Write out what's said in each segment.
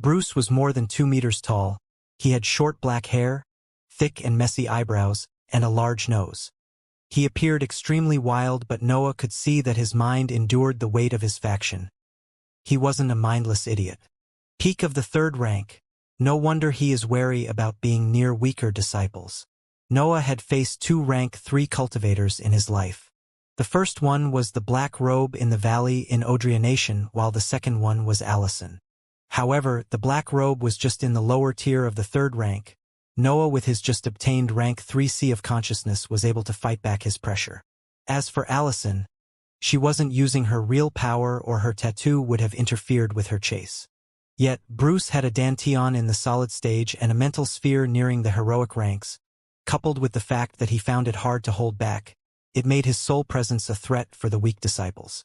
Bruce was more than 2 meters tall. He had short black hair, thick and messy eyebrows, and a large nose. He appeared extremely wild, but Noah could see that his mind endured the weight of his faction. He wasn't a mindless idiot. Peak of the 3rd rank. No wonder he is wary about being near weaker disciples. Noah had faced 2 rank 3 cultivators in his life. The first one was the Black Robe in the Valley in Audionation, while the second one was Allison. However, the Black Robe was just in the lower tier of the 3rd rank. Noah, with his just obtained rank 3C of consciousness, was able to fight back his pressure. As for Allison, she wasn't using her real power, or her tattoo would have interfered with her chase. Yet, Bruce had a dantian in the solid stage and a mental sphere nearing the heroic ranks. Coupled with the fact that he found it hard to hold back, it made his sole presence a threat for the weak disciples.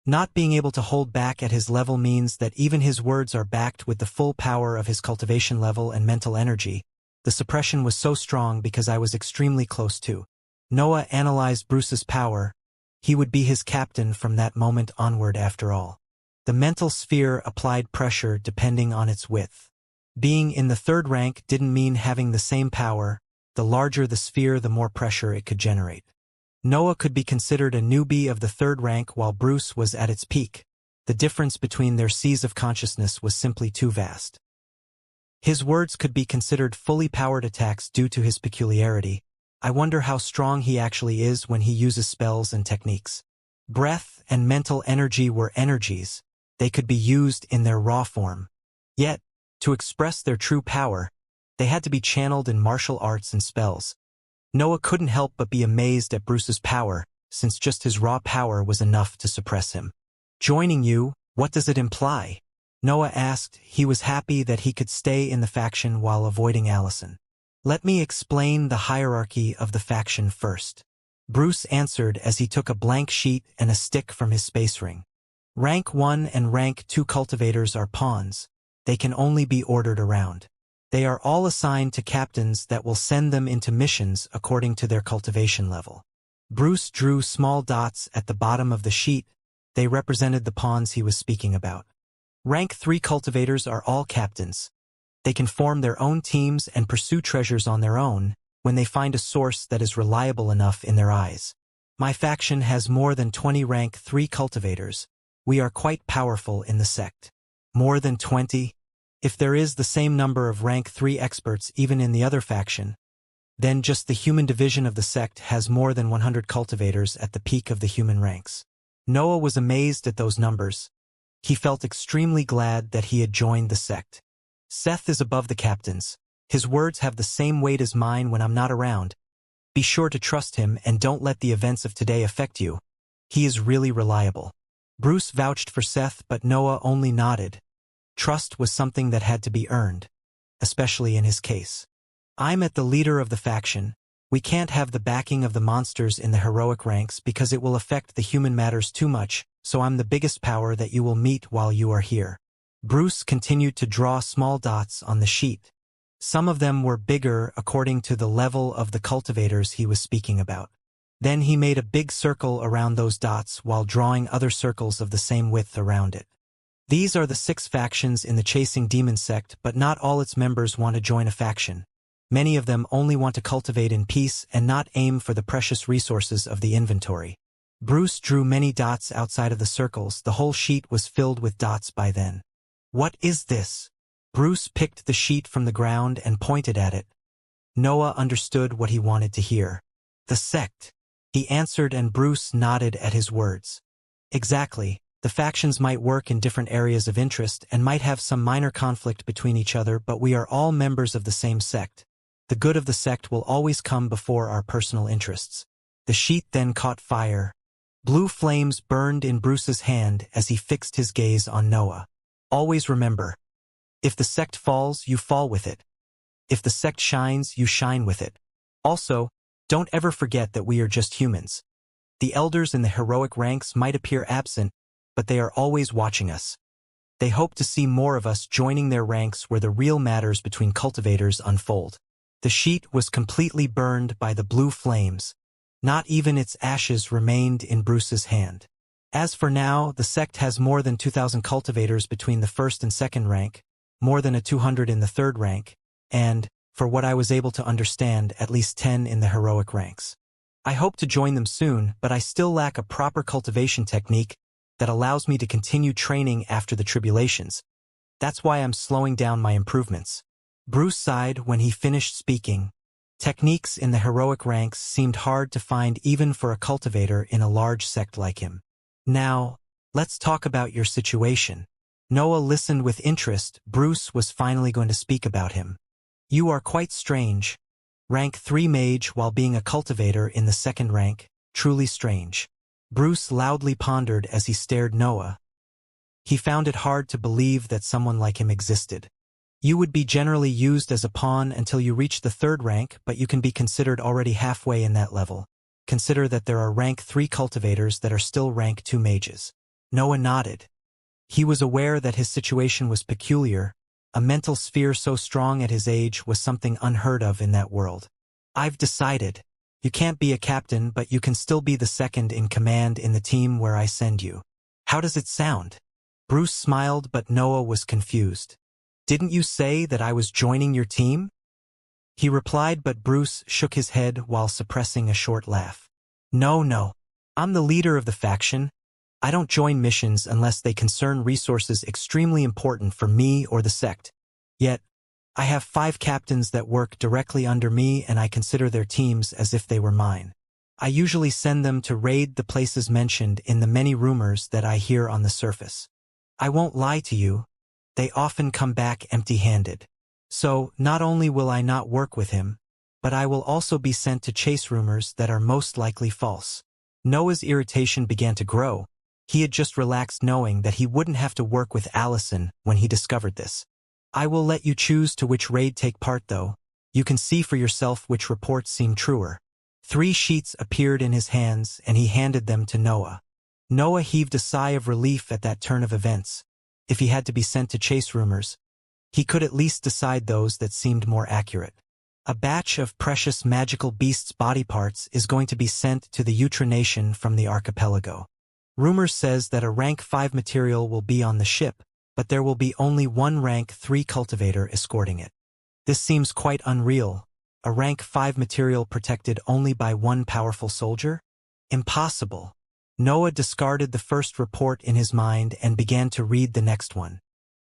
Not being able to hold back at his level means that even his words are backed with the full power of his cultivation level and mental energy. The suppression was so strong because I was extremely close to. Noah analyzed Bruce's power. He would be his captain from that moment onward after all. The mental sphere applied pressure depending on its width. Being in the 3rd rank didn't mean having the same power. The larger the sphere, the more pressure it could generate. Noah could be considered a newbie of the 3rd rank while Bruce was at its peak. The difference between their seas of consciousness was simply too vast. His words could be considered fully powered attacks due to his peculiarity. I wonder how strong he actually is when he uses spells and techniques. Breath and mental energy were energies. They could be used in their raw form. Yet, to express their true power, they had to be channeled in martial arts and spells. Noah couldn't help but be amazed at Bruce's power, since just his raw power was enough to suppress him. Joining you, what does it imply? Noah asked. He was happy that he could stay in the faction while avoiding Allison. Let me explain the hierarchy of the faction first. Bruce answered as he took a blank sheet and a stick from his space ring. Rank 1 and rank 2 cultivators are pawns. They can only be ordered around. They are all assigned to captains that will send them into missions according to their cultivation level. Bruce drew small dots at the bottom of the sheet. They represented the pawns he was speaking about. Rank 3 cultivators are all captains. They can form their own teams and pursue treasures on their own when they find a source that is reliable enough in their eyes. My faction has more than 20 rank 3 cultivators. We are quite powerful in the sect. More than 20? If there is the same number of rank 3 experts even in the other faction, then just the human division of the sect has more than 100 cultivators at the peak of the human ranks. Noah was amazed at those numbers. He felt extremely glad that he had joined the sect. Seth is above the captains. His words have the same weight as mine when I'm not around. Be sure to trust him and don't let the events of today affect you. He is really reliable. Bruce vouched for Seth, but Noah only nodded. Trust was something that had to be earned, especially in his case. I'm at the leader of the faction. We can't have the backing of the monsters in the heroic ranks because it will affect the human matters too much, so I'm the biggest power that you will meet while you are here. Bruce continued to draw small dots on the sheet. Some of them were bigger according to the level of the cultivators he was speaking about. Then he made a big circle around those dots while drawing other circles of the same width around it. These are the 6 factions in the Chasing Demon sect, but not all its members want to join a faction. Many of them only want to cultivate in peace and not aim for the precious resources of the inventory. Bruce drew many dots outside of the circles. The whole sheet was filled with dots by then. What is this? Bruce picked the sheet from the ground and pointed at it. Noah understood what he wanted to hear. The sect. He answered, and Bruce nodded at his words. Exactly. The factions might work in different areas of interest and might have some minor conflict between each other, but we are all members of the same sect. The good of the sect will always come before our personal interests. The sheet then caught fire. Blue flames burned in Bruce's hand as he fixed his gaze on Noah. Always remember, if the sect falls, you fall with it. If the sect shines, you shine with it. Also, don't ever forget that we are just humans. The elders in the heroic ranks might appear absent, but they are always watching us. They hope to see more of us joining their ranks where the real matters between cultivators unfold. The sheet was completely burned by the blue flames. Not even its ashes remained in Bruce's hand. As for now, the sect has more than 2,000 cultivators between the 1st and 2nd rank. more than a 200 in the 3rd rank, and, for what I was able to understand, at least 10 in the heroic ranks. I hope to join them soon, but I still lack a proper cultivation technique that allows me to continue training after the tribulations. That's why I'm slowing down my improvements. Bruce sighed when he finished speaking. Techniques in the heroic ranks seemed hard to find even for a cultivator in a large sect like him. Now, let's talk about your situation. Noah listened with interest. Bruce was finally going to speak about him. You are quite strange. Rank 3 mage while being a cultivator in the 2nd rank, truly strange. Bruce loudly pondered as he stared Noah. He found it hard to believe that someone like him existed. You would be generally used as a pawn until you reach the 3rd rank, but you can be considered already halfway in that level. Consider that there are rank 3 cultivators that are still rank 2 mages. Noah nodded. He was aware that his situation was peculiar. A mental sphere so strong at his age was something unheard of in that world. I've decided. You can't be a captain, but you can still be the 2nd in command in the team where I send you. How does it sound? Bruce smiled, but Noah was confused. Didn't you say that I was joining your team? He replied, but Bruce shook his head while suppressing a short laugh. No. I'm the leader of the faction. I don't join missions unless they concern resources extremely important for me or the sect. Yet, I have 5 captains that work directly under me, and I consider their teams as if they were mine. I usually send them to raid the places mentioned in the many rumors that I hear on the surface. I won't lie to you, they often come back empty-handed. So, not only will I not work with him, but I will also be sent to chase rumors that are most likely false. Noah's irritation began to grow. He had just relaxed knowing that he wouldn't have to work with Allison when he discovered this. I will let you choose to which raid take part though. You can see for yourself which reports seem truer. 3 sheets appeared in his hands and he handed them to Noah. Noah heaved a sigh of relief at that turn of events. If he had to be sent to chase rumors, he could at least decide those that seemed more accurate. A batch of precious magical beasts' body parts is going to be sent to the Nation from the archipelago. Rumors says that a rank 5 material will be on the ship, but there will be only 1 rank 3 cultivator escorting it. This seems quite unreal. A rank 5 material protected only by 1 powerful soldier? Impossible. Noah discarded the first report in his mind and began to read the next one.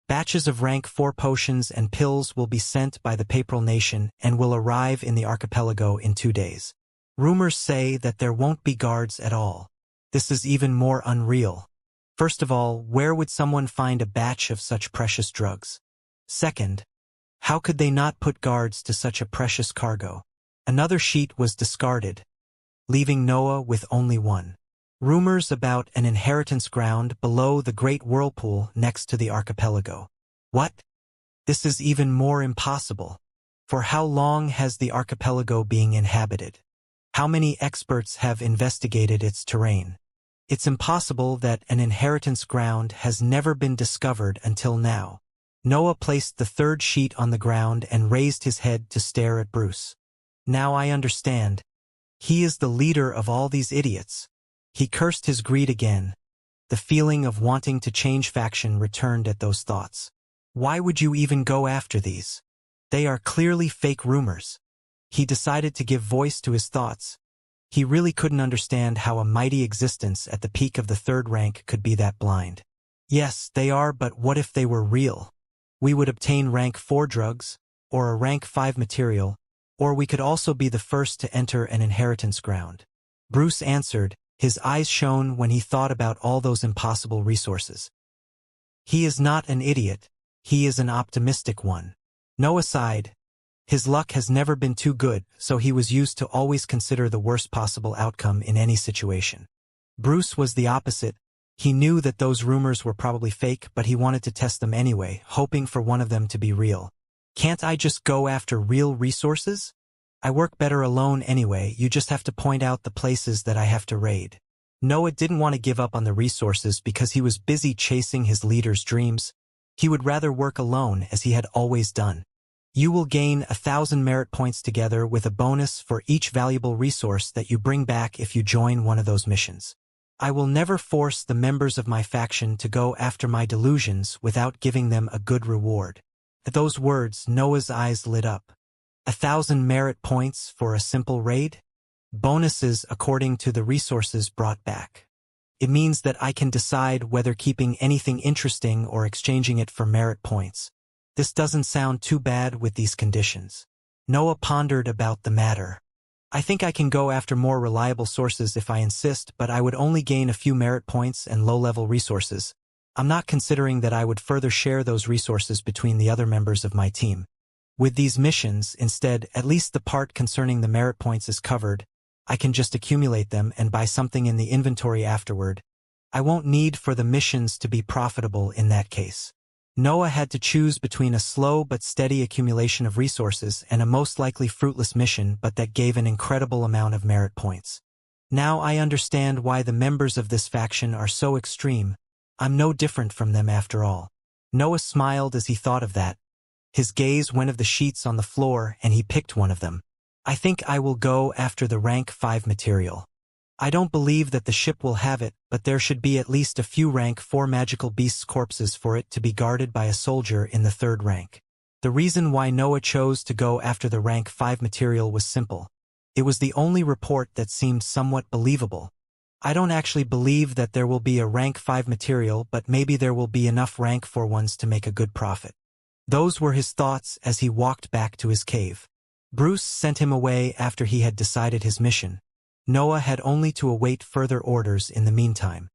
Batches of rank 4 potions and pills will be sent by the Papal Nation and will arrive in the archipelago in 2 days. Rumors say that there won't be guards at all. This is even more unreal. First of all, where would someone find a batch of such precious drugs? Second, how could they not put guards to such a precious cargo? Another sheet was discarded, leaving Noah with only one. Rumors about an inheritance ground below the great whirlpool next to the archipelago. What? This is even more impossible. For how long has the archipelago been inhabited? How many experts have investigated its terrain? It's impossible that an inheritance ground has never been discovered until now. Noah placed the 3rd sheet on the ground and raised his head to stare at Bruce. Now I understand. He is the leader of all these idiots. He cursed his greed again. The feeling of wanting to change faction returned at those thoughts. Why would you even go after these? They are clearly fake rumors. He decided to give voice to his thoughts. He really couldn't understand how a mighty existence at the peak of the 3rd rank could be that blind. Yes, they are, but what if they were real? We would obtain rank 4 drugs, or a rank 5 material, or we could also be the first to enter an inheritance ground. Bruce answered. His eyes shone when he thought about all those impossible resources. He is not an idiot. He is an optimistic one. Noah sighed. His luck has never been too good, so he was used to always consider the worst possible outcome in any situation. Bruce was the opposite. He knew that those rumors were probably fake, but he wanted to test them anyway, hoping for one of them to be real. Can't I just go after real resources? I work better alone anyway, you just have to point out the places that I have to raid. Noah didn't want to give up on the resources because he was busy chasing his leader's dreams. He would rather work alone as he had always done. You will gain 1,000 merit points together with a bonus for each valuable resource that you bring back if you join one of those missions. I will never force the members of my faction to go after my delusions without giving them a good reward. At those words, Noah's eyes lit up. 1,000 merit points for a simple raid? Bonuses according to the resources brought back. It means that I can decide whether keeping anything interesting or exchanging it for merit points. This doesn't sound too bad with these conditions. Noah pondered about the matter. I think I can go after more reliable sources if I insist, but I would only gain a few merit points and low-level resources. I'm not considering that I would further share those resources between the other members of my team. With these missions, instead, at least the part concerning the merit points is covered. I can just accumulate them and buy something in the inventory afterward. I won't need for the missions to be profitable in that case. Noah had to choose between a slow but steady accumulation of resources and a most likely fruitless mission but that gave an incredible amount of merit points. Now I understand why the members of this faction are so extreme. I'm no different from them after all. Noah smiled as he thought of that. His gaze went of the sheets on the floor and he picked one of them. I think I will go after the rank 5 material. I don't believe that the ship will have it, but there should be at least a few rank 4 magical beasts' corpses for it to be guarded by a soldier in the 3rd rank. The reason why Noah chose to go after the rank 5 material was simple. It was the only report that seemed somewhat believable. I don't actually believe that there will be a rank 5 material, but maybe there will be enough rank 4 ones to make a good profit. Those were his thoughts as he walked back to his cave. Bruce sent him away after he had decided his mission. Noah had only to await further orders in the meantime.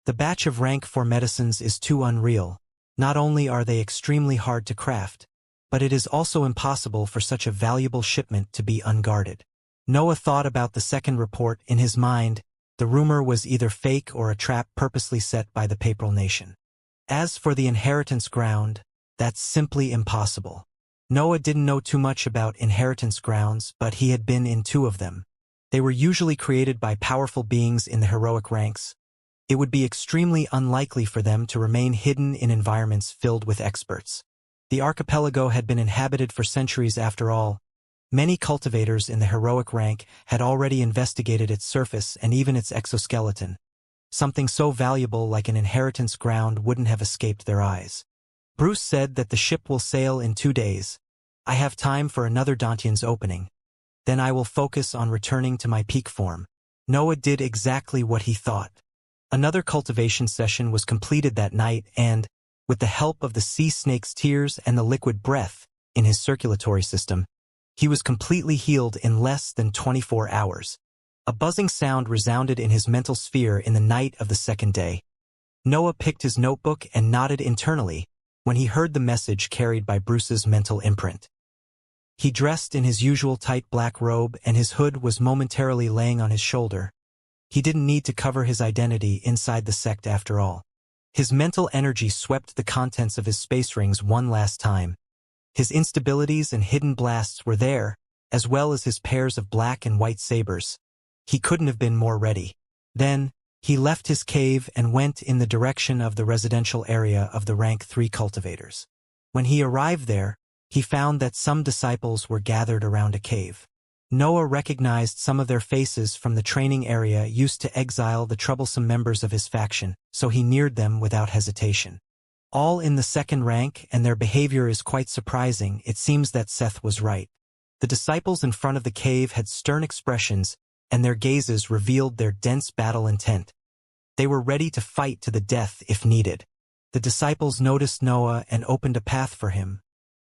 The batch of rank 4 medicines is too unreal. Not only are they extremely hard to craft, but it is also impossible for such a valuable shipment to be unguarded. Noah thought about the second report in his mind. The rumor was either fake or a trap purposely set by the Papal Nation. As for the inheritance ground, that's simply impossible. Noah didn't know too much about inheritance grounds, but he had been in 2 of them. They were usually created by powerful beings in the heroic ranks. It would be extremely unlikely for them to remain hidden in environments filled with experts. The archipelago had been inhabited for centuries after all. Many cultivators in the heroic rank had already investigated its surface and even its exoskeleton. Something so valuable like an inheritance ground wouldn't have escaped their eyes. Bruce said that the ship will sail in 2 days. I have time for another Dantian's opening. Then I will focus on returning to my peak form. Noah did exactly what he thought. Another cultivation session was completed that night and, with the help of the sea snake's tears and the liquid breath in his circulatory system, he was completely healed in less than 24 hours. A buzzing sound resounded in his mental sphere in the night of the 2nd day. Noah picked his notebook and nodded internally when he heard the message carried by Bruce's mental imprint. He dressed in his usual tight black robe and his hood was momentarily laying on his shoulder. He didn't need to cover his identity inside the sect after all. His mental energy swept the contents of his space rings one last time. His instabilities and hidden blasts were there, as well as his pairs of black and white sabers. He couldn't have been more ready. Then, he left his cave and went in the direction of the residential area of the rank 3 cultivators. When he arrived there, he found that some disciples were gathered around a cave. Noah recognized some of their faces from the training area used to exile the troublesome members of his faction, so he neared them without hesitation. All in the 2nd rank, and their behavior is quite surprising. It seems that Seth was right. The disciples in front of the cave had stern expressions, and their gazes revealed their dense battle intent. They were ready to fight to the death if needed. The disciples noticed Noah and opened a path for him.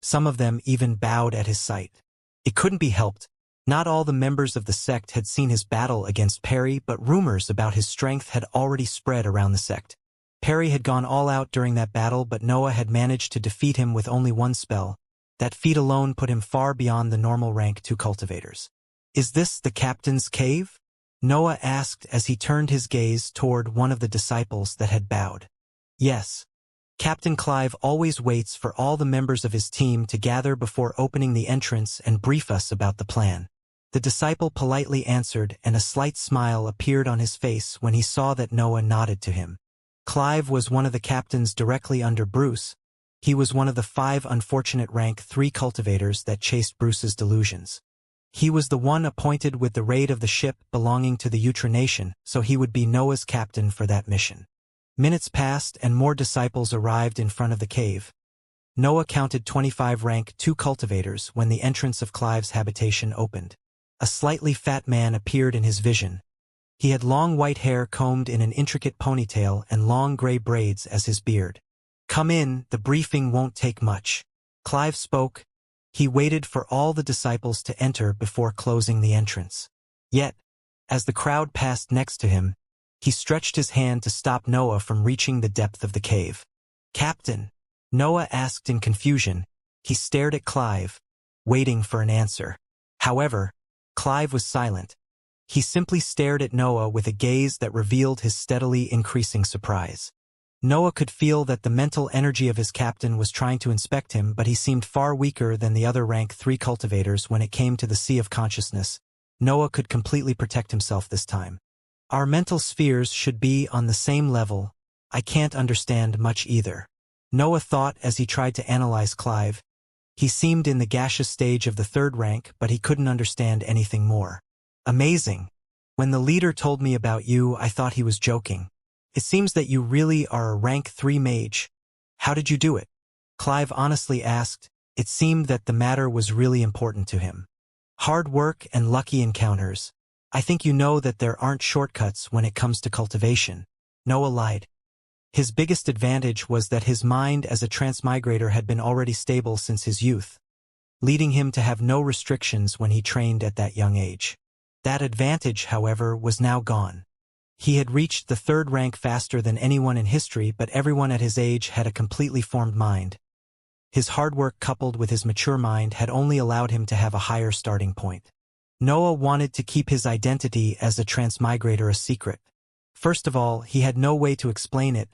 Some of them even bowed at his sight. It couldn't be helped. Not all the members of the sect had seen his battle against Perry, but rumors about his strength had already spread around the sect. Perry had gone all out during that battle, but Noah had managed to defeat him with only 1 spell. That feat alone put him far beyond the normal rank 2 cultivators. Is this the captain's cave? Noah asked as he turned his gaze toward one of the disciples that had bowed. Yes. Captain Clive always waits for all the members of his team to gather before opening the entrance and brief us about the plan. The disciple politely answered, and a slight smile appeared on his face when he saw that Noah nodded to him. Clive was one of the captains directly under Bruce. He was one of the 5 unfortunate rank 3 cultivators that chased Bruce's delusions. He was the one appointed with the raid of the ship belonging to the Nation, so he would be Noah's captain for that mission. Minutes passed and more disciples arrived in front of the cave. Noah counted 25 rank 2 cultivators when the entrance of Clive's habitation opened. A slightly fat man appeared in his vision. He had long white hair combed in an intricate ponytail and long gray braids as his beard. "Come in, the briefing won't take much." Clive spoke. He waited for all the disciples to enter before closing the entrance. Yet, as the crowd passed next to him, he stretched his hand to stop Noah from reaching the depth of the cave. "Captain?" Noah asked in confusion. He stared at Clive, waiting for an answer. However, Clive was silent. He simply stared at Noah with a gaze that revealed his steadily increasing surprise. Noah could feel that the mental energy of his captain was trying to inspect him, but he seemed far weaker than the other rank 3 cultivators when it came to the sea of consciousness. Noah could completely protect himself this time. "Our mental spheres should be on the same level. I can't understand much either," Noah thought as he tried to analyze Clive. He seemed in the gaseous stage of the 3rd rank, but he couldn't understand anything more. "Amazing. When the leader told me about you, I thought he was joking. It seems that you really are a rank 3 mage. How did you do it?" Clive honestly asked. It seemed that the matter was really important to him. "Hard work and lucky encounters. I think you know that there aren't shortcuts when it comes to cultivation." Noah lied. His biggest advantage was that his mind as a transmigrator had been already stable since his youth, leading him to have no restrictions when he trained at that young age. That advantage, however, was now gone. He had reached the 3rd rank faster than anyone in history, but everyone at his age had a completely formed mind. His hard work coupled with his mature mind had only allowed him to have a higher starting point. Noah wanted to keep his identity as a transmigrator a secret. First of all, he had no way to explain it.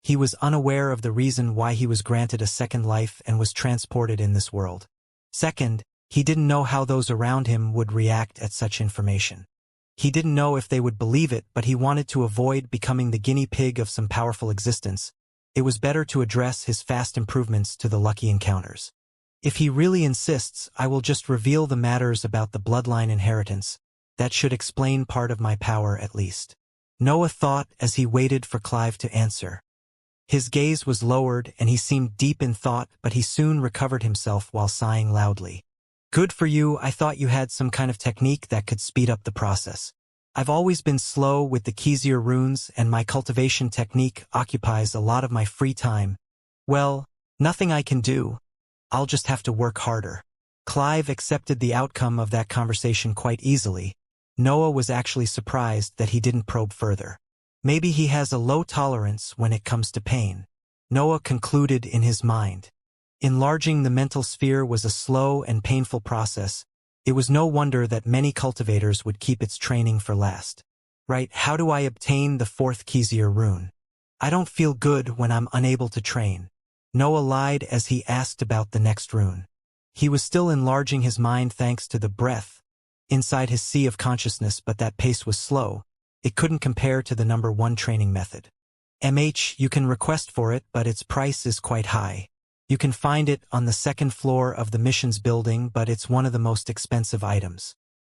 He was unaware of the reason why he was granted a second life and was transported in this world. Second, he didn't know how those around him would react at such information. He didn't know if they would believe it, but he wanted to avoid becoming the guinea pig of some powerful existence. It was better to address his fast improvements to the lucky encounters. "If he really insists, I will just reveal the matters about the bloodline inheritance. That should explain part of my power at least," Noah thought as he waited for Clive to answer. His gaze was lowered and he seemed deep in thought, but he soon recovered himself while sighing loudly. "Good for you. I thought you had some kind of technique that could speed up the process. I've always been slow with the Xianxia runes, and my cultivation technique occupies a lot of my free time. Well, nothing I can do. I'll just have to work harder." Clive accepted the outcome of that conversation quite easily. Noah was actually surprised that he didn't probe further. Maybe he has a low tolerance when it comes to pain, Noah concluded in his mind. Enlarging the mental sphere was a slow and painful process. It was no wonder that many cultivators would keep its training for last. Right, how do I obtain the 4th Xianxia rune? I don't feel good when I'm unable to train. Noah lied as he asked about the next rune. He was still enlarging his mind thanks to the breath inside his sea of consciousness, but that pace was slow. It couldn't compare to the number 1 training method. You can request for it, but its price is quite high. You can find it on the 2nd floor of the missions building, but it's one of the most expensive items.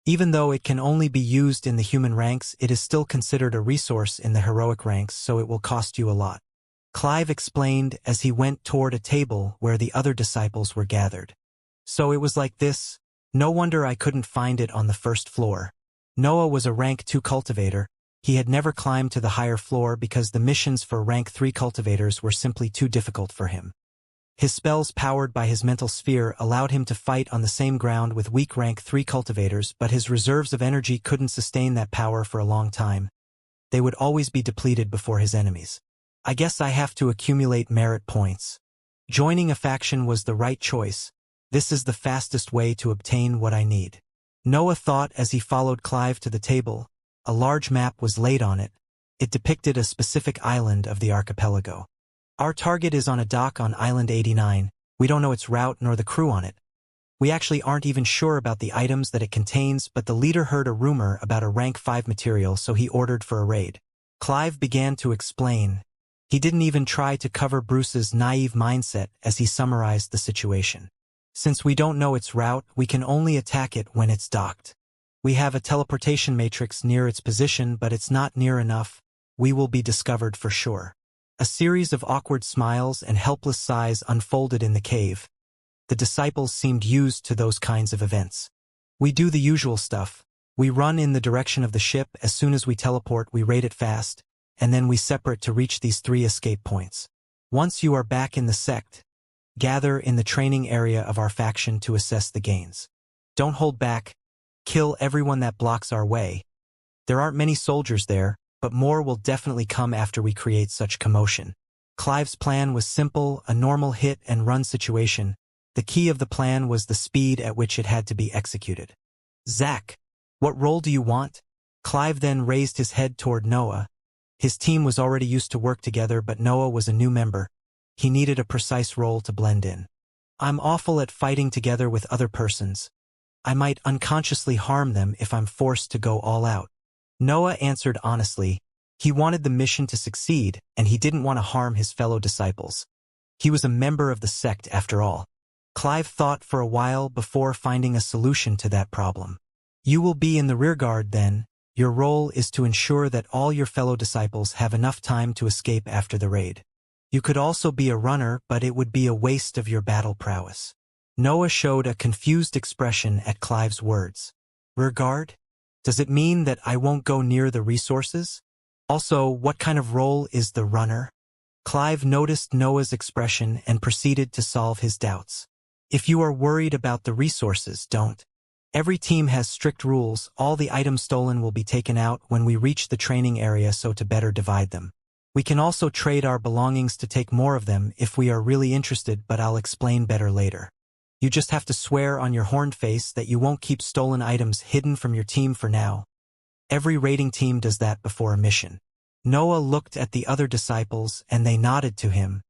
Even though it can only be used in the human ranks, it is still considered a resource in the heroic ranks, so it will cost you a lot," Clive explained as he went toward a table where the other disciples were gathered. "So it was like this? No wonder I couldn't find it on the 1st floor." Noah was a rank 2 cultivator. He had never climbed to the higher floor because the missions for rank 3 cultivators were simply too difficult for him. His spells powered by his mental sphere allowed him to fight on the same ground with weak rank 3 cultivators, but his reserves of energy couldn't sustain that power for a long time. They would always be depleted before his enemies. "I guess I have to accumulate merit points. Joining a faction was the right choice. This is the fastest way to obtain what I need," Noah thought as he followed Clive to the table. A large map was laid on it. It depicted a specific island of the archipelago. "Our target is on a dock on Island 89. We don't know its route nor the crew on it. We actually aren't even sure about the items that it contains, but the leader heard a rumor about a rank 5 material, so he ordered for a raid." Clive began to explain. He didn't even try to cover Bruce's naive mindset as he summarized the situation. "Since we don't know its route, we can only attack it when it's docked. We have a teleportation matrix near its position, but it's not near enough. We will be discovered for sure. A series of awkward smiles and helpless sighs unfolded in the cave. The disciples seemed used to those kinds of events. We do the usual stuff. We run in the direction of the ship. As soon as we teleport, we raid it fast, and then we separate to reach these 3 escape points. Once you are back in the sect, gather in the training area of our faction to assess the gains. Don't hold back. Kill everyone that blocks our way. There aren't many soldiers there, but more will definitely come after we create such commotion. Clive's plan was simple, a normal hit-and-run situation. The key of the plan was the speed at which it had to be executed. Zach, what role do you want? Clive then raised his head toward Noah. His team was already used to work together, but Noah was a new member. He needed a precise role to blend in. I'm awful at fighting together with other persons. I might unconsciously harm them if I'm forced to go all out. Noah answered honestly. He wanted the mission to succeed, and he didn't want to harm his fellow disciples. He was a member of the sect after all. Clive thought for a while before finding a solution to that problem. You will be in the rearguard then. Your role is to ensure that all your fellow disciples have enough time to escape after the raid. You could also be a runner, but it would be a waste of your battle prowess. Noah showed a confused expression at Clive's words. Rearguard? Does it mean that I won't go near the resources? Also, what kind of role is the runner? Clive noticed Noah's expression and proceeded to solve his doubts. If you are worried about the resources, don't. Every team has strict rules. All the items stolen will be taken out when we reach the training area so to better divide them. We can also trade our belongings to take more of them if we are really interested, but I'll explain better later. You just have to swear on your horned face that you won't keep stolen items hidden from your team for now. Every raiding team does that before a mission. Noah looked at the other disciples and they nodded to him.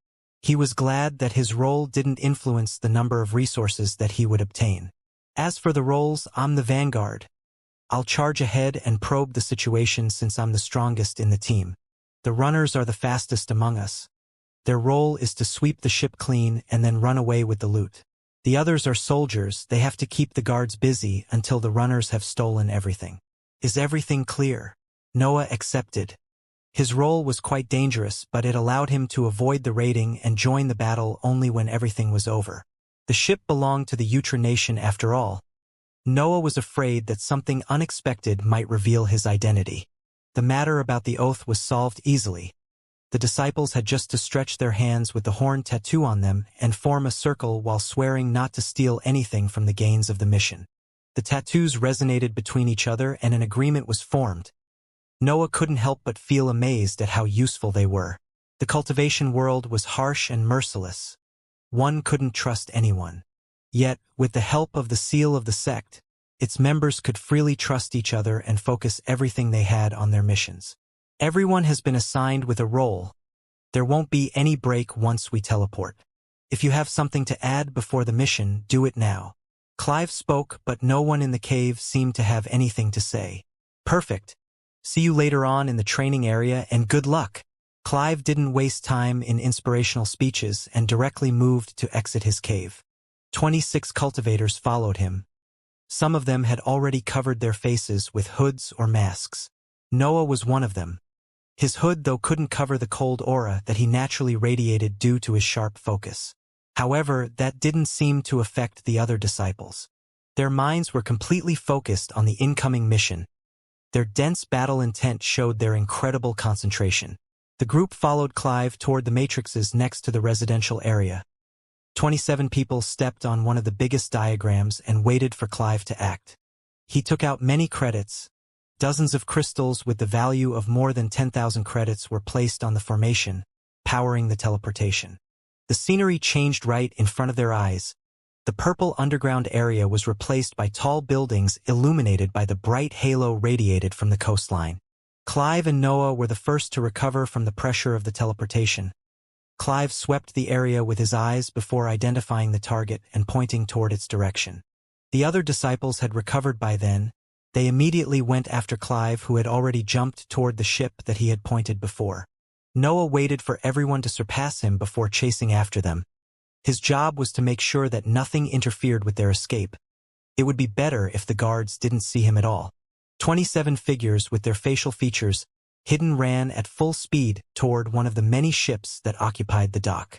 He was glad that his role didn't influence the number of resources that he would obtain. As for the roles, I'm the vanguard. I'll charge ahead and probe the situation since I'm the strongest in the team. The runners are the fastest among us. Their role is to sweep the ship clean and then run away with the loot. The others are soldiers. They have to keep the guards busy until the runners have stolen everything. Is everything clear? Noah accepted. His role was quite dangerous, but it allowed him to avoid the raiding and join the battle only when everything was over. The ship belonged to the Wuxia nation after all. Noah was afraid that something unexpected might reveal his identity. The matter about the oath was solved easily. The disciples had just to stretch their hands with the horn tattoo on them and form a circle while swearing not to steal anything from the gains of the mission. The tattoos resonated between each other and an agreement was formed. Noah couldn't help but feel amazed at how useful they were. The cultivation world was harsh and merciless. One couldn't trust anyone. Yet, with the help of the seal of the sect, its members could freely trust each other and focus everything they had on their missions. Everyone has been assigned with a role. There won't be any break once we teleport. If you have something to add before the mission, do it now. Clive spoke, but no one in the cave seemed to have anything to say. Perfect. See you later on in the training area and good luck. Clive didn't waste time in inspirational speeches and directly moved to exit his cave. 26 cultivators followed him. Some of them had already covered their faces with hoods or masks. Noah was one of them. His hood, though, couldn't cover the cold aura that he naturally radiated due to his sharp focus. However, that didn't seem to affect the other disciples. Their minds were completely focused on the incoming mission. Their dense battle intent showed their incredible concentration. The group followed Clive toward the matrices next to the residential area. 27 people stepped on one of the biggest diagrams and waited for Clive to act. He took out many credits. Dozens of crystals with the value of more than 10,000 credits were placed on the formation, powering the teleportation. The scenery changed right in front of their eyes. The purple underground area was replaced by tall buildings illuminated by the bright halo radiated from the coastline. Clive and Noah were the first to recover from the pressure of the teleportation. Clive swept the area with his eyes before identifying the target and pointing toward its direction. The other disciples had recovered by then. They immediately went after Clive, who had already jumped toward the ship that he had pointed before. Noah waited for everyone to surpass him before chasing after them. His job was to make sure that nothing interfered with their escape. It would be better if the guards didn't see him at all. 27 figures with their facial features, Hidden ran at full speed toward one of the many ships that occupied the dock.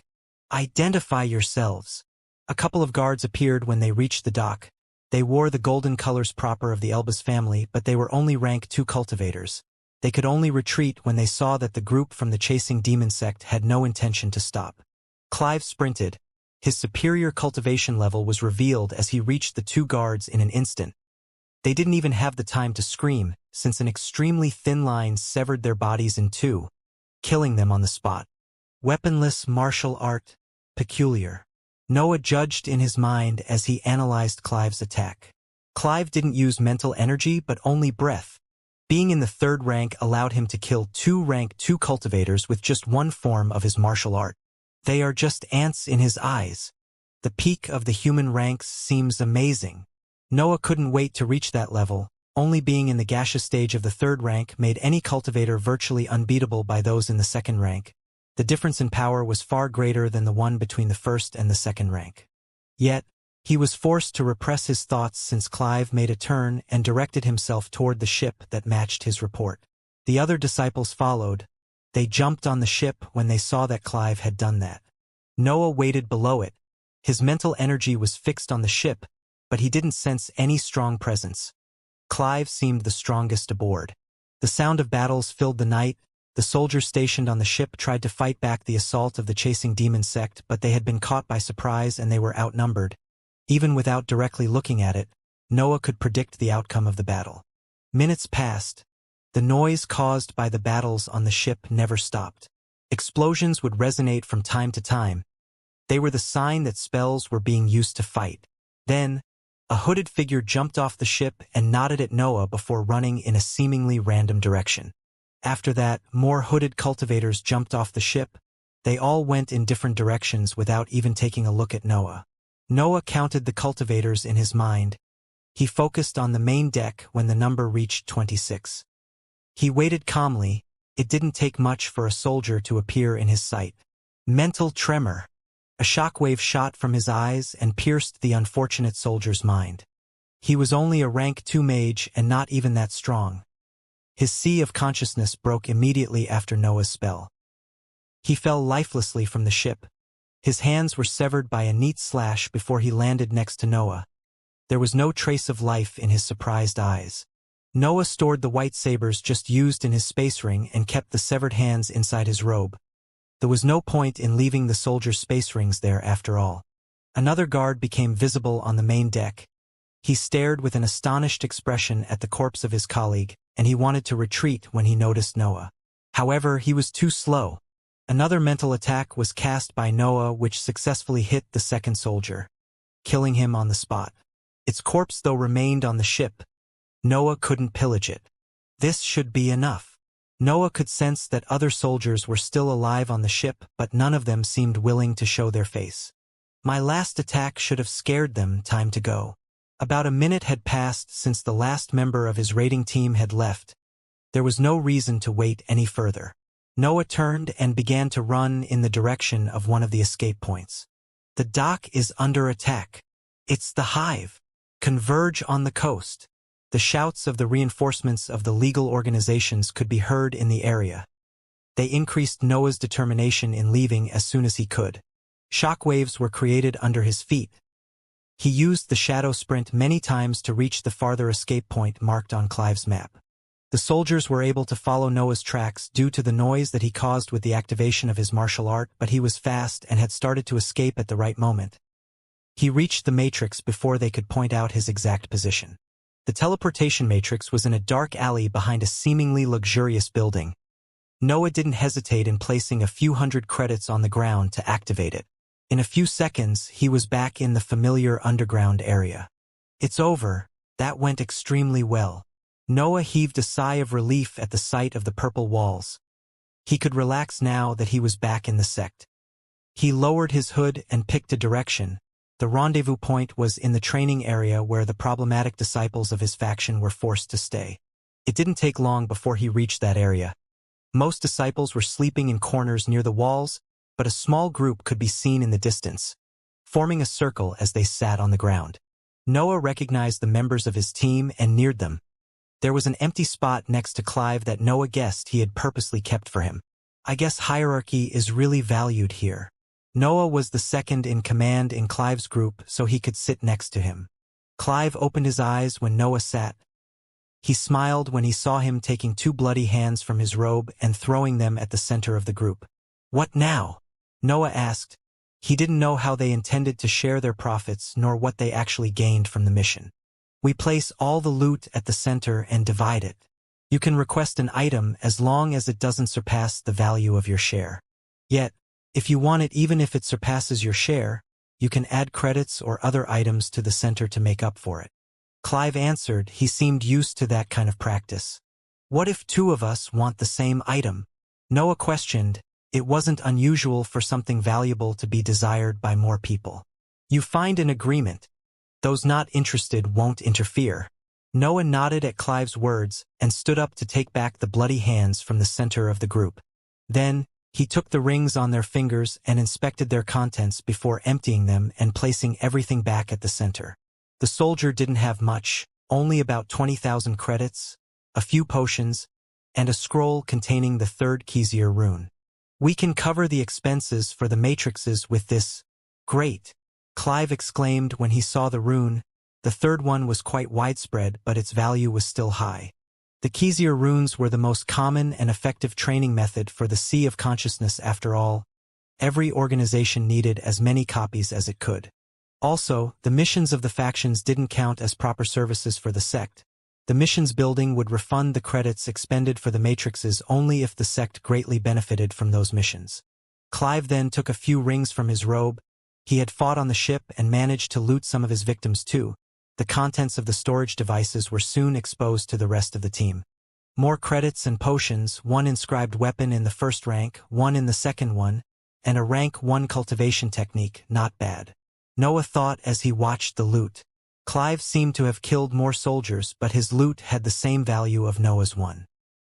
"Identify yourselves." A couple of guards appeared when they reached the dock. They wore the golden colors proper of the Elbas family, but they were only rank 2 cultivators. They could only retreat when they saw that the group from the chasing demon sect had no intention to stop. Clive sprinted. His superior cultivation level was revealed as he reached the 2 guards in an instant. They didn't even have the time to scream, since an extremely thin line severed their bodies in 2, killing them on the spot. Weaponless martial art, peculiar. Noah judged in his mind as he analyzed Clive's attack. Clive didn't use mental energy but only breath. Being in the 3rd rank allowed him to kill 2 rank 2 cultivators with just one form of his martial art. They are just ants in his eyes. The peak of the human ranks seems amazing. Noah couldn't wait to reach that level. Only being in the gaseous stage of the 3rd rank made any cultivator virtually unbeatable by those in the 2nd rank. The difference in power was far greater than the one between the 1st and the 2nd rank. Yet, he was forced to repress his thoughts since Clive made a turn and directed himself toward the ship that matched his report. The other disciples followed. They jumped on the ship when they saw that Clive had done that. Noah waited below it. His mental energy was fixed on the ship, but he didn't sense any strong presence. Clive seemed the strongest aboard. The sound of battles filled the night. The soldiers stationed on the ship tried to fight back the assault of the chasing demon sect, but they had been caught by surprise and they were outnumbered. Even without directly looking at it, Noah could predict the outcome of the battle. Minutes passed. The noise caused by the battles on the ship never stopped. Explosions would resonate from time to time. They were the sign that spells were being used to fight. Then, a hooded figure jumped off the ship and nodded at Noah before running in a seemingly random direction. After that, more hooded cultivators jumped off the ship. They all went in different directions without even taking a look at Noah. Noah counted the cultivators in his mind. He focused on the main deck when the number reached 26. He waited calmly. It didn't take much for a soldier to appear in his sight. Mental tremor. A shockwave shot from his eyes and pierced the unfortunate soldier's mind. He was only a rank 2 mage and not even that strong. His sea of consciousness broke immediately after Noah's spell. He fell lifelessly from the ship. His hands were severed by a neat slash before he landed next to Noah. There was no trace of life in his surprised eyes. Noah stored the white sabers just used in his space ring and kept the severed hands inside his robe. There was no point in leaving the soldier's space rings there after all. Another guard became visible on the main deck. He stared with an astonished expression at the corpse of his colleague, and he wanted to retreat when he noticed Noah. However, he was too slow. Another mental attack was cast by Noah which successfully hit the 2nd soldier, killing him on the spot. Its corpse though remained on the ship. Noah couldn't pillage it. This should be enough. Noah could sense that other soldiers were still alive on the ship, but none of them seemed willing to show their face. My last attack should have scared them. Time to go. About a minute had passed since the last member of his raiding team had left. There was no reason to wait any further. Noah turned and began to run in the direction of one of the escape points. The dock is under attack. It's the hive. Converge on the coast. The shouts of the reinforcements of the legal organizations could be heard in the area. They increased Noah's determination in leaving as soon as he could. Shockwaves were created under his feet. He used the shadow sprint many times to reach the farther escape point marked on Clive's map. The soldiers were able to follow Noah's tracks due to the noise that he caused with the activation of his martial art, but he was fast and had started to escape at the right moment. He reached the matrix before they could point out his exact position. The teleportation matrix was in a dark alley behind a seemingly luxurious building. Noah didn't hesitate in placing a few hundred credits on the ground to activate it. In a few seconds, he was back in the familiar underground area. It's over. That went extremely well. Noah heaved a sigh of relief at the sight of the purple walls. He could relax now that he was back in the sect. He lowered his hood and picked a direction. The rendezvous point was in the training area where the problematic disciples of his faction were forced to stay. It didn't take long before he reached that area. Most disciples were sleeping in corners near the walls, but a small group could be seen in the distance, forming a circle as they sat on the ground. Noah recognized the members of his team and neared them. There was an empty spot next to Clive that Noah guessed he had purposely kept for him. I guess hierarchy is really valued here. Noah was the second in command in Clive's group, so he could sit next to him. Clive opened his eyes when Noah sat. He smiled when he saw him taking 2 bloody hands from his robe and throwing them at the center of the group. "What now?" Noah asked. He didn't know how they intended to share their profits nor what they actually gained from the mission. "We place all the loot at the center and divide it. You can request an item as long as it doesn't surpass the value of your share. Yet, if you want it even if it surpasses your share, you can add credits or other items to the center to make up for it." Clive answered. He seemed used to that kind of practice. "What if 2 of us want the same item?" Noah questioned. It wasn't unusual for something valuable to be desired by more people. "You find an agreement. Those not interested won't interfere." Noah nodded at Clive's words and stood up to take back the bloody hands from the center of the group. Then, he took the rings on their fingers and inspected their contents before emptying them and placing everything back at the center. The soldier didn't have much, only about 20,000 credits, a few potions, and a scroll containing the 3rd Xianxia rune. "We can cover the expenses for the matrices with this." "Great!" Clive exclaimed when he saw the rune. The 3rd one was quite widespread, but its value was still high. The Xianxia runes were the most common and effective training method for the Sea of Consciousness after all. Every organization needed as many copies as it could. Also, the missions of the factions didn't count as proper services for the sect. The missions building would refund the credits expended for the matrices only if the sect greatly benefited from those missions. Clive then took a few rings from his robe. He had fought on the ship and managed to loot some of his victims too. The contents of the storage devices were soon exposed to the rest of the team. More credits and potions, 1 inscribed weapon in the 1st rank, 1 in the 2nd one, and a rank 1 cultivation technique, not bad. Noah thought as he watched the loot. Clive seemed to have killed more soldiers, but his loot had the same value of Noah's one.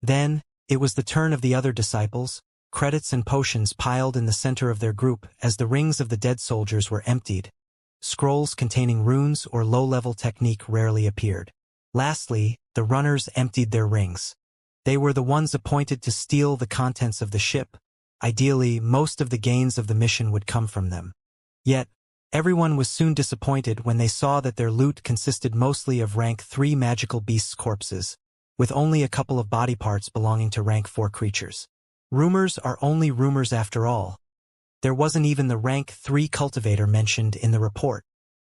Then, it was the turn of the other disciples. Credits and potions piled in the center of their group as the rings of the dead soldiers were emptied. Scrolls containing runes or low-level technique rarely appeared. Lastly, the runners emptied their rings. They were the ones appointed to steal the contents of the ship. Ideally, most of the gains of the mission would come from them. Yet, everyone was soon disappointed when they saw that their loot consisted mostly of rank 3 magical beasts' corpses, with only a couple of body parts belonging to rank 4 creatures. Rumors are only rumors after all. There wasn't even the rank 3 cultivator mentioned in the report.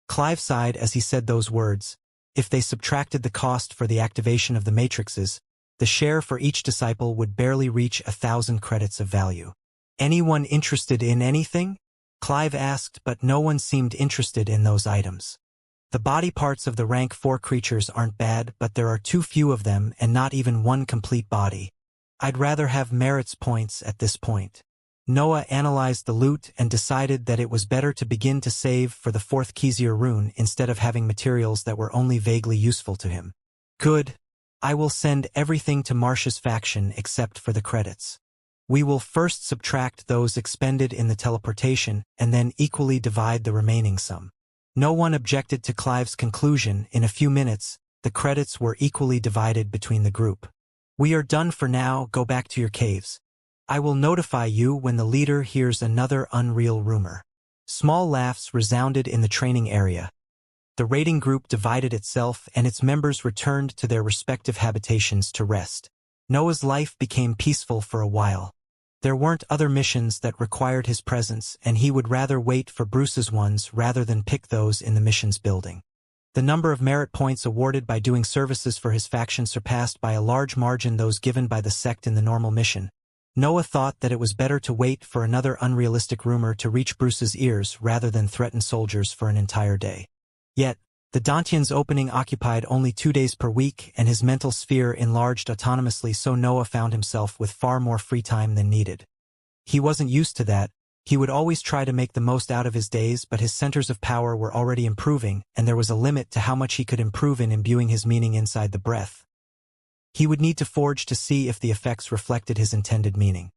Clive sighed as he said those words. If they subtracted the cost for the activation of the matrices, the share for each disciple would barely reach 1,000 credits of value. "Anyone interested in anything?" Clive asked, but no one seemed interested in those items. "The body parts of the rank 4 creatures aren't bad, but there are too few of them and not even 1 complete body. I'd rather have merits points at this point." Noah analyzed the loot and decided that it was better to begin to save for the 4th Xianxia rune instead of having materials that were only vaguely useful to him. "Good. I will send everything to Marsh's faction except for the credits. We will first subtract those expended in the teleportation and then equally divide the remaining sum." No one objected to Clive's conclusion. In a few minutes, the credits were equally divided between the group. "We are done for now. Go back to your caves. I will notify you when the leader hears another unreal rumor." Small laughs resounded in the training area. The raiding group divided itself and its members returned to their respective habitations to rest. Noah's life became peaceful for a while. There weren't other missions that required his presence, and he would rather wait for Bruce's ones rather than pick those in the missions building. The number of merit points awarded by doing services for his faction surpassed by a large margin those given by the sect in the normal mission. Noah thought that it was better to wait for another unrealistic rumor to reach Bruce's ears rather than threaten soldiers for an entire day. Yet, the Dantian's opening occupied only 2 days per week, and his mental sphere enlarged autonomously, so Noah found himself with far more free time than needed. He wasn't used to that. He would always try to make the most out of his days, but his centers of power were already improving, and there was a limit to how much he could improve in imbuing his meaning inside the breath. He would need to forge to see if the effects reflected his intended meaning.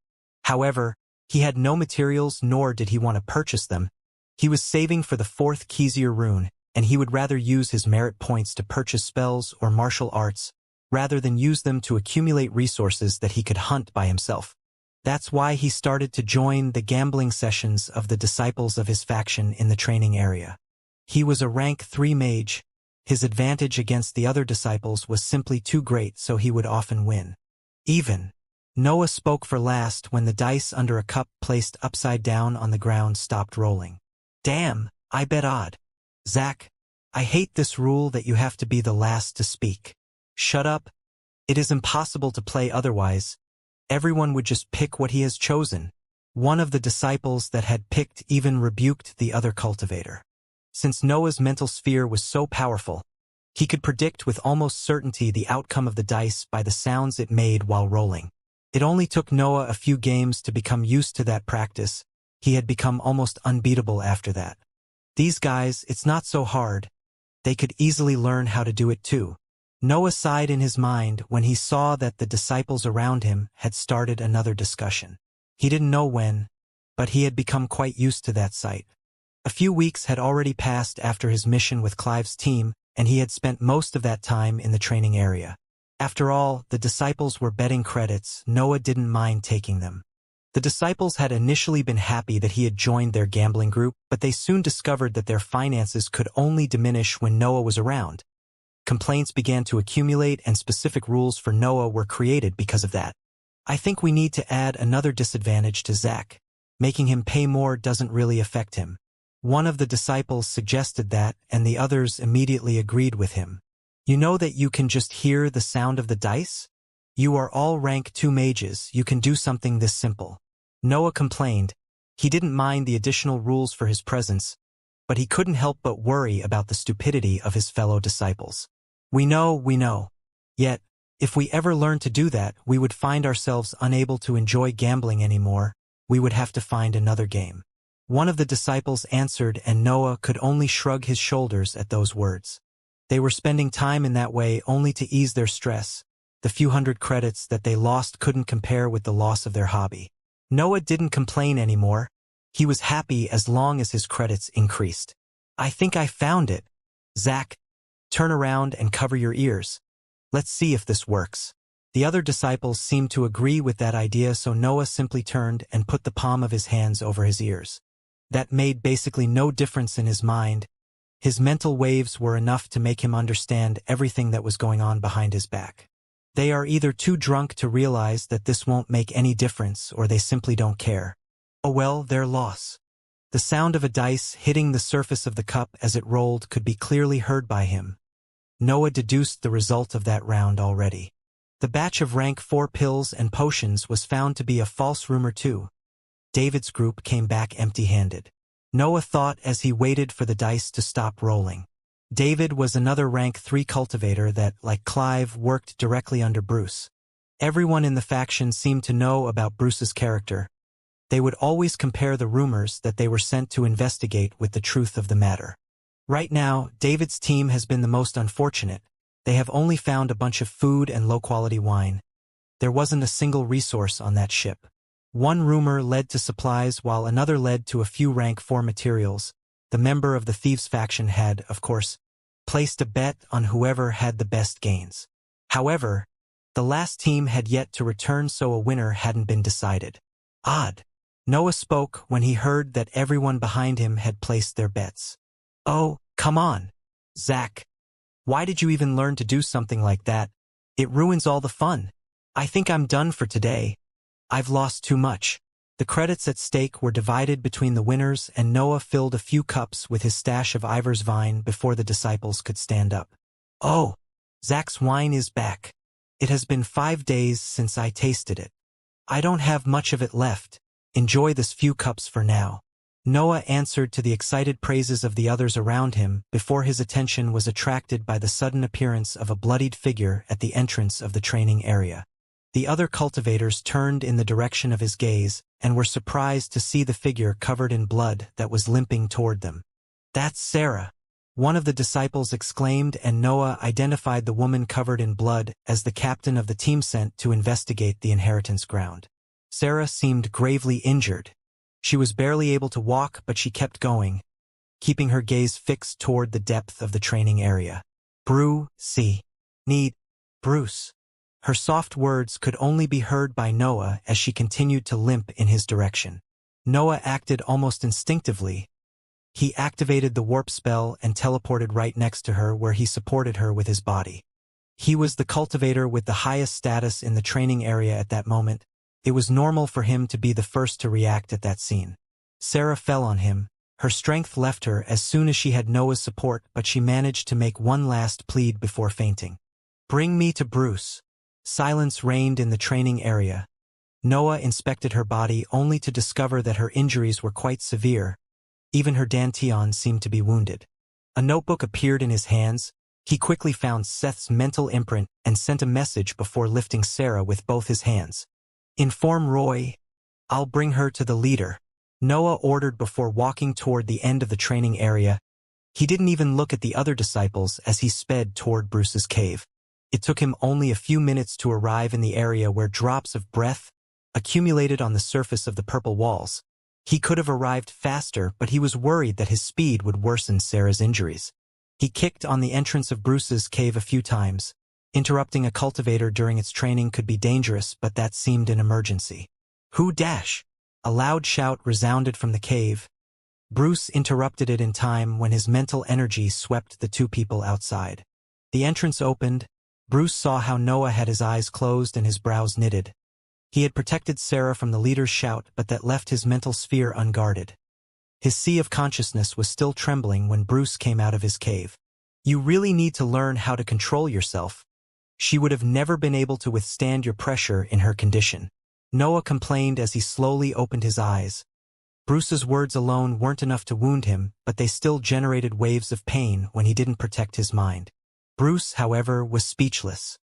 However, he had no materials, nor did he want to purchase them. He was saving for the 4th Xianxia rune, and he would rather use his merit points to purchase spells or martial arts rather than use them to accumulate resources that he could hunt by himself. That's why he started to join the gambling sessions of the disciples of his faction in the training area. He was a rank 3 mage. His advantage against the other disciples was simply too great, so he would often win. Even Noah spoke for last when the dice under a cup placed upside down on the ground stopped rolling. Damn, I bet odd. Zach, I hate this rule that you have to be the last to speak. Shut up. It is impossible to play otherwise. Everyone would just pick what he has chosen. One of the disciples that had picked even rebuked the other cultivator. Since Noah's mental sphere was so powerful, he could predict with almost certainty the outcome of the dice by the sounds it made while rolling. It only took Noah a few games to become used to that practice. He had become almost unbeatable after that. These guys, it's not so hard. They could easily learn how to do it too. Noah sighed in his mind when he saw that the disciples around him had started another discussion. He didn't know when, but he had become quite used to that sight. A few weeks had already passed after his mission with Clive's team, and he had spent most of that time in the training area. After all, the disciples were betting credits. Noah didn't mind taking them. The disciples had initially been happy that he had joined their gambling group, but they soon discovered that their finances could only diminish when Noah was around. Complaints began to accumulate, and specific rules for Noah were created because of that. I think we need to add another disadvantage to Zach. Making him pay more doesn't really affect him. One of the disciples suggested that, and the others immediately agreed with him. You know that you can just hear the sound of the dice? You are all rank 2 mages, you can do something this simple. Noah complained. He didn't mind the additional rules for his presence, but he couldn't help but worry about the stupidity of his fellow disciples. We know. Yet, if we ever learned to do that, we would find ourselves unable to enjoy gambling anymore. We would have to find another game. One of the disciples answered, and Noah could only shrug his shoulders at those words. They were spending time in that way only to ease their stress. The few hundred credits that they lost couldn't compare with the loss of their hobby. Noah didn't complain anymore. He was happy as long as his credits increased. I think I found it. Zach, turn around and cover your ears. Let's see if this works. The other disciples seemed to agree with that idea, so Noah simply turned and put the palm of his hands over his ears. That made basically no difference in his mind. His mental waves were enough to make him understand everything that was going on behind his back. They are either too drunk to realize that this won't make any difference, or they simply don't care. Oh well, their loss. The sound of a dice hitting the surface of the cup as it rolled could be clearly heard by him. Noah deduced the result of that round already. The batch of rank 4 pills and potions was found to be a false rumor too. David's group came back empty-handed. Noah thought as he waited for the dice to stop rolling. David was another rank 3 cultivator that, like Clive, worked directly under Bruce. Everyone in the faction seemed to know about Bruce's character. They would always compare the rumors that they were sent to investigate with the truth of the matter. Right now, David's team has been the most unfortunate. They have only found a bunch of food and low-quality wine. There wasn't a single resource on that ship. One rumor led to supplies while another led to a few rank 4 materials. The member of the Thieves faction had, of course, placed a bet on whoever had the best gains. However, the last team had yet to return, so a winner hadn't been decided. Odd. Noah spoke when he heard that everyone behind him had placed their bets. Oh, come on, Zach. Why did you even learn to do something like that? It ruins all the fun. I think I'm done for today. I've lost too much. The credits at stake were divided between the winners, and Noah filled a few cups with his stash of Ivor's vine before the disciples could stand up. Oh, Zach's wine is back. It has been 5 days since I tasted it. I don't have much of it left. Enjoy this few cups for now. Noah answered to the excited praises of the others around him before his attention was attracted by the sudden appearance of a bloodied figure at the entrance of the training area. The other cultivators turned in the direction of his gaze and were surprised to see the figure covered in blood that was limping toward them. That's Sarah, one of the disciples exclaimed, and Noah identified the woman covered in blood as the captain of the team sent to investigate the inheritance ground. Sarah seemed gravely injured. She was barely able to walk, but she kept going, keeping her gaze fixed toward the depth of the training area. Need Bruce. Her soft words could only be heard by Noah as she continued to limp in his direction. Noah acted almost instinctively. He activated the warp spell and teleported right next to her where he supported her with his body. He was the cultivator with the highest status in the training area at that moment. It was normal for him to be the first to react at that scene. Sarah fell on him. Her strength left her as soon as she had Noah's support, but she managed to make one last plead before fainting. "Bring me to Bruce." Silence reigned in the training area. Noah inspected her body only to discover that her injuries were quite severe. Even her dantian seemed to be wounded. A notebook appeared in his hands. He quickly found Seth's mental imprint and sent a message before lifting Sarah with both his hands. "Inform Roy. I'll bring her to the leader," Noah ordered before walking toward the end of the training area. He didn't even look at the other disciples as he sped toward Bruce's cave. It took him only a few minutes to arrive in the area where drops of breath accumulated on the surface of the purple walls. He could have arrived faster, but he was worried that his speed would worsen Sarah's injuries. He kicked on the entrance of Bruce's cave a few times. Interrupting a cultivator during its training could be dangerous, but that seemed an emergency. "Who dash?" A loud shout resounded from the cave. Bruce interrupted it in time when his mental energy swept the two people outside. The entrance opened. Bruce saw how Noah had his eyes closed and his brows knitted. He had protected Sarah from the leader's shout, but that left his mental sphere unguarded. His sea of consciousness was still trembling when Bruce came out of his cave. "You really need to learn how to control yourself. She would have never been able to withstand your pressure in her condition," Noah complained as he slowly opened his eyes. Bruce's words alone weren't enough to wound him, but they still generated waves of pain when he didn't protect his mind. Bruce, however, was speechless.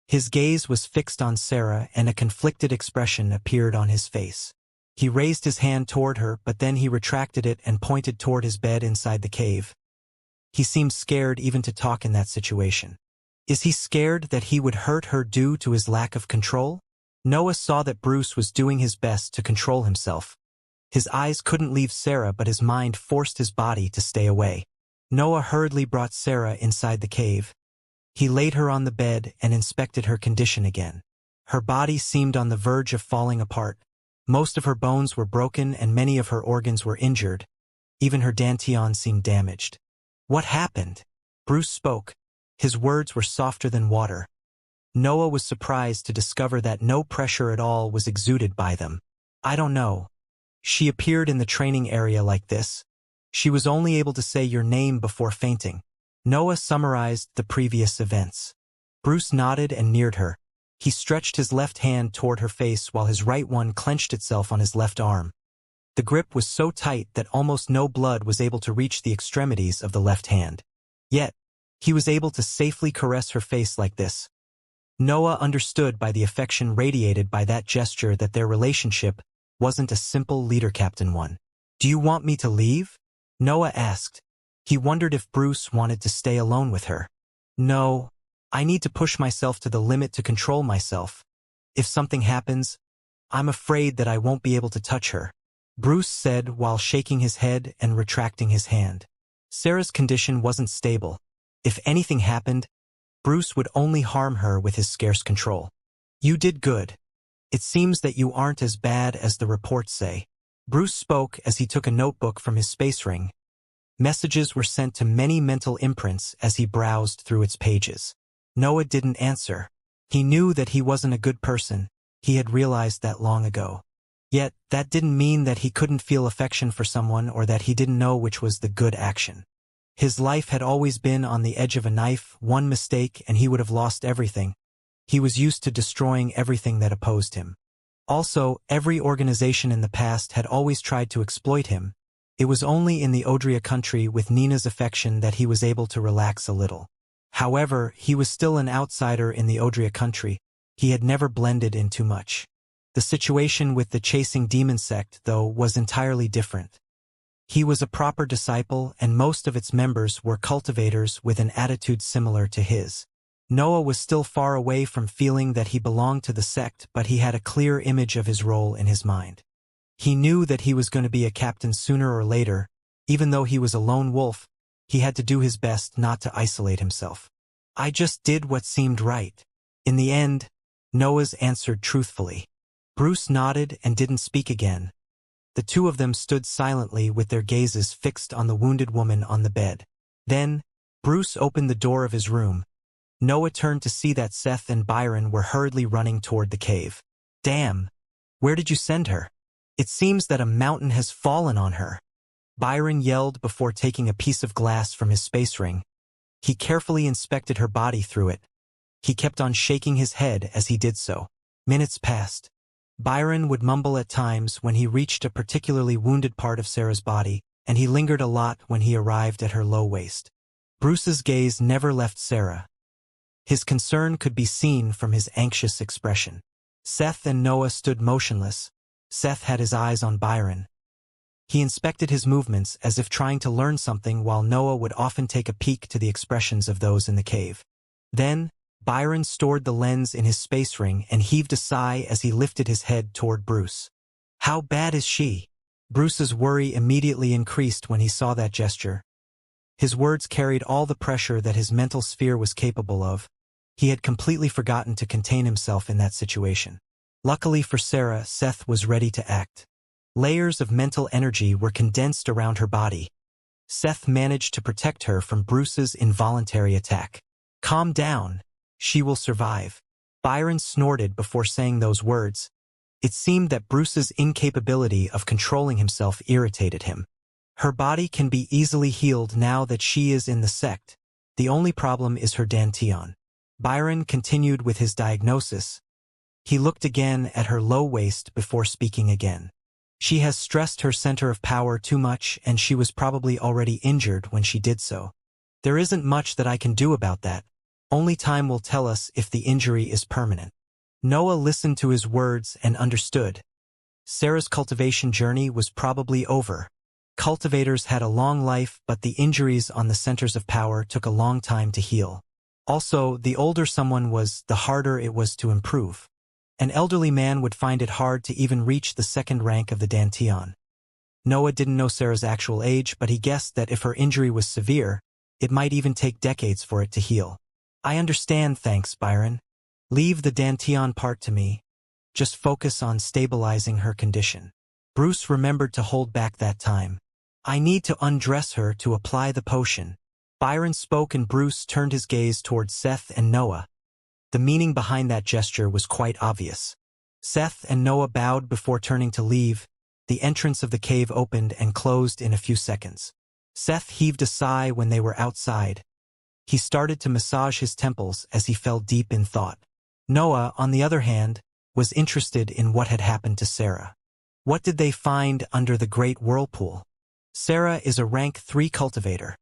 His gaze was fixed on Sarah, and a conflicted expression appeared on his face. He raised his hand toward her, but then he retracted it and pointed toward his bed inside the cave. He seemed scared even to talk in that situation. Is he scared that he would hurt her due to his lack of control? Noah saw that Bruce was doing his best to control himself. His eyes couldn't leave Sarah, but his mind forced his body to stay away. Noah hurriedly brought Sarah inside the cave. He laid her on the bed and inspected her condition again. Her body seemed on the verge of falling apart. Most of her bones were broken and many of her organs were injured. Even her dantian seemed damaged. "What happened?" Bruce spoke. His words were softer than water. Noah was surprised to discover that no pressure at all was exuded by them. "I don't know. She appeared in the training area like this. She was only able to say your name before fainting." Noah summarized the previous events. Bruce nodded and neared her. He stretched his left hand toward her face while his right one clenched itself on his left arm. The grip was so tight that almost no blood was able to reach the extremities of the left hand. Yet, he was able to safely caress her face like this. Noah understood by the affection radiated by that gesture that their relationship wasn't a simple leader-captain one. "Do you want me to leave?" Noah asked. He wondered if Bruce wanted to stay alone with her. "No, I need to push myself to the limit to control myself. If something happens, I'm afraid that I won't be able to touch her," Bruce said while shaking his head and retracting his hand. Sarah's condition wasn't stable. If anything happened, Bruce would only harm her with his scarce control. "You did good. It seems that you aren't as bad as the reports say." Bruce spoke as he took a notebook from his space ring. Messages were sent to many mental imprints as he browsed through its pages. Noah didn't answer. He knew that he wasn't a good person. He had realized that long ago. Yet, that didn't mean that he couldn't feel affection for someone or that he didn't know which was the good action. His life had always been on the edge of a knife. One mistake and he would have lost everything. He was used to destroying everything that opposed him. Also, every organization in the past had always tried to exploit him. It was only in the Odria country with Nina's affection that he was able to relax a little. However, he was still an outsider in the Odria country. He had never blended in too much. The situation with the chasing demon sect, though, was entirely different. He was a proper disciple, and most of its members were cultivators with an attitude similar to his. Noah was still far away from feeling that he belonged to the sect, but he had a clear image of his role in his mind. He knew that he was going to be a captain sooner or later. Even though he was a lone wolf, he had to do his best not to isolate himself. "I just did what seemed right." In the end, Noah's answered truthfully. Bruce nodded and didn't speak again. The two of them stood silently with their gazes fixed on the wounded woman on the bed. Then, Bruce opened the door of his room. Noah turned to see that Seth and Byron were hurriedly running toward the cave. Damn! Where did you send her? It seems that a mountain has fallen on her. Byron yelled before taking a piece of glass from his space ring. He carefully inspected her body through it. He kept on shaking his head as he did so. Minutes passed. Byron would mumble at times when he reached a particularly wounded part of Sarah's body, and he lingered a lot when he arrived at her low waist. Bruce's gaze never left Sarah. His concern could be seen from his anxious expression. Seth and Noah stood motionless. Seth had his eyes on Byron. He inspected his movements as if trying to learn something, while Noah would often take a peek to the expressions of those in the cave. Then, Byron stored the lens in his space ring and heaved a sigh as he lifted his head toward Bruce. How bad is she? Bruce's worry immediately increased when he saw that gesture. His words carried all the pressure that his mental sphere was capable of. He had completely forgotten to contain himself in that situation. Luckily for Sarah, Seth was ready to act. Layers of mental energy were condensed around her body. Seth managed to protect her from Bruce's involuntary attack. Calm down. She will survive. Byron snorted before saying those words. It seemed that Bruce's incapability of controlling himself irritated him. Her body can be easily healed now that she is in the sect. The only problem is her dantian. Byron continued with his diagnosis. He looked again at her low waist before speaking again. She has stressed her center of power too much, and she was probably already injured when she did so. There isn't much that I can do about that. Only time will tell us if the injury is permanent. Noah listened to his words and understood. Sarah's cultivation journey was probably over. Cultivators had a long life, but the injuries on the centers of power took a long time to heal. Also, the older someone was, the harder it was to improve. An elderly man would find it hard to even reach the second rank of the dantian. Noah didn't know Sarah's actual age, but he guessed that if her injury was severe, it might even take decades for it to heal. I understand, thanks, Byron. Leave the dantian part to me. Just focus on stabilizing her condition. Bruce remembered to hold back that time. I need to undress her to apply the potion. Byron spoke and Bruce turned his gaze towards Seth and Noah. The meaning behind that gesture was quite obvious. Seth and Noah bowed before turning to leave. The entrance of the cave opened and closed in a few seconds. Seth heaved a sigh when they were outside. He started to massage his temples as he fell deep in thought. Noah, on the other hand, was interested in what had happened to Sarah. What did they find under the Great Whirlpool? Sarah is a rank 3 cultivator.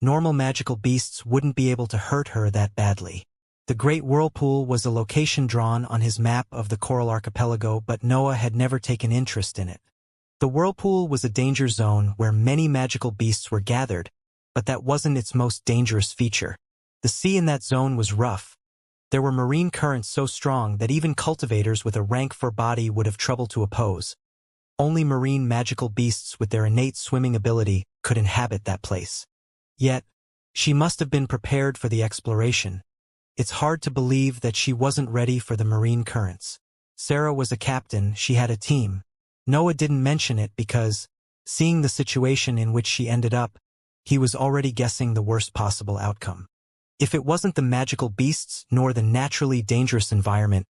Normal magical beasts wouldn't be able to hurt her that badly. The Great Whirlpool was a location drawn on his map of the Coral Archipelago, but Noah had never taken interest in it. The Whirlpool was a danger zone where many magical beasts were gathered, but that wasn't its most dangerous feature. The sea in that zone was rough. There were marine currents so strong that even cultivators with a rank 4 body would have trouble to oppose. Only marine magical beasts with their innate swimming ability could inhabit that place. Yet, she must have been prepared for the exploration. It's hard to believe that she wasn't ready for the marine currents. Sarah was a captain, she had a team. Noah didn't mention it because, seeing the situation in which she ended up, he was already guessing the worst possible outcome. If it wasn't the magical beasts nor the naturally dangerous environment,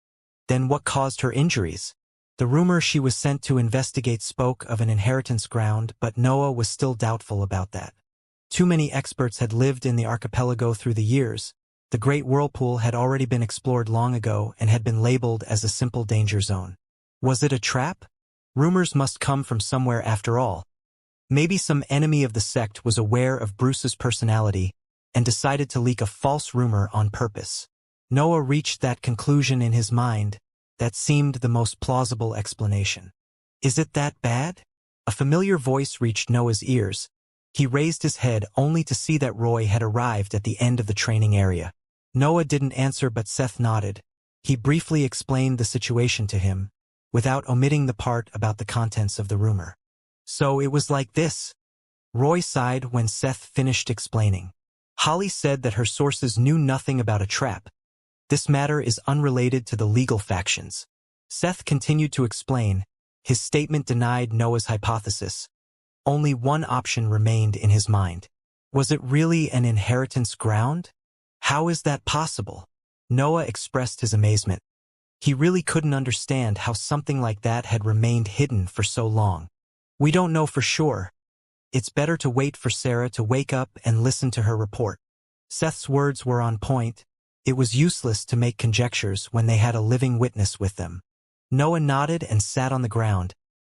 then what caused her injuries? The rumor she was sent to investigate spoke of an inheritance ground, but Noah was still doubtful about that. Too many experts had lived in the archipelago through the years. The Great Whirlpool had already been explored long ago and had been labeled as a simple danger zone. Was it a trap? Rumors must come from somewhere after all. Maybe some enemy of the sect was aware of Bruce's personality and decided to leak a false rumor on purpose. Noah reached that conclusion in his mind. That seemed the most plausible explanation. Is it that bad? A familiar voice reached Noah's ears. He raised his head only to see that Roy had arrived at the end of the training area. Noah didn't answer, but Seth nodded. He briefly explained the situation to him, without omitting the part about the contents of the rumor. So it was like this. Roy sighed when Seth finished explaining. Holly said that her sources knew nothing about a trap. This matter is unrelated to the legal factions. Seth continued to explain. His statement denied Noah's hypothesis. Only one option remained in his mind. Was it really an inheritance ground? How is that possible? Noah expressed his amazement. He really couldn't understand how something like that had remained hidden for so long. We don't know for sure. It's better to wait for Sarah to wake up and listen to her report. Seth's words were on point. It was useless to make conjectures when they had a living witness with them. Noah nodded and sat on the ground.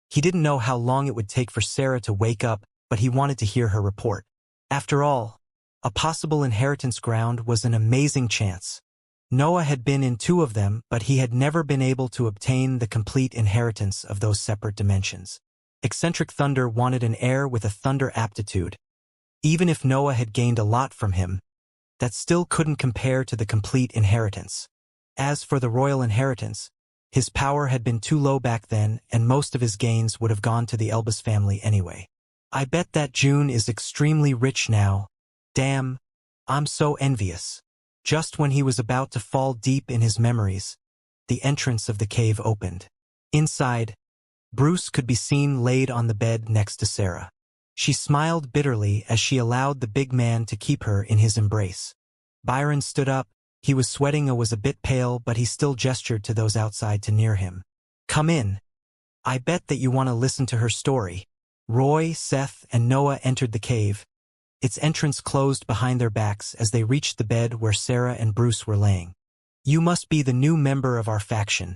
He didn't know how long it would take for Sarah to wake up, but he wanted to hear her report. After all, a possible inheritance ground was an amazing chance. Noah had been in 2 of them, but he had never been able to obtain the complete inheritance of those separate dimensions. Eccentric Thunder wanted an heir with a thunder aptitude. Even if Noah had gained a lot from him, that still couldn't compare to the complete inheritance. As for the royal inheritance, his power had been too low back then, and most of his gains would have gone to the Elbas family anyway. I bet that June is extremely rich now. Damn, I'm so envious. Just when he was about to fall deep in his memories, the entrance of the cave opened. Inside, Bruce could be seen laid on the bed next to Sarah. She smiled bitterly as she allowed the big man to keep her in his embrace. Byron stood up. He was sweating and was a bit pale, but he still gestured to those outside to near him. Come in. I bet that you want to listen to her story. Roy, Seth, and Noah entered the cave. Its entrance closed behind their backs as they reached the bed where Sarah and Bruce were laying. You must be the new member of our faction.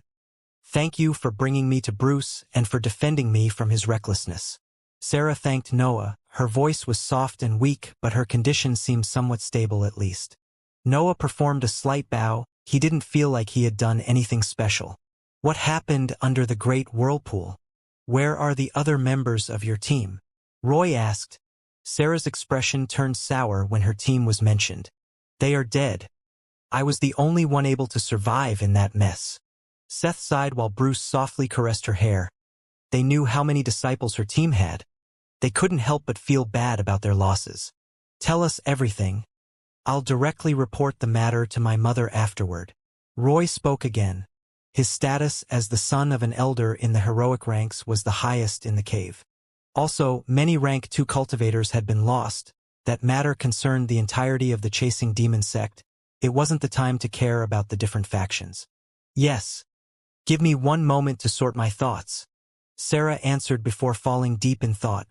Thank you for bringing me to Bruce and for defending me from his recklessness. Sarah thanked Noah. Her voice was soft and weak, but her condition seemed somewhat stable at least. Noah performed a slight bow. He didn't feel like he had done anything special. What happened under the great whirlpool? Where are the other members of your team? Roy asked. Sarah's expression turned sour when her team was mentioned. They are dead. I was the only one able to survive in that mess. Seth sighed while Bruce softly caressed her hair. They knew how many disciples her team had. They couldn't help but feel bad about their losses. Tell us everything. I'll directly report the matter to my mother afterward. Roy spoke again. His status as the son of an elder in the heroic ranks was the highest in the cave. Also, many rank 2 cultivators had been lost. That matter concerned the entirety of the Chasing Demon sect. It wasn't the time to care about the different factions. Yes. Give me 1 moment to sort my thoughts. Sarah answered before falling deep in thought.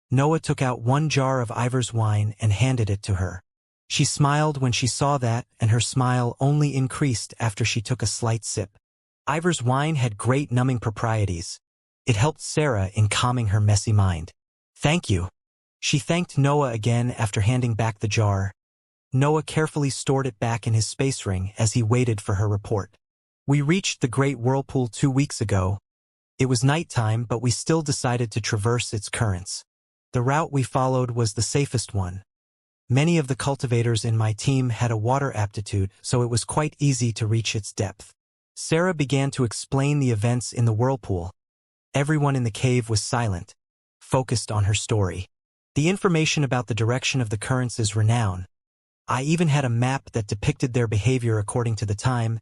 Noah took out 1 jar of Ivor's wine and handed it to her. She smiled when she saw that, and her smile only increased after she took a slight sip. Ivor's wine had great numbing properties. It helped Sarah in calming her messy mind. Thank you. She thanked Noah again after handing back the jar. Noah carefully stored it back in his space ring as he waited for her report. We reached the Great Whirlpool 2 weeks ago. It was nighttime, but we still decided to traverse its currents. The route we followed was the safest one. Many of the cultivators in my team had a water aptitude, so it was quite easy to reach its depth. Sarah began to explain the events in the whirlpool. Everyone in the cave was silent, focused on her story. The information about the direction of the currents is renowned. I even had a map that depicted their behavior according to the time.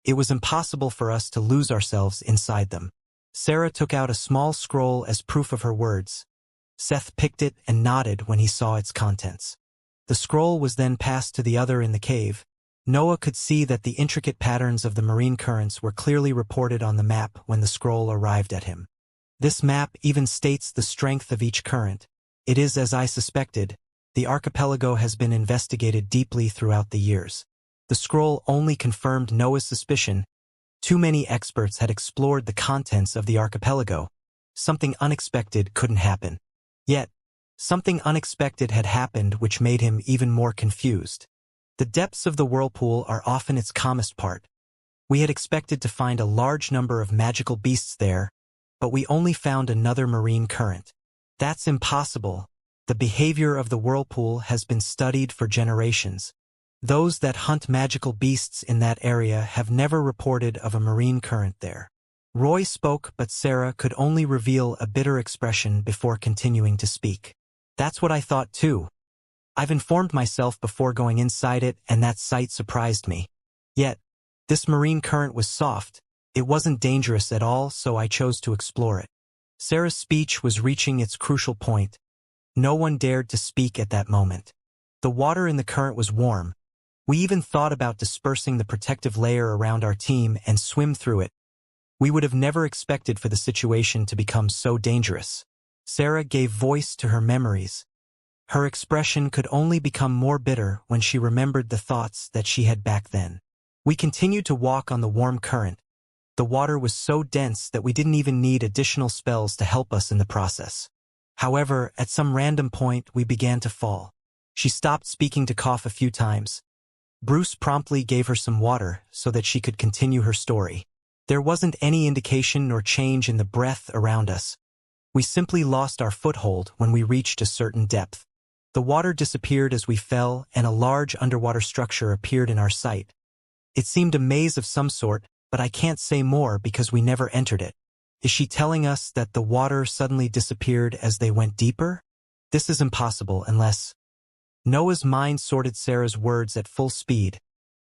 It was impossible for us to lose ourselves inside them. Sarah took out a small scroll as proof of her words. Seth picked it and nodded when he saw its contents. The scroll was then passed to the other in the cave. Noah could see that the intricate patterns of the marine currents were clearly reported on the map when the scroll arrived at him. This map even states the strength of each current. It is as I suspected. The archipelago has been investigated deeply throughout the years. The scroll only confirmed Noah's suspicion. Too many experts had explored the contents of the archipelago. Something unexpected couldn't happen. Yet, something unexpected had happened which made him even more confused. The depths of the whirlpool are often its calmest part. We had expected to find a large number of magical beasts there, but we only found another marine current. That's impossible. The behavior of the whirlpool has been studied for generations. Those that hunt magical beasts in that area have never reported of a marine current there. Roy spoke, but Sarah could only reveal a bitter expression before continuing to speak. That's what I thought too. I've informed myself before going inside it, and that sight surprised me. Yet, This marine current was soft. It wasn't dangerous at all, so I chose to explore it. Sarah's speech was reaching its crucial point. No one dared to speak at that moment. The water in the current was warm. We even thought about dispersing the protective layer around our team and swim through it. We would have never expected for the situation to become so dangerous. Sarah gave voice to her memories. Her expression could only become more bitter when she remembered the thoughts that she had back then. We continued to walk on the warm current. The water was so dense that we didn't even need additional spells to help us in the process. However, at some random point, we began to fall. She stopped speaking to cough a few times. Bruce promptly gave her some water so that she could continue her story. There wasn't any indication nor change in the breath around us. We simply lost our foothold when we reached a certain depth. The water disappeared as we fell, and a large underwater structure appeared in our sight. It seemed a maze of some sort, but I can't say more because we never entered it. Is she telling us that the water suddenly disappeared as they went deeper? This is impossible unless... Noah's mind sorted Sarah's words at full speed.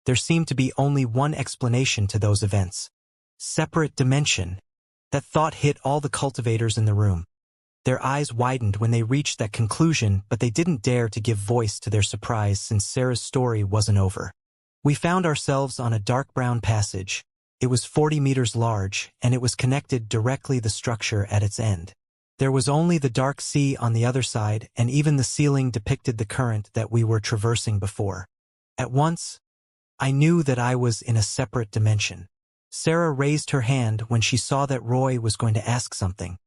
There seemed to be only one explanation to those events. Separate dimension. That thought hit all the cultivators in the room. Their eyes widened when they reached that conclusion, but they didn't dare to give voice to their surprise since Sarah's story wasn't over. We found ourselves on a dark brown passage. It was 40 meters large, and it was connected directly to the structure at its end. There was only the dark sea on the other side, and even the ceiling depicted the current that we were traversing before. At once, I knew that I was in a separate dimension. Sarah raised her hand when she saw that Roy was going to ask something.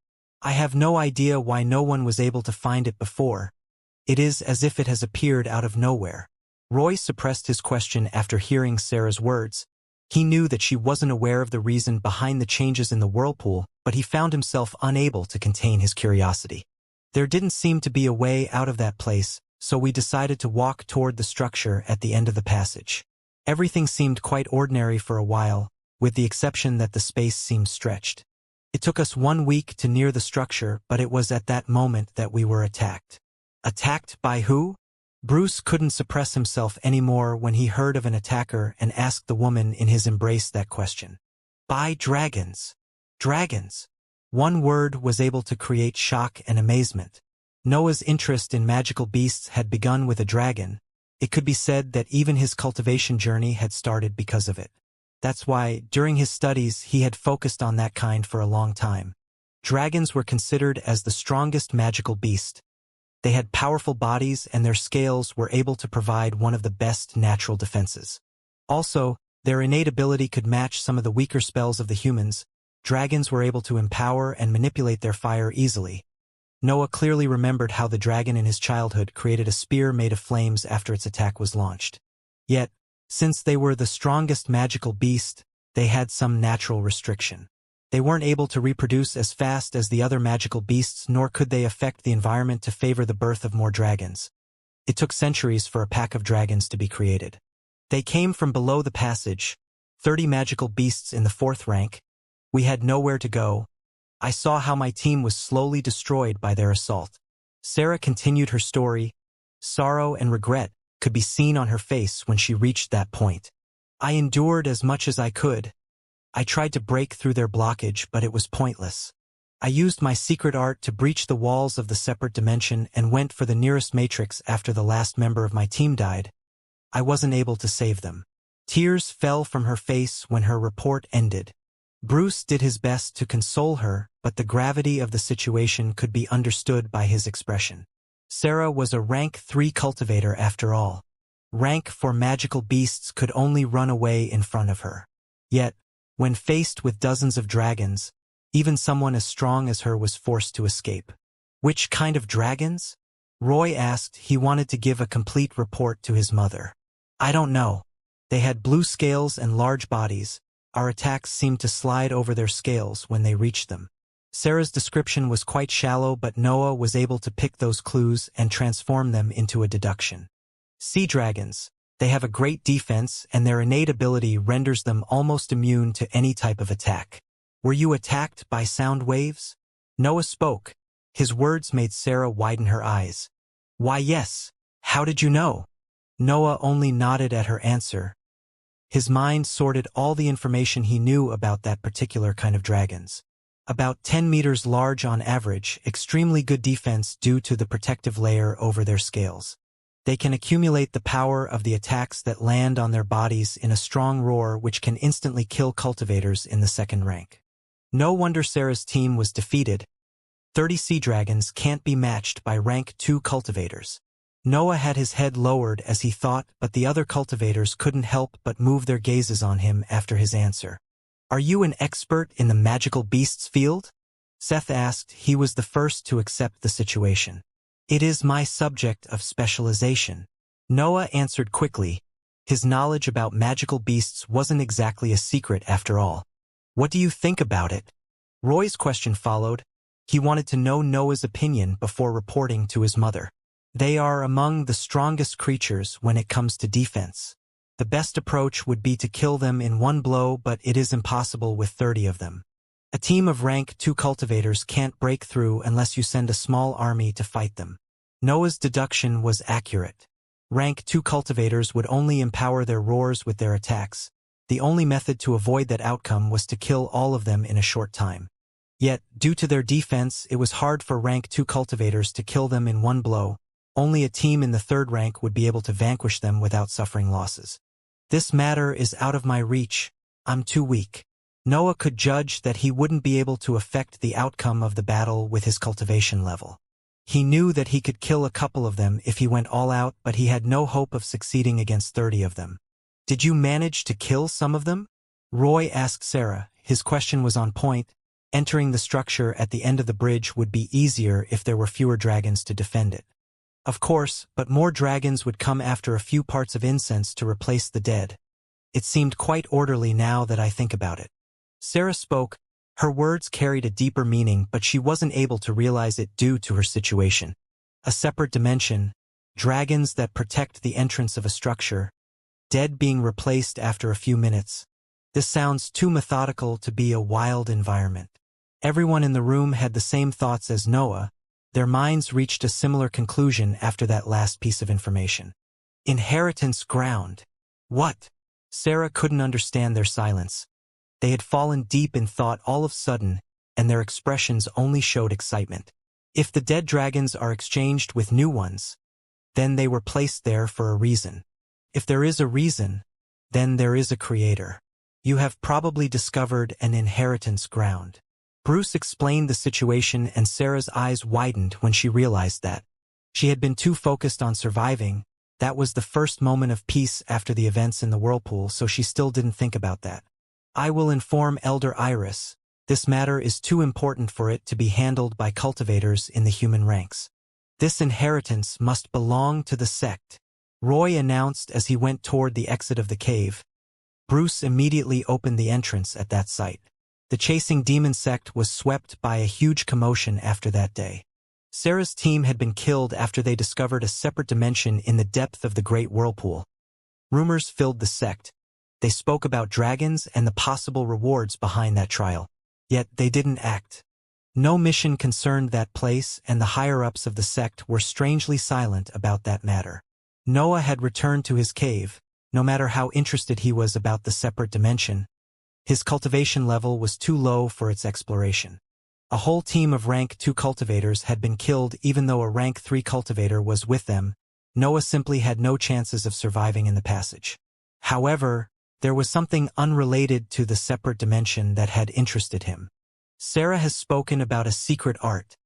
I have no idea why no one was able to find it before. It is as if it has appeared out of nowhere. Roy suppressed his question after hearing Sarah's words. He knew that she wasn't aware of the reason behind the changes in the whirlpool, but he found himself unable to contain his curiosity. There didn't seem to be a way out of that place, so we decided to walk toward the structure at the end of the passage. Everything seemed quite ordinary for a while, with the exception that the space seemed stretched. It took us 1 week to near the structure, but it was at that moment that we were attacked. Attacked by who? Bruce couldn't suppress himself anymore when he heard of an attacker and asked the woman in his embrace that question. By dragons. Dragons. One word was able to create shock and amazement. Noah's interest in magical beasts had begun with a dragon. It could be said that even his cultivation journey had started because of it. That's why, during his studies, he had focused on that kind for a long time. Dragons were considered as the strongest magical beast. They had powerful bodies, and their scales were able to provide one of the best natural defenses. Also, their innate ability could match some of the weaker spells of the humans. Dragons were able to empower and manipulate their fire easily. Noah clearly remembered how the dragon in his childhood created a spear made of flames after its attack was launched. Yet, since they were the strongest magical beast, they had some natural restriction. They weren't able to reproduce as fast as the other magical beasts, nor could they affect the environment to favor the birth of more dragons. It took centuries for a pack of dragons to be created. They came from below the passage, 30 magical beasts in the 4th rank. We had nowhere to go. I saw how my team was slowly destroyed by their assault. Sarah continued her story. Sorrow and regret could be seen on her face when she reached that point. I endured as much as I could. I tried to break through their blockage, but it was pointless. I used my secret art to breach the walls of the separate dimension and went for the nearest matrix after the last member of my team died. I wasn't able to save them. Tears fell from her face when her report ended. Bruce did his best to console her, but the gravity of the situation could be understood by his expression. Sarah was a rank 3 cultivator after all. Rank 4 magical beasts could only run away in front of her. Yet, when faced with dozens of dragons, even someone as strong as her was forced to escape. Which kind of dragons? Roy asked. He wanted to give a complete report to his mother. I don't know. They had blue scales and large bodies. Our attacks seemed to slide over their scales when they reached them. Sarah's description was quite shallow, but Noah was able to pick those clues and transform them into a deduction. Sea dragons. They have a great defense, and their innate ability renders them almost immune to any type of attack. Were you attacked by sound waves? Noah spoke. His words made Sarah widen her eyes. Why, yes. How did you know? Noah only nodded at her answer. His mind sorted all the information he knew about that particular kind of dragons. About 10 meters large on average, extremely good defense due to the protective layer over their scales. They can accumulate the power of the attacks that land on their bodies in a strong roar which can instantly kill cultivators in the second rank. No wonder Sarah's team was defeated. 30 sea dragons can't be matched by rank 2 cultivators. Noah had his head lowered as he thought, but the other cultivators couldn't help but move their gazes on him after his answer. "Are you an expert in the magical beasts field?" Seth asked. He was the first to accept the situation. "It is my subject of specialization," Noah answered quickly. His knowledge about magical beasts wasn't exactly a secret after all. "What do you think about it?" Roy's question followed. He wanted to know Noah's opinion before reporting to his mother. "They are among the strongest creatures when it comes to defense. The best approach would be to kill them in one blow, but it is impossible with 30 of them. A team of rank 2 cultivators can't break through unless you send a small army to fight them." Noah's deduction was accurate. Rank 2 cultivators would only empower their roars with their attacks. The only method to avoid that outcome was to kill all of them in a short time. Yet, due to their defense, it was hard for rank 2 cultivators to kill them in one blow. Only a team in the third rank would be able to vanquish them without suffering losses. "This matter is out of my reach. I'm too weak." Noah could judge that he wouldn't be able to affect the outcome of the battle with his cultivation level. He knew that he could kill a couple of them if he went all out, but he had no hope of succeeding against 30 of them. "Did you manage to kill some of them?" Roy asked Sarah. His question was on point. Entering the structure at the end of the bridge would be easier if there were fewer dragons to defend it. Of course, but more dragons would come after a few parts of incense to replace the dead. "It seemed quite orderly now that I think about it." Sarah spoke. Her words carried a deeper meaning, but she wasn't able to realize it due to her situation. A separate dimension, dragons that protect the entrance of a structure, dead being replaced after a few minutes. This sounds too methodical to be a wild environment. Everyone in the room had the same thoughts as Noah. Their minds reached a similar conclusion after that last piece of information. Inheritance ground. What? Sarah couldn't understand their silence. They had fallen deep in thought all of a sudden, and their expressions only showed excitement. If the dead dragons are exchanged with new ones, then they were placed there for a reason. If there is a reason, then there is a creator. You have probably discovered an inheritance ground. Bruce explained the situation, and Sarah's eyes widened when she realized that. She had been too focused on surviving. That was the first moment of peace after the events in the whirlpool, so she still didn't think about that. "I will inform Elder Iris. This matter is too important for it to be handled by cultivators in the human ranks. This inheritance must belong to the sect," Roy announced as he went toward the exit of the cave. Bruce immediately opened the entrance at that site. The chasing demon sect was swept by a huge commotion after that day. Sarah's team had been killed after they discovered a separate dimension in the depth of the Great Whirlpool. Rumors filled the sect. They spoke about dragons and the possible rewards behind that trial. Yet they didn't act. No mission concerned that place, and the higher-ups of the sect were strangely silent about that matter. Noah had returned to his cave. No matter how interested he was about the separate dimension, his cultivation level was too low for its exploration. A whole team of rank 2 cultivators had been killed even though a rank 3 cultivator was with them. Noah simply had no chances of surviving in the passage. However, there was something unrelated to the separate dimension that had interested him. Sarah has spoken about a secret art.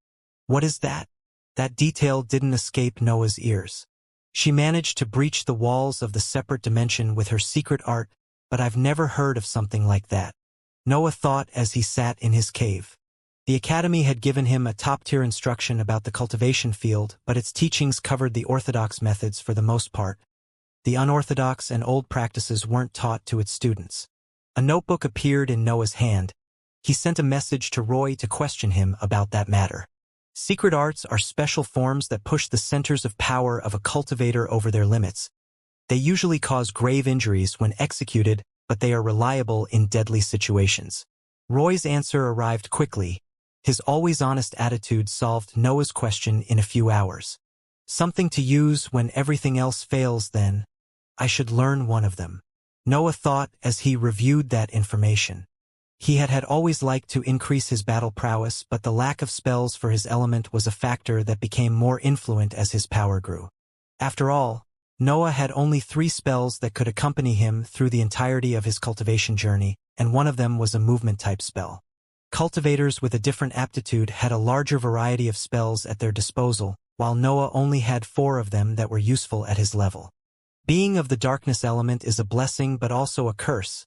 What is that? That detail didn't escape Noah's ears. She managed to breach the walls of the separate dimension with her secret art, but I've never heard of something like that, Noah thought as he sat in his cave. The academy had given him a top-tier instruction about the cultivation field, but its teachings covered the orthodox methods for the most part. The unorthodox and old practices weren't taught to its students. A notebook appeared in Noah's hand. He sent a message to Roy to question him about that matter. Secret arts are special forms that push the centers of power of a cultivator over their limits. They usually cause grave injuries when executed, but they are reliable in deadly situations. Roy's answer arrived quickly. His always honest attitude solved Noah's question in a few hours. Something to use when everything else fails, then. I should learn one of them. Noah thought as he reviewed that information. He had always liked to increase his battle prowess, but the lack of spells for his element was a factor that became more influent as his power grew. After all, Noah had only 3 spells that could accompany him through the entirety of his cultivation journey, and one of them was a movement-type spell. Cultivators with a different aptitude had a larger variety of spells at their disposal, while Noah only had 4 of them that were useful at his level. Being of the darkness element is a blessing but also a curse.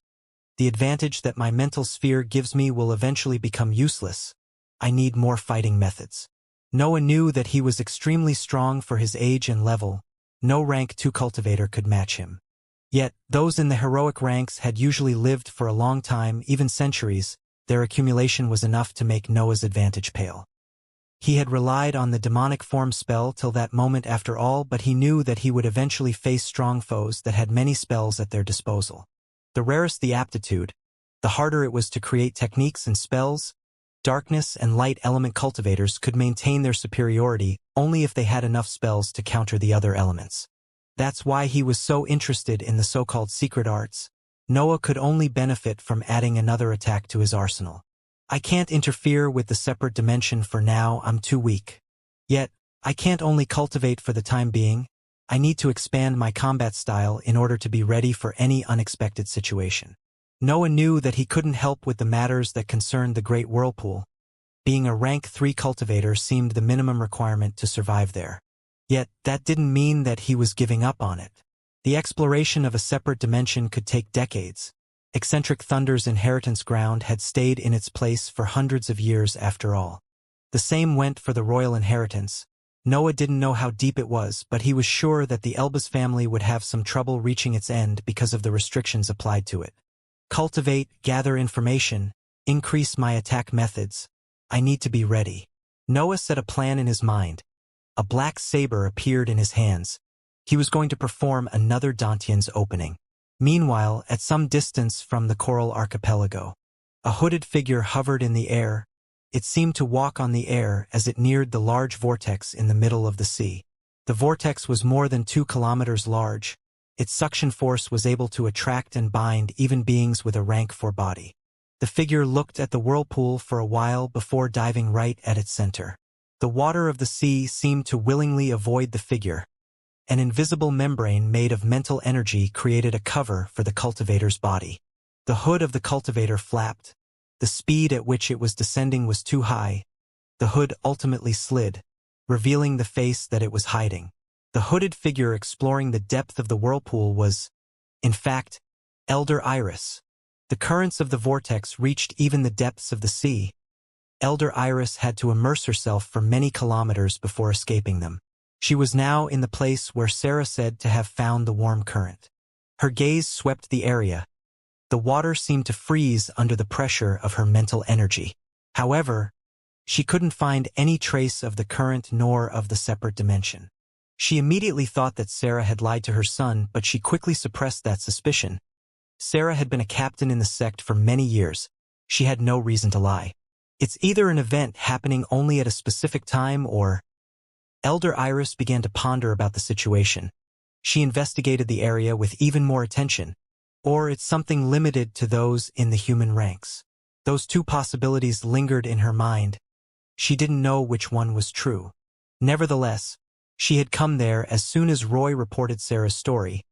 The advantage that my mental sphere gives me will eventually become useless. I need more fighting methods. Noah knew that he was extremely strong for his age and level. No rank 2 cultivator could match him. Yet, those in the heroic ranks had usually lived for a long time, even centuries. Their accumulation was enough to make Noah's advantage pale. He had relied on the demonic form spell till that moment after all, but he knew that he would eventually face strong foes that had many spells at their disposal. The rarest the aptitude, the harder it was to create techniques and spells. Darkness and light element cultivators could maintain their superiority only if they had enough spells to counter the other elements. That's why he was so interested in the so-called secret arts. Noah could only benefit from adding another attack to his arsenal. I can't interfere with the separate dimension for now, I'm too weak. Yet, I can't only cultivate for the time being. I need to expand my combat style in order to be ready for any unexpected situation. Noah knew that he couldn't help with the matters that concerned the Great Whirlpool. Being a rank 3 cultivator seemed the minimum requirement to survive there. Yet, that didn't mean that he was giving up on it. The exploration of a separate dimension could take decades. Eccentric Thunder's inheritance ground had stayed in its place for hundreds of years after all. The same went for the royal inheritance. Noah didn't know how deep it was, but he was sure that the Elbas family would have some trouble reaching its end because of the restrictions applied to it. Cultivate, gather information, increase my attack methods. I need to be ready. Noah set a plan in his mind. A black saber appeared in his hands. He was going to perform another Dantian's opening. Meanwhile, at some distance from the Coral Archipelago, a hooded figure hovered in the air. It seemed to walk on the air as it neared the large vortex in the middle of the sea. The vortex was more than 2 kilometers large. Its suction force was able to attract and bind even beings with a rank 4 body. The figure looked at the whirlpool for a while before diving right at its center. The water of the sea seemed to willingly avoid the figure. An invisible membrane made of mental energy created a cover for the cultivator's body. The hood of the cultivator flapped. The speed at which it was descending was too high. The hood ultimately slid, revealing the face that it was hiding. The hooded figure exploring the depth of the whirlpool was, in fact, Elder Iris. The currents of the vortex reached even the depths of the sea. Elder Iris had to immerse herself for many kilometers before escaping them. She was now in the place where Sarah said to have found the warm current. Her gaze swept the area. The water seemed to freeze under the pressure of her mental energy. However, she couldn't find any trace of the current nor of the separate dimension. She immediately thought that Sarah had lied to her son, but she quickly suppressed that suspicion. Sarah had been a captain in the sect for many years. She had no reason to lie. It's either an event happening only at a specific time or... Elder Iris began to ponder about the situation. She investigated the area with even more attention. Or it's something limited to those in the human ranks. Those 2 possibilities lingered in her mind. She didn't know which one was true. Nevertheless, she had come there as soon as Roy reported Sarah's story.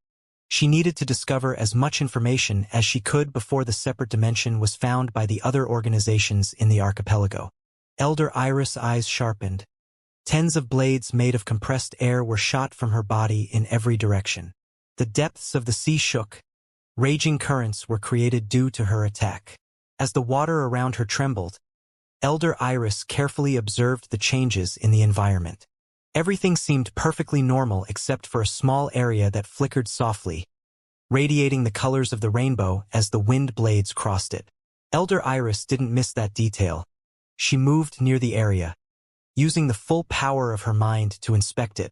She needed to discover as much information as she could before the separate dimension was found by the other organizations in the archipelago. Elder Iris' eyes sharpened. Tens of blades made of compressed air were shot from her body in every direction. The depths of the sea shook. Raging currents were created due to her attack. As the water around her trembled, Elder Iris carefully observed the changes in the environment. Everything seemed perfectly normal except for a small area that flickered softly, radiating the colors of the rainbow as the wind blades crossed it. Elder Iris didn't miss that detail. She moved near the area, using the full power of her mind to inspect it.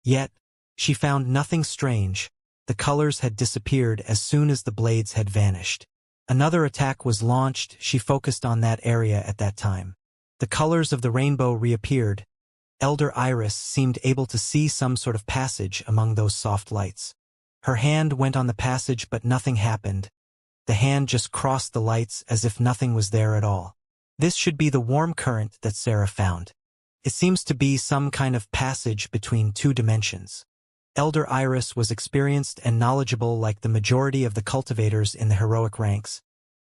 Yet, she found nothing strange. The colors had disappeared as soon as the blades had vanished. Another attack was launched. She focused on that area at that time. The colors of the rainbow reappeared. Elder Iris seemed able to see some sort of passage among those soft lights. Her hand went on the passage but nothing happened. The hand just crossed the lights as if nothing was there at all. This should be the warm current that Sarah found. It seems to be some kind of passage between two dimensions. Elder Iris was experienced and knowledgeable like the majority of the cultivators in the heroic ranks.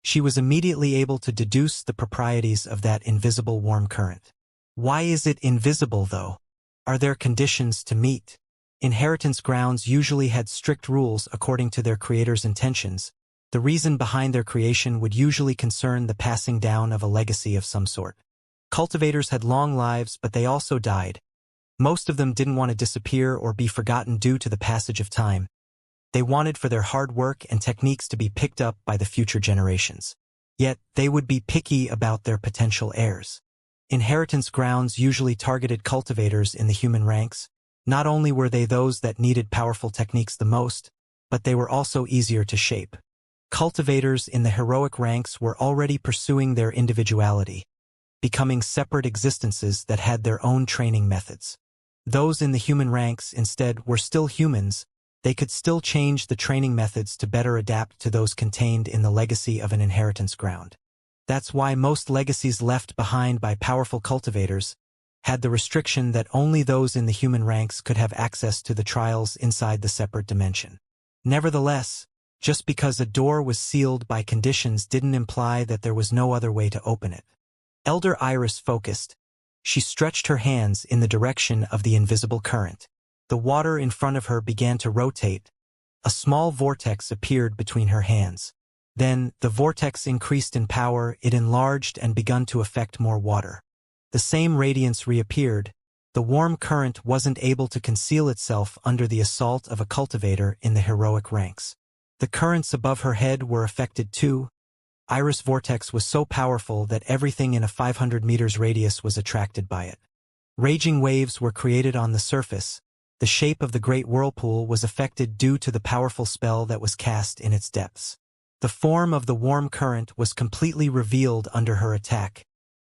She was immediately able to deduce the proprieties of that invisible warm current. Why is it invisible, though? Are there conditions to meet? Inheritance grounds usually had strict rules according to their creators' intentions. The reason behind their creation would usually concern the passing down of a legacy of some sort. Cultivators had long lives, but they also died. Most of them didn't want to disappear or be forgotten due to the passage of time. They wanted for their hard work and techniques to be picked up by the future generations. Yet, they would be picky about their potential heirs. Inheritance grounds usually targeted cultivators in the human ranks. Not only were they those that needed powerful techniques the most, but they were also easier to shape. Cultivators in the heroic ranks were already pursuing their individuality, becoming separate existences that had their own training methods. Those in the human ranks, instead, were still humans. They could still change the training methods to better adapt to those contained in the legacy of an inheritance ground. That's why most legacies left behind by powerful cultivators had the restriction that only those in the human ranks could have access to the trials inside the separate dimension. Nevertheless, just because a door was sealed by conditions didn't imply that there was no other way to open it. Elder Iris focused. She stretched her hands in the direction of the invisible current. The water in front of her began to rotate. A small vortex appeared between her hands. Then, the vortex increased in power, it enlarged and begun to affect more water. The same radiance reappeared. The warm current wasn't able to conceal itself under the assault of a cultivator in the heroic ranks. The currents above her head were affected too. Iris' vortex was so powerful that everything in a 500 meters radius was attracted by it. Raging waves were created on the surface. The shape of the great whirlpool was affected due to the powerful spell that was cast in its depths. The form of the warm current was completely revealed under her attack.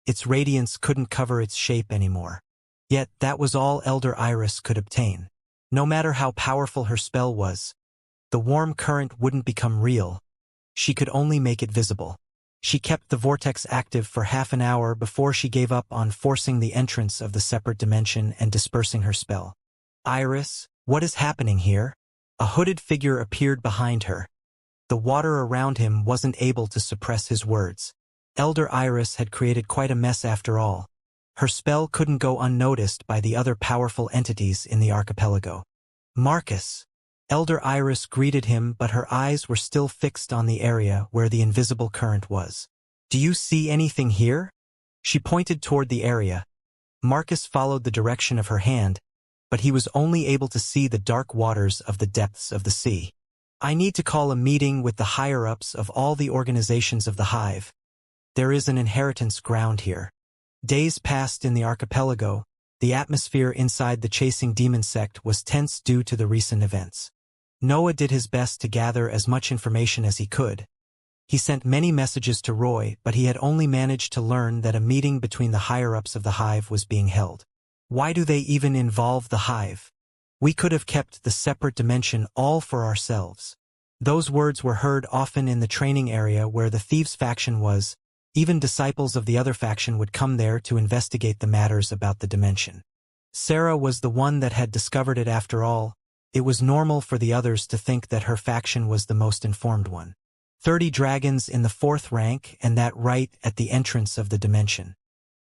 Its radiance couldn't cover its shape anymore. Yet that was all Elder Iris could obtain. No matter how powerful her spell was, the warm current wouldn't become real. She could only make it visible. She kept the vortex active for half an hour before she gave up on forcing the entrance of the separate dimension and dispersing her spell. Iris, what is happening here? A hooded figure appeared behind her. The water around him wasn't able to suppress his words. Elder Iris had created quite a mess after all. Her spell couldn't go unnoticed by the other powerful entities in the archipelago. Marcus. Elder Iris greeted him, but her eyes were still fixed on the area where the invisible current was. Do you see anything here? She pointed toward the area. Marcus followed the direction of her hand, but he was only able to see the dark waters of the depths of the sea. I need to call a meeting with the higher-ups of all the organizations of the hive. There is an inheritance ground here. Days passed in the archipelago. The atmosphere inside the chasing demon sect was tense due to the recent events. Noah did his best to gather as much information as he could. He sent many messages to Roy, but he had only managed to learn that a meeting between the higher-ups of the hive was being held. Why do they even involve the hive? We could have kept the separate dimension all for ourselves. Those words were heard often in the training area where the thieves faction was. Even disciples of the other faction would come there to investigate the matters about the dimension. Sarah was the one that had discovered it after all. It was normal for the others to think that her faction was the most informed one. 30 dragons in the 4th rank, and that right at the entrance of the dimension.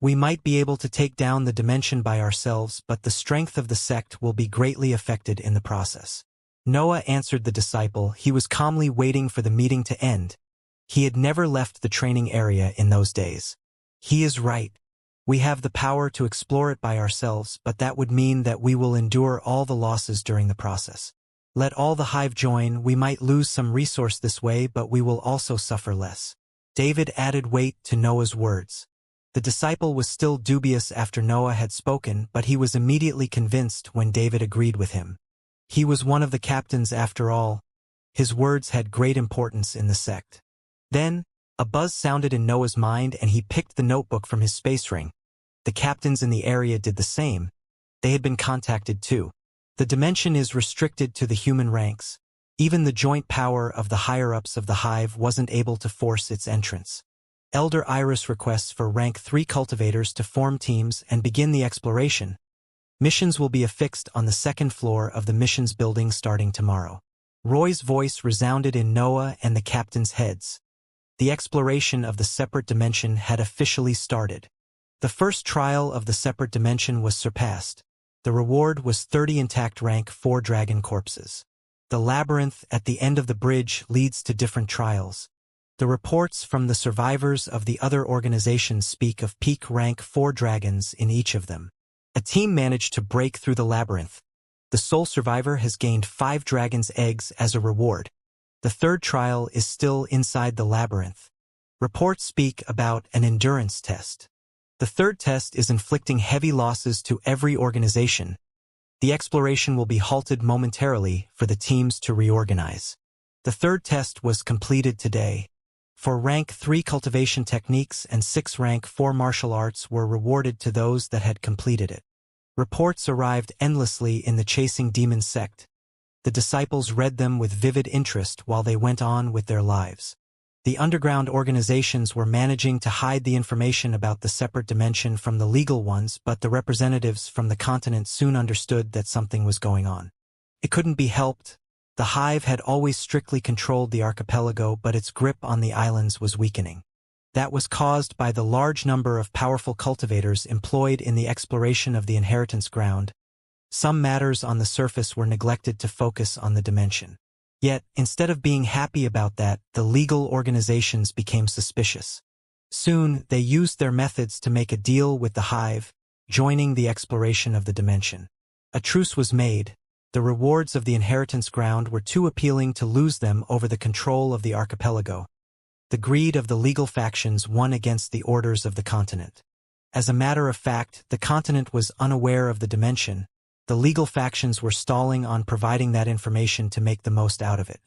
We might be able to take down the dimension by ourselves, but the strength of the sect will be greatly affected in the process. Noah answered the disciple. He was calmly waiting for the meeting to end. He had never left the training area in those days. He is right. We have the power to explore it by ourselves, but that would mean that we will endure all the losses during the process. Let all the hive join. We might lose some resource this way, but we will also suffer less. David added weight to Noah's words. The disciple was still dubious after Noah had spoken, but he was immediately convinced when David agreed with him. He was one of the captains after all. His words had great importance in the sect. Then, a buzz sounded in Noah's mind and he picked the notebook from his space ring. The captains in the area did the same. They had been contacted too. The dimension is restricted to the human ranks. Even the joint power of the higher-ups of the hive wasn't able to force its entrance. Elder Iris requests for rank 3 cultivators to form teams and begin the exploration. Missions will be affixed on the second floor of the missions building starting tomorrow. Roy's voice resounded in Noah and the captain's heads. The exploration of the separate dimension had officially started. The first trial of the separate dimension was surpassed. The reward was 30 intact rank 4 dragon corpses. The labyrinth at the end of the bridge leads to different trials. The reports from the survivors of the other organizations speak of peak rank 4 dragons in each of them. A team managed to break through the labyrinth. The sole survivor has gained 5 dragon's eggs as a reward. The third trial is still inside the labyrinth. Reports speak about an endurance test. The third test is inflicting heavy losses to every organization. The exploration will be halted momentarily for the teams to reorganize. The third test was completed today. For rank 3 cultivation techniques and 6 rank 4 martial arts were rewarded to those that had completed it. Reports arrived endlessly in the Chasing Demons sect. The disciples read them with vivid interest while they went on with their lives. The underground organizations were managing to hide the information about the separate dimension from the legal ones, but the representatives from the continent soon understood that something was going on. It couldn't be helped. The hive had always strictly controlled the archipelago, but its grip on the islands was weakening. That was caused by the large number of powerful cultivators employed in the exploration of the inheritance ground. Some matters on the surface were neglected to focus on the dimension. Yet, instead of being happy about that, the legal organizations became suspicious. Soon, they used their methods to make a deal with the hive, joining the exploration of the dimension. A truce was made. The rewards of the inheritance ground were too appealing to lose them over the control of the archipelago. The greed of the legal factions won against the orders of the continent. As a matter of fact, the continent was unaware of the dimension. The legal factions were stalling on providing that information to make the most out of it.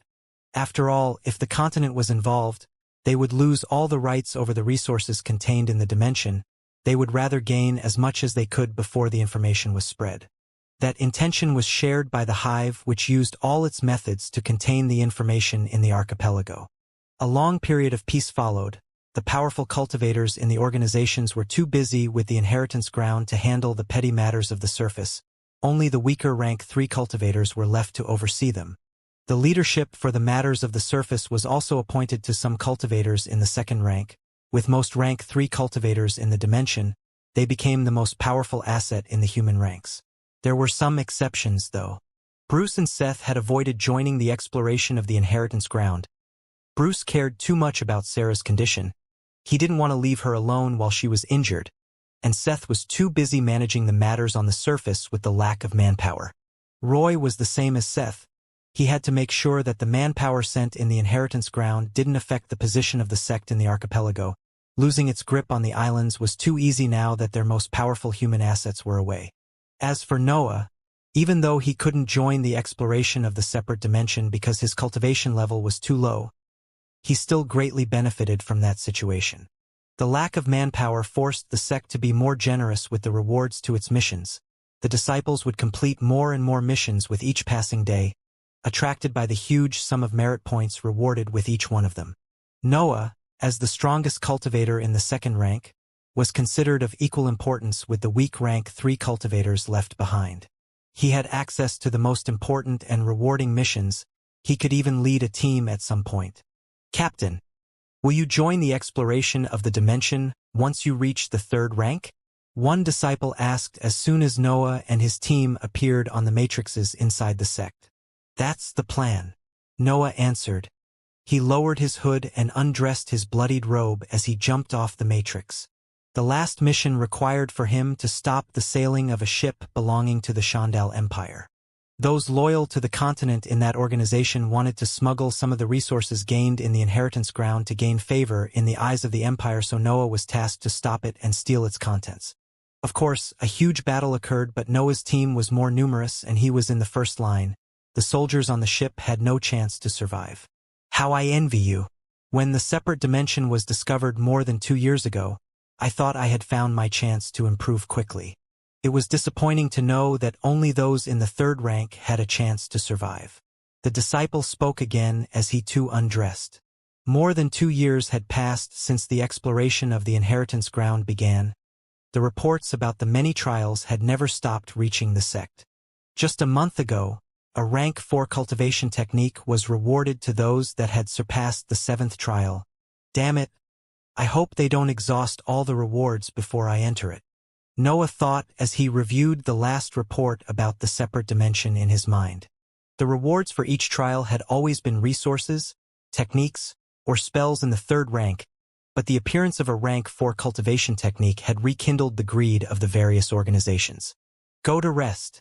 After all, if the continent was involved, they would lose all the rights over the resources contained in the dimension. They would rather gain as much as they could before the information was spread. That intention was shared by the hive, which used all its methods to contain the information in the archipelago. A long period of peace followed. The powerful cultivators in the organizations were too busy with the inheritance ground to handle the petty matters of the surface. Only the weaker rank 3 cultivators were left to oversee them. The leadership for the matters of the surface was also appointed to some cultivators in the second rank. With most rank 3 cultivators in the dimension, they became the most powerful asset in the human ranks. There were some exceptions, though. Bruce and Seth had avoided joining the exploration of the inheritance ground. Bruce cared too much about Sarah's condition. He didn't want to leave her alone while she was injured, and Seth was too busy managing the matters on the surface with the lack of manpower. Roy was the same as Seth. He had to make sure that the manpower sent in the inheritance ground didn't affect the position of the sect in the archipelago. Losing its grip on the islands was too easy now that their most powerful human assets were away. As for Noah, even though he couldn't join the exploration of the separate dimension because his cultivation level was too low, he still greatly benefited from that situation. The lack of manpower forced the sect to be more generous with the rewards to its missions. The disciples would complete more and more missions with each passing day, attracted by the huge sum of merit points rewarded with each one of them. Noah, as the strongest cultivator in the second rank, was considered of equal importance with the weak rank 3 cultivators left behind. He had access to the most important and rewarding missions. He could even lead a team at some point. Captain, will you join the exploration of the dimension once you reach the third rank? One disciple asked as soon as Noah and his team appeared on the matrices inside the sect. That's the plan, Noah answered. He lowered his hood and undressed his bloodied robe as he jumped off the matrix. The last mission required for him to stop the sailing of a ship belonging to the Shandal Empire. Those loyal to the continent in that organization wanted to smuggle some of the resources gained in the inheritance ground to gain favor in the eyes of the Empire, so Noah was tasked to stop it and steal its contents. Of course, a huge battle occurred, but Noah's team was more numerous and he was in the first line. The soldiers on the ship had no chance to survive. How I envy you. When the separate dimension was discovered more than 2 years ago, I thought I had found my chance to improve quickly. It was disappointing to know that only those in the third rank had a chance to survive. The disciple spoke again as he too undressed. More than 2 years had passed since the exploration of the inheritance ground began. The reports about the many trials had never stopped reaching the sect. Just a month ago, a rank 4 cultivation technique was rewarded to those that had surpassed the 7th trial. Damn it, I hope they don't exhaust all the rewards before I enter it. Noah thought as he reviewed the last report about the separate dimension in his mind. The rewards for each trial had always been resources, techniques, or spells in the 3rd rank, but the appearance of a rank 4 cultivation technique had rekindled the greed of the various organizations. Go to rest.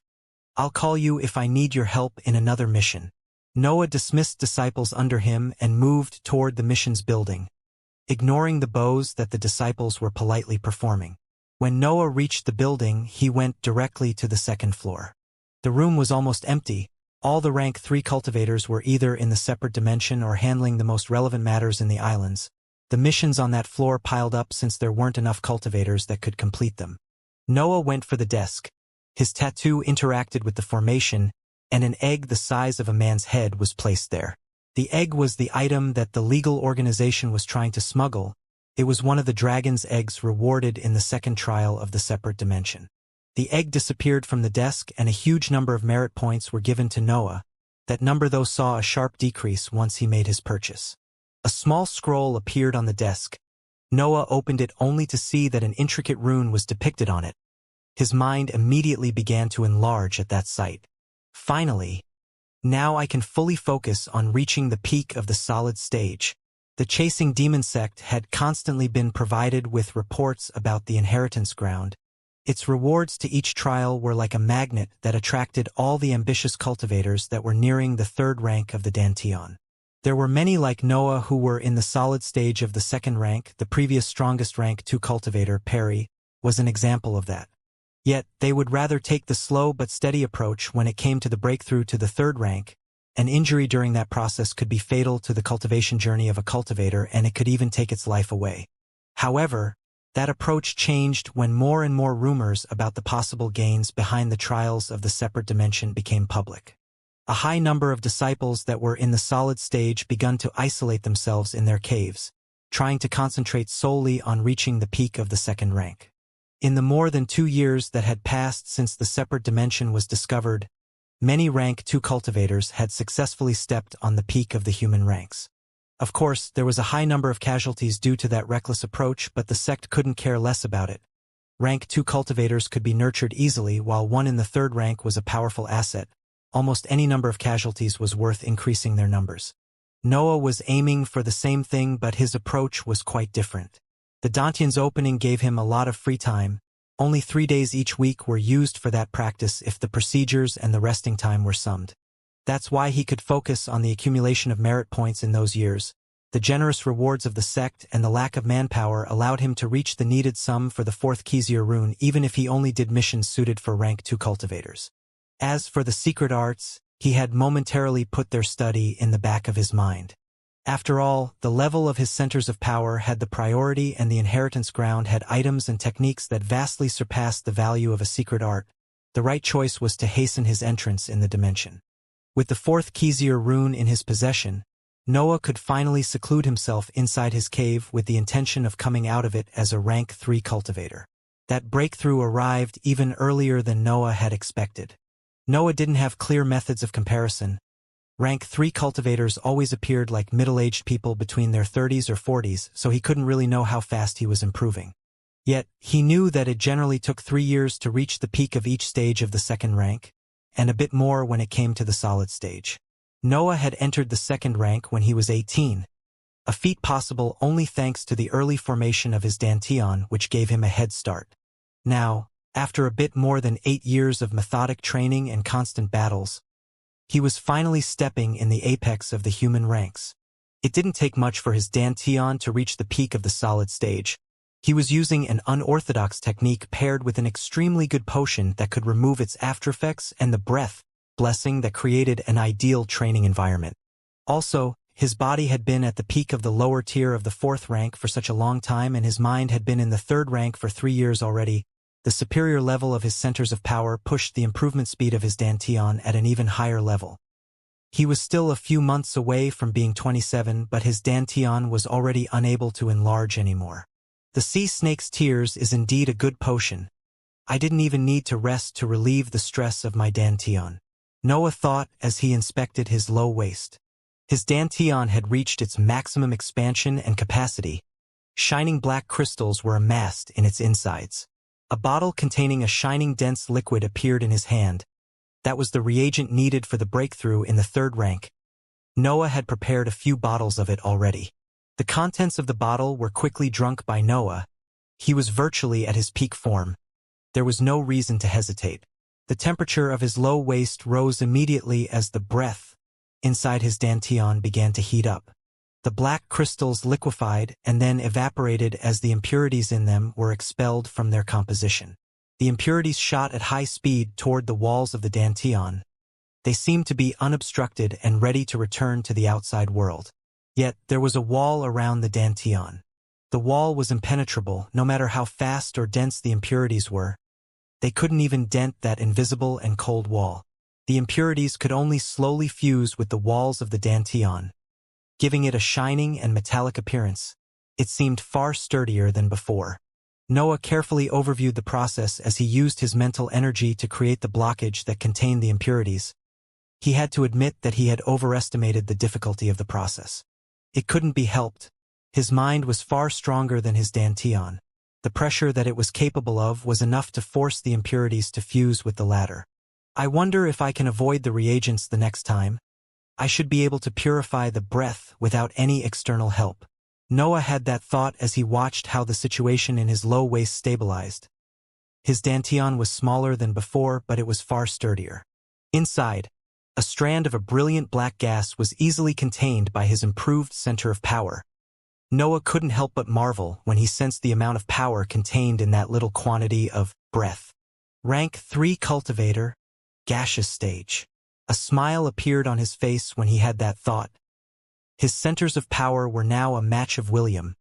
I'll call you if I need your help in another mission. Noah dismissed disciples under him and moved toward the mission's building, ignoring the bows that the disciples were politely performing. When Noah reached the building, he went directly to the 2nd floor. The room was almost empty. All the rank 3 cultivators were either in the separate dimension or handling the most relevant matters in the islands. The missions on that floor piled up since there weren't enough cultivators that could complete them. Noah went for the desk. His tattoo interacted with the formation, and an egg the size of a man's head was placed there. The egg was the item that the legal organization was trying to smuggle. It was one of the dragon's eggs rewarded in the 2nd trial of the separate dimension. The egg disappeared from the desk and a huge number of merit points were given to Noah. That number though saw a sharp decrease once he made his purchase. A small scroll appeared on the desk. Noah opened it only to see that an intricate rune was depicted on it. His mind immediately began to enlarge at that sight. Finally, now I can fully focus on reaching the peak of the solid stage. The chasing demon sect had constantly been provided with reports about the inheritance ground. Its rewards to each trial were like a magnet that attracted all the ambitious cultivators that were nearing the 3rd rank of the Danteon. There were many like Noah who were in the solid stage of the 2nd rank. The previous strongest rank 2 cultivator, Perry, was an example of that. Yet, they would rather take the slow but steady approach when it came to the breakthrough to the 3rd rank. An injury during that process could be fatal to the cultivation journey of a cultivator, and it could even take its life away. However, that approach changed when more and more rumors about the possible gains behind the trials of the separate dimension became public. A high number of disciples that were in the solid stage begun to isolate themselves in their caves, trying to concentrate solely on reaching the peak of the 2nd rank. In the more than 2 years that had passed since the separate dimension was discovered, many rank 2 cultivators had successfully stepped on the peak of the human ranks. Of course, there was a high number of casualties due to that reckless approach, but the sect couldn't care less about it. Rank 2 cultivators could be nurtured easily, while one in the 3rd rank was a powerful asset. Almost any number of casualties was worth increasing their numbers. Noah was aiming for the same thing, but his approach was quite different. The Danteon's opening gave him a lot of free time. Only 3 days each week were used for that practice if the procedures and the resting time were summed. That's why he could focus on the accumulation of merit points in those years. The generous rewards of the sect and the lack of manpower allowed him to reach the needed sum for the 4th Xianxia rune, even if he only did missions suited for rank 2 cultivators. As for the secret arts, he had momentarily put their study in the back of his mind. After all, the level of his centers of power had the priority, and the inheritance ground had items and techniques that vastly surpassed the value of a secret art. The right choice was to hasten his entrance in the dimension. With the 4th Xianxia rune in his possession, Noah could finally seclude himself inside his cave with the intention of coming out of it as a rank 3 cultivator. That breakthrough arrived even earlier than Noah had expected. Noah didn't have clear methods of comparison. Rank 3 cultivators always appeared like middle-aged people between their 30s or 40s, so he couldn't really know how fast he was improving. Yet, he knew that it generally took 3 years to reach the peak of each stage of the 2nd rank, and a bit more when it came to the solid stage. Noah had entered the 2nd rank when he was 18, a feat possible only thanks to the early formation of his Danteon, which gave him a head start. Now, after a bit more than 8 years of methodic training and constant battles, he was finally stepping in the apex of the human ranks. It didn't take much for his Danteon to reach the peak of the solid stage. He was using an unorthodox technique paired with an extremely good potion that could remove its aftereffects and the breath blessing that created an ideal training environment. Also, his body had been at the peak of the lower tier of the 4th rank for such a long time, and his mind had been in the 3rd rank for 3 years already. The superior level of his centers of power pushed the improvement speed of his Danteon at an even higher level. He was still a few months away from being 27, but his dantian was already unable to enlarge anymore. The sea snake's tears is indeed a good potion. I didn't even need to rest to relieve the stress of my dantian, Noah thought as he inspected his low waist. His dantian had reached its maximum expansion and capacity. Shining black crystals were amassed in its insides. A bottle containing a shining dense liquid appeared in his hand. That was the reagent needed for the breakthrough in the third rank. Noah had prepared a few bottles of it already. The contents of the bottle were quickly drunk by Noah. He was virtually at his peak form. There was no reason to hesitate. The temperature of his low waist rose immediately as the breath inside his dantian began to heat up. The black crystals liquefied and then evaporated as the impurities in them were expelled from their composition. The impurities shot at high speed toward the walls of the dantian. They seemed to be unobstructed and ready to return to the outside world. Yet there was a wall around the dantian. The wall was impenetrable, no matter how fast or dense the impurities were. They couldn't even dent that invisible and cold wall. The impurities could only slowly fuse with the walls of the dantian, giving it a shining and metallic appearance. It seemed far sturdier than before. Noah carefully overviewed the process as he used his mental energy to create the blockage that contained the impurities. He had to admit that he had overestimated the difficulty of the process. It couldn't be helped. His mind was far stronger than his dantian. The pressure that it was capable of was enough to force the impurities to fuse with the latter. I wonder if I can avoid the reagents the next time. I should be able to purify the breath without any external help. Noah had that thought as he watched how the situation in his low waist stabilized. His dantian was smaller than before, but it was far sturdier. Inside, a strand of a brilliant black gas was easily contained by his improved center of power. Noah couldn't help but marvel when he sensed the amount of power contained in that little quantity of breath. Rank 3 Cultivator, gaseous stage. A smile appeared on his face when he had that thought. His centers of power were now a match of William,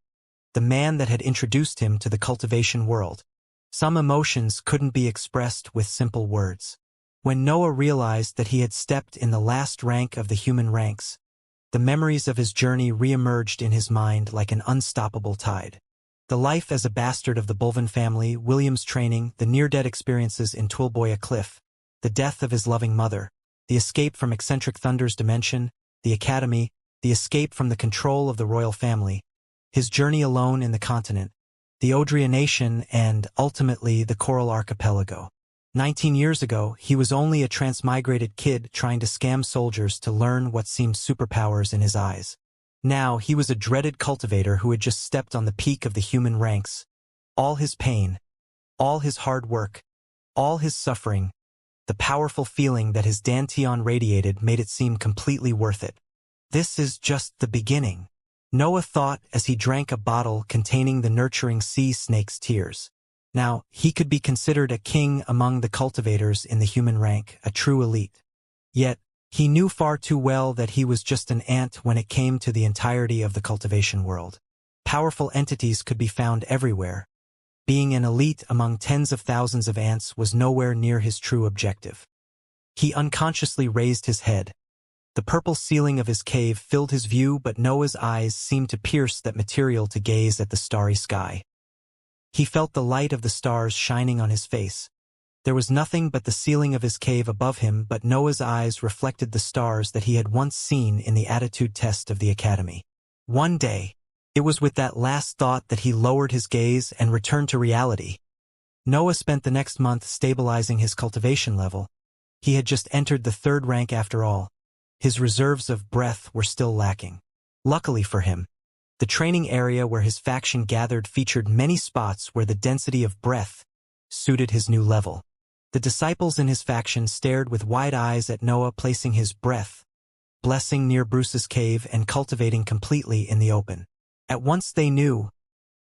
the man that had introduced him to the cultivation world. Some emotions couldn't be expressed with simple words. When Noah realized that he had stepped in the last rank of the human ranks, the memories of his journey re-emerged in his mind like an unstoppable tide. The life as a bastard of the Bulvin family, William's training, the near-death experiences in Twilboya Cliff, the death of his loving mother, the escape from eccentric Thunder's dimension, the academy, the escape from the control of the royal family, his journey alone in the continent, the Audionation, and, ultimately, the Coral Archipelago. 19 years ago, he was only a transmigrated kid trying to scam soldiers to learn what seemed superpowers in his eyes. Now, he was a dreaded cultivator who had just stepped on the peak of the human ranks. All his pain, all his hard work, all his suffering, the powerful feeling that his dantian radiated made it seem completely worth it. This is just the beginning, Noah thought as he drank a bottle containing the nurturing sea snake's tears. Now, he could be considered a king among the cultivators in the human rank, a true elite. Yet, he knew far too well that he was just an ant when it came to the entirety of the cultivation world. Powerful entities could be found everywhere. Being an elite among tens of thousands of ants was nowhere near his true objective. He unconsciously raised his head. The purple ceiling of his cave filled his view, but Noah's eyes seemed to pierce that material to gaze at the starry sky. He felt the light of the stars shining on his face. There was nothing but the ceiling of his cave above him, but Noah's eyes reflected the stars that he had once seen in the attitude test of the academy. One day, it was with that last thought that he lowered his gaze and returned to reality. Noah spent the next month stabilizing his cultivation level. He had just entered the third rank after all. His reserves of breath were still lacking. Luckily for him, the training area where his faction gathered featured many spots where the density of breath suited his new level. The disciples in his faction stared with wide eyes at Noah placing his breath, blessing near Bruce's cave and cultivating completely in the open. At once they knew,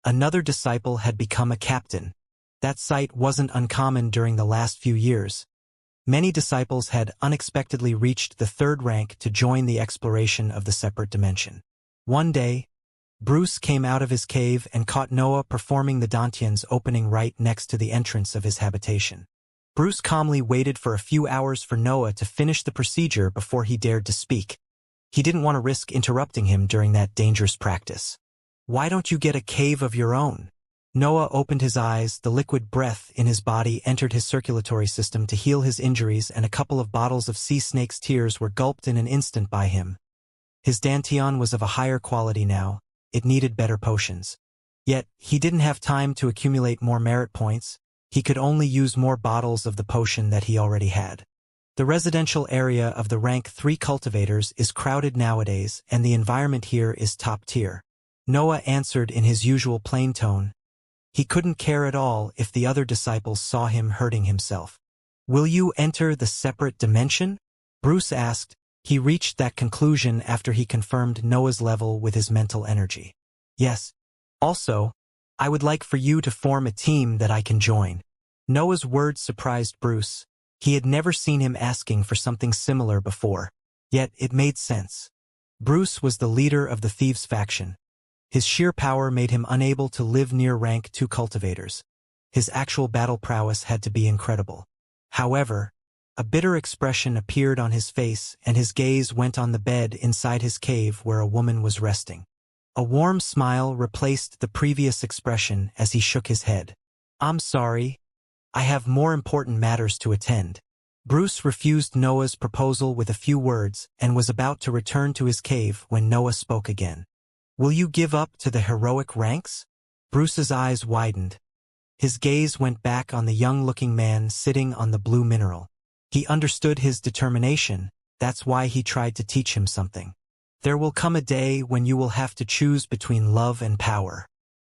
another disciple had become a captain. That sight wasn't uncommon during the last few years. Many disciples had unexpectedly reached the third rank to join the exploration of the separate dimension. One day, Bruce came out of his cave and caught Noah performing the dantian's opening right next to the entrance of his habitation. Bruce calmly waited for a few hours for Noah to finish the procedure before he dared to speak. He didn't want to risk interrupting him during that dangerous practice. "Why don't you get a cave of your own?" Noah opened his eyes, the liquid breath in his body entered his circulatory system to heal his injuries, and a couple of bottles of sea snake's tears were gulped in an instant by him. His dantian was of a higher quality now, it needed better potions. Yet, he didn't have time to accumulate more merit points, he could only use more bottles of the potion that he already had. The residential area of the rank 3 cultivators is crowded nowadays, and the environment here is top tier. Noah answered in his usual plain tone. He couldn't care at all if the other disciples saw him hurting himself. "Will you enter the separate dimension?" Bruce asked. He reached that conclusion after he confirmed Noah's level with his mental energy. "Yes. Also, I would like for you to form a team that I can join." Noah's words surprised Bruce. He had never seen him asking for something similar before. Yet it made sense. Bruce was the leader of the Thieves faction. His sheer power made him unable to live near rank 2 cultivators. His actual battle prowess had to be incredible. However, a bitter expression appeared on his face and his gaze went on the bed inside his cave where a woman was resting. A warm smile replaced the previous expression as he shook his head. "I'm sorry. I have more important matters to attend." Bruce refused Noah's proposal with a few words and was about to return to his cave when Noah spoke again. "Will you give up to the heroic ranks?" Bruce's eyes widened. His gaze went back on the young-looking man sitting on the blue mineral. He understood his determination, that's why he tried to teach him something. "There will come a day when you will have to choose between love and power.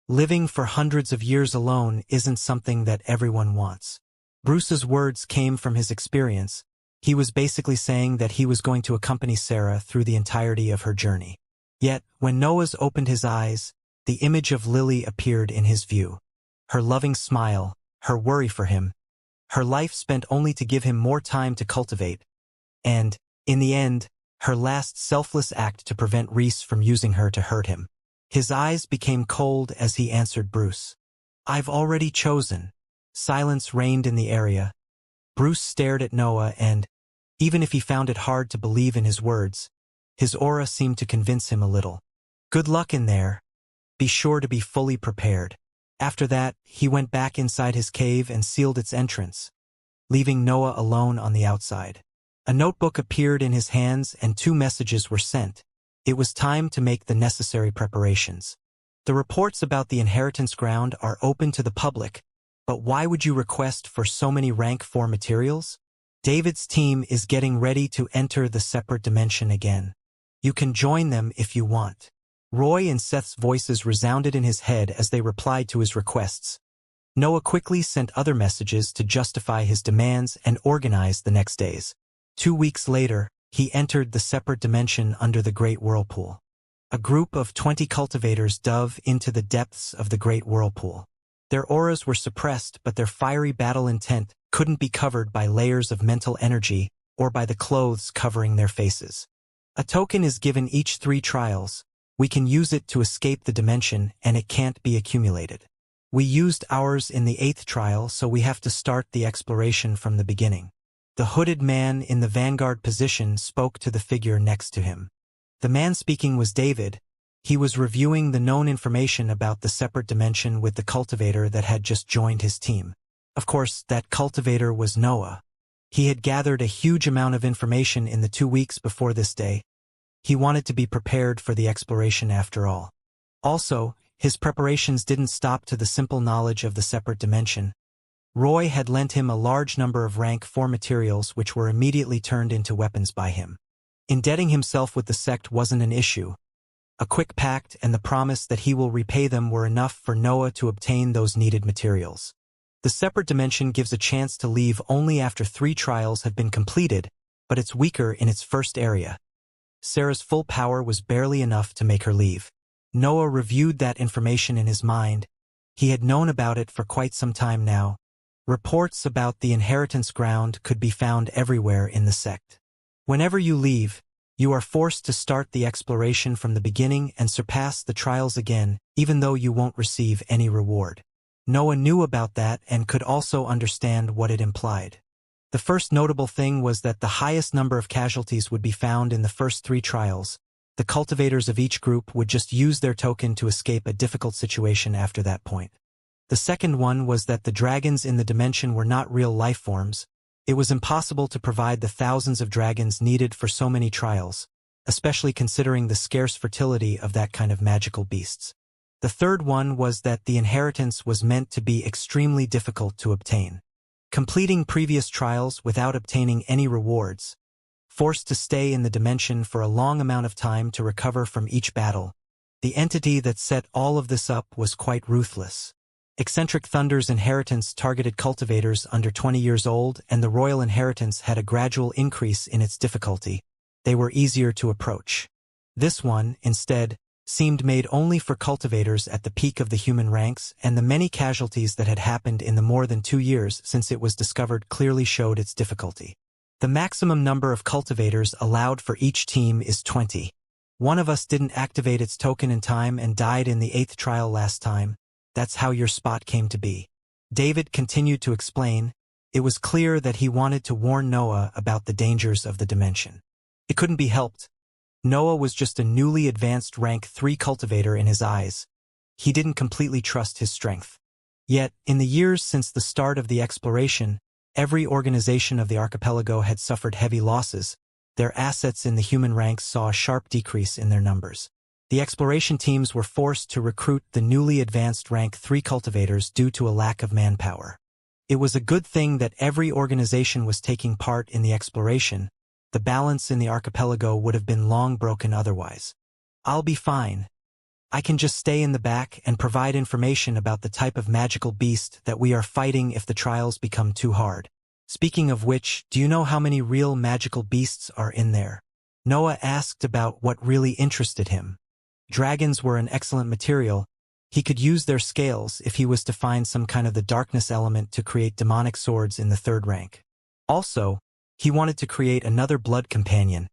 Living for hundreds of years alone isn't something that everyone wants." Bruce's words came from his experience. He was basically saying that he was going to accompany Sarah through the entirety of her journey. Yet, when Noah's opened his eyes, the image of Lily appeared in his view. Her loving smile, her worry for him, her life spent only to give him more time to cultivate, and, in the end, her last selfless act to prevent Reese from using her to hurt him. His eyes became cold as he answered Bruce. "I've already chosen." Silence reigned in the area. Bruce stared at Noah and, even if he found it hard to believe in his words, his aura seemed to convince him a little. "Good luck in there. Be sure to be fully prepared." After that, he went back inside his cave and sealed its entrance, leaving Noah alone on the outside. A notebook appeared in his hands and 2 messages were sent. It was time to make the necessary preparations. "The reports about the inheritance ground are open to the public, but why would you request for so many rank 4 materials? David's team is getting ready to enter the separate dimension again. You can join them if you want." Roy and Seth's voices resounded in his head as they replied to his requests. Noah quickly sent other messages to justify his demands and organize the next days. 2 weeks later, he entered the separate dimension under the Great Whirlpool. A group of 20 cultivators dove into the depths of the Great Whirlpool. Their auras were suppressed, but their fiery battle intent couldn't be covered by layers of mental energy or by the clothes covering their faces. A token is given each 3 trials. We can use it to escape the dimension, and it can't be accumulated. We used ours in the 8th trial, so we have to start the exploration from the beginning. The hooded man in the vanguard position spoke to the figure next to him. The man speaking was David. He was reviewing the known information about the separate dimension with the cultivator that had just joined his team. Of course, that cultivator was Noah. He had gathered a huge amount of information in the 2 weeks before this day. He wanted to be prepared for the exploration after all. Also, his preparations didn't stop to the simple knowledge of the separate dimension. Roy had lent him a large number of rank 4 materials which were immediately turned into weapons by him. Indebting himself with the sect wasn't an issue. A quick pact and the promise that he will repay them were enough for Noah to obtain those needed materials. The separate dimension gives a chance to leave only after 3 trials have been completed, but it's weaker in its first area. Sarah's full power was barely enough to make her leave. Noah reviewed that information in his mind. He had known about it for quite some time now. Reports about the inheritance ground could be found everywhere in the sect. Whenever you leave, you are forced to start the exploration from the beginning and surpass the trials again, even though you won't receive any reward. Noah knew about that and could also understand what it implied. The first notable thing was that the highest number of casualties would be found in the first 3 trials. The cultivators of each group would just use their token to escape a difficult situation after that point. The second one was that the dragons in the dimension were not real life forms. It was impossible to provide the thousands of dragons needed for so many trials, especially considering the scarce fertility of that kind of magical beasts. The third one was that the inheritance was meant to be extremely difficult to obtain. Completing previous trials without obtaining any rewards, forced to stay in the dimension for a long amount of time to recover from each battle. The entity that set all of this up was quite ruthless. Eccentric Thunder's inheritance targeted cultivators under 20 years old, and the royal inheritance had a gradual increase in its difficulty. They were easier to approach. This one, instead, seemed made only for cultivators at the peak of the human ranks, and the many casualties that had happened in the more than 2 years since it was discovered clearly showed its difficulty. The maximum number of cultivators allowed for each team is 20. One of us didn't activate its token in time and died in the 8th trial last time. That's how your spot came to be. David continued to explain. It was clear that he wanted to warn Noah about the dangers of the dimension. It couldn't be helped. Noah was just a newly advanced rank 3 cultivator in his eyes. He didn't completely trust his strength. Yet, in the years since the start of the exploration, every organization of the archipelago had suffered heavy losses. Their assets in the human ranks saw a sharp decrease in their numbers. The exploration teams were forced to recruit the newly advanced rank 3 cultivators due to a lack of manpower. It was a good thing that every organization was taking part in the exploration. The balance in the archipelago would have been long broken otherwise. I'll be fine. I can just stay in the back and provide information about the type of magical beast that we are fighting if the trials become too hard. Speaking of which, do you know how many real magical beasts are in there? Noah asked about what really interested him. Dragons were an excellent material. He could use their scales if he was to find some kind of the darkness element to create demonic swords in the 3rd rank. Also, he wanted to create another blood companion.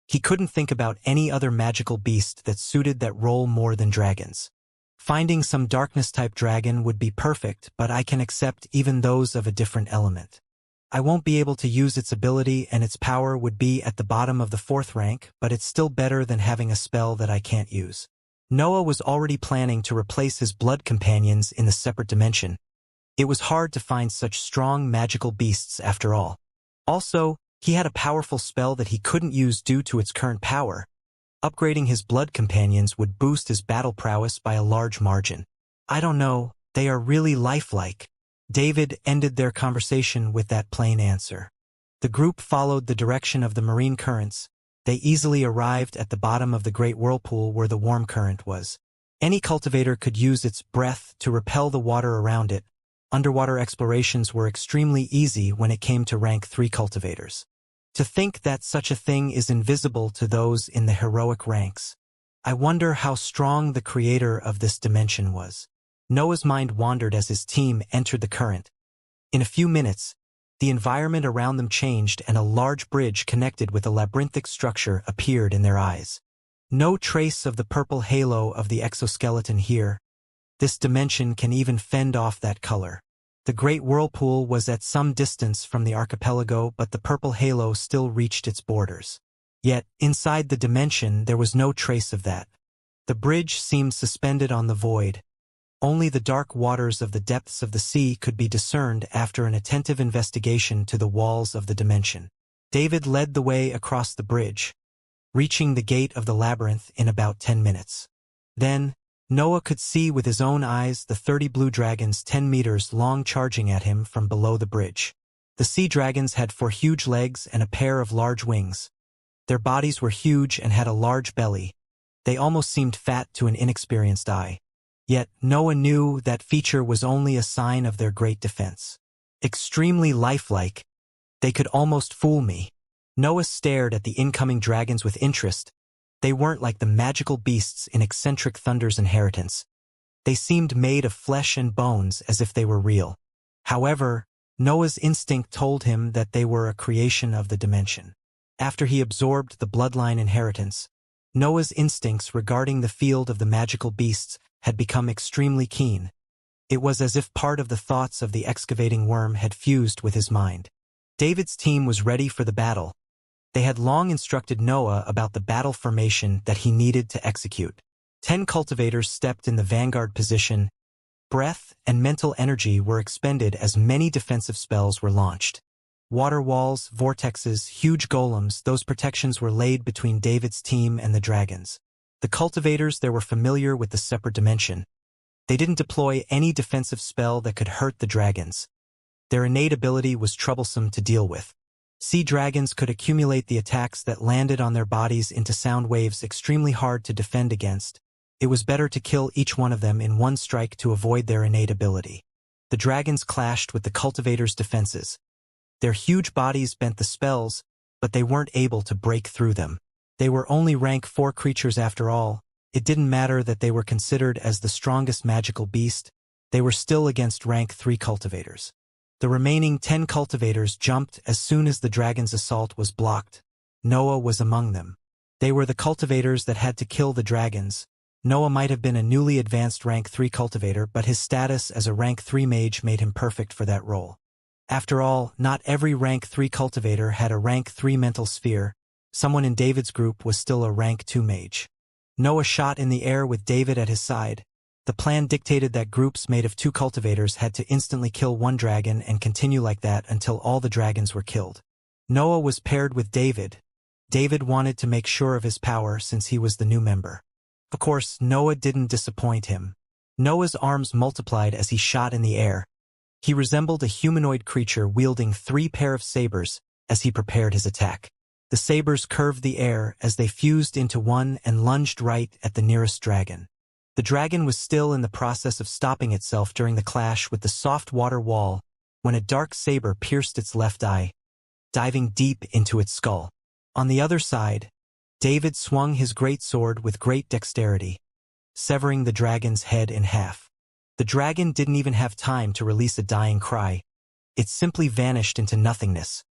He couldn't think about any other magical beast that suited that role more than dragons. Finding some darkness-type dragon would be perfect, but I can accept even those of a different element. I won't be able to use its ability, and its power would be at the bottom of the 4th rank, but it's still better than having a spell that I can't use. Noah was already planning to replace his blood companions in the separate dimension. It was hard to find such strong magical beasts after all. Also, he had a powerful spell that he couldn't use due to its current power. Upgrading his blood companions would boost his battle prowess by a large margin. I don't know, they are really lifelike. David ended their conversation with that plain answer. The group followed the direction of the marine currents. They easily arrived at the bottom of the great whirlpool where the warm current was. Any cultivator could use its breath to repel the water around it. Underwater explorations were extremely easy when it came to rank 3 cultivators. To think that such a thing is invisible to those in the heroic ranks. I wonder how strong the creator of this dimension was. Noah's mind wandered as his team entered the current. In a few minutes, the environment around them changed and a large bridge connected with a labyrinthic structure appeared in their eyes. No trace of the purple halo of the exoskeleton here. This dimension can even fend off that color. The great whirlpool was at some distance from the archipelago, but the purple halo still reached its borders. Yet, inside the dimension, there was no trace of that. The bridge seemed suspended on the void. Only the dark waters of the depths of the sea could be discerned after an attentive investigation to the walls of the dimension. David led the way across the bridge, reaching the gate of the labyrinth in about 10 minutes. Then, Noah could see with his own eyes the 30 blue dragons 10 meters long charging at him from below the bridge. The sea dragons had 4 huge legs and a pair of large wings. Their bodies were huge and had a large belly. They almost seemed fat to an inexperienced eye. Yet, Noah knew that feature was only a sign of their great defense. Extremely lifelike. They could almost fool me. Noah stared at the incoming dragons with interest. They weren't like the magical beasts in Eccentric Thunder's inheritance. They seemed made of flesh and bones as if they were real. However, Noah's instinct told him that they were a creation of the dimension. After he absorbed the bloodline inheritance, Noah's instincts regarding the field of the magical beasts had become extremely keen. It was as if part of the thoughts of the excavating worm had fused with his mind. David's team was ready for the battle. They had long instructed Noah about the battle formation that he needed to execute. 10 cultivators stepped in the vanguard position. Breath and mental energy were expended as many defensive spells were launched. Water walls, vortexes, huge golems, those protections were laid between David's team and the dragons. The cultivators there were familiar with the separate dimension. They didn't deploy any defensive spell that could hurt the dragons. Their innate ability was troublesome to deal with. Sea dragons could accumulate the attacks that landed on their bodies into sound waves extremely hard to defend against. It was better to kill each one of them in one strike to avoid their innate ability. The dragons clashed with the cultivators' defenses. Their huge bodies bent the spells, but they weren't able to break through them. They were only rank 4 creatures after all. It didn't matter that they were considered as the strongest magical beast. They were still against rank 3 cultivators. The remaining 10 cultivators jumped as soon as the dragon's assault was blocked. Noah was among them. They were the cultivators that had to kill the dragons. Noah might have been a newly advanced rank 3 cultivator, but his status as a rank 3 mage made him perfect for that role. After all, not every rank 3 cultivator had a rank 3 mental sphere. Someone in David's group was still a rank 2 mage. Noah shot in the air with David at his side. The plan dictated that groups made of 2 cultivators had to instantly kill 1 dragon and continue like that until all the dragons were killed. Noah was paired with David. David wanted to make sure of his power since he was the new member. Of course, Noah didn't disappoint him. Noah's arms multiplied as he shot in the air. He resembled a humanoid creature wielding 3 pair of sabers as he prepared his attack. The sabers curved the air as they fused into one and lunged right at the nearest dragon. The dragon was still in the process of stopping itself during the clash with the soft water wall when a dark saber pierced its left eye, diving deep into its skull. On the other side, David swung his great sword with great dexterity, severing the dragon's head in half. The dragon didn't even have time to release a dying cry. It simply vanished into nothingness.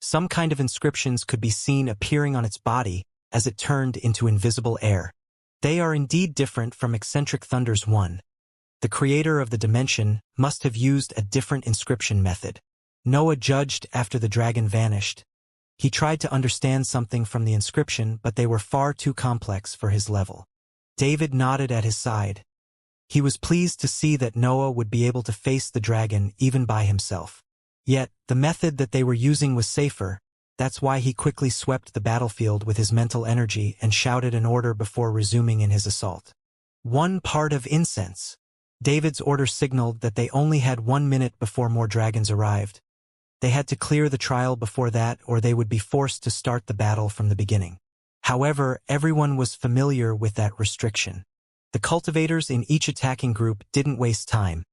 Some kind of inscriptions could be seen appearing on its body as it turned into invisible air. They are indeed different from Eccentric Thunder's one. The creator of the dimension must have used a different inscription method. Noah judged after the dragon vanished. He tried to understand something from the inscription, but they were far too complex for his level. David nodded at his side. He was pleased to see that Noah would be able to face the dragon even by himself. Yet, the method that they were using was safer. That's why he quickly swept the battlefield with his mental energy and shouted an order before resuming in his assault. 1 part of incense. David's order signaled that they only had 1 minute before more dragons arrived. They had to clear the trial before that, or they would be forced to start the battle from the beginning. However, everyone was familiar with that restriction. The cultivators in each attacking group didn't waste time.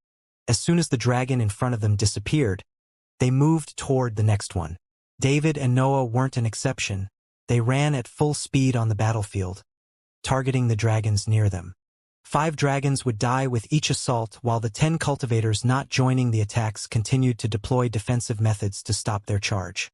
As soon as the dragon in front of them disappeared, they moved toward the next one. David and Noah weren't an exception. They ran at full speed on the battlefield, targeting the dragons near them. 5 dragons would die with each assault, while the 10 cultivators not joining the attacks continued to deploy defensive methods to stop their charge.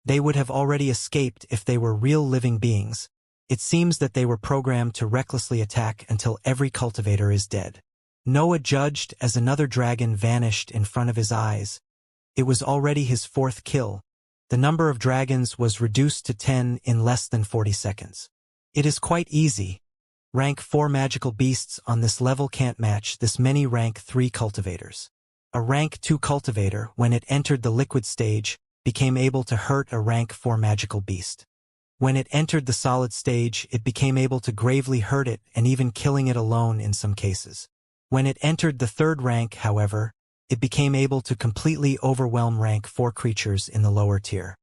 They would have already escaped if they were real living beings. It seems that they were programmed to recklessly attack until every cultivator is dead. Noah judged as another dragon vanished in front of his eyes. It was already his 4th kill. The number of dragons was reduced to 10 in less than 40 seconds. It is quite easy. Rank 4 magical beasts on this level can't match this many rank 3 cultivators. A rank 2 cultivator, when it entered the liquid stage, became able to hurt a rank 4 magical beast. When it entered the solid stage, it became able to gravely hurt it and even killing it alone in some cases. When it entered the 3rd rank, however, it became able to completely overwhelm rank 4 creatures in the lower tier.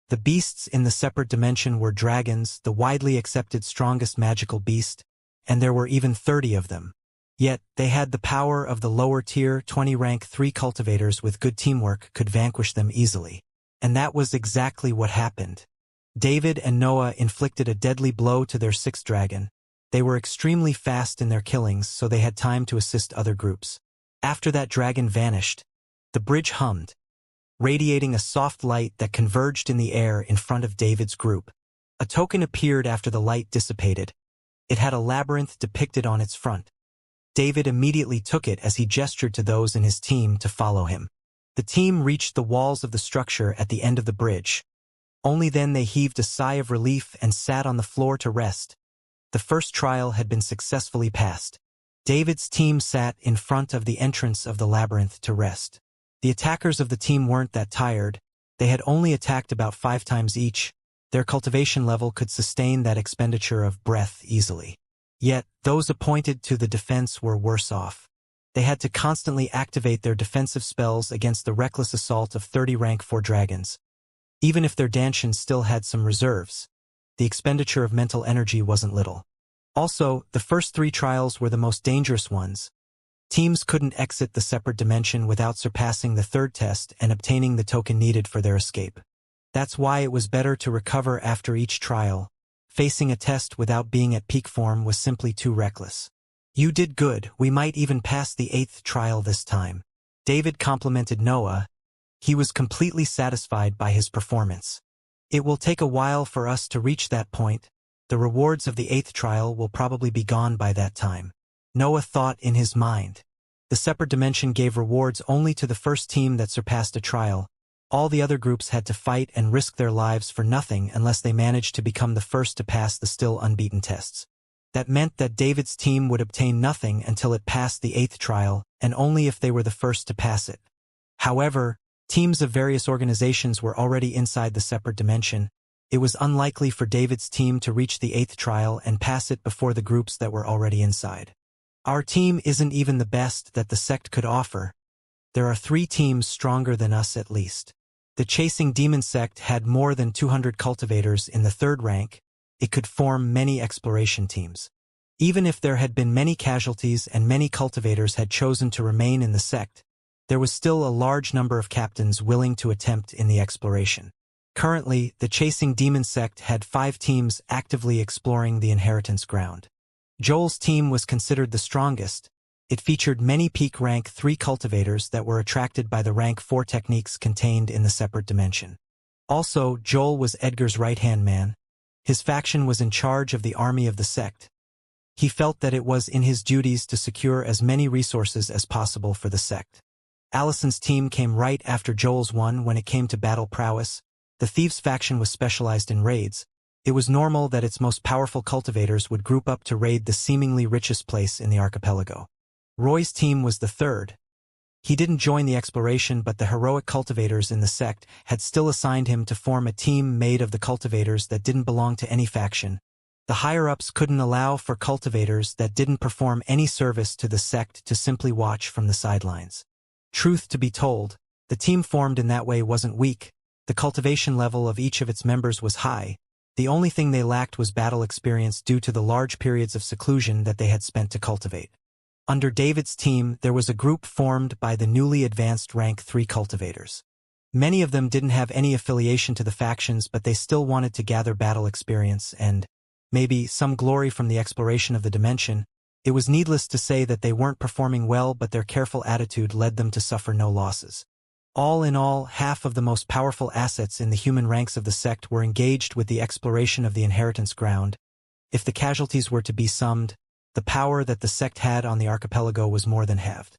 The beasts in the separate dimension were dragons, the widely accepted strongest magical beast, and there were even 30 of them. Yet, they had the power of the lower tier. 20 rank 3 cultivators with good teamwork could vanquish them easily. And that was exactly what happened. David and Noah inflicted a deadly blow to their 6th dragon. They were extremely fast in their killings, so they had time to assist other groups. After that dragon vanished, the bridge hummed, radiating a soft light that converged in the air in front of David's group. A token appeared after the light dissipated. It had a labyrinth depicted on its front. David immediately took it as he gestured to those in his team to follow him. The team reached the walls of the structure at the end of the bridge. Only then they heaved a sigh of relief and sat on the floor to rest. The first trial had been successfully passed. David's team sat in front of the entrance of the labyrinth to rest. The attackers of the team weren't that tired. They had only attacked about 5 times each. Their cultivation level could sustain that expenditure of breath easily. Yet, those appointed to the defense were worse off. They had to constantly activate their defensive spells against the reckless assault of 30 rank 4 dragons. Even if their Danshan still had some reserves, the expenditure of mental energy wasn't little. Also, the first 3 trials were the most dangerous ones. Teams couldn't exit the separate dimension without surpassing the 3rd test and obtaining the token needed for their escape. That's why it was better to recover after each trial. Facing a test without being at peak form was simply too reckless. "You did good, we might even pass the 8th trial this time." David complimented Noah. He was completely satisfied by his performance. "It will take a while for us to reach that point. The rewards of the 8th trial will probably be gone by that time." Noah thought in his mind. The separate dimension gave rewards only to the first team that surpassed a trial. All the other groups had to fight and risk their lives for nothing unless they managed to become the first to pass the still unbeaten tests. That meant that David's team would obtain nothing until it passed the 8th trial, and only if they were the first to pass it. However, teams of various organizations were already inside the separate dimension. It was unlikely for David's team to reach the 8th trial and pass it before the groups that were already inside. "Our team isn't even the best that the sect could offer. There are 3 teams stronger than us at least." The Chasing Demon sect had more than 200 cultivators in the 3rd rank. It could form many exploration teams. Even if there had been many casualties and many cultivators had chosen to remain in the sect, there was still a large number of captains willing to attempt in the exploration. Currently, the Chasing Demon sect had 5 teams actively exploring the inheritance ground. Joel's team was considered the strongest. It featured many peak rank 3 cultivators that were attracted by the rank 4 techniques contained in the separate dimension. Also, Joel was Edgar's right-hand man. His faction was in charge of the army of the sect. He felt that it was in his duties to secure as many resources as possible for the sect. Allison's team came right after Joel's one when it came to battle prowess. The Thieves faction was specialized in raids. It was normal that its most powerful cultivators would group up to raid the seemingly richest place in the archipelago. Roy's team was the 3rd. He didn't join the exploration, but the heroic cultivators in the sect had still assigned him to form a team made of the cultivators that didn't belong to any faction. The higher-ups couldn't allow for cultivators that didn't perform any service to the sect to simply watch from the sidelines. Truth to be told, the team formed in that way wasn't weak. The cultivation level of each of its members was high. The only thing they lacked was battle experience due to the large periods of seclusion that they had spent to cultivate. Under David's team, there was a group formed by the newly advanced rank 3 cultivators. Many of them didn't have any affiliation to the factions, but they still wanted to gather battle experience and, maybe, some glory from the exploration of the dimension. It was needless to say that they weren't performing well, but their careful attitude led them to suffer no losses. All in all, half of the most powerful assets in the human ranks of the sect were engaged with the exploration of the inheritance ground. If the casualties were to be summed, the power that the sect had on the archipelago was more than halved.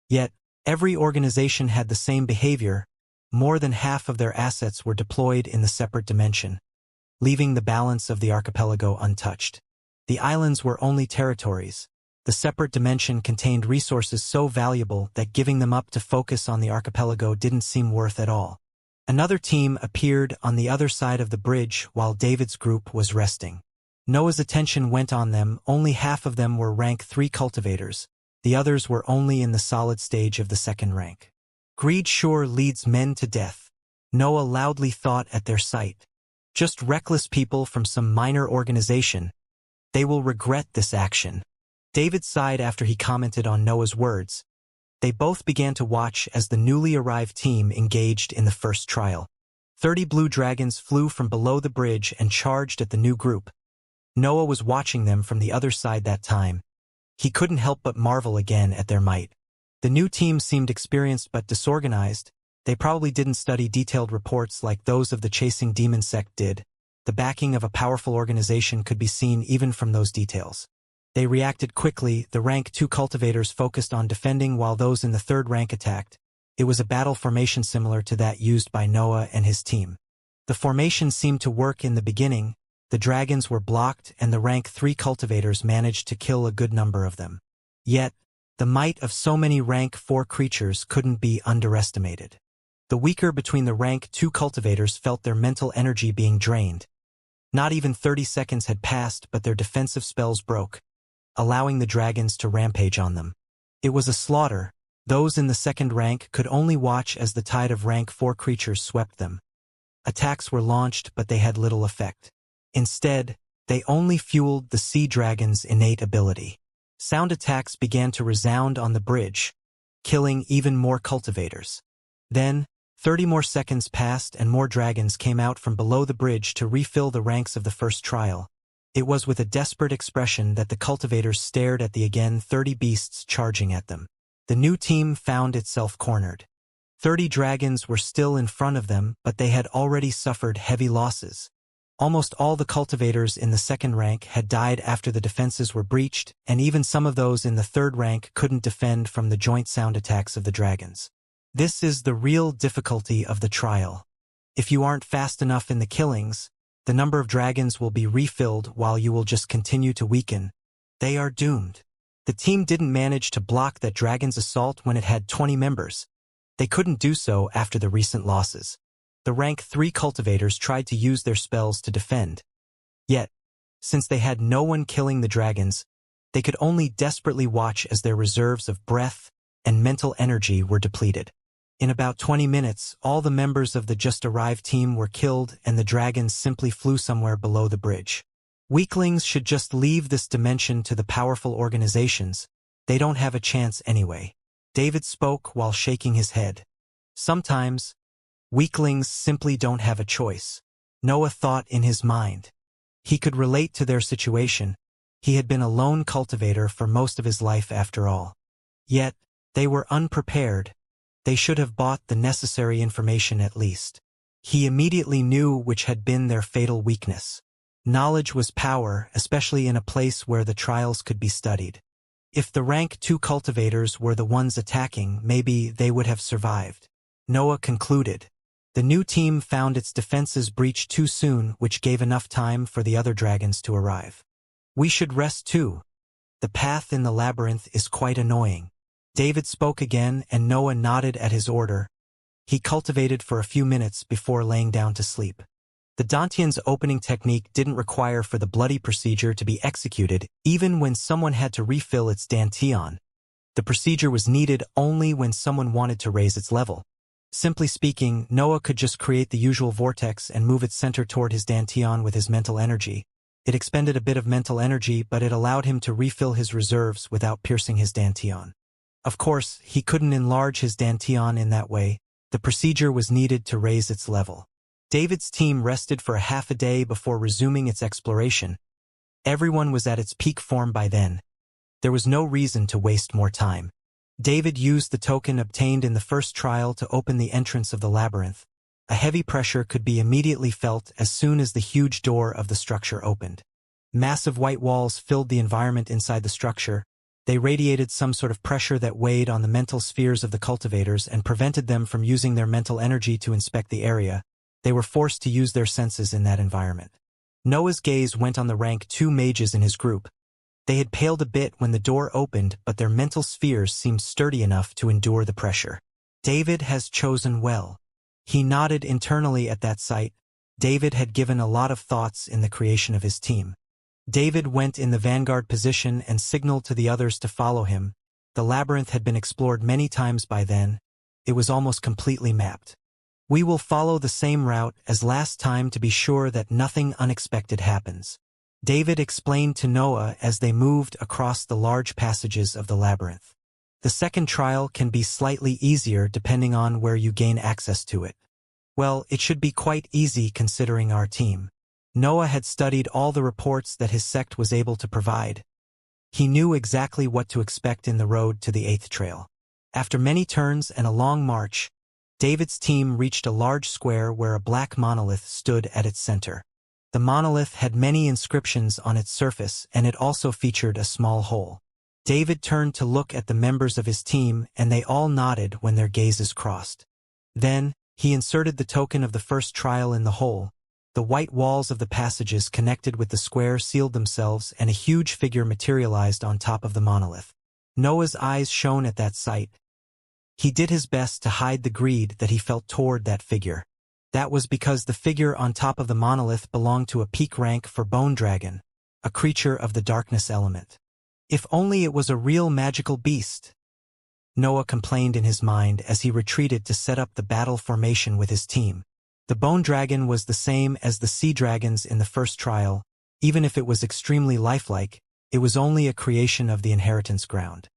Yet, every organization had the same behavior. More than half of their assets were deployed in the separate dimension, leaving the balance of the archipelago untouched. The islands were only territories. The separate dimension contained resources so valuable that giving them up to focus on the archipelago didn't seem worth at all. Another team appeared on the other side of the bridge while David's group was resting. Noah's attention went on them. Only half of them were rank 3 cultivators. The others were only in the solid stage of the 2nd rank. "Greed sure leads men to death," Noah loudly thought at their sight. "Just reckless people from some minor organization. They will regret this action." David sighed after he commented on Noah's words. They both began to watch as the newly arrived team engaged in the first trial. 30 blue dragons flew from below the bridge and charged at the new group. Noah was watching them from the other side that time. He couldn't help but marvel again at their might. The new team seemed experienced but disorganized. They probably didn't study detailed reports like those of the Chasing Demon sect did. The backing of a powerful organization could be seen even from those details. They reacted quickly. The rank 2 cultivators focused on defending while those in the third rank attacked. It was a battle formation similar to that used by Noah and his team. The formation seemed to work in the beginning. The dragons were blocked and the rank 3 cultivators managed to kill a good number of them. Yet, the might of so many rank 4 creatures couldn't be underestimated. The weaker between the rank 2 cultivators felt their mental energy being drained. Not even 30 seconds had passed, but their defensive spells broke, allowing the dragons to rampage on them. It was a slaughter. Those in the second rank could only watch as the tide of rank 4 creatures swept them. Attacks were launched, but they had little effect. Instead, they only fueled the sea dragon's innate ability. Sound attacks began to resound on the bridge, killing even more cultivators. Then, 30 more seconds passed and more dragons came out from below the bridge to refill the ranks of the first trial. It was with a desperate expression that the cultivators stared at the again 30 beasts charging at them. The new team found itself cornered. 30 dragons were still in front of them, but they had already suffered heavy losses. Almost all the cultivators in the second rank had died after the defenses were breached, and even some of those in the third rank couldn't defend from the joint sound attacks of the dragons. This is the real difficulty of the trial. If you aren't fast enough in the killings, the number of dragons will be refilled while you will just continue to weaken. They are doomed. The team didn't manage to block that dragon's assault when it had 20 members. They couldn't do so after the recent losses. The rank 3 cultivators tried to use their spells to defend. Yet, since they had no one killing the dragons, they could only desperately watch as their reserves of breath and mental energy were depleted. In about 20 minutes, all the members of the just-arrived team were killed and the dragons simply flew somewhere below the bridge. Weaklings should just leave this dimension to the powerful organizations. They don't have a chance anyway. David spoke while shaking his head. Sometimes, weaklings simply don't have a choice. Noah thought in his mind. He could relate to their situation. He had been a lone cultivator for most of his life after all. Yet, they were unprepared. They should have bought the necessary information at least. He immediately knew which had been their fatal weakness. Knowledge was power, especially in a place where the trials could be studied. If the rank 2 cultivators were the ones attacking, maybe they would have survived. Noah concluded. The new team found its defenses breached too soon, which gave enough time for the other dragons to arrive. We should rest too. The path in the labyrinth is quite annoying. David spoke again and Noah nodded at his order. He cultivated for a few minutes before laying down to sleep. The Dantian's opening technique didn't require for the bloody procedure to be executed, even when someone had to refill its Dantian. The procedure was needed only when someone wanted to raise its level. Simply speaking, Noah could just create the usual vortex and move its center toward his Dantian with his mental energy. It expended a bit of mental energy, but it allowed him to refill his reserves without piercing his Dantian. Of course, he couldn't enlarge his Dantian in that way. The procedure was needed to raise its level. David's team rested for half a day before resuming its exploration. Everyone was at its peak form by then. There was no reason to waste more time. David used the token obtained in the first trial to open the entrance of the labyrinth. A heavy pressure could be immediately felt as soon as the huge door of the structure opened. Massive white walls filled the environment inside the structure. They radiated some sort of pressure that weighed on the mental spheres of the cultivators and prevented them from using their mental energy to inspect the area. They were forced to use their senses in that environment. Noah's gaze went on the rank 2 mages in his group. They had paled a bit when the door opened, but their mental spheres seemed sturdy enough to endure the pressure. David has chosen well. He nodded internally at that sight. David had given a lot of thoughts in the creation of his team. David went in the vanguard position and signaled to the others to follow him. The labyrinth had been explored many times by then. It was almost completely mapped. We will follow the same route as last time to be sure that nothing unexpected happens. David explained to Noah as they moved across the large passages of the labyrinth. The second trial can be slightly easier depending on where you gain access to it. Well, it should be quite easy considering our team. Noah had studied all the reports that his sect was able to provide. He knew exactly what to expect in the road to the 8th trail. After many turns and a long march, David's team reached a large square where a black monolith stood at its center. The monolith had many inscriptions on its surface, and it also featured a small hole. David turned to look at the members of his team, and they all nodded when their gazes crossed. Then, he inserted the token of the first trial in the hole. The white walls of the passages connected with the square sealed themselves, and a huge figure materialized on top of the monolith. Noah's eyes shone at that sight. He did his best to hide the greed that he felt toward that figure. That was because the figure on top of the monolith belonged to a peak rank for Bone Dragon, a creature of the darkness element. If only it was a real magical beast. Noah complained in his mind as he retreated to set up the battle formation with his team. The Bone Dragon was the same as the sea dragons in the first trial. Even if it was extremely lifelike, it was only a creation of the inheritance ground.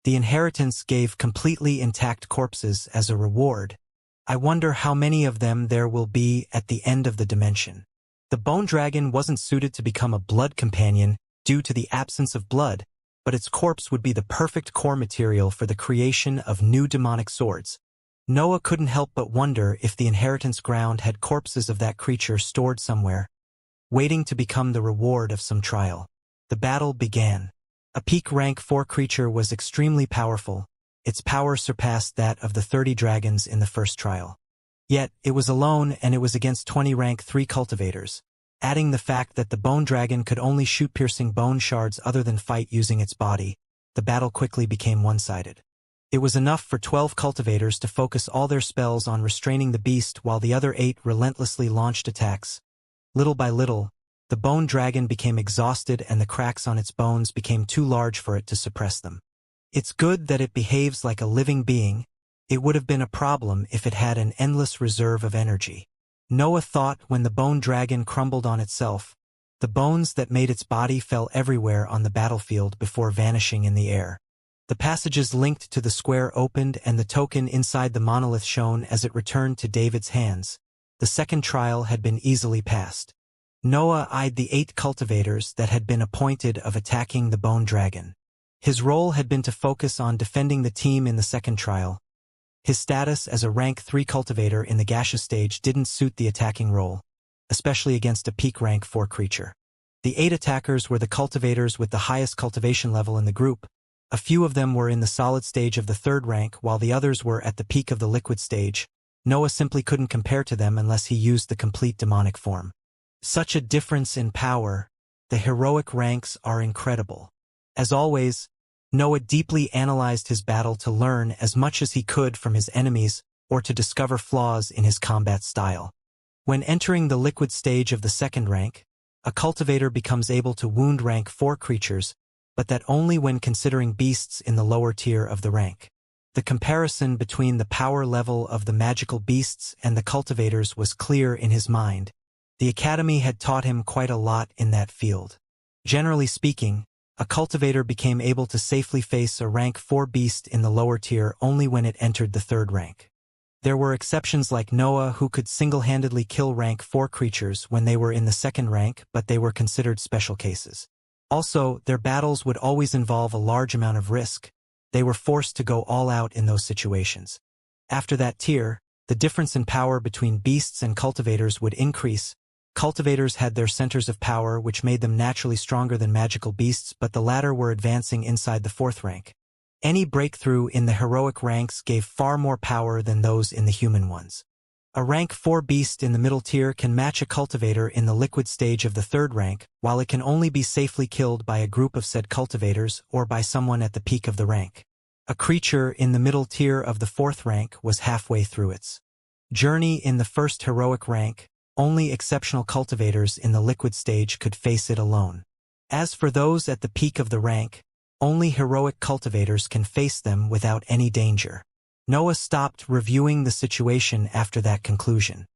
The inheritance gave completely intact corpses as a reward. I wonder how many of them there will be at the end of the dimension. The Bone Dragon wasn't suited to become a blood companion due to the absence of blood, but its corpse would be the perfect core material for the creation of new demonic swords. Noah couldn't help but wonder if the inheritance ground had corpses of that creature stored somewhere, waiting to become the reward of some trial. The battle began. A peak rank 4 creature was extremely powerful. Its power surpassed that of the 30 dragons in the first trial. Yet, it was alone, and it was against 20 rank 3 cultivators. Adding the fact that the Bone Dragon could only shoot piercing bone shards other than fight using its body, the battle quickly became one-sided. It was enough for 12 cultivators to focus all their spells on restraining the beast while the other 8 relentlessly launched attacks. Little by little, the Bone Dragon became exhausted and the cracks on its bones became too large for it to suppress them. It's good that it behaves like a living being. It would have been a problem if it had an endless reserve of energy. Noah thought when the Bone Dragon crumbled on itself. The bones that made its body fell everywhere on the battlefield before vanishing in the air. The passages linked to the square opened and the token inside the monolith shone as it returned to David's hands. The second trial had been easily passed. Noah eyed the 8 cultivators that had been appointed of attacking the Bone Dragon. His role had been to focus on defending the team in the second trial. His status as a rank 3 cultivator in the gaseous stage didn't suit the attacking role, especially against a peak rank 4 creature. The 8 attackers were the cultivators with the highest cultivation level in the group. A few of them were in the solid stage of the 3rd rank while the others were at the peak of the liquid stage. Noah simply couldn't compare to them unless he used the complete demonic form. Such a difference in power. The heroic ranks are incredible. As always, Noah deeply analyzed his battle to learn as much as he could from his enemies or to discover flaws in his combat style. When entering the liquid stage of the 2nd rank, a cultivator becomes able to wound rank 4 creatures, but that only when considering beasts in the lower tier of the rank. The comparison between the power level of the magical beasts and the cultivators was clear in his mind. The academy had taught him quite a lot in that field. Generally speaking, a cultivator became able to safely face a rank 4 beast in the lower tier only when it entered the 3rd rank. There were exceptions like Noah who could single-handedly kill rank 4 creatures when they were in the 2nd rank, but they were considered special cases. Also, their battles would always involve a large amount of risk. They were forced to go all out in those situations. After that tier, the difference in power between beasts and cultivators would increase. Cultivators had their centers of power which made them naturally stronger than magical beasts, but the latter were advancing inside the 4th rank. Any breakthrough in the heroic ranks gave far more power than those in the human ones. A rank 4 beast in the middle tier can match a cultivator in the liquid stage of the 3rd rank, while it can only be safely killed by a group of said cultivators or by someone at the peak of the rank. A creature in the middle tier of the 4th rank was halfway through its journey in the 1st heroic rank. Only exceptional cultivators in the liquid stage could face it alone. As for those at the peak of the rank, only heroic cultivators can face them without any danger. Noah stopped reviewing the situation after that conclusion.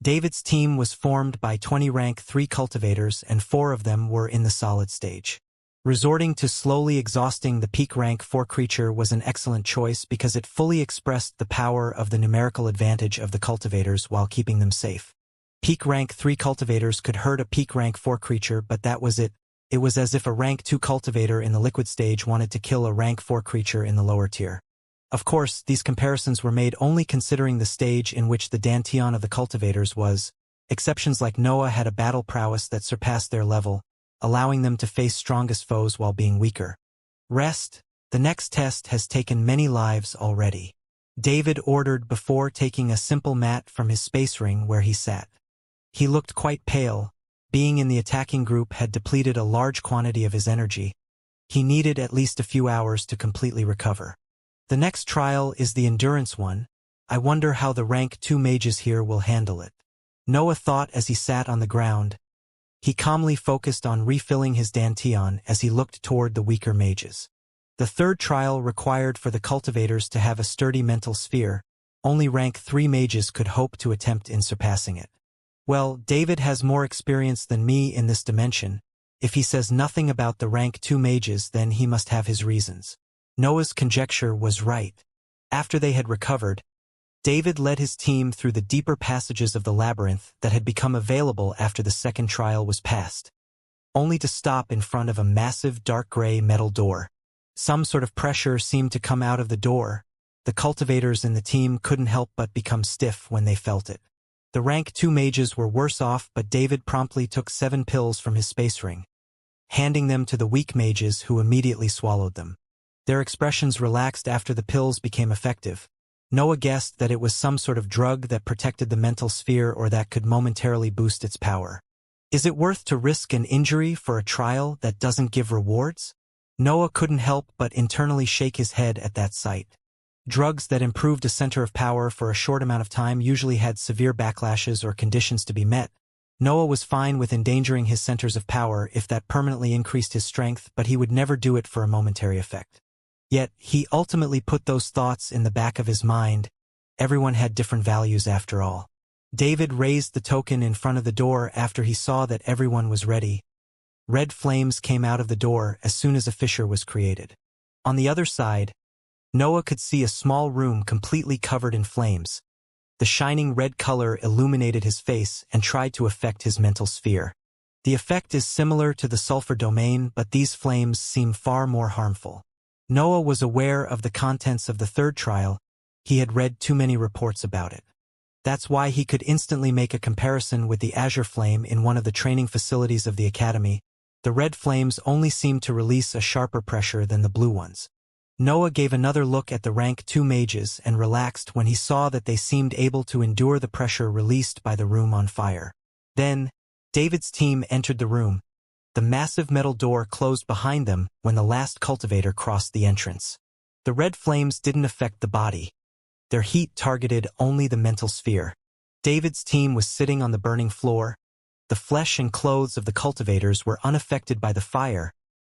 David's team was formed by 20 rank 3 cultivators and 4 of them were in the solid stage. Resorting to slowly exhausting the peak rank 4 creature was an excellent choice because it fully expressed the power of the numerical advantage of the cultivators while keeping them safe. Peak rank 3 cultivators could hurt a peak rank 4 creature, but that was it. It was as if a rank 2 cultivator in the liquid stage wanted to kill a rank 4 creature in the lower tier. Of course, these comparisons were made only considering the stage in which the dantian of the cultivators was. Exceptions like Noah had a battle prowess that surpassed their level, allowing them to face strongest foes while being weaker. Rest. The next test has taken many lives already. David ordered before taking a simple mat from his space ring where he sat. He looked quite pale. Being in the attacking group had depleted a large quantity of his energy. He needed at least a few hours to completely recover. The next trial is the endurance one. I wonder how the rank 2 mages here will handle it. Noah thought as he sat on the ground. He calmly focused on refilling his dantian as he looked toward the weaker mages. The third trial required for the cultivators to have a sturdy mental sphere. Only rank 3 mages could hope to attempt in surpassing it. Well, David has more experience than me in this dimension. If he says nothing about the rank 2 mages, then he must have his reasons. Noah's conjecture was right. After they had recovered, David led his team through the deeper passages of the labyrinth that had become available after the second trial was passed, only to stop in front of a massive dark gray metal door. Some sort of pressure seemed to come out of the door. The cultivators in the team couldn't help but become stiff when they felt it. The rank 2 mages were worse off, but David promptly took 7 pills from his space ring, handing them to the weak mages who immediately swallowed them. Their expressions relaxed after the pills became effective. Noah guessed that it was some sort of drug that protected the mental sphere or that could momentarily boost its power. Is it worth to risk an injury for a trial that doesn't give rewards? Noah couldn't help but internally shake his head at that sight. Drugs that improved a center of power for a short amount of time usually had severe backlashes or conditions to be met. Noah was fine with endangering his centers of power if that permanently increased his strength, but he would never do it for a momentary effect. Yet, he ultimately put those thoughts in the back of his mind. Everyone had different values after all. David raised the token in front of the door after he saw that everyone was ready. Red flames came out of the door as soon as a fissure was created. On the other side, Noah could see a small room completely covered in flames. The shining red color illuminated his face and tried to affect his mental sphere. The effect is similar to the sulfur domain, but these flames seem far more harmful. Noah was aware of the contents of the third trial. He had read too many reports about it. That's why he could instantly make a comparison with the azure flame in one of the training facilities of the academy. The red flames only seemed to release a sharper pressure than the blue ones. Noah gave another look at the rank 2 mages and relaxed when he saw that they seemed able to endure the pressure released by the room on fire. Then, David's team entered the room. The massive metal door closed behind them when the last cultivator crossed the entrance. The red flames didn't affect the body. Their heat targeted only the mental sphere. David's team was sitting on the burning floor. The flesh and clothes of the cultivators were unaffected by the fire,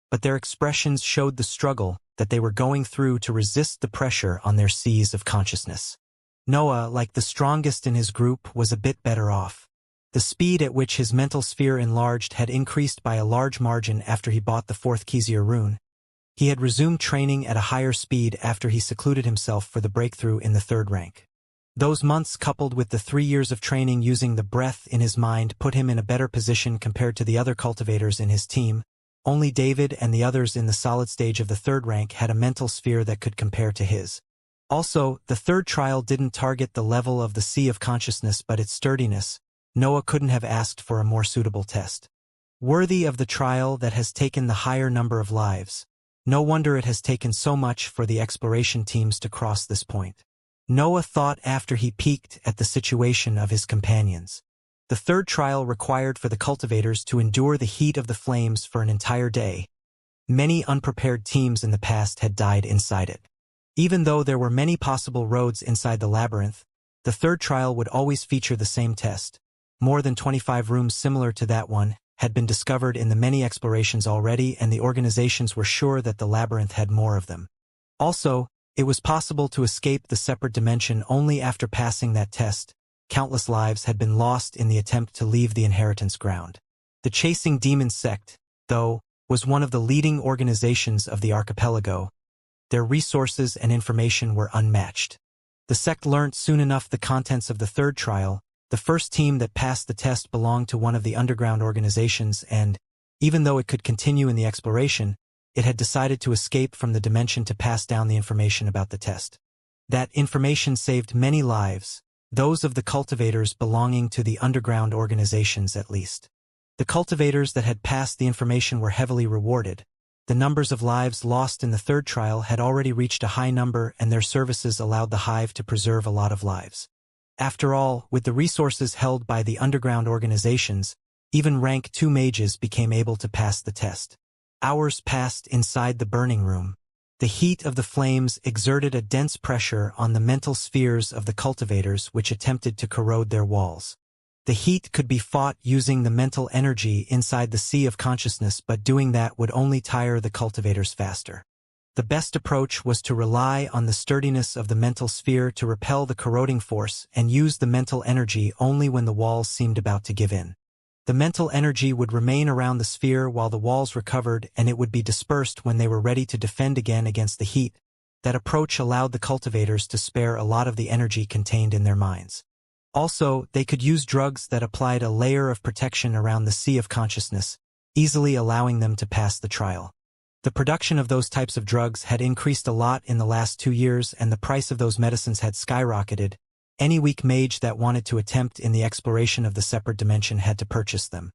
but their expressions showed the struggle that they were going through to resist the pressure on their seas of consciousness. Noah, like the strongest in his group, was a bit better off. The speed at which his mental sphere enlarged had increased by a large margin after he bought the 4th Xianxia rune. He had resumed training at a higher speed after he secluded himself for the breakthrough in the 3rd rank. Those months coupled with the 3 years of training using the breath in his mind put him in a better position compared to the other cultivators in his team. Only David and the others in the solid stage of the 3rd rank had a mental sphere that could compare to his. Also, the 3rd trial didn't target the level of the sea of consciousness but its sturdiness. Noah couldn't have asked for a more suitable test. Worthy of the trial that has taken the higher number of lives. No wonder it has taken so much for the exploration teams to cross this point. Noah thought after he peeked at the situation of his companions. The 3rd trial required for the cultivators to endure the heat of the flames for an entire day. Many unprepared teams in the past had died inside it. Even though there were many possible roads inside the labyrinth, the 3rd trial would always feature the same test. More than 25 rooms similar to that one had been discovered in the many explorations already, and the organizations were sure that the labyrinth had more of them. Also, it was possible to escape the separate dimension only after passing that test. Countless lives had been lost in the attempt to leave the inheritance ground. The Chasing Demons sect, though, was one of the leading organizations of the archipelago. Their resources and information were unmatched. The sect learnt soon enough the contents of the 3rd trial. The first team that passed the test belonged to one of the underground organizations and, even though it could continue in the exploration, it had decided to escape from the dimension to pass down the information about the test. That information saved many lives. those of the cultivators belonging to the underground organizations at least. The cultivators that had passed the information were heavily rewarded. The numbers of lives lost in the third trial had already reached a high number, and their services allowed the hive to preserve a lot of lives. After all, with the resources held by the underground organizations, even rank 2 mages became able to pass the test. Hours passed inside the burning room. The heat of the flames exerted a dense pressure on the mental spheres of the cultivators, which attempted to corrode their walls. The heat could be fought using the mental energy inside the sea of consciousness, but doing that would only tire the cultivators faster. The best approach was to rely on the sturdiness of the mental sphere to repel the corroding force and use the mental energy only when the walls seemed about to give in. The mental energy would remain around the sphere while the walls recovered, and it would be dispersed when they were ready to defend again against the heat. That approach allowed the cultivators to spare a lot of the energy contained in their minds. Also, they could use drugs that applied a layer of protection around the sea of consciousness, easily allowing them to pass the trial. The production of those types of drugs had increased a lot in the last 2 years, and the price of those medicines had skyrocketed. Any weak mage that wanted to attempt in the exploration of the separate dimension had to purchase them.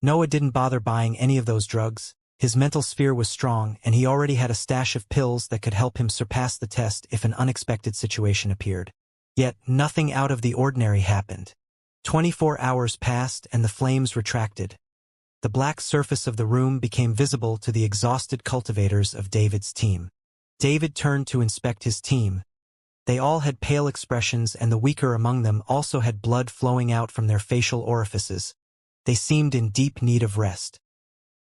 Noah didn't bother buying any of those drugs. His mental sphere was strong, and he already had a stash of pills that could help him surpass the test if an unexpected situation appeared. Yet, nothing out of the ordinary happened. 24 hours passed and the flames retracted. The black surface of the room became visible to the exhausted cultivators of David's team. David turned to inspect his team. They all had pale expressions, and the weaker among them also had blood flowing out from their facial orifices. They seemed in deep need of rest.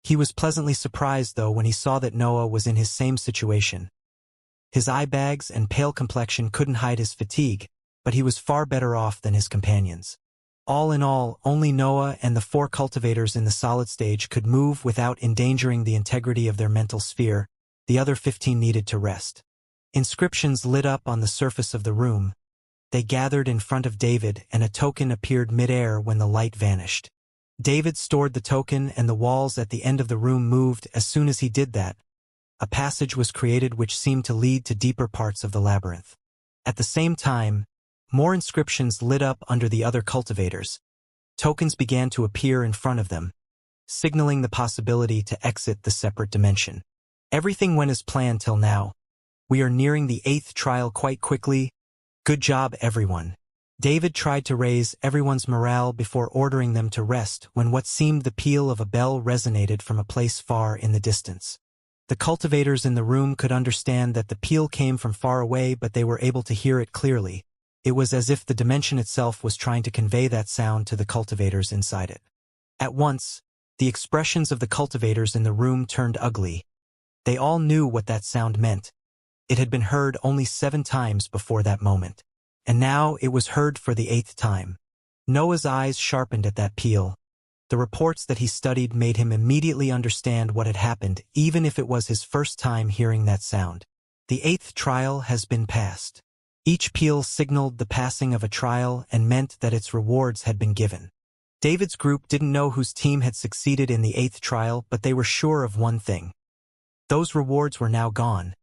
He was pleasantly surprised, though, when he saw that Noah was in his same situation. His eye bags and pale complexion couldn't hide his fatigue, but he was far better off than his companions. All in all, only Noah and the 4 cultivators in the solid stage could move without endangering the integrity of their mental sphere. The other 15 needed to rest. Inscriptions lit up on the surface of the room. They gathered in front of David, and a token appeared mid-air when the light vanished. David stored the token, and the walls at the end of the room moved. As soon as he did that, a passage was created which seemed to lead to deeper parts of the labyrinth. At the same time, more inscriptions lit up under the other cultivators. Tokens began to appear in front of them, signaling the possibility to exit the separate dimension. Everything went as planned till now. We are nearing the 8th trial quite quickly. Good job, everyone. David tried to raise everyone's morale before ordering them to rest when what seemed the peal of a bell resonated from a place far in the distance. The cultivators in the room could understand that the peal came from far away, but they were able to hear it clearly. It was as if the dimension itself was trying to convey that sound to the cultivators inside it. At once, the expressions of the cultivators in the room turned ugly. They all knew what that sound meant. It had been heard only 7 times before that moment, and now it was heard for the 8th time. Noah's eyes sharpened at that peal. The reports that he studied made him immediately understand what had happened, even if it was his first time hearing that sound. The 8th trial has been passed. Each peal signaled the passing of a trial and meant that its rewards had been given. David's group didn't know whose team had succeeded in the 8th trial, but they were sure of one thing. Those rewards were now gone.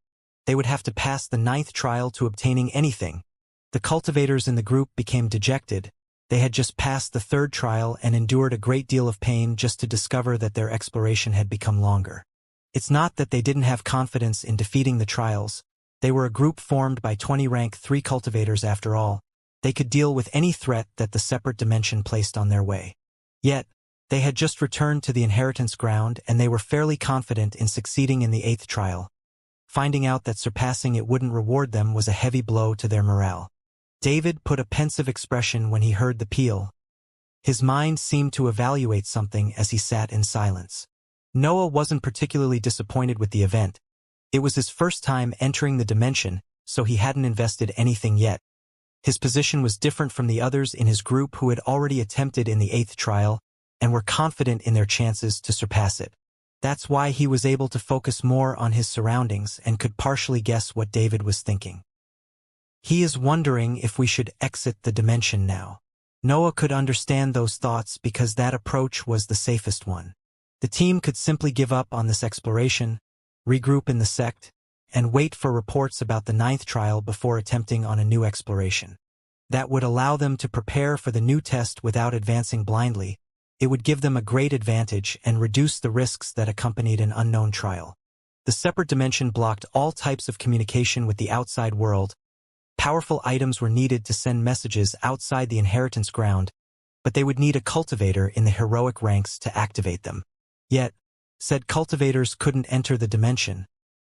They would have to pass the 9th trial to obtaining anything. The cultivators in the group became dejected. They had just passed the 3rd trial and endured a great deal of pain just to discover that their exploration had become longer. It's not that they didn't have confidence in defeating the trials. They were a group formed by 20 rank 3 cultivators after all. They could deal with any threat that the separate dimension placed on their way. Yet, they had just returned to the inheritance ground, and they were fairly confident in succeeding in the 8th trial. Finding out that surpassing it wouldn't reward them was a heavy blow to their morale. David put a pensive expression when he heard the peal. His mind seemed to evaluate something as he sat in silence. Noah wasn't particularly disappointed with the event. It was his first time entering the dimension, so he hadn't invested anything yet. His position was different from the others in his group who had already attempted in the 8th trial and were confident in their chances to surpass it. That's why he was able to focus more on his surroundings and could partially guess what David was thinking. He is wondering if we should exit the dimension now. Noah could understand those thoughts because that approach was the safest one. The team could simply give up on this exploration, regroup in the sect, and wait for reports about the 9th trial before attempting on a new exploration. that would allow them to prepare for the new test without advancing blindly. It would give them a great advantage and reduce the risks that accompanied an unknown trial. The separate dimension blocked all types of communication with the outside world. Powerful items were needed to send messages outside the inheritance ground, but they would need a cultivator in the heroic ranks to activate them. Yet, said cultivators couldn't enter the dimension,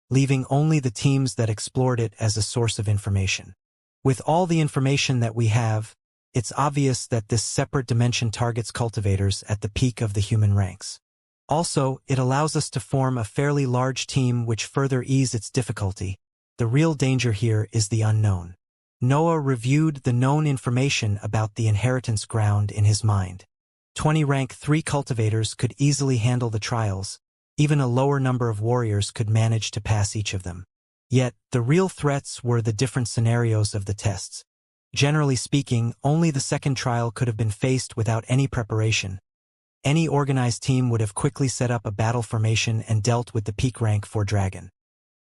leaving only the teams that explored it as a source of information. With all the information that we have, it's obvious that this separate dimension targets cultivators at the peak of the human ranks. Also, it allows us to form a fairly large team which further ease its difficulty. The real danger here is the unknown. Noah reviewed the known information about the inheritance ground in his mind. 20 rank 3 cultivators could easily handle the trials. Even a lower number of warriors could manage to pass each of them. Yet, the real threats were the different scenarios of the tests. Generally speaking, only the second trial could have been faced without any preparation. Any organized team would have quickly set up a battle formation and dealt with the peak rank 4 dragon.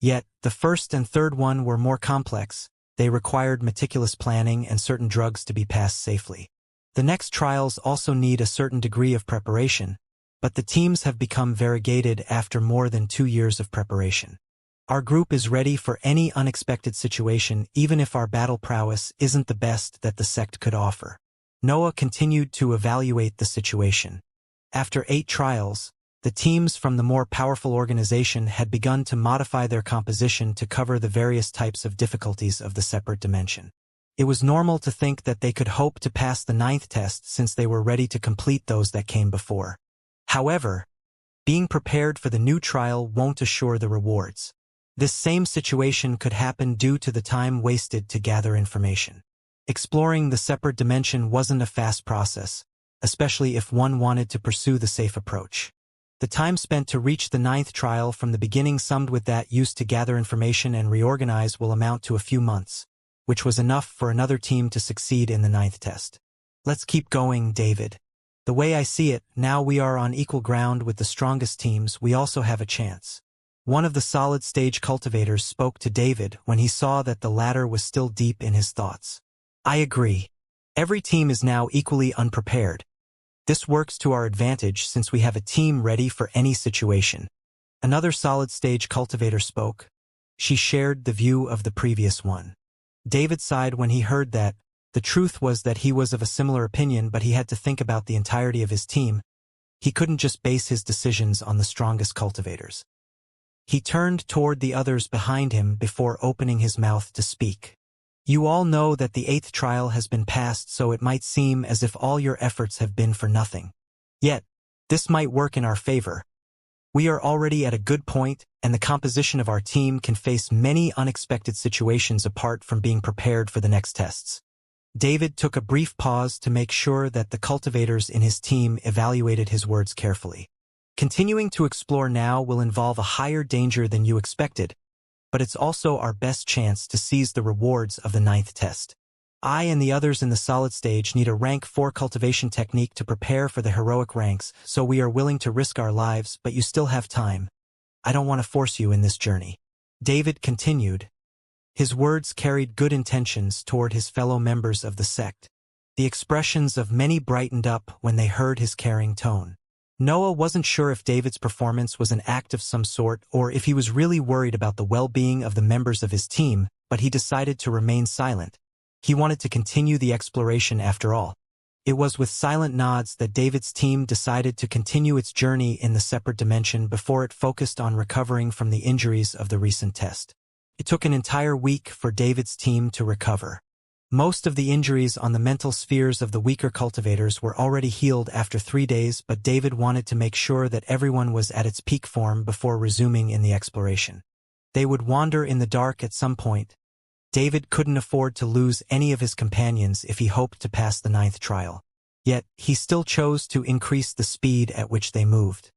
Yet, the first and third one were more complex. They required meticulous planning and certain drugs to be passed safely. The next trials also need a certain degree of preparation, but the teams have become variegated after more than 2 years of preparation. Our group is ready for any unexpected situation, even if our battle prowess isn't the best that the sect could offer. Noah continued to evaluate the situation. After 8 trials, the teams from the more powerful organization had begun to modify their composition to cover the various types of difficulties of the separate dimension. It was normal to think that they could hope to pass the 9th test since they were ready to complete those that came before. However, being prepared for the new trial won't assure the rewards. This same situation could happen due to the time wasted to gather information. Exploring the separate dimension wasn't a fast process, especially if one wanted to pursue the safe approach. The time spent to reach the 9th trial from the beginning summed with that used to gather information and reorganize will amount to a few months, which was enough for another team to succeed in the 9th test. Let's keep going, David. The way I see it, now we are on equal ground with the strongest teams, we also have a chance. One of the solid stage cultivators spoke to David when he saw that the latter was still deep in his thoughts. I agree. Every team is now equally unprepared. This works to our advantage since we have a team ready for any situation. Another solid stage cultivator spoke. She shared the view of the previous one. David sighed when he heard that. The truth was that he was of a similar opinion, but he had to think about the entirety of his team. He couldn't just base his decisions on the strongest cultivators. He turned toward the others behind him before opening his mouth to speak. You all know that the 8th trial has been passed, so it might seem as if all your efforts have been for nothing. Yet, this might work in our favor. We are already at a good point, and the composition of our team can face many unexpected situations apart from being prepared for the next tests. David took a brief pause to make sure that the cultivators in his team evaluated his words carefully. Continuing to explore now will involve a higher danger than you expected, but it's also our best chance to seize the rewards of the 9th test. I and the others in the solid stage need a rank 4 cultivation technique to prepare for the heroic ranks, so we are willing to risk our lives, but you still have time. I don't want to force you in this journey. David continued. His words carried good intentions toward his fellow members of the sect. The expressions of many brightened up when they heard his caring tone. Noah wasn't sure if David's performance was an act of some sort or if he was really worried about the well-being of the members of his team, but he decided to remain silent. He wanted to continue the exploration after all. It was with silent nods that David's team decided to continue its journey in the separate dimension before it focused on recovering from the injuries of the recent test. It took an entire week for David's team to recover. Most of the injuries on the mental spheres of the weaker cultivators were already healed after 3 days, but David wanted to make sure that everyone was at its peak form before resuming in the exploration. They would wander in the dark at some point. David couldn't afford to lose any of his companions if he hoped to pass the 9th trial. Yet, he still chose to increase the speed at which they moved.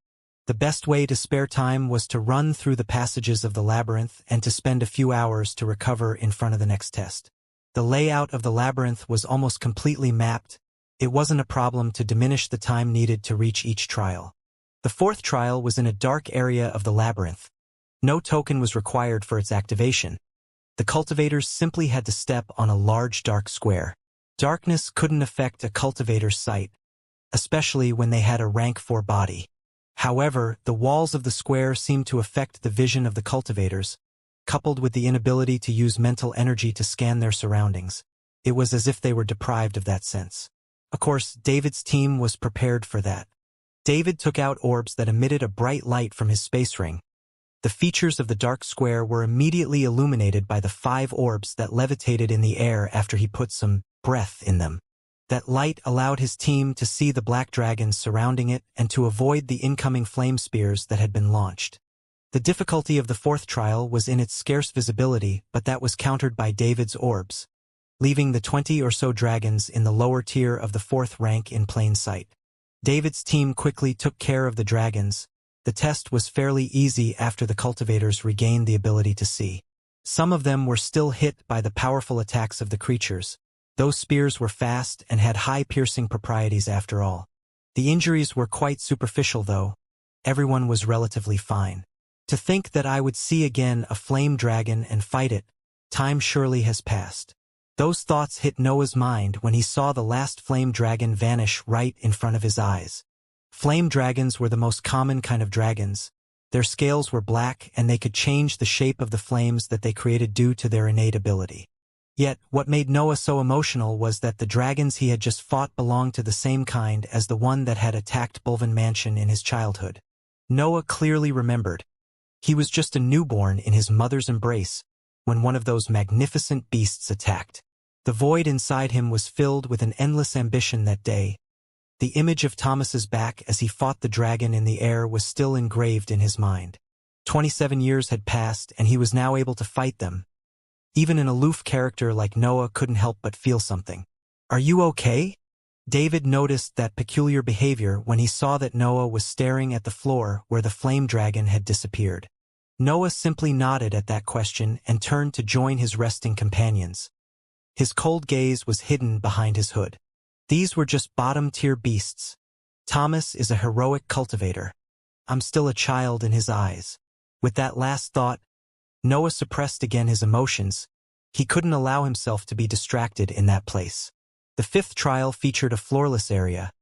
The best way to spare time was to run through the passages of the labyrinth and to spend a few hours to recover in front of the next test. The layout of the labyrinth was almost completely mapped. It wasn't a problem to diminish the time needed to reach each trial. The 4th trial was in a dark area of the labyrinth. No token was required for its activation. The cultivators simply had to step on a large dark square. Darkness couldn't affect a cultivator's sight, especially when they had a rank 4 body. However, the walls of the square seemed to affect the vision of the cultivators, coupled with the inability to use mental energy to scan their surroundings. It was as if they were deprived of that sense. Of course, David's team was prepared for that. David took out orbs that emitted a bright light from his space ring. The features of the dark square were immediately illuminated by the 5 orbs that levitated in the air after he put some breath in them. That light allowed his team to see the black dragons surrounding it and to avoid the incoming flame spears that had been launched. The difficulty of the 4th trial was in its scarce visibility, but that was countered by David's orbs, leaving the 20 or so dragons in the lower tier of the 4th rank in plain sight. David's team quickly took care of the dragons. The test was fairly easy after the cultivators regained the ability to see. Some of them were still hit by the powerful attacks of the creatures. Those spears were fast and had high piercing properties after all. The injuries were quite superficial though. Everyone was relatively fine. To think that I would see again a flame dragon and fight it, time surely has passed. Those thoughts hit Noah's mind when he saw the last flame dragon vanish right in front of his eyes. Flame dragons were the most common kind of dragons. Their scales were black and they could change the shape of the flames that they created due to their innate ability. Yet, what made Noah so emotional was that the dragons he had just fought belonged to the same kind as the one that had attacked Bulvin Mansion in his childhood. Noah clearly remembered. He was just a newborn in his mother's embrace when one of those magnificent beasts attacked. The void inside him was filled with an endless ambition that day. The image of Thomas's back as he fought the dragon in the air was still engraved in his mind. 27 years had passed and he was now able to fight them. Even an aloof character like Noah couldn't help but feel something. "Are you okay?" David noticed that peculiar behavior when he saw that Noah was staring at the floor where the flame dragon had disappeared. Noah simply nodded at that question and turned to join his resting companions. His cold gaze was hidden behind his hood. These were just bottom-tier beasts. Thomas is a heroic cultivator. I'm still a child in his eyes. With that last thought, Noah suppressed again his emotions. He couldn't allow himself to be distracted in that place. The 5th trial featured a floorless area.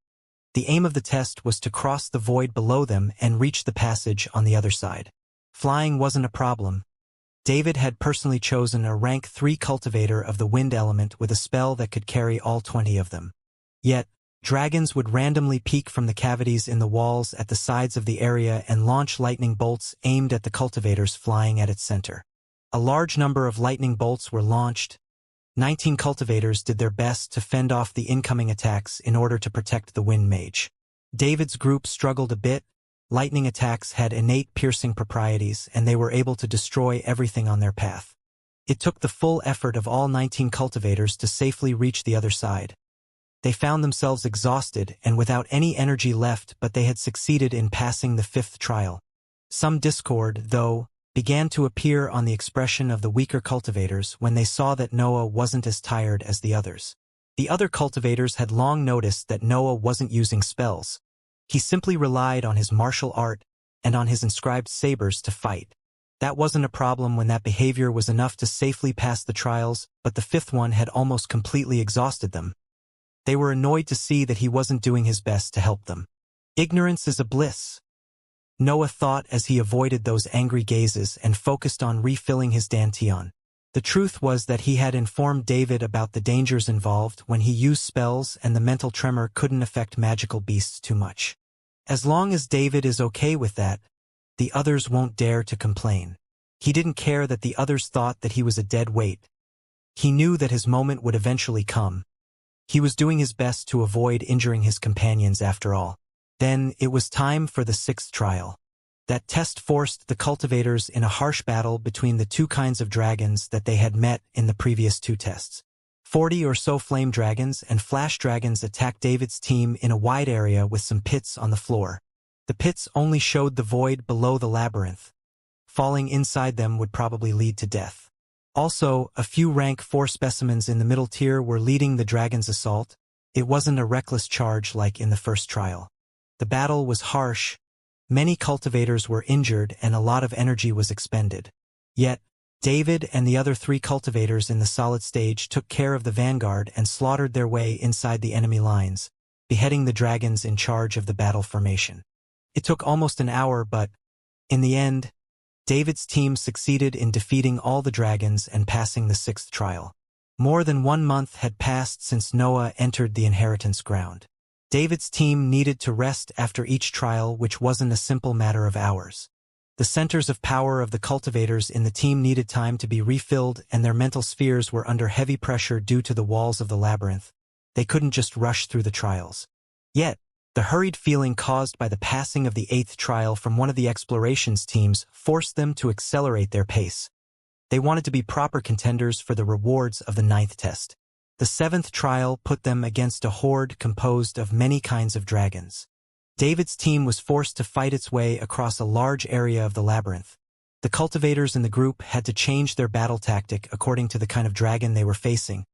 The aim of the test was to cross the void below them and reach the passage on the other side. Flying wasn't a problem. David had personally chosen a rank 3 cultivator of the wind element with a spell that could carry all 20 of them. Yet, dragons would randomly peek from the cavities in the walls at the sides of the area and launch lightning bolts aimed at the cultivators flying at its center. A large number of lightning bolts were launched. 19 cultivators did their best to fend off the incoming attacks in order to protect the wind mage. David's group struggled a bit. Lightning attacks had innate piercing properties and they were able to destroy everything on their path. It took the full effort of all 19 cultivators to safely reach the other side. They found themselves exhausted and without any energy left, but they had succeeded in passing the 5th trial. Some discord, though, began to appear on the expression of the weaker cultivators when they saw that Noah wasn't as tired as the others. The other cultivators had long noticed that Noah wasn't using spells. He simply relied on his martial art and on his inscribed sabers to fight. That wasn't a problem when that behavior was enough to safely pass the trials, but the 5th one had almost completely exhausted them. They were annoyed to see that he wasn't doing his best to help them. Ignorance is a bliss, Noah thought as he avoided those angry gazes and focused on refilling his dantian. The truth was that he had informed David about the dangers involved when he used spells, and the mental tremor couldn't affect magical beasts too much. As long as David is okay with that, the others won't dare to complain. He didn't care that the others thought that he was a dead weight. He knew that his moment would eventually come. He was doing his best to avoid injuring his companions after all. Then it was time for the 6th trial. That test forced the cultivators in a harsh battle between the 2 kinds of dragons that they had met in the previous 2 tests. 40 or so flame dragons and flash dragons attacked David's team in a wide area with some pits on the floor. The pits only showed the void below the labyrinth. Falling inside them would probably lead to death. Also, a few rank 4 specimens in the middle tier were leading the dragon's assault. It wasn't a reckless charge like in the first trial. The battle was harsh. Many cultivators were injured and a lot of energy was expended. Yet, David and the other 3 cultivators in the solid stage took care of the vanguard and slaughtered their way inside the enemy lines, beheading the dragons in charge of the battle formation. It took almost an hour, but, in the end, David's team succeeded in defeating all the dragons and passing the 6th trial. More than 1 month had passed since Noah entered the inheritance ground. David's team needed to rest after each trial, which wasn't a simple matter of hours. The centers of power of the cultivators in the team needed time to be refilled, and their mental spheres were under heavy pressure due to the walls of the labyrinth. They couldn't just rush through the trials. Yet, the hurried feeling caused by the passing of the 8th trial from one of the explorations teams forced them to accelerate their pace. They wanted to be proper contenders for the rewards of the 9th test. The 7th trial put them against a horde composed of many kinds of dragons. David's team was forced to fight its way across a large area of the labyrinth. The cultivators in the group had to change their battle tactic according to the kind of dragon they were facing.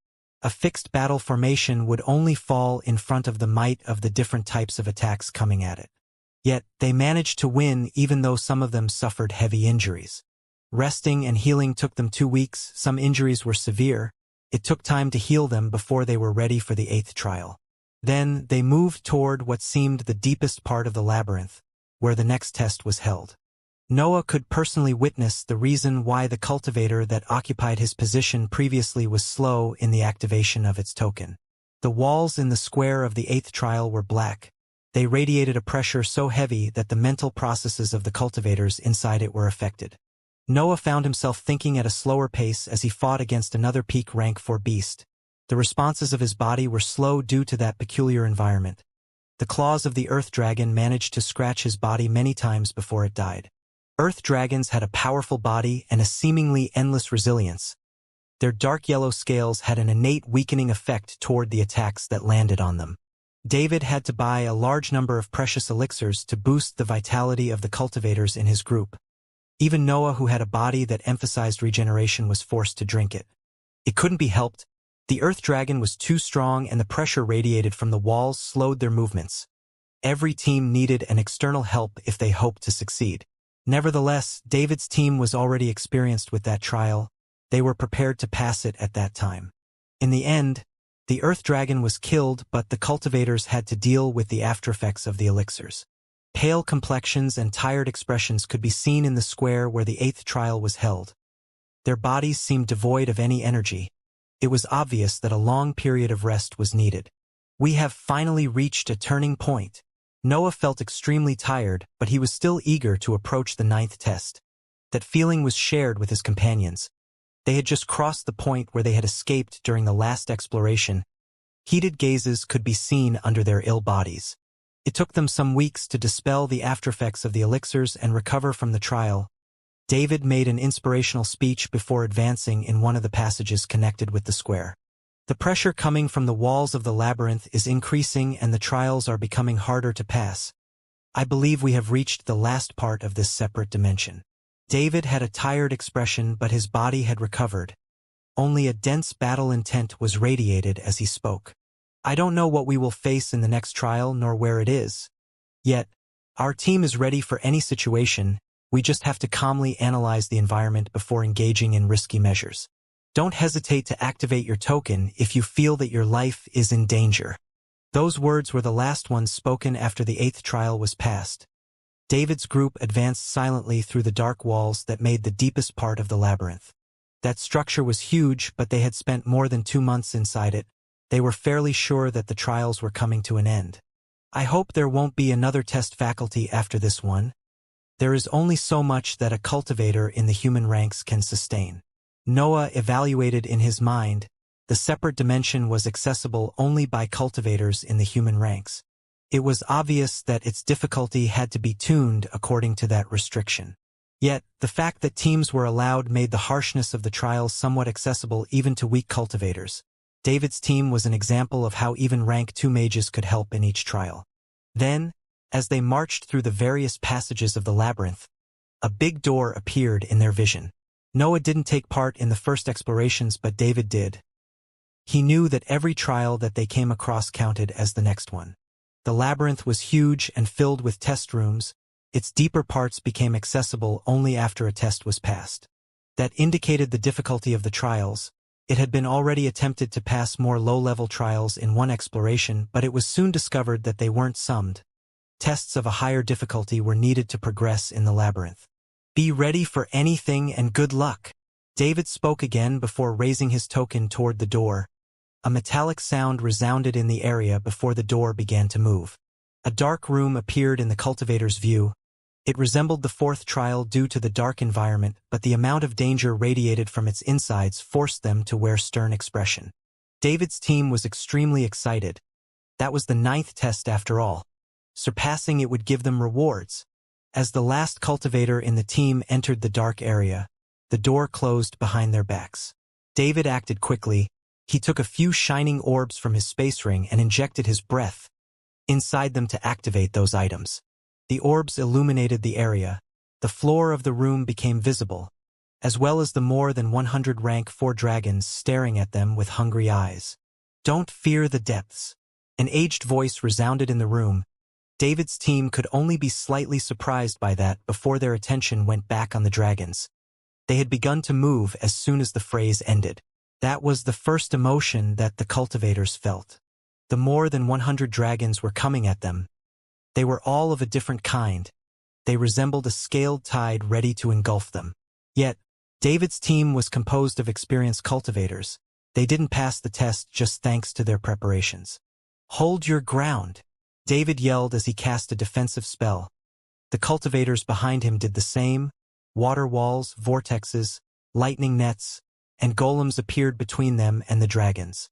A fixed battle formation would only fall in front of the might of the different types of attacks coming at it. Yet, they managed to win even though some of them suffered heavy injuries. Resting and healing took them 2 weeks. Some injuries were severe. It took time to heal them before they were ready for the 8th trial. Then, they moved toward what seemed the deepest part of the labyrinth, where the next test was held. Noah could personally witness the reason why the cultivator that occupied his position previously was slow in the activation of its token. The walls in the square of the 8th trial were black. They radiated a pressure so heavy that the mental processes of the cultivators inside it were affected. Noah found himself thinking at a slower pace as he fought against another peak rank 4 beast. The responses of his body were slow due to that peculiar environment. The claws of the earth dragon managed to scratch his body many times before it died. Earth dragons had a powerful body and a seemingly endless resilience. Their dark yellow scales had an innate weakening effect toward the attacks that landed on them. David had to buy a large number of precious elixirs to boost the vitality of the cultivators in his group. Even Noah, who had a body that emphasized regeneration, was forced to drink it. It couldn't be helped. The earth dragon was too strong, and the pressure radiated from the walls slowed their movements. Every team needed an external help if they hoped to succeed. Nevertheless, David's team was already experienced with that trial. They were prepared to pass it at that time. In the end, the earth dragon was killed, but the cultivators had to deal with the aftereffects of the elixirs. Pale complexions and tired expressions could be seen in the square where the 8th trial was held. Their bodies seemed devoid of any energy. It was obvious that a long period of rest was needed. We have finally reached a turning point. Noah felt extremely tired, but he was still eager to approach the 9th test. That feeling was shared with his companions. They had just crossed the point where they had escaped during the last exploration. Heated gazes could be seen under their ill bodies. It took them some weeks to dispel the aftereffects of the elixirs and recover from the trial. David made an inspirational speech before advancing in one of the passages connected with the square. The pressure coming from the walls of the labyrinth is increasing and the trials are becoming harder to pass. I believe we have reached the last part of this separate dimension. David had a tired expression, but his body had recovered. Only a dense battle intent was radiated as he spoke. I don't know what we will face in the next trial nor where it is. Yet, our team is ready for any situation. We just have to calmly analyze the environment before engaging in risky measures. Don't hesitate to activate your token if you feel that your life is in danger. Those words were the last ones spoken after the 8th trial was passed. David's group advanced silently through the dark walls that made the deepest part of the labyrinth. That structure was huge, but they had spent more than 2 months inside it. They were fairly sure that the trials were coming to an end. I hope there won't be another test faculty after this one. There is only so much that a cultivator in the human ranks can sustain. Noah evaluated in his mind. The separate dimension was accessible only by cultivators in the human ranks. It was obvious that its difficulty had to be tuned according to that restriction. Yet, the fact that teams were allowed made the harshness of the trials somewhat accessible even to weak cultivators. David's team was an example of how even rank 2 mages could help in each trial. Then, as they marched through the various passages of the labyrinth, a big door appeared in their vision. Noah didn't take part in the first explorations, but David did. He knew that every trial that they came across counted as the next one. The labyrinth was huge and filled with test rooms. Its deeper parts became accessible only after a test was passed. That indicated the difficulty of the trials. It had been already attempted to pass more low-level trials in one exploration, but it was soon discovered that they weren't summed. Tests of a higher difficulty were needed to progress in the labyrinth. Be ready for anything and good luck. David spoke again before raising his token toward the door. A metallic sound resounded in the area before the door began to move. A dark room appeared in the cultivator's view. It resembled the fourth trial due to the dark environment, but the amount of danger radiated from its insides forced them to wear stern expression. David's team was extremely excited. That was the 9th test after all. Surpassing it would give them rewards. As the last cultivator in the team entered the dark area, the door closed behind their backs. David acted quickly. He took a few shining orbs from his space ring and injected his breath inside them to activate those items. The orbs illuminated the area. The floor of the room became visible, as well as the more than 100 rank 4 dragons staring at them with hungry eyes. Don't fear the depths. An aged voice resounded in the room. David's team could only be slightly surprised by that before their attention went back on the dragons. They had begun to move as soon as the phrase ended. That was the first emotion that the cultivators felt. The more than 100 dragons were coming at them. They were all of a different kind. They resembled a scaled tide ready to engulf them. Yet, David's team was composed of experienced cultivators. They didn't pass the test just thanks to their preparations. Hold your ground, David yelled as he cast a defensive spell. The cultivators behind him did the same. Water walls, vortexes, lightning nets, and golems appeared between them and the dragons.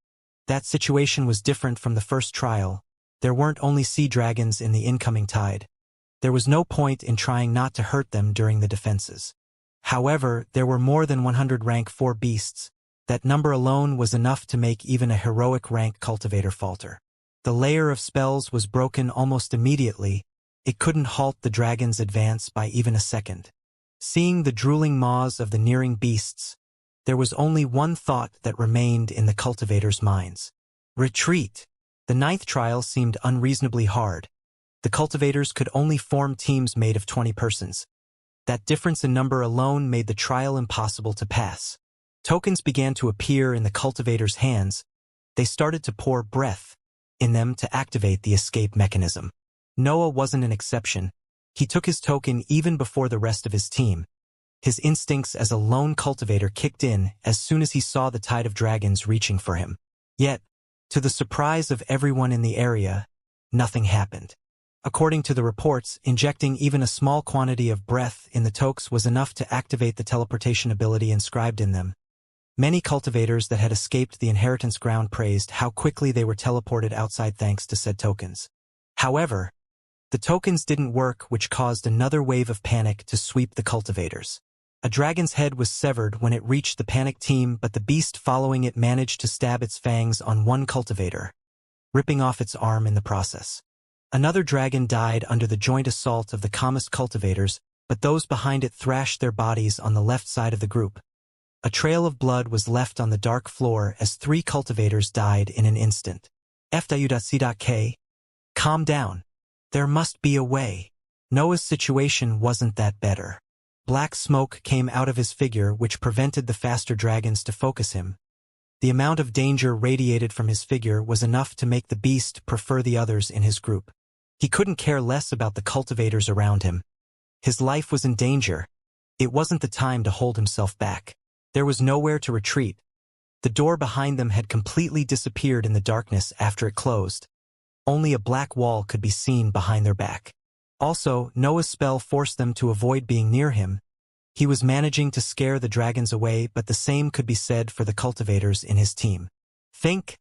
That situation was different from the first trial. There weren't only sea dragons in the incoming tide. There was no point in trying not to hurt them during the defenses. However, there were more than 100 rank 4 beasts. That number alone was enough to make even a heroic rank cultivator falter. The layer of spells was broken almost immediately. It couldn't halt the dragon's advance by even a second. Seeing the drooling maws of the nearing beasts, there was only one thought that remained in the cultivators' minds. Retreat. The 9th trial seemed unreasonably hard. The cultivators could only form teams made of 20 persons. That difference in number alone made the trial impossible to pass. Tokens began to appear in the cultivators' hands. They started to pour breath in them to activate the escape mechanism. Noah wasn't an exception. He took his token even before the rest of his team. His instincts as a lone cultivator kicked in as soon as he saw the tide of dragons reaching for him. Yet, to the surprise of everyone in the area, nothing happened. According to the reports, injecting even a small quantity of breath in the tokes was enough to activate the teleportation ability inscribed in them. Many cultivators that had escaped the inheritance ground praised how quickly they were teleported outside thanks to said tokens. However, the tokens didn't work, which caused another wave of panic to sweep the cultivators. A dragon's head was severed when it reached the panicked team, but the beast following it managed to stab its fangs on one cultivator, ripping off its arm in the process. Another dragon died under the joint assault of the calmest cultivators, but those behind it thrashed their bodies on the left side of the group. A trail of blood was left on the dark floor as 3 cultivators died in an instant. F.U.C.K. Calm down. There must be a way. Noah's situation wasn't that better. Black smoke came out of his figure, which prevented the faster dragons to focus him. The amount of danger radiated from his figure was enough to make the beast prefer the others in his group. He couldn't care less about the cultivators around him. His life was in danger. It wasn't the time to hold himself back. There was nowhere to retreat. The door behind them had completely disappeared in the darkness after it closed. Only a black wall could be seen behind their back. Also, Noah's spell forced them to avoid being near him. He was managing to scare the dragons away, but the same could be said for the cultivators in his team. Think.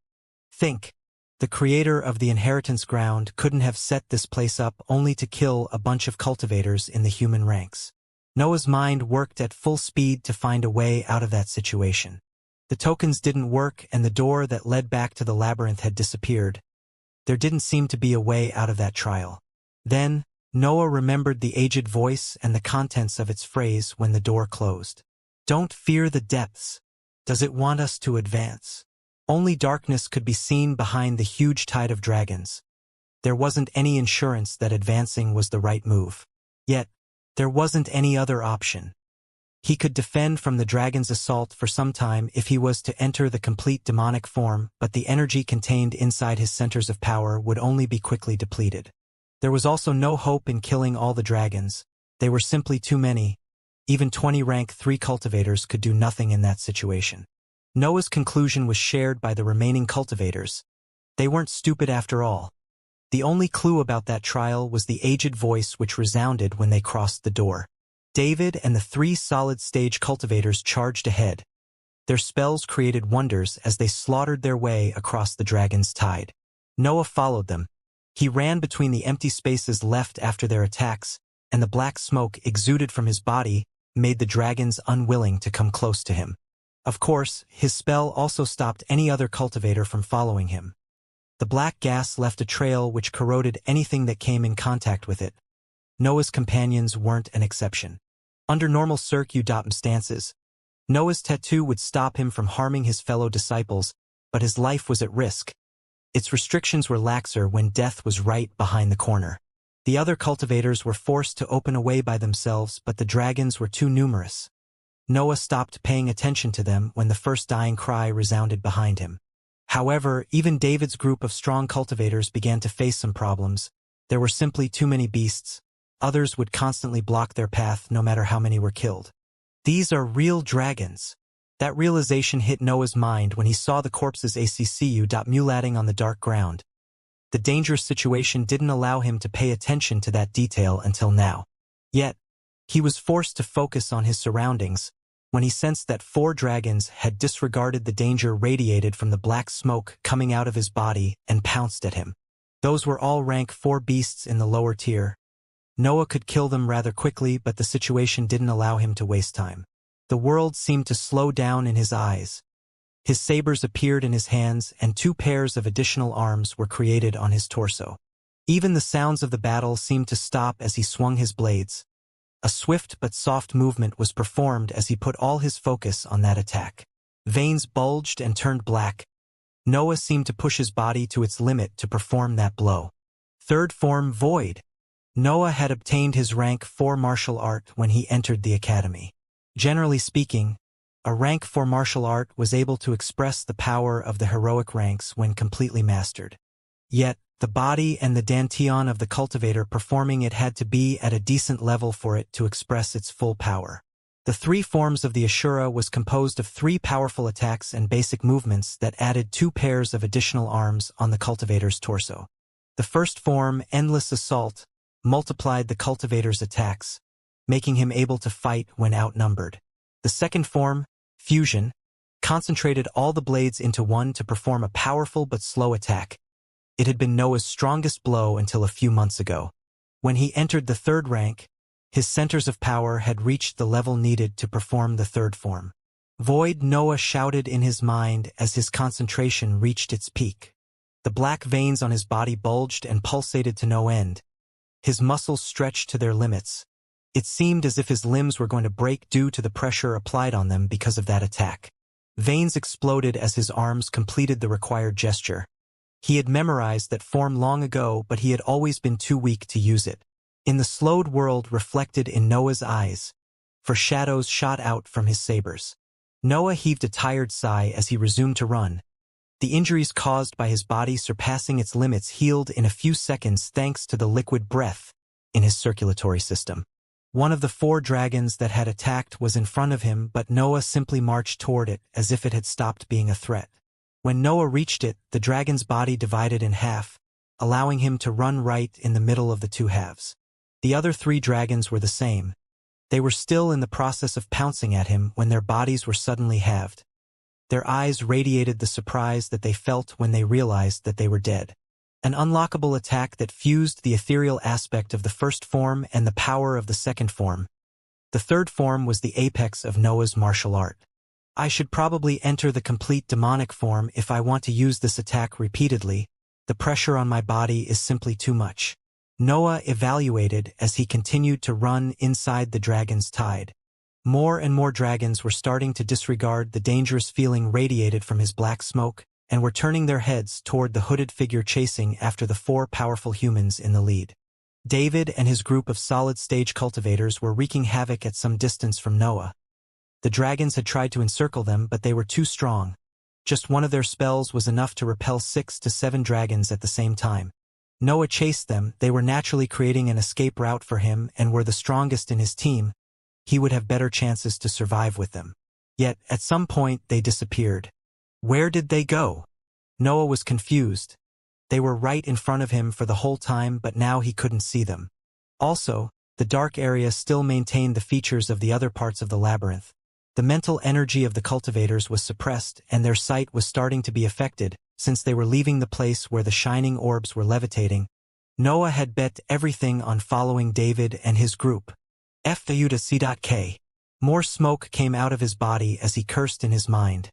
The creator of the inheritance ground couldn't have set this place up only to kill a bunch of cultivators in the human ranks. Noah's mind worked at full speed to find a way out of that situation. The tokens didn't work and the door that led back to the labyrinth had disappeared. There didn't seem to be a way out of that trial. Then, Noah remembered the aged voice and the contents of its phrase when the door closed. Don't fear the depths. Does it want us to advance? Only darkness could be seen behind the huge tide of dragons. There wasn't any insurance that advancing was the right move. Yet, there wasn't any other option. He could defend from the dragon's assault for some time if he was to enter the complete demonic form, but the energy contained inside his centers of power would only be quickly depleted. There was also no hope in killing all the dragons. They were simply too many. Even 20 rank 3 cultivators could do nothing in that situation. Noah's conclusion was shared by the remaining cultivators. They weren't stupid after all. The only clue about that trial was the aged voice which resounded when they crossed the door. David and the 3 solid-stage cultivators charged ahead. Their spells created wonders as they slaughtered their way across the dragon's tide. Noah followed them. He ran between the empty spaces left after their attacks, and the black smoke exuded from his body made the dragons unwilling to come close to him. Of course, his spell also stopped any other cultivator from following him. The black gas left a trail which corroded anything that came in contact with it. Noah's companions weren't an exception. Under normal circumstances, Noah's tattoo would stop him from harming his fellow disciples, but his life was at risk. Its restrictions were laxer when death was right behind the corner. The other cultivators were forced to open a way by themselves, but the dragons were too numerous. Noah stopped paying attention to them when the first dying cry resounded behind him. However, even David's group of strong cultivators began to face some problems. There were simply too many beasts. Others would constantly block their path no matter how many were killed. These are real dragons. That realization hit Noah's mind when he saw the corpses mulating on the dark ground. The dangerous situation didn't allow him to pay attention to that detail until now. Yet, he was forced to focus on his surroundings when he sensed that 4 dragons had disregarded the danger radiated from the black smoke coming out of his body and pounced at him. Those were all rank 4 beasts in the lower tier. Noah could kill them rather quickly, but the situation didn't allow him to waste time. The world seemed to slow down in his eyes. His sabers appeared in his hands, and 2 pairs of additional arms were created on his torso. Even the sounds of the battle seemed to stop as he swung his blades. A swift but soft movement was performed as he put all his focus on that attack. Veins bulged and turned black. Noah seemed to push his body to its limit to perform that blow. Third form Void. Noah had obtained his rank 4 martial art when he entered the academy. Generally speaking, a rank 4 martial art was able to express the power of the heroic ranks when completely mastered. Yet, the body and the dantian of the cultivator performing it had to be at a decent level for it to express its full power. The 3 forms of the Ashura was composed of 3 powerful attacks and basic movements that added 2 pairs of additional arms on the cultivator's torso. The first form, Endless Assault, multiplied the cultivator's attacks, making him able to fight when outnumbered. The second form, Fusion, concentrated all the blades into one to perform a powerful but slow attack. It had been Noah's strongest blow until a few months ago. When he entered the 3rd rank, his centers of power had reached the level needed to perform the 3rd form. Void, Noah shouted in his mind as his concentration reached its peak. The black veins on his body bulged and pulsated to no end. His muscles stretched to their limits. It seemed as if his limbs were going to break due to the pressure applied on them because of that attack. Veins exploded as his arms completed the required gesture. He had memorized that form long ago, but he had always been too weak to use it. In the slowed world reflected in Noah's eyes, for shadows shot out from his sabers. Noah heaved a tired sigh as he resumed to run. The injuries caused by his body surpassing its limits healed in a few seconds thanks to the liquid breath in his circulatory system. One of the 4 dragons that had attacked was in front of him, but Noah simply marched toward it as if it had stopped being a threat. When Noah reached it, the dragon's body divided in half, allowing him to run right in the middle of the 2 halves. The other 3 dragons were the same. They were still in the process of pouncing at him when their bodies were suddenly halved. Their eyes radiated the surprise that they felt when they realized that they were dead. An unlockable attack that fused the ethereal aspect of the 1st form and the power of the 2nd form. The 3rd form was the apex of Noah's martial art. I should probably enter the complete demonic form if I want to use this attack repeatedly. The pressure on my body is simply too much. Noah evaluated as he continued to run inside the dragon's tide. More and more dragons were starting to disregard the dangerous feeling radiated from his black smoke, and were turning their heads toward the hooded figure chasing after the 4 powerful humans in the lead. David and his group of solid-stage cultivators were wreaking havoc at some distance from Noah. The dragons had tried to encircle them, but they were too strong. Just one of their spells was enough to repel 6 to 7 dragons at the same time. Noah chased them. They were naturally creating an escape route for him and were the strongest in his team. He would have better chances to survive with them. Yet, at some point, they disappeared. Where did they go? Noah was confused. They were right in front of him for the whole time, but now he couldn't see them. Also, the dark area still maintained the features of the other parts of the labyrinth. The mental energy of the cultivators was suppressed, and their sight was starting to be affected, since they were leaving the place where the shining orbs were levitating. Noah had bet everything on following David and his group. F.U.C.K. More smoke came out of his body as he cursed in his mind.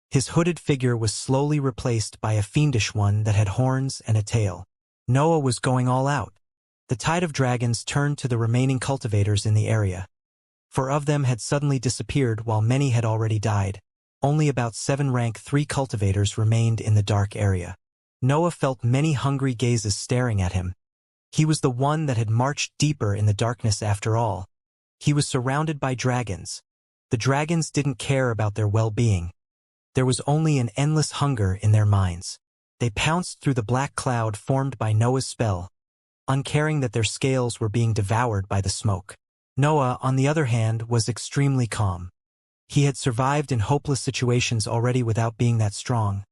His hooded figure was slowly replaced by a fiendish one that had horns and a tail. Noah was going all out. The tide of dragons turned to the remaining cultivators in the area. 4 of them had suddenly disappeared while many had already died. Only about 7 rank 3 cultivators remained in the dark area. Noah felt many hungry gazes staring at him. He was the one that had marched deeper in the darkness after all. He was surrounded by dragons. The dragons didn't care about their well-being. There was only an endless hunger in their minds. They pounced through the black cloud formed by Noah's spell, uncaring that their scales were being devoured by the smoke. Noah, on the other hand, was extremely calm. He had survived in hopeless situations already without being that strong.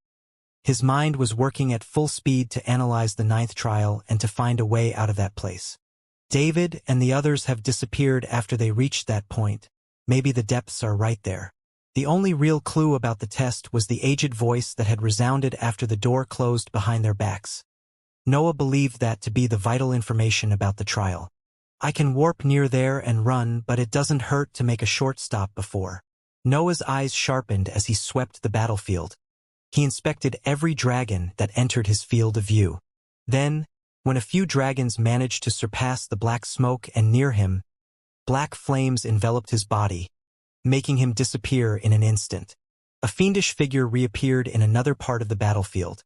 His mind was working at full speed to analyze the 9th trial and to find a way out of that place. David and the others have disappeared after they reached that point. Maybe the depths are right there. The only real clue about the test was the aged voice that had resounded after the door closed behind their backs. Noah believed that to be the vital information about the trial. I can warp near there and run, but it doesn't hurt to make a short stop before. Noah's eyes sharpened as he swept the battlefield. He inspected every dragon that entered his field of view. Then, when a few dragons managed to surpass the black smoke and near him, black flames enveloped his body, making him disappear in an instant. A fiendish figure reappeared in another part of the battlefield.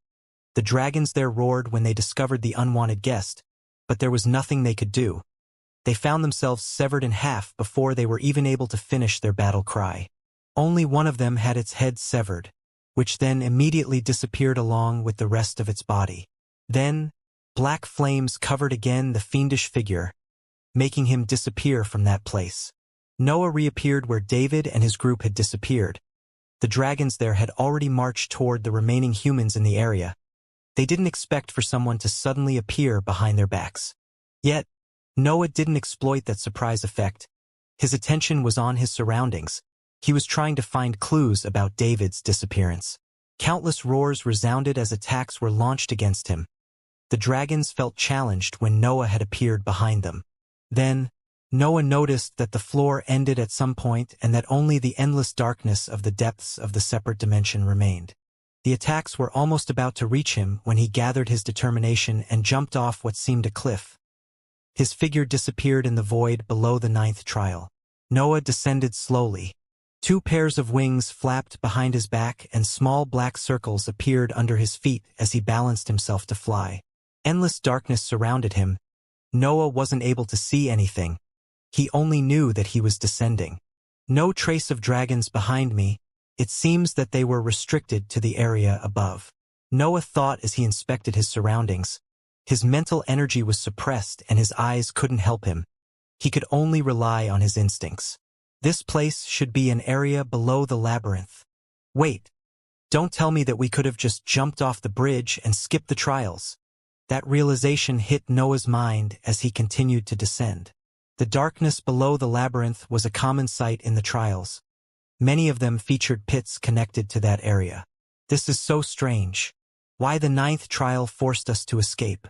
The dragons there roared when they discovered the unwanted guest, but there was nothing they could do. They found themselves severed in half before they were even able to finish their battle cry. Only one of them had its head severed, which then immediately disappeared along with the rest of its body. Then, black flames covered again the fiendish figure, making him disappear from that place. Noah reappeared where David and his group had disappeared. The dragons there had already marched toward the remaining humans in the area. They didn't expect for someone to suddenly appear behind their backs. Yet, Noah didn't exploit that surprise effect. His attention was on his surroundings. He was trying to find clues about David's disappearance. Countless roars resounded as attacks were launched against him. The dragons felt challenged when Noah had appeared behind them. Then, Noah noticed that the floor ended at some point and that only the endless darkness of the depths of the separate dimension remained. The attacks were almost about to reach him when he gathered his determination and jumped off what seemed a cliff. His figure disappeared in the void below the 9th trial. Noah descended slowly. 2 pairs of wings flapped behind his back and small black circles appeared under his feet as he balanced himself to fly. Endless darkness surrounded him. Noah wasn't able to see anything. He only knew that he was descending. No trace of dragons behind me. It seems that they were restricted to the area above. Noah thought as he inspected his surroundings. His mental energy was suppressed and his eyes couldn't help him. He could only rely on his instincts. This place should be an area below the labyrinth. Wait, don't tell me that we could have just jumped off the bridge and skipped the trials. That realization hit Noah's mind as he continued to descend. The darkness below the labyrinth was a common sight in the trials. Many of them featured pits connected to that area. This is so strange. Why the 9th trial forced us to escape?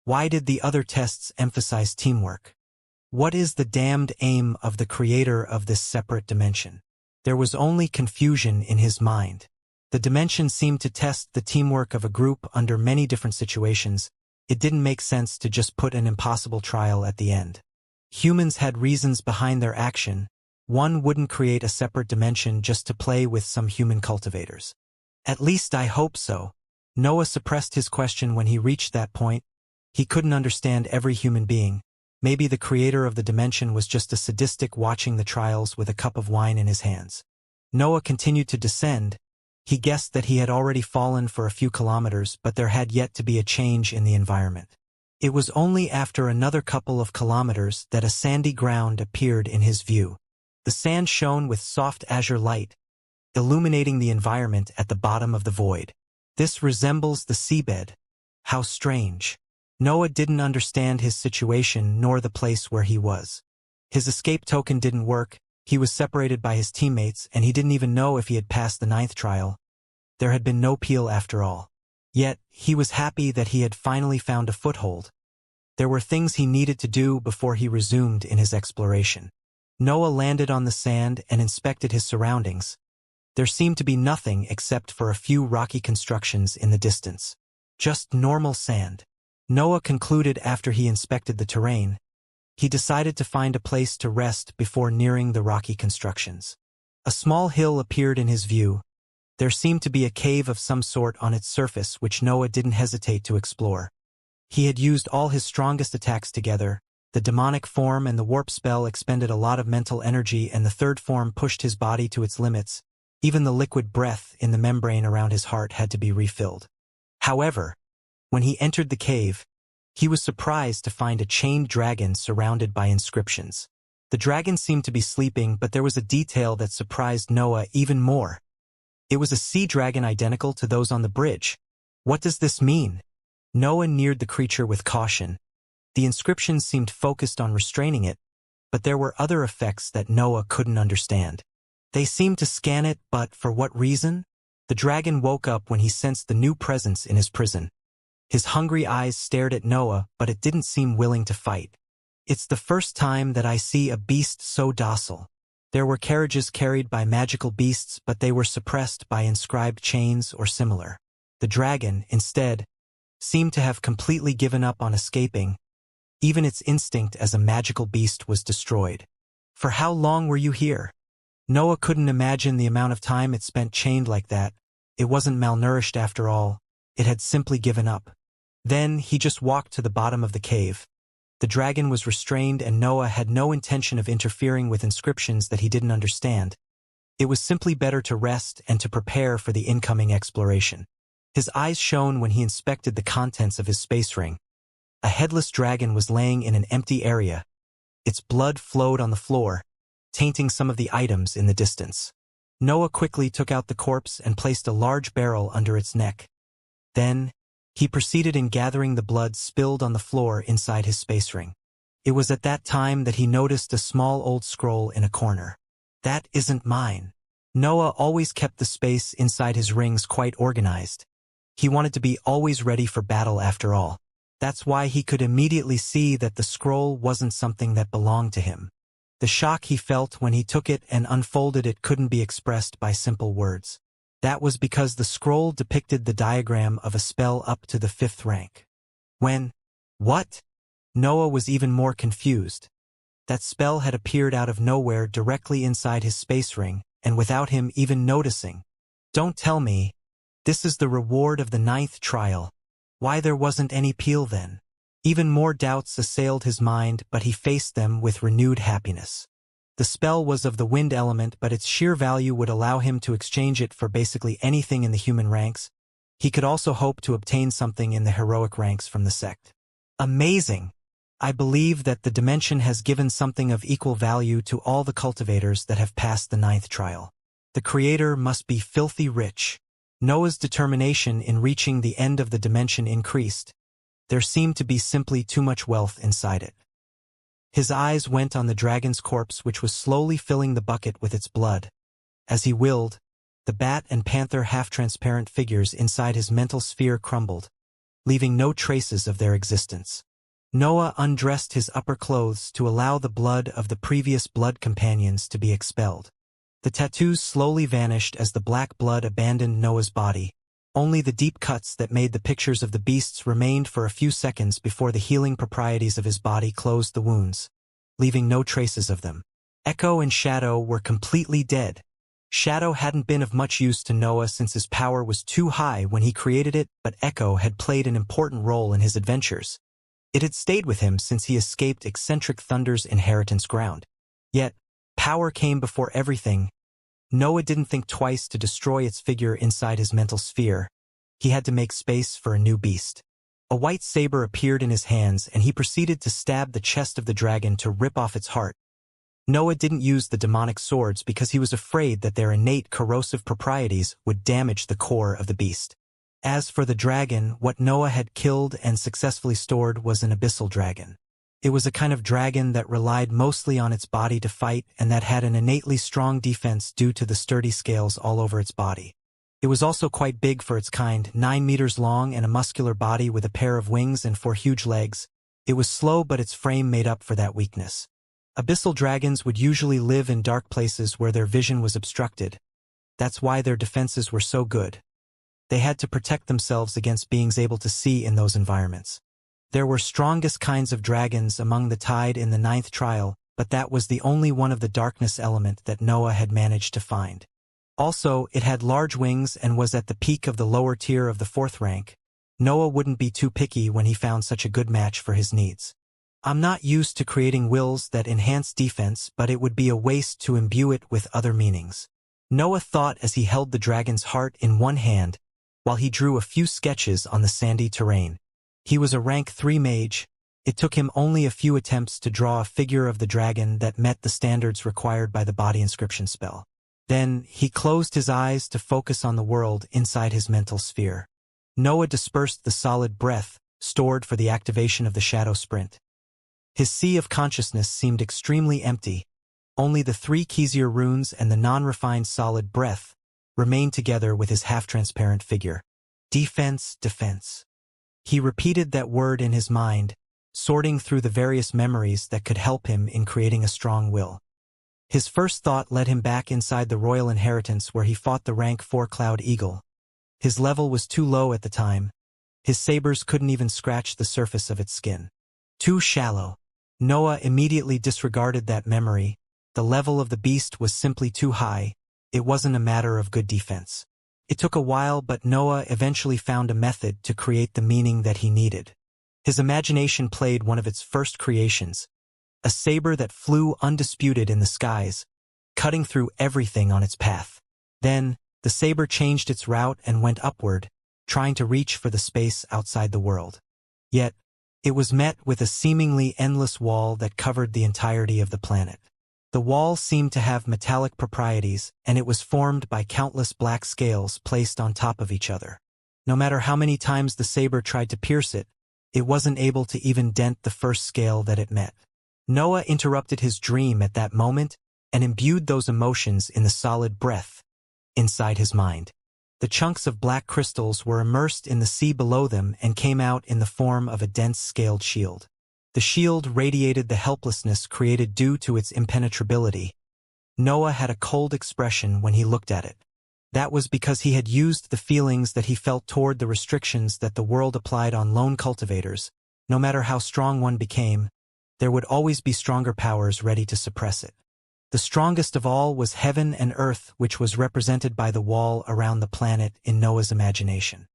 Why did the other tests emphasize teamwork? What is the damned aim of the creator of this separate dimension? There was only confusion in his mind. The dimension seemed to test the teamwork of a group under many different situations. It didn't make sense to just put an impossible trial at the end. Humans had reasons behind their action. One wouldn't create a separate dimension just to play with some human cultivators. At least I hope so. Noah suppressed his question when he reached that point. He couldn't understand every human being. Maybe the creator of the dimension was just a sadistic watching the trials with a cup of wine in his hands. Noah continued to descend. He guessed that he had already fallen for a few kilometers, but there had yet to be a change in the environment. It was only after another couple of kilometers that a sandy ground appeared in his view. The sand shone with soft azure light, illuminating the environment at the bottom of the void. This resembles the seabed. How strange. Noah didn't understand his situation nor the place where he was. His escape token didn't work, he was separated by his teammates, and he didn't even know if he had passed the 9th trial. There had been no peel after all. Yet, he was happy that he had finally found a foothold. There were things he needed to do before he resumed in his exploration. Noah landed on the sand and inspected his surroundings. There seemed to be nothing except for a few rocky constructions in the distance. Just normal sand. Noah concluded after he inspected the terrain. He decided to find a place to rest before nearing the rocky constructions. A small hill appeared in his view. There seemed to be a cave of some sort on its surface which Noah didn't hesitate to explore. He had used all his strongest attacks together. The demonic form and the warp spell expended a lot of mental energy, and the third form pushed his body to its limits. Even the liquid breath in the membrane around his heart had to be refilled. However, when he entered the cave, he was surprised to find a chained dragon surrounded by inscriptions. The dragon seemed to be sleeping, but there was a detail that surprised Noah even more. It was a sea dragon identical to those on the bridge. What does this mean? Noah neared the creature with caution. The inscriptions seemed focused on restraining it, but there were other effects that Noah couldn't understand. They seemed to scan it, but for what reason? The dragon woke up when he sensed the new presence in his prison. His hungry eyes stared at Noah, but it didn't seem willing to fight. It's the first time that I see a beast so docile. There were carriages carried by magical beasts, but they were suppressed by inscribed chains or similar. The dragon, instead, seemed to have completely given up on escaping. Even its instinct as a magical beast was destroyed. For how long were you here? Noah couldn't imagine the amount of time it spent chained like that. It wasn't malnourished after all. It had simply given up. Then he just walked to the bottom of the cave. The dragon was restrained, and Noah had no intention of interfering with inscriptions that he didn't understand. It was simply better to rest and to prepare for the incoming exploration. His eyes shone when he inspected the contents of his space ring. A headless dragon was laying in an empty area. Its blood flowed on the floor, tainting some of the items in the distance. Noah quickly took out the corpse and placed a large barrel under its neck. Then, he proceeded in gathering the blood spilled on the floor inside his space ring. It was at that time that he noticed a small old scroll in a corner. That isn't mine. Noah always kept the space inside his rings quite organized. He wanted to be always ready for battle after all. That's why he could immediately see that the scroll wasn't something that belonged to him. The shock he felt when he took it and unfolded it couldn't be expressed by simple words. That was because the scroll depicted the diagram of a spell up to the 5th rank. What? Noah was even more confused. That spell had appeared out of nowhere directly inside his space ring, and without him even noticing. Don't tell me. This is the reward of the 9th trial. Why there wasn't any peel then? Even more doubts assailed his mind, but he faced them with renewed happiness. The spell was of the wind element, but its sheer value would allow him to exchange it for basically anything in the human ranks. He could also hope to obtain something in the heroic ranks from the sect. Amazing! I believe that the dimension has given something of equal value to all the cultivators that have passed the 9th trial. The creator must be filthy rich. Noah's determination in reaching the end of the dimension increased. There seemed to be simply too much wealth inside it. His eyes went on the dragon's corpse, which was slowly filling the bucket with its blood. As he willed, the bat and panther half-transparent figures inside his mental sphere crumbled, leaving no traces of their existence. Noah undressed his upper clothes to allow the blood of the previous blood companions to be expelled. The tattoos slowly vanished as the black blood abandoned Noah's body. Only the deep cuts that made the pictures of the beasts remained for a few seconds before the healing properties of his body closed the wounds, leaving no traces of them. Echo and Shadow were completely dead. Shadow hadn't been of much use to Noah since his power was too high when he created it, but Echo had played an important role in his adventures. It had stayed with him since he escaped eccentric Thunder's inheritance ground. Yet, power came before everything. Noah didn't think twice to destroy its figure inside his mental sphere. He had to make space for a new beast. A white saber appeared in his hands, and he proceeded to stab the chest of the dragon to rip off its heart. Noah didn't use the demonic swords because he was afraid that their innate corrosive properties would damage the core of the beast. As for the dragon, what Noah had killed and successfully stored was an abyssal dragon. It was a kind of dragon that relied mostly on its body to fight and that had an innately strong defense due to the sturdy scales all over its body. It was also quite big for its kind, 9 meters long and a muscular body with a pair of wings and 4 huge legs. It was slow, but its frame made up for that weakness. Abyssal dragons would usually live in dark places where their vision was obstructed. That's why their defenses were so good. They had to protect themselves against beings able to see in those environments. There were strongest kinds of dragons among the tide in the 9th trial, but that was the only one of the darkness element that Noah had managed to find. Also, it had large wings and was at the peak of the lower tier of the 4th rank. Noah wouldn't be too picky when he found such a good match for his needs. I'm not used to creating wills that enhance defense, but it would be a waste to imbue it with other meanings. Noah thought as he held the dragon's heart in one hand, while he drew a few sketches on the sandy terrain. He was a rank 3 mage. It took him only a few attempts to draw a figure of the dragon that met the standards required by the body inscription spell. Then, he closed his eyes to focus on the world inside his mental sphere. Noah dispersed the solid breath, stored for the activation of the shadow sprint. His sea of consciousness seemed extremely empty. Only the 3 Kezir runes and the non-refined solid breath remained together with his half-transparent figure. Defense, defense. He repeated that word in his mind, sorting through the various memories that could help him in creating a strong will. His first thought led him back inside the royal inheritance where he fought the rank 4 Cloud Eagle. His level was too low at the time. His sabers couldn't even scratch the surface of its skin. Too shallow. Noah immediately disregarded that memory. The level of the beast was simply too high. It wasn't a matter of good defense. It took a while, but Noah eventually found a method to create the meaning that he needed. His imagination played one of its first creations, a saber that flew undisputed in the skies, cutting through everything on its path. Then, the saber changed its route and went upward, trying to reach for the space outside the world. Yet, it was met with a seemingly endless wall that covered the entirety of the planet. The wall seemed to have metallic properties, and it was formed by countless black scales placed on top of each other. No matter how many times the saber tried to pierce it, it wasn't able to even dent the first scale that it met. Noah interrupted his dream at that moment and imbued those emotions in the solid breath inside his mind. The chunks of black crystals were immersed in the sea below them and came out in the form of a dense scaled shield. The shield radiated the helplessness created due to its impenetrability. Noah had a cold expression when he looked at it. That was because he had used the feelings that he felt toward the restrictions that the world applied on lone cultivators. No matter how strong one became, there would always be stronger powers ready to suppress it. The strongest of all was heaven and earth, which was represented by the wall around the planet in Noah's imagination.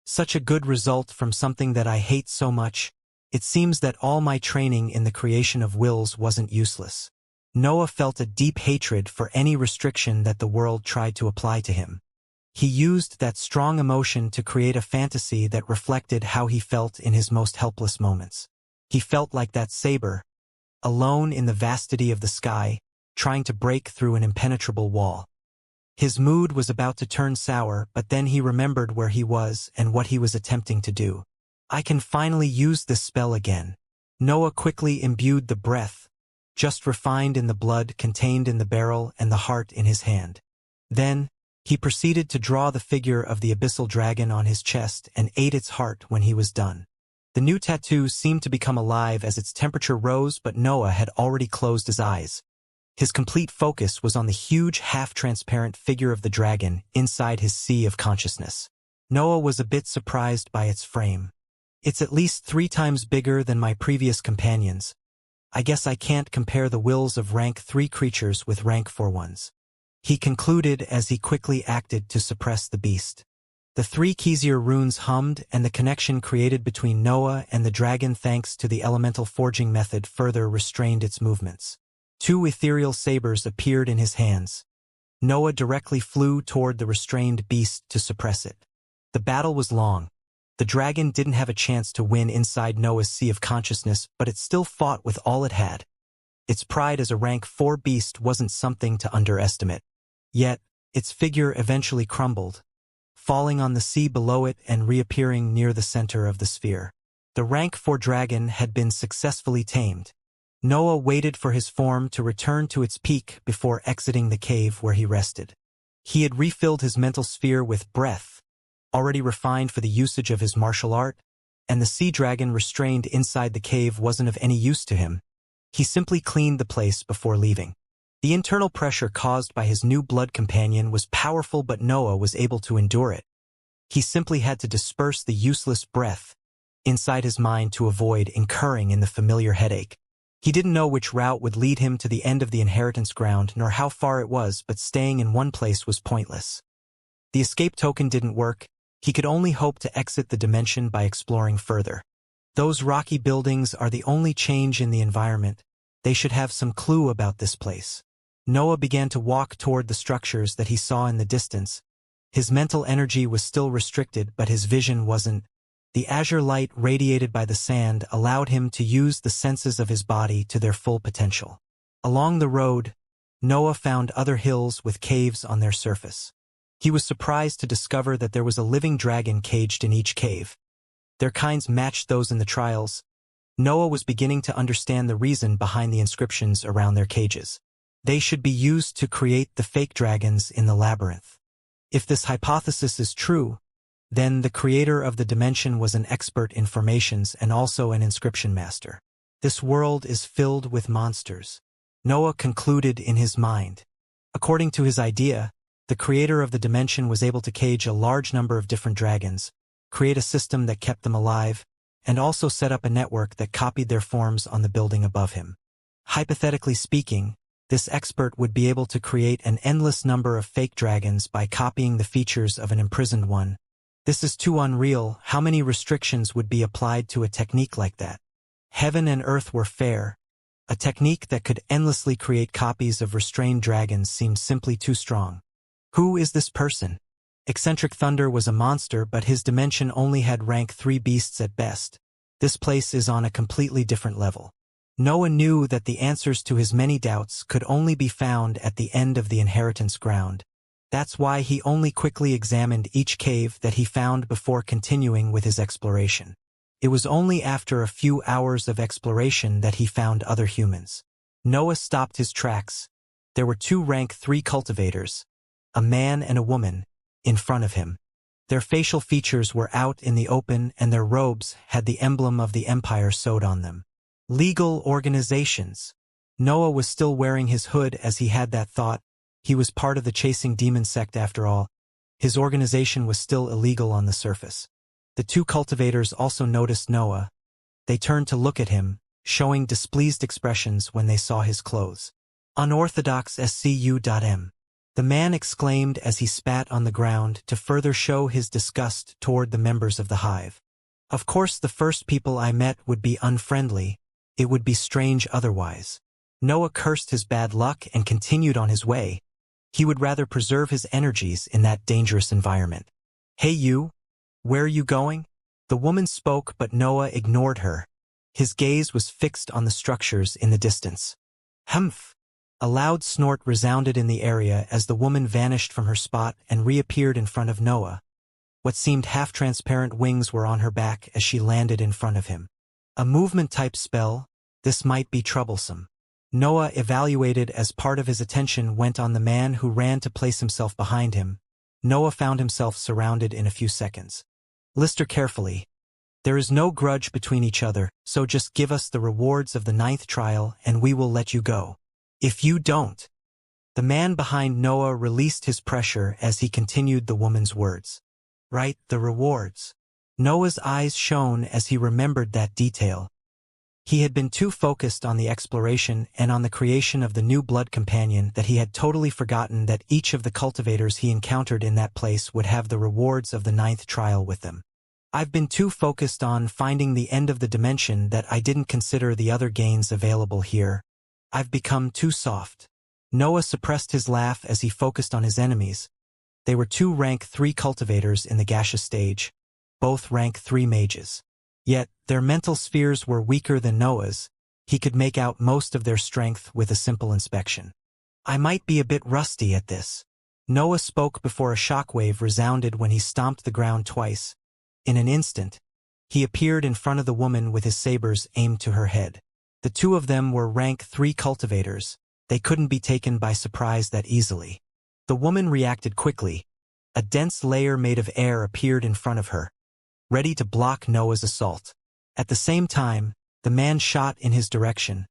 Such a good result from something that I hate so much. It seems that all my training in the creation of wills wasn't useless. Noah felt a deep hatred for any restriction that the world tried to apply to him. He used that strong emotion to create a fantasy that reflected how he felt in his most helpless moments. He felt like that saber, alone in the vastity of the sky, trying to break through an impenetrable wall. His mood was about to turn sour, but then he remembered where he was and what he was attempting to do. I can finally use this spell again. Noah quickly imbued the breath, just refined in the blood contained in the barrel and the heart in his hand. Then, he proceeded to draw the figure of the abyssal dragon on his chest and ate its heart when he was done. The new tattoo seemed to become alive as its temperature rose, but Noah had already closed his eyes. His complete focus was on the huge half-transparent figure of the dragon inside his sea of consciousness. Noah was a bit surprised by its frame. It's at least 3 times bigger than my previous companions. I guess I can't compare the wills of rank 3 creatures with rank 4 ones. He concluded as he quickly acted to suppress the beast. The 3 Kezir runes hummed, and the connection created between Noah and the dragon thanks to the elemental forging method further restrained its movements. 2 ethereal sabers appeared in his hands. Noah directly flew toward the restrained beast to suppress it. The battle was long. The dragon didn't have a chance to win inside Noah's sea of consciousness, but it still fought with all it had. Its pride as a rank 4 beast wasn't something to underestimate. Yet, its figure eventually crumbled, falling on the sea below it and reappearing near the center of the sphere. The rank 4 dragon had been successfully tamed. Noah waited for his form to return to its peak before exiting the cave where he rested. He had refilled his mental sphere with breath, already refined for the usage of his martial art, and the sea dragon restrained inside the cave wasn't of any use to him. He simply cleaned the place before leaving. The internal pressure caused by his new blood companion was powerful, but Noah was able to endure it. He simply had to disperse the useless breath inside his mind to avoid incurring in the familiar headache. He didn't know which route would lead him to the end of the inheritance ground nor how far it was, but staying in one place was pointless. The escape token didn't work. He could only hope to exit the dimension by exploring further. Those rocky buildings are the only change in the environment. They should have some clue about this place. Noah began to walk toward the structures that he saw in the distance. His mental energy was still restricted, but his vision wasn't. The azure light radiated by the sand allowed him to use the senses of his body to their full potential. Along the road, Noah found other hills with caves on their surface. He was surprised to discover that there was a living dragon caged in each cave. Their kinds matched those in the trials. Noah was beginning to understand the reason behind the inscriptions around their cages. They should be used to create the fake dragons in the labyrinth. If this hypothesis is true, then the creator of the dimension was an expert in formations and also an inscription master. This world is filled with monsters, Noah concluded in his mind. According to his idea, the creator of the dimension was able to cage a large number of different dragons, create a system that kept them alive, and also set up a network that copied their forms on the building above him. Hypothetically speaking, this expert would be able to create an endless number of fake dragons by copying the features of an imprisoned one. This is too unreal. How many restrictions would be applied to a technique like that? Heaven and earth were fair. A technique that could endlessly create copies of restrained dragons seemed simply too strong. Who is this person? Eccentric Thunder was a monster, but his dimension only had rank 3 beasts at best. This place is on a completely different level. Noah knew that the answers to his many doubts could only be found at the end of the inheritance ground. That's why he only quickly examined each cave that he found before continuing with his exploration. It was only after a few hours of exploration that he found other humans. Noah stopped his tracks. There were 2 rank 3 cultivators, a man and a woman, in front of him. Their facial features were out in the open and their robes had the emblem of the Empire sewed on them. Legal organizations. Noah was still wearing his hood as he had that thought. He was part of the Chasing Demon sect after all. His organization was still illegal on the surface. The 2 cultivators also noticed Noah. They turned to look at him, showing displeased expressions when they saw his clothes. Unorthodox SCU.M. The man exclaimed as he spat on the ground to further show his disgust toward the members of the hive. Of course, the first people I met would be unfriendly. It would be strange otherwise. Noah cursed his bad luck and continued on his way. He would rather preserve his energies in that dangerous environment. Hey you, where are you going? The woman spoke, but Noah ignored her. His gaze was fixed on the structures in the distance. Humph! A loud snort resounded in the area as the woman vanished from her spot and reappeared in front of Noah. What seemed half-transparent wings were on her back as she landed in front of him. A movement-type spell? This might be troublesome. Noah evaluated as part of his attention went on the man who ran to place himself behind him. Noah found himself surrounded in a few seconds. Listen carefully. There is no grudge between each other, so just give us the rewards of the 9th trial and we will let you go. If you don't. The man behind Noah released his pressure as he continued the woman's words. Right, the rewards. Noah's eyes shone as he remembered that detail. He had been too focused on the exploration and on the creation of the new blood companion that he had totally forgotten that each of the cultivators he encountered in that place would have the rewards of the 9th trial with them. I've been too focused on finding the end of the dimension that I didn't consider the other gains available here. I've become too soft. Noah suppressed his laugh as he focused on his enemies. They were 2 rank 3 cultivators in the gaseous stage, both rank 3 mages. Yet, their mental spheres were weaker than Noah's. He could make out most of their strength with a simple inspection. I might be a bit rusty at this. Noah spoke before a shockwave resounded when he stomped the ground twice. In an instant, he appeared in front of the woman with his sabers aimed to her head. The 2 of them were rank 3 cultivators. They couldn't be taken by surprise that easily. The woman reacted quickly. A dense layer made of air appeared in front of her, ready to block Noah's assault. At the same time, the man shot in his direction.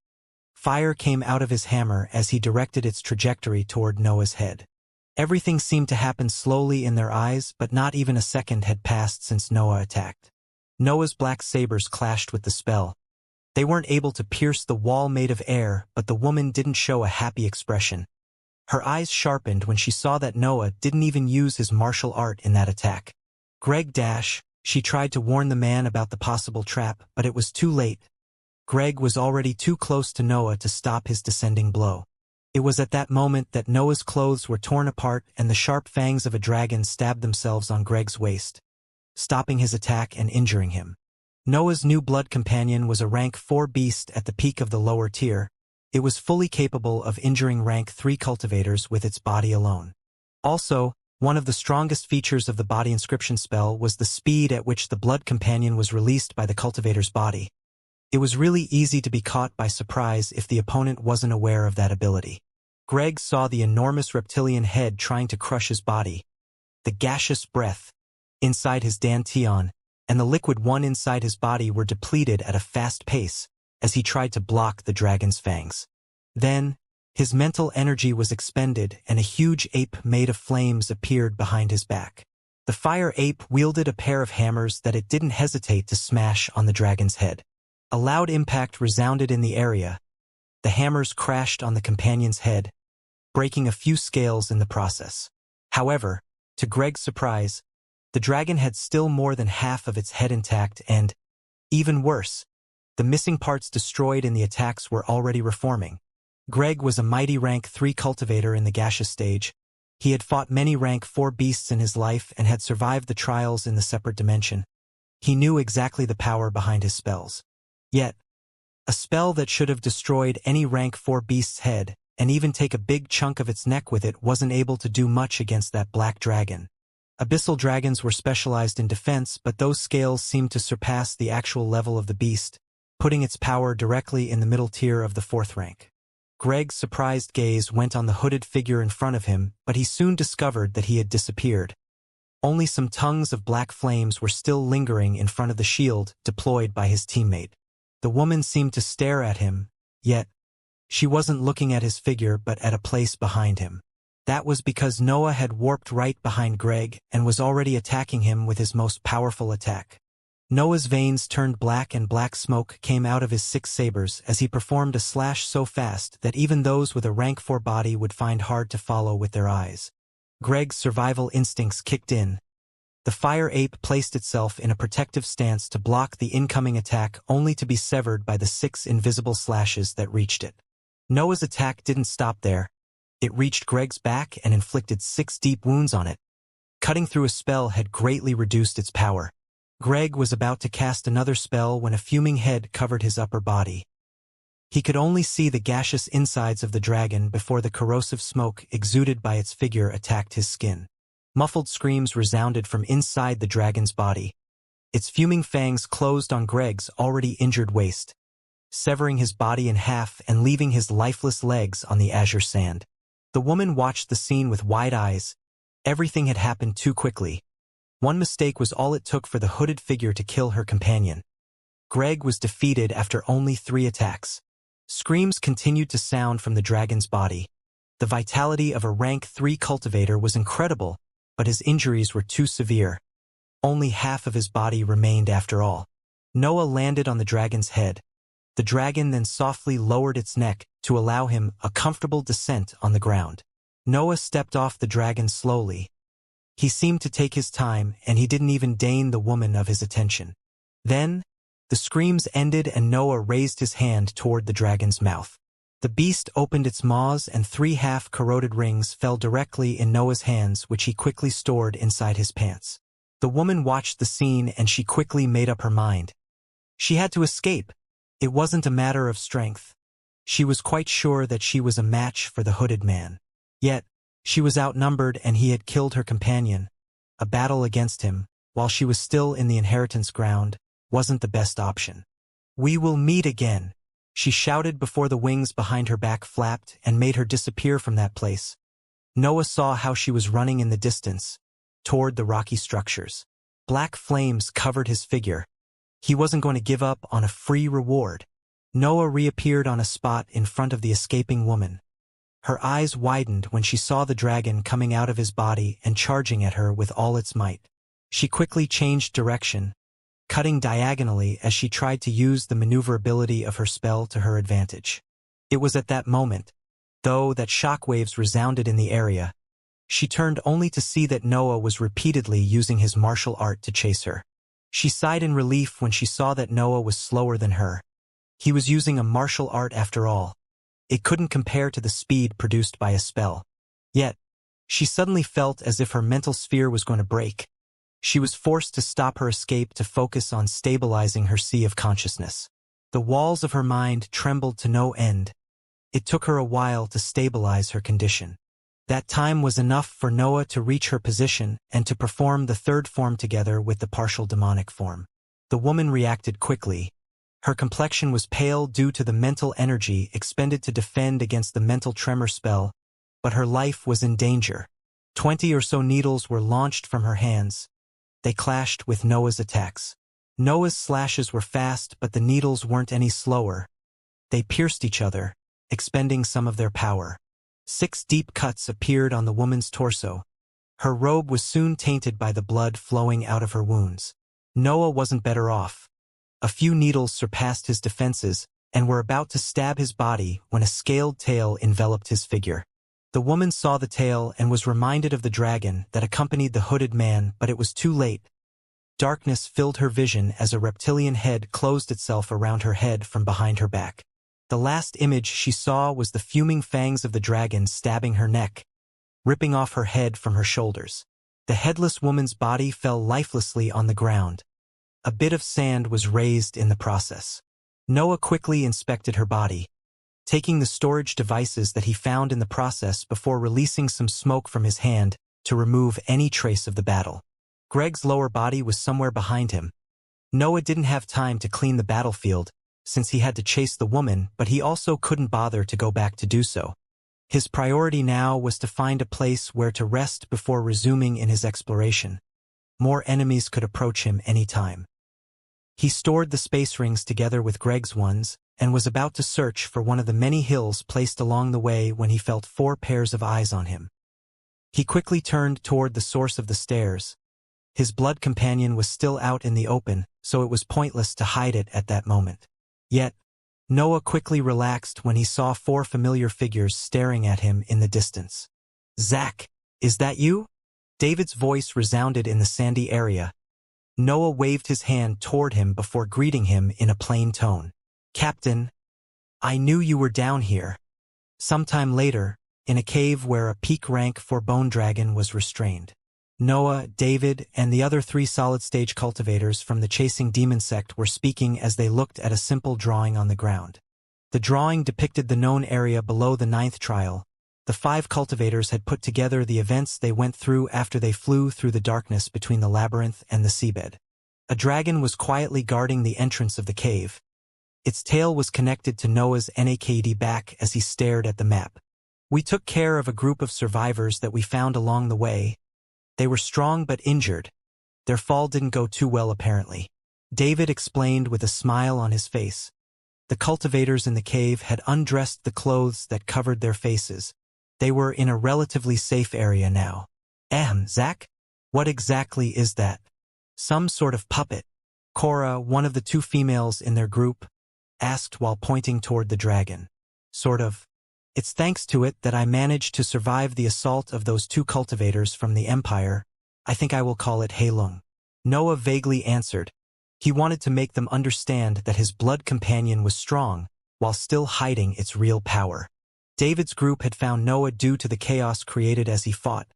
Fire came out of his hammer as he directed its trajectory toward Noah's head. Everything seemed to happen slowly in their eyes, but not even a second had passed since Noah attacked. Noah's black sabers clashed with the spell. They weren't able to pierce the wall made of air, but the woman didn't show a happy expression. Her eyes sharpened when she saw that Noah didn't even use his martial art in that attack. She tried to warn the man about the possible trap, but it was too late. Greg was already too close to Noah to stop his descending blow. It was at that moment that Noah's clothes were torn apart and the sharp fangs of a dragon stabbed themselves on Greg's waist, stopping his attack and injuring him. Noah's new blood companion was a rank 4 beast at the peak of the lower tier. It was fully capable of injuring rank 3 cultivators with its body alone. Also, one of the strongest features of the body inscription spell was the speed at which the blood companion was released by the cultivator's body. It was really easy to be caught by surprise if the opponent wasn't aware of that ability. Greg saw the enormous reptilian head trying to crush his body, the gaseous breath inside his dantian, and the liquid one inside his body were depleted at a fast pace as he tried to block the dragon's fangs. Then, his mental energy was expended and a huge ape made of flames appeared behind his back. The fire ape wielded a pair of hammers that it didn't hesitate to smash on the dragon's head. A loud impact resounded in the area. The hammers crashed on the companion's head, breaking a few scales in the process. However, to Greg's surprise, the dragon had still more than half of its head intact and, even worse, the missing parts destroyed in the attacks were already reforming. Greg was a mighty rank 3 cultivator in the gaseous stage. He had fought many rank 4 beasts in his life and had survived the trials in the separate dimension. He knew exactly the power behind his spells. Yet, a spell that should have destroyed any rank 4 beast's head, and even take a big chunk of its neck with it, wasn't able to do much against that black dragon. Abyssal dragons were specialized in defense, but those scales seemed to surpass the actual level of the beast, putting its power directly in the middle tier of the 4th rank. Greg's surprised gaze went on the hooded figure in front of him, but he soon discovered that he had disappeared. Only some tongues of black flames were still lingering in front of the shield deployed by his teammate. The woman seemed to stare at him, yet she wasn't looking at his figure but at a place behind him. That was because Noah had warped right behind Greg and was already attacking him with his most powerful attack. Noah's veins turned black and black smoke came out of his 6 sabers as he performed a slash so fast that even those with a rank 4 body would find hard to follow with their eyes. Greg's survival instincts kicked in. The fire ape placed itself in a protective stance to block the incoming attack, only to be severed by the 6 invisible slashes that reached it. Noah's attack didn't stop there. It reached Greg's back and inflicted 6 deep wounds on it. Cutting through a spell had greatly reduced its power. Greg was about to cast another spell when a fuming head covered his upper body. He could only see the gaseous insides of the dragon before the corrosive smoke exuded by its figure attacked his skin. Muffled screams resounded from inside the dragon's body. Its fuming fangs closed on Greg's already injured waist, severing his body in half and leaving his lifeless legs on the azure sand. The woman watched the scene with wide eyes. Everything had happened too quickly. One mistake was all it took for the hooded figure to kill her companion. Greg was defeated after only 3 attacks. Screams continued to sound from the dragon's body. The vitality of a rank 3 cultivator was incredible, but his injuries were too severe. Only half of his body remained after all. Noah landed on the dragon's head. The dragon then softly lowered its neck to allow him a comfortable descent on the ground. Noah stepped off the dragon slowly. He seemed to take his time, and he didn't even deign the woman of his attention. Then, the screams ended and Noah raised his hand toward the dragon's mouth. The beast opened its maws and 3 half-corroded rings fell directly in Noah's hands, which he quickly stored inside his pants. The woman watched the scene and she quickly made up her mind. She had to escape. It wasn't a matter of strength. She was quite sure that she was a match for the hooded man. Yet, she was outnumbered and he had killed her companion. A battle against him, while she was still in the inheritance ground, wasn't the best option. "We will meet again," she shouted before the wings behind her back flapped and made her disappear from that place. Noah saw how she was running in the distance, toward the rocky structures. Black flames covered his figure. He wasn't going to give up on a free reward. Noah reappeared on a spot in front of the escaping woman. Her eyes widened when she saw the dragon coming out of his body and charging at her with all its might. She quickly changed direction, cutting diagonally as she tried to use the maneuverability of her spell to her advantage. It was at that moment, though, that shockwaves resounded in the area. She turned only to see that Noah was repeatedly using his martial art to chase her. She sighed in relief when she saw that Noah was slower than her. He was using a martial art after all. It couldn't compare to the speed produced by a spell. Yet, she suddenly felt as if her mental sphere was going to break. She was forced to stop her escape to focus on stabilizing her sea of consciousness. The walls of her mind trembled to no end. It took her a while to stabilize her condition. That time was enough for Noah to reach her position and to perform the third form together with the partial demonic form. The woman reacted quickly. Her complexion was pale due to the mental energy expended to defend against the mental tremor spell, but her life was in danger. 20 or so needles were launched from her hands. They clashed with Noah's attacks. Noah's slashes were fast, but the needles weren't any slower. They pierced each other, expending some of their power. 6 deep cuts appeared on the woman's torso. Her robe was soon tainted by the blood flowing out of her wounds. Noah wasn't better off. A few needles surpassed his defenses and were about to stab his body when a scaled tail enveloped his figure. The woman saw the tail and was reminded of the dragon that accompanied the hooded man, but it was too late. Darkness filled her vision as a reptilian head closed itself around her head from behind her back. The last image she saw was the fuming fangs of the dragon stabbing her neck, ripping off her head from her shoulders. The headless woman's body fell lifelessly on the ground. A bit of sand was raised in the process. Noah quickly inspected her body, taking the storage devices that he found in the process before releasing some smoke from his hand to remove any trace of the battle. Greg's lower body was somewhere behind him. Noah didn't have time to clean the battlefield, since he had to chase the woman, but he also couldn't bother to go back to do so. His priority now was to find a place where to rest before resuming in his exploration. More enemies could approach him any time. He stored the space rings together with Greg's ones, and was about to search for one of the many hills placed along the way when he felt 4 pairs of eyes on him. He quickly turned toward the source of the stairs. His blood companion was still out in the open, so it was pointless to hide it at that moment. Yet, Noah quickly relaxed when he saw 4 familiar figures staring at him in the distance. "Zach, is that you?" David's voice resounded in the sandy area. Noah waved his hand toward him before greeting him in a plain tone. "Captain, I knew you were down here." Sometime later, in a cave where a peak rank for bone dragon was restrained, Noah, David, and the other 3 solid-stage cultivators from the Chasing Demon sect were speaking as they looked at a simple drawing on the ground. The drawing depicted the known area below the 9th trial. The 5 cultivators had put together the events they went through after they flew through the darkness between the labyrinth and the seabed. A dragon was quietly guarding the entrance of the cave. Its tail was connected to Noah's naked back as he stared at the map. "We took care of a group of survivors that we found along the way. They were strong but injured. Their fall didn't go too well apparently," David explained with a smile on his face. The cultivators in the cave had undressed the clothes that covered their faces. They were in a relatively safe area now. Zach? What exactly is that?" "Some sort of puppet." Cora, one of the 2 females in their group, asked while pointing toward the dragon. Sort of. It's thanks to it that I managed to survive the assault of those two cultivators from the Empire. I think I will call it Heilung. Noah vaguely answered. He wanted to make them understand that his blood companion was strong, while still hiding its real power. David's group had found Noah due to the chaos created as he fought.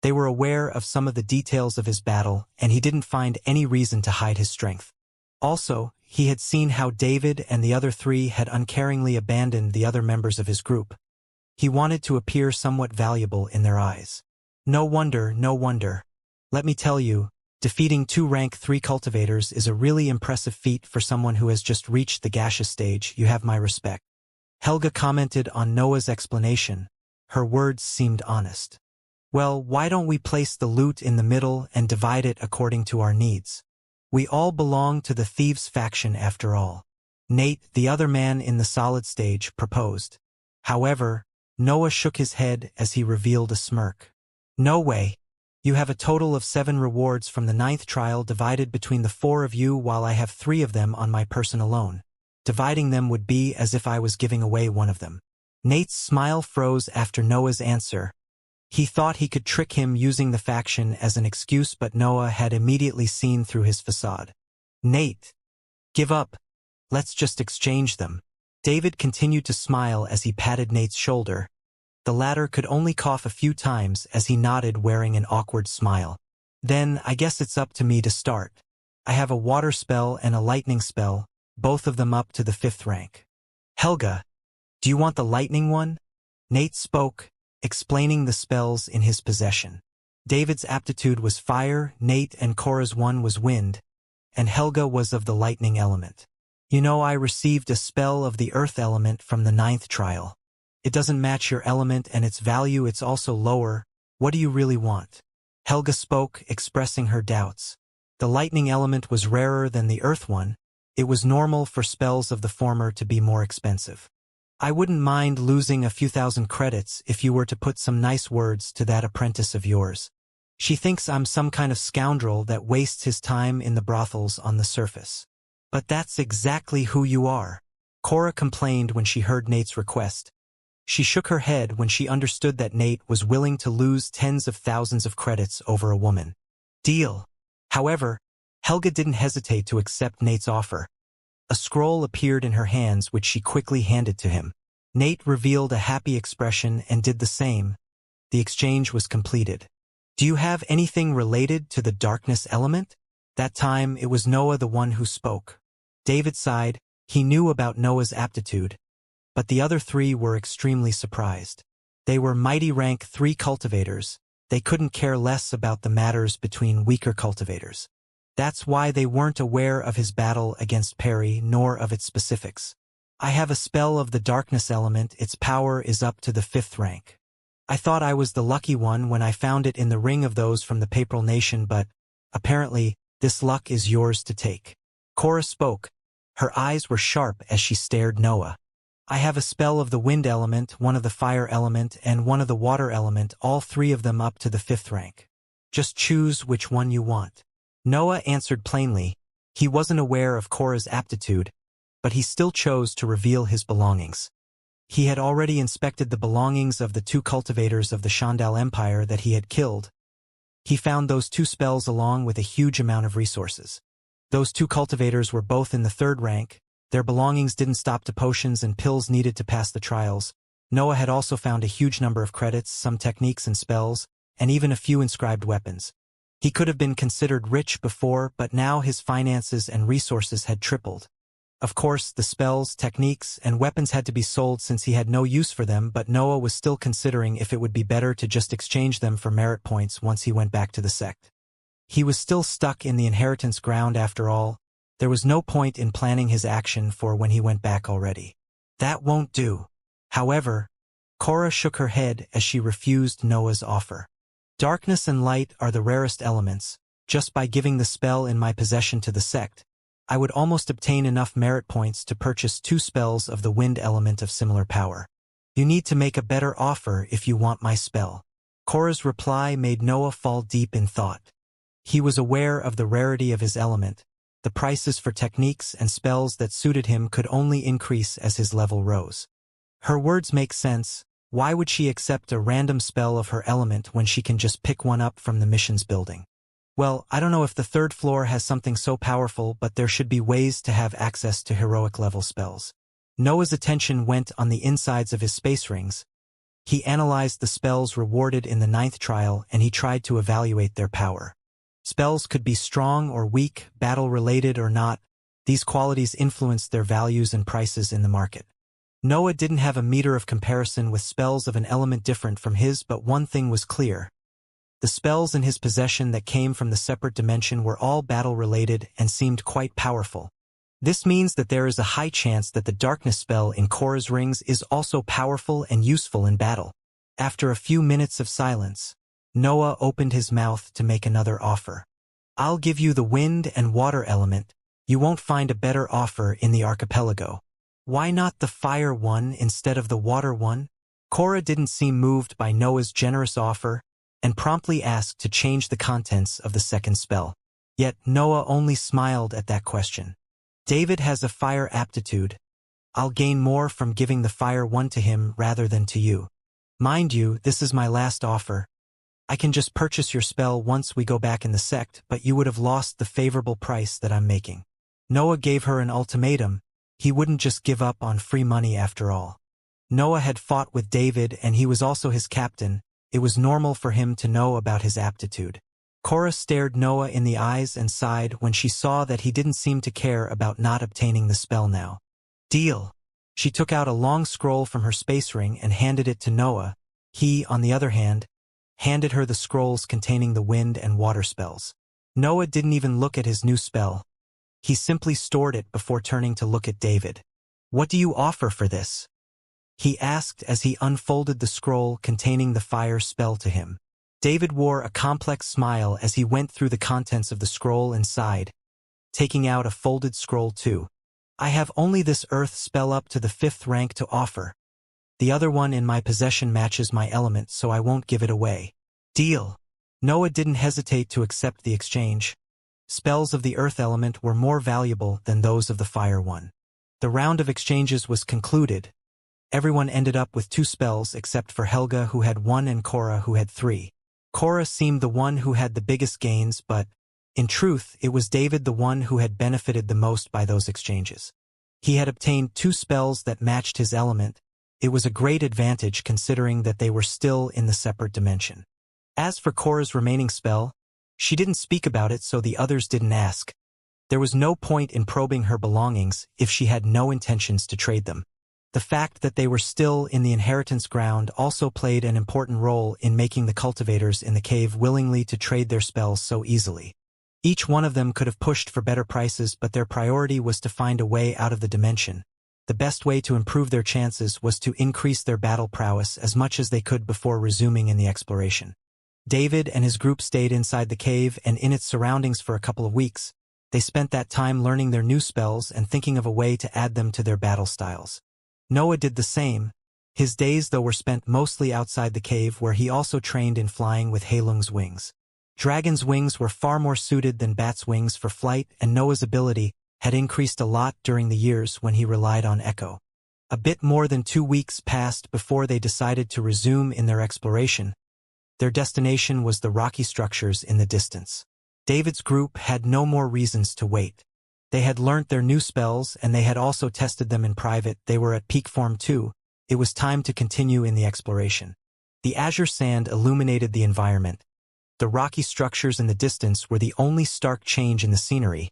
They were aware of some of the details of his battle, and he didn't find any reason to hide his strength. Also, he had seen how David and the other three had uncaringly abandoned the other members of his group. He wanted to appear somewhat valuable in their eyes. No wonder, no wonder. Let me tell you, defeating 2 rank 3 cultivators is a really impressive feat for someone who has just reached the gaseous stage. You have my respect. Helga commented on Noah's explanation. Her words seemed honest. Well, why don't we place the loot in the middle and divide it according to our needs? We all belong to the thieves faction after all. Nate, the other man in the solid stage, proposed. However, Noah shook his head as he revealed a smirk. No way. You have a total of 7 rewards from the 9th trial divided between the 4 of you while I have 3 of them on my person alone. Dividing them would be as if I was giving away one of them. Nate's smile froze after Noah's answer. He thought he could trick him using the faction as an excuse, but Noah had immediately seen through his facade. Nate, give up. Let's just exchange them. David continued to smile as he patted Nate's shoulder. The latter could only cough a few times as he nodded, wearing an awkward smile. Then, I guess it's up to me to start. I have a water spell and a lightning spell, both of them up to the 5th rank. Helga, do you want the lightning one? Nate spoke, explaining the spells in his possession. David's aptitude was fire, Nate and Cora's one was wind, and Helga was of the lightning element. You know, I received a spell of the earth element from the 9th trial. It doesn't match your element and its value, it's also lower. What do you really want? Helga spoke, expressing her doubts. The lightning element was rarer than the earth one. It was normal for spells of the former to be more expensive. I wouldn't mind losing a few thousand credits if you were to put some nice words to that apprentice of yours. She thinks I'm some kind of scoundrel that wastes his time in the brothels on the surface. But that's exactly who you are. Cora complained when she heard Nate's request. She shook her head when she understood that Nate was willing to lose tens of thousands of credits over a woman. Deal. However, Helga didn't hesitate to accept Nate's offer. A scroll appeared in her hands which she quickly handed to him. Nate revealed a happy expression and did the same. The exchange was completed. Do you have anything related to the darkness element? That time it was Noah the one who spoke. David sighed. He knew about Noah's aptitude. But the other 3 were extremely surprised. They were mighty rank 3 cultivators. They couldn't care less about the matters between weaker cultivators. That's why they weren't aware of his battle against Perry nor of its specifics. I have a spell of the darkness element, its power is up to the 5th rank. I thought I was the lucky one when I found it in the ring of those from the Papal Nation, but apparently this luck is yours to take. Cora spoke. Her eyes were sharp as she stared Noah. I have a spell of the wind element, one of the fire element, and one of the water element, all 3 of them up to the 5th rank. Just choose which one you want. Noah answered plainly. He wasn't aware of Cora's aptitude, but he still chose to reveal his belongings. He had already inspected the belongings of the 2 cultivators of the Shandal Empire that he had killed. He found those 2 spells along with a huge amount of resources. Those 2 cultivators were both in the 3rd rank. Their belongings didn't stop to potions and pills needed to pass the trials. Noah had also found a huge number of credits, some techniques and spells, and even a few inscribed weapons. He could have been considered rich before, but now his finances and resources had tripled. Of course, the spells, techniques, and weapons had to be sold since he had no use for them, but Noah was still considering if it would be better to just exchange them for merit points once he went back to the sect. He was still stuck in the inheritance ground after all. There was no point in planning his action for when he went back already. That won't do. However, Cora shook her head as she refused Noah's offer. Darkness and light are the rarest elements. Just by giving the spell in my possession to the sect, I would almost obtain enough merit points to purchase 2 spells of the wind element of similar power. You need to make a better offer if you want my spell. Cora's reply made Noah fall deep in thought. He was aware of the rarity of his element. the prices for techniques and spells that suited him could only increase as his level rose. Her words make sense. Why would she accept a random spell of her element when she can just pick one up from the missions building? Well, I don't know if the third floor has something so powerful, but there should be ways to have access to heroic level spells. Noah's attention went on the insides of his space rings. He analyzed the spells rewarded in the 9th trial and he tried to evaluate their power. Spells could be strong or weak, battle-related or not. These qualities influenced their values and prices in the market. Noah didn't have a meter of comparison with spells of an element different from his, but one thing was clear. The spells in his possession that came from the separate dimension were all battle-related and seemed quite powerful. This means that there is a high chance that the darkness spell in Korra's rings is also powerful and useful in battle. After a few minutes of silence, Noah opened his mouth to make another offer. I'll give you the wind and water element. You won't find a better offer in the archipelago. Why not the fire one instead of the water one? Korra didn't seem moved by Noah's generous offer and promptly asked to change the contents of the second spell. Yet Noah only smiled at that question. David has a fire aptitude. I'll gain more from giving the fire one to him rather than to you. Mind you, this is my last offer. I can just purchase your spell once we go back in the sect, but you would have lost the favorable price that I'm making. Noah gave her an ultimatum. He wouldn't just give up on free money after all. Noah had fought with David and he was also his captain. It was normal for him to know about his aptitude. Korra stared Noah in the eyes and sighed when she saw that he didn't seem to care about not obtaining the spell now. Deal. She took out a long scroll from her space ring and handed it to Noah. He, on the other hand, handed her the scrolls containing the wind and water spells. Noah didn't even look at his new spell. He simply stored it before turning to look at David. What do you offer for this? He asked as he unfolded the scroll containing the fire spell to him. David wore a complex smile as he went through the contents of the scroll and sighed, taking out a folded scroll too. I have only this earth spell up to the 5th rank to offer. The other one in my possession matches my element, so I won't give it away. Deal. Noah didn't hesitate to accept the exchange. Spells of the earth element were more valuable than those of the fire one. The round of exchanges was concluded. Everyone ended up with 2 spells except for Helga, who had 1, and Korra, who had 3. Korra seemed the one who had the biggest gains, but, in truth, it was David the one who had benefited the most by those exchanges. He had obtained 2 spells that matched his element. It was a great advantage considering that they were still in the separate dimension. As for Korra's remaining spell, she didn't speak about it, so the others didn't ask. There was no point in probing her belongings if she had no intentions to trade them. The fact that they were still in the inheritance ground also played an important role in making the cultivators in the cave willingly to trade their spells so easily. Each one of them could have pushed for better prices, but their priority was to find a way out of the dimension. The best way to improve their chances was to increase their battle prowess as much as they could before resuming in the exploration. David and his group stayed inside the cave and in its surroundings for a couple of weeks. They spent that time learning their new spells and thinking of a way to add them to their battle styles. Noah did the same. His days, though, were spent mostly outside the cave, where he also trained in flying with Heilung's wings. Dragon's wings were far more suited than Bat's wings for flight, and Noah's ability had increased a lot during the years when he relied on Echo. A bit more than 2 weeks passed before they decided to resume in their exploration. Their destination was the rocky structures in the distance. David's group had no more reasons to wait. They had learnt their new spells, and they had also tested them in private. They were at peak form too. It was time to continue in the exploration. The azure sand illuminated the environment. The rocky structures in the distance were the only stark change in the scenery.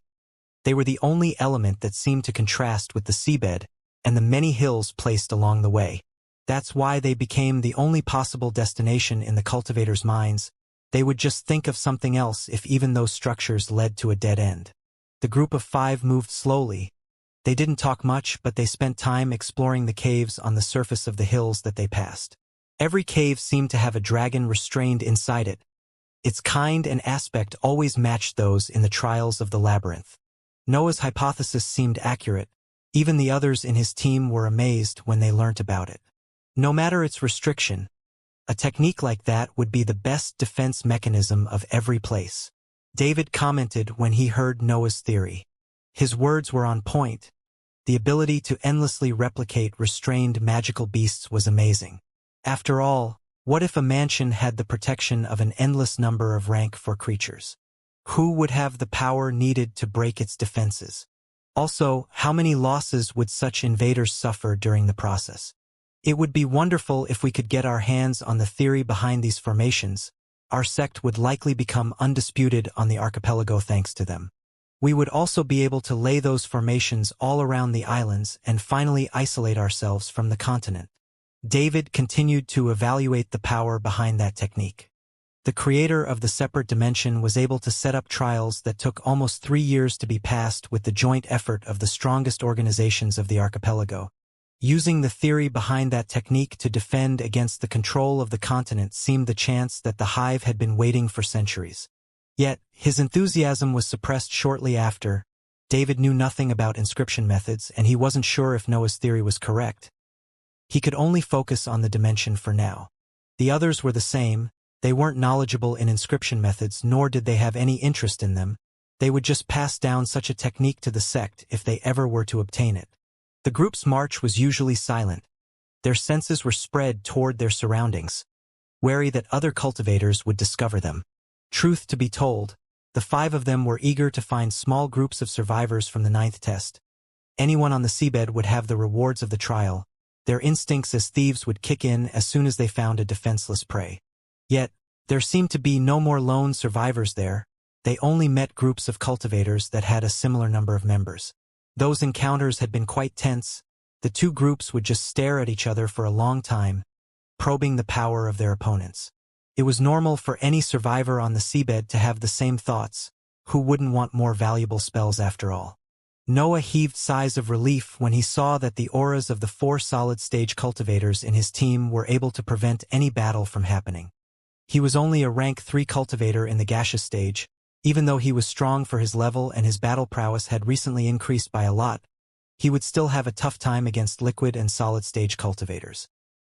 They were the only element that seemed to contrast with the seabed and the many hills placed along the way. That's why they became the only possible destination in the cultivators' minds. They would just think of something else if even those structures led to a dead end. The group of 5 moved slowly. They didn't talk much, but they spent time exploring the caves on the surface of the hills that they passed. Every cave seemed to have a dragon restrained inside it. Its kind and aspect always matched those in the trials of the labyrinth. Noah's hypothesis seemed accurate. Even the others in his team were amazed when they learnt about it. No matter its restriction, a technique like that would be the best defense mechanism of every place. David commented when he heard Noah's theory. His words were on point. The ability to endlessly replicate restrained magical beasts was amazing. After all, what if a mansion had the protection of an endless number of rank 4 creatures? Who would have the power needed to break its defenses? Also, how many losses would such invaders suffer during the process? It would be wonderful if we could get our hands on the theory behind these formations. Our sect would likely become undisputed on the archipelago thanks to them. We would also be able to lay those formations all around the islands and finally isolate ourselves from the continent. David continued to evaluate the power behind that technique. The creator of the separate dimension was able to set up trials that took almost 3 years to be passed with the joint effort of the strongest organizations of the archipelago. Using the theory behind that technique to defend against the control of the continent seemed the chance that the Hive had been waiting for centuries. Yet, his enthusiasm was suppressed shortly after. David knew nothing about inscription methods, and he wasn't sure if Noah's theory was correct. He could only focus on the dimension for now. The others were the same. They weren't knowledgeable in inscription methods, nor did they have any interest in them. They would just pass down such a technique to the sect if they ever were to obtain it. The group's march was usually silent. Their senses were spread toward their surroundings, wary that other cultivators would discover them. Truth to be told, the 5 of them were eager to find small groups of survivors from the 9th test. Anyone on the seabed would have the rewards of the trial. Their instincts as thieves would kick in as soon as they found a defenseless prey. Yet, there seemed to be no more lone survivors there. They only met groups of cultivators that had a similar number of members. Those encounters had been quite tense. The 2 groups would just stare at each other for a long time, probing the power of their opponents. It was normal for any survivor on the seabed to have the same thoughts. Who wouldn't want more valuable spells after all? Noah heaved sighs of relief when he saw that the auras of the 4 solid-stage cultivators in his team were able to prevent any battle from happening. He was only a rank 3 cultivator in the gaseous stage. Even though he was strong for his level and his battle prowess had recently increased by a lot, he would still have a tough time against liquid and solid-stage cultivators.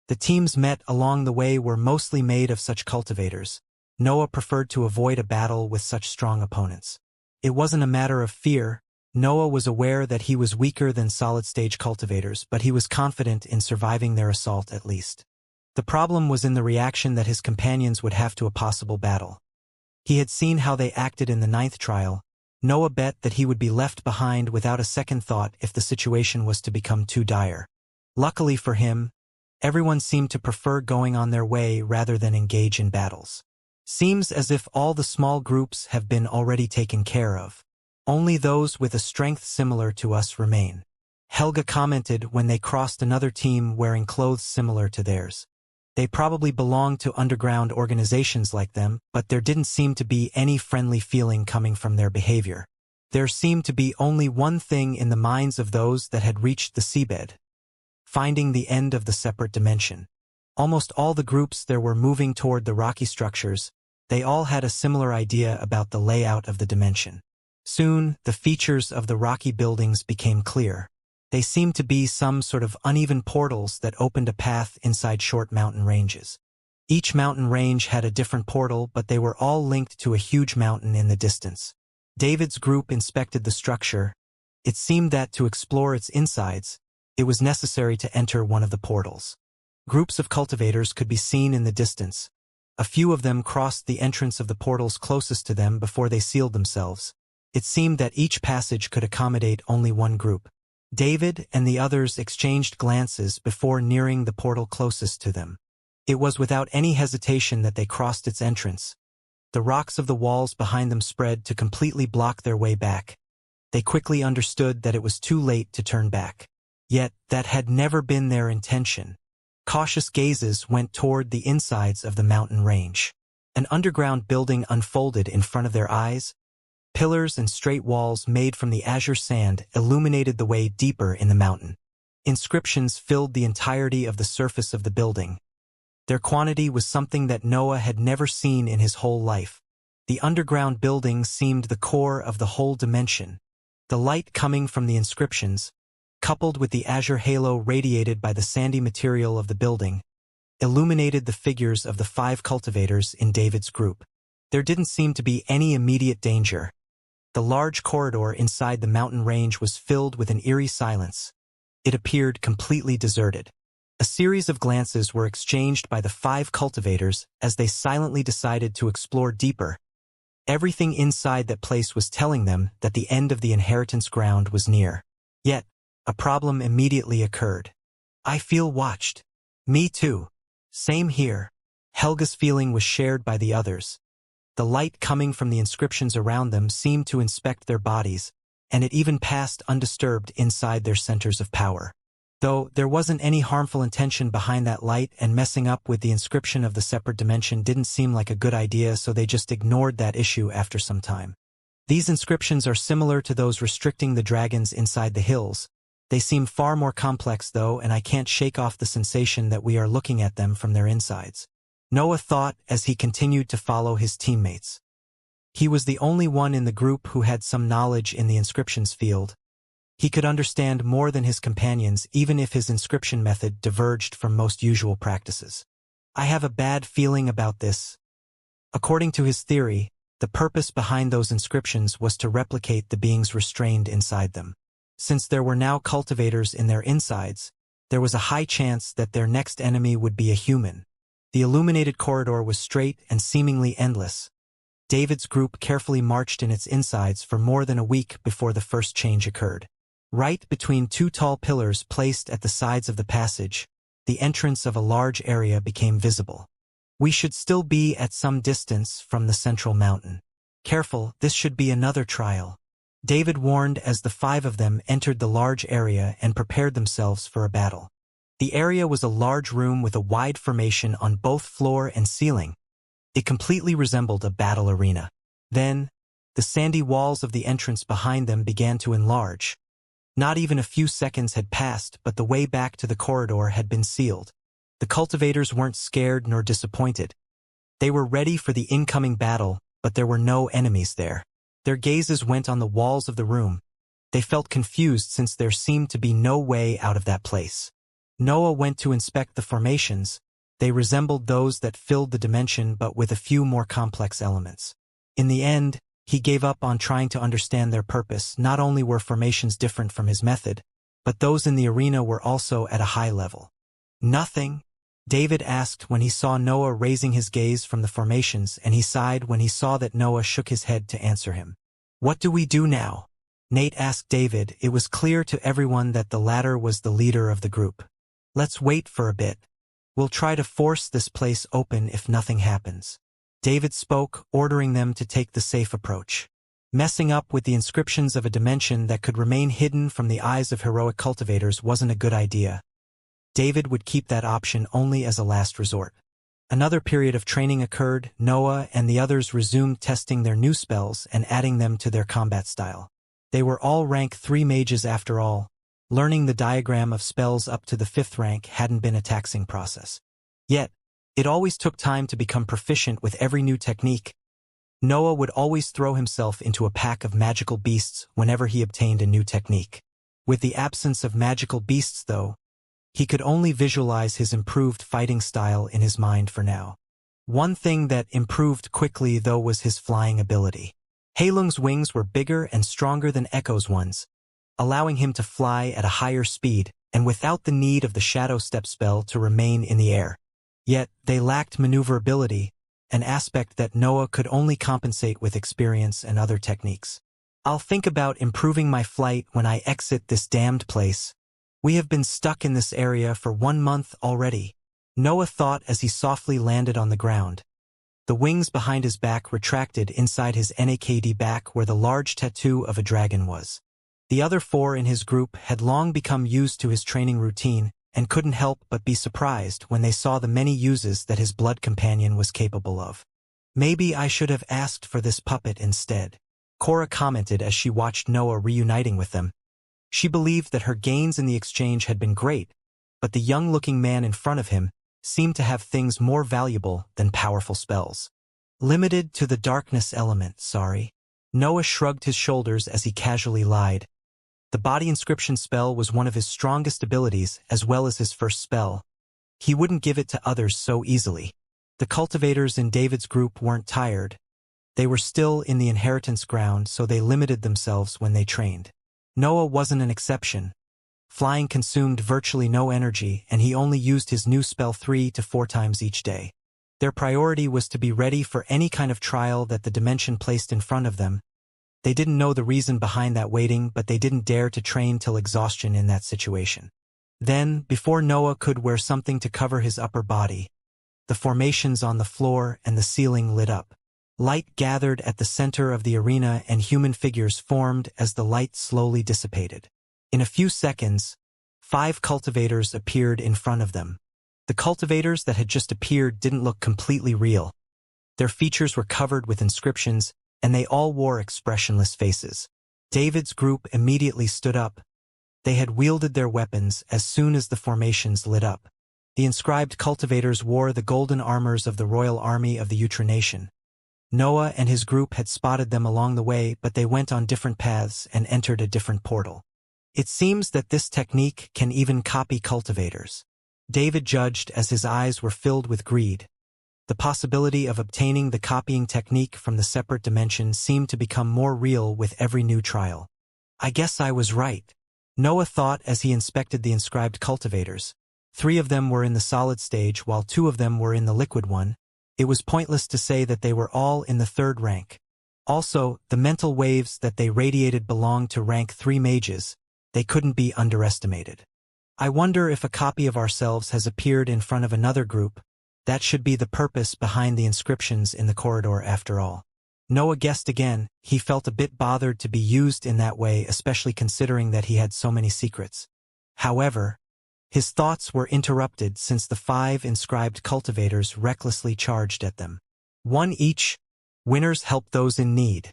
The teams met along the way were mostly made of such cultivators. Noah preferred to avoid a battle with such strong opponents. It wasn't a matter of fear. Noah was aware that he was weaker than solid-stage cultivators, but he was confident in surviving their assault at least. The problem was in the reaction that his companions would have to a possible battle. He had seen how they acted in the 9th trial. Noah bet that he would be left behind without a second thought if the situation was to become too dire. Luckily for him, everyone seemed to prefer going on their way rather than engage in battles. Seems as if all the small groups have been already taken care of. Only those with a strength similar to us remain. Helga commented when they crossed another team wearing clothes similar to theirs. They probably belonged to underground organizations like them, but there didn't seem to be any friendly feeling coming from their behavior. There seemed to be only one thing in the minds of those that had reached the seabed: finding the end of the separate dimension. Almost all the groups there were moving toward the rocky structures. They all had a similar idea about the layout of the dimension. Soon, the features of the rocky buildings became clear. They seemed to be some sort of uneven portals that opened a path inside short mountain ranges. Each mountain range had a different portal, but they were all linked to a huge mountain in the distance. David's group inspected the structure. It seemed that to explore its insides, it was necessary to enter one of the portals. Groups of cultivators could be seen in the distance. A few of them crossed the entrance of the portals closest to them before they sealed themselves. It seemed that each passage could accommodate only one group. David and the others exchanged glances before nearing the portal closest to them. It was without any hesitation that they crossed its entrance. The rocks of the walls behind them spread to completely block their way back. They quickly understood that it was too late to turn back. Yet, that had never been their intention. Cautious gazes went toward the insides of the mountain range. An underground building unfolded in front of their eyes. Pillars and straight walls made from the azure sand illuminated the way deeper in the mountain. Inscriptions filled the entirety of the surface of the building. Their quantity was something that Noah had never seen in his whole life. The underground building seemed the core of the whole dimension. The light coming from the inscriptions, coupled with the azure halo radiated by the sandy material of the building, illuminated the figures of the 5 cultivators in David's group. There didn't seem to be any immediate danger. The large corridor inside the mountain range was filled with an eerie silence. It appeared completely deserted. A series of glances were exchanged by the 5 cultivators as they silently decided to explore deeper. Everything inside that place was telling them that the end of the inheritance ground was near. Yet, a problem immediately occurred. I feel watched. Me too. Same here. Helga's feeling was shared by the others. The light coming from the inscriptions around them seemed to inspect their bodies, and it even passed undisturbed inside their centers of power. Though there wasn't any harmful intention behind that light, and messing up with the inscription of the separate dimension didn't seem like a good idea, so they just ignored that issue after some time. These inscriptions are similar to those restricting the dragons inside the hills. They seem far more complex though, and I can't shake off the sensation that we are looking at them from their insides. Noah thought as he continued to follow his teammates. He was the only one in the group who had some knowledge in the inscriptions field. He could understand more than his companions, even if his inscription method diverged from most usual practices. I have a bad feeling about this. According to his theory, the purpose behind those inscriptions was to replicate the beings restrained inside them. Since there were now cultivators in their insides, there was a high chance that their next enemy would be a human. The illuminated corridor was straight and seemingly endless. David's group carefully marched in its insides for more than a week before the first change occurred. Right between 2 tall pillars placed at the sides of the passage, the entrance of a large area became visible. We should still be at some distance from the central mountain. Careful, this should be another trial. David warned as the 5 of them entered the large area and prepared themselves for a battle. The area was a large room with a wide formation on both floor and ceiling. It completely resembled a battle arena. Then, the sandy walls of the entrance behind them began to enlarge. Not even a few seconds had passed, but the way back to the corridor had been sealed. The cultivators weren't scared nor disappointed. They were ready for the incoming battle, but there were no enemies there. Their gazes went on the walls of the room. They felt confused since there seemed to be no way out of that place. Noah went to inspect the formations. They resembled those that filled the dimension, but with a few more complex elements. In the end, he gave up on trying to understand their purpose. Not only were formations different from his method, but those in the arena were also at a high level. Nothing? David asked when he saw Noah raising his gaze from the formations, and he sighed when he saw that Noah shook his head to answer him. What do we do now? Nate asked David. It was clear to everyone that the latter was the leader of the group. Let's wait for a bit. We'll try to force this place open if nothing happens. David spoke, ordering them to take the safe approach. Messing up with the inscriptions of a dimension that could remain hidden from the eyes of heroic cultivators wasn't a good idea. David would keep that option only as a last resort. Another period of training occurred. Noah and the others resumed testing their new spells and adding them to their combat style. They were all rank 3 mages after all. Learning the diagram of spells up to the 5th rank hadn't been a taxing process. Yet, it always took time to become proficient with every new technique. Noah would always throw himself into a pack of magical beasts whenever he obtained a new technique. With the absence of magical beasts, though, he could only visualize his improved fighting style in his mind for now. One thing that improved quickly, though, was his flying ability. Heilung's wings were bigger and stronger than Echo's ones, allowing him to fly at a higher speed and without the need of the Shadow Step spell to remain in the air. Yet, they lacked maneuverability, an aspect that Noah could only compensate with experience and other techniques. I'll think about improving my flight when I exit this damned place. We have been stuck in this area for 1 month already, Noah thought as he softly landed on the ground. The wings behind his back retracted inside his naked back where the large tattoo of a dragon was. The other 4 in his group had long become used to his training routine and couldn't help but be surprised when they saw the many uses that his blood companion was capable of. Maybe I should have asked for this puppet instead, Cora commented as she watched Noah reuniting with them. She believed that her gains in the exchange had been great, but the young-looking man in front of him seemed to have things more valuable than powerful spells. Limited to the darkness element, sorry. Noah shrugged his shoulders as he casually lied. The body inscription spell was one of his strongest abilities as well as his first spell. He wouldn't give it to others so easily. The cultivators in David's group weren't tired. They were still in the inheritance ground, so they limited themselves when they trained. Noah wasn't an exception. Flying consumed virtually no energy, and he only used his new spell 3 to 4 times each day. Their priority was to be ready for any kind of trial that the dimension placed in front of them. They didn't know the reason behind that waiting, but they didn't dare to train till exhaustion in that situation. Then, before Noah could wear something to cover his upper body, the formations on the floor and the ceiling lit up. Light gathered at the center of the arena and human figures formed as the light slowly dissipated. In a few seconds, 5 cultivators appeared in front of them. The cultivators that had just appeared didn't look completely real. Their features were covered with inscriptions, and they all wore expressionless faces. David's group immediately stood up. They had wielded their weapons as soon as the formations lit up. The inscribed cultivators wore the golden armors of the royal army of the Nation. Noah and his group had spotted them along the way, but they went on different paths and entered a different portal. It seems that this technique can even copy cultivators. David judged as his eyes were filled with greed. The possibility of obtaining the copying technique from the separate dimension seemed to become more real with every new trial. I guess I was right, Noah thought as he inspected the inscribed cultivators. 3 of them were in the solid stage while 2 of them were in the liquid one. It was pointless to say that they were all in the 3rd rank. Also, the mental waves that they radiated belonged to rank 3 mages. They couldn't be underestimated. I wonder if a copy of ourselves has appeared in front of another group. That should be the purpose behind the inscriptions in the corridor after all. Noah guessed again. He felt a bit bothered to be used in that way, especially considering that he had so many secrets. However, his thoughts were interrupted since the 5 inscribed cultivators recklessly charged at them. 1 each. Winners help those in need.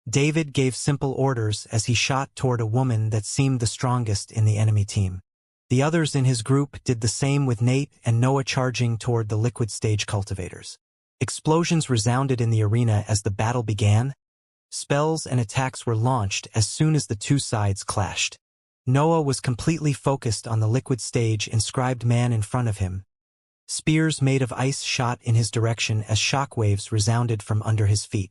David gave simple orders as he shot toward a woman that seemed the strongest in the enemy team. The others in his group did the same, with Nate and Noah charging toward the liquid stage cultivators. Explosions resounded in the arena as the battle began. Spells and attacks were launched as soon as the 2 sides clashed. Noah was completely focused on the liquid stage inscribed man in front of him. Spears made of ice shot in his direction as shockwaves resounded from under his feet.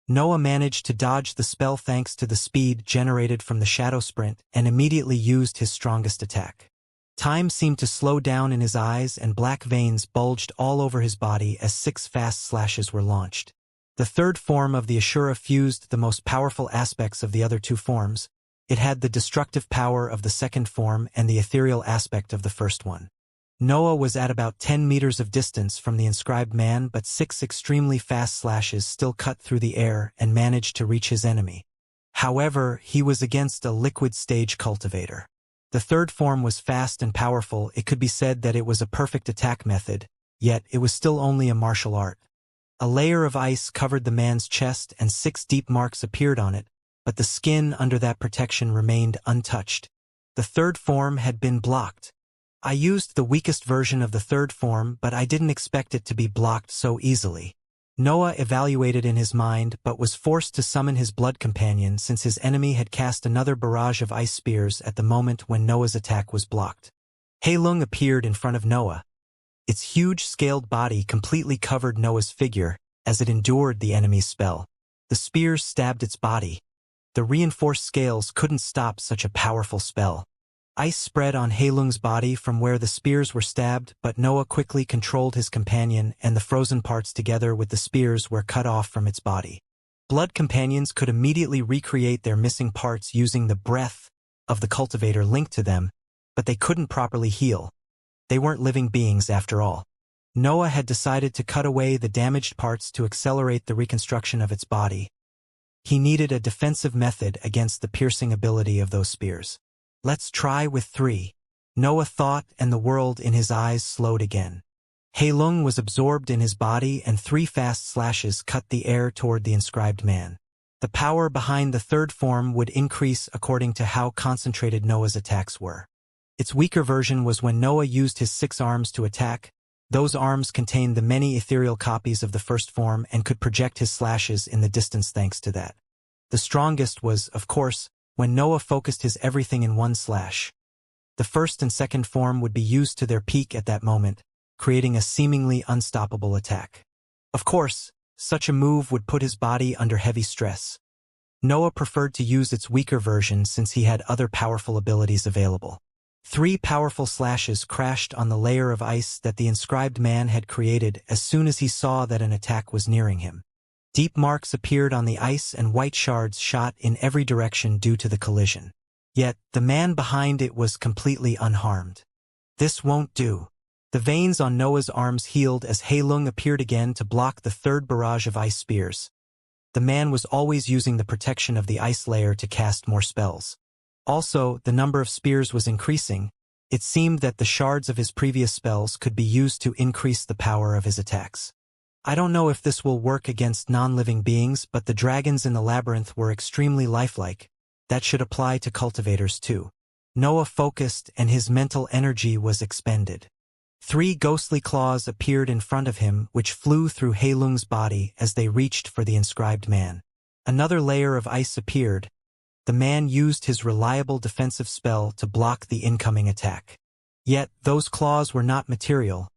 Noah managed to dodge the spell thanks to the speed generated from the shadow sprint and immediately used his strongest attack. Time seemed to slow down in his eyes and black veins bulged all over his body as 6 fast slashes were launched. The 3rd form of the Ashura fused the most powerful aspects of the other 2 forms. It had the destructive power of the 2nd form and the ethereal aspect of the 1st one. Noah was at about 10 meters of distance from the inscribed man, but 6 extremely fast slashes still cut through the air and managed to reach his enemy. However, he was against a liquid stage cultivator. The 3rd form was fast and powerful. It could be said that it was a perfect attack method, yet it was still only a martial art. A layer of ice covered the man's chest and 6 deep marks appeared on it, but the skin under that protection remained untouched. The 3rd form had been blocked. I used the weakest version of the 3rd form, but I didn't expect it to be blocked so easily. Noah evaluated in his mind but was forced to summon his blood companion since his enemy had cast another barrage of ice spears at the moment when Noah's attack was blocked. Heilung appeared in front of Noah. Its huge scaled body completely covered Noah's figure as it endured the enemy's spell. The spears stabbed its body. The reinforced scales couldn't stop such a powerful spell. Ice spread on Heilung's body from where the spears were stabbed, but Noah quickly controlled his companion and the frozen parts together with the spears were cut off from its body. Blood companions could immediately recreate their missing parts using the breath of the cultivator linked to them, but they couldn't properly heal. They weren't living beings after all. Noah had decided to cut away the damaged parts to accelerate the reconstruction of its body. He needed a defensive method against the piercing ability of those spears. Let's try with 3. Noah thought, and the world in his eyes slowed again. Heilung was absorbed in his body and 3 fast slashes cut the air toward the inscribed man. The power behind the 3rd form would increase according to how concentrated Noah's attacks were. Its weaker version was when Noah used his 6 arms to attack. Those arms contained the many ethereal copies of the 1st form and could project his slashes in the distance thanks to that. The strongest was, of course, when Noah focused his everything in 1 slash. The 1st and 2nd form would be used to their peak at that moment, creating a seemingly unstoppable attack. Of course, Such a move would put his body under heavy stress. Noah preferred to use its weaker version since he had other powerful abilities available. 3 powerful slashes crashed on the layer of ice that the inscribed man had created as soon as he saw that an attack was nearing him. Deep marks appeared on the ice and white shards shot in every direction due to the collision. Yet, the man behind it was completely unharmed. This won't do. The veins on Noah's arms healed as Heilung appeared again to block the third barrage of ice spears. The man was always using the protection of the ice layer to cast more spells. Also, the number of spears was increasing. It seemed that the shards of his previous spells could be used to increase the power of his attacks. I don't know if this will work against non-living beings, but the dragons in the labyrinth were extremely lifelike. That should apply to cultivators too. Noah focused and his mental energy was expended. 3 ghostly claws appeared in front of him, which flew through Heilung's body as they reached for the inscribed man. Another layer of ice appeared. The man used his reliable defensive spell to block the incoming attack. Yet, those claws were not material.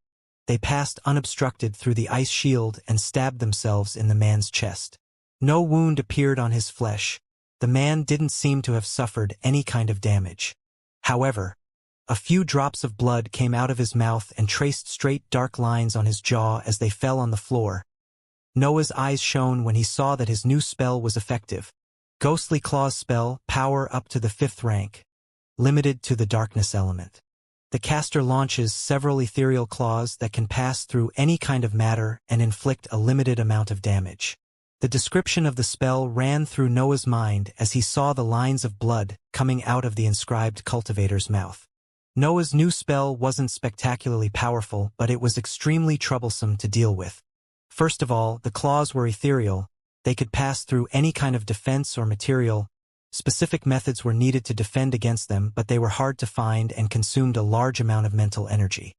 They passed unobstructed through the ice shield and stabbed themselves in the man's chest. No wound appeared on his flesh. The man didn't seem to have suffered any kind of damage. However, a few drops of blood came out of his mouth and traced straight dark lines on his jaw as they fell on the floor. Noah's eyes shone when he saw that his new spell was effective. Ghostly Claw's spell, power up to the 5th rank. Limited to the darkness element. The caster launches several ethereal claws that can pass through any kind of matter and inflict a limited amount of damage. The description of the spell ran through Noah's mind as he saw the lines of blood coming out of the inscribed cultivator's mouth. Noah's new spell wasn't spectacularly powerful, but it was extremely troublesome to deal with. First of all, the claws were ethereal. They could pass through any kind of defense or material. Specific methods were needed to defend against them, but they were hard to find and consumed a large amount of mental energy.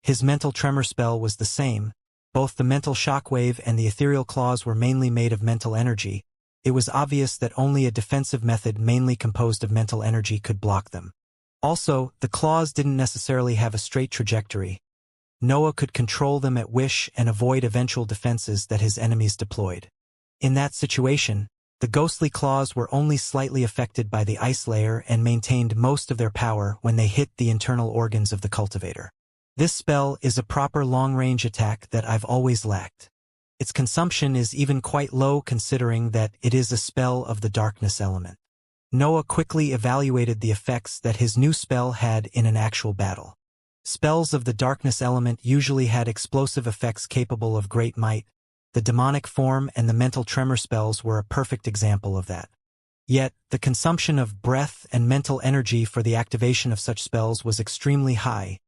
His mental tremor spell was the same. Both the mental shockwave and the ethereal claws were mainly made of mental energy. It was obvious that only a defensive method mainly composed of mental energy could block them. Also, the claws didn't necessarily have a straight trajectory. Noah could control them at wish and avoid eventual defenses that his enemies deployed. In that situation, the ghostly claws were only slightly affected by the ice layer and maintained most of their power when they hit the internal organs of the cultivator. This spell is a proper long-range attack that I've always lacked. Its consumption is even quite low considering that it is a spell of the darkness element. Noah quickly evaluated the effects that his new spell had in an actual battle. Spells of the darkness element usually had explosive effects capable of great might. The demonic form and the mental tremor spells were a perfect example of that. Yet, the consumption of breath and mental energy for the activation of such spells was extremely high.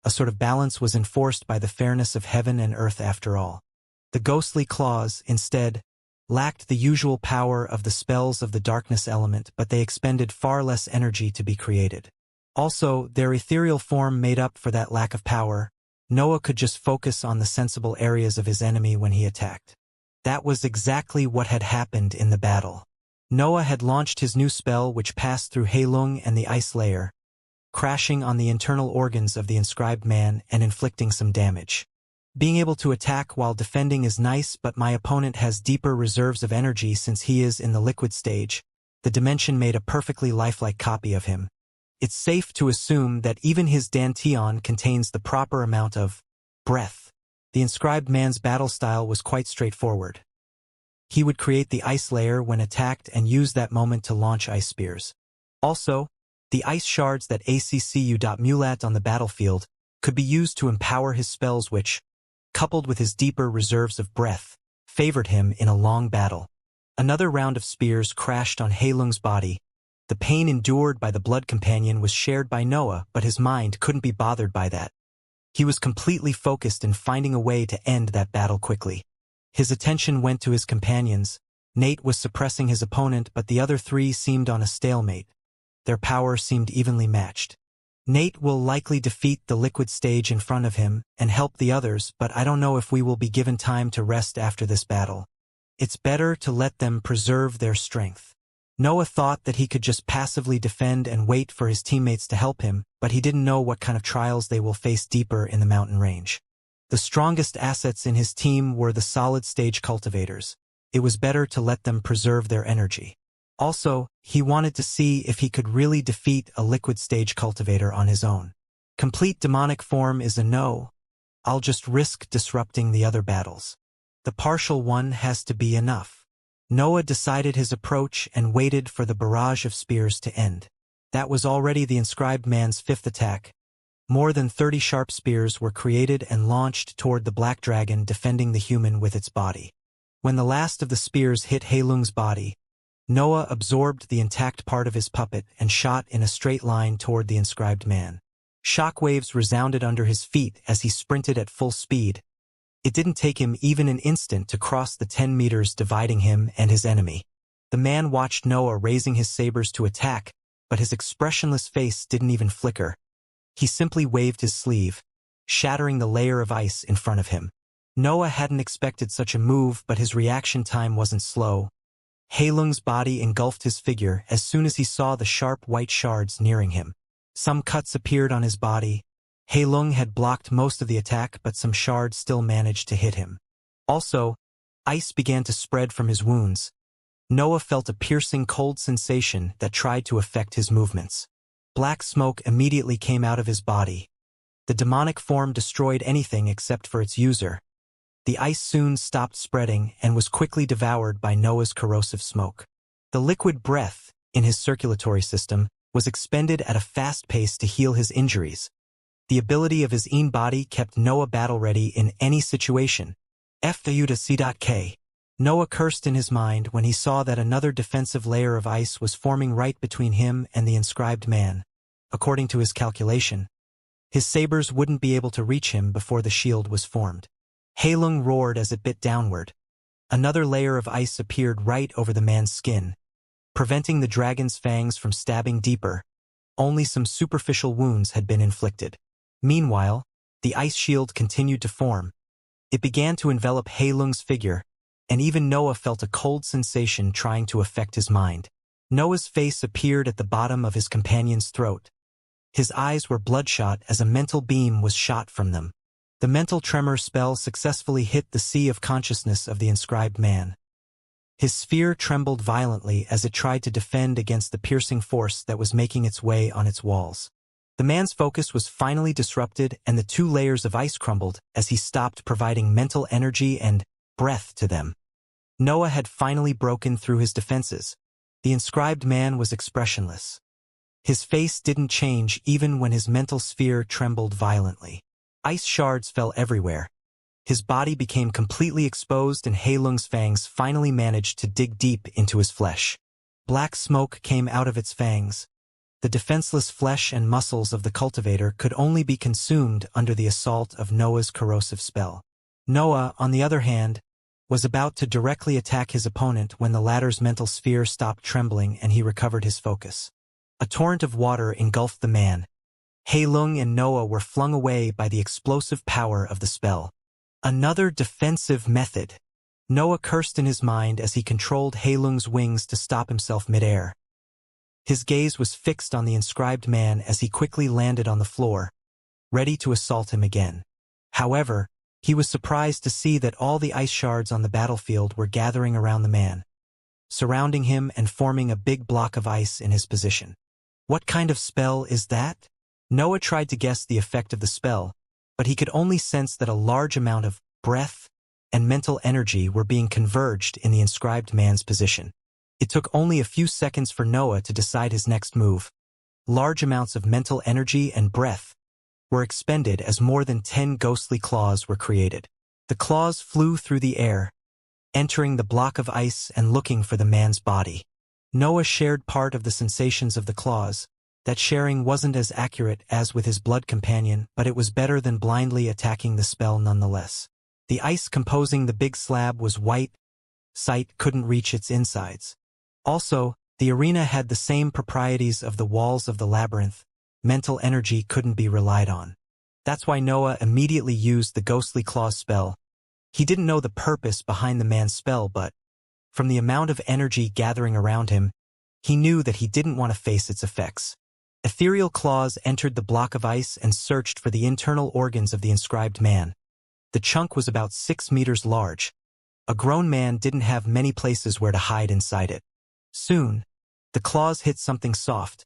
A sort of balance was enforced by the fairness of heaven and earth after all. The ghostly claws, instead, lacked the usual power of the spells of the darkness element, but they expended far less energy to be created. Also, their ethereal form made up for that lack of power. Noah could just focus on the sensible areas of his enemy when he attacked. That was exactly what had happened in the battle. Noah had launched his new spell which passed through Heilung and the ice layer, crashing on the internal organs of the inscribed man and inflicting some damage. Being able to attack while defending is nice, but my opponent has deeper reserves of energy since he is in the liquid stage. The dimension made a perfectly lifelike copy of him. It's safe to assume that even his dantian contains the proper amount of breath. The inscribed man's battle style was quite straightforward. He would create the ice layer when attacked and use that moment to launch ice spears. Also, the ice shards that accu.mulat on the battlefield could be used to empower his spells which, coupled with his deeper reserves of breath, favored him in a long battle. Another round of spears crashed on Heilung's body. The pain endured by the blood companion was shared by Noah, but his mind couldn't be bothered by that. He was completely focused in finding a way to end that battle quickly. His attention went to his companions. Nate was suppressing his opponent, but the other 3 seemed on a stalemate. Their power seemed evenly matched. Nate will likely defeat the liquid stage in front of him and help the others, but I don't know if we will be given time to rest after this battle. It's better to let them preserve their strength. Noah thought that he could just passively defend and wait for his teammates to help him, but he didn't know what kind of trials they will face deeper in the mountain range. The strongest assets in his team were the solid-stage cultivators. It was better to let them preserve their energy. Also, he wanted to see if he could really defeat a liquid-stage cultivator on his own. Complete demonic form is a no. I'll just risk disrupting the other battles. The partial one has to be enough. Noah decided his approach and waited for the barrage of spears to end. That was already the inscribed man's fifth attack. More than 30 sharp spears were created and launched toward the black dragon, defending the human with its body. When the last of the spears hit Heilung's body, Noah absorbed the intact part of his puppet and shot in a straight line toward the inscribed man. Shockwaves resounded under his feet as he sprinted at full speed. It didn't take him even an instant to cross the 10 meters dividing him and his enemy. The man watched Noah raising his sabers to attack, but his expressionless face didn't even flicker. He simply waved his sleeve, shattering the layer of ice in front of him. Noah hadn't expected such a move, but his reaction time wasn't slow. Heilung's body engulfed his figure as soon as he saw the sharp white shards nearing him. Some cuts appeared on his body. Heilung had blocked most of the attack, but some shards still managed to hit him. Also, ice began to spread from his wounds. Noah felt a piercing cold sensation that tried to affect his movements. Black smoke immediately came out of his body. The demonic form destroyed anything except for its user. The ice soon stopped spreading and was quickly devoured by Noah's corrosive smoke. The liquid breath in his circulatory system was expended at a fast pace to heal his injuries. The ability of his own body kept Noah battle-ready in any situation. F.U.C.K. Noah cursed in his mind when he saw that another defensive layer of ice was forming right between him and the inscribed man. According to his calculation, his sabers wouldn't be able to reach him before the shield was formed. Heilung roared as it bit downward. Another layer of ice appeared right over the man's skin, preventing the dragon's fangs from stabbing deeper. Only some superficial wounds had been inflicted. Meanwhile, the ice shield continued to form. It began to envelop Heilung's figure, and even Noah felt a cold sensation trying to affect his mind. Noah's face appeared at the bottom of his companion's throat. His eyes were bloodshot as a mental beam was shot from them. The mental tremor spell successfully hit the sea of consciousness of the inscribed man. His sphere trembled violently as it tried to defend against the piercing force that was making its way on its walls. The man's focus was finally disrupted, and the 2 layers of ice crumbled as he stopped providing mental energy and breath to them. Noah had finally broken through his defenses. The inscribed man was expressionless. His face didn't change even when his mental sphere trembled violently. Ice shards fell everywhere. His body became completely exposed, and Heilung's fangs finally managed to dig deep into his flesh. Black smoke came out of its fangs. The defenseless flesh and muscles of the cultivator could only be consumed under the assault of Noah's corrosive spell. Noah, on the other hand, was about to directly attack his opponent when the latter's mental sphere stopped trembling and he recovered his focus. A torrent of water engulfed the man. Heilung and Noah were flung away by the explosive power of the spell. Another defensive method. Noah cursed in his mind as he controlled Heilung's wings to stop himself midair. His gaze was fixed on the inscribed man as he quickly landed on the floor, ready to assault him again. However, he was surprised to see that all the ice shards on the battlefield were gathering around the man, surrounding him and forming a big block of ice in his position. What kind of spell is that? Noah tried to guess the effect of the spell, but he could only sense that a large amount of breath and mental energy were being converged in the inscribed man's position. It took only a few seconds for Noah to decide his next move. Large amounts of mental energy and breath were expended as more than 10 ghostly claws were created. The claws flew through the air, entering the block of ice and looking for the man's body. Noah shared part of the sensations of the claws. That sharing wasn't as accurate as with his blood companion, but it was better than blindly attacking the spell nonetheless. The ice composing the big slab was white. Sight couldn't reach its insides. Also, the arena had the same proprieties of the walls of the labyrinth. Mental energy couldn't be relied on. That's why Noah immediately used the ghostly claws spell. He didn't know the purpose behind the man's spell, but from the amount of energy gathering around him, he knew that he didn't want to face its effects. Ethereal claws entered the block of ice and searched for the internal organs of the inscribed man. The chunk was about 6 meters large. A grown man didn't have many places where to hide inside it. Soon, the claws hit something soft.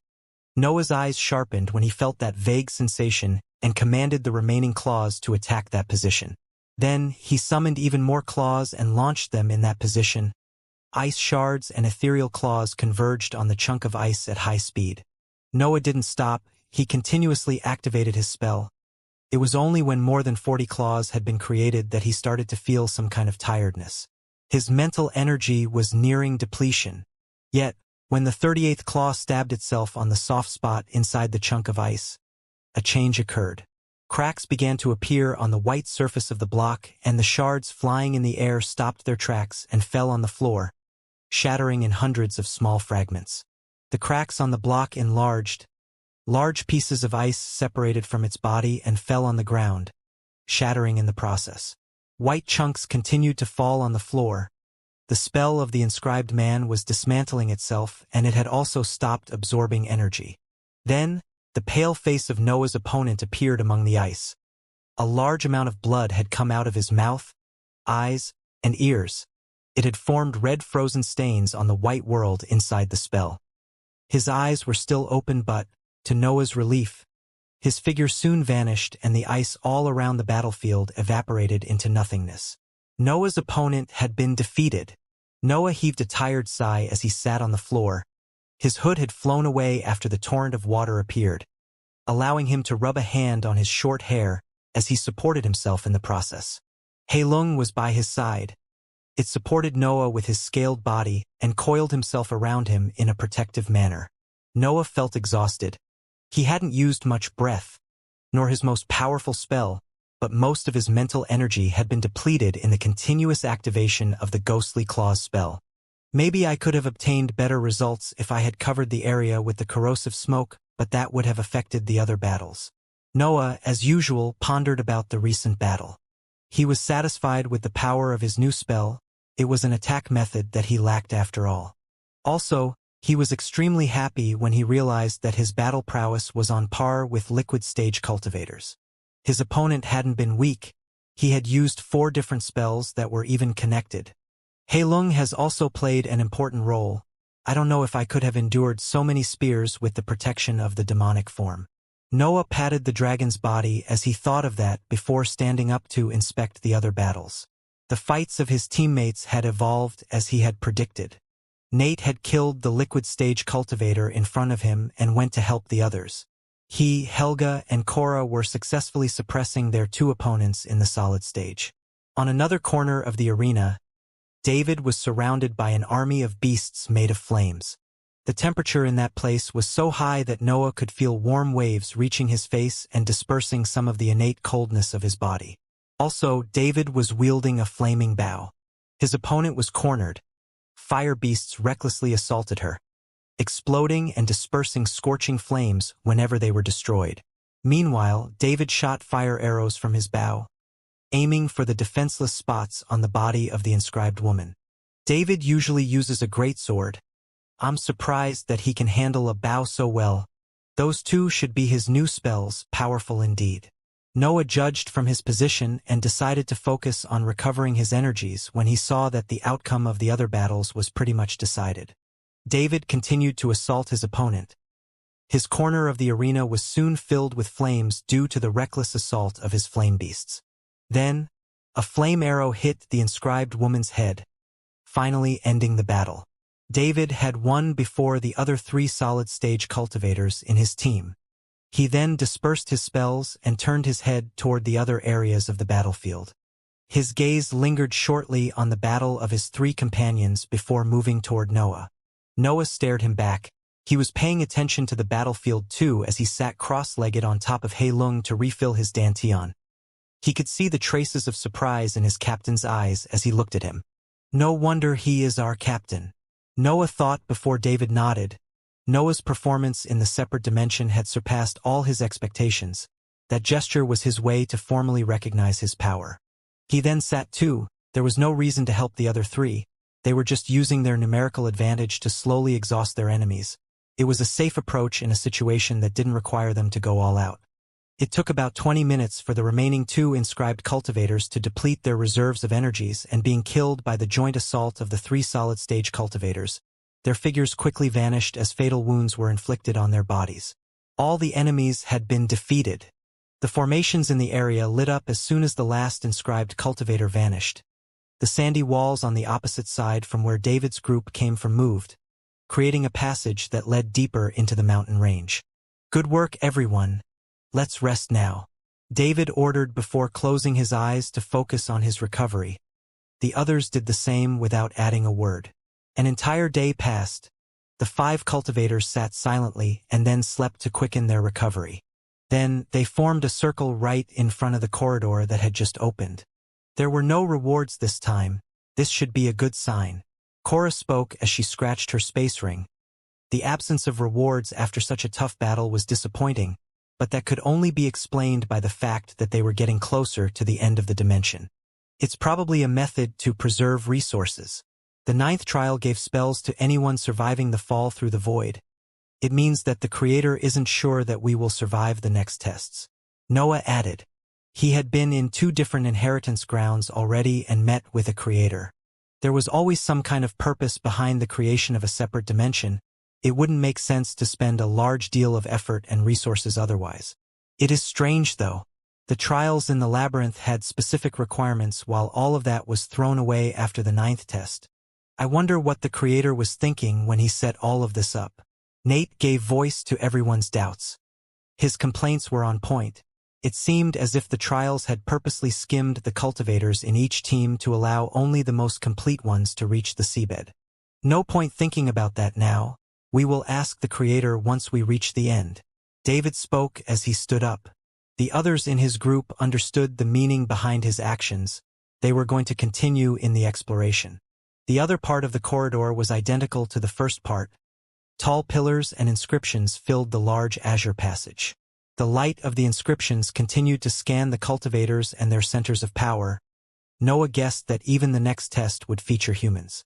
Noah's eyes sharpened when he felt that vague sensation and commanded the remaining claws to attack that position. Then, he summoned even more claws and launched them in that position. Ice shards and ethereal claws converged on the chunk of ice at high speed. Noah didn't stop, he continuously activated his spell. It was only when more than 40 claws had been created that he started to feel some kind of tiredness. His mental energy was nearing depletion. Yet, when the 38th claw stabbed itself on the soft spot inside the chunk of ice, a change occurred. Cracks began to appear on the white surface of the block, and the shards flying in the air stopped their tracks and fell on the floor, shattering in hundreds of small fragments. The cracks on the block enlarged. Large pieces of ice separated from its body and fell on the ground, shattering in the process. White chunks continued to fall on the floor. The spell of the inscribed man was dismantling itself, and it had also stopped absorbing energy. Then, the pale face of Noah's opponent appeared among the ice. A large amount of blood had come out of his mouth, eyes, and ears. It had formed red frozen stains on the white world inside the spell. His eyes were still open but, to Noah's relief, his figure soon vanished and the ice all around the battlefield evaporated into nothingness. Noah's opponent had been defeated. Noah heaved a tired sigh as he sat on the floor. His hood had flown away after the torrent of water appeared, allowing him to rub a hand on his short hair as he supported himself in the process. Heilung was by his side. It supported Noah with his scaled body and coiled himself around him in a protective manner. Noah felt exhausted. He hadn't used much breath, nor his most powerful spell, but most of his mental energy had been depleted in the continuous activation of the Ghostly Claws spell. Maybe I could have obtained better results if I had covered the area with the corrosive smoke, but that would have affected the other battles. Noah, as usual, pondered about the recent battle. He was satisfied with the power of his new spell. It was an attack method that he lacked after all. Also, he was extremely happy when he realized that his battle prowess was on par with liquid stage cultivators. His opponent hadn't been weak. He had used 4 different spells that were even connected. Heilung has also played an important role. I don't know if I could have endured so many spears with the protection of the demonic form. Noah patted the dragon's body as he thought of that before standing up to inspect the other battles. The fights of his teammates had evolved as he had predicted. Nate had killed the liquid stage cultivator in front of him and went to help the others. He, Helga, and Cora were successfully suppressing their 2 opponents in the solid stage. On another corner of the arena, David was surrounded by an army of beasts made of flames. The temperature in that place was so high that Noah could feel warm waves reaching his face and dispersing some of the innate coldness of his body. Also, David was wielding a flaming bow. His opponent was cornered. Fire beasts recklessly assaulted her, exploding and dispersing scorching flames whenever they were destroyed. Meanwhile, David shot fire arrows from his bow, aiming for the defenseless spots on the body of the inscribed woman. David usually uses a greatsword. I'm surprised that he can handle a bow so well. Those 2 should be his new spells, powerful indeed. Noah judged from his position and decided to focus on recovering his energies when he saw that the outcome of the other battles was pretty much decided. David continued to assault his opponent. His corner of the arena was soon filled with flames due to the reckless assault of his flame beasts. Then, a flame arrow hit the inscribed woman's head, finally ending the battle. David had won before the other 3 solid stage cultivators in his team. He then dispersed his spells and turned his head toward the other areas of the battlefield. His gaze lingered shortly on the battle of his 3 companions before moving toward Noah. Noah stared him back. He was paying attention to the battlefield too as he sat cross-legged on top of Heilung to refill his dantian. He could see the traces of surprise in his captain's eyes as he looked at him. No wonder he is our captain, Noah thought before David nodded. Noah's performance in the separate dimension had surpassed all his expectations. That gesture was his way to formally recognize his power. He then sat too. There was no reason to help the other 3. They were just using their numerical advantage to slowly exhaust their enemies. It was a safe approach in a situation that didn't require them to go all out. It took about 20 minutes for the remaining 2 inscribed cultivators to deplete their reserves of energies and being killed by the joint assault of the 3 solid-stage cultivators. Their figures quickly vanished as fatal wounds were inflicted on their bodies. All the enemies had been defeated. The formations in the area lit up as soon as the last inscribed cultivator vanished. The sandy walls on the opposite side from where David's group came from moved, creating a passage that led deeper into the mountain range. "Good work, everyone. Let's rest now," David ordered before closing his eyes to focus on his recovery. The others did the same without adding a word. An entire day passed. The 5 cultivators sat silently and then slept to quicken their recovery. Then, they formed a circle right in front of the corridor that had just opened. There were no rewards this time. This should be a good sign. Cora spoke as she scratched her space ring. The absence of rewards after such a tough battle was disappointing, but that could only be explained by the fact that they were getting closer to the end of the dimension. It's probably a method to preserve resources. The 9th trial gave spells to anyone surviving the fall through the void. It means that the Creator isn't sure that we will survive the next tests. Noah added. He had been in 2 different inheritance grounds already and met with a Creator. There was always some kind of purpose behind the creation of a separate dimension. It wouldn't make sense to spend a large deal of effort and resources otherwise. It is strange, though. The trials in the labyrinth had specific requirements while all of that was thrown away after the 9th test. I wonder what the Creator was thinking when he set all of this up. Nate gave voice to everyone's doubts. His complaints were on point. It seemed as if the trials had purposely skimmed the cultivators in each team to allow only the most complete ones to reach the seabed. No point thinking about that now. We will ask the Creator once we reach the end. David spoke as he stood up. The others in his group understood the meaning behind his actions. They were going to continue in the exploration. The other part of the corridor was identical to the first part. Tall pillars and inscriptions filled the large azure passage. The light of the inscriptions continued to scan the cultivators and their centers of power. Noah guessed that even the next test would feature humans.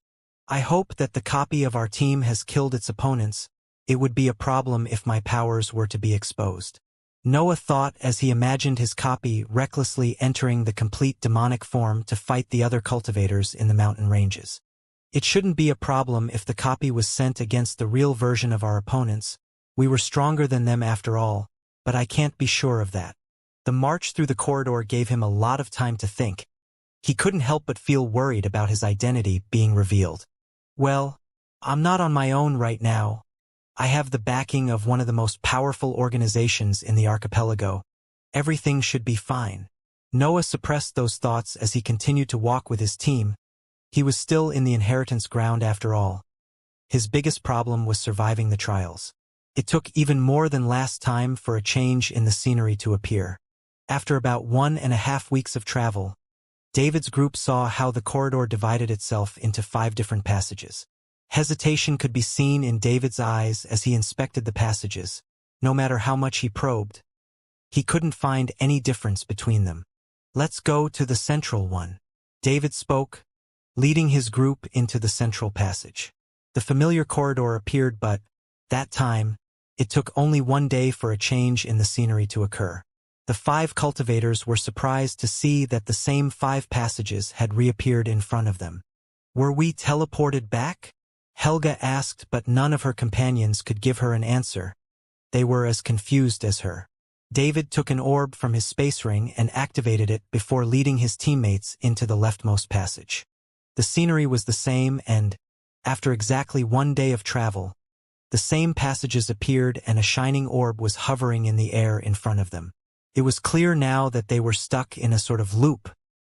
I hope that the copy of our team has killed its opponents. It would be a problem if my powers were to be exposed. Noah thought as he imagined his copy recklessly entering the complete demonic form to fight the other cultivators in the mountain ranges. It shouldn't be a problem if the copy was sent against the real version of our opponents. We were stronger than them after all, but I can't be sure of that. The march through the corridor gave him a lot of time to think. He couldn't help but feel worried about his identity being revealed. Well, I'm not on my own right now. I have the backing of one of the most powerful organizations in the archipelago. Everything should be fine. Noah suppressed those thoughts as he continued to walk with his team. He was still in the inheritance ground after all. His biggest problem was surviving the trials. It took even more than last time for a change in the scenery to appear. After about 1.5 weeks of travel, David's group saw how the corridor divided itself into 5 different passages. Hesitation could be seen in David's eyes as he inspected the passages. No matter how much he probed, he couldn't find any difference between them. "Let's go to the central one," David spoke, leading his group into the central passage. The familiar corridor appeared, but, that time, it took only 1 day for a change in the scenery to occur. The 5 cultivators were surprised to see that the same 5 passages had reappeared in front of them. "Were we teleported back?" Helga asked, but none of her companions could give her an answer. They were as confused as her. David took an orb from his space ring and activated it before leading his teammates into the leftmost passage. The scenery was the same and, after exactly 1 day of travel, the same passages appeared and a shining orb was hovering in the air in front of them. It was clear now that they were stuck in a sort of loop.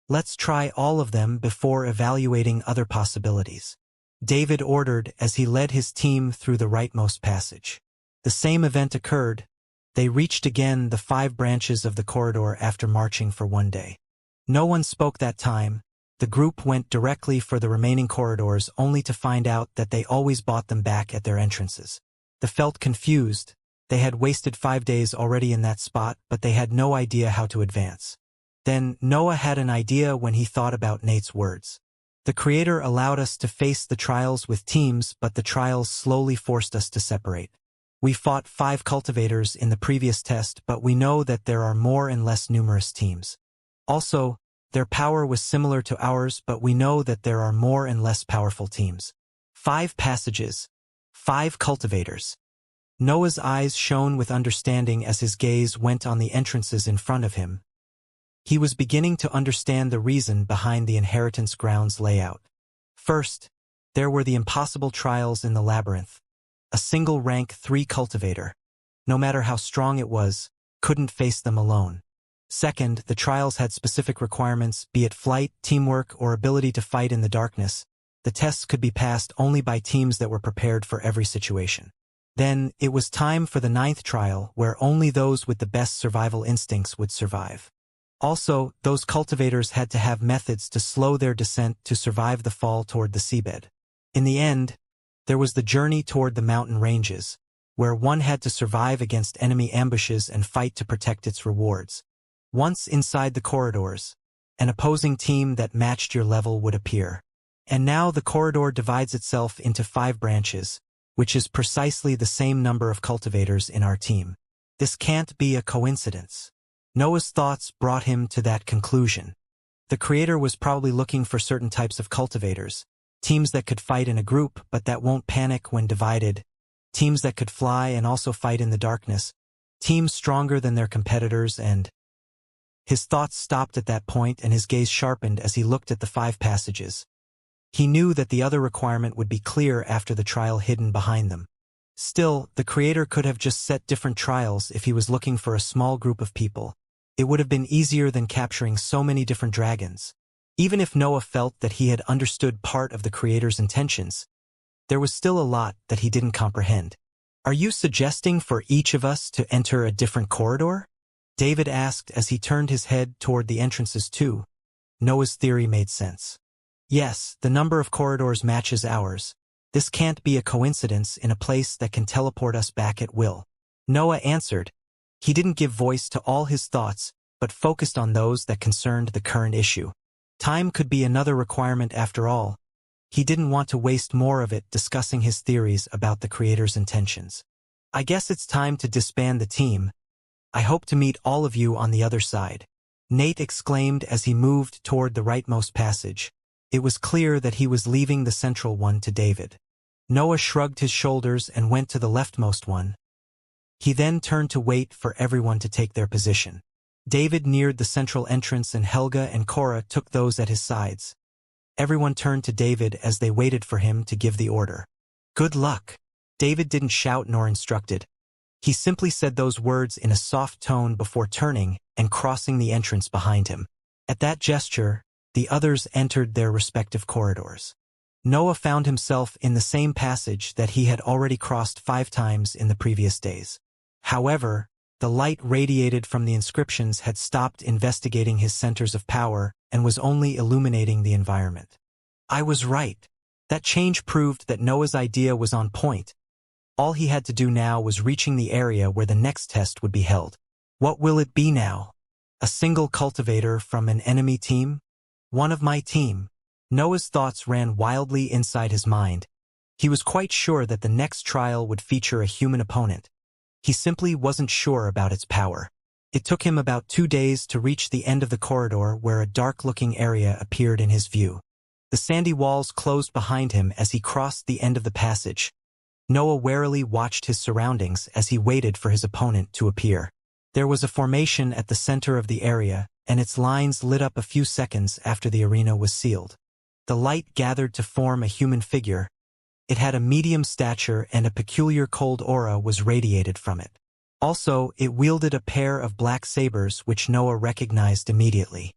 "Let's try all of them before evaluating other possibilities," David ordered as he led his team through the rightmost passage. The same event occurred. They reached again the 5 branches of the corridor after marching for 1 day. No one spoke that time. The group went directly for the remaining corridors only to find out that they always bought them back at their entrances. They felt confused. They had wasted 5 days already in that spot, but they had no idea how to advance. Then Noah had an idea when he thought about Nate's words. "The Creator allowed us to face the trials with teams, but the trials slowly forced us to separate. We fought 5 cultivators in the previous test, but we know that there are more and less numerous teams. Also, their power was similar to ours, but we know that there are more and less powerful teams. 5 passages. 5 cultivators. Noah's eyes shone with understanding as his gaze went on the entrances in front of him. He was beginning to understand the reason behind the inheritance grounds layout. First, there were the impossible trials in the labyrinth. A single rank 3 cultivator, no matter how strong it was, couldn't face them alone. Second, the trials had specific requirements, be it flight, teamwork, or ability to fight in the darkness. The tests could be passed only by teams that were prepared for every situation. Then, it was time for the 9th trial, where only those with the best survival instincts would survive. Also, those cultivators had to have methods to slow their descent to survive the fall toward the seabed. In the end, there was the journey toward the mountain ranges, where one had to survive against enemy ambushes and fight to protect its rewards. Once inside the corridors, an opposing team that matched your level would appear. And now the corridor divides itself into 5 branches, which is precisely the same number of cultivators in our team. This can't be a coincidence. Noah's thoughts brought him to that conclusion. The creator was probably looking for certain types of cultivators, teams that could fight in a group but that won't panic when divided, teams that could fly and also fight in the darkness, teams stronger than their competitors, and... His thoughts stopped at that point and his gaze sharpened as he looked at the 5 passages. He knew that the other requirement would be clear after the trial hidden behind them. Still, the creator could have just set different trials if he was looking for a small group of people. It would have been easier than capturing so many different dragons. Even if Noah felt that he had understood part of the creator's intentions, there was still a lot that he didn't comprehend. "Are you suggesting for each of us to enter a different corridor?" David asked as he turned his head toward the entrances too. Noah's theory made sense. "Yes, the number of corridors matches ours. This can't be a coincidence in a place that can teleport us back at will." Noah answered. He didn't give voice to all his thoughts, but focused on those that concerned the current issue. Time could be another requirement after all. He didn't want to waste more of it discussing his theories about the creator's intentions. "I guess it's time to disband the team. I hope to meet all of you on the other side," Nate exclaimed as he moved toward the rightmost passage. It was clear that he was leaving the central one to David. Noah shrugged his shoulders and went to the leftmost one. He then turned to wait for everyone to take their position. David neared the central entrance and Helga and Cora took those at his sides. Everyone turned to David as they waited for him to give the order. "Good luck." David didn't shout nor instructed. He simply said those words in a soft tone before turning and crossing the entrance behind him. At that gesture, the others entered their respective corridors. Noah found himself in the same passage that he had already crossed 5 times in the previous days. However, the light radiated from the inscriptions had stopped investigating his centers of power and was only illuminating the environment. I was right. That change proved that Noah's idea was on point. All he had to do now was reaching the area where the next test would be held. What will it be now? A single cultivator from an enemy team? One of my team? Noah's thoughts ran wildly inside his mind. He was quite sure that the next trial would feature a human opponent. He simply wasn't sure about its power. It took him about 2 days to reach the end of the corridor where a dark-looking area appeared in his view. The sandy walls closed behind him as he crossed the end of the passage. Noah warily watched his surroundings as he waited for his opponent to appear. There was a formation at the center of the area, and its lines lit up a few seconds after the arena was sealed. The light gathered to form a human figure. It had a medium stature and a peculiar cold aura was radiated from it. Also, it wielded a pair of black sabers which Noah recognized immediately.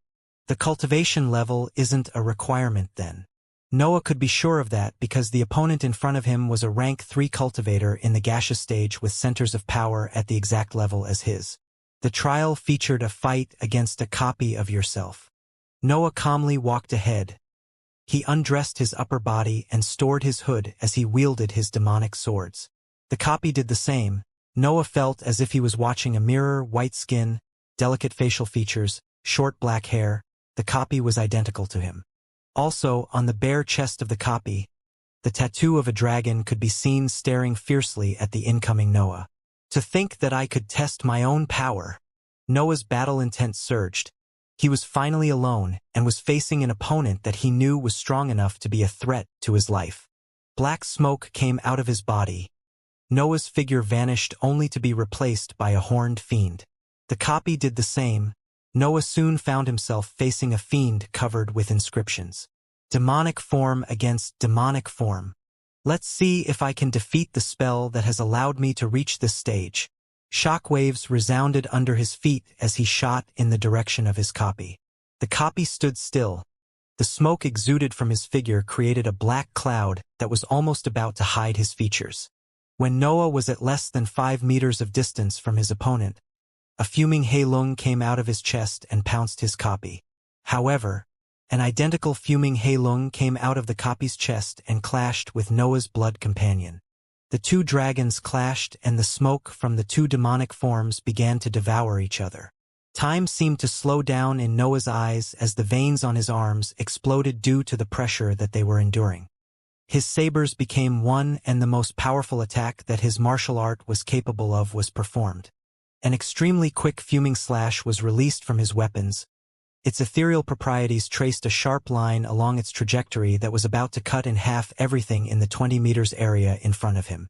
The cultivation level isn't a requirement then. Noah could be sure of that because the opponent in front of him was a rank 3 cultivator in the gaseous stage with centers of power at the exact level as his. The trial featured a fight against a copy of yourself. Noah calmly walked ahead. He undressed his upper body and stored his hood as he wielded his demonic swords. The copy did the same. Noah felt as if he was watching a mirror, white skin, delicate facial features, short black hair. The copy was identical to him. Also, on the bare chest of the copy, The tattoo of a dragon could be seen staring fiercely at the incoming Noah. To think that I could test my own power. Noah's battle intent surged. He was finally alone and was facing an opponent that he knew was strong enough to be a threat to his life. Black smoke came out of his body. Noah's figure vanished only to be replaced by a horned fiend. The copy did the same. Noah soon found himself facing a fiend covered with inscriptions. Demonic form against demonic form. Let's see if I can defeat the spell that has allowed me to reach this stage. Shockwaves resounded under his feet as he shot in the direction of his copy. The copy stood still. The smoke exuded from his figure created a black cloud that was almost about to hide his features. When Noah was at less than 5 meters of distance from his opponent, a fuming Heilung came out of his chest and pounced his copy. However, an identical fuming Heilung came out of the copy's chest and clashed with Noah's blood companion. The two dragons clashed and the smoke from the two demonic forms began to devour each other. Time seemed to slow down in Noah's eyes as the veins on his arms exploded due to the pressure that they were enduring. His sabers became one and the most powerful attack that his martial art was capable of was performed. An extremely quick fuming slash was released from his weapons. Its ethereal properties traced a sharp line along its trajectory that was about to cut in half everything in the 20 meters area in front of him.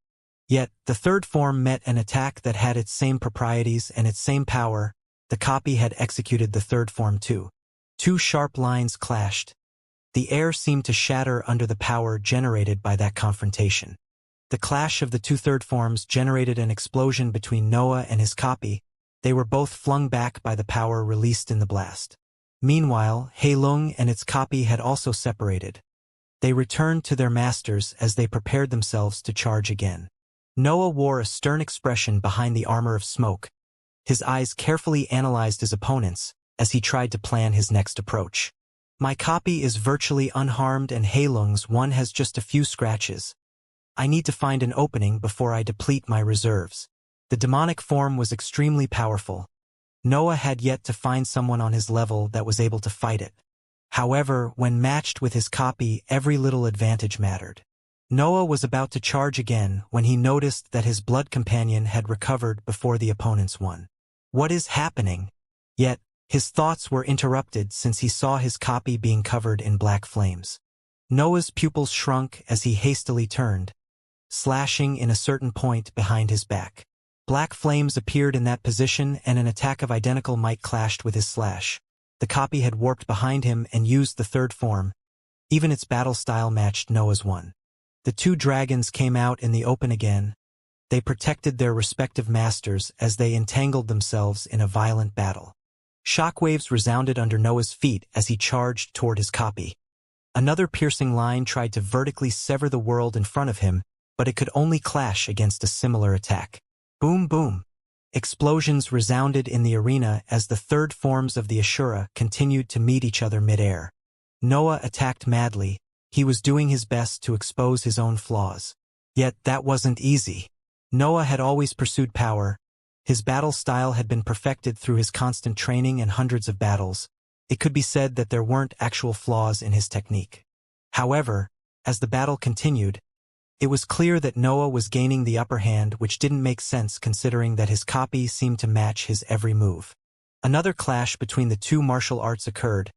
Yet, the third form met an attack that had its same properties and its same power. The copy had executed the third form too. Two sharp lines clashed. The air seemed to shatter under the power generated by that confrontation. The clash of the two third forms generated an explosion between Noah and his copy. They were both flung back by the power released in the blast. Meanwhile, Heilung and its copy had also separated. They returned to their masters as they prepared themselves to charge again. Noah wore a stern expression behind the armor of smoke. His eyes carefully analyzed his opponents as he tried to plan his next approach. My copy is virtually unharmed and Heilung's one has just a few scratches. I need to find an opening before I deplete my reserves. The demonic form was extremely powerful. Noah had yet to find someone on his level that was able to fight it. However, when matched with his copy, every little advantage mattered. Noah was about to charge again when he noticed that his blood companion had recovered before the opponent's one. What is happening? Yet, his thoughts were interrupted since he saw his copy being covered in black flames. Noah's pupils shrunk as he hastily turned, slashing in a certain point behind his back. Black flames appeared in that position and an attack of identical might clashed with his slash. The copy had warped behind him and used the third form. Even its battle style matched Noah's one. The two dragons came out in the open again. They protected their respective masters as they entangled themselves in a violent battle. Shockwaves resounded under Noah's feet as he charged toward his copy. Another piercing line tried to vertically sever the world in front of him, but it could only clash against a similar attack. Boom boom. Explosions resounded in the arena as the third forms of the Ashura continued to meet each other mid-air. Noah attacked madly. He was doing his best to expose his own flaws. Yet that wasn't easy. Noah had always pursued power. His battle style had been perfected through his constant training and hundreds of battles. It could be said that there weren't actual flaws in his technique. However, as the battle continued, it was clear that Noah was gaining the upper hand, which didn't make sense considering that his copy seemed to match his every move. Another clash between the two martial arts occurred.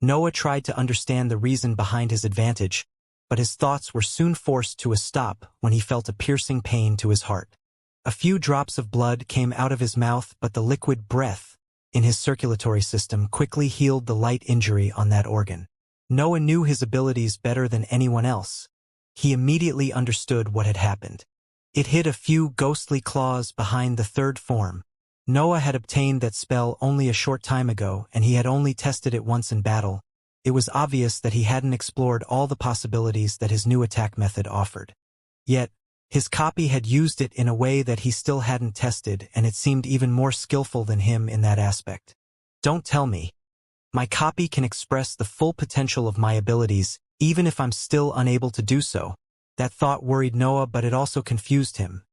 Noah tried to understand the reason behind his advantage, but his thoughts were soon forced to a stop when he felt a piercing pain to his heart. A few drops of blood came out of his mouth, but the liquid breath in his circulatory system quickly healed the light injury on that organ. Noah knew his abilities better than anyone else. He immediately understood what had happened. It hid a few ghostly claws behind the third form. Noah had obtained that spell only a short time ago, and he had only tested it once in battle. It was obvious that he hadn't explored all the possibilities that his new attack method offered. Yet, his copy had used it in a way that he still hadn't tested, and it seemed even more skillful than him in that aspect. Don't tell me. My copy can express the full potential of my abilities, even if I'm still unable to do so. That thought worried Noah, but it also confused him.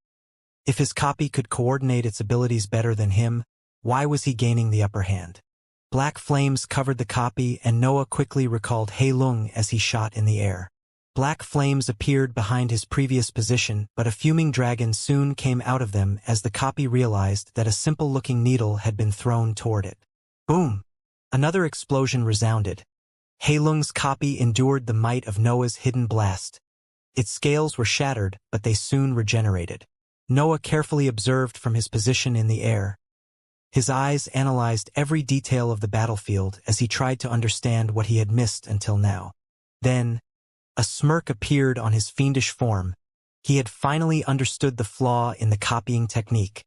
If his copy could coordinate its abilities better than him, why was he gaining the upper hand? Black flames covered the copy, and Noah quickly recalled Heilung as he shot in the air. Black flames appeared behind his previous position, but a fuming dragon soon came out of them as the copy realized that a simple-looking needle had been thrown toward it. Boom! Another explosion resounded. Heilung's copy endured the might of Noah's hidden blast. Its scales were shattered, but they soon regenerated. Noah carefully observed from his position in the air. His eyes analyzed every detail of the battlefield as he tried to understand what he had missed until now. Then, a smirk appeared on his fiendish form. He had finally understood the flaw in the copying technique.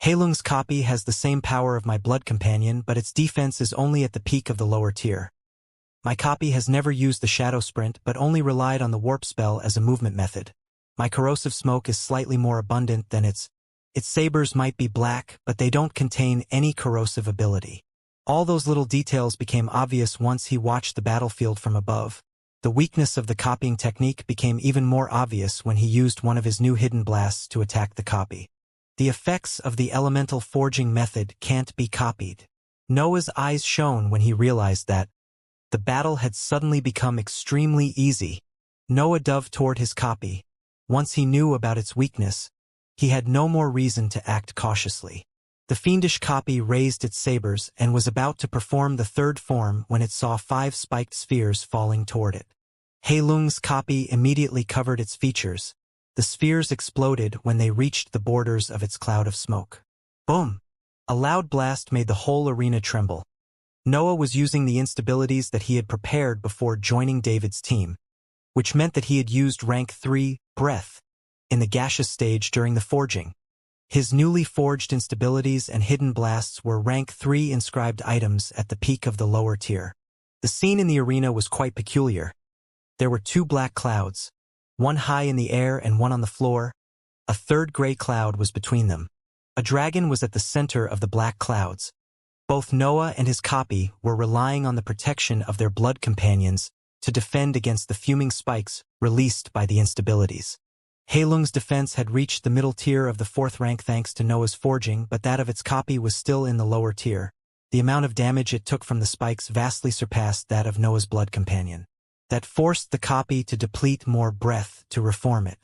Heilung's copy has the same power of my blood companion, but its defense is only at the peak of the lower tier. My copy has never used the shadow sprint, but only relied on the warp spell as a movement method. My corrosive smoke is slightly more abundant than its sabers might be black, but they don't contain any corrosive ability. All those little details became obvious once he watched the battlefield from above. The weakness of the copying technique became even more obvious when he used one of his new hidden blasts to attack the copy. The effects of the elemental forging method can't be copied. Noah's eyes shone when he realized that the battle had suddenly become extremely easy. Noah dove toward his copy. Once he knew about its weakness, he had no more reason to act cautiously. The fiendish copy raised its sabers and was about to perform the third form when it saw 5 spiked spheres falling toward it. Heilung's copy immediately covered its features. The spheres exploded when they reached the borders of its cloud of smoke. Boom! A loud blast made the whole arena tremble. Noah was using the instabilities that he had prepared before joining David's team, which meant that he had used rank 3, breath, in the gaseous stage during the forging. His newly forged instabilities and hidden blasts were rank 3 inscribed items at the peak of the lower tier. The scene in the arena was quite peculiar. There were 2 black clouds, one high in the air and one on the floor. A third gray cloud was between them. A dragon was at the center of the black clouds. Both Noah and his copy were relying on the protection of their blood companions to defend against the fuming spikes released by the instabilities. Heilung's defense had reached the middle tier of the 4th rank thanks to Noah's forging, but that of its copy was still in the lower tier. The amount of damage it took from the spikes vastly surpassed that of Noah's blood companion. That forced the copy to deplete more breath to reform it.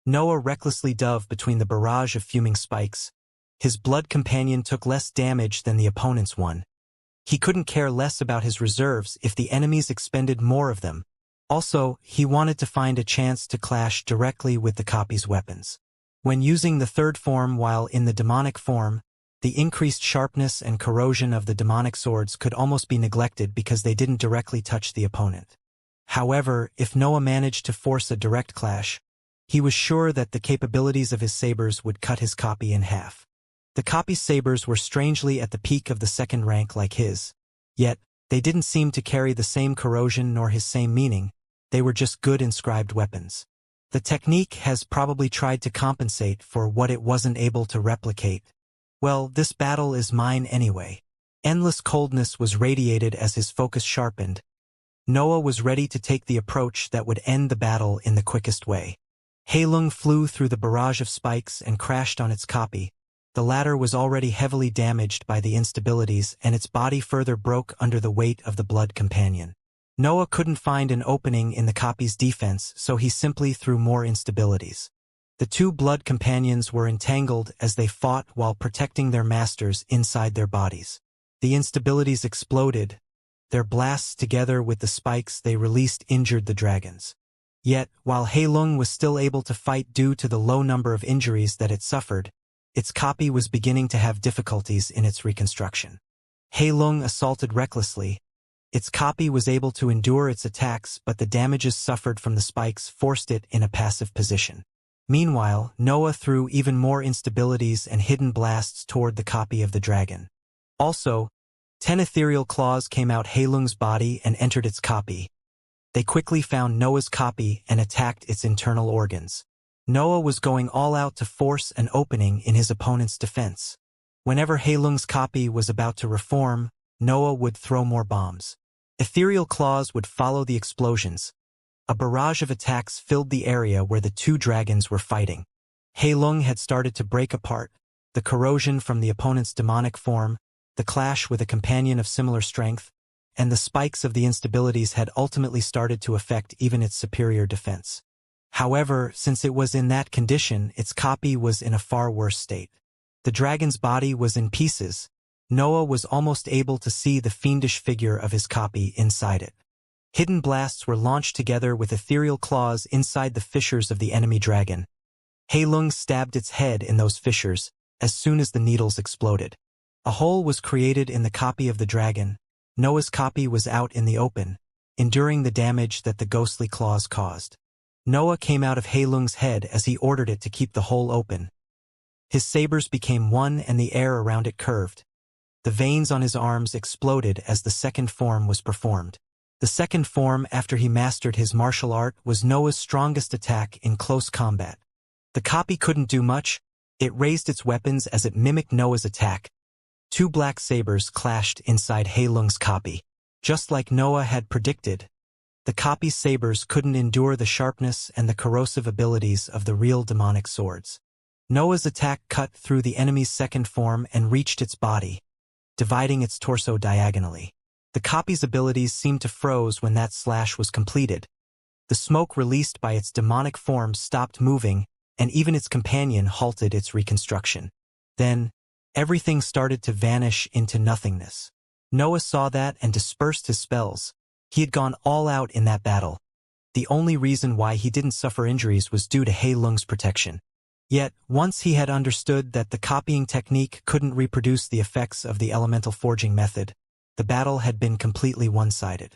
Noah recklessly dove between the barrage of fuming spikes. His blood companion took less damage than the opponent's one. He couldn't care less about his reserves if the enemies expended more of them. Also, he wanted to find a chance to clash directly with the copy's weapons. When using the third form while in the demonic form, the increased sharpness and corrosion of the demonic swords could almost be neglected because they didn't directly touch the opponent. However, if Noah managed to force a direct clash, he was sure that the capabilities of his sabers would cut his copy in half. The copy's sabers were strangely at the peak of the 2nd rank like his. Yet, they didn't seem to carry the same corrosion nor his same meaning. They were just good inscribed weapons. The technique has probably tried to compensate for what it wasn't able to replicate. Well, this battle is mine anyway. Endless coldness was radiated as his focus sharpened. Noah was ready to take the approach that would end the battle in the quickest way. Heilung flew through the barrage of spikes and crashed on its copy. The latter was already heavily damaged by the instabilities, and its body further broke under the weight of the blood companion. Noah couldn't find an opening in the copy's defense, so he simply threw more instabilities. The 2 blood companions were entangled as they fought while protecting their masters inside their bodies. The instabilities exploded. Their blasts together with the spikes they released injured the dragons. Yet, while Heilung was still able to fight due to the low number of injuries that it suffered, its copy was beginning to have difficulties in its reconstruction. Heilung assaulted recklessly. Its copy was able to endure its attacks, but the damages suffered from the spikes forced it in a passive position. Meanwhile, Noah threw even more instabilities and hidden blasts toward the copy of the dragon. Also, 10 ethereal claws came out Heilung's body and entered its copy. They quickly found Noah's copy and attacked its internal organs. Noah was going all out to force an opening in his opponent's defense. Whenever Heilung's copy was about to reform, Noah would throw more bombs. Ethereal claws would follow the explosions. A barrage of attacks filled the area where the 2 dragons were fighting. Heilung had started to break apart. The corrosion from the opponent's demonic form, the clash with a companion of similar strength, and the spikes of the instabilities had ultimately started to affect even its superior defense. However, since it was in that condition, its copy was in a far worse state. The dragon's body was in pieces. Noah was almost able to see the fiendish figure of his copy inside it. Hidden blasts were launched together with ethereal claws inside the fissures of the enemy dragon. Heilung stabbed its head in those fissures as soon as the needles exploded. A hole was created in the copy of the dragon. Noah's copy was out in the open, enduring the damage that the ghostly claws caused. Noah came out of Heilung's head as he ordered it to keep the hole open. His sabers became one and the air around it curved. The veins on his arms exploded as the second form was performed. The second form, after he mastered his martial art, was Noah's strongest attack in close combat. The copy couldn't do much. It raised its weapons as it mimicked Noah's attack. Two black sabers clashed inside Heilung's copy. Just like Noah had predicted, the copy's sabers couldn't endure the sharpness and the corrosive abilities of the real demonic swords. Noah's attack cut through the enemy's second form and reached its body, dividing its torso diagonally. The copy's abilities seemed to froze when that slash was completed. The smoke released by its demonic form stopped moving, and even its companion halted its reconstruction. Then, everything started to vanish into nothingness. Noah saw that and dispersed his spells. He had gone all out in that battle. The only reason why he didn't suffer injuries was due to Heilung's protection. Yet, once he had understood that the copying technique couldn't reproduce the effects of the elemental forging method, the battle had been completely one-sided.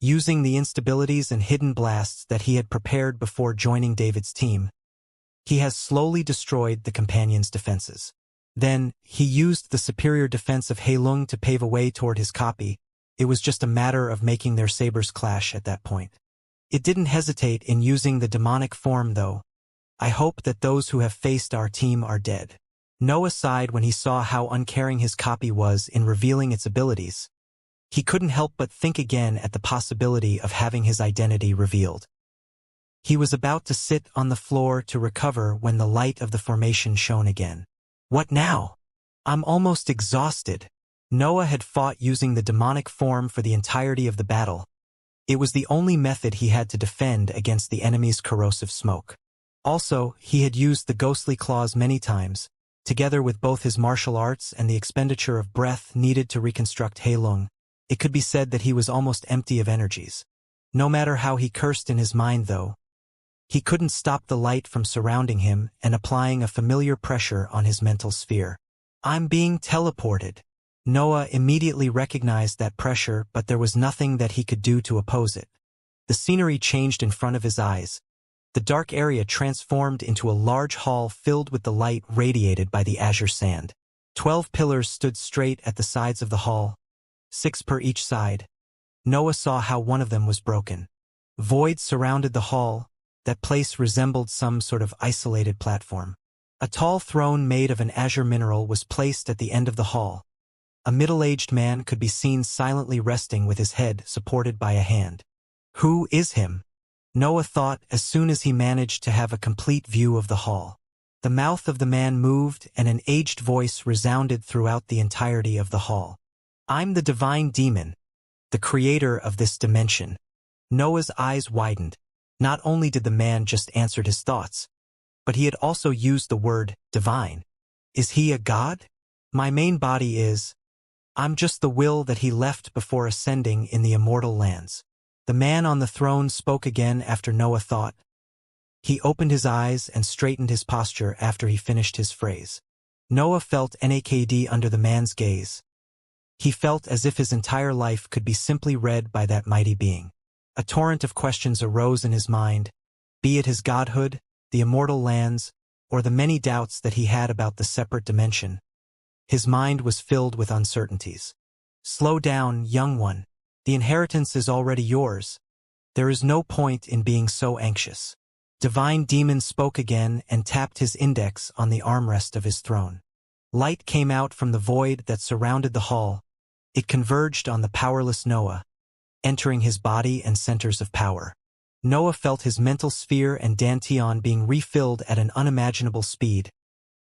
Using the instabilities and hidden blasts that he had prepared before joining David's team, he has slowly destroyed the companion's defenses. Then, he used the superior defense of Heilung to pave a way toward his copy. It was just a matter of making their sabers clash at that point. It didn't hesitate in using the demonic form, though. I hope that those who have faced our team are dead. Noah sighed when he saw how uncaring his copy was in revealing its abilities. He couldn't help but think again at the possibility of having his identity revealed. He was about to sit on the floor to recover when the light of the formation shone again. What now? I'm almost exhausted. Noah had fought using the demonic form for the entirety of the battle. It was the only method he had to defend against the enemy's corrosive smoke. Also, he had used the ghostly claws many times, together with both his martial arts and the expenditure of breath needed to reconstruct Heilung. It could be said that he was almost empty of energies. No matter how he cursed in his mind, though, he couldn't stop the light from surrounding him and applying a familiar pressure on his mental sphere. I'm being teleported. Noah immediately recognized that pressure, but there was nothing that he could do to oppose it. The scenery changed in front of his eyes. The dark area transformed into a large hall filled with the light radiated by the azure sand. 12 pillars stood straight at the sides of the hall, 6 per each side. Noah saw how one of them was broken. Void surrounded the hall. That place resembled some sort of isolated platform. A tall throne made of an azure mineral was placed at the end of the hall. A middle-aged man could be seen silently resting with his head supported by a hand. Who is him? Noah thought as soon as he managed to have a complete view of the hall. The mouth of the man moved and an aged voice resounded throughout the entirety of the hall. I'm the divine demon, the creator of this dimension. Noah's eyes widened. Not only did the man just answer his thoughts, but he had also used the word divine. Is he a god? My main body is. I'm just the will that he left before ascending in the immortal lands. The man on the throne spoke again after Noah thought. He opened his eyes and straightened his posture after he finished his phrase. Noah felt naked under the man's gaze. He felt as if his entire life could be simply read by that mighty being. A torrent of questions arose in his mind, be it his godhood, the immortal lands, or the many doubts that he had about the separate dimension. His mind was filled with uncertainties. Slow down, young one. The inheritance is already yours. There is no point in being so anxious. Divine Demon spoke again and tapped his index on the armrest of his throne. Light came out from the void that surrounded the hall. It converged on the powerless Noah, entering his body and centers of power. Noah felt his mental sphere and dantian being refilled at an unimaginable speed.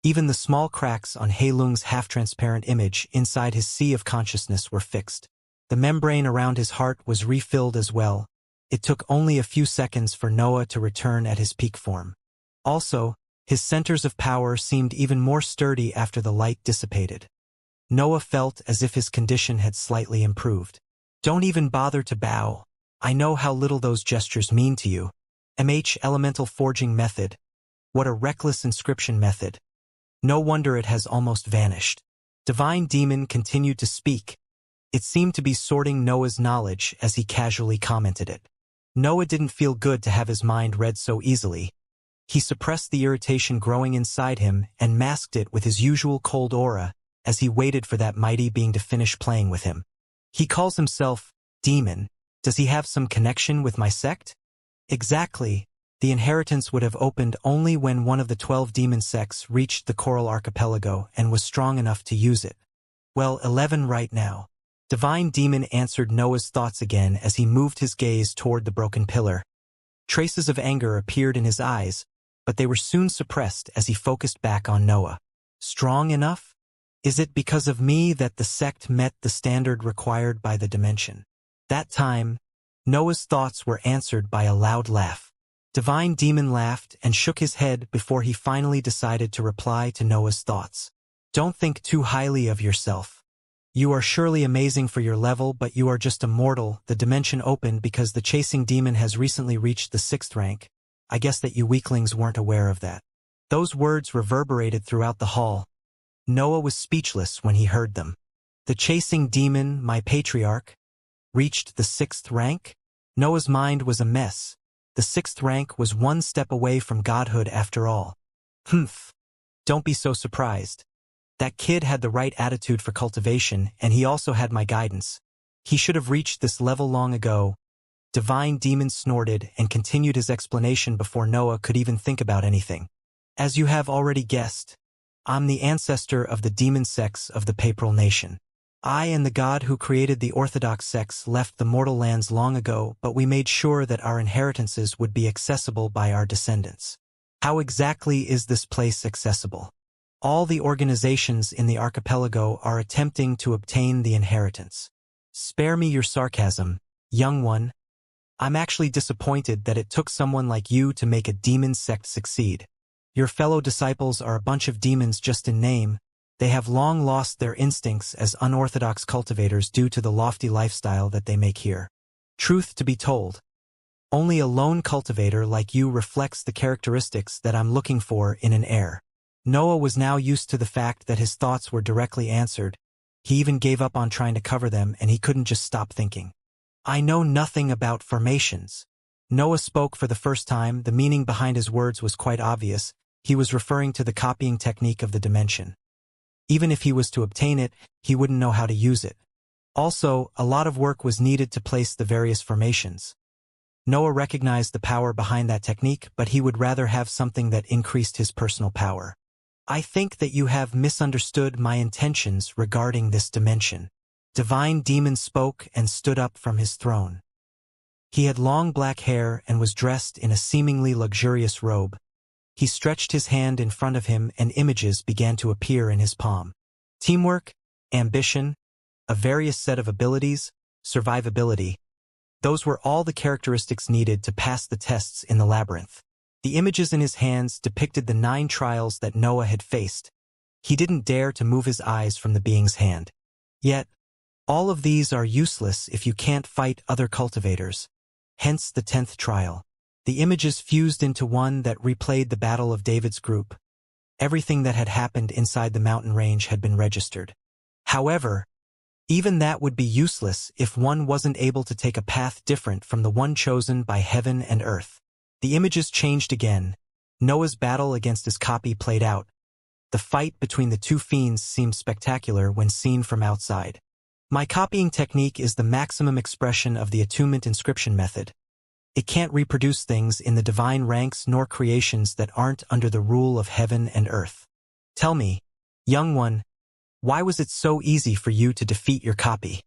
Even the small cracks on Heilung's half-transparent image inside his sea of consciousness were fixed. The membrane around his heart was refilled as well. It took only a few seconds for Noah to return at his peak form. Also, his centers of power seemed even more sturdy after the light dissipated. Noah felt as if his condition had slightly improved. Don't even bother to bow. I know how little those gestures mean to you. Elemental forging method. What a reckless inscription method. No wonder it has almost vanished. Divine Demon continued to speak. It seemed to be sorting Noah's knowledge as he casually commented it. Noah didn't feel good to have his mind read so easily. He suppressed the irritation growing inside him and masked it with his usual cold aura as he waited for that mighty being to finish playing with him. He calls himself Demon. Does he have some connection with my sect? Exactly. The inheritance would have opened only when one of the 12 demon sects reached the Coral Archipelago and was strong enough to use it. Well, 11 right now. Divine Demon answered Noah's thoughts again as he moved his gaze toward the broken pillar. Traces of anger appeared in his eyes, but they were soon suppressed as he focused back on Noah. Strong enough? Is it because of me that the sect met the standard required by the dimension? That time, Noah's thoughts were answered by a loud laugh. Divine Demon laughed and shook his head before he finally decided to reply to Noah's thoughts. Don't think too highly of yourself. You are surely amazing for your level, but you are just a mortal. The dimension opened because the chasing demon has recently reached the 6th rank. I guess that you weaklings weren't aware of that. Those words reverberated throughout the hall. Noah was speechless when he heard them. The chasing demon, my patriarch, reached the 6th rank? Noah's mind was a mess. The 6th rank was one step away from godhood after all. Humph. Don't be so surprised. That kid had the right attitude for cultivation, and he also had my guidance. He should have reached this level long ago. Divine Demon snorted and continued his explanation before Noah could even think about anything. As you have already guessed, I'm the ancestor of the demon sects of the Papal Nation. I and the god who created the Orthodox sects left the mortal lands long ago, but we made sure that our inheritances would be accessible by our descendants. How exactly is this place accessible? All the organizations in the archipelago are attempting to obtain the inheritance. Spare me your sarcasm, young one. I'm actually disappointed that it took someone like you to make a demon sect succeed. Your fellow disciples are a bunch of demons just in name. They have long lost their instincts as unorthodox cultivators due to the lofty lifestyle that they make here. Truth to be told, only a lone cultivator like you reflects the characteristics that I'm looking for in an heir. Noah was now used to the fact that his thoughts were directly answered. He even gave up on trying to cover them, and he couldn't just stop thinking. I know nothing about formations. Noah spoke for the first time. The meaning behind his words was quite obvious. He was referring to the copying technique of the dimension. Even if he was to obtain it, he wouldn't know how to use it. Also, a lot of work was needed to place the various formations. Noah recognized the power behind that technique, but he would rather have something that increased his personal power. I think that you have misunderstood my intentions regarding this dimension. Divine Demon spoke and stood up from his throne. He had long black hair and was dressed in a seemingly luxurious robe. He stretched his hand in front of him and images began to appear in his palm. Teamwork, ambition, a various set of abilities, survivability. Those were all the characteristics needed to pass the tests in the labyrinth. The images in his hands depicted the 9 trials that Noah had faced. He didn't dare to move his eyes from the being's hand. Yet, all of these are useless if you can't fight other cultivators. Hence the 10th trial. The images fused into one that replayed the Battle of David's group. Everything that had happened inside the mountain range had been registered. However, even that would be useless if one wasn't able to take a path different from the one chosen by heaven and earth. The images changed again. Noah's battle against his copy played out. The fight between the 2 fiends seemed spectacular when seen from outside. My copying technique is the maximum expression of the attunement inscription method. It can't reproduce things in the divine ranks nor creations that aren't under the rule of heaven and earth. Tell me, young one, why was it so easy for you to defeat your copy?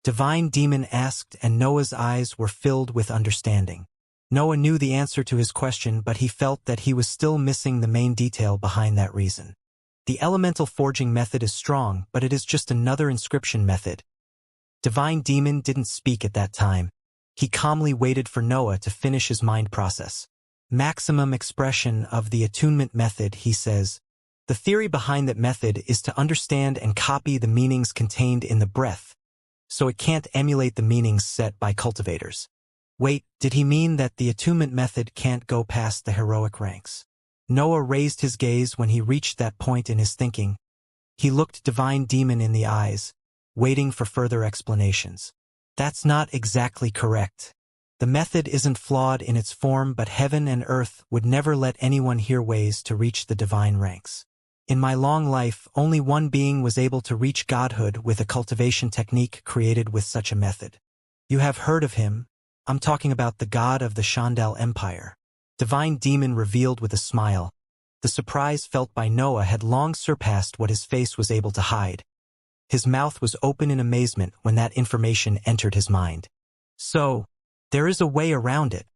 Divine Demon asked, and Noah's eyes were filled with understanding. Noah knew the answer to his question, but he felt that he was still missing the main detail behind that reason. The elemental forging method is strong, but it is just another inscription method. Divine Demon didn't speak at that time. He calmly waited for Noah to finish his mind process. Maximum expression of the attunement method, he says. The theory behind that method is to understand and copy the meanings contained in the breath, so it can't emulate the meanings set by cultivators. Wait, did he mean that the attunement method can't go past the heroic ranks? Noah raised his gaze when he reached that point in his thinking. He looked Divine Demon in the eyes, waiting for further explanations. That's not exactly correct. The method isn't flawed in its form, but heaven and earth would never let anyone hear ways to reach the divine ranks. In my long life, only one being was able to reach godhood with a cultivation technique created with such a method. You have heard of him. I'm talking about the god of the Shandal Empire. Divine Demon revealed with a smile. The surprise felt by Noah had long surpassed what his face was able to hide. His mouth was open in amazement when that information entered his mind. So, there is a way around it,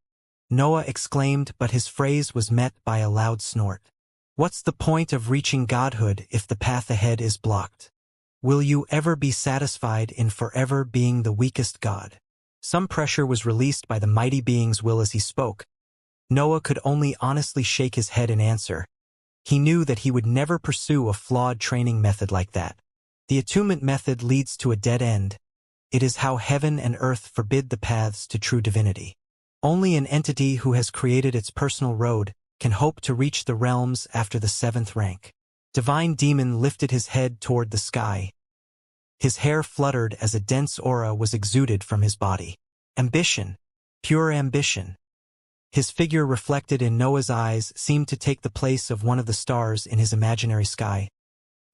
Noah exclaimed, but his phrase was met by a loud snort. What's the point of reaching godhood if the path ahead is blocked? Will you ever be satisfied in forever being the weakest god? Some pressure was released by the mighty being's will as he spoke. Noah could only honestly shake his head in answer. He knew that he would never pursue a flawed training method like that. The attunement method leads to a dead end. It is how heaven and earth forbid the paths to true divinity. Only an entity who has created its personal road can hope to reach the realms after the 7th rank. Divine Demon lifted his head toward the sky. His hair fluttered as a dense aura was exuded from his body. Ambition. Pure ambition. His figure reflected in Noah's eyes seemed to take the place of one of the stars in his imaginary sky.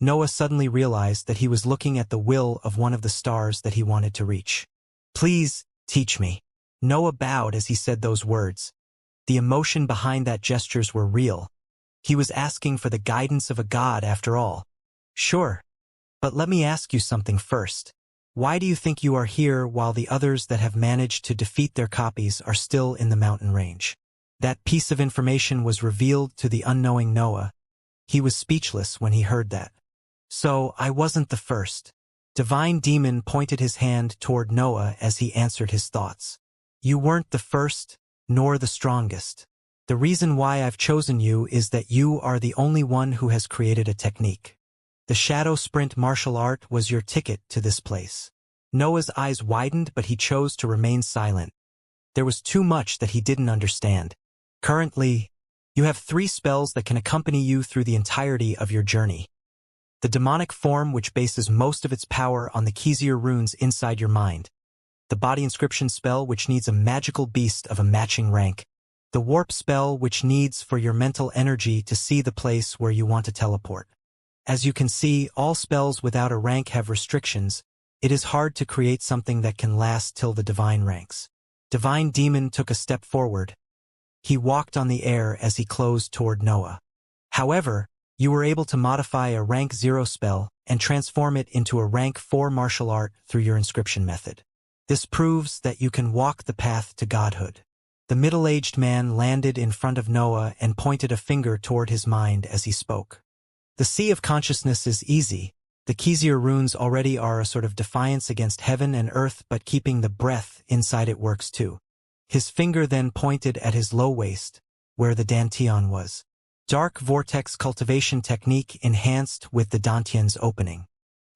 Noah suddenly realized that he was looking at the will of one of the stars that he wanted to reach. Please, teach me. Noah bowed as he said those words. The emotion behind that gestures were real. He was asking for the guidance of a god after all. Sure. But let me ask you something first. Why do you think you are here while the others that have managed to defeat their copies are still in the mountain range? That piece of information was revealed to the unknowing Noah. He was speechless when he heard that. So, I wasn't the first. Divine Demon pointed his hand toward Noah as he answered his thoughts. You weren't the first, nor the strongest. The reason why I've chosen you is that you are the only one who has created a technique. The shadow sprint martial art was your ticket to this place. Noah's eyes widened, but he chose to remain silent. There was too much that he didn't understand. Currently, you have 3 spells that can accompany you through the entirety of your journey. The demonic form, which bases most of its power on the Xianxia runes inside your mind. The body inscription spell, which needs a magical beast of a matching rank. The warp spell, which needs for your mental energy to see the place where you want to teleport. As you can see, all spells without a rank have restrictions. It is hard to create something that can last till the divine ranks. Divine Demon took a step forward. He walked on the air as he closed toward Noah. However, you were able to modify a rank 0 spell and transform it into a rank 4 martial art through your inscription method. This proves that you can walk the path to godhood. The middle-aged man landed in front of Noah and pointed a finger toward his mind as he spoke. The sea of consciousness is easy. The Xianxia runes already are a sort of defiance against heaven and earth, but keeping the breath inside it works too. His finger then pointed at his low waist, where the dantian was. Dark vortex cultivation technique enhanced with the dantian's opening.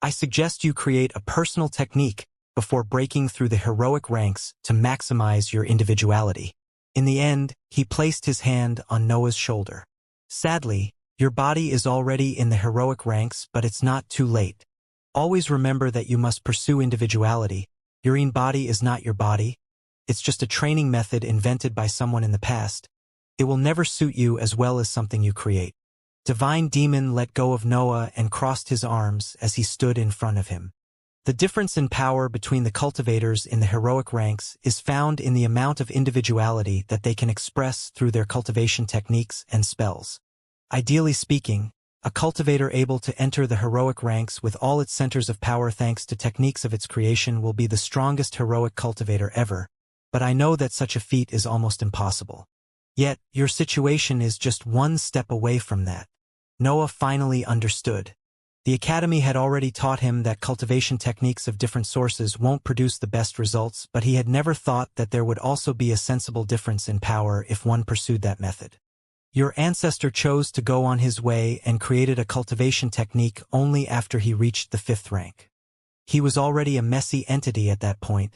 I suggest you create a personal technique before breaking through the heroic ranks to maximize your individuality. In the end, he placed his hand on Noah's shoulder. Sadly, your body is already in the heroic ranks, but it's not too late. Always remember that you must pursue individuality. Your own body is not your body. It's just a training method invented by someone in the past. It will never suit you as well as something you create. Divine Demon let go of Noah and crossed his arms as he stood in front of him. The difference in power between the cultivators in the heroic ranks is found in the amount of individuality that they can express through their cultivation techniques and spells. Ideally speaking, a cultivator able to enter the heroic ranks with all its centers of power thanks to techniques of its creation will be the strongest heroic cultivator ever, but I know that such a feat is almost impossible. Yet, your situation is just one step away from that. Noah finally understood. The academy had already taught him that cultivation techniques of different sources won't produce the best results, but he had never thought that there would also be a sensible difference in power if one pursued that method. Your ancestor chose to go on his way and created a cultivation technique only after he reached the 5th rank. He was already a messy entity at that point.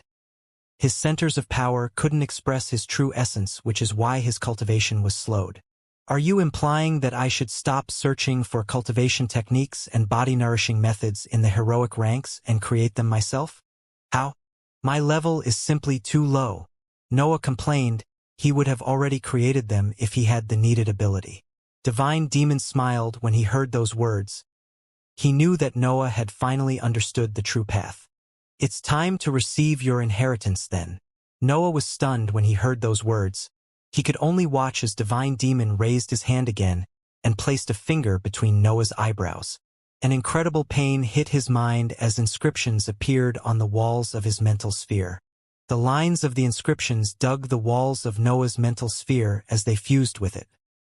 His centers of power couldn't express his true essence, which is why his cultivation was slowed. Are you implying that I should stop searching for cultivation techniques and body-nourishing methods in the heroic ranks and create them myself? How? My level is simply too low. Noah complained. He would have already created them if he had the needed ability. Divine Demon smiled when he heard those words. He knew that Noah had finally understood the true path. It's time to receive your inheritance then. Noah was stunned when he heard those words. He could only watch as Divine Demon raised his hand again and placed a finger between Noah's eyebrows. An incredible pain hit his mind as inscriptions appeared on the walls of his mental sphere. The lines of the inscriptions dug the walls of Noah's mental sphere as they fused with it.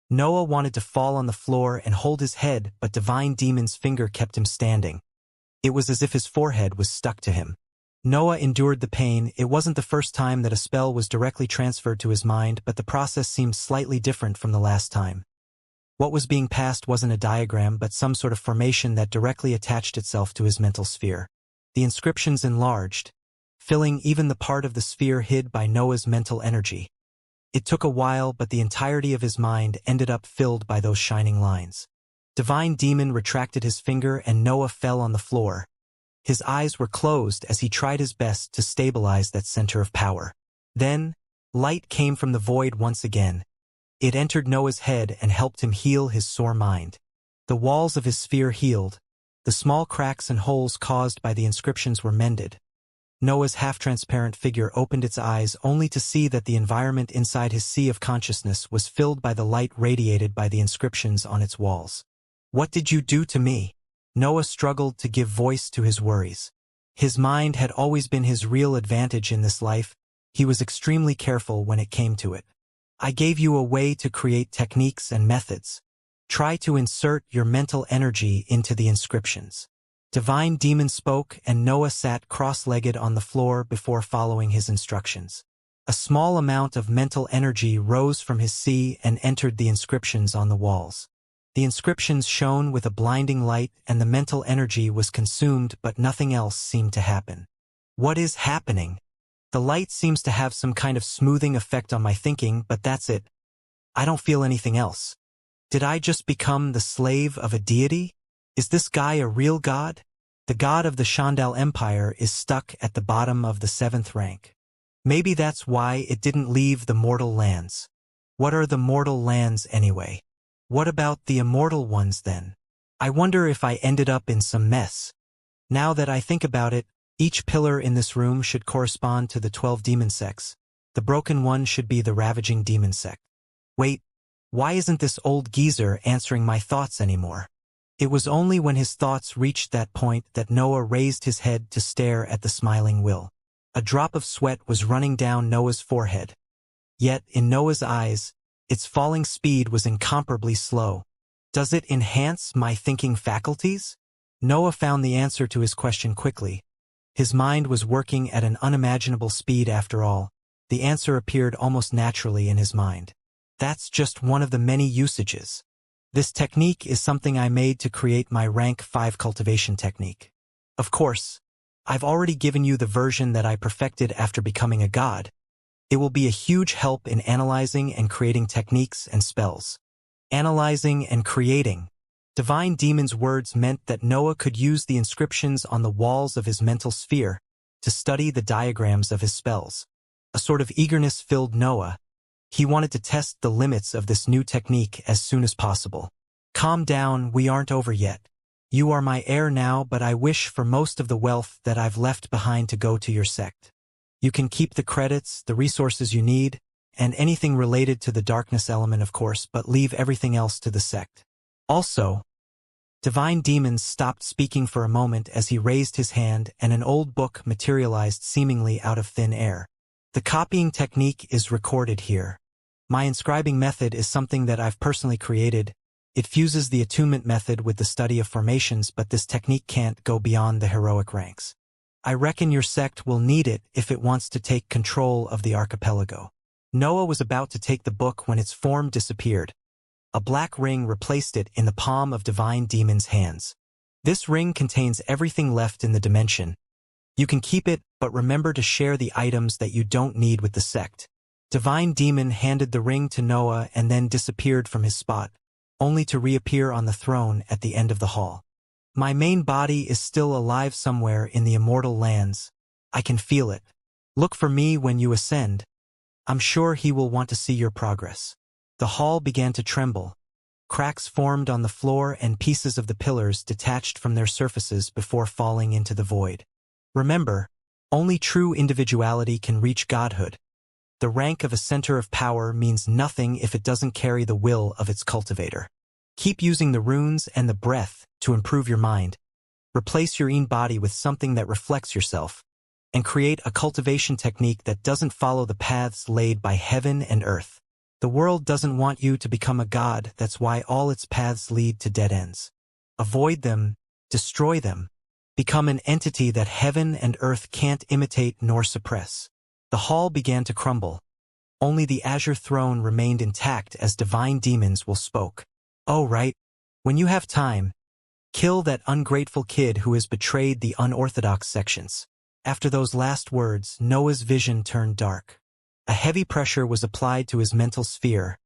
Noah wanted to fall on the floor and hold his head, but Divine Demon's finger kept him standing. It was as if his forehead was stuck to him. Noah endured the pain. It wasn't the first time that a spell was directly transferred to his mind, but the process seemed slightly different from the last time. What was being passed wasn't a diagram, but some sort of formation that directly attached itself to his mental sphere. The inscriptions enlarged, filling even the part of the sphere hid by Noah's mental energy. It took a while, but the entirety of his mind ended up filled by those shining lines. Divine Demon retracted his finger and Noah fell on the floor. His eyes were closed as he tried his best to stabilize that center of power. Then, light came from the void once again. It entered Noah's head and helped him heal his sore mind. The walls of his sphere healed. The small cracks and holes caused by the inscriptions were mended. Noah's half-transparent figure opened its eyes only to see that the environment inside his sea of consciousness was filled by the light radiated by the inscriptions on its walls. What did you do to me? Noah struggled to give voice to his worries. His mind had always been his real advantage in this life. He was extremely careful when it came to it. I gave you a way to create techniques and methods. Try to insert your mental energy into the inscriptions. Divine Demon spoke and Noah sat cross-legged on the floor before following his instructions. A small amount of mental energy rose from his sea and entered the inscriptions on the walls. The inscriptions shone with a blinding light and the mental energy was consumed, but nothing else seemed to happen. What is happening? The light seems to have some kind of smoothing effect on my thinking, but that's it. I don't feel anything else. Did I just become the slave of a deity? Is this guy a real god? The god of the Shandal Empire is stuck at the bottom of the 7th rank. Maybe that's why it didn't leave the mortal lands. What are the mortal lands anyway? What about the immortal ones then? I wonder if I ended up in some mess. Now that I think about it, each pillar in this room should correspond to the 12 demon sects. The broken one should be the ravaging demon sect. Wait, why isn't this old geezer answering my thoughts anymore? It was only when his thoughts reached that point that Noah raised his head to stare at the smiling Will. A drop of sweat was running down Noah's forehead. Yet, in Noah's eyes, its falling speed was incomparably slow. Does it enhance my thinking faculties? Noah found the answer to his question quickly. His mind was working at an unimaginable speed after all. The answer appeared almost naturally in his mind. That's just one of the many usages. This technique is something I made to create my rank 5 cultivation technique. Of course, I've already given you the version that I perfected after becoming a god. It will be a huge help in analyzing and creating techniques and spells. Analyzing and creating. Divine Demon's words meant that Noah could use the inscriptions on the walls of his mental sphere to study the diagrams of his spells. A sort of eagerness filled Noah. He wanted to test the limits of this new technique as soon as possible. Calm down, we aren't over yet. You are my heir now, but I wish for most of the wealth that I've left behind to go to your sect. You can keep the credits, the resources you need, and anything related to the darkness element, of course, but leave everything else to the sect. Also, Divine Demon stopped speaking for a moment as he raised his hand and an old book materialized seemingly out of thin air. The copying technique is recorded here. My inscribing method is something that I've personally created. It fuses the attunement method with the study of formations, but this technique can't go beyond the heroic ranks. I reckon your sect will need it if it wants to take control of the archipelago. Noah was about to take the book when its form disappeared. A black ring replaced it in the palm of Divine Demon's hands. This ring contains everything left in the dimension. You can keep it, but remember to share the items that you don't need with the sect. Divine Demon handed the ring to Noah and then disappeared from his spot, only to reappear on the throne at the end of the hall. My main body is still alive somewhere in the immortal lands. I can feel it. Look for me when you ascend. I'm sure he will want to see your progress. The hall began to tremble. Cracks formed on the floor and pieces of the pillars detached from their surfaces before falling into the void. Remember, only true individuality can reach godhood. The rank of a center of power means nothing if it doesn't carry the will of its cultivator. Keep using the runes and the breath to improve your mind. Replace your body with something that reflects yourself, and create a cultivation technique that doesn't follow the paths laid by heaven and earth. The world doesn't want you to become a god, that's why all its paths lead to dead ends. Avoid them, destroy them. Become an entity that heaven and earth can't imitate nor suppress. The hall began to crumble. Only the azure throne remained intact as Divine Demons will spoke. Oh right, when you have time, kill that ungrateful kid who has betrayed the unorthodox sections. After those last words, Noah's vision turned dark. A heavy pressure was applied to his mental sphere.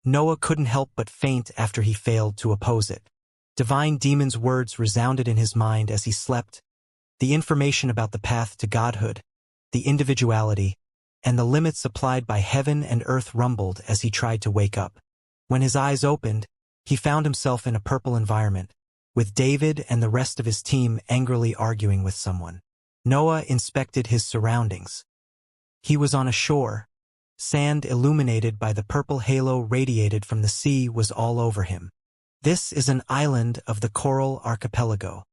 Noah couldn't help but faint after he failed to oppose it. Divine Demon's words resounded in his mind as he slept. The information about the path to godhood, the individuality, and the limits applied by heaven and earth rumbled as he tried to wake up. When his eyes opened, he found himself in a purple environment, with David and the rest of his team angrily arguing with someone. Noah inspected his surroundings. He was on a shore. Sand illuminated by the purple halo radiated from the sea was all over him. This is an island of the Coral Archipelago.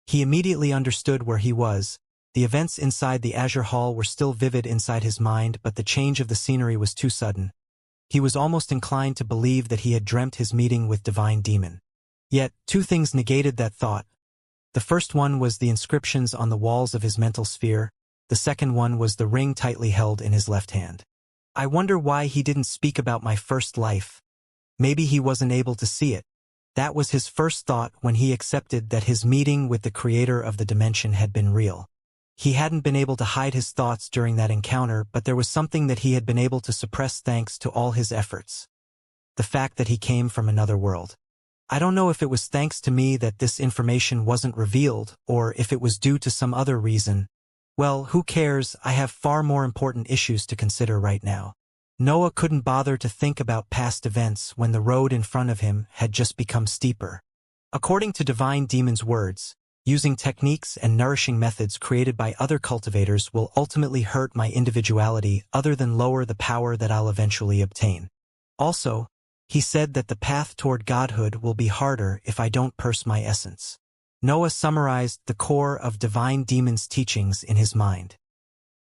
He immediately understood where he was. The events inside the Azure Hall were still vivid inside his mind, but the change of the scenery was too sudden. He was almost inclined to believe that he had dreamt his meeting with Divine Demon. Yet, two things negated that thought. The first one was the inscriptions on the walls of his mental sphere. The second one was the ring tightly held in his left hand. I wonder why he didn't speak about my first life. Maybe he wasn't able to see it. That was his first thought when he accepted that his meeting with the creator of the dimension had been real. He hadn't been able to hide his thoughts during that encounter, but there was something that he had been able to suppress thanks to all his efforts. The fact that he came from another world. I don't know if it was thanks to me that this information wasn't revealed, or if it was due to some other reason. Well, who cares? I have far more important issues to consider right now. Noah couldn't bother to think about past events when the road in front of him had just become steeper. According to Divine Demon's words, using techniques and nourishing methods created by other cultivators will ultimately hurt my individuality other than lower the power that I'll eventually obtain. Also, he said that the path toward godhood will be harder if I don't purse my essence. Noah summarized the core of Divine Demon's teachings in his mind.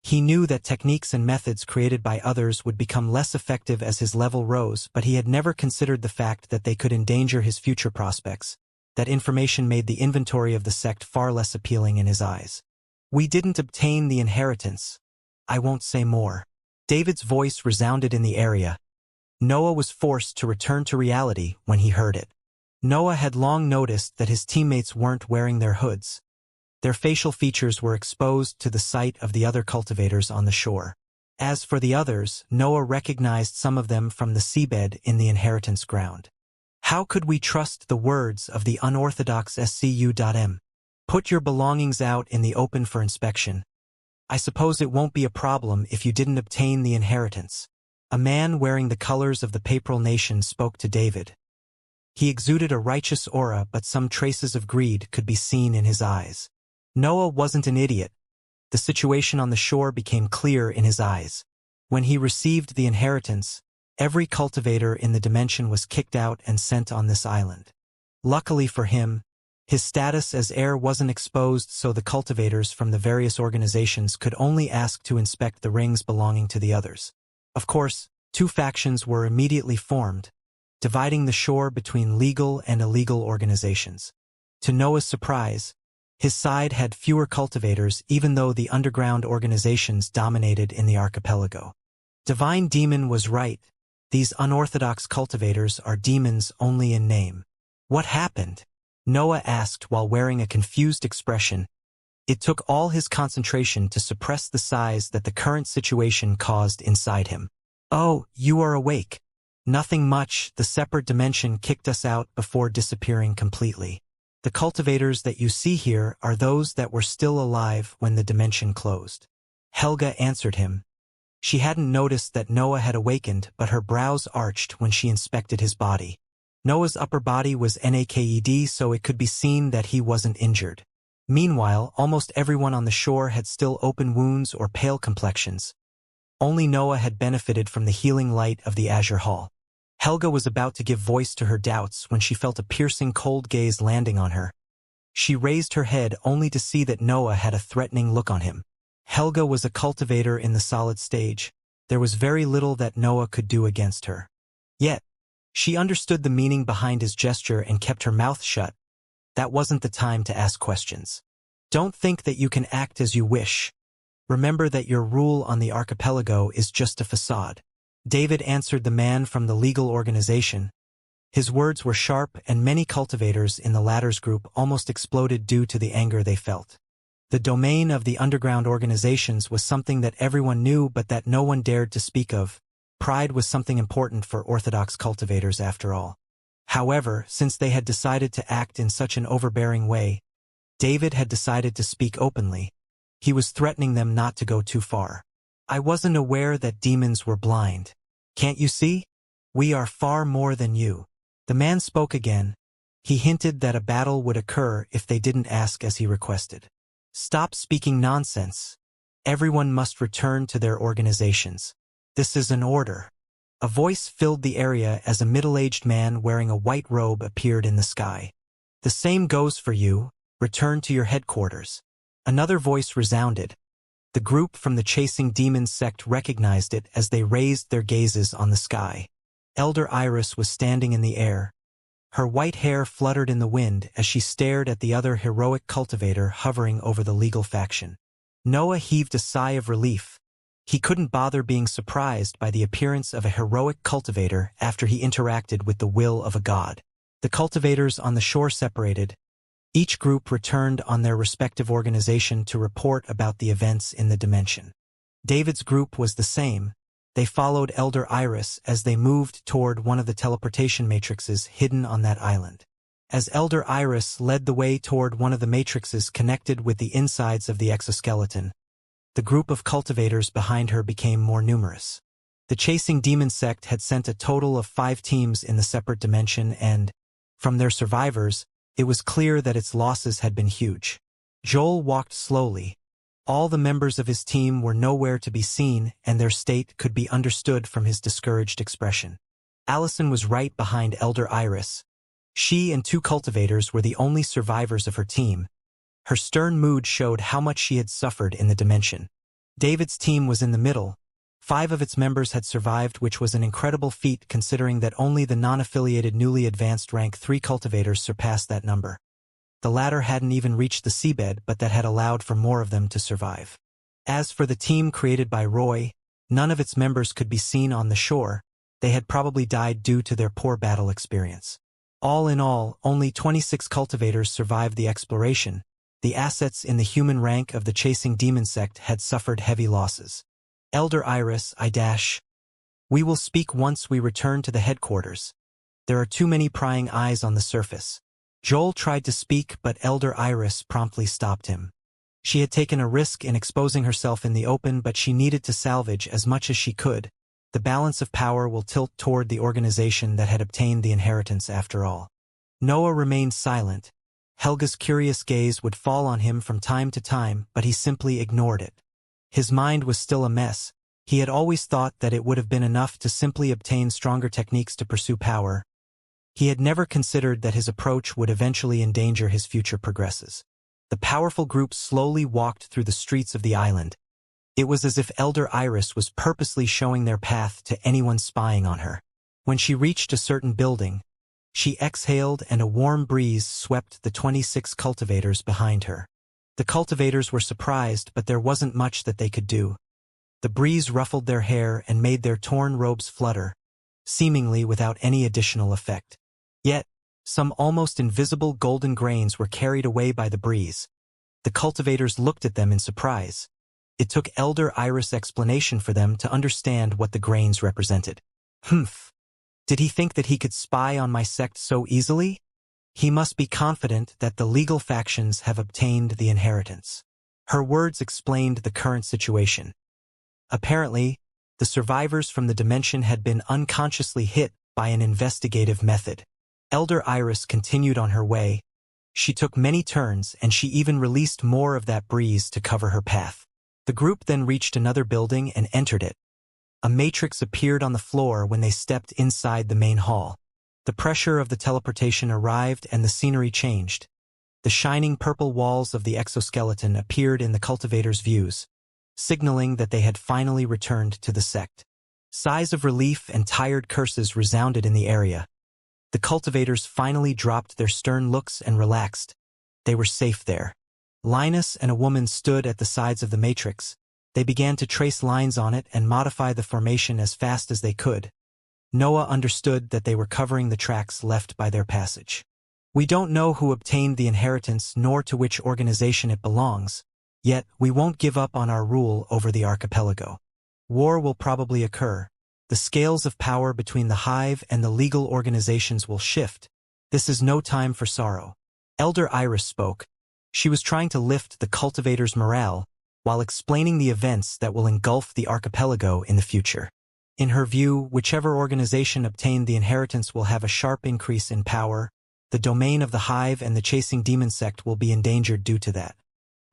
He knew that techniques and methods created by others would become less effective as his level rose, but he had never considered the fact that they could endanger his future prospects. That information made the inventory of the sect far less appealing in his eyes. We didn't obtain the inheritance. I won't say more. David's voice resounded in the area. Noah was forced to return to reality when he heard it. Noah had long noticed that his teammates weren't wearing their hoods. Their facial features were exposed to the sight of the other cultivators on the shore. As for the others, Noah recognized some of them from the seabed in the inheritance ground. How could we trust the words of the unorthodox SCU.M? Put your belongings out in the open for inspection. I suppose it won't be a problem if you didn't obtain the inheritance. A man wearing the colors of the Papal Nation spoke to David. He exuded a righteous aura, but some traces of greed could be seen in his eyes. Noah wasn't an idiot. The situation on the shore became clear in his eyes. When he received the inheritance, every cultivator in the dimension was kicked out and sent on this island. Luckily for him, his status as heir wasn't exposed, so the cultivators from the various organizations could only ask to inspect the rings belonging to the others. Of course, two factions were immediately formed. dividing the shore between legal and illegal organizations. To Noah's surprise, his side had fewer cultivators even though the underground organizations dominated in the archipelago. Divine Demon was right. These unorthodox cultivators are demons only in name. What happened? Noah asked while wearing a confused expression. It took all his concentration to suppress the sighs that the current situation caused inside him. Oh, you are awake. Nothing much, the separate dimension kicked us out before disappearing completely. The cultivators that you see here are those that were still alive when the dimension closed. Helga answered him. She hadn't noticed that Noah had awakened, but her brows arched when she inspected his body. Noah's upper body was naked, so it could be seen that he wasn't injured. Meanwhile, almost everyone on the shore had still open wounds or pale complexions. Only Noah had benefited from the healing light of the Azure Hall. Helga was about to give voice to her doubts when she felt a piercing cold gaze landing on her. She raised her head only to see that Noah had a threatening look on him. Helga was a cultivator in the solid stage. There was very little that Noah could do against her. Yet, she understood the meaning behind his gesture and kept her mouth shut. That wasn't the time to ask questions. Don't think that you can act as you wish. Remember that your rule on the archipelago is just a facade. David answered the man from the legal organization. His words were sharp, and many cultivators in the latter's group almost exploded due to the anger they felt. The domain of the underground organizations was something that everyone knew but that no one dared to speak of. Pride was something important for orthodox cultivators after all. However, since they had decided to act in such an overbearing way, David had decided to speak openly. He was threatening them not to go too far. I wasn't aware that demons were blind. Can't you see? We are far more than you. The man spoke again. He hinted that a battle would occur if they didn't ask as he requested. Stop speaking nonsense. Everyone must return to their organizations. This is an order. A voice filled the area as a middle-aged man wearing a white robe appeared in the sky. The same goes for you. Return to your headquarters. Another voice resounded. The group from the Chasing Demons sect recognized it as they raised their gazes on the sky. Elder Iris was standing in the air. Her white hair fluttered in the wind as she stared at the other heroic cultivator hovering over the legal faction. Noah heaved a sigh of relief. He couldn't bother being surprised by the appearance of a heroic cultivator after he interacted with the will of a god. The cultivators on the shore separated. Each group returned on their respective organization to report about the events in the dimension. David's group was the same. They followed Elder Iris as they moved toward one of the teleportation matrices hidden on that island. As Elder Iris led the way toward one of the matrices connected with the insides of the exoskeleton, the group of cultivators behind her became more numerous. The Chasing Demon sect had sent a total of 5 teams in the separate dimension and, from their survivors, it was clear that its losses had been huge. Joel walked slowly. All the members of his team were nowhere to be seen, and their state could be understood from his discouraged expression. Allison was right behind Elder Iris. She and 2 cultivators were the only survivors of her team. Her stern mood showed how much she had suffered in the dimension. David's team was in the middle. 5 of its members had survived, which was an incredible feat considering that only the non-affiliated newly advanced rank 3 cultivators surpassed that number. The latter hadn't even reached the seabed, but that had allowed for more of them to survive. As for the team created by Roy, none of its members could be seen on the shore. They had probably died due to their poor battle experience. All in all, only 26 cultivators survived the exploration. The assets in the human rank of the Chasing Demon sect had suffered heavy losses. Elder Iris, we will speak once we return to the headquarters. There are too many prying eyes on the surface. Joel tried to speak, but Elder Iris promptly stopped him. She had taken a risk in exposing herself in the open, but she needed to salvage as much as she could. The balance of power will tilt toward the organization that had obtained the inheritance after all. Noah remained silent. Helga's curious gaze would fall on him from time to time, but he simply ignored it. His mind was still a mess. He had always thought that it would have been enough to simply obtain stronger techniques to pursue power. He had never considered that his approach would eventually endanger his future progresses. The powerful group slowly walked through the streets of the island. It was as if Elder Iris was purposely showing their path to anyone spying on her. When she reached a certain building, she exhaled and a warm breeze swept the 26 cultivators behind her. The cultivators were surprised, but there wasn't much that they could do. The breeze ruffled their hair and made their torn robes flutter, seemingly without any additional effect. Yet, some almost invisible golden grains were carried away by the breeze. The cultivators looked at them in surprise. It took Elder Iris' explanation for them to understand what the grains represented. Humph! Did he think that he could spy on my sect so easily? He must be confident that the legal factions have obtained the inheritance. Her words explained the current situation. Apparently, the survivors from the dimension had been unconsciously hit by an investigative method. Elder Iris continued on her way. She took many turns and she even released more of that breeze to cover her path. The group then reached another building and entered it. A matrix appeared on the floor when they stepped inside the main hall. The pressure of the teleportation arrived and the scenery changed. The shining purple walls of the exoskeleton appeared in the cultivators' views, signaling that they had finally returned to the sect. Sighs of relief and tired curses resounded in the area. The cultivators finally dropped their stern looks and relaxed. They were safe there. Linus and a woman stood at the sides of the matrix. They began to trace lines on it and modify the formation as fast as they could. Noah understood that they were covering the tracks left by their passage. We don't know who obtained the inheritance nor to which organization it belongs, yet we won't give up on our rule over the archipelago. War will probably occur. The scales of power between the hive and the legal organizations will shift. This is no time for sorrow. Elder Iris spoke. She was trying to lift the cultivators' morale while explaining the events that will engulf the archipelago in the future. In her view, whichever organization obtained the inheritance will have a sharp increase in power. The domain of the hive and the chasing demon sect will be endangered due to that.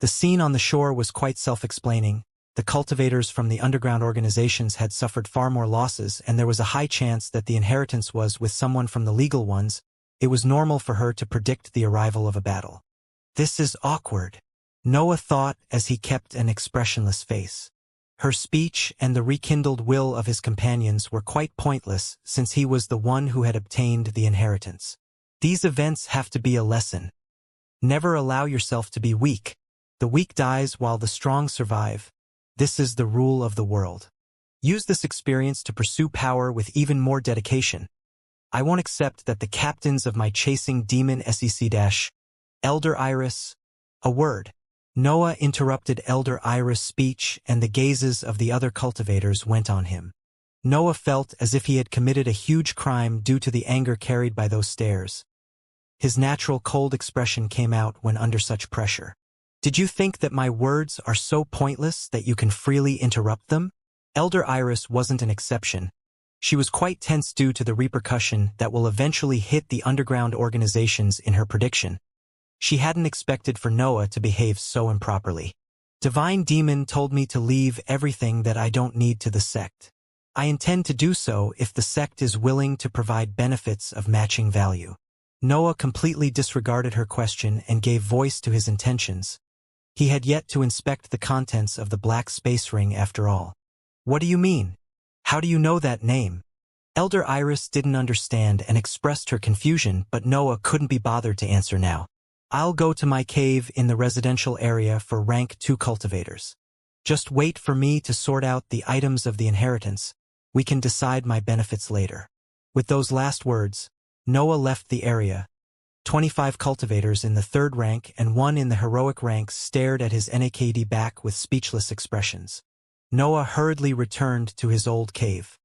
The scene on the shore was quite self-explaining. The cultivators from the underground organizations had suffered far more losses, and there was a high chance that the inheritance was with someone from the legal ones. It was normal for her to predict the arrival of a battle. This is awkward, Noah thought as he kept an expressionless face. Her speech and the rekindled will of his companions were quite pointless since he was the one who had obtained the inheritance. These events have to be a lesson. Never allow yourself to be weak. The weak dies while the strong survive. This is the rule of the world. Use this experience to pursue power with even more dedication. I won't accept that the captains of my chasing demon sec- Elder Iris. A word. Noah interrupted Elder Iris' speech and the gazes of the other cultivators went on him. Noah felt as if he had committed a huge crime due to the anger carried by those stares. His natural cold expression came out when under such pressure. Did you think that my words are so pointless that you can freely interrupt them? Elder Iris wasn't an exception. She was quite tense due to the repercussion that will eventually hit the underground organizations in her prediction. She hadn't expected for Noah to behave so improperly. Divine Demon told me to leave everything that I don't need to the sect. I intend to do so if the sect is willing to provide benefits of matching value. Noah completely disregarded her question and gave voice to his intentions. He had yet to inspect the contents of the black space ring after all. What do you mean? How do you know that name? Elder Iris didn't understand and expressed her confusion, but Noah couldn't be bothered to answer now. I'll go to my cave in the residential area for rank 2 cultivators. Just wait for me to sort out the items of the inheritance. We can decide my benefits later. With those last words, Noah left the area. 25 cultivators in the 3rd rank and 1 in the heroic ranks stared at his NAKD back with speechless expressions. Noah hurriedly returned to his old cave.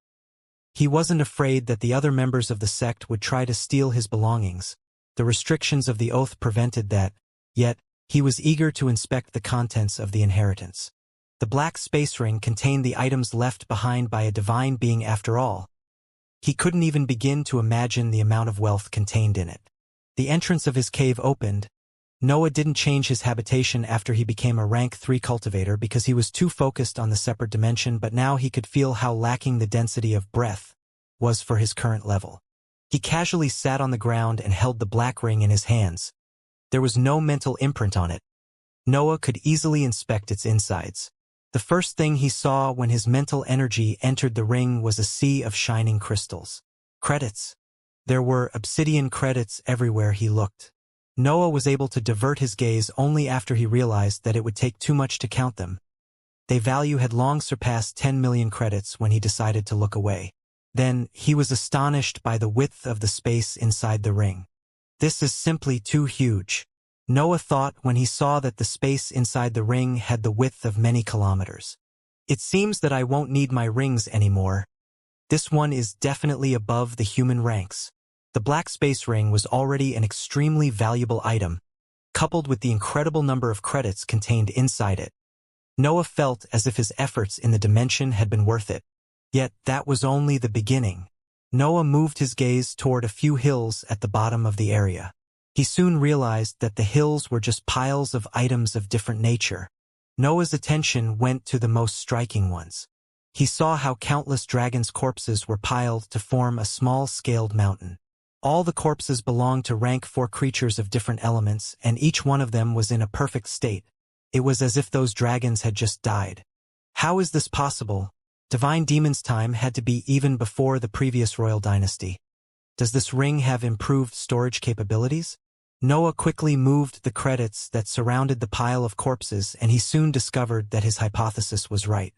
He wasn't afraid that the other members of the sect would try to steal his belongings. The restrictions of the oath prevented that, yet he was eager to inspect the contents of the inheritance. The black space ring contained the items left behind by a divine being after all. He couldn't even begin to imagine the amount of wealth contained in it. The entrance of his cave opened. Noah didn't change his habitation after he became a rank 3 cultivator because he was too focused on the separate dimension, but now he could feel how lacking the density of breath was for his current level. He casually sat on the ground and held the black ring in his hands. There was no mental imprint on it. Noah could easily inspect its insides. The first thing he saw when his mental energy entered the ring was a sea of shining crystals. Credits. There were obsidian credits everywhere he looked. Noah was able to divert his gaze only after he realized that it would take too much to count them. Their value had long surpassed 10 million credits when he decided to look away. Then, he was astonished by the width of the space inside the ring. This is simply too huge, Noah thought when he saw that the space inside the ring had the width of many kilometers. It seems that I won't need my rings anymore. This one is definitely above the human ranks. The black space ring was already an extremely valuable item, coupled with the incredible number of credits contained inside it. Noah felt as if his efforts in the dimension had been worth it. Yet that was only the beginning. Noah moved his gaze toward a few hills at the bottom of the area. He soon realized that the hills were just piles of items of different nature. Noah's attention went to the most striking ones. He saw how countless dragons' corpses were piled to form a small-scaled mountain. All the corpses belonged to rank 4 creatures of different elements, and each one of them was in a perfect state. It was as if those dragons had just died. How is this possible? Divine Demon's time had to be even before the previous royal dynasty. Does this ring have improved storage capabilities? Noah quickly moved the credits that surrounded the pile of corpses, and he soon discovered that his hypothesis was right.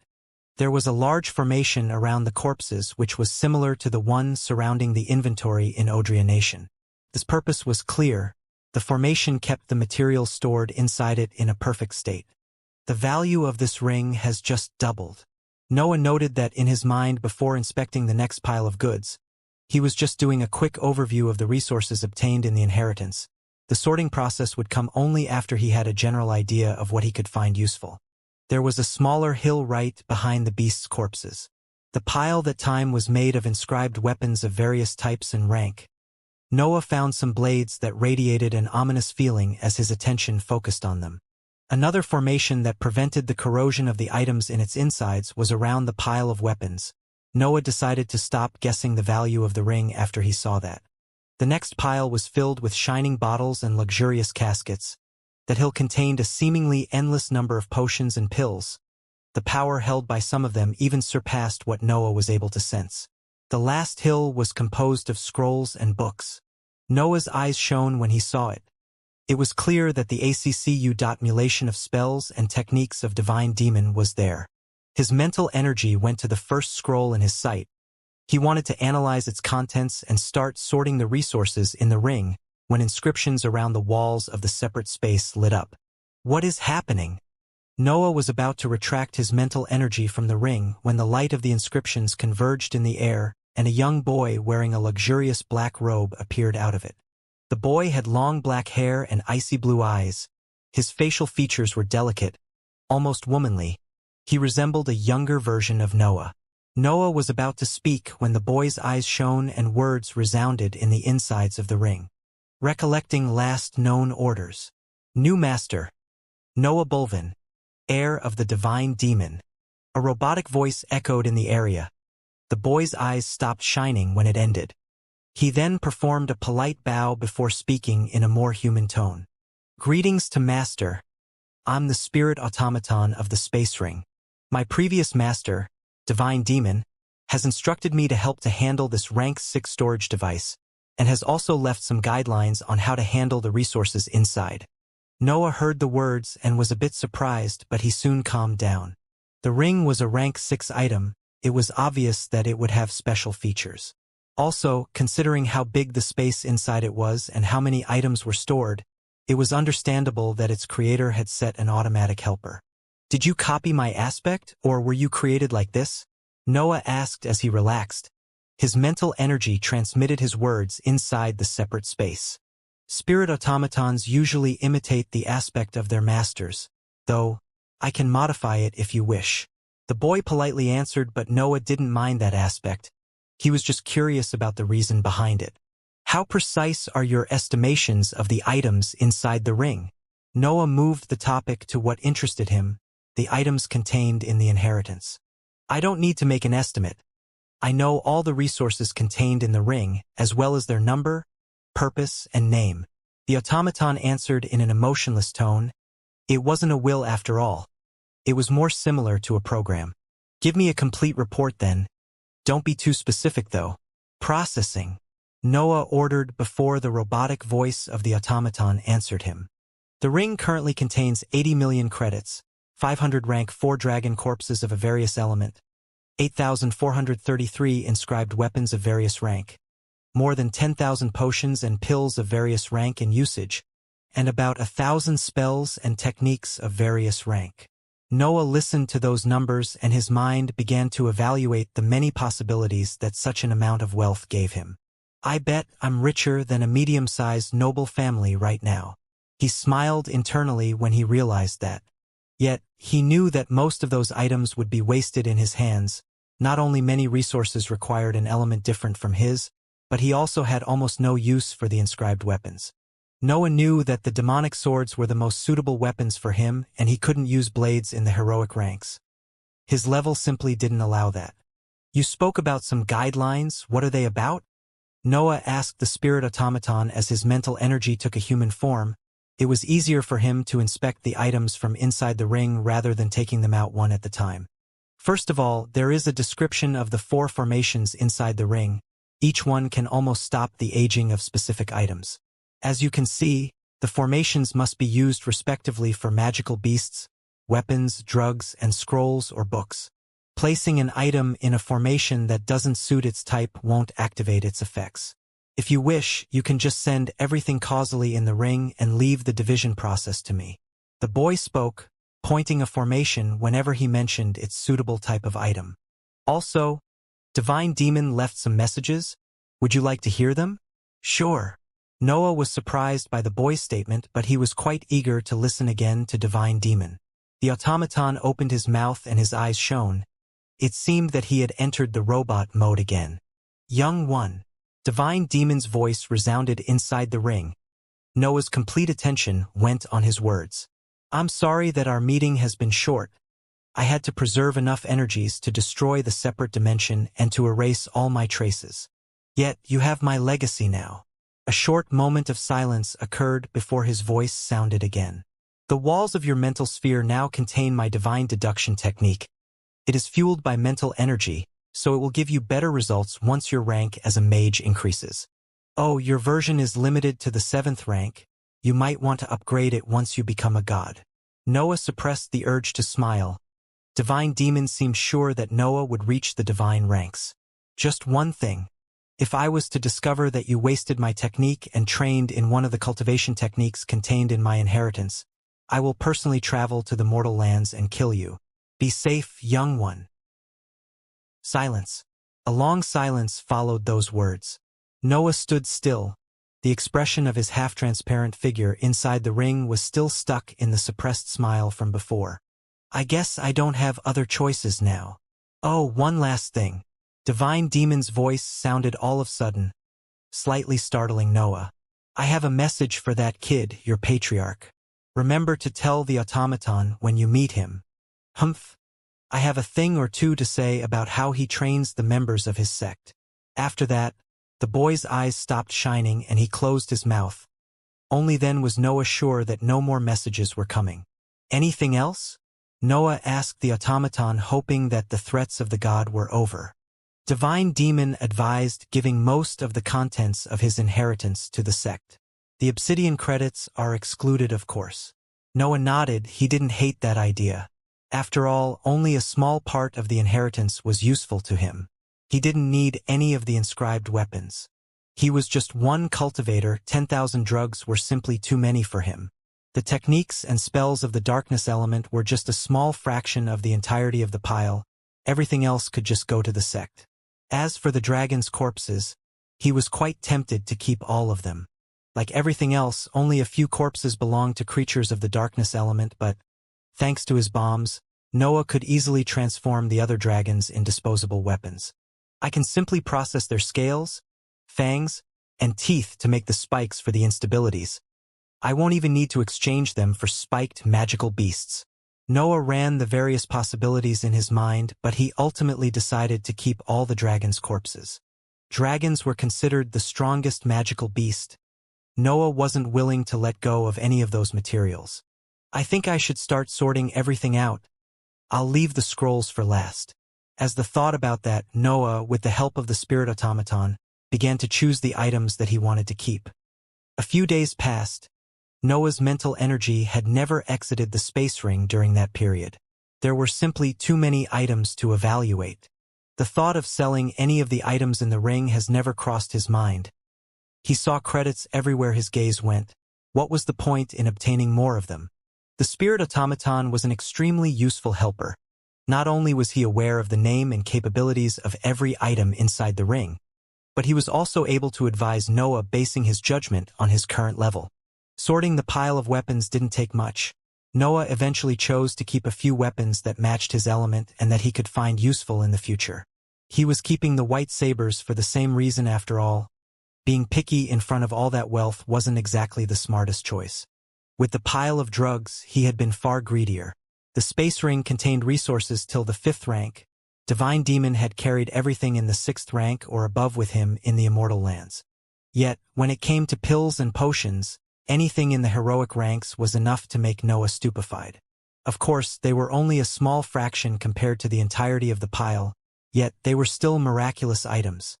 There was a large formation around the corpses which was similar to the one surrounding the inventory in Audionation. This purpose was clear. The formation kept the material stored inside it in a perfect state. The value of this ring has just doubled. Noah noted that in his mind before inspecting the next pile of goods. He was just doing a quick overview of the resources obtained in the inheritance. The sorting process would come only after he had a general idea of what he could find useful. There was a smaller hill right behind the beast's corpses. The pile that time was made of inscribed weapons of various types and rank. Noah found some blades that radiated an ominous feeling as his attention focused on them. Another formation that prevented the corrosion of the items in its insides was around the pile of weapons. Noah decided to stop guessing the value of the ring after he saw that. The next pile was filled with shining bottles and luxurious caskets. That hill contained a seemingly endless number of potions and pills. The power held by some of them even surpassed what Noah was able to sense. The last hill was composed of scrolls and books. Noah's eyes shone when he saw it. It was clear that the accumulation of spells and techniques of Divine Demon was there. His mental energy went to the first scroll in his sight. He wanted to analyze its contents and start sorting the resources in the ring when inscriptions around the walls of the separate space lit up. What is happening? Noah was about to retract his mental energy from the ring when the light of the inscriptions converged in the air and a young boy wearing a luxurious black robe appeared out of it. The boy had long black hair and icy blue eyes. His facial features were delicate, almost womanly. He resembled a younger version of Noah. Noah was about to speak when the boy's eyes shone and words resounded in the insides of the ring. Recollecting last known orders. New master. Noah Bulvin, heir of the Divine Demon. A robotic voice echoed in the area. The boy's eyes stopped shining when it ended. He then performed a polite bow before speaking in a more human tone. Greetings to Master. I'm the spirit automaton of the space ring. My previous master, Divine Demon, has instructed me to help to handle this rank 6 storage device, and has also left some guidelines on how to handle the resources inside. Noah heard the words and was a bit surprised, but he soon calmed down. The ring was a rank 6 item. It was obvious that it would have special features. Also, considering how big the space inside it was and how many items were stored, it was understandable that its creator had set an automatic helper. Did you copy my aspect, or were you created like this? Noah asked as he relaxed. His mental energy transmitted his words inside the separate space. Spirit automatons usually imitate the aspect of their masters, though I can modify it if you wish. The boy politely answered, but Noah didn't mind that aspect. He was just curious about the reason behind it. How precise are your estimations of the items inside the ring? Noah moved the topic to what interested him, the items contained in the inheritance. I don't need to make an estimate. I know all the resources contained in the ring, as well as their number, purpose, and name. The automaton answered in an emotionless tone. It wasn't a will after all. It was more similar to a program. Give me a complete report then. Don't be too specific though. Processing, Noah ordered before the robotic voice of the automaton answered him. The ring currently contains 80 million credits, 500 rank 4 dragon corpses of a various element, 8,433 inscribed weapons of various rank, more than 10,000 potions and pills of various rank and usage, and about 1,000 spells and techniques of various rank. Noah listened to those numbers and his mind began to evaluate the many possibilities that such an amount of wealth gave him. I bet I'm richer than a medium-sized noble family right now. He smiled internally when he realized that. Yet, he knew that most of those items would be wasted in his hands. Not only many resources required an element different from his, but he also had almost no use for the inscribed weapons. Noah knew that the demonic swords were the most suitable weapons for him and he couldn't use blades in the heroic ranks. His level simply didn't allow that. You spoke about some guidelines, what are they about? Noah asked the spirit automaton as his mental energy took a human form. It was easier for him to inspect the items from inside the ring rather than taking them out one at the time. First of all, there is a description of the 4 formations inside the ring. Each one can almost stop the aging of specific items. As you can see, the formations must be used respectively for magical beasts, weapons, drugs, and scrolls or books. Placing an item in a formation that doesn't suit its type won't activate its effects. If you wish, you can just send everything causally in the ring and leave the division process to me. The boy spoke, pointing a formation whenever he mentioned its suitable type of item. Also, Divine Demon left some messages. Would you like to hear them? Sure. Noah was surprised by the boy's statement, but he was quite eager to listen again to Divine Demon. The automaton opened his mouth and his eyes shone. It seemed that he had entered the robot mode again. Young one. Divine Demon's voice resounded inside the ring. Noah's complete attention went on his words. I'm sorry that our meeting has been short. I had to preserve enough energies to destroy the separate dimension and to erase all my traces. Yet you have my legacy now. A short moment of silence occurred before his voice sounded again. The walls of your mental sphere now contain my divine deduction technique. It is fueled by mental energy, so it will give you better results once your rank as a mage increases. Oh, your version is limited to the 7th rank. You might want to upgrade it once you become a god. Noah suppressed the urge to smile. Divine Demon seemed sure that Noah would reach the divine ranks. Just one thing. If I was to discover that you wasted my technique and trained in one of the cultivation techniques contained in my inheritance, I will personally travel to the mortal lands and kill you. Be safe, young one. Silence. A long silence followed those words. Noah stood still. The expression of his half-transparent figure inside the ring was still stuck in the suppressed smile from before. I guess I don't have other choices now. Oh, one last thing. Divine Demon's voice sounded all of a sudden, slightly startling Noah. I have a message for that kid, your patriarch. Remember to tell the automaton when you meet him. Humph. I have a thing or two to say about how he trains the members of his sect. After that, the boy's eyes stopped shining and he closed his mouth. Only then was Noah sure that no more messages were coming. Anything else? Noah asked the automaton, hoping that the threats of the god were over. Divine Demon advised giving most of the contents of his inheritance to the sect. The obsidian credits are excluded, of course. Noah nodded. He didn't hate that idea. After all, only a small part of the inheritance was useful to him. He didn't need any of the inscribed weapons. He was just one cultivator. 10,000 drugs were simply too many for him. The techniques and spells of the darkness element were just a small fraction of the entirety of the pile. Everything else could just go to the sect. As for the dragon's corpses, he was quite tempted to keep all of them. Like everything else, only a few corpses belonged to creatures of the darkness element, but, thanks to his bombs, Noah could easily transform the other dragons in disposable weapons. I can simply process their scales, fangs, and teeth to make the spikes for the instabilities. I won't even need to exchange them for spiked magical beasts. Noah ran the various possibilities in his mind, but he ultimately decided to keep all the dragons' corpses. Dragons were considered the strongest magical beast. Noah wasn't willing to let go of any of those materials. I think I should start sorting everything out. I'll leave the scrolls for last. As the thought about that, Noah, with the help of the spirit automaton, began to choose the items that he wanted to keep. A few days passed. Noah's mental energy had never exited the space ring during that period. There were simply too many items to evaluate. The thought of selling any of the items in the ring has never crossed his mind. He saw credits everywhere his gaze went. What was the point in obtaining more of them? The spirit automaton was an extremely useful helper. Not only was he aware of the name and capabilities of every item inside the ring, but he was also able to advise Noah basing his judgment on his current level. Sorting the pile of weapons didn't take much. Noah eventually chose to keep a few weapons that matched his element and that he could find useful in the future. He was keeping the white sabers for the same reason after all. Being picky in front of all that wealth wasn't exactly the smartest choice. With the pile of drugs, he had been far greedier. The space ring contained resources till the 5th rank. Divine Demon had carried everything in the 6th rank or above with him in the Immortal lands. Yet, when it came to pills and potions, anything in the heroic ranks was enough to make Noah stupefied. Of course, they were only a small fraction compared to the entirety of the pile, yet they were still miraculous items.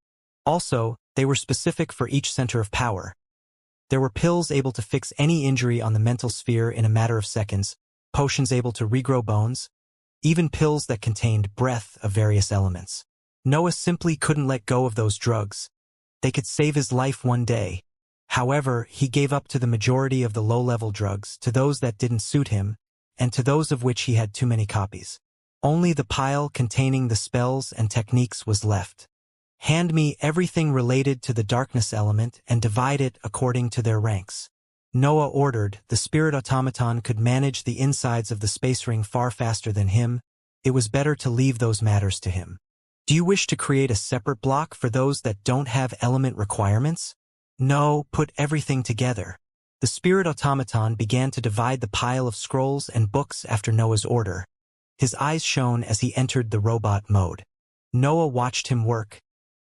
Also, they were specific for each center of power. There were pills able to fix any injury on the mental sphere in a matter of seconds, potions able to regrow bones, even pills that contained breath of various elements. Noah simply couldn't let go of those drugs. They could save his life one day. However, he gave up to the majority of the low-level drugs, to those that didn't suit him, and to those of which he had too many copies. Only the pile containing the spells and techniques was left. Hand me everything related to the darkness element and divide it according to their ranks. Noah ordered. The spirit automaton could manage the insides of the space ring far faster than him. It was better to leave those matters to him. Do you wish to create a separate block for those that don't have element requirements? No, put everything together. The spirit automaton began to divide the pile of scrolls and books after Noah's order. His eyes shone as he entered the robot mode. Noah watched him work.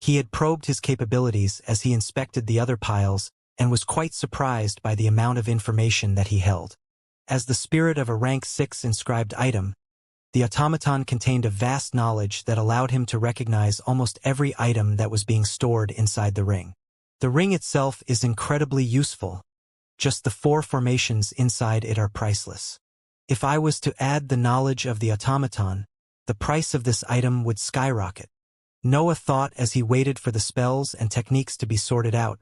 He had probed his capabilities as he inspected the other piles and was quite surprised by the amount of information that he held. As the spirit of a rank 6 inscribed item, the automaton contained a vast knowledge that allowed him to recognize almost every item that was being stored inside the ring. The ring itself is incredibly useful. Just the 4 formations inside it are priceless. If I was to add the knowledge of the automaton, the price of this item would skyrocket. Noah thought as he waited for the spells and techniques to be sorted out.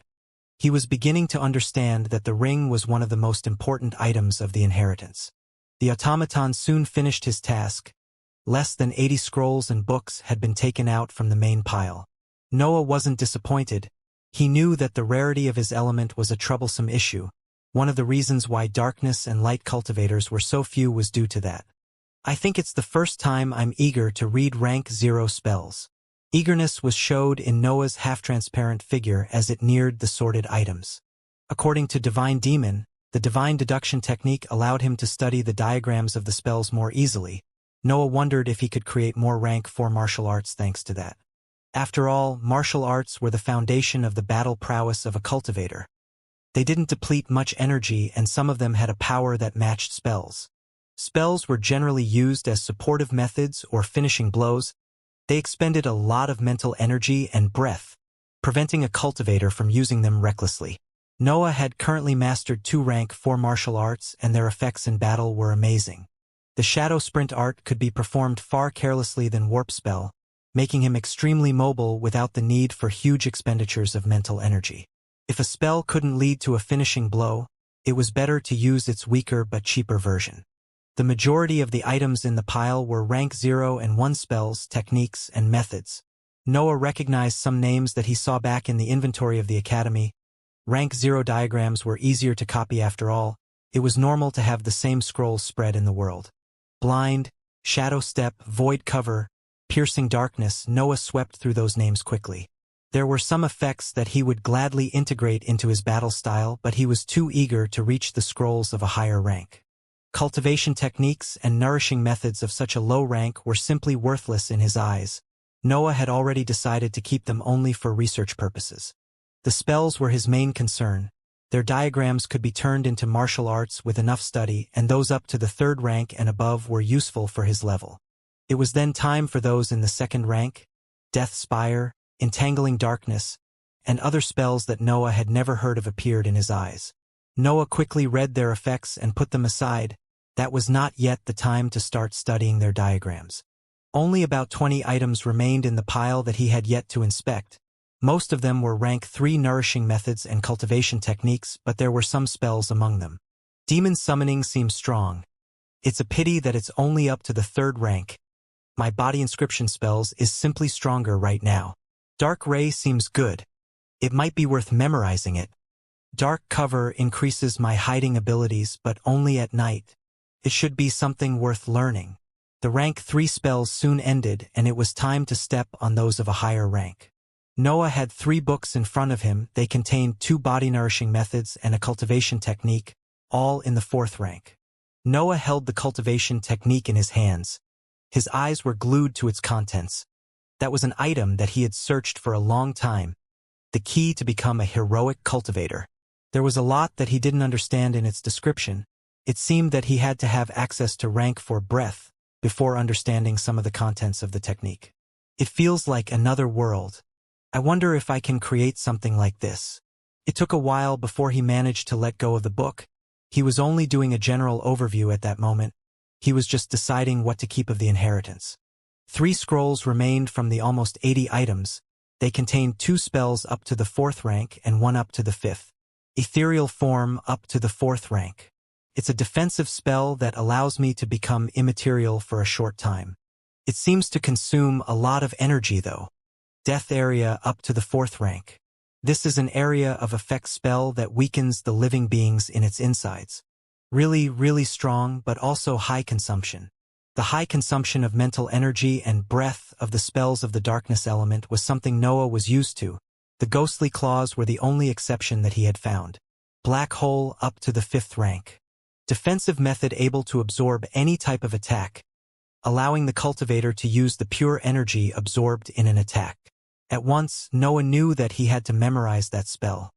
He was beginning to understand that the ring was one of the most important items of the inheritance. The automaton soon finished his task. Less than 80 scrolls and books had been taken out from the main pile. Noah wasn't disappointed. He knew that the rarity of his element was a troublesome issue. One of the reasons why darkness and light cultivators were so few was due to that. I think it's the first time I'm eager to read rank 0 spells. Eagerness was showed in Noah's half-transparent figure as it neared the sorted items. According to Divine Demon, the divine deduction technique allowed him to study the diagrams of the spells more easily. Noah wondered if he could create more rank 4 martial arts thanks to that. After all, martial arts were the foundation of the battle prowess of a cultivator. They didn't deplete much energy, and some of them had a power that matched spells. Spells were generally used as supportive methods or finishing blows. They expended a lot of mental energy and breath, preventing a cultivator from using them recklessly. Noah had currently mastered 2 rank 4 martial arts, and their effects in battle were amazing. The shadow sprint art could be performed far carelessly than warp spell, making him extremely mobile without the need for huge expenditures of mental energy. If a spell couldn't lead to a finishing blow, it was better to use its weaker but cheaper version. The majority of the items in the pile were rank 0 and 1 spells, techniques, and methods. Noah recognized some names that he saw back in the inventory of the academy. Rank 0 diagrams were easier to copy after all. It was normal to have the same scrolls spread in the world. Blind, Shadow Step, Void Cover, Piercing Darkness. Noah swept through those names quickly. There were some effects that he would gladly integrate into his battle style, but he was too eager to reach the scrolls of a higher rank. Cultivation techniques and nourishing methods of such a low rank were simply worthless in his eyes. Noah had already decided to keep them only for research purposes. The spells were his main concern. Their diagrams could be turned into martial arts with enough study, and those up to the 3rd rank and above were useful for his level. It was then time for those in the 2nd rank, Death Spire, Entangling Darkness, and other spells that Noah had never heard of appeared in his eyes. Noah quickly read their effects and put them aside. That was not yet the time to start studying their diagrams. Only about 20 items remained in the pile that he had yet to inspect. Most of them were rank 3 nourishing methods and cultivation techniques, but there were some spells among them. Demon summoning seems strong. It's a pity that it's only up to the 3rd rank. My body inscription spells is simply stronger right now. Dark Ray seems good. It might be worth memorizing it. Dark Cover increases my hiding abilities, but only at night. It should be something worth learning. The rank 3 spells soon ended, and it was time to step on those of a higher rank. Noah had 3 books in front of him. They contained 2 body-nourishing methods and a cultivation technique, all in the 4th rank. Noah held the cultivation technique in his hands. His eyes were glued to its contents. That was an item that he had searched for a long time, the key to become a heroic cultivator. There was a lot that he didn't understand in its description. It seemed that he had to have access to rank 4 breadth before understanding some of the contents of the technique. It feels like another world. I wonder if I can create something like this. It took a while before he managed to let go of the book. He was only doing a general overview at that moment. He was just deciding what to keep of the inheritance. 3 scrolls remained from the almost 80 items. They contained 2 spells up to the 4th rank and 1 up to the 5th. Ethereal Form up to the 4th rank. It's a defensive spell that allows me to become immaterial for a short time. It seems to consume a lot of energy though. Death Area up to the 4th rank. This is an area of effect spell that weakens the living beings in its insides. Really strong, but also high consumption. The high consumption of mental energy and breadth of the spells of the darkness element was something Noah was used to. The ghostly claws were the only exception that he had found. Black Hole up to the 5th rank. Defensive method able to absorb any type of attack, allowing the cultivator to use the pure energy absorbed in an attack. At once, Noah knew that he had to memorize that spell.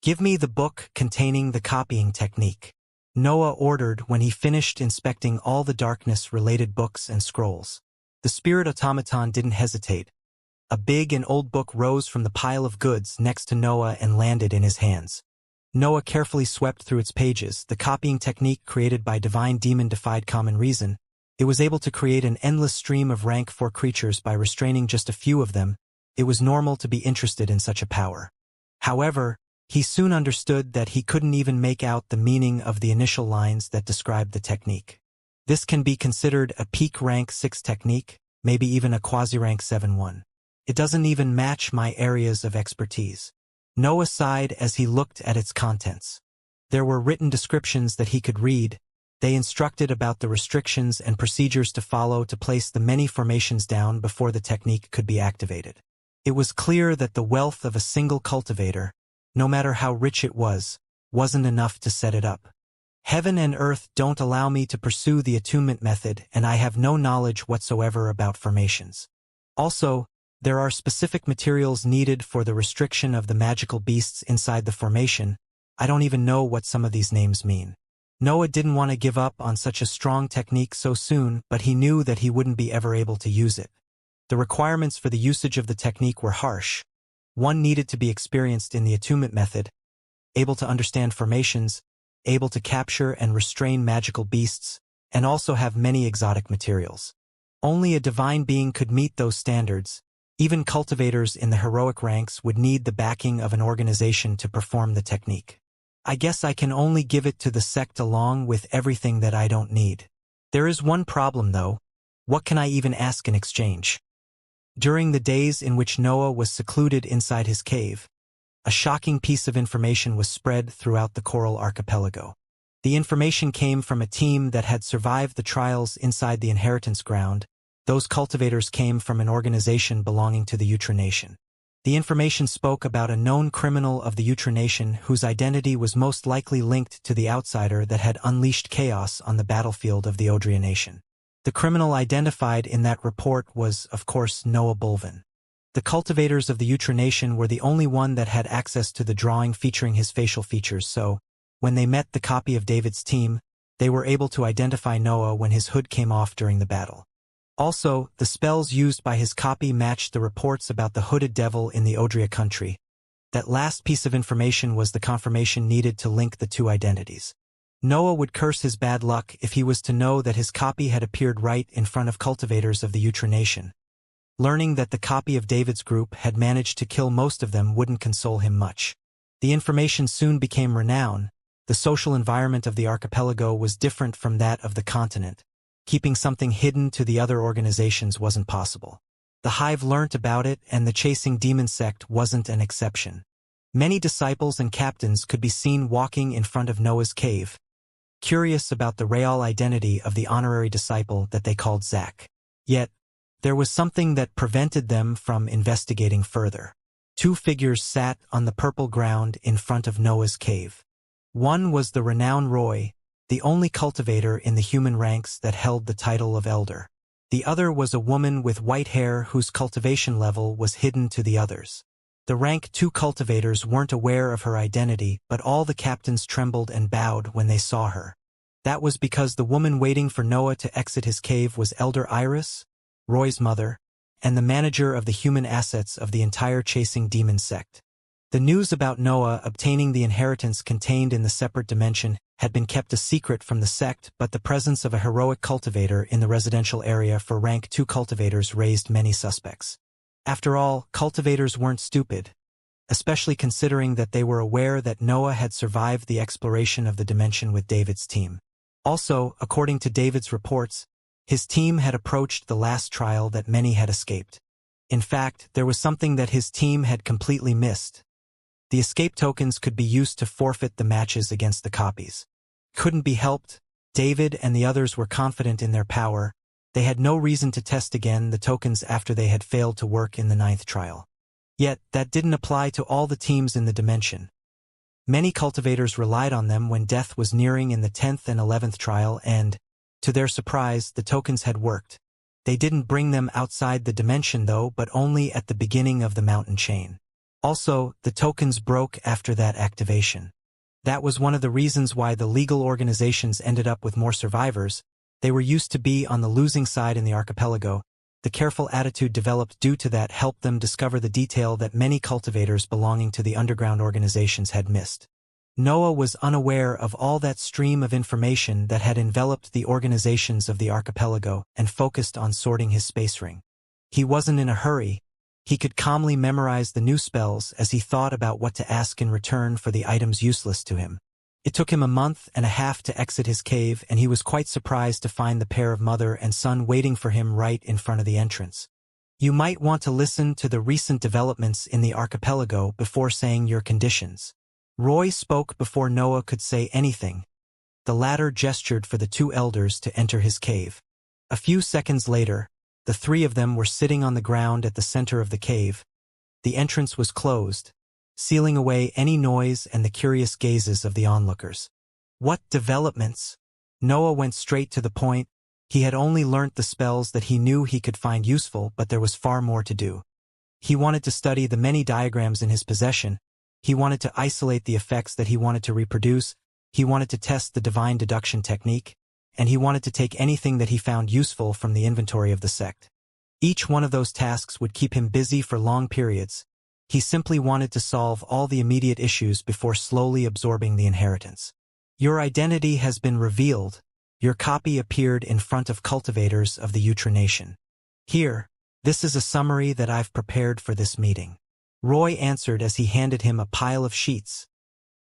Give me the book containing the copying technique. Noah ordered when he finished inspecting all the darkness-related books and scrolls. The spirit automaton didn't hesitate. A big and old book rose from the pile of goods next to Noah and landed in his hands. Noah carefully swept through its pages. The copying technique created by Divine Demon defied common reason. It was able to create an endless stream of rank 4 creatures by restraining just a few of them. It was normal to be interested in such a power. However, he soon understood that he couldn't even make out the meaning of the initial lines that described the technique. This can be considered a peak rank 6 technique, maybe even a quasi-rank 7 one. It doesn't even match my areas of expertise. Noah sighed as he looked at its contents. There were written descriptions that he could read. They instructed about the restrictions and procedures to follow to place the many formations down before the technique could be activated. It was clear that the wealth of a single cultivator, no matter how rich it was, wasn't enough to set it up. Heaven and earth don't allow me to pursue the attunement method, and I have no knowledge whatsoever about formations. Also, there are specific materials needed for the restriction of the magical beasts inside the formation. I don't even know what some of these names mean. Noah didn't want to give up on such a strong technique so soon, but he knew that he wouldn't be ever able to use it. The requirements for the usage of the technique were harsh. One needed to be experienced in the attunement method, able to understand formations, able to capture and restrain magical beasts, and also have many exotic materials. Only a divine being could meet those standards. Even cultivators in the heroic ranks would need the backing of an organization to perform the technique. I guess I can only give it to the sect along with everything that I don't need. There is one problem though. What can I even ask in exchange? During the days in which Noah was secluded inside his cave, a shocking piece of information was spread throughout the Coral Archipelago. The information came from a team that had survived the trials inside the inheritance ground. Those cultivators came from an organization belonging to the Wuxia nation. The information spoke about a known criminal of the Wuxia nation whose identity was most likely linked to the outsider that had unleashed chaos on the battlefield of the Odria nation. The criminal identified in that report was, of course, Noah Bulvin. The cultivators of the Wuxia nation were the only one that had access to the drawing featuring his facial features, so, when they met the copy of David's team, they were able to identify Noah when his hood came off during the battle. Also, the spells used by his copy matched the reports about the hooded devil in the Odria country. That last piece of information was the confirmation needed to link the two identities. Noah would curse his bad luck if he was to know that his copy had appeared right in front of cultivators of the Nation. Learning that the copy of David's group had managed to kill most of them wouldn't console him much. The information soon became renowned. The social environment of the archipelago was different from that of the continent. Keeping something hidden to the other organizations wasn't possible. The Hive learnt about it, and the chasing demon sect wasn't an exception. Many disciples and captains could be seen walking in front of Noah's cave, curious about the real identity of the honorary disciple that they called Zach. Yet, there was something that prevented them from investigating further. Two figures sat on the purple ground in front of Noah's cave. One was the renowned Roy, the only cultivator in the human ranks that held the title of elder. The other was a woman with white hair whose cultivation level was hidden to the others. The rank 2 cultivators weren't aware of her identity, but all the captains trembled and bowed when they saw her. That was because the woman waiting for Noah to exit his cave was Elder Iris, Roy's mother, and the manager of the human assets of the entire chasing demon sect. The news about Noah obtaining the inheritance contained in the separate dimension had been kept a secret from the sect, but the presence of a heroic cultivator in the residential area for rank 2 cultivators raised many suspects. After all, cultivators weren't stupid, especially considering that they were aware that Noah had survived the exploration of the dimension with David's team. Also, according to David's reports, his team had approached the last trial that many had escaped. In fact, there was something that his team had completely missed. The escape tokens could be used to forfeit the matches against the copies. Couldn't be helped. David and the others were confident in their power. They had no reason to test again the tokens after they had failed to work in the 9th trial. Yet, that didn't apply to all the teams in the dimension. Many cultivators relied on them when death was nearing in the 10th and 11th trial and, to their surprise, the tokens had worked. They didn't bring them outside the dimension though, but only at the beginning of the mountain chain. Also, the tokens broke after that activation. That was one of the reasons why the legal organizations ended up with more survivors. They were used to be on the losing side in the archipelago. The careful attitude developed due to that helped them discover the detail that many cultivators belonging to the underground organizations had missed. Noah was unaware of all that stream of information that had enveloped the organizations of the archipelago and focused on sorting his space ring. He wasn't in a hurry. He could calmly memorize the new spells as he thought about what to ask in return for the items useless to him. It took him a month and a half to exit his cave, and he was quite surprised to find the pair of mother and son waiting for him right in front of the entrance. You might want to listen to the recent developments in the archipelago before saying your conditions. Roy spoke before Noah could say anything. The latter gestured for the 2 elders to enter his cave. A few seconds later, the 3 of them were sitting on the ground at the center of the cave. The entrance was closed, sealing away any noise and the curious gazes of the onlookers. What developments? Noah went straight to the point. He had only learnt the spells that he knew he could find useful, but there was far more to do. He wanted to study the many diagrams in his possession. He wanted to isolate the effects that he wanted to reproduce. He wanted to test the divine deduction technique. And he wanted to take anything that he found useful from the inventory of the sect. Each one of those tasks would keep him busy for long periods. He simply wanted to solve all the immediate issues before slowly absorbing the inheritance. Your identity has been revealed. Your copy appeared in front of cultivators of the Nation. Here, this is a summary that I've prepared for this meeting. Roy answered as he handed him a pile of sheets.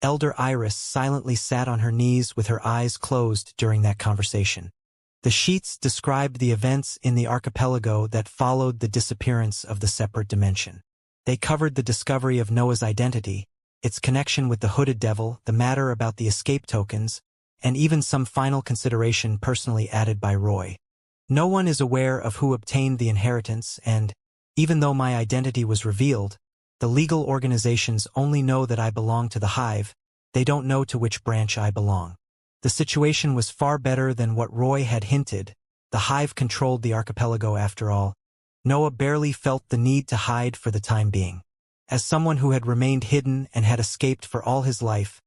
Elder Iris silently sat on her knees with her eyes closed during that conversation. The sheets described the events in the archipelago that followed the disappearance of the separate dimension. They covered the discovery of Noah's identity, its connection with the hooded devil, the matter about the escape tokens, and even some final consideration personally added by Roy. No one is aware of who obtained the inheritance, and, even though my identity was revealed, the legal organizations only know that I belong to the Hive. They don't know to which branch I belong. The situation was far better than what Roy had hinted. The Hive controlled the archipelago after all. Noah barely felt the need to hide for the time being. As someone who had remained hidden and had escaped for all his life,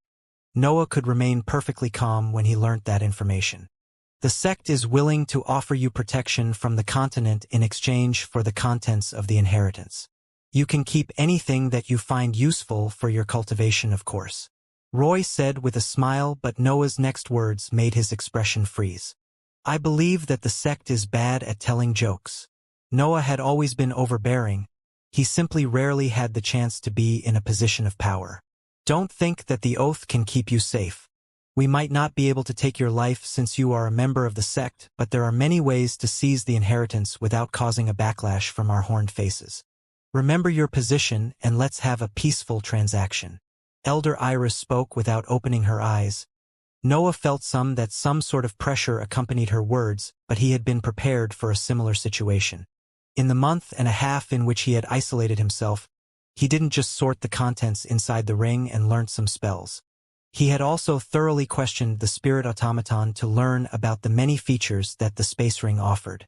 Noah could remain perfectly calm when he learnt that information. The sect is willing to offer you protection from the continent in exchange for the contents of the inheritance. You can keep anything that you find useful for your cultivation, of course. Roy said with a smile, but Noah's next words made his expression freeze. I believe that the sect is bad at telling jokes. Noah had always been overbearing. He simply rarely had the chance to be in a position of power. Don't think that the oath can keep you safe. We might not be able to take your life since you are a member of the sect, but there are many ways to seize the inheritance without causing a backlash from our horned faces. Remember your position and let's have a peaceful transaction. Elder Iris spoke without opening her eyes. Noah felt some sort of pressure accompanied her words, but he had been prepared for a similar situation. In the month and a half in which he had isolated himself, he didn't just sort the contents inside the ring and learnt some spells. He had also thoroughly questioned the spirit automaton to learn about the many features that the space ring offered.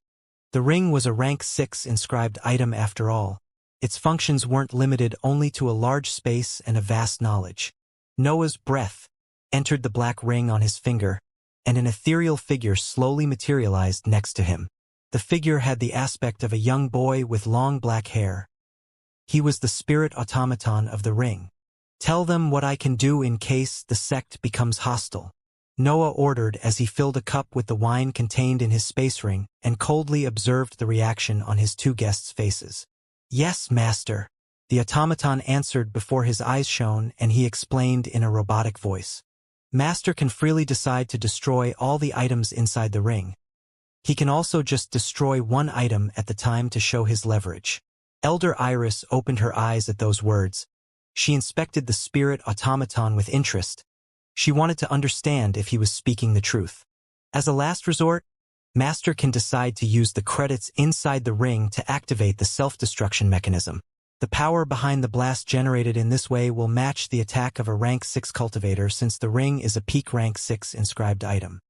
The ring was a rank 6 inscribed item after all. Its functions weren't limited only to a large space and a vast knowledge. Noah's breath entered the black ring on his finger, and an ethereal figure slowly materialized next to him. The figure had the aspect of a young boy with long black hair. He was the spirit automaton of the ring. Tell them what I can do in case the sect becomes hostile. Noah ordered as he filled a cup with the wine contained in his space ring and coldly observed the reaction on his two guests' faces. Yes, master. The automaton answered before his eyes shone, and he explained in a robotic voice. Master can freely decide to destroy all the items inside the ring. He can also just destroy one item at the time to show his leverage. Elder Iris opened her eyes at those words. She inspected the spirit automaton with interest. She wanted to understand if he was speaking the truth. As a last resort, Master can decide to use the credits inside the ring to activate the self-destruction mechanism. The power behind the blast generated in this way will match the attack of a rank 6 cultivator since the ring is a peak rank 6 inscribed item.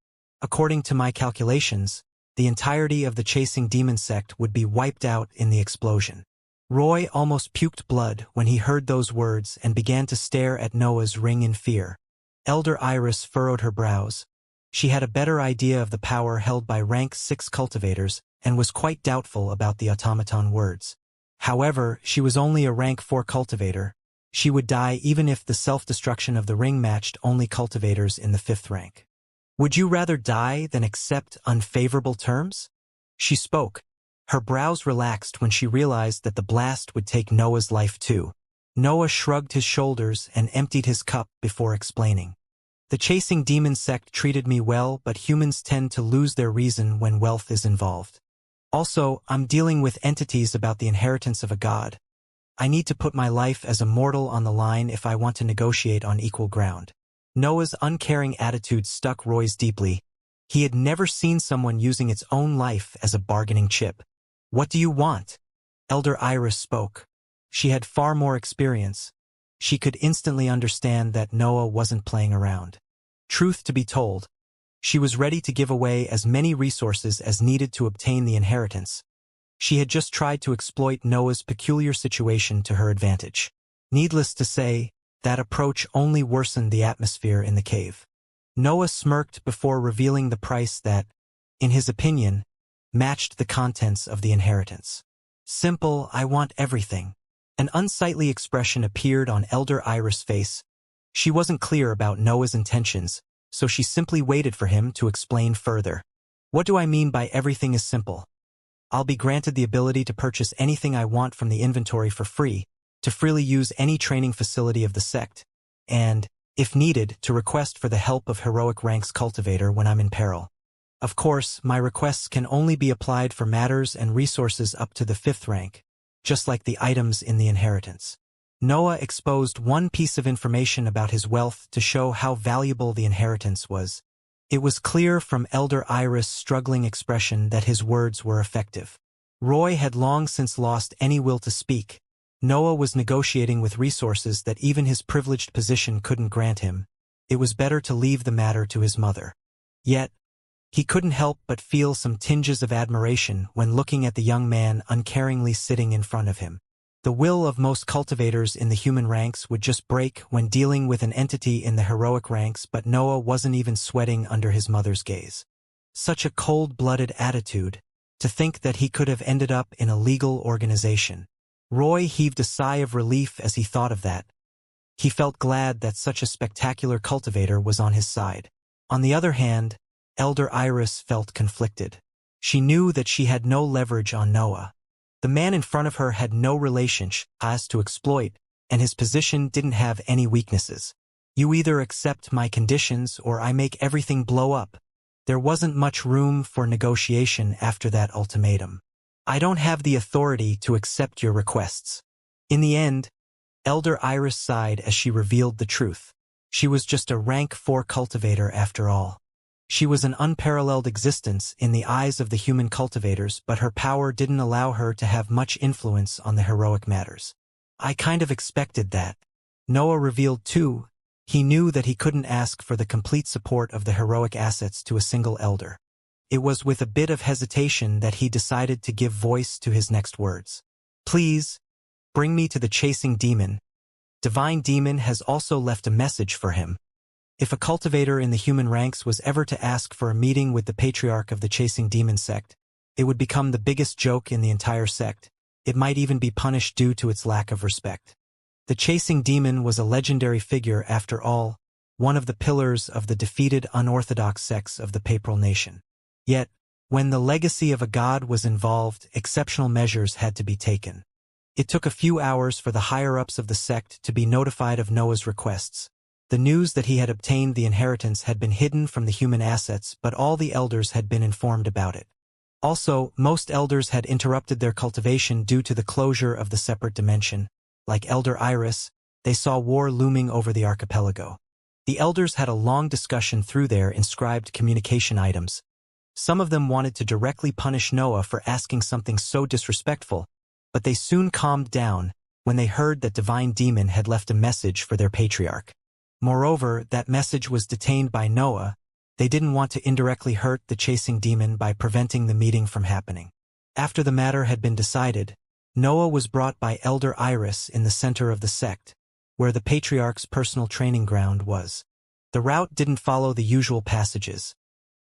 According to my calculations, the entirety of the chasing demon sect would be wiped out in the explosion. Roy almost puked blood when he heard those words and began to stare at Noah's ring in fear. Elder Iris furrowed her brows. She had a better idea of the power held by rank 6 cultivators and was quite doubtful about the automaton words. However, she was only a rank 4 cultivator. She would die even if the self-destruction of the ring matched only cultivators in the 5th rank. Would you rather die than accept unfavorable terms? She spoke. Her brows relaxed when she realized that the blast would take Noah's life too. Noah shrugged his shoulders and emptied his cup before explaining. The chasing demon sect treated me well, but humans tend to lose their reason when wealth is involved. Also, I'm dealing with entities about the inheritance of a god. I need to put my life as a mortal on the line if I want to negotiate on equal ground. Noah's uncaring attitude stuck Roy's deeply. He had never seen someone using its own life as a bargaining chip. What do you want? Elder Iris spoke. She had far more experience. She could instantly understand that Noah wasn't playing around. Truth to be told, she was ready to give away as many resources as needed to obtain the inheritance. She had just tried to exploit Noah's peculiar situation to her advantage. Needless to say, that approach only worsened the atmosphere in the cave. Noah smirked before revealing the price that, in his opinion, matched the contents of the inheritance. Simple, I want everything. An unsightly expression appeared on Elder Iris' face. She wasn't clear about Noah's intentions, so she simply waited for him to explain further. What do I mean by everything is simple? I'll be granted the ability to purchase anything I want from the inventory for free, to freely use any training facility of the sect, and, if needed, to request for the help of heroic ranks cultivator when I'm in peril. Of course, my requests can only be applied for matters and resources up to the 5th rank, just like the items in the inheritance. Noah exposed one piece of information about his wealth to show how valuable the inheritance was. It was clear from Elder Iris' struggling expression that his words were effective. Roy had long since lost any will to speak. Noah was negotiating with resources that even his privileged position couldn't grant him. It was better to leave the matter to his mother. Yet, he couldn't help but feel some tinges of admiration when looking at the young man uncaringly sitting in front of him. The will of most cultivators in the human ranks would just break when dealing with an entity in the heroic ranks, but Noah wasn't even sweating under his mother's gaze. Such a cold-blooded attitude, to think that he could have ended up in a legal organization. Roy heaved a sigh of relief as he thought of that. He felt glad that such a spectacular cultivator was on his side. On the other hand, Elder Iris felt conflicted. She knew that she had no leverage on Noah. The man in front of her had no relationship to exploit, and his position didn't have any weaknesses. You either accept my conditions or I make everything blow up. There wasn't much room for negotiation after that ultimatum. I don't have the authority to accept your requests. In the end, Elder Iris sighed as she revealed the truth. She was just a rank 4 cultivator after all. She was an unparalleled existence in the eyes of the human cultivators, but her power didn't allow her to have much influence on the heroic matters. I kind of expected that. Noah revealed too. He knew that he couldn't ask for the complete support of the heroic assets to a single elder. It was with a bit of hesitation that he decided to give voice to his next words. Please, bring me to the chasing demon. Divine Demon has also left a message for him. If a cultivator in the human ranks was ever to ask for a meeting with the patriarch of the Chasing Demon sect, it would become the biggest joke in the entire sect. It might even be punished due to its lack of respect. The Chasing Demon was a legendary figure after all, one of the pillars of the defeated unorthodox sects of the Papal Nation. Yet, when the legacy of a god was involved, exceptional measures had to be taken. It took a few hours for the higher-ups of the sect to be notified of Noah's requests. The news that he had obtained the inheritance had been hidden from the human assets, but all the elders had been informed about it. Also, most elders had interrupted their cultivation due to the closure of the separate dimension. Like Elder Iris, they saw war looming over the archipelago. The elders had a long discussion through their inscribed communication items. Some of them wanted to directly punish Noah for asking something so disrespectful, but they soon calmed down when they heard that Divine Demon had left a message for their patriarch. Moreover, that message was detained by Noah. They didn't want to indirectly hurt the Chasing Demon by preventing the meeting from happening. After the matter had been decided, Noah was brought by Elder Iris in the center of the sect, where the patriarch's personal training ground was. The route didn't follow the usual passages.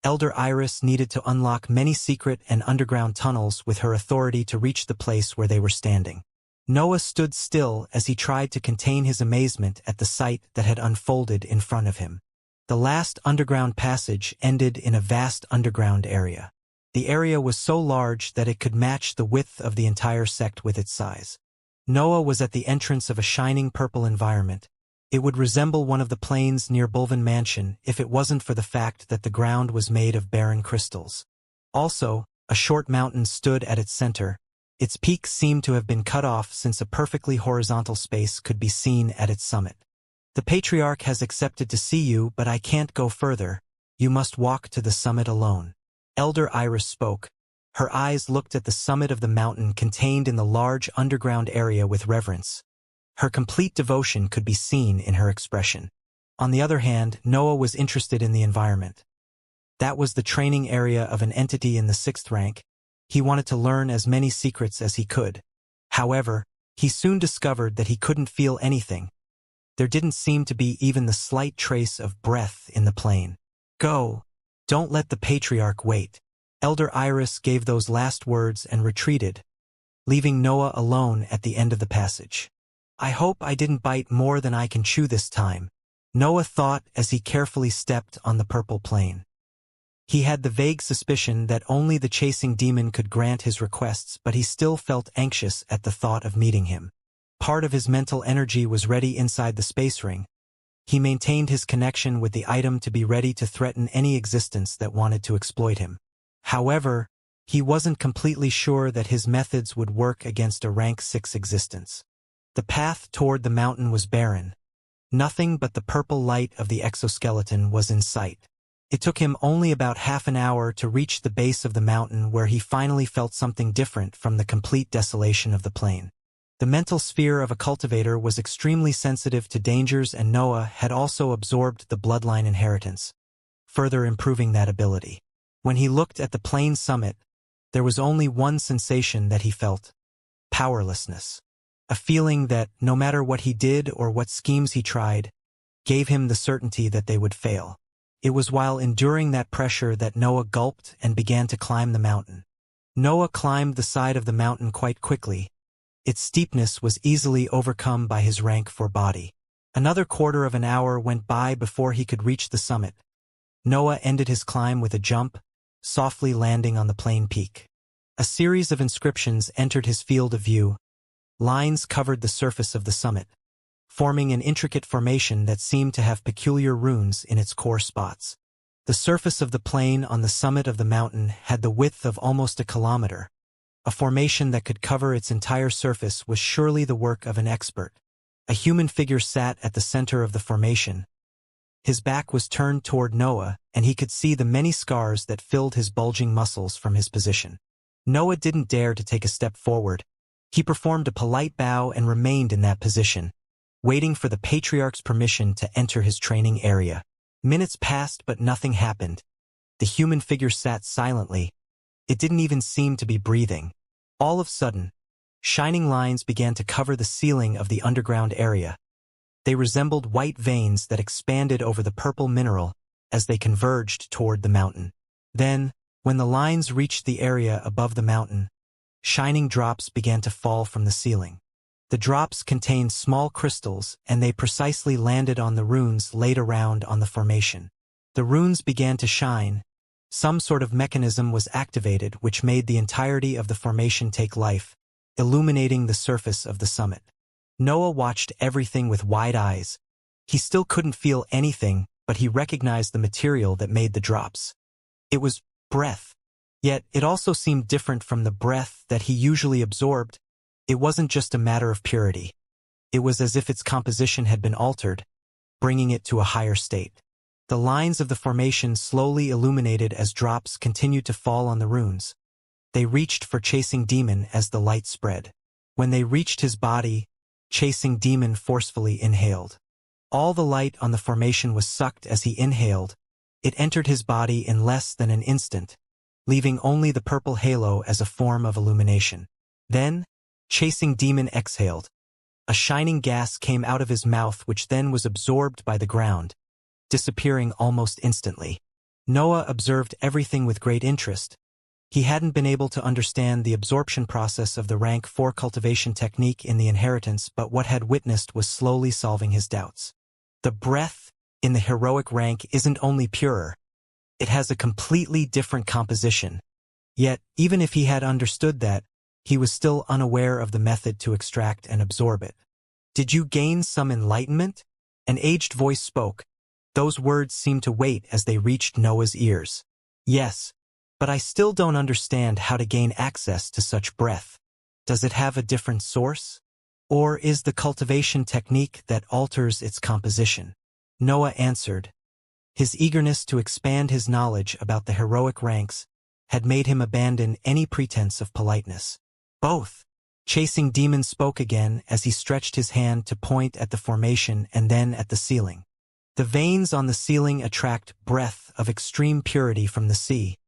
Elder Iris needed to unlock many secret and underground tunnels with her authority to reach the place where they were standing. Noah stood still as he tried to contain his amazement at the sight that had unfolded in front of him. The last underground passage ended in a vast underground area. The area was so large that it could match the width of the entire sect with its size. Noah was at the entrance of a shining purple environment. It would resemble one of the plains near Bulvan Mansion if it wasn't for the fact that the ground was made of barren crystals. Also, a short mountain stood at its center. Its peak seemed to have been cut off since a perfectly horizontal space could be seen at its summit. The Patriarch has accepted to see you, but I can't go further. You must walk to the summit alone. Elder Iris spoke. Her eyes looked at the summit of the mountain contained in the large underground area with reverence. Her complete devotion could be seen in her expression. On the other hand, Noah was interested in the environment. That was the training area of an entity in the 6th rank. He wanted to learn as many secrets as he could. However, he soon discovered that he couldn't feel anything. There didn't seem to be even the slight trace of breath in the plane. Go. Don't let the Patriarch wait. Elder Iris gave those last words and retreated, leaving Noah alone at the end of the passage. I hope I didn't bite more than I can chew this time, Noah thought as he carefully stepped on the purple plane. He had the vague suspicion that only the Chasing Demon could grant his requests, but he still felt anxious at the thought of meeting him. Part of his mental energy was ready inside the space ring. He maintained his connection with the item to be ready to threaten any existence that wanted to exploit him. However, he wasn't completely sure that his methods would work against a rank 6 existence. The path toward the mountain was barren. Nothing but the purple light of the exoskeleton was in sight. It took him only about half an hour to reach the base of the mountain, where he finally felt something different from the complete desolation of the plain. The mental sphere of a cultivator was extremely sensitive to dangers, and Noah had also absorbed the bloodline inheritance, further improving that ability. When he looked at the plain summit, there was only one sensation that he felt: powerlessness. A feeling that, no matter what he did or what schemes he tried, gave him the certainty that they would fail. It was while enduring that pressure that Noah gulped and began to climb the mountain. Noah climbed the side of the mountain quite quickly. Its steepness was easily overcome by his rank 4 body. Another quarter of an hour went by before he could reach the summit. Noah ended his climb with a jump, softly landing on the plain peak. A series of inscriptions entered his field of view. Lines covered the surface of the summit, forming an intricate formation that seemed to have peculiar runes in its core spots. The surface of the plain on the summit of the mountain had the width of almost a kilometer. A formation that could cover its entire surface was surely the work of an expert. A human figure sat at the center of the formation. His back was turned toward Noah, and he could see the many scars that filled his bulging muscles from his position. Noah didn't dare to take a step forward. He performed a polite bow and remained in that position, waiting for the patriarch's permission to enter his training area. Minutes passed, but nothing happened. The human figure sat silently. It didn't even seem to be breathing. All of a sudden, shining lines began to cover the ceiling of the underground area. They resembled white veins that expanded over the purple mineral as they converged toward the mountain. Then, when the lines reached the area above the mountain, shining drops began to fall from the ceiling. The drops contained small crystals, and they precisely landed on the runes laid around on the formation. The runes began to shine. Some sort of mechanism was activated which made the entirety of the formation take life, illuminating the surface of the summit. Noah watched everything with wide eyes. He still couldn't feel anything, but he recognized the material that made the drops. It was breath. Yet it also seemed different from the breath that he usually absorbed. It wasn't just a matter of purity. It was as if its composition had been altered, bringing it to a higher state. The lines of the formation slowly illuminated as drops continued to fall on the runes. They reached for Chasing Demon as the light spread. When they reached his body, Chasing Demon forcefully inhaled. All the light on the formation was sucked as he inhaled. It entered his body in less than an instant, leaving only the purple halo as a form of illumination. Then, Chasing Demon exhaled. A shining gas came out of his mouth which then was absorbed by the ground, disappearing almost instantly. Noah observed everything with great interest. He hadn't been able to understand the absorption process of the rank 4 cultivation technique in the inheritance, but what had witnessed was slowly solving his doubts. The breath in the heroic rank isn't only purer, it has a completely different composition. Yet, even if he had understood that, he was still unaware of the method to extract and absorb it. "Did you gain some enlightenment?" An aged voice spoke. Those words seemed to wait as they reached Noah's ears. "Yes, but I still don't understand how to gain access to such breath. Does it have a different source? Or is the cultivation technique that alters its composition?" Noah answered. His eagerness to expand his knowledge about the heroic ranks had made him abandon any pretense of politeness. "Both." Chasing Demon spoke again as he stretched his hand to point at the formation and then at the ceiling. "The veins on the ceiling attract breath of extreme purity from the sea,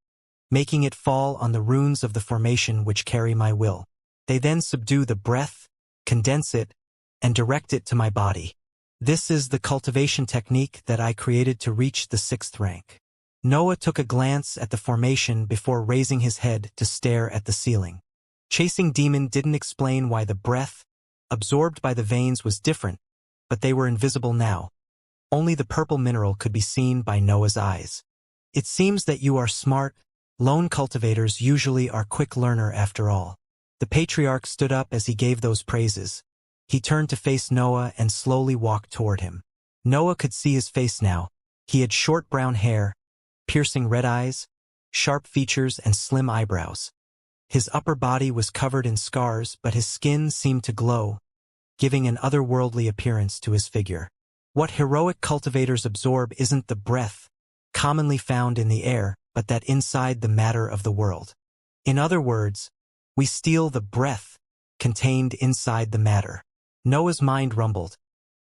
making it fall on the runes of the formation which carry my will. They then subdue the breath, condense it, and direct it to my body. This is the cultivation technique that I created to reach the 6th rank." Noah took a glance at the formation before raising his head to stare at the ceiling. Chasing Demon didn't explain why the breath, absorbed by the veins, was different, but they were invisible now. Only the purple mineral could be seen by Noah's eyes. "It seems that you are smart. Lone cultivators usually are quick learner after all." The patriarch stood up as he gave those praises. He turned to face Noah and slowly walked toward him. Noah could see his face now. He had short brown hair, piercing red eyes, sharp features, and slim eyebrows. His upper body was covered in scars, but his skin seemed to glow, giving an otherworldly appearance to his figure. What heroic cultivators absorb isn't the breath, commonly found in the air, but that inside the matter of the world. In other words, we steal the breath contained inside the matter. Noah's mind rumbled.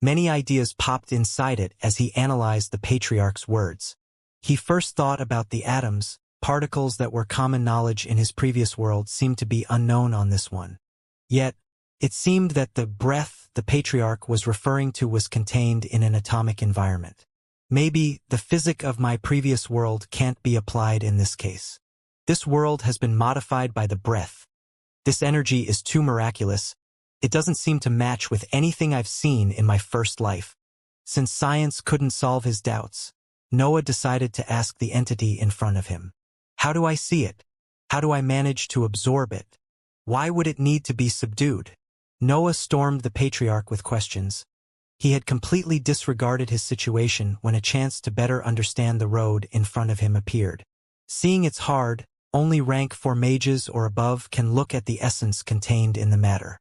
Many ideas popped inside it as he analyzed the patriarch's words. He first thought about the atoms. Particles that were common knowledge in his previous world seemed to be unknown on this one. Yet, it seemed that the breath the patriarch was referring to was contained in an atomic environment. Maybe the physics of my previous world can't be applied in this case. This world has been modified by the breath. This energy is too miraculous, It doesn't seem to match with anything I've seen in my first life. Since science couldn't solve his doubts, Noah decided to ask the entity in front of him. How do I see it? How do I manage to absorb it? Why would it need to be subdued? Noah stormed the patriarch with questions. He had completely disregarded his situation when a chance to better understand the road in front of him appeared. Seeing it's hard, only rank 4 mages or above can look at the essence contained in the matter.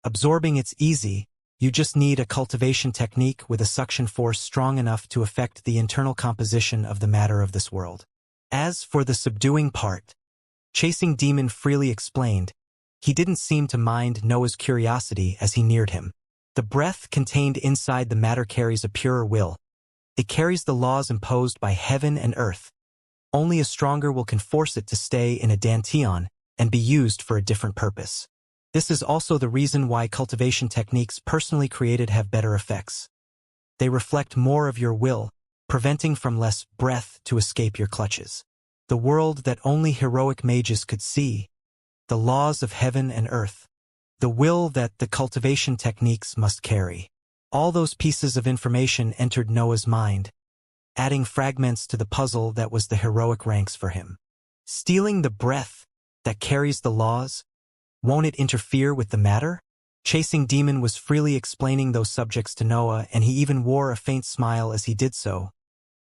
Absorbing it's easy, you just need a cultivation technique with a suction force strong enough to affect the internal composition of the matter of this world. As for the subduing part, Chasing Demon freely explained, he didn't seem to mind Noah's curiosity as he neared him. The breath contained inside the matter carries a purer will. It carries the laws imposed by heaven and earth. Only a stronger will can force it to stay in a dantian and be used for a different purpose. This is also the reason why cultivation techniques personally created have better effects. They reflect more of your will, preventing from less breath to escape your clutches. The world that only heroic mages could see, the laws of heaven and earth, the will that the cultivation techniques must carry. All those pieces of information entered Noah's mind, adding fragments to the puzzle that was the heroic ranks for him. Stealing the breath that carries the laws, won't it interfere with the matter? Chasing Demon was freely explaining those subjects to Noah, and he even wore a faint smile as he did so.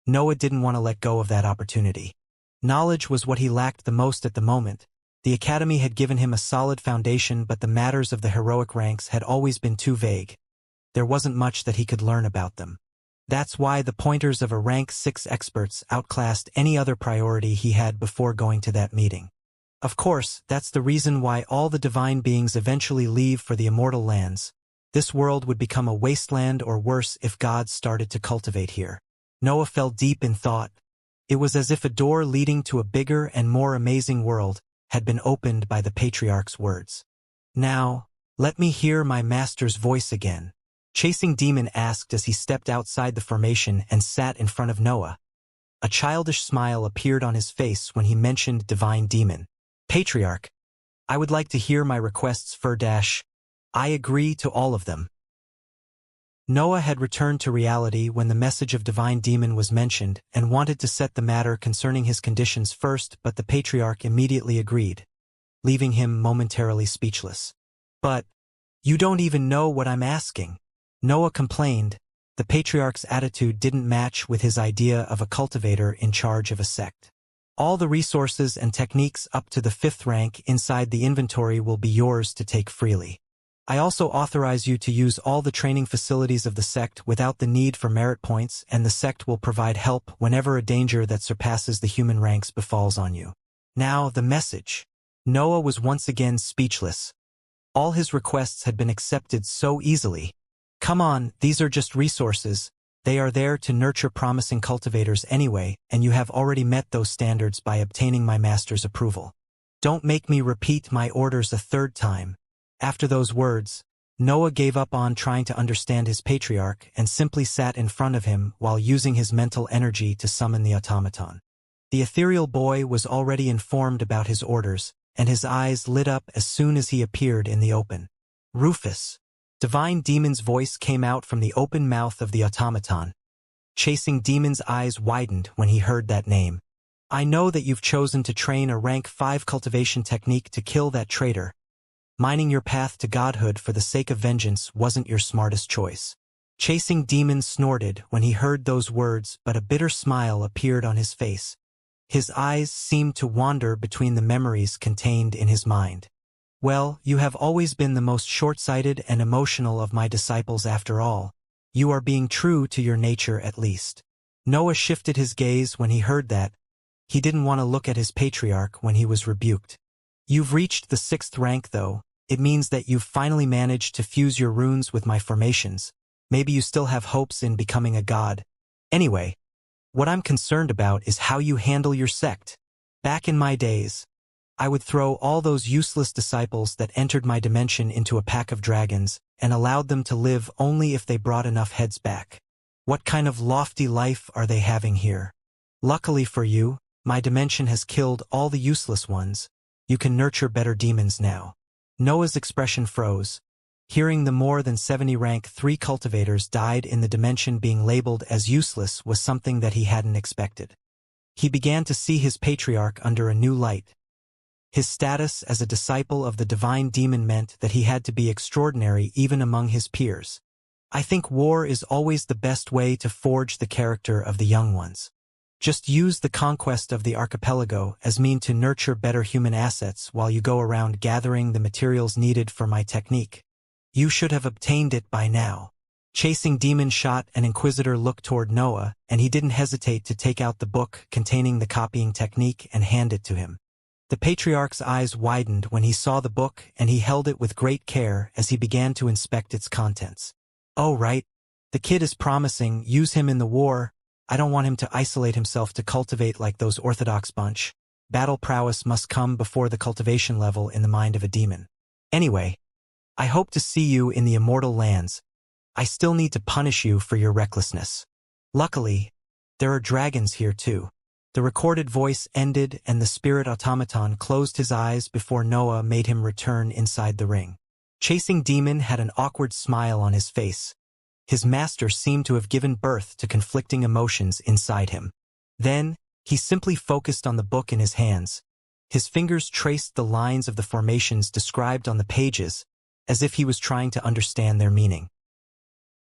Noah didn't want to let go of that opportunity. Knowledge was what he lacked the most at the moment. The academy had given him a solid foundation, but the matters of the heroic ranks had always been too vague. There wasn't much that he could learn about them. That's why the pointers of a rank 6 experts outclassed any other priority he had before going to that meeting. Of course, that's the reason why all the divine beings eventually leave for the immortal lands. This world would become a wasteland, or worse if gods started to cultivate here. Noah fell deep in thought. It was as if a door leading to a bigger and more amazing world had been opened by the patriarch's words. Now, let me hear my master's voice again. Chasing Demon asked as he stepped outside the formation and sat in front of Noah. A childish smile appeared on his face when he mentioned Divine Demon. Patriarch, I would like to hear my requests for I agree to all of them. Noah had returned to reality when the message of Divine Demon was mentioned and wanted to set the matter concerning his conditions first, but the Patriarch immediately agreed, leaving him momentarily speechless. But, you don't even know what I'm asking. Noah complained. The Patriarch's attitude didn't match with his idea of a cultivator in charge of a sect. All the resources and techniques up to the 5th rank inside the inventory will be yours to take freely. I also authorize you to use all the training facilities of the sect without the need for merit points, and the sect will provide help whenever a danger that surpasses the human ranks befalls on you. Now, the message. Noah was once again speechless. All his requests had been accepted so easily. Come on, these are just resources. They are there to nurture promising cultivators anyway, and you have already met those standards by obtaining my master's approval. Don't make me repeat my orders a 3rd time. After those words, Noah gave up on trying to understand his patriarch and simply sat in front of him while using his mental energy to summon the automaton. The ethereal boy was already informed about his orders, and his eyes lit up as soon as he appeared in the open. Rufus. Divine Demon's voice came out from the open mouth of the automaton. Chasing Demon's eyes widened when he heard that name. I know that you've chosen to train a rank 5 cultivation technique to kill that traitor. Mining your path to godhood for the sake of vengeance wasn't your smartest choice. Chasing Demon snorted when he heard those words, but a bitter smile appeared on his face. His eyes seemed to wander between the memories contained in his mind. Well, you have always been the most short-sighted and emotional of my disciples after all. You are being true to your nature at least. Noah shifted his gaze when he heard that. He didn't want to look at his patriarch when he was rebuked. You've reached the 6th rank though. It means that you've finally managed to fuse your runes with my formations. Maybe you still have hopes in becoming a god. Anyway, what I'm concerned about is how you handle your sect. Back in my days, I would throw all those useless disciples that entered my dimension into a pack of dragons and allowed them to live only if they brought enough heads back. What kind of lofty life are they having here? Luckily for you, my dimension has killed all the useless ones. You can nurture better demons now. Noah's expression froze. Hearing the more than 70 rank 3 cultivators died in the dimension being labeled as useless was something that he hadn't expected. He began to see his patriarch under a new light. His status as a disciple of the divine demon meant that he had to be extraordinary even among his peers. I think war is always the best way to forge the character of the young ones. Just use the conquest of the archipelago as mean to nurture better human assets while you go around gathering the materials needed for my technique. You should have obtained it by now. Chasing Demon shot an inquisitor look toward Noah, and he didn't hesitate to take out the book containing the copying technique and hand it to him. The patriarch's eyes widened when he saw the book, and he held it with great care as he began to inspect its contents. Oh right, the kid is promising, use him in the war. I don't want him to isolate himself to cultivate like those orthodox bunch. Battle prowess must come before the cultivation level in the mind of a demon. Anyway, I hope to see you in the immortal lands. I still need to punish you for your recklessness. Luckily, there are dragons here too. The recorded voice ended and the spirit automaton closed his eyes before Noah made him return inside the ring. Chasing Demon had an awkward smile on his face. His master seemed to have given birth to conflicting emotions inside him. Then, he simply focused on the book in his hands. His fingers traced the lines of the formations described on the pages, as if he was trying to understand their meaning.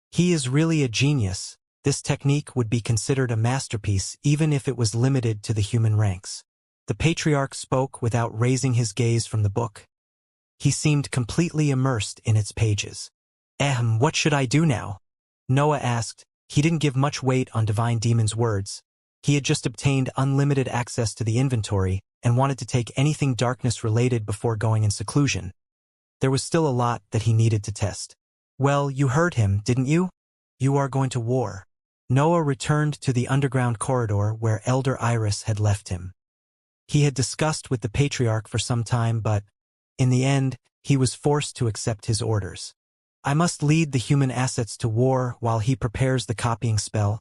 He is really a genius. This technique would be considered a masterpiece even if it was limited to the human ranks. The patriarch spoke without raising his gaze from the book. He seemed completely immersed in its pages. What should I do now? Noah asked. He didn't give much weight on Divine Demon's words. He had just obtained unlimited access to the inventory and wanted to take anything darkness-related before going in seclusion. There was still a lot that he needed to test. Well, you heard him, didn't you? You are going to war. Noah returned to the underground corridor where Elder Iris had left him. He had discussed with the patriarch for some time, but, in the end, he was forced to accept his orders. I must lead the human assets to war while he prepares the copying spell.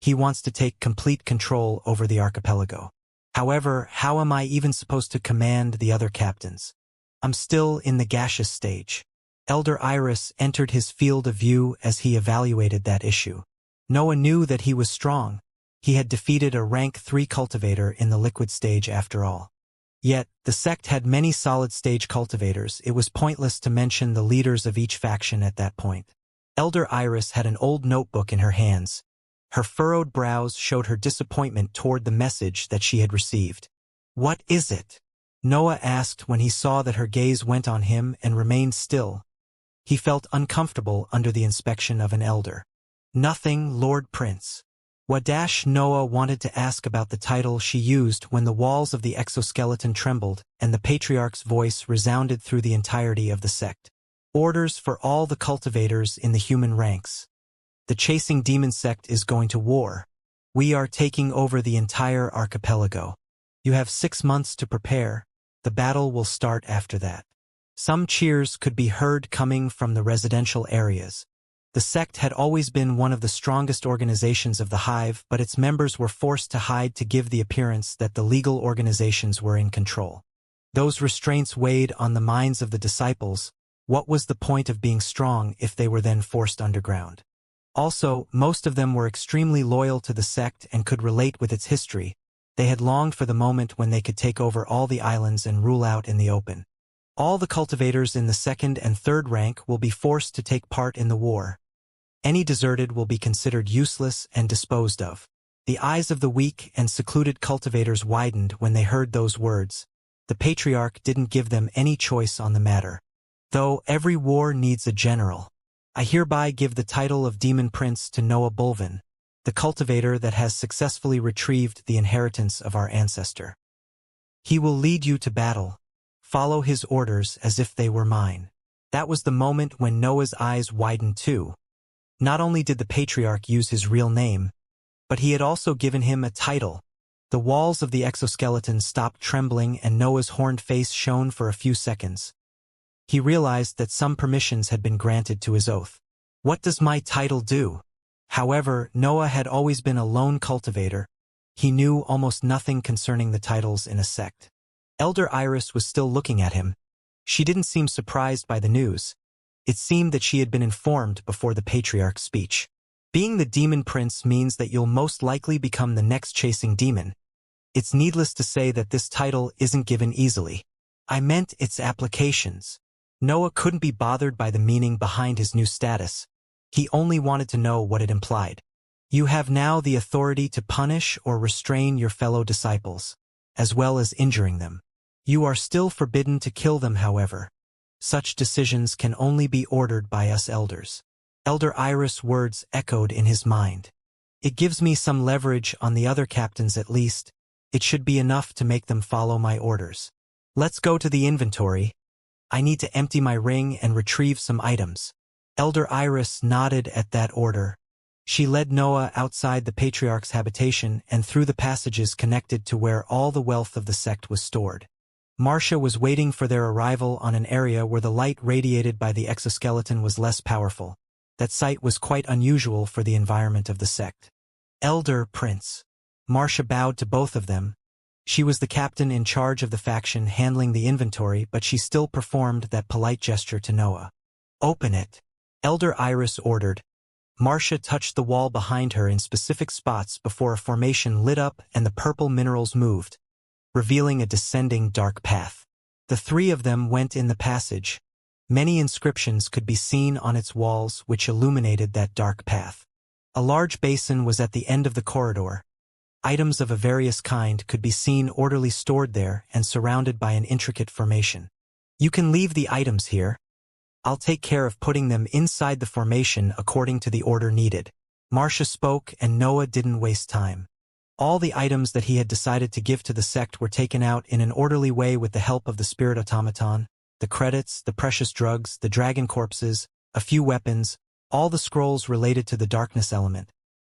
He wants to take complete control over the archipelago. However, how am I even supposed to command the other captains? I'm still in the gaseous stage. Elder Iris entered his field of view as he evaluated that issue. Noah knew that he was strong. He had defeated a rank 3 cultivator in the liquid stage after all. Yet, the sect had many solid-stage cultivators. It was pointless to mention the leaders of each faction at that point. Elder Iris had an old notebook in her hands. Her furrowed brows showed her disappointment toward the message that she had received. What is it? Noah asked when he saw that her gaze went on him and remained still. He felt uncomfortable under the inspection of an elder. Nothing, Lord Prince. Noah wanted to ask about the title she used when the walls of the exoskeleton trembled and the patriarch's voice resounded through the entirety of the sect. Orders for all the cultivators in the human ranks. The Chasing Demon sect is going to war. We are taking over the entire archipelago. You have 6 months to prepare. The battle will start after that. Some cheers could be heard coming from the residential areas. The sect had always been one of the strongest organizations of the Hive, but its members were forced to hide to give the appearance that the legal organizations were in control. Those restraints weighed on the minds of the disciples. What was the point of being strong if they were then forced underground? Also, most of them were extremely loyal to the sect and could relate with its history. They had longed for the moment when they could take over all the islands and rule out in the open. All the cultivators in the 2nd and 3rd rank will be forced to take part in the war. Any deserted will be considered useless and disposed of. The eyes of the weak and secluded cultivators widened when they heard those words. The patriarch didn't give them any choice on the matter. Though every war needs a general. I hereby give the title of Demon Prince to Noah Bulvin, the cultivator that has successfully retrieved the inheritance of our ancestor. He will lead you to battle. Follow his orders as if they were mine. That was the moment when Noah's eyes widened too. Not only did the patriarch use his real name, but he had also given him a title. The walls of the exoskeleton stopped trembling and Noah's horned face shone for a few seconds. He realized that some permissions had been granted to his oath. What does my title do? However, Noah had always been a lone cultivator. He knew almost nothing concerning the titles in a sect. Elder Iris was still looking at him. She didn't seem surprised by the news. It seemed that she had been informed before the Patriarch's speech. Being the Demon Prince means that you'll most likely become the next chasing demon. It's needless to say that this title isn't given easily. I meant its applications. Noah couldn't be bothered by the meaning behind his new status. He only wanted to know what it implied. You have now the authority to punish or restrain your fellow disciples, as well as injuring them. You are still forbidden to kill them, however. Such decisions can only be ordered by us elders. Elder Iris' words echoed in his mind. It gives me some leverage on the other captains at least. It should be enough to make them follow my orders. Let's go to the inventory. I need to empty my ring and retrieve some items. Elder Iris nodded at that order. She led Noah outside the Patriarch's habitation and through the passages connected to where all the wealth of the sect was stored. Marcia was waiting for their arrival on an area where the light radiated by the exoskeleton was less powerful. That sight was quite unusual for the environment of the sect. Elder Prince. Marcia bowed to both of them. She was the captain in charge of the faction handling the inventory, but she still performed that polite gesture to Noah. Open it. Elder Iris ordered. Marcia touched the wall behind her in specific spots before a formation lit up and the purple minerals moved, revealing a descending dark path. The three of them went in the passage. Many inscriptions could be seen on its walls which illuminated that dark path. A large basin was at the end of the corridor. Items of a various kind could be seen orderly stored there and surrounded by an intricate formation. You can leave the items here. I'll take care of putting them inside the formation according to the order needed. Marcia spoke and Noah didn't waste time. All the items that he had decided to give to the sect were taken out in an orderly way with the help of the spirit automaton, the credits, the precious drugs, the dragon corpses, a few weapons, all the scrolls related to the darkness element,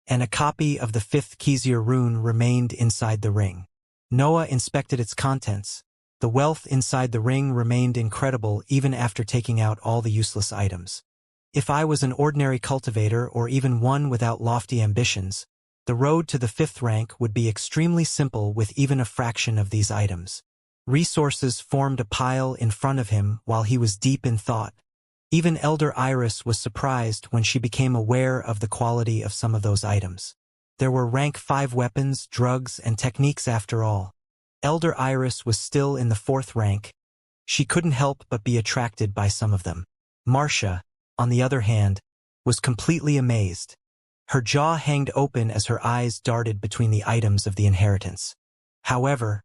and a copy of the 5th Xianxia rune remained inside the ring. Noah inspected its contents. The wealth inside the ring remained incredible even after taking out all the useless items. If I was an ordinary cultivator or even one without lofty ambitions, the road to the 5th rank would be extremely simple with even a fraction of these items. Resources formed a pile in front of him while he was deep in thought. Even Elder Iris was surprised when she became aware of the quality of some of those items. There were rank 5 weapons, drugs, and techniques after all. Elder Iris was still in the 4th rank. She couldn't help but be attracted by some of them. Marcia, on the other hand, was completely amazed. Her jaw hanged open as her eyes darted between the items of the inheritance. However,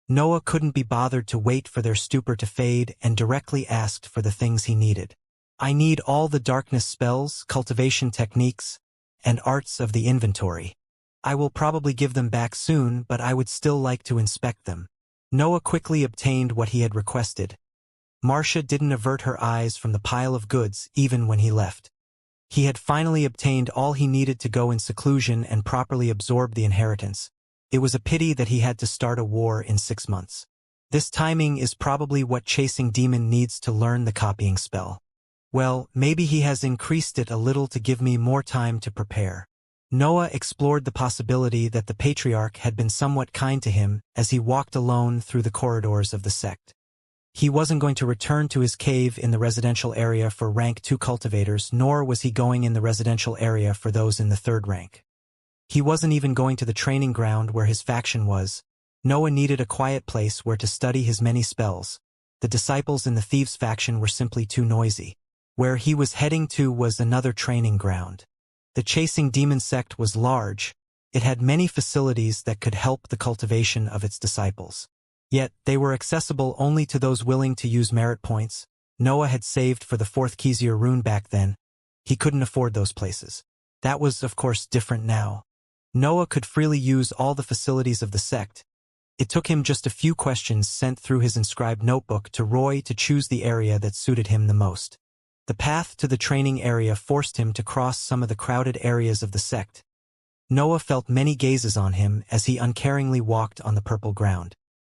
Noah couldn't be bothered to wait for their stupor to fade and directly asked for the things he needed. I need all the darkness spells, cultivation techniques, and arts of the inventory. I will probably give them back soon, but I would still like to inspect them. Noah quickly obtained what he had requested. Marcia didn't avert her eyes from the pile of goods even when he left. He had finally obtained all he needed to go in seclusion and properly absorb the inheritance. It was a pity that he had to start a war in 6 months. This timing is probably what Chasing Demon needs to learn the copying spell. Well, maybe he has increased it a little to give me more time to prepare. Noah explored the possibility that the Patriarch had been somewhat kind to him as he walked alone through the corridors of the sect. He wasn't going to return to his cave in the residential area for rank 2 cultivators, nor was he going in the residential area for those in the 3rd rank. He wasn't even going to the training ground where his faction was. Noah needed a quiet place where to study his many spells. The disciples in the Thieves faction were simply too noisy. Where he was heading to was another training ground. The Chasing Demon sect was large. It had many facilities that could help the cultivation of its disciples. Yet, they were accessible only to those willing to use merit points. Noah had saved for the 4th Xianxia rune back then. He couldn't afford those places. That was, of course, different now. Noah could freely use all the facilities of the sect. It took him just a few questions sent through his inscribed notebook to Roy to choose the area that suited him the most. The path to the training area forced him to cross some of the crowded areas of the sect. Noah felt many gazes on him as he uncaringly walked on the purple ground.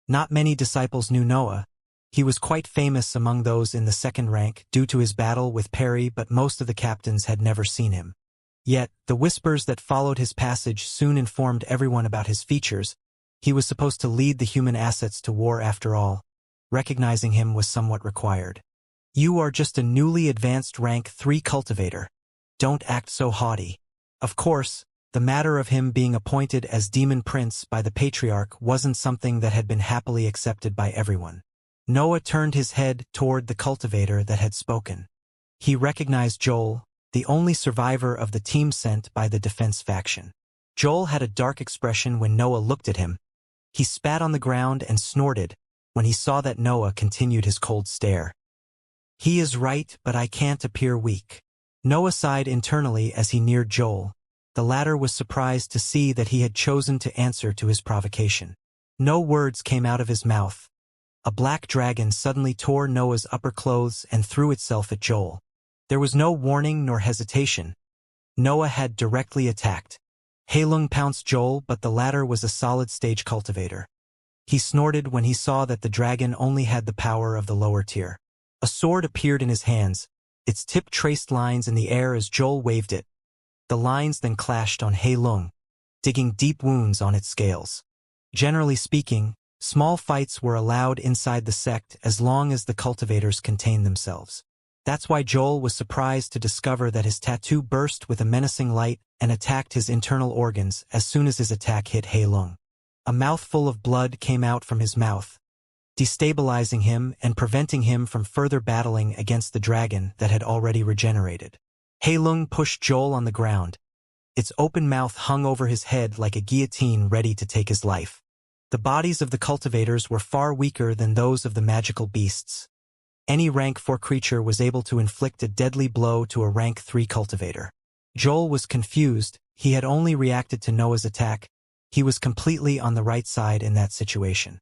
Not many disciples knew Noah. He was quite famous among those in the 2nd rank due to his battle with Perry, but most of the captains had never seen him. Yet, the whispers that followed his passage soon informed everyone about his features. He was supposed to lead the human assets to war after all. Recognizing him was somewhat required. You are just a newly advanced rank 3 cultivator. Don't act so haughty. Of course, the matter of him being appointed as Demon Prince by the Patriarch wasn't something that had been happily accepted by everyone. Noah turned his head toward the cultivator that had spoken. He recognized Joel, the only survivor of the team sent by the defense faction. Joel had a dark expression when Noah looked at him. He spat on the ground and snorted when he saw that Noah continued his cold stare. He is right, but I can't appear weak. Noah sighed internally as he neared Joel. The latter was surprised to see that he had chosen to answer to his provocation. No words came out of his mouth. A black dragon suddenly tore Noah's upper clothes and threw itself at Joel. There was no warning nor hesitation. Noah had directly attacked. Heilung pounced Joel, but the latter was a solid-stage cultivator. He snorted when he saw that the dragon only had the power of the lower tier. A sword appeared in his hands. Its tip traced lines in the air as Joel waved it. The lines then clashed on Heilung, digging deep wounds on its scales. Generally speaking, small fights were allowed inside the sect as long as the cultivators contained themselves. That's why Joel was surprised to discover that his tattoo burst with a menacing light and attacked his internal organs as soon as his attack hit Heilung. A mouthful of blood came out from his mouth, destabilizing him and preventing him from further battling against the dragon that had already regenerated. Heilung pushed Joel on the ground. Its open mouth hung over his head like a guillotine ready to take his life. The bodies of the cultivators were far weaker than those of the magical beasts. Any rank 4 creature was able to inflict a deadly blow to a rank 3 cultivator. Joel was confused. He had only reacted to Noah's attack. He was completely on the right side in that situation.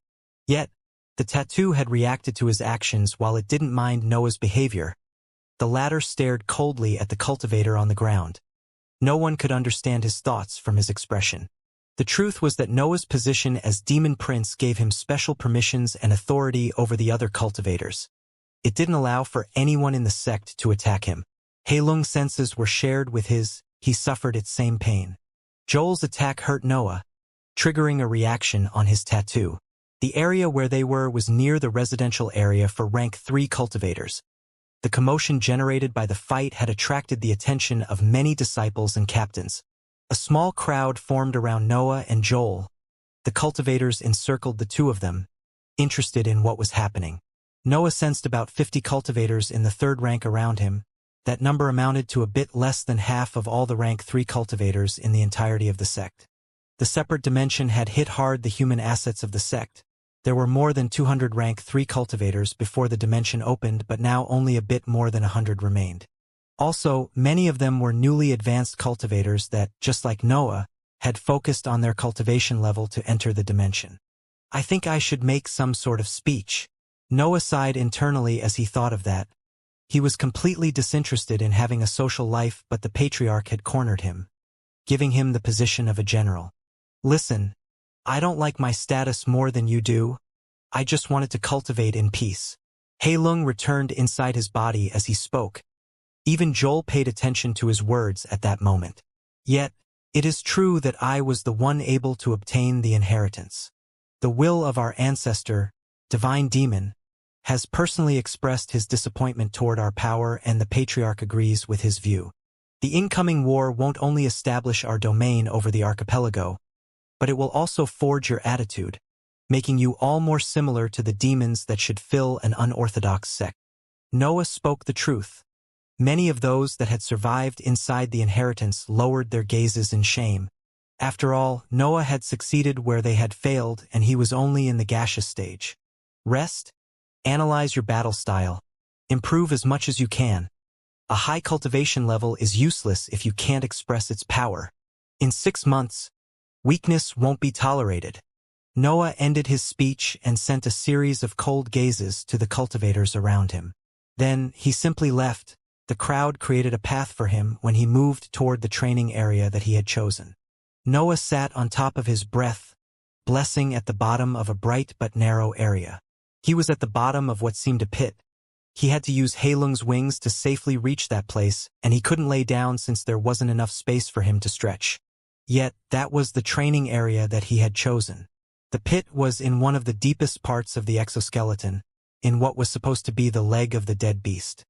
Yet, the tattoo had reacted to his actions while it didn't mind Noah's behavior. The latter stared coldly at the cultivator on the ground. No one could understand his thoughts from his expression. The truth was that Noah's position as Demon Prince gave him special permissions and authority over the other cultivators. It didn't allow for anyone in the sect to attack him. Heilung's senses were shared with his. He suffered its same pain. Joel's attack hurt Noah, triggering a reaction on his tattoo. The area where they were was near the residential area for rank 3 cultivators. The commotion generated by the fight had attracted the attention of many disciples and captains. A small crowd formed around Noah and Joel. The cultivators encircled the two of them, interested in what was happening. Noah sensed about 50 cultivators in the 3rd rank around him. That number amounted to a bit less than half of all the rank 3 cultivators in the entirety of the sect. The separate dimension had hit hard the human assets of the sect. There were more than 200 rank 3 cultivators before the dimension opened, but now only a bit more than 100 remained. Also, many of them were newly advanced cultivators that, just like Noah, had focused on their cultivation level to enter the dimension. I think I should make some sort of speech. Noah sighed internally as he thought of that. He was completely disinterested in having a social life, but the Patriarch had cornered him, giving him the position of a general. Listen, I don't like my status more than you do. I just wanted to cultivate in peace. Heilung returned inside his body as he spoke. Even Joel paid attention to his words at that moment. Yet, it is true that I was the one able to obtain the inheritance. The will of our ancestor, Divine Demon, has personally expressed his disappointment toward our power, and the Patriarch agrees with his view. The incoming war won't only establish our domain over the archipelago, but it will also forge your attitude, making you all more similar to the demons that should fill an unorthodox sect. Noah spoke the truth. Many of those that had survived inside the inheritance lowered their gazes in shame. After all, Noah had succeeded where they had failed, and he was only in the gaseous stage. Rest, analyze your battle style, improve as much as you can. A high cultivation level is useless if you can't express its power. In 6 months, weakness won't be tolerated. Noah ended his speech and sent a series of cold gazes to the cultivators around him. Then, he simply left. The crowd created a path for him when he moved toward the training area that he had chosen. Noah sat on top of his breath, blessing at the bottom of a bright but narrow area. He was at the bottom of what seemed a pit. He had to use Heilung's wings to safely reach that place, and he couldn't lay down since there wasn't enough space for him to stretch. Yet, that was the training area that he had chosen. The pit was in one of the deepest parts of the exoskeleton, in what was supposed to be the leg of the dead beast.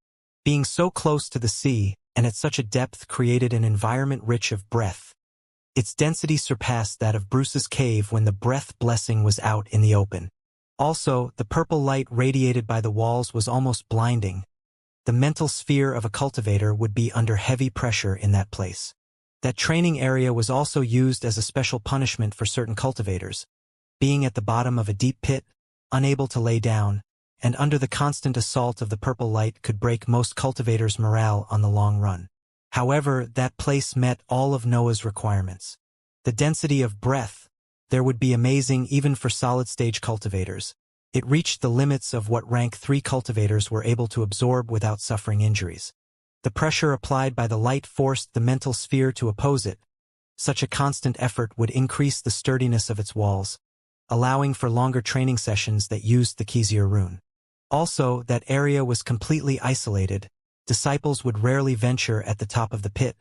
Being so close to the sea, and at such a depth created an environment rich of breath. Its density surpassed that of Bruce's cave when the breath blessing was out in the open. Also, the purple light radiated by the walls was almost blinding. The mental sphere of a cultivator would be under heavy pressure in that place. That training area was also used as a special punishment for certain cultivators, being at the bottom of a deep pit, unable to lay down, and under the constant assault of the purple light could break most cultivators' morale on the long run. However, that place met all of Noah's requirements. The density of breath there would be amazing even for solid-stage cultivators. It reached the limits of what rank 3 cultivators were able to absorb without suffering injuries. The pressure applied by the light forced the mental sphere to oppose it. Such a constant effort would increase the sturdiness of its walls, allowing for longer training sessions that used the Xianxia rune. Also, that area was completely isolated. Disciples would rarely venture at the top of the pit.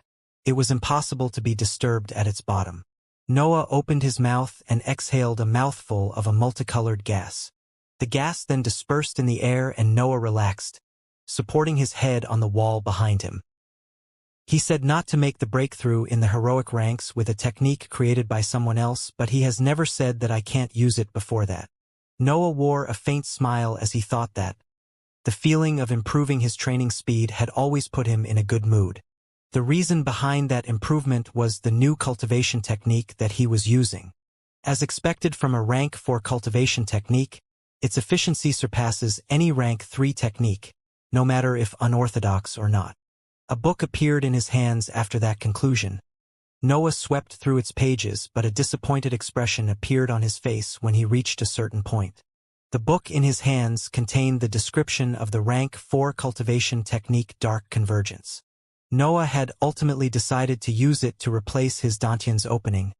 It was impossible to be disturbed at its bottom. Noah opened his mouth and exhaled a mouthful of a multicolored gas. The gas then dispersed in the air and Noah relaxed, supporting his head on the wall behind him. He said not to make the breakthrough in the heroic ranks with a technique created by someone else, but he has never said that I can't use it before that. Noah wore a faint smile as he thought that. The feeling of improving his training speed had always put him in a good mood. The reason behind that improvement was the new cultivation technique that he was using. As expected from a rank 4 cultivation technique, its efficiency surpasses any rank 3 technique, no matter if unorthodox or not. A book appeared in his hands after that conclusion. Noah swept through its pages, but a disappointed expression appeared on his face when he reached a certain point. The book in his hands contained the description of the rank 4 cultivation technique Dark Convergence. Noah had ultimately decided to use it to replace his Dantian's opening.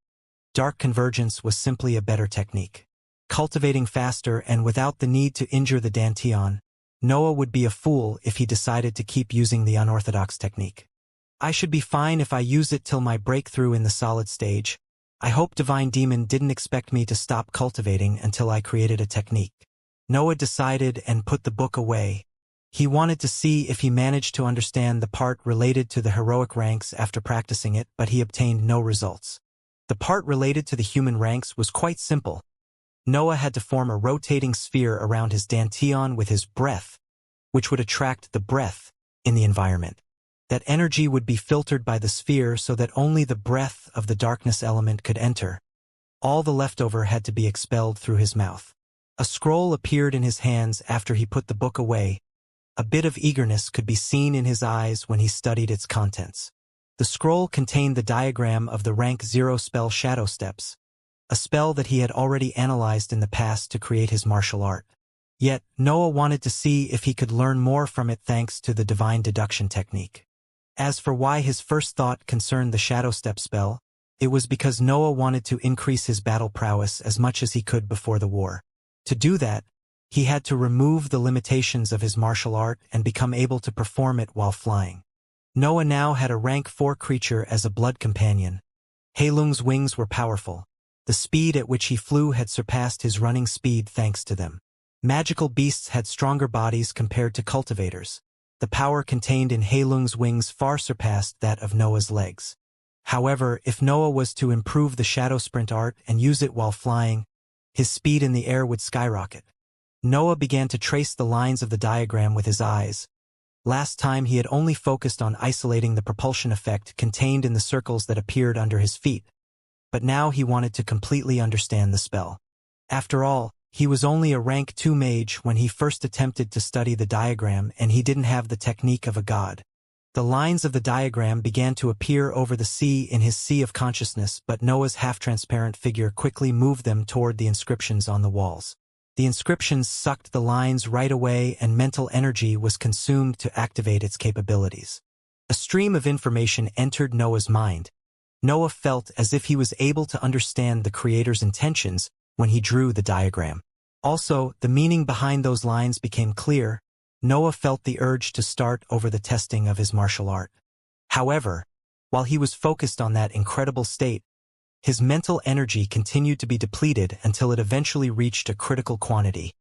Dark Convergence was simply a better technique. Cultivating faster and without the need to injure the Dantian, Noah would be a fool if he decided to keep using the unorthodox technique. I should be fine if I use it till my breakthrough in the solid stage. I hope Divine Demon didn't expect me to stop cultivating until I created a technique. Noah decided and put the book away. He wanted to see if he managed to understand the part related to the heroic ranks after practicing it, but he obtained no results. The part related to the human ranks was quite simple. Noah had to form a rotating sphere around his Dantian with his breath, which would attract the breath in the environment. That energy would be filtered by the sphere so that only the breath of the darkness element could enter. All the leftover had to be expelled through his mouth. A scroll appeared in his hands after he put the book away. A bit of eagerness could be seen in his eyes when he studied its contents. The scroll contained the diagram of the rank 0 spell Shadow Steps, a spell that he had already analyzed in the past to create his martial art. Yet, Noah wanted to see if he could learn more from it thanks to the divine deduction technique. As for why his first thought concerned the Shadow Step spell, it was because Noah wanted to increase his battle prowess as much as he could before the war. To do that, he had to remove the limitations of his martial art and become able to perform it while flying. Noah now had a rank 4 creature as a blood companion. Heilung's wings were powerful. The speed at which he flew had surpassed his running speed thanks to them. Magical beasts had stronger bodies compared to cultivators. The power contained in Heilung's wings far surpassed that of Noah's legs. However, if Noah was to improve the shadow sprint art and use it while flying, his speed in the air would skyrocket. Noah began to trace the lines of the diagram with his eyes. Last time he had only focused on isolating the propulsion effect contained in the circles that appeared under his feet, but now he wanted to completely understand the spell. After all, he was only a rank 2 mage when he first attempted to study the diagram, and he didn't have the technique of a god. The lines of the diagram began to appear over the sea in his sea of consciousness, but Noah's half-transparent figure quickly moved them toward the inscriptions on the walls. The inscriptions sucked the lines right away, and mental energy was consumed to activate its capabilities. A stream of information entered Noah's mind. Noah felt as if he was able to understand the creator's intentions when he drew the diagram. Also, the meaning behind those lines became clear. Noah felt the urge to start over the testing of his martial art. However, while he was focused on that incredible state, his mental energy continued to be depleted until it eventually reached a critical quantity.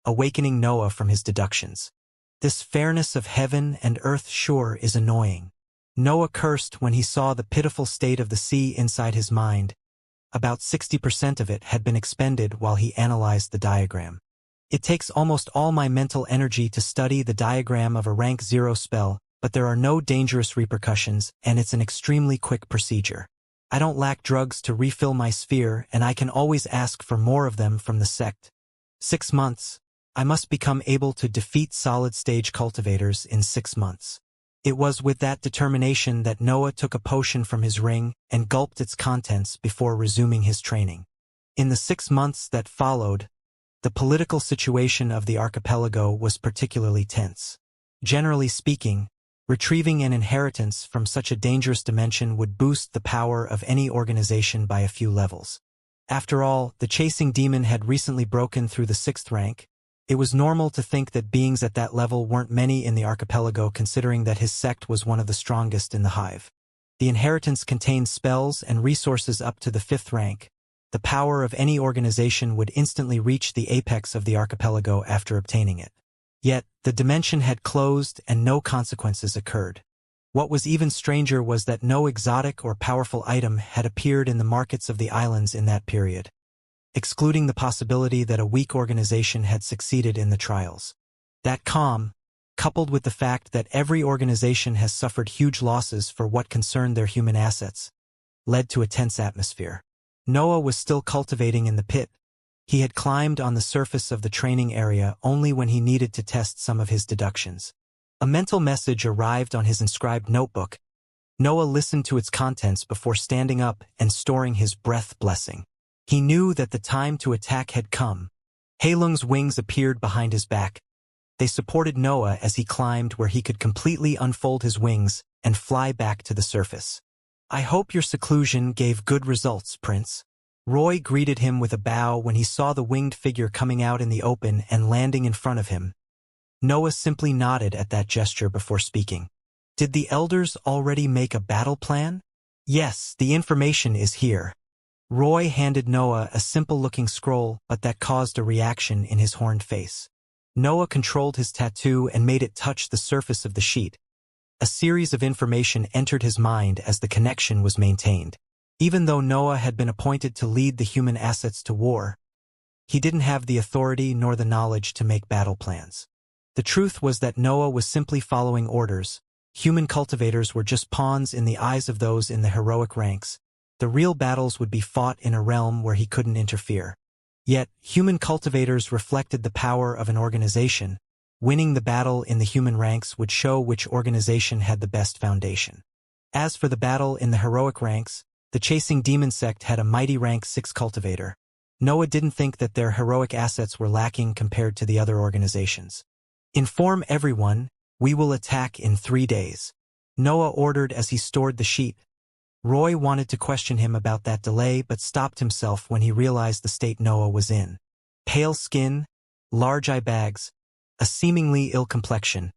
awakening Noah from his deductions. This fairness of heaven and earth sure is annoying. Noah cursed when he saw the pitiful state of the sea inside his mind. About 60% of it had been expended while he analyzed the diagram. It takes almost all my mental energy to study the diagram of a rank 0 spell, but there are no dangerous repercussions, and it's an extremely quick procedure. I don't lack drugs to refill my sphere, and I can always ask for more of them from the sect. 6 months. I must become able to defeat solid-stage cultivators in 6 months. It was with that determination that Noah took a potion from his ring and gulped its contents before resuming his training. In the 6 months that followed, the political situation of the archipelago was particularly tense. Generally speaking, retrieving an inheritance from such a dangerous dimension would boost the power of any organization by a few levels. After all, the chasing demon had recently broken through the 6th rank. It was normal to think that beings at that level weren't many in the archipelago, considering that his sect was one of the strongest in the hive. The inheritance contained spells and resources up to the 5th rank. The power of any organization would instantly reach the apex of the archipelago after obtaining it. Yet, the dimension had closed and no consequences occurred. What was even stranger was that no exotic or powerful item had appeared in the markets of the islands in that period, excluding the possibility that a weak organization had succeeded in the trials. That calm, coupled with the fact that every organization has suffered huge losses for what concerned their human assets, led to a tense atmosphere. Noah was still cultivating in the pit. He had climbed on the surface of the training area only when he needed to test some of his deductions. A mental message arrived on his inscribed notebook. Noah listened to its contents before standing up and storing his breath blessing. He knew that the time to attack had come. Halung's wings appeared behind his back. They supported Noah as he climbed where he could completely unfold his wings and fly back to the surface. "I hope your seclusion gave good results, Prince." Roy greeted him with a bow when he saw the winged figure coming out in the open and landing in front of him. Noah simply nodded at that gesture before speaking. "Did the elders already make a battle plan?" "Yes, the information is here." Roy handed Noah a simple-looking scroll, but that caused a reaction in his horned face. Noah controlled his tattoo and made it touch the surface of the sheet. A series of information entered his mind as the connection was maintained. Even though Noah had been appointed to lead the human assets to war, he didn't have the authority nor the knowledge to make battle plans. The truth was that Noah was simply following orders. Human cultivators were just pawns in the eyes of those in the heroic ranks. The real battles would be fought in a realm where he couldn't interfere. Yet, human cultivators reflected the power of an organization. Winning the battle in the human ranks would show which organization had the best foundation. As for the battle in the heroic ranks, the chasing demon sect had a mighty rank 6 cultivator. Noah didn't think that their heroic assets were lacking compared to the other organizations. "Inform everyone, we will attack in 3 days." Noah ordered as he stored the sheet. Roy wanted to question him about that delay but stopped himself when he realized the state Noah was in. Pale skin, large eye bags, a seemingly ill complexion.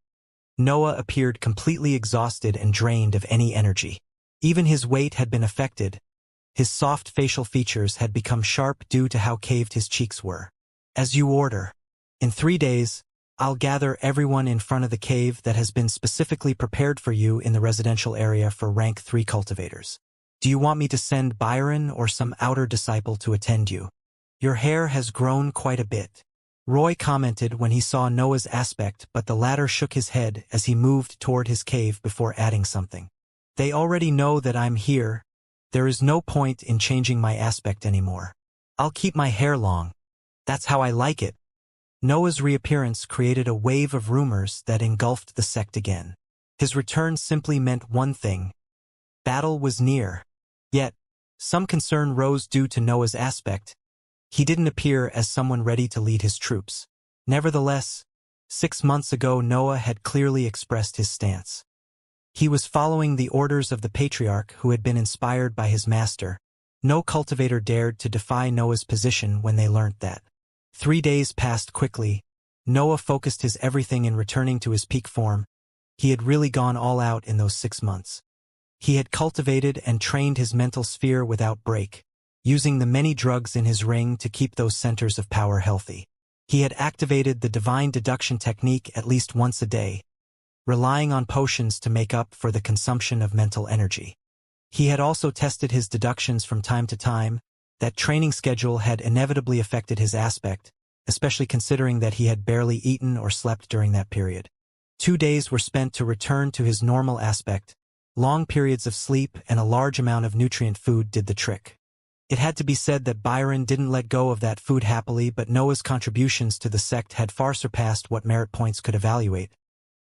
Noah appeared completely exhausted and drained of any energy. Even his weight had been affected. His soft facial features had become sharp due to how caved his cheeks were. "As you order. In 3 days, I'll gather everyone in front of the cave that has been specifically prepared for you in the residential area for rank 3 cultivators. Do you want me to send Byron or some outer disciple to attend you? Your hair has grown quite a bit." Roy commented when he saw Noah's aspect, but the latter shook his head as he moved toward his cave before adding something. "They already know that I'm here. There is no point in changing my aspect anymore. I'll keep my hair long. That's how I like it." Noah's reappearance created a wave of rumors that engulfed the sect again. His return simply meant one thing. Battle was near. Yet, some concern rose due to Noah's aspect. He didn't appear as someone ready to lead his troops. Nevertheless, 6 months ago Noah had clearly expressed his stance. He was following the orders of the patriarch who had been inspired by his master. No cultivator dared to defy Noah's position when they learnt that. 3 days passed quickly. Noah focused his everything in returning to his peak form. He had really gone all out in those 6 months. He had cultivated and trained his mental sphere without break, using the many drugs in his ring to keep those centers of power healthy. He had activated the divine deduction technique at least once a day, relying on potions to make up for the consumption of mental energy. He had also tested his deductions from time to time. That training schedule had inevitably affected his aspect, especially considering that he had barely eaten or slept during that period. 2 days were spent to return to his normal aspect. Long periods of sleep and a large amount of nutrient food did the trick. It had to be said that Byron didn't let go of that food happily, but Noah's contributions to the sect had far surpassed what merit points could evaluate.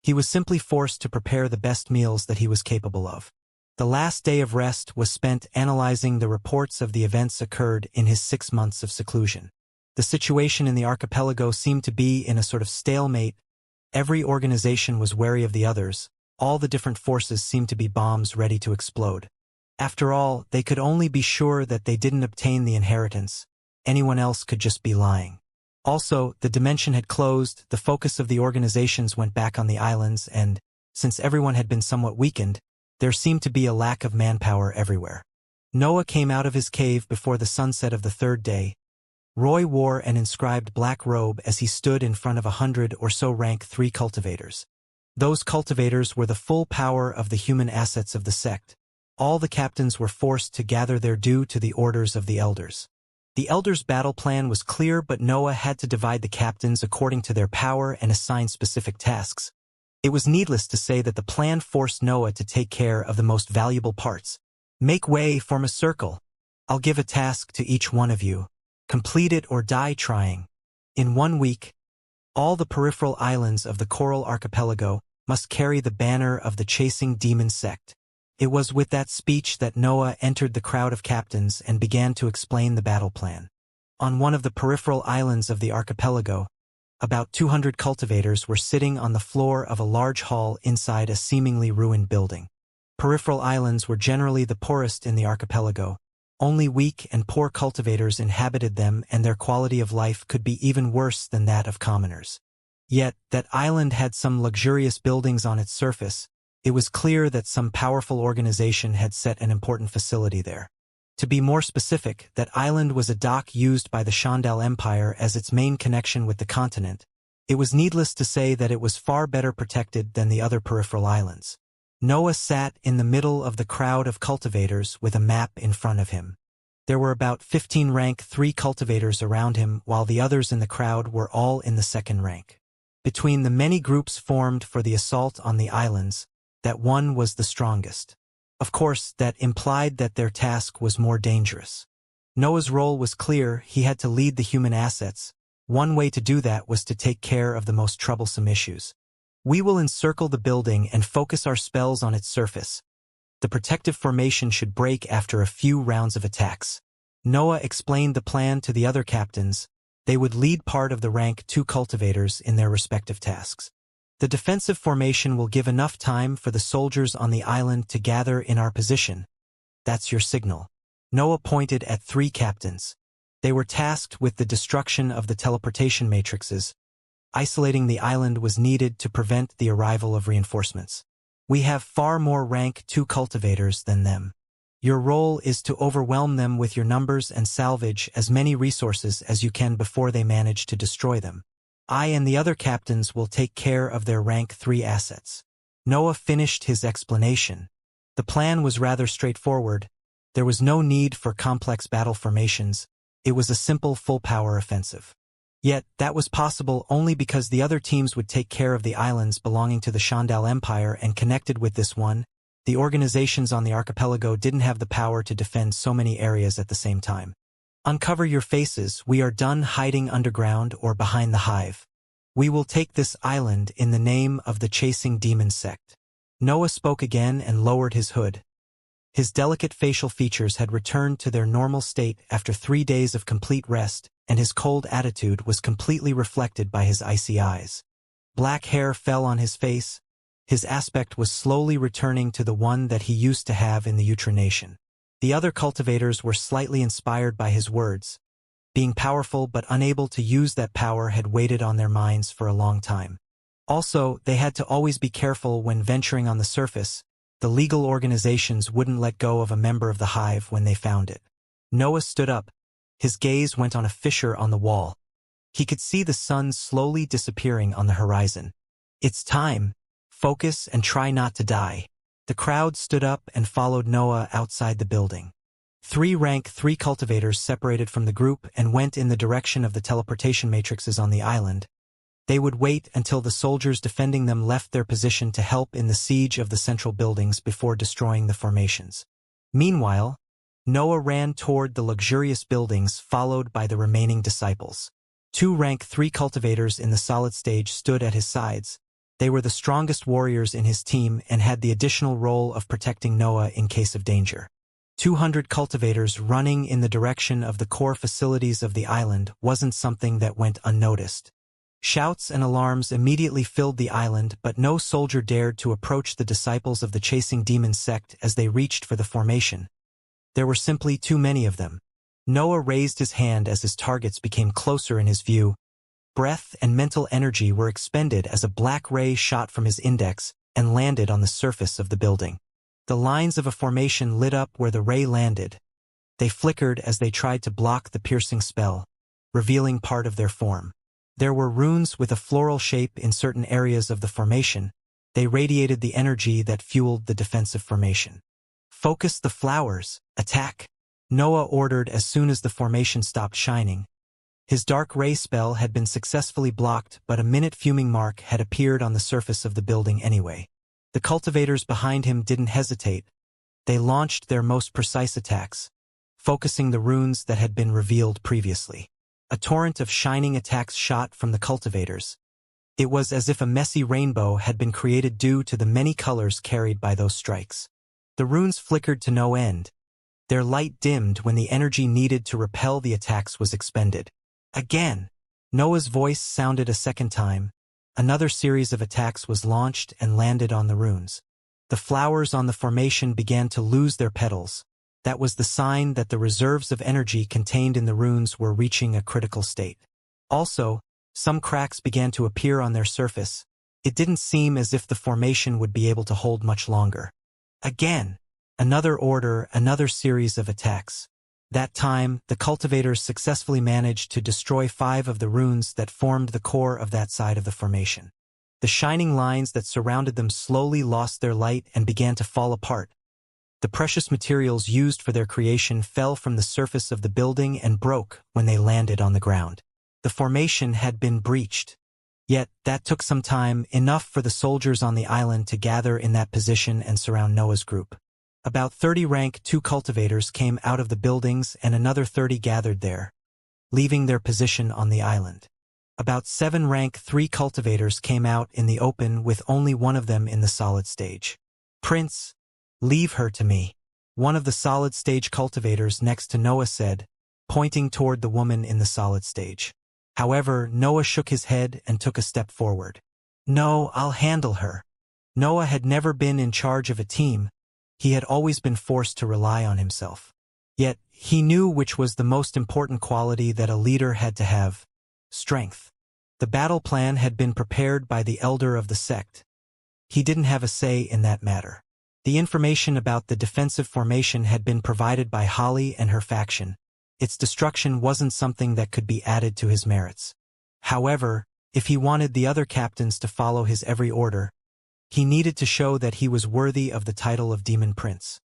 He was simply forced to prepare the best meals that he was capable of. The last day of rest was spent analyzing the reports of the events occurred in his 6 months of seclusion. The situation in the archipelago seemed to be in a sort of stalemate. Every organization was wary of the others. All the different forces seemed to be bombs ready to explode. After all, they could only be sure that they didn't obtain the inheritance. Anyone else could just be lying. Also, the dimension had closed, the focus of the organizations went back on the islands, and, since everyone had been somewhat weakened, there seemed to be a lack of manpower everywhere. Noah came out of his cave before the sunset of the 3rd day. Roy wore an inscribed black robe as he stood in front of 100 or so rank 3 cultivators. Those cultivators were the full power of the human assets of the sect. All the captains were forced to gather their due to the orders of the elders. The elders' battle plan was clear, but Noah had to divide the captains according to their power and assign specific tasks. It was needless to say that the plan forced Noah to take care of the most valuable parts. Make way, form a circle. I'll give a task to each one of you. Complete it or die trying. In 1 week, all the peripheral islands of the Coral Archipelago must carry the banner of the chasing demon sect. It was with that speech that Noah entered the crowd of captains and began to explain the battle plan. On one of the peripheral islands of the archipelago, about 200 cultivators were sitting on the floor of a large hall inside a seemingly ruined building. Peripheral islands were generally the poorest in the archipelago. Only weak and poor cultivators inhabited them, and their quality of life could be even worse than that of commoners. Yet, that island had some luxurious buildings on its surface. It was clear that some powerful organization had set an important facility there. To be more specific, that island was a dock used by the Shandal Empire as its main connection with the continent. It was needless to say that it was far better protected than the other peripheral islands. Noah sat in the middle of the crowd of cultivators with a map in front of him. There were about 15 rank 3 cultivators around him, while the others in the crowd were all in the 2nd rank. Between the many groups formed for the assault on the islands, that one was the strongest. Of course, that implied that their task was more dangerous. Noah's role was clear. He had to lead the human assets. One way to do that was to take care of the most troublesome issues. We will encircle the building and focus our spells on its surface. The protective formation should break after a few rounds of attacks. Noah explained the plan to the other captains. They would lead part of the rank 2 cultivators in their respective tasks. The defensive formation will give enough time for the soldiers on the island to gather in our position. That's your signal. Noah pointed at 3 captains. They were tasked with the destruction of the teleportation matrices. Isolating the island was needed to prevent the arrival of reinforcements. We have far more rank 2 cultivators than them. Your role is to overwhelm them with your numbers and salvage as many resources as you can before they manage to destroy them. I and the other captains will take care of their rank 3 assets. Noah finished his explanation. The plan was rather straightforward. There was no need for complex battle formations. It was a simple full-power offensive. Yet, that was possible only because the other teams would take care of the islands belonging to the Shandal Empire and connected with this one. The organizations on the archipelago didn't have the power to defend so many areas at the same time. Uncover your faces. We are done hiding underground or behind the hive. We will take this island in the name of the chasing demon sect. Noah spoke again and lowered his hood. His delicate facial features had returned to their normal state after 3 days of complete rest, and his cold attitude was completely reflected by his icy eyes. Black hair fell on his face. His aspect was slowly returning to the one that he used to have in the Utrination. The other cultivators were slightly inspired by his words. Being powerful but unable to use that power had weighed on their minds for a long time. Also, they had to always be careful when venturing on the surface. The legal organizations wouldn't let go of a member of the hive when they found it. Noah stood up. His gaze went on a fissure on the wall. He could see the sun slowly disappearing on the horizon. It's time. Focus and try not to die. The crowd stood up and followed Noah outside the building. 3 rank 3 cultivators separated from the group and went in the direction of the teleportation matrices on the island. They would wait until the soldiers defending them left their position to help in the siege of the central buildings before destroying the formations. Meanwhile, Noah ran toward the luxurious buildings followed by the remaining disciples. 2 rank 3 cultivators in the solid stage stood at his sides. They were the strongest warriors in his team and had the additional role of protecting Noah in case of danger. 200 cultivators running in the direction of the core facilities of the island wasn't something that went unnoticed. Shouts and alarms immediately filled the island, but no soldier dared to approach the disciples of the chasing demon sect as they reached for the formation. There were simply too many of them. Noah raised his hand as his targets became closer in his view. Breath and mental energy were expended as a black ray shot from his index and landed on the surface of the building. The lines of a formation lit up where the ray landed. They flickered as they tried to block the piercing spell, revealing part of their form. There were runes with a floral shape in certain areas of the formation. They radiated the energy that fueled the defensive formation. Focus the flowers. Attack! Noah ordered as soon as the formation stopped shining. His dark ray spell had been successfully blocked, but a minute fuming mark had appeared on the surface of the building anyway. The cultivators behind him didn't hesitate. They launched their most precise attacks, focusing the runes that had been revealed previously. A torrent of shining attacks shot from the cultivators. It was as if a messy rainbow had been created due to the many colors carried by those strikes. The runes flickered to no end. Their light dimmed when the energy needed to repel the attacks was expended. Again! Noah's voice sounded a second time. Another series of attacks was launched and landed on the runes. The flowers on the formation began to lose their petals. That was the sign that the reserves of energy contained in the runes were reaching a critical state. Also, some cracks began to appear on their surface. It didn't seem as if the formation would be able to hold much longer. Again! Another order, another series of attacks. That time, the cultivators successfully managed to destroy 5 of the runes that formed the core of that side of the formation. The shining lines that surrounded them slowly lost their light and began to fall apart. The precious materials used for their creation fell from the surface of the building and broke when they landed on the ground. The formation had been breached. Yet, that took some time, enough for the soldiers on the island to gather in that position and surround Noah's group. About 30 rank 2 cultivators came out of the buildings and another 30 gathered there, leaving their position on the island. About 7 rank 3 cultivators came out in the open with only one of them in the solid stage. Prince, leave her to me, one of the solid stage cultivators next to Noah said, pointing toward the woman in the solid stage. However, Noah shook his head and took a step forward. No, I'll handle her. Noah had never been in charge of a team. He had always been forced to rely on himself. Yet, he knew which was the most important quality that a leader had to have: strength. The battle plan had been prepared by the elder of the sect. He didn't have a say in that matter. The information about the defensive formation had been provided by Holly and her faction. Its destruction wasn't something that could be added to his merits. However, if he wanted the other captains to follow his every order, he needed to show that he was worthy of the title of Demon Prince.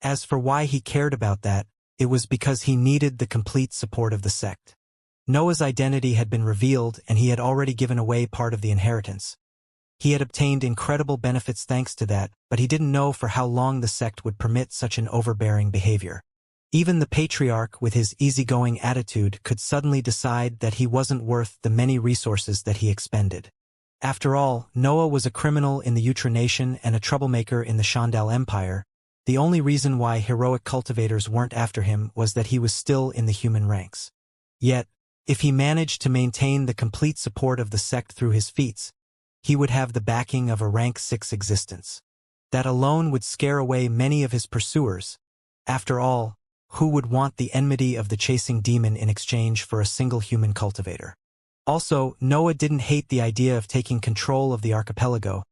As for why he cared about that, it was because he needed the complete support of the sect. Noah's identity had been revealed and he had already given away part of the inheritance. He had obtained incredible benefits thanks to that, but he didn't know for how long the sect would permit such an overbearing behavior. Even the patriarch with his easygoing attitude could suddenly decide that he wasn't worth the many resources that he expended. After all, Noah was a criminal in the Wuxia nation and a troublemaker in the Shandal Empire. The only reason why heroic cultivators weren't after him was that he was still in the human ranks. Yet, if he managed to maintain the complete support of the sect through his feats, he would have the backing of a rank 6 existence. That alone would scare away many of his pursuers. After all, who would want the enmity of the chasing demon in exchange for a single human cultivator? Also, Noah didn't hate the idea of taking control of the archipelago.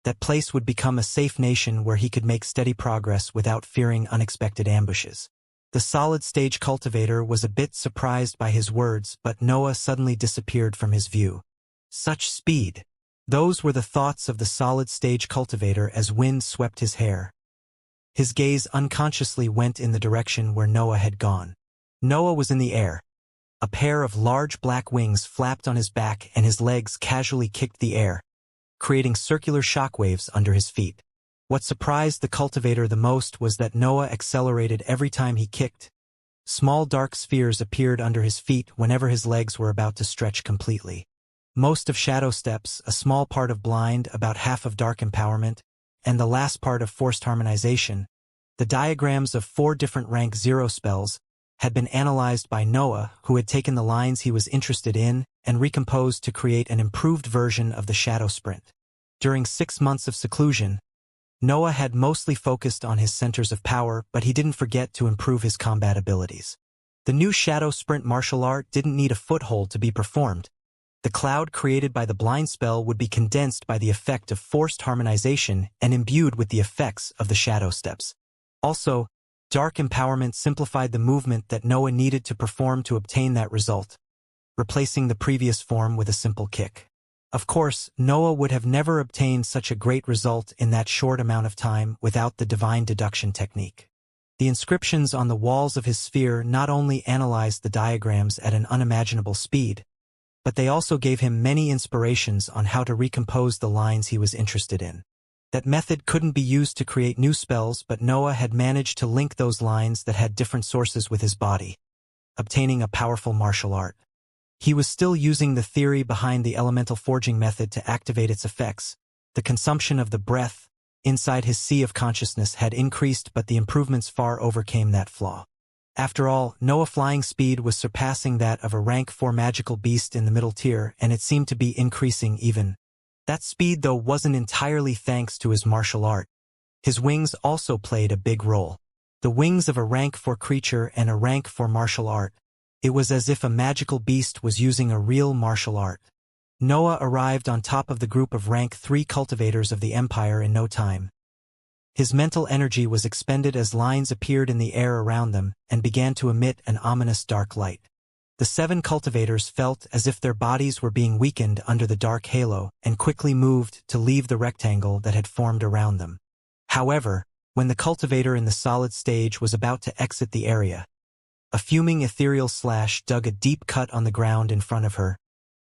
That place would become a safe nation where he could make steady progress without fearing unexpected ambushes. The solid-stage cultivator was a bit surprised by his words, but Noah suddenly disappeared from his view. Such speed! Those were the thoughts of the solid-stage cultivator as wind swept his hair. His gaze unconsciously went in the direction where Noah had gone. Noah was in the air. A pair of large black wings flapped on his back and his legs casually kicked the air, creating circular shockwaves under his feet. What surprised the cultivator the most was that Noah accelerated every time he kicked. Small dark spheres appeared under his feet whenever his legs were about to stretch completely. Most of Shadow Steps, a small part of Blind, about half of Dark Empowerment, and the last part of Forced Harmonization, the diagrams of 4 different rank 0 spells, had been analyzed by Noah, who had taken the lines he was interested in and recomposed to create an improved version of the Shadow Sprint. During 6 months of seclusion, Noah had mostly focused on his centers of power, but he didn't forget to improve his combat abilities. The new Shadow Sprint martial art didn't need a foothold to be performed. The cloud created by the blind spell would be condensed by the effect of forced harmonization and imbued with the effects of the Shadow Steps. Also, Dark Empowerment simplified the movement that Noah needed to perform to obtain that result, replacing the previous form with a simple kick. Of course, Noah would have never obtained such a great result in that short amount of time without the divine deduction technique. The inscriptions on the walls of his sphere not only analyzed the diagrams at an unimaginable speed, but they also gave him many inspirations on how to recompose the lines he was interested in. That method couldn't be used to create new spells, but Noah had managed to link those lines that had different sources with his body, obtaining a powerful martial art. He was still using the theory behind the elemental forging method to activate its effects. The consumption of the breath inside his sea of consciousness had increased, but the improvements far overcame that flaw. After all, Noah's flying speed was surpassing that of a rank 4 magical beast in the middle tier, and it seemed to be increasing even. That speed, though, wasn't entirely thanks to his martial art. His wings also played a big role. The wings of a rank 4 creature and a rank 4 martial art. It was as if a magical beast was using a real martial art. Noah arrived on top of the group of rank 3 cultivators of the Empire in no time. His mental energy was expended as lines appeared in the air around them and began to emit an ominous dark light. The 7 cultivators felt as if their bodies were being weakened under the dark halo and quickly moved to leave the rectangle that had formed around them. However, when the cultivator in the solid stage was about to exit the area, a fuming ethereal slash dug a deep cut on the ground in front of her,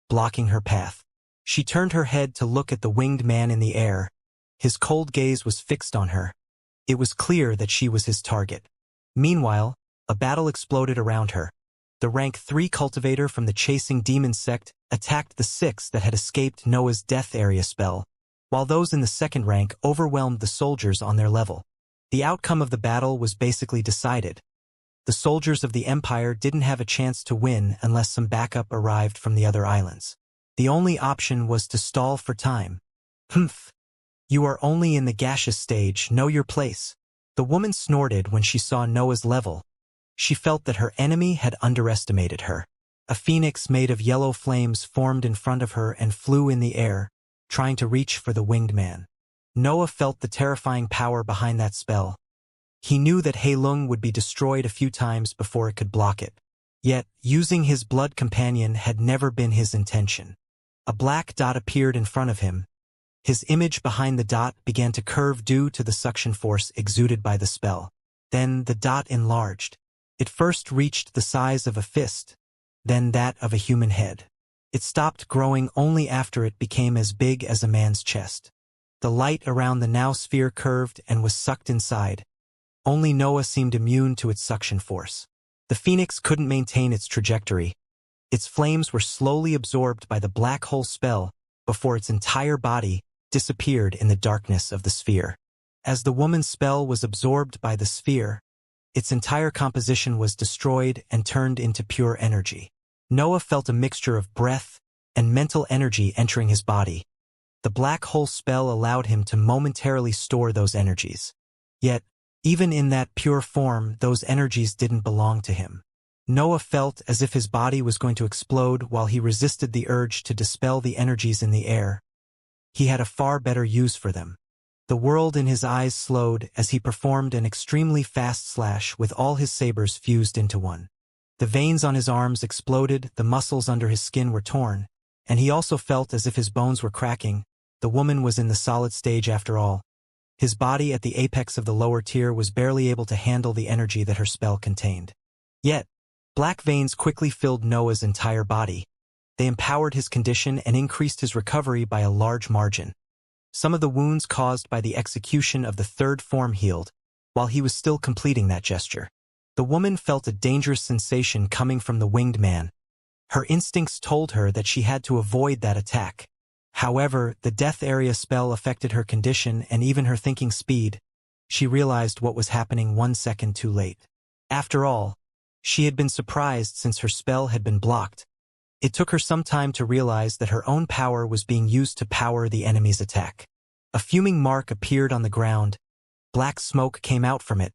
blocking her path. She turned her head to look at the winged man in the air. His cold gaze was fixed on her. It was clear that she was his target. Meanwhile, a battle exploded around her. The rank 3 cultivator from the chasing demon sect attacked the 6 that had escaped Noah's death area spell, while those in the second rank overwhelmed the soldiers on their level. The outcome of the battle was basically decided. The soldiers of the Empire didn't have a chance to win unless some backup arrived from the other islands. The only option was to stall for time. Humph. You are only in the gaseous stage, know your place. The woman snorted when she saw Noah's level. She felt that her enemy had underestimated her. A phoenix made of yellow flames formed in front of her and flew in the air, trying to reach for the winged man. Noah felt the terrifying power behind that spell. He knew that Heilung would be destroyed a few times before it could block it. Yet, using his blood companion had never been his intention. A black dot appeared in front of him. His image behind the dot began to curve due to the suction force exuded by the spell. Then the dot enlarged. It first reached the size of a fist, then that of a human head. It stopped growing only after it became as big as a man's chest. The light around the now sphere curved and was sucked inside. Only Noah seemed immune to its suction force. The phoenix couldn't maintain its trajectory. Its flames were slowly absorbed by the black hole spell before its entire body disappeared in the darkness of the sphere. As the woman's spell was absorbed by the sphere, its entire composition was destroyed and turned into pure energy. Noah felt a mixture of breath and mental energy entering his body. The black hole spell allowed him to momentarily store those energies. Yet, even in that pure form, those energies didn't belong to him. Noah felt as if his body was going to explode while he resisted the urge to dispel the energies in the air. He had a far better use for them. The world in his eyes slowed as he performed an extremely fast slash with all his sabers fused into one. The veins on his arms exploded, the muscles under his skin were torn, and he also felt as if his bones were cracking. The woman was in the solid stage after all. His body at the apex of the lower tier was barely able to handle the energy that her spell contained. Yet, black veins quickly filled Noah's entire body. They empowered his condition and increased his recovery by a large margin. Some of the wounds caused by the execution of the third form healed, while he was still completing that gesture. The woman felt a dangerous sensation coming from the winged man. Her instincts told her that she had to avoid that attack. However, the death area spell affected her condition and even her thinking speed. She realized what was happening 1 second too late. After all, she had been surprised since her spell had been blocked. It took her some time to realize that her own power was being used to power the enemy's attack. A fuming mark appeared on the ground. Black smoke came out from it,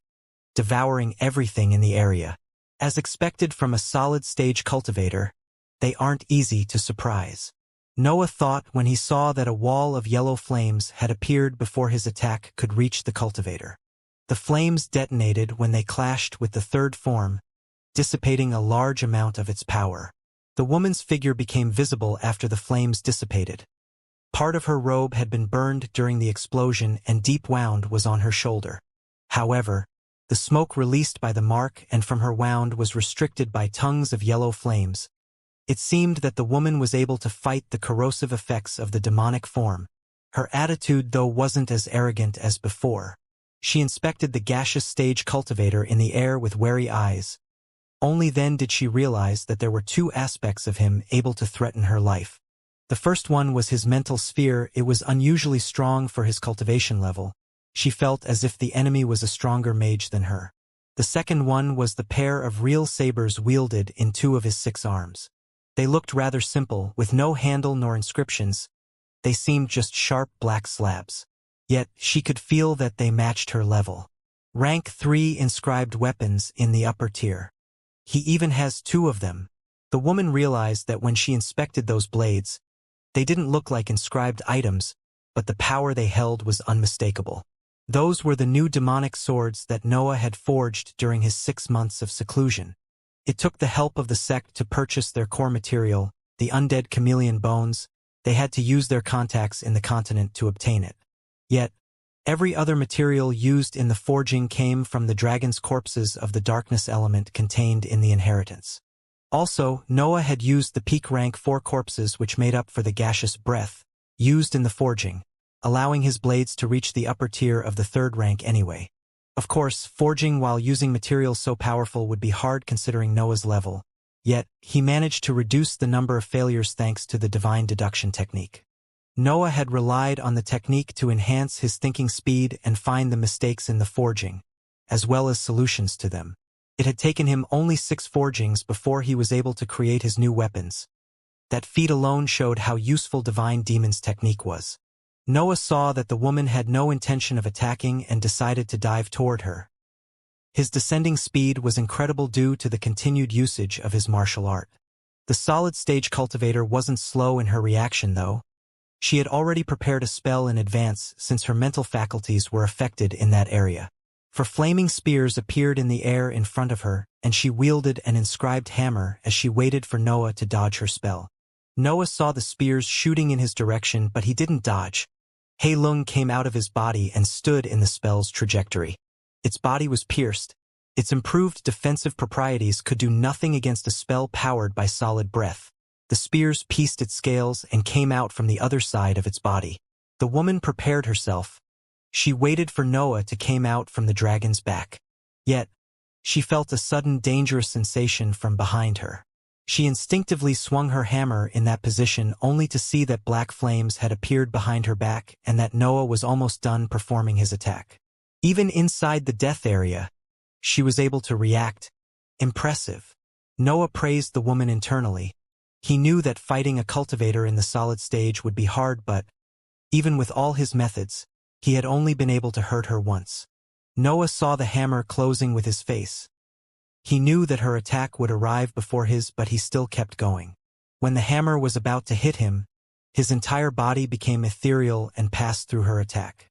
devouring everything in the area. As expected from a solid-stage cultivator, they aren't easy to surprise. Noah thought when he saw that a wall of yellow flames had appeared before his attack could reach the cultivator. The flames detonated when they clashed with the third form, dissipating a large amount of its power. The woman's figure became visible after the flames dissipated. Part of her robe had been burned during the explosion and deep wound was on her shoulder. However, the smoke released by the mark and from her wound was restricted by tongues of yellow flames. It seemed that the woman was able to fight the corrosive effects of the demonic form. Her attitude, though, wasn't as arrogant as before. She inspected the gaseous stage cultivator in the air with wary eyes. Only then did she realize that there were two aspects of him able to threaten her life. The first one was his mental sphere. It was unusually strong for his cultivation level. She felt as if the enemy was a stronger mage than her. The second one was the pair of real sabers wielded in 2 of his 6 arms. They looked rather simple, with no handle nor inscriptions. They seemed just sharp black slabs. Yet, she could feel that they matched her level. Rank 3 inscribed weapons in the upper tier. He even has 2 of them. The woman realized that when she inspected those blades, they didn't look like inscribed items, but the power they held was unmistakable. Those were the new demonic swords that Noah had forged during his 6 months of seclusion. It took the help of the sect to purchase their core material, the undead chameleon bones. They had to use their contacts in the continent to obtain it. Yet, every other material used in the forging came from the dragon's corpses of the darkness element contained in the inheritance. Also, Noah had used the peak rank 4 corpses which made up for the gaseous breath used in the forging, allowing his blades to reach the upper tier of the 3rd rank anyway. Of course, forging while using materials so powerful would be hard considering Noah's level, yet he managed to reduce the number of failures thanks to the divine deduction technique. Noah had relied on the technique to enhance his thinking speed and find the mistakes in the forging, as well as solutions to them. It had taken him only 6 forgings before he was able to create his new weapons. That feat alone showed how useful Divine Demon's technique was. Noah saw that the woman had no intention of attacking and decided to dive toward her. His descending speed was incredible due to the continued usage of his martial art. The solid-stage cultivator wasn't slow in her reaction, though. She had already prepared a spell in advance since her mental faculties were affected in that area. For flaming spears appeared in the air in front of her, and she wielded an inscribed hammer as she waited for Noah to dodge her spell. Noah saw the spears shooting in his direction, but he didn't dodge. Hei Lung came out of his body and stood in the spell's trajectory. Its body was pierced. Its improved defensive properties could do nothing against a spell powered by solid breath. The spears pieced its scales and came out from the other side of its body. The woman prepared herself. She waited for Noah to come out from the dragon's back. Yet, she felt a sudden dangerous sensation from behind her. She instinctively swung her hammer in that position only to see that black flames had appeared behind her back and that Noah was almost done performing his attack. Even inside the death area, she was able to react. Impressive. Noah praised the woman internally. He knew that fighting a cultivator in the solid stage would be hard, but even with all his methods, he had only been able to hurt her once. Noah saw the hammer closing with his face. He knew that her attack would arrive before his, but he still kept going. When the hammer was about to hit him, his entire body became ethereal and passed through her attack.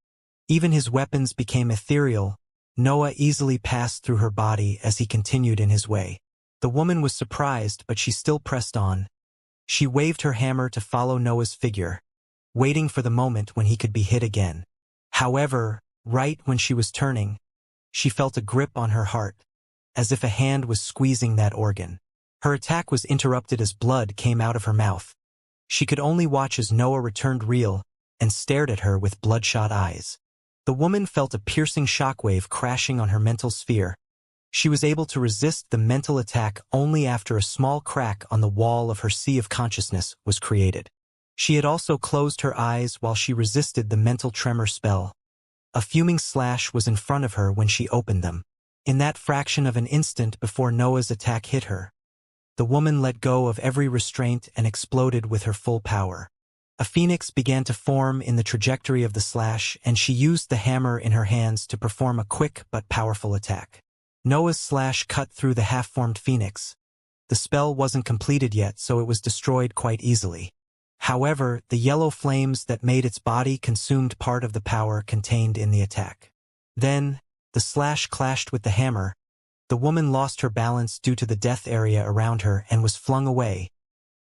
Even his weapons became ethereal. Noah easily passed through her body as he continued in his way. The woman was surprised, but she still pressed on. She waved her hammer to follow Noah's figure, waiting for the moment when he could be hit again. However, right when she was turning, she felt a grip on her heart, as if a hand was squeezing that organ. Her attack was interrupted as blood came out of her mouth. She could only watch as Noah returned real and stared at her with bloodshot eyes. The woman felt a piercing shockwave crashing on her mental sphere. She was able to resist the mental attack only after a small crack on the wall of her sea of consciousness was created. She had also closed her eyes while she resisted the mental tremor spell. A fuming slash was in front of her when she opened them. In that fraction of an instant before Noah's attack hit her, the woman let go of every restraint and exploded with her full power. A phoenix began to form in the trajectory of the slash, and she used the hammer in her hands to perform a quick but powerful attack. Noah's slash cut through the half-formed phoenix. The spell wasn't completed yet, so it was destroyed quite easily. However, the yellow flames that made its body consumed part of the power contained in the attack. Then, the slash clashed with the hammer. The woman lost her balance due to the death area around her and was flung away,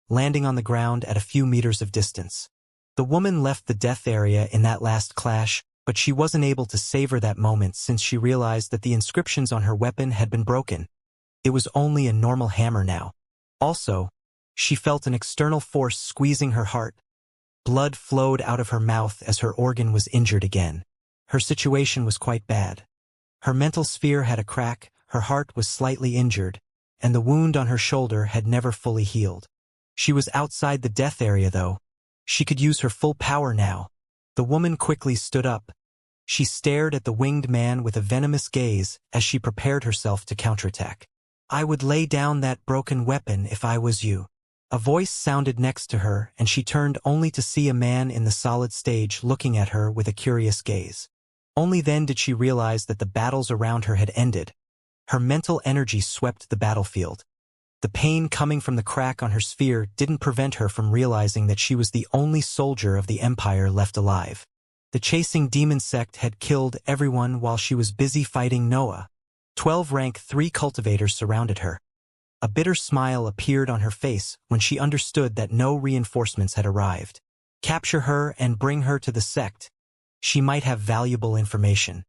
landing on the ground at a few meters of distance. The woman left the death area in that last clash, but she wasn't able to savor that moment since she realized that the inscriptions on her weapon had been broken. It was only a normal hammer now. Also, she felt an external force squeezing her heart. Blood flowed out of her mouth as her organ was injured again. Her situation was quite bad. Her mental sphere had a crack, her heart was slightly injured, and the wound on her shoulder had never fully healed. She was outside the death area though. She could use her full power now. The woman quickly stood up. She stared at the winged man with a venomous gaze as she prepared herself to counterattack. "I would lay down that broken weapon if I was you." A voice sounded next to her, and she turned only to see a man in the solid stage looking at her with a curious gaze. Only then did she realize that the battles around her had ended. Her mental energy swept the battlefield. The pain coming from the crack on her sphere didn't prevent her from realizing that she was the only soldier of the Empire left alive. The chasing demon sect had killed everyone while she was busy fighting Noah. 12 rank 3 cultivators surrounded her. A bitter smile appeared on her face when she understood that no reinforcements had arrived. Capture her and bring her to the sect. She might have valuable information.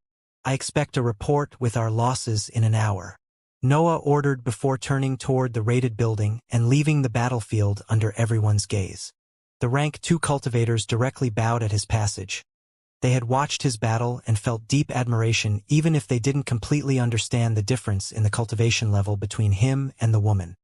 I expect a report with our losses in an hour. Noah ordered before turning toward the raided building and leaving the battlefield under everyone's gaze. The rank 2 cultivators directly bowed at his passage. They had watched his battle and felt deep admiration even if they didn't completely understand the difference in the cultivation level between him and the woman.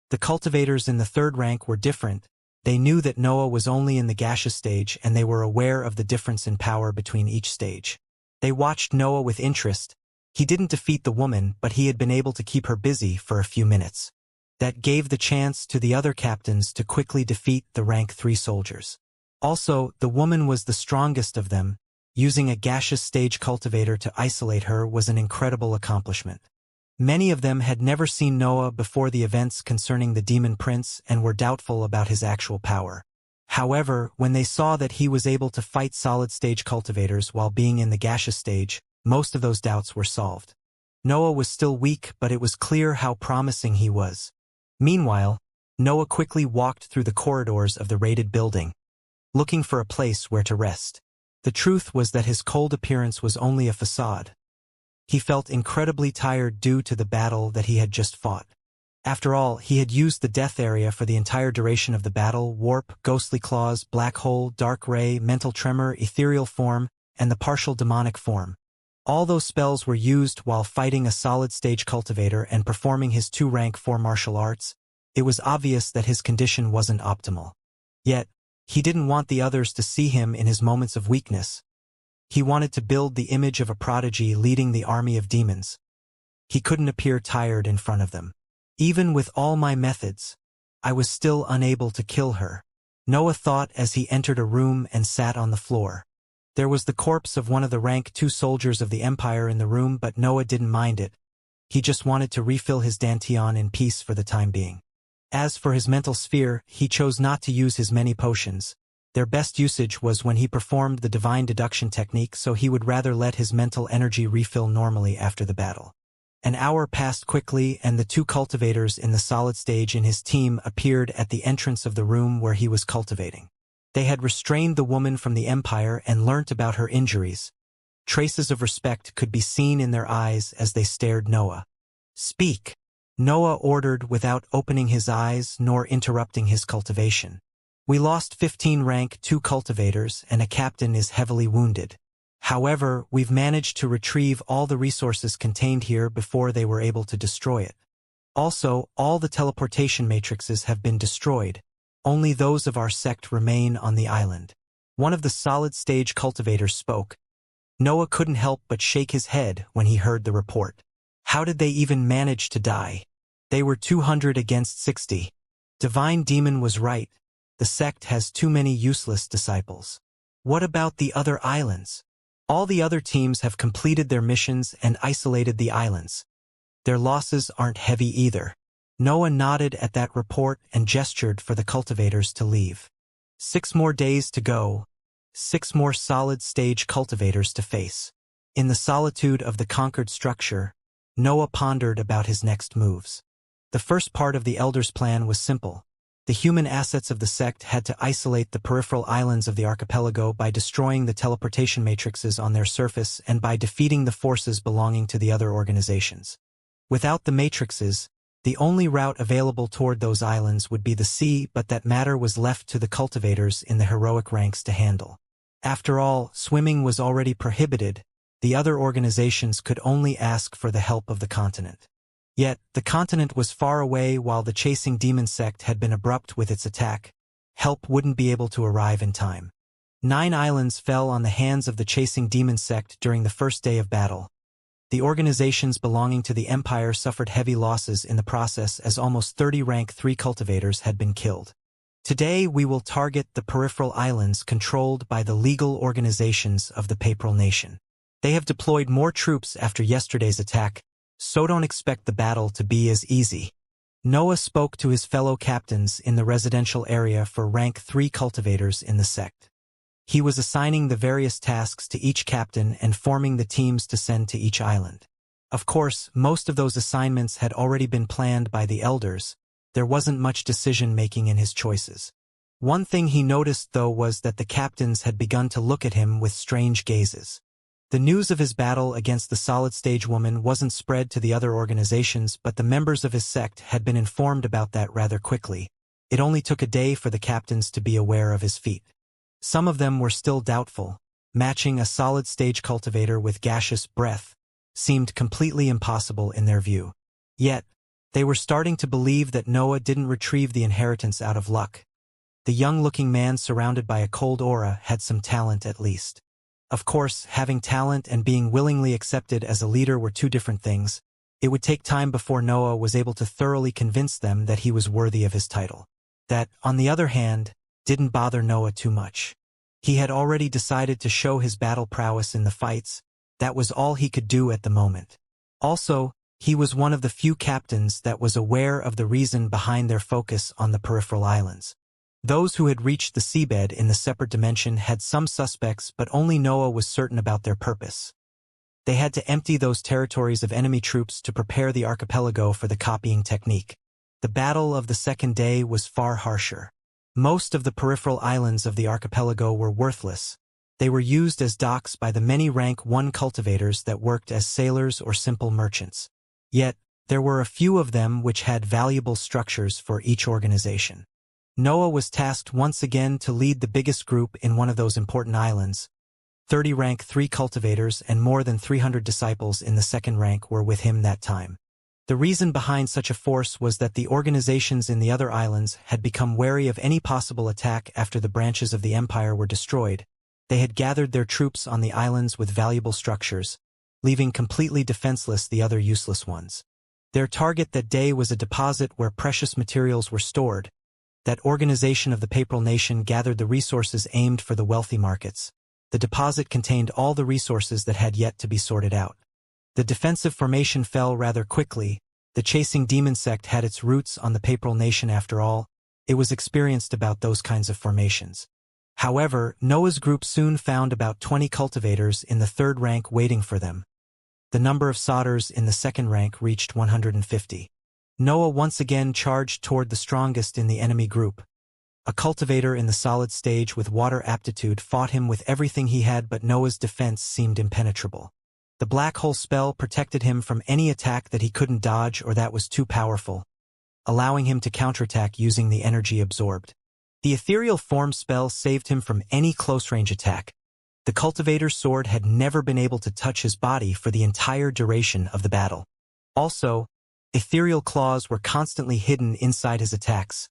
The cultivators in the 3rd rank were different. They knew that Noah was only in the gaseous stage and they were aware of the difference in power between each stage. They watched Noah with interest. He didn't defeat the woman, but he had been able to keep her busy for a few minutes. That gave the chance to the other captains to quickly defeat the rank 3 soldiers. Also, the woman was the strongest of them. Using a gaseous stage cultivator to isolate her was an incredible accomplishment. Many of them had never seen Noah before the events concerning the Demon Prince and were doubtful about his actual power. However, when they saw that he was able to fight solid stage cultivators while being in the gaseous stage, most of those doubts were solved. Noah was still weak, but it was clear how promising he was. Meanwhile, Noah quickly walked through the corridors of the raided building, looking for a place where to rest. The truth was that his cold appearance was only a facade. He felt incredibly tired due to the battle that he had just fought. After all, he had used the death area for the entire duration of the battle: warp, ghostly claws, black hole, dark ray, mental tremor, ethereal form, and the partial demonic form. All those spells were used while fighting a solid stage cultivator and performing his 2 rank 4 martial arts. It was obvious that his condition wasn't optimal. Yet, he didn't want the others to see him in his moments of weakness. He wanted to build the image of a prodigy leading the army of demons. He couldn't appear tired in front of them. Even with all my methods, I was still unable to kill her, Noah thought as he entered a room and sat on the floor. There was the corpse of one of the rank 2 soldiers of the Empire in the room, but Noah didn't mind it. He just wanted to refill his dantian in peace for the time being. As for his mental sphere, he chose not to use his many potions. Their best usage was when he performed the divine deduction technique, so he would rather let his mental energy refill normally after the battle. An hour passed quickly, and the two cultivators in the solid stage in his team appeared at the entrance of the room where he was cultivating. They had restrained the woman from the Empire and learnt about her injuries. Traces of respect could be seen in their eyes as they stared Noah. "Speak," Noah ordered without opening his eyes nor interrupting his cultivation. "We lost 15 rank 2 cultivators and a captain is heavily wounded. However, we've managed to retrieve all the resources contained here before they were able to destroy it. Also, all the teleportation matrices have been destroyed. Only those of our sect remain on the island." One of the solid-stage cultivators spoke. Noah couldn't help but shake his head when he heard the report. How did they even manage to die? They were 200 against 60. Divine Demon was right. The sect has too many useless disciples. What about the other islands? All the other teams have completed their missions and isolated the islands. Their losses aren't heavy either. Noah nodded at that report and gestured for the cultivators to leave. 6 more days to go. 6 more solid-stage cultivators to face. In the solitude of the conquered structure, Noah pondered about his next moves. The first part of the Elders' plan was simple. The human assets of the sect had to isolate the peripheral islands of the archipelago by destroying the teleportation matrices on their surface and by defeating the forces belonging to the other organizations. Without the matrices, the only route available toward those islands would be the sea, but that matter was left to the cultivators in the heroic ranks to handle. After all, swimming was already prohibited. The other organizations could only ask for the help of the continent. Yet, the continent was far away while the chasing demon sect had been abrupt with its attack. Help wouldn't be able to arrive in time. 9 islands fell on the hands of the chasing demon sect during the first day of battle. The organizations belonging to the Empire suffered heavy losses in the process as almost 30 rank 3 cultivators had been killed. Today we will target the peripheral islands controlled by the legal organizations of the Papal Nation. They have deployed more troops after yesterday's attack, so don't expect the battle to be as easy. Noah spoke to his fellow captains in the residential area for rank 3 cultivators in the sect. He was assigning the various tasks to each captain and forming the teams to send to each island. Of course, most of those assignments had already been planned by the elders. There wasn't much decision-making in his choices. One thing he noticed, though, was that the captains had begun to look at him with strange gazes. The news of his battle against the solid-stage woman wasn't spread to the other organizations, but the members of his sect had been informed about that rather quickly. It only took a day for the captains to be aware of his feat. Some of them were still doubtful. Matching a solid-stage cultivator with gaseous breath seemed completely impossible in their view. Yet, they were starting to believe that Noah didn't retrieve the inheritance out of luck. The young-looking man surrounded by a cold aura had some talent at least. Of course, having talent and being willingly accepted as a leader were two different things. It would take time before Noah was able to thoroughly convince them that he was worthy of his title. That, on the other hand, didn't bother Noah too much. He had already decided to show his battle prowess in the fights. That was all he could do at the moment. Also, he was one of the few captains that was aware of the reason behind their focus on the peripheral islands. Those who had reached the seabed in the separate dimension had some suspects, but only Noah was certain about their purpose. They had to empty those territories of enemy troops to prepare the archipelago for the copying technique. The battle of the second day was far harsher. Most of the peripheral islands of the archipelago were worthless. They were used as docks by the many rank 1 cultivators that worked as sailors or simple merchants. Yet, there were a few of them which had valuable structures for each organization. Noah was tasked once again to lead the biggest group in one of those important islands. 30 rank 3 cultivators and more than 300 disciples in the second rank were with him that time. The reason behind such a force was that the organizations in the other islands had become wary of any possible attack after the branches of the Empire were destroyed. They had gathered their troops on the islands with valuable structures, leaving completely defenseless the other useless ones. Their target that day was a deposit where precious materials were stored. That organization of the Papal Nation gathered the resources aimed for the wealthy markets. The deposit contained all the resources that had yet to be sorted out. The defensive formation fell rather quickly. The chasing demon sect had its roots on the Papal Nation after all. It was experienced about those kinds of formations. However, Noah's group soon found about 20 cultivators in the third rank waiting for them. The number of solders in the second rank reached 150. Noah once again charged toward the strongest in the enemy group. A cultivator in the solid stage with water aptitude fought him with everything he had, but Noah's defense seemed impenetrable. The black hole spell protected him from any attack that he couldn't dodge or that was too powerful, allowing him to counterattack using the energy absorbed. The ethereal form spell saved him from any close-range attack. The cultivator's sword had never been able to touch his body for the entire duration of the battle. Also, ethereal claws were constantly hidden inside his attacks.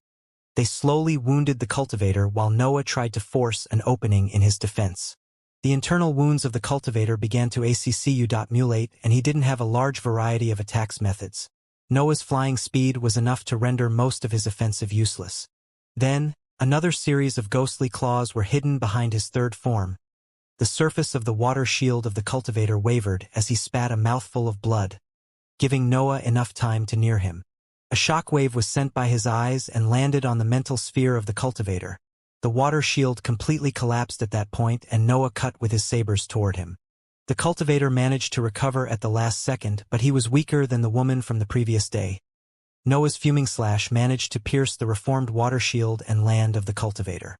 They slowly wounded the cultivator while Noah tried to force an opening in his defense. The internal wounds of the cultivator began to accumulate, and he didn't have a large variety of attacks methods. Noah's flying speed was enough to render most of his offensive useless. Then, another series of ghostly claws were hidden behind his third form. The surface of the water shield of the cultivator wavered as he spat a mouthful of blood, giving Noah enough time to near him. A shockwave was sent by his eyes and landed on the mental sphere of the cultivator. The water shield completely collapsed at that point, and Noah cut with his sabers toward him. The cultivator managed to recover at the last second, but he was weaker than the woman from the previous day. Noah's fuming slash managed to pierce the reformed water shield and land of the cultivator.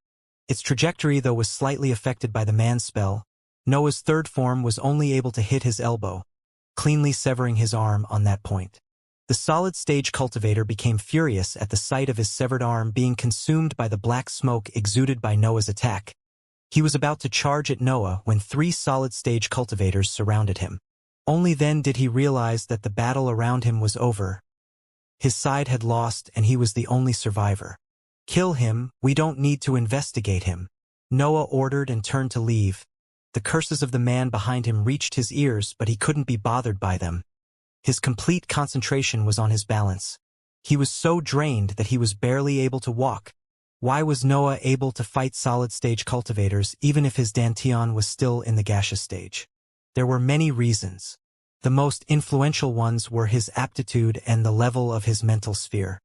Its trajectory, though, was slightly affected by the man spell. Noah's third form was only able to hit his elbow, cleanly severing his arm on that point. The solid-stage cultivator became furious at the sight of his severed arm being consumed by the black smoke exuded by Noah's attack. He was about to charge at Noah when 3 solid-stage cultivators surrounded him. Only then did he realize that the battle around him was over. His side had lost, and he was the only survivor. "Kill him, we don't need to investigate him," Noah ordered and turned to leave. The curses of the man behind him reached his ears, but he couldn't be bothered by them. His complete concentration was on his balance. He was so drained that he was barely able to walk. Why was Noah able to fight solid-stage cultivators even if his dantian was still in the gaseous stage? There were many reasons. The most influential ones were his aptitude and the level of his mental sphere.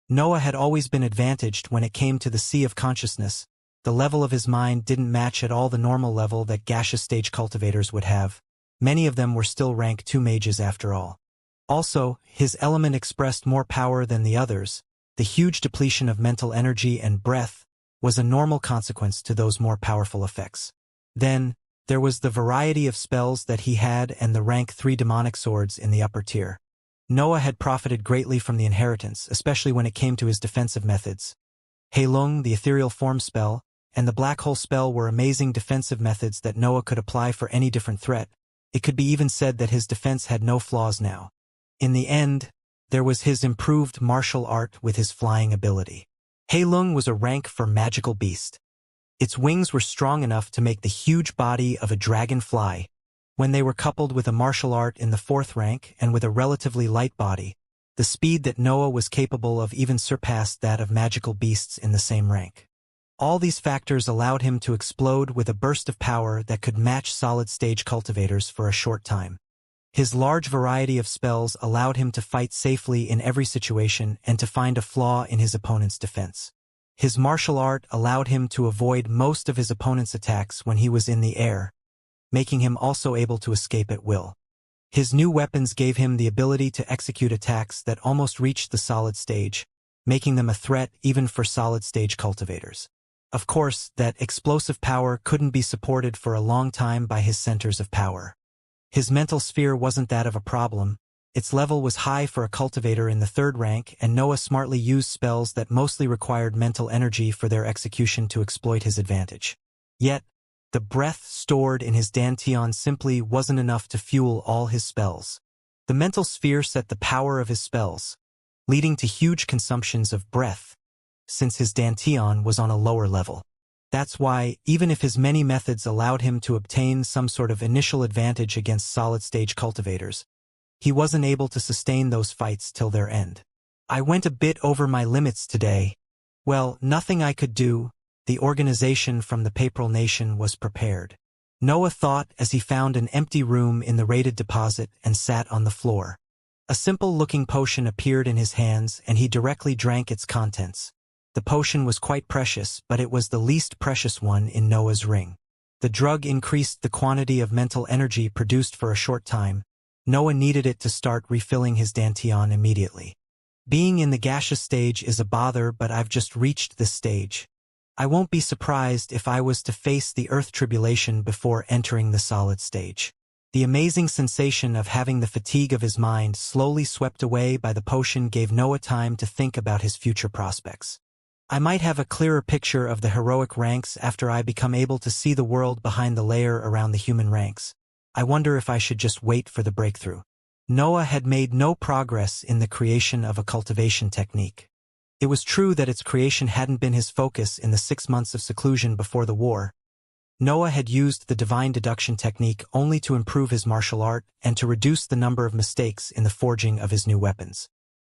Noah had always been advantaged when it came to the sea of consciousness. The level of his mind didn't match at all the normal level that gaseous stage cultivators would have. Many of them were still rank 2 mages after all. Also, his element expressed more power than the others. The huge depletion of mental energy and breath was a normal consequence to those more powerful effects. Then, there was the variety of spells that he had and the rank 3 demonic swords in the upper tier. Noah had profited greatly from the inheritance, especially when it came to his defensive methods. Heilung, the ethereal form spell, and the black hole spell were amazing defensive methods that Noah could apply for any different threat. It could be even said that his defense had no flaws now. In the end, there was his improved martial art with his flying ability. Heilung was a rank for magical beast. Its wings were strong enough to make the huge body of a dragon fly. When they were coupled with a martial art in the 4th rank and with a relatively light body, the speed that Noah was capable of even surpassed that of magical beasts in the same rank. All these factors allowed him to explode with a burst of power that could match solid-stage cultivators for a short time. His large variety of spells allowed him to fight safely in every situation and to find a flaw in his opponent's defense. His martial art allowed him to avoid most of his opponent's attacks when he was in the air, making him also able to escape at will. His new weapons gave him the ability to execute attacks that almost reached the solid stage, making them a threat even for solid-stage cultivators. Of course, that explosive power couldn't be supported for a long time by his centers of power. His mental sphere wasn't that of a problem. Its level was high for a cultivator in the 3rd rank, and Noah smartly used spells that mostly required mental energy for their execution to exploit his advantage. Yet, the breath stored in his dantian simply wasn't enough to fuel all his spells. The mental sphere set the power of his spells, leading to huge consumptions of breath, since his dantian was on a lower level. That's why, even if his many methods allowed him to obtain some sort of initial advantage against solid-stage cultivators, he wasn't able to sustain those fights till their end. "I went a bit over my limits today." Well, nothing I could do. The organization from the Papal Nation was prepared. Noah thought as he found an empty room in the raided deposit and sat on the floor. A simple-looking potion appeared in his hands, and he directly drank its contents. The potion was quite precious, but it was the least precious one in Noah's ring. The drug increased the quantity of mental energy produced for a short time. Noah needed it to start refilling his dantian immediately. Being in the gaseous stage is a bother, but I've just reached this stage. I won't be surprised if I was to face the earth tribulation before entering the solid stage. The amazing sensation of having the fatigue of his mind slowly swept away by the potion gave Noah time to think about his future prospects. I might have a clearer picture of the heroic ranks after I become able to see the world behind the layer around the human ranks. I wonder if I should just wait for the breakthrough. Noah had made no progress in the creation of a cultivation technique. It was true that its creation hadn't been his focus in the 6 months of seclusion before the war. Noah had used the divine deduction technique only to improve his martial art and to reduce the number of mistakes in the forging of his new weapons.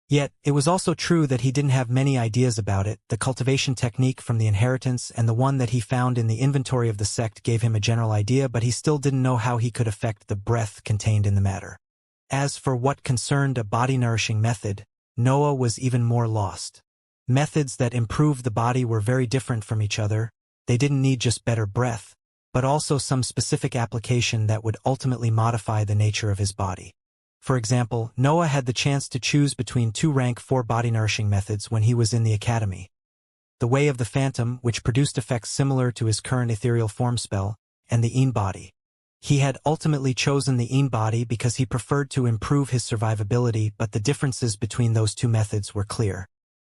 Yet, it was also true that he didn't have many ideas about it. The cultivation technique from the inheritance and the one that he found in the inventory of the sect gave him a general idea, but he still didn't know how he could affect the breath contained in the matter. As for what concerned a body-nourishing method, Noah was even more lost. Methods that improved the body were very different from each other. They didn't need just better breath, but also some specific application that would ultimately modify the nature of his body. For example, Noah had the chance to choose between 2 rank 4 body-nourishing methods when he was in the academy. The Way of the Phantom, which produced effects similar to his current ethereal form spell, and the Een body. He had ultimately chosen the Een body because he preferred to improve his survivability, but the differences between those 2 methods were clear.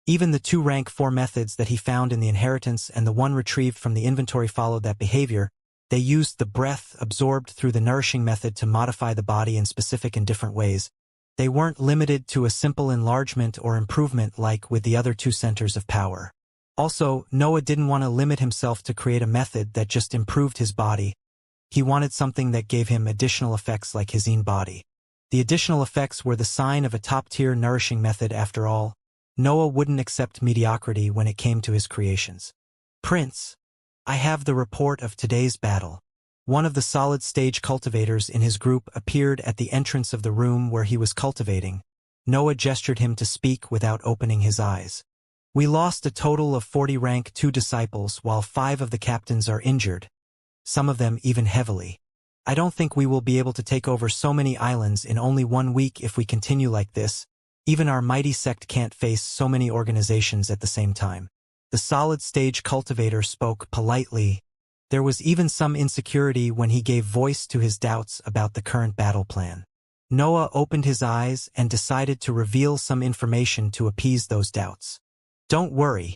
Even the 2 rank 4 methods that he found in the inheritance and the one retrieved from the inventory followed that behavior. They used the breath absorbed through the nourishing method to modify the body in specific and different ways. They weren't limited to a simple enlargement or improvement like with the other 2 centers of power. Also, Noah didn't want to limit himself to create a method that just improved his body. He wanted something that gave him additional effects like his Een body. The additional effects were the sign of a top-tier nourishing method after all. Noah wouldn't accept mediocrity when it came to his creations. Prince, I have the report of today's battle. One of the solid-stage cultivators in his group appeared at the entrance of the room where he was cultivating. Noah gestured him to speak without opening his eyes. We lost a total of 40 rank 2 disciples while 5 of the captains are injured, some of them even heavily. I don't think we will be able to take over so many islands in only 1 week if we continue like this. Even our mighty sect can't face so many organizations at the same time. The solid-stage cultivator spoke politely. There was even some insecurity when he gave voice to his doubts about the current battle plan. Noah opened his eyes and decided to reveal some information to appease those doubts. Don't worry.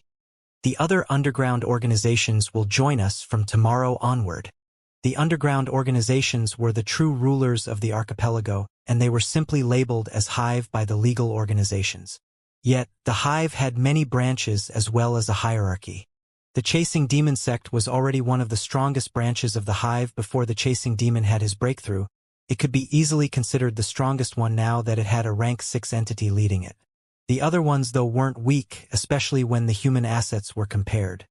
The other underground organizations will join us from tomorrow onward. The underground organizations were the true rulers of the archipelago, and they were simply labeled as Hive by the legal organizations. Yet, the Hive had many branches as well as a hierarchy. The Chasing Demon sect was already one of the strongest branches of the Hive before the Chasing Demon had his breakthrough. It could be easily considered the strongest one now that it had a rank 6 entity leading it. The other ones, though, weren't weak, especially when the human assets were compared.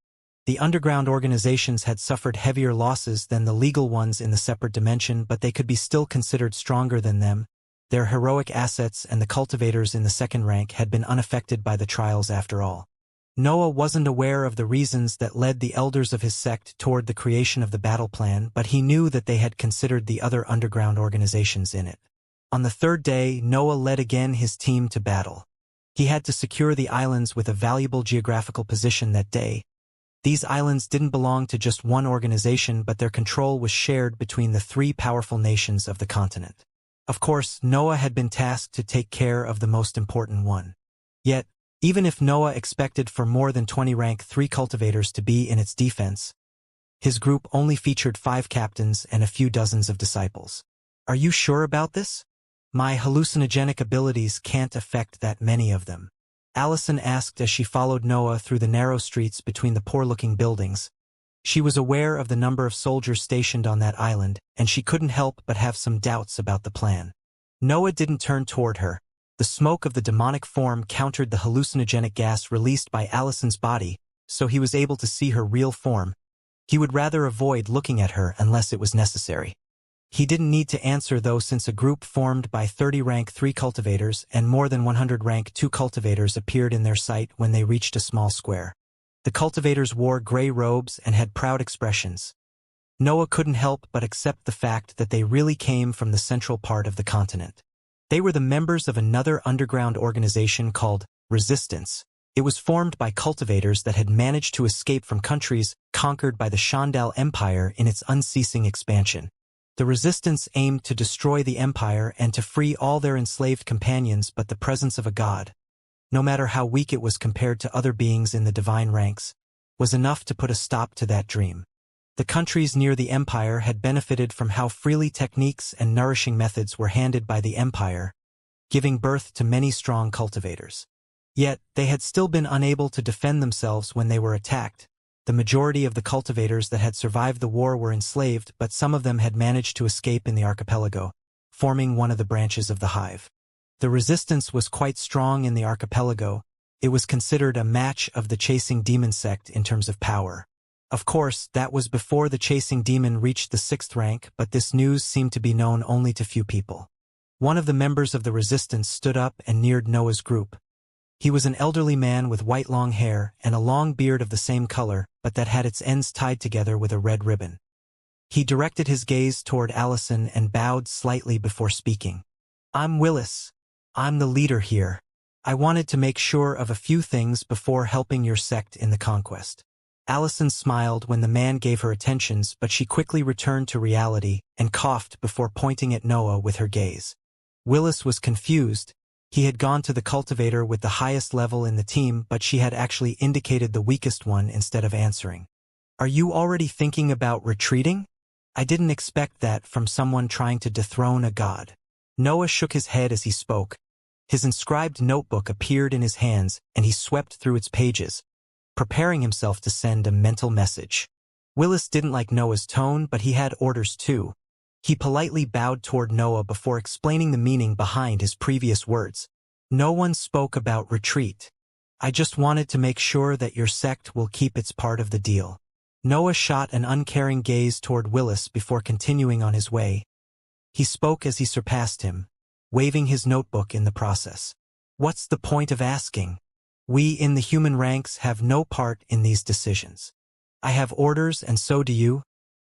The underground organizations had suffered heavier losses than the legal ones in the separate dimension, but they could be still considered stronger than them. Their heroic assets and the cultivators in the 2nd rank had been unaffected by the trials after all. Noah wasn't aware of the reasons that led the elders of his sect toward the creation of the battle plan, but he knew that they had considered the other underground organizations in it. On the 3rd day, Noah led again his team to battle. He had to secure the islands with a valuable geographical position that day. These islands didn't belong to just one organization, but their control was shared between the 3 powerful nations of the continent. Of course, Noah had been tasked to take care of the most important one. Yet, even if Noah expected for more than 20 rank 3 cultivators to be in its defense, his group only featured 5 captains and a few dozens of disciples. Are you sure about this? My hallucinogenic abilities can't affect that many of them. Allison asked as she followed Noah through the narrow streets between the poor-looking buildings. She was aware of the number of soldiers stationed on that island, and she couldn't help but have some doubts about the plan. Noah didn't turn toward her. The smoke of the demonic form countered the hallucinogenic gas released by Allison's body, so he was able to see her real form. He would rather avoid looking at her unless it was necessary. He didn't need to answer though, since a group formed by 30 rank 3 cultivators and more than 100 rank 2 cultivators appeared in their sight when they reached a small square. The cultivators wore gray robes and had proud expressions. Noah couldn't help but accept the fact that they really came from the central part of the continent. They were the members of another underground organization called Resistance. It was formed by cultivators that had managed to escape from countries conquered by the Shandal Empire in its unceasing expansion. The Resistance aimed to destroy the empire and to free all their enslaved companions, but the presence of a god, no matter how weak it was compared to other beings in the divine ranks, was enough to put a stop to that dream. The countries near the empire had benefited from how freely techniques and nourishing methods were handed by the empire, giving birth to many strong cultivators. Yet, they had still been unable to defend themselves when they were attacked. The majority of the cultivators that had survived the war were enslaved, but some of them had managed to escape in the archipelago, forming one of the branches of the hive. The resistance was quite strong in the archipelago. It was considered a match of the Chasing Demon sect in terms of power. Of course, that was before the Chasing Demon reached the 6th rank, but this news seemed to be known only to few people. One of the members of the resistance stood up and neared Noah's group. He was an elderly man with white long hair and a long beard of the same color, but that had its ends tied together with a red ribbon. He directed his gaze toward Allison and bowed slightly before speaking. "I'm Willis. I'm the leader here. I wanted to make sure of a few things before helping your sect in the conquest." Allison smiled when the man gave her attentions, but she quickly returned to reality and coughed before pointing at Noah with her gaze. Willis was confused. He had gone to the cultivator with the highest level in the team, but she had actually indicated the weakest one instead of answering. "Are you already thinking about retreating? I didn't expect that from someone trying to dethrone a god." Noah shook his head as he spoke. His inscribed notebook appeared in his hands, and he swept through its pages, preparing himself to send a mental message. Willis didn't like Noah's tone, but he had orders too. He politely bowed toward Noah before explaining the meaning behind his previous words. "No one spoke about retreat. I just wanted to make sure that your sect will keep its part of the deal." Noah shot an uncaring gaze toward Willis before continuing on his way. He spoke as he surpassed him, waving his notebook in the process. "What's the point of asking? We in the human ranks have no part in these decisions. I have orders and so do you.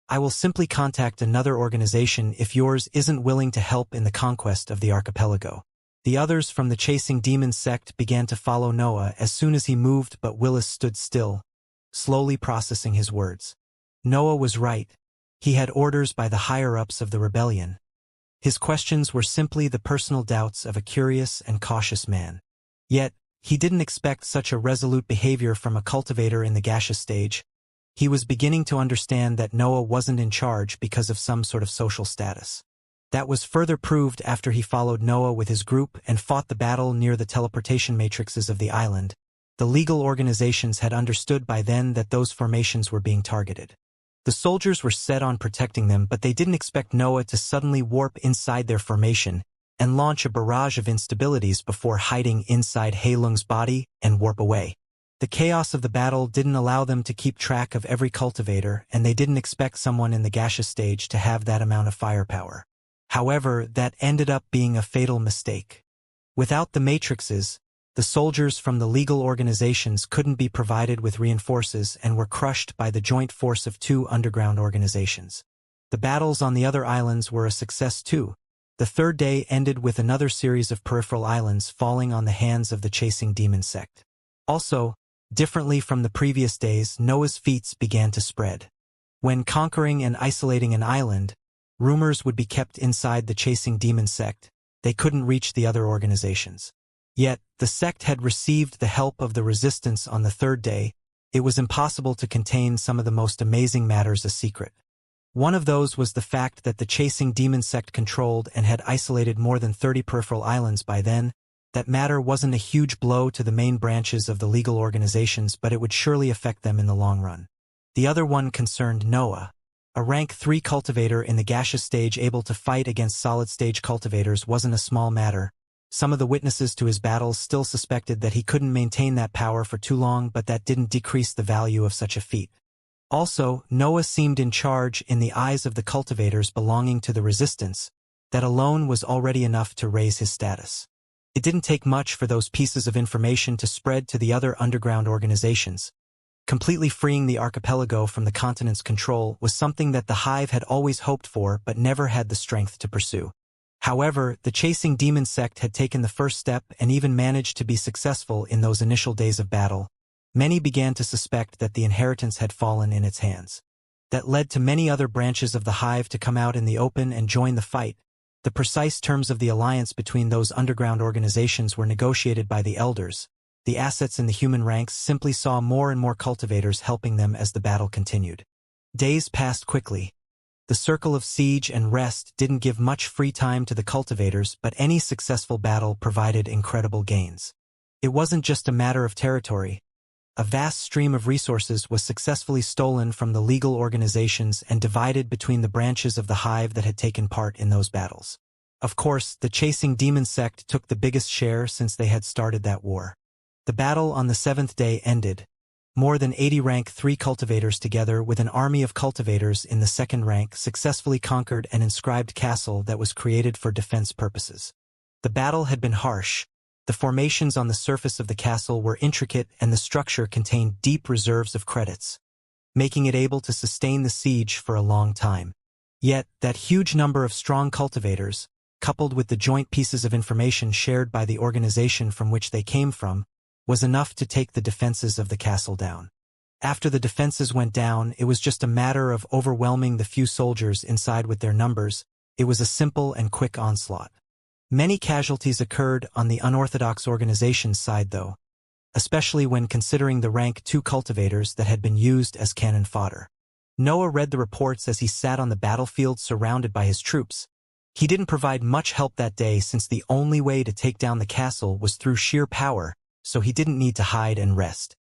I will simply contact another organization if yours isn't willing to help in the conquest of the archipelago." The others from the Chasing Demon sect began to follow Noah as soon as he moved, but Willis stood still, slowly processing his words. Noah was right. He had orders by the higher-ups of the rebellion. His questions were simply the personal doubts of a curious and cautious man. Yet, he didn't expect such a resolute behavior from a cultivator in the gaseous stage. He was beginning to understand that Noah wasn't in charge because of some sort of social status. That was further proved after he followed Noah with his group and fought the battle near the teleportation matrices of the island. The legal organizations had understood by then that those formations were being targeted. The soldiers were set on protecting them, but they didn't expect Noah to suddenly warp inside their formation and launch a barrage of instabilities before hiding inside Heilung's body and warp away. The chaos of the battle didn't allow them to keep track of every cultivator, and they didn't expect someone in the gaseous stage to have that amount of firepower. However, that ended up being a fatal mistake. Without the matrices, the soldiers from the legal organizations couldn't be provided with reinforces and were crushed by the joint force of two underground organizations. The battles on the other islands were a success too. The third day ended with another series of peripheral islands falling on the hands of the Chasing Demon sect. Also, differently from the previous days, Noah's feats began to spread. When conquering and isolating an island, rumors would be kept inside the Chasing Demon sect. They couldn't reach the other organizations. Yet, the sect had received the help of the resistance on the third day. It was impossible to contain some of the most amazing matters a secret. One of those was the fact that the Chasing Demon sect controlled and had isolated more than 30 peripheral islands by then. That matter wasn't a huge blow to the main branches of the legal organizations, but it would surely affect them in the long run. The other one concerned Noah. A rank 3 cultivator in the gaseous stage able to fight against solid-stage cultivators wasn't a small matter. Some of the witnesses to his battles still suspected that he couldn't maintain that power for too long, but that didn't decrease the value of such a feat. Also, Noah seemed in charge in the eyes of the cultivators belonging to the resistance. That alone was already enough to raise his status. It didn't take much for those pieces of information to spread to the other underground organizations. Completely freeing the archipelago from the continent's control was something that the Hive had always hoped for but never had the strength to pursue. However, the chasing demon sect had taken the first step and even managed to be successful in those initial days of battle. Many began to suspect that the inheritance had fallen in its hands. That led to many other branches of the Hive to come out in the open and join the fight. The precise terms of the alliance between those underground organizations were negotiated by the elders. The assets in the human ranks simply saw more and more cultivators helping them as the battle continued. Days passed quickly. The circle of siege and rest didn't give much free time to the cultivators, but any successful battle provided incredible gains. It wasn't just a matter of territory. A vast stream of resources was successfully stolen from the legal organizations and divided between the branches of the Hive that had taken part in those battles. Of course, the chasing demon sect took the biggest share since they had started that war. The battle on the 7th day ended. More than 80 rank 3 cultivators together with an army of cultivators in the 2nd rank successfully conquered an inscribed castle that was created for defense purposes. The battle had been harsh. The formations on the surface of the castle were intricate and the structure contained deep reserves of credits, making it able to sustain the siege for a long time. Yet, that huge number of strong cultivators, coupled with the joint pieces of information shared by the organization from which they came from, was enough to take the defenses of the castle down. After the defenses went down, it was just a matter of overwhelming the few soldiers inside with their numbers. It was a simple and quick onslaught. Many casualties occurred on the unorthodox organization's side though, especially when considering the rank 2 cultivators that had been used as cannon fodder. Noah read the reports as he sat on the battlefield surrounded by his troops. He didn't provide much help that day since the only way to take down the castle was through sheer power, so he didn't need to hide and rest.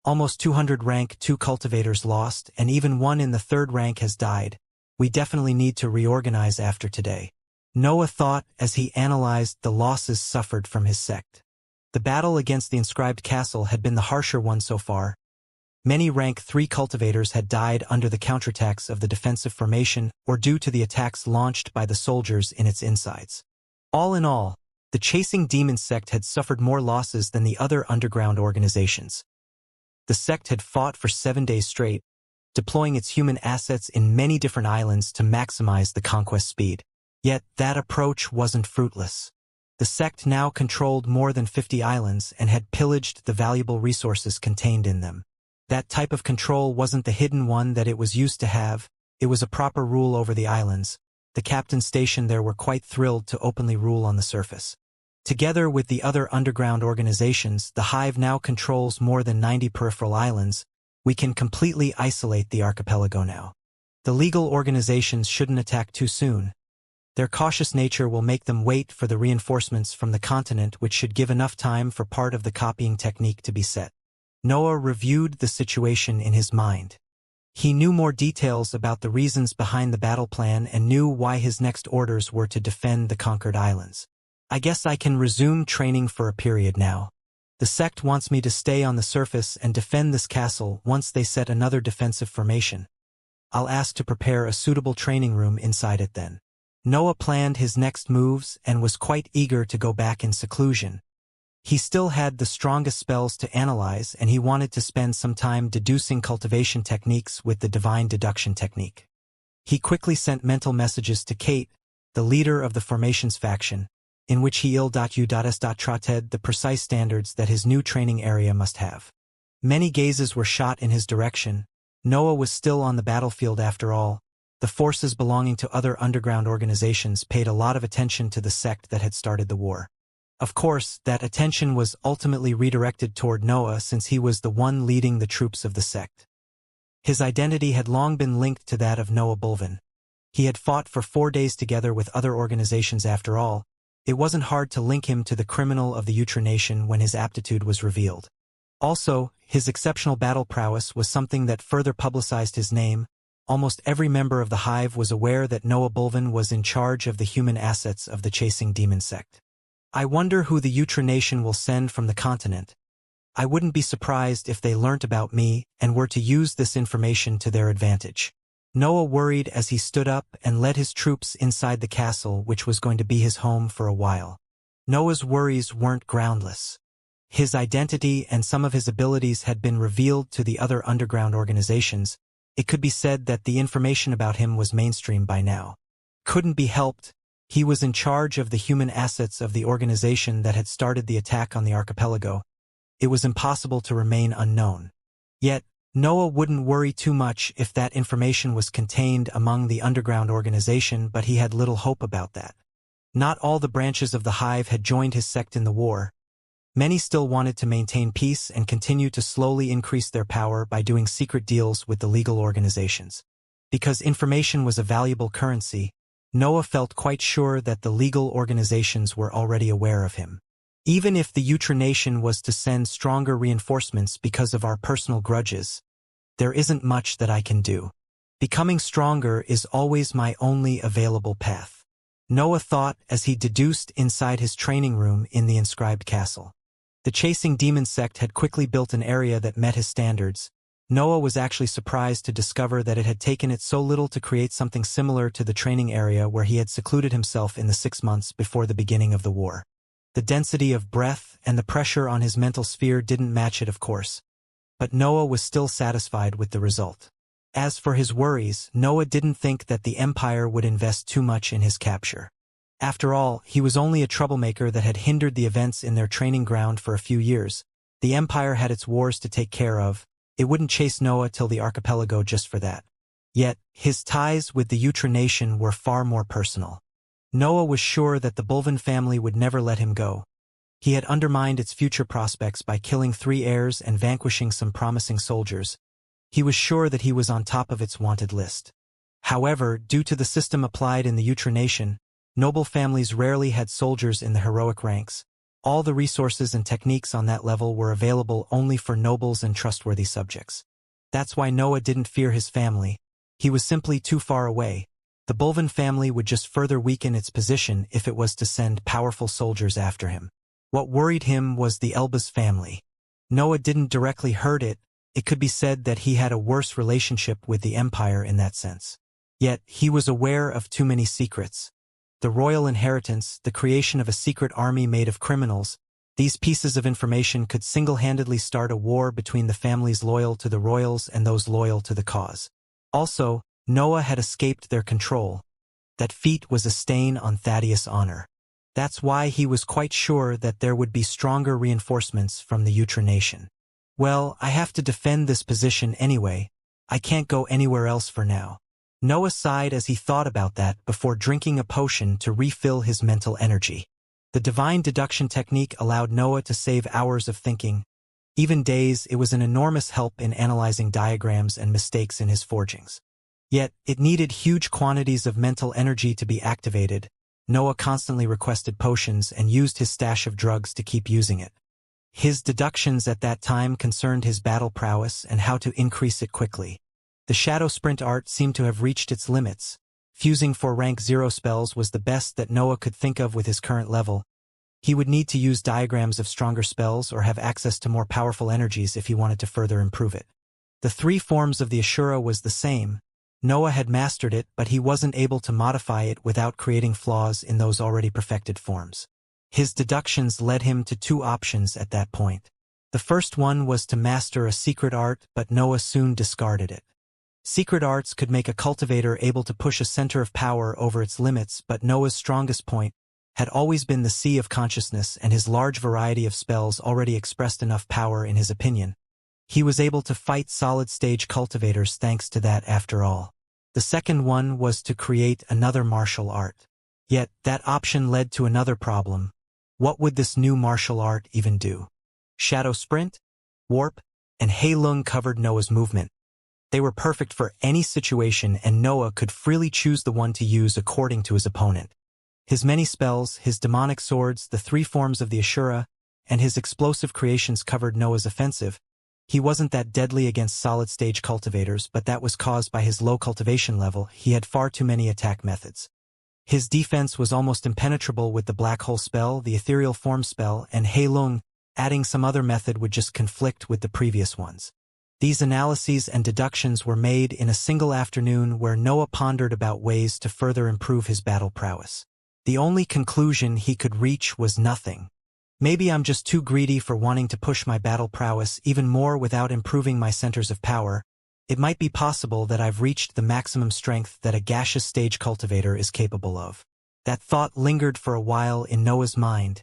Almost 200 rank 2 cultivators lost, and even one in the 3rd rank has died. We definitely need to reorganize after today, Noah thought as he analyzed the losses suffered from his sect. The battle against the inscribed castle had been the harsher one so far. Many rank 3 cultivators had died under the counterattacks of the defensive formation or due to the attacks launched by the soldiers in its insides. All in all, the chasing demon sect had suffered more losses than the other underground organizations. The sect had fought for 7 days straight, deploying its human assets in many different islands to maximize the conquest speed. Yet that approach wasn't fruitless. The sect now controlled more than 50 islands and had pillaged the valuable resources contained in them. That type of control wasn't the hidden one that it was used to have, it was a proper rule over the islands. The captains stationed there were quite thrilled to openly rule on the surface. Together with the other underground organizations, the Hive now controls more than 90 peripheral islands. We can completely isolate the archipelago now. The legal organizations shouldn't attack too soon. Their cautious nature will make them wait for the reinforcements from the continent, which should give enough time for part of the copying technique to be set. Noah reviewed the situation in his mind. He knew more details about the reasons behind the battle plan and knew why his next orders were to defend the conquered islands. I guess I can resume training for a period now. The sect wants me to stay on the surface and defend this castle once they set another defensive formation. I'll ask to prepare a suitable training room inside it then. Noah planned his next moves and was quite eager to go back in seclusion. He still had the strongest spells to analyze, and he wanted to spend some time deducing cultivation techniques with the divine deduction technique. He quickly sent mental messages to Kate, the leader of the formations faction, in which he trotted the precise standards that his new training area must have. Many gazes were shot in his direction. Noah was still on the battlefield after all. The forces belonging to other underground organizations paid a lot of attention to the sect that had started the war. Of course, that attention was ultimately redirected toward Noah since he was the one leading the troops of the sect. His identity had long been linked to that of Noah Bulvin. He had fought for 4 days together with other organizations after all. It wasn't hard to link him to the criminal of the Nation when his aptitude was revealed. Also, his exceptional battle prowess was something that further publicized his name. Almost every member of the Hive was aware that Noah Bulvin was in charge of the human assets of the chasing demon sect. I wonder who the Nation will send from the continent. I wouldn't be surprised if they learnt about me and were to use this information to their advantage. Noah worried as he stood up and led his troops inside the castle, which was going to be his home for a while. Noah's worries weren't groundless. His identity and some of his abilities had been revealed to the other underground organizations. It could be said that the information about him was mainstream by now. Couldn't be helped. He was in charge of the human assets of the organization that had started the attack on the archipelago. It was impossible to remain unknown. Yet, Noah wouldn't worry too much if that information was contained among the underground organization, but he had little hope about that. Not all the branches of the hive had joined his sect in the war. Many still wanted to maintain peace and continue to slowly increase their power by doing secret deals with the legal organizations. Because information was a valuable currency, Noah felt quite sure that the legal organizations were already aware of him. Even if the Nation was to send stronger reinforcements because of our personal grudges, there isn't much that I can do. Becoming stronger is always my only available path, Noah thought as he deduced inside his training room in the inscribed castle. The chasing demon sect had quickly built an area that met his standards. Noah was actually surprised to discover that it had taken it so little to create something similar to the training area where he had secluded himself in the 6 months before the beginning of the war. The density of breath and the pressure on his mental sphere didn't match it, of course. But Noah was still satisfied with the result. As for his worries, Noah didn't think that the Empire would invest too much in his capture. After all, he was only a troublemaker that had hindered the events in their training ground for a few years. The Empire had its wars to take care of. It wouldn't chase Noah till the archipelago just for that. Yet, his ties with the Nation were far more personal. Noah was sure that the Bulvin family would never let him go. He had undermined its future prospects by killing 3 heirs and vanquishing some promising soldiers. He was sure that he was on top of its wanted list. However, due to the system applied in the Nation, noble families rarely had soldiers in the heroic ranks. All the resources and techniques on that level were available only for nobles and trustworthy subjects. That's why Noah didn't fear his family. He was simply too far away. The Bulvin family would just further weaken its position if it was to send powerful soldiers after him. What worried him was the Elbaz family. Noah didn't directly hurt it. It could be said that he had a worse relationship with the Empire in that sense. Yet, he was aware of too many secrets. The royal inheritance, the creation of a secret army made of criminals, these pieces of information could single-handedly start a war between the families loyal to the royals and those loyal to the cause. Also, Noah had escaped their control. That feat was a stain on Thaddeus' honor. That's why he was quite sure that there would be stronger reinforcements from the Nation. Well, I have to defend this position anyway. I can't go anywhere else for now. Noah sighed as he thought about that before drinking a potion to refill his mental energy. The divine deduction technique allowed Noah to save hours of thinking. Even days, it was an enormous help in analyzing diagrams and mistakes in his forgings. Yet, it needed huge quantities of mental energy to be activated. Noah constantly requested potions and used his stash of drugs to keep using it. His deductions at that time concerned his battle prowess and how to increase it quickly. The shadow sprint art seemed to have reached its limits. Fusing for rank 0 spells was the best that Noah could think of with his current level. He would need to use diagrams of stronger spells or have access to more powerful energies if he wanted to further improve it. The 3 forms of the Ashura was the same. Noah had mastered it, but he wasn't able to modify it without creating flaws in those already perfected forms. His deductions led him to 2 options at that point. The first one was to master a secret art, but Noah soon discarded it. Secret arts could make a cultivator able to push a center of power over its limits, but Noah's strongest point had always been the sea of consciousness, and his large variety of spells already expressed enough power in his opinion. He was able to fight solid-stage cultivators thanks to that after all. The second one was to create another martial art. Yet, that option led to another problem. What would this new martial art even do? Shadow Sprint, Warp, and Hei Lung covered Noah's movement. They were perfect for any situation, and Noah could freely choose the one to use according to his opponent. His many spells, his demonic swords, the 3 forms of the Ashura, and his explosive creations covered Noah's offensive. He wasn't that deadly against solid-stage cultivators, but that was caused by his low cultivation level. He had far too many attack methods. His defense was almost impenetrable with the black hole spell, the ethereal form spell, and Hei Lung. Adding some other method would just conflict with the previous ones. These analyses and deductions were made in a single afternoon where Noah pondered about ways to further improve his battle prowess. The only conclusion he could reach was nothing. Maybe I'm just too greedy for wanting to push my battle prowess even more without improving my centers of power. It might be possible that I've reached the maximum strength that a gaseous stage cultivator is capable of. That thought lingered for a while in Noah's mind.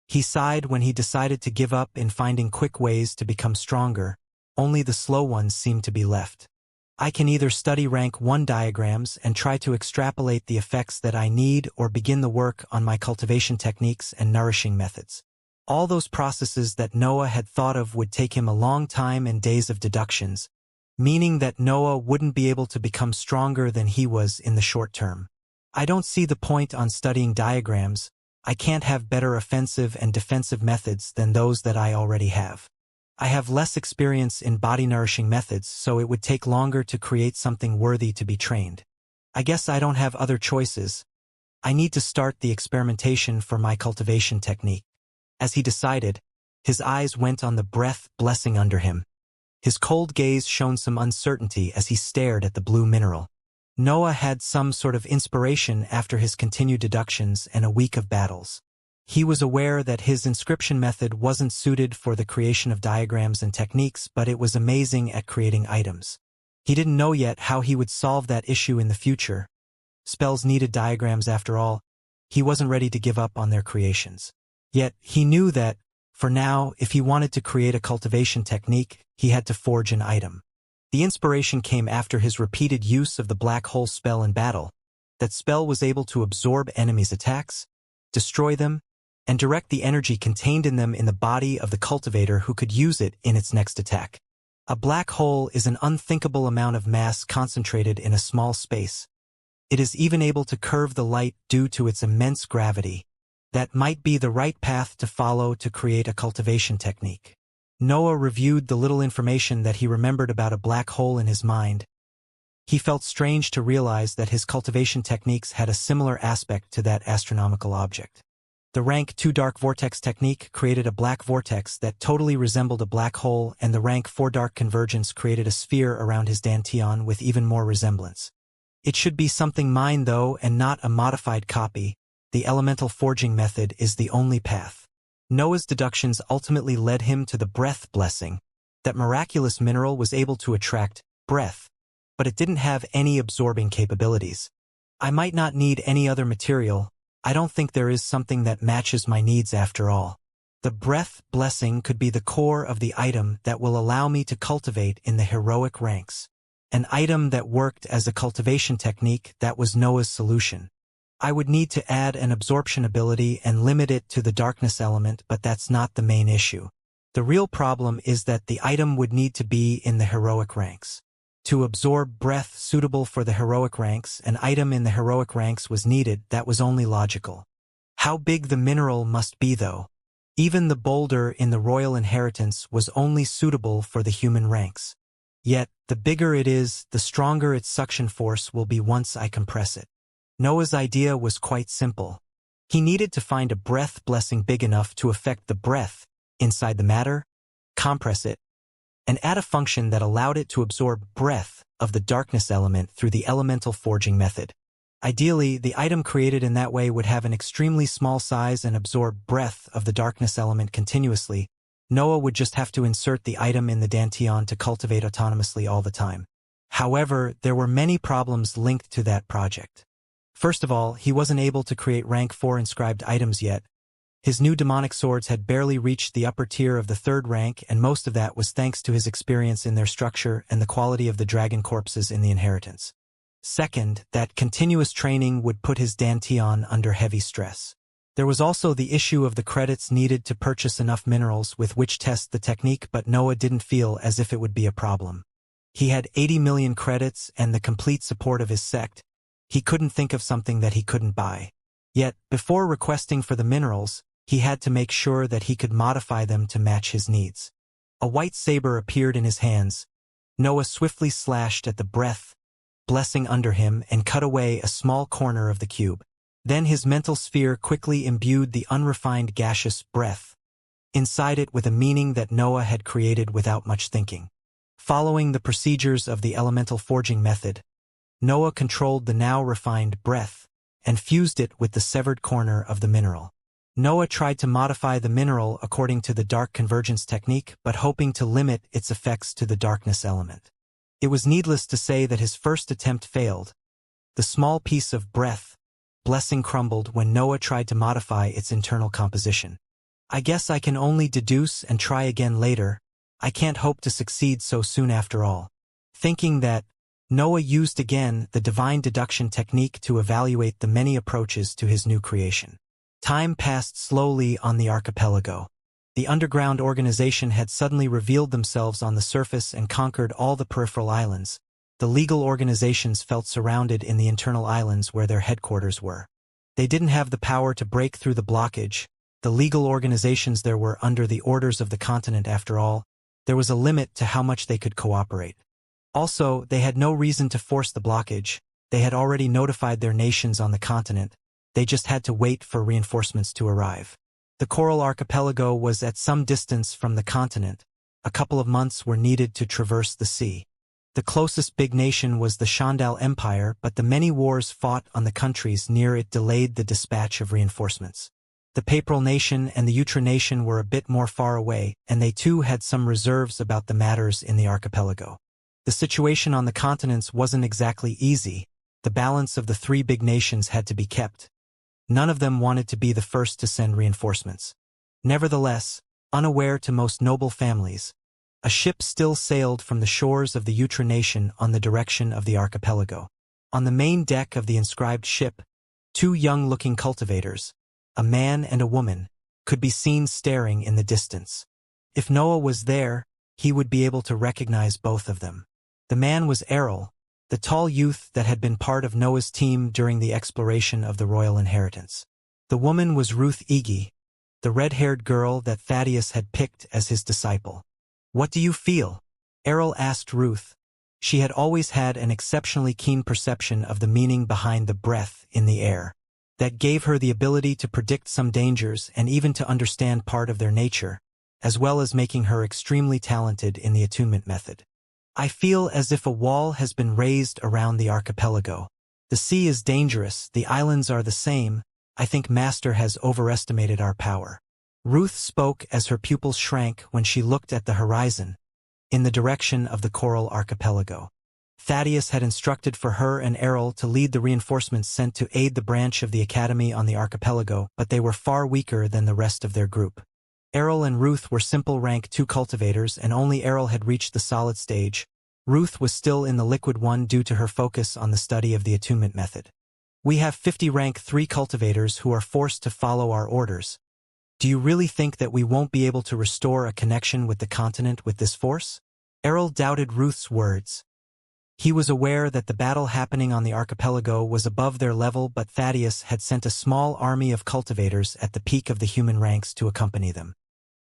He sighed when he decided to give up in finding quick ways to become stronger. Only the slow ones seemed to be left. I can either study rank 1 diagrams and try to extrapolate the effects that I need, or begin the work on my cultivation techniques and nourishing methods. All those processes that Noah had thought of would take him a long time and days of deductions, meaning that Noah wouldn't be able to become stronger than he was in the short term. I don't see the point on studying diagrams. I can't have better offensive and defensive methods than those that I already have. I have less experience in body nourishing methods, so it would take longer to create something worthy to be trained. I guess I don't have other choices. I need to start the experimentation for my cultivation technique. As he decided, his eyes went on the breath blessing under him. His cold gaze shone some uncertainty as he stared at the blue mineral. Noah had some sort of inspiration after his continued deductions and a week of battles. He was aware that his inscription method wasn't suited for the creation of diagrams and techniques, but it was amazing at creating items. He didn't know yet how he would solve that issue in the future. Spells needed diagrams after all. He wasn't ready to give up on their creations. Yet, he knew that, for now, if he wanted to create a cultivation technique, he had to forge an item. The inspiration came after his repeated use of the black hole spell in battle. That spell was able to absorb enemies' attacks, destroy them, and direct the energy contained in them in the body of the cultivator who could use it in its next attack. A black hole is an unthinkable amount of mass concentrated in a small space. It is even able to curve the light due to its immense gravity. That might be the right path to follow to create a cultivation technique. Noah reviewed the little information that he remembered about a black hole in his mind. He felt strange to realize that his cultivation techniques had a similar aspect to that astronomical object. The rank 2 dark vortex technique created a black vortex that totally resembled a black hole, and the rank 4 dark convergence created a sphere around his dantian with even more resemblance. It should be something mine though, and not a modified copy. The elemental forging method is the only path. Noah's deductions ultimately led him to the breath blessing. That miraculous mineral was able to attract breath, but it didn't have any absorbing capabilities. I might not need any other material. I don't think there is something that matches my needs after all. The breath blessing could be the core of the item that will allow me to cultivate in the heroic ranks. An item that worked as a cultivation technique. That was Noah's solution. I would need to add an absorption ability and limit it to the darkness element, but that's not the main issue. The real problem is that the item would need to be in the heroic ranks. To absorb breath suitable for the heroic ranks, an item in the heroic ranks was needed. That was only logical. How big the mineral must be though? Even the boulder in the royal inheritance was only suitable for the human ranks. Yet, the bigger it is, the stronger its suction force will be once I compress it. Noah's idea was quite simple. He needed to find a breath blessing big enough to affect the breath inside the matter, compress it, and add a function that allowed it to absorb breath of the darkness element through the elemental forging method. Ideally, the item created in that way would have an extremely small size and absorb breath of the darkness element continuously. Noah would just have to insert the item in the dantian to cultivate autonomously all the time. However, there were many problems linked to that project. First of all, he wasn't able to create rank 4 inscribed items yet. His new demonic swords had barely reached the upper tier of the 3rd rank, and most of that was thanks to his experience in their structure and the quality of the dragon corpses in the inheritance. Second, that continuous training would put his dantian under heavy stress. There was also the issue of the credits needed to purchase enough minerals with which test the technique, but Noah didn't feel as if it would be a problem. He had 80 million credits and the complete support of his sect. He couldn't think of something that he couldn't buy. Yet, before requesting for the minerals, he had to make sure that he could modify them to match his needs. A white saber appeared in his hands. Noah swiftly slashed at the breath blessing under him and cut away a small corner of the cube. Then his mental sphere quickly imbued the unrefined gaseous breath inside it with a meaning that Noah had created without much thinking. Following the procedures of the elemental forging method, Noah controlled the now refined breath and fused it with the severed corner of the mineral. Noah tried to modify the mineral according to the dark convergence technique, but hoping to limit its effects to the darkness element. It was needless to say that his first attempt failed. The small piece of blessing crumbled when Noah tried to modify its internal composition. I guess I can only deduce and try again later. I can't hope to succeed so soon after all. Thinking that, Noah used again the divine deduction technique to evaluate the many approaches to his new creation. Time passed slowly on the archipelago. The underground organization had suddenly revealed themselves on the surface and conquered all the peripheral islands. The legal organizations felt surrounded in the internal islands where their headquarters were. They didn't have the power to break through the blockage. The legal organizations there were under the orders of the continent after all. There was a limit to how much they could cooperate. Also, they had no reason to force the blockage. They had already notified their nations on the continent. They just had to wait for reinforcements to arrive. The Coral Archipelago was at some distance from the continent. A couple of months were needed to traverse the sea. The closest big nation was the Shandal Empire, but the many wars fought on the countries near it delayed the dispatch of reinforcements. The Papal Nation and the Utra Nation were a bit more far away, and they too had some reserves about the matters in the archipelago. The situation on the continents wasn't exactly easy. The balance of the three big nations had to be kept. None of them wanted to be the first to send reinforcements. Nevertheless, unaware to most noble families, a ship still sailed from the shores of the Utra Nation on the direction of the archipelago. On the main deck of the inscribed ship, two young-looking cultivators, a man and a woman, could be seen staring in the distance. If Noah was there, he would be able to recognize both of them. The man was Errol, the tall youth that had been part of Noah's team during the exploration of the royal inheritance. The woman was Ruth Igi, the red-haired girl that Thaddeus had picked as his disciple. "What do you feel?" Errol asked Ruth. She had always had an exceptionally keen perception of the meaning behind the breath in the air. That gave her the ability to predict some dangers and even to understand part of their nature, as well as making her extremely talented in the attunement method. "I feel as if a wall has been raised around the archipelago. The sea is dangerous, the islands are the same. I think Master has overestimated our power." Ruth spoke as her pupils shrank when she looked at the horizon, in the direction of the Coral Archipelago. Thaddeus had instructed for her and Errol to lead the reinforcements sent to aid the branch of the academy on the archipelago, but they were far weaker than the rest of their group. Errol and Ruth were simple rank 2 cultivators, and only Errol had reached the solid stage. Ruth was still in the liquid one due to her focus on the study of the attunement method. "We have 50 rank 3 cultivators who are forced to follow our orders. Do you really think that we won't be able to restore a connection with the continent with this force?" Errol doubted Ruth's words. He was aware that the battle happening on the archipelago was above their level, but Thaddeus had sent a small army of cultivators at the peak of the human ranks to accompany them.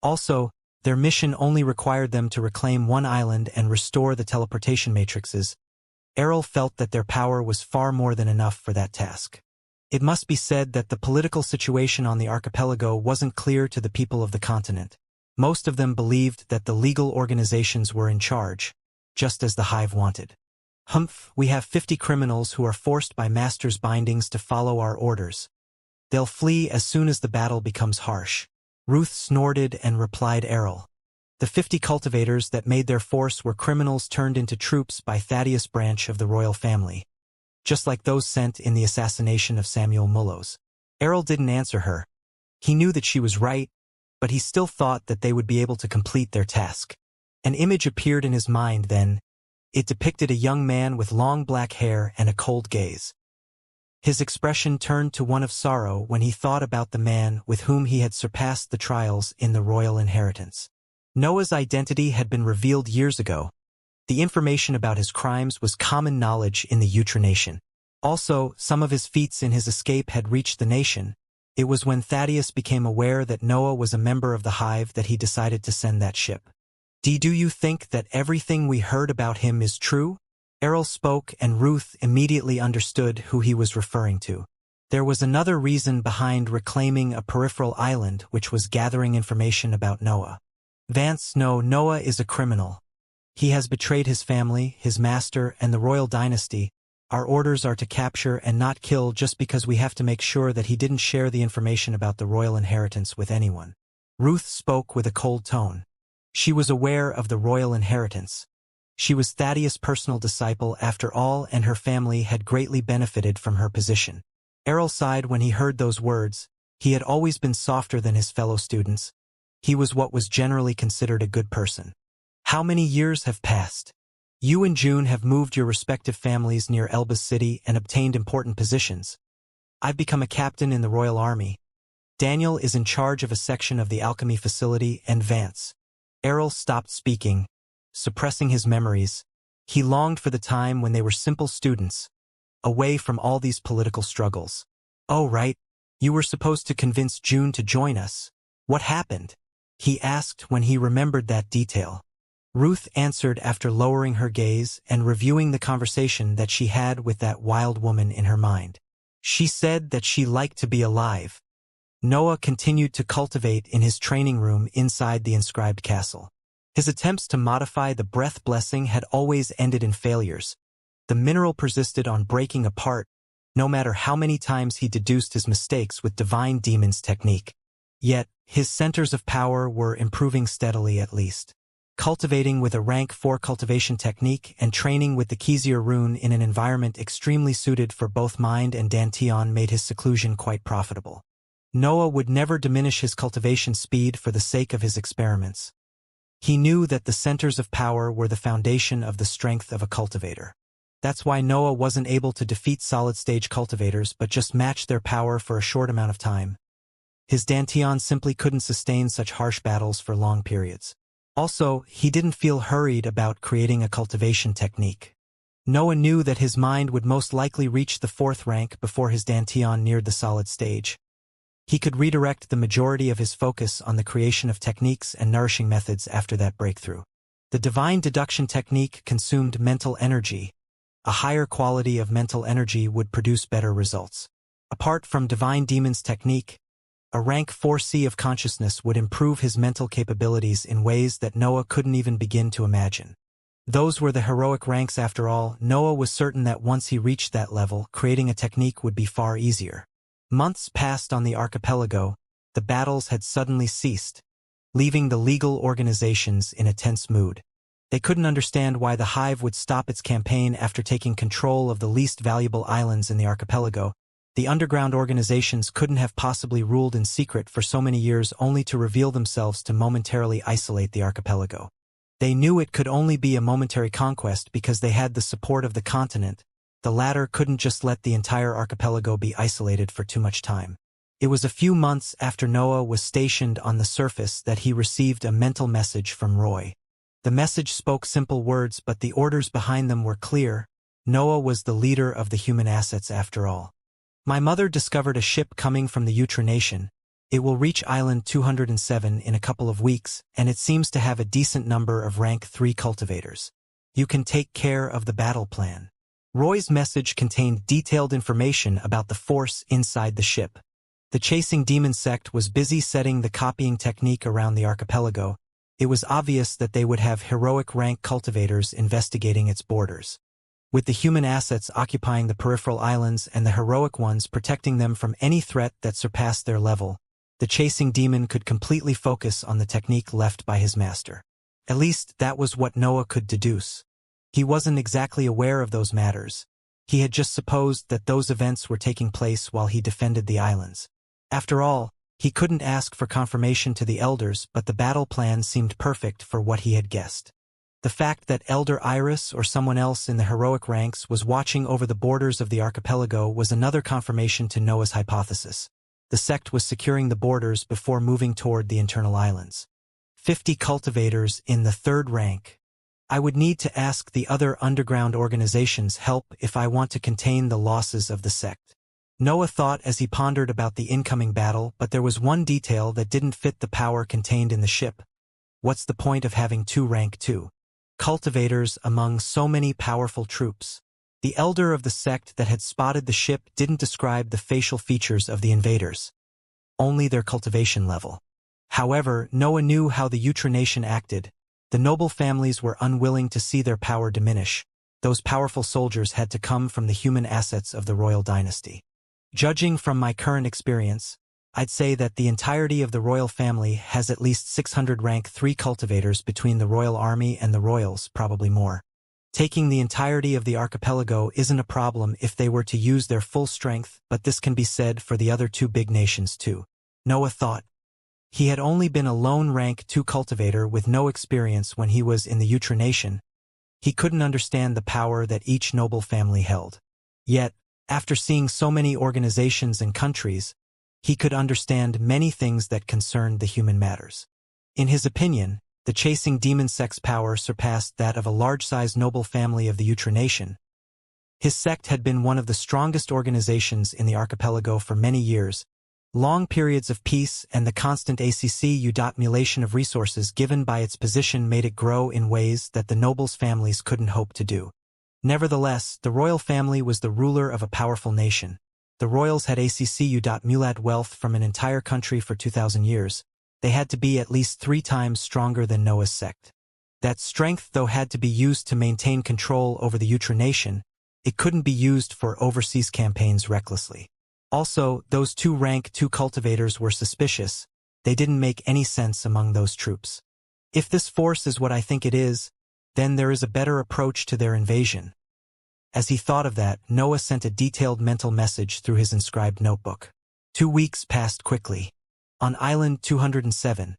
Also, their mission only required them to reclaim one island and restore the teleportation matrices. Errol felt that their power was far more than enough for that task. It must be said that the political situation on the archipelago wasn't clear to the people of the continent. Most of them believed that the legal organizations were in charge, just as the Hive wanted. "Humph, we have 50 criminals who are forced by Master's bindings to follow our orders. They'll flee as soon as the battle becomes harsh." Ruth snorted and replied Errol. The 50 cultivators that made their force were criminals turned into troops by Thaddeus' branch of the royal family, just like those sent in the assassination of Samuel Mullows. Errol didn't answer her. He knew that she was right, but he still thought that they would be able to complete their task. An image appeared in his mind then. It depicted a young man with long black hair and a cold gaze. His expression turned to one of sorrow when he thought about the man with whom he had surpassed the trials in the royal inheritance. Noah's identity had been revealed years ago. The information about his crimes was common knowledge in the Utra Nation. Also, some of his feats in his escape had reached the nation. It was when Thaddeus became aware that Noah was a member of the Hive that he decided to send that ship. Do you think that everything we heard about him is true?" Errol spoke, and Ruth immediately understood who he was referring to. There was another reason behind reclaiming a peripheral island, which was gathering information about Noah. Noah is a criminal. He has betrayed his family, his master, and the royal dynasty. Our orders are to capture and not kill just because we have to make sure that he didn't share the information about the royal inheritance with anyone. Ruth spoke with a cold tone. She was aware of the royal inheritance. She was Thaddeus' personal disciple after all, and her family had greatly benefited from her position. Errol sighed when he heard those words. He had always been softer than his fellow students. He was what was generally considered a good person. How many years have passed? You and June have moved your respective families near Elba's city and obtained important positions. I've become a captain in the Royal Army. Daniel is in charge of a section of the alchemy facility, and Vance. Errol stopped speaking, suppressing his memories. He longed for the time when they were simple students, away from all these political struggles. Oh, right. You were supposed to convince June to join us. What happened? He asked when he remembered that detail. Ruth answered after lowering her gaze and reviewing the conversation that she had with that wild woman in her mind. She said that she liked to be alive. Noah continued to cultivate in his training room inside the inscribed castle. His attempts to modify the breath blessing had always ended in failures. The mineral persisted on breaking apart, no matter how many times he deduced his mistakes with Divine Demon's technique. Yet, his centers of power were improving steadily at least. Cultivating with a rank 4 cultivation technique and training with the Xianxia rune in an environment extremely suited for both mind and dantian made his seclusion quite profitable. Noah would never diminish his cultivation speed for the sake of his experiments. He knew that the centers of power were the foundation of the strength of a cultivator. That's why Noah wasn't able to defeat solid-stage cultivators but just match their power for a short amount of time. His dantian simply couldn't sustain such harsh battles for long periods. Also, he didn't feel hurried about creating a cultivation technique. Noah knew that his mind would most likely reach the 4th rank before his dantian neared the solid stage. He could redirect the majority of his focus on the creation of techniques and nourishing methods after that breakthrough. The divine deduction technique consumed mental energy. A higher quality of mental energy would produce better results. Apart from Divine Demon's technique, a rank 4C of consciousness would improve his mental capabilities in ways that Noah couldn't even begin to imagine. Those were the heroic ranks after all. Noah was certain that once he reached that level, creating a technique would be far easier. Months passed on the archipelago. The battles had suddenly ceased, leaving the legal organizations in a tense mood. They couldn't understand why the Hive would stop its campaign after taking control of the least valuable islands in the archipelago. The underground organizations couldn't have possibly ruled in secret for so many years only to reveal themselves to momentarily isolate the archipelago. They knew it could only be a momentary conquest because they had the support of the continent. The latter couldn't just let the entire archipelago be isolated for too much time. It was a few months after Noah was stationed on the surface that he received a mental message from Roy. The message spoke simple words, but the orders behind them were clear. Noah was the leader of the human assets after all. My mother discovered a ship coming from the Nation. It will reach Island 207 in a couple of weeks, and it seems to have a decent number of rank 3 cultivators. You can take care of the battle plan. Roy's message contained detailed information about the force inside the ship. The chasing demon sect was busy setting the copying technique around the archipelago. It was obvious that they would have heroic rank cultivators investigating its borders. With the human assets occupying the peripheral islands and the heroic ones protecting them from any threat that surpassed their level, the chasing demon could completely focus on the technique left by his master. At least that was what Noah could deduce. He wasn't exactly aware of those matters. He had just supposed that those events were taking place while he defended the islands. After all, he couldn't ask for confirmation to the elders, but the battle plan seemed perfect for what he had guessed. The fact that Elder Iris or someone else in the heroic ranks was watching over the borders of the archipelago was another confirmation to Noah's hypothesis. The sect was securing the borders before moving toward the internal islands. 50 cultivators in the 3rd rank. I would need to ask the other underground organizations' help if I want to contain the losses of the sect. Noah thought as he pondered about the incoming battle, but there was one detail that didn't fit the power contained in the ship. What's the point of having 2 rank 2 cultivators among so many powerful troops? The elder of the sect that had spotted the ship didn't describe the facial features of the invaders, only their cultivation level. However, Noah knew how the Nation acted. The noble families were unwilling to see their power diminish. those powerful soldiers had to come from the human assets of the royal dynasty. Judging from my current experience, I'd say that the entirety of the royal family has at least 600 rank 3 cultivators between the royal army and the royals, probably more. Taking the entirety of the archipelago isn't a problem if they were to use their full strength, but this can be said for the other 2 big nations too. Noah thought. He had only been a lone rank 2 cultivator with no experience when he was in the Nation. He couldn't understand the power that each noble family held. Yet, after seeing so many organizations and countries, he could understand many things that concerned the human matters. In his opinion, the chasing demon sex power surpassed that of a large-sized noble family of the Nation. His sect had been one of the strongest organizations in the archipelago for many years. Long periods of peace and the constant accumulation of resources given by its position made it grow in ways that the nobles' families couldn't hope to do. Nevertheless, the royal family was the ruler of a powerful nation. The royals had accumulated wealth from an entire country for 2,000 years. They had to be at least 3 times stronger than Noah's sect. That strength, though, had to be used to maintain control over the Nation. It couldn't be used for overseas campaigns recklessly. Also, those 2 rank 2 cultivators were suspicious. They didn't make any sense among those troops. If this force is what I think it is, then there is a better approach to their invasion. As he thought of that, Noah sent a detailed mental message through his inscribed notebook. 2 weeks passed quickly. On Island 207,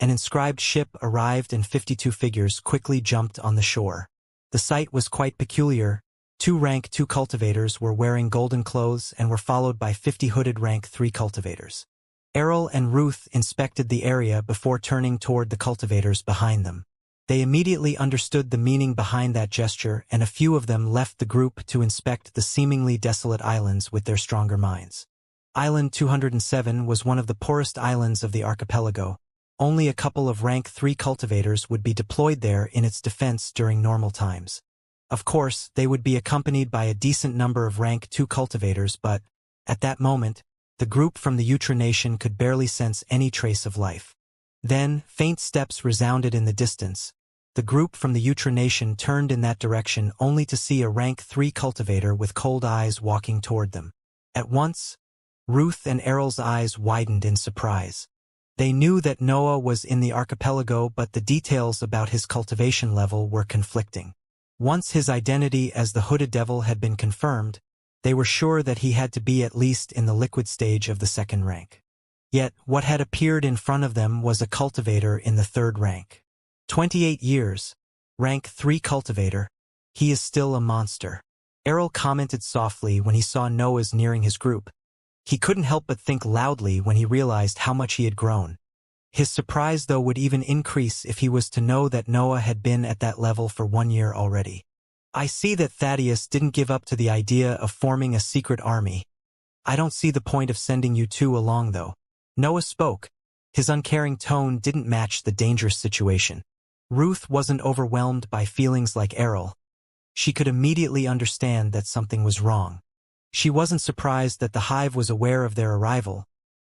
an inscribed ship arrived and 52 figures quickly jumped on the shore. The sight was quite peculiar. 2 rank 2 cultivators were wearing golden clothes and were followed by 50 hooded rank 3 cultivators. Errol and Ruth inspected the area before turning toward the cultivators behind them. They immediately understood the meaning behind that gesture, and a few of them left the group to inspect the seemingly desolate islands with their stronger minds. Island 207 was one of the poorest islands of the archipelago. Only a couple of rank 3 cultivators would be deployed there in its defense during normal times. Of course, they would be accompanied by a decent number of rank 2 cultivators, but, at that moment, the group from the Nation could barely sense any trace of life. Then, faint steps resounded in the distance. The group from the Nation turned in that direction only to see a rank 3 cultivator with cold eyes walking toward them. At once, Ruth and Errol's eyes widened in surprise. They knew that Noah was in the archipelago, but the details about his cultivation level were conflicting. Once his identity as the Hooded Devil had been confirmed, they were sure that he had to be at least in the liquid stage of the 2nd rank. Yet, what had appeared in front of them was a cultivator in the 3rd rank. 28 years, rank 3 cultivator. He is still a monster. Errol commented softly when he saw Noah's nearing his group. He couldn't help but think loudly when he realized how much he had grown. His surprise, though, would even increase if he was to know that Noah had been at that level for 1 year already. I see that Thaddeus didn't give up to the idea of forming a secret army. I don't see the point of sending you 2 along, though. Noah spoke. His uncaring tone didn't match the dangerous situation. Ruth wasn't overwhelmed by feelings like Errol. She could immediately understand that something was wrong. She wasn't surprised that the hive was aware of their arrival.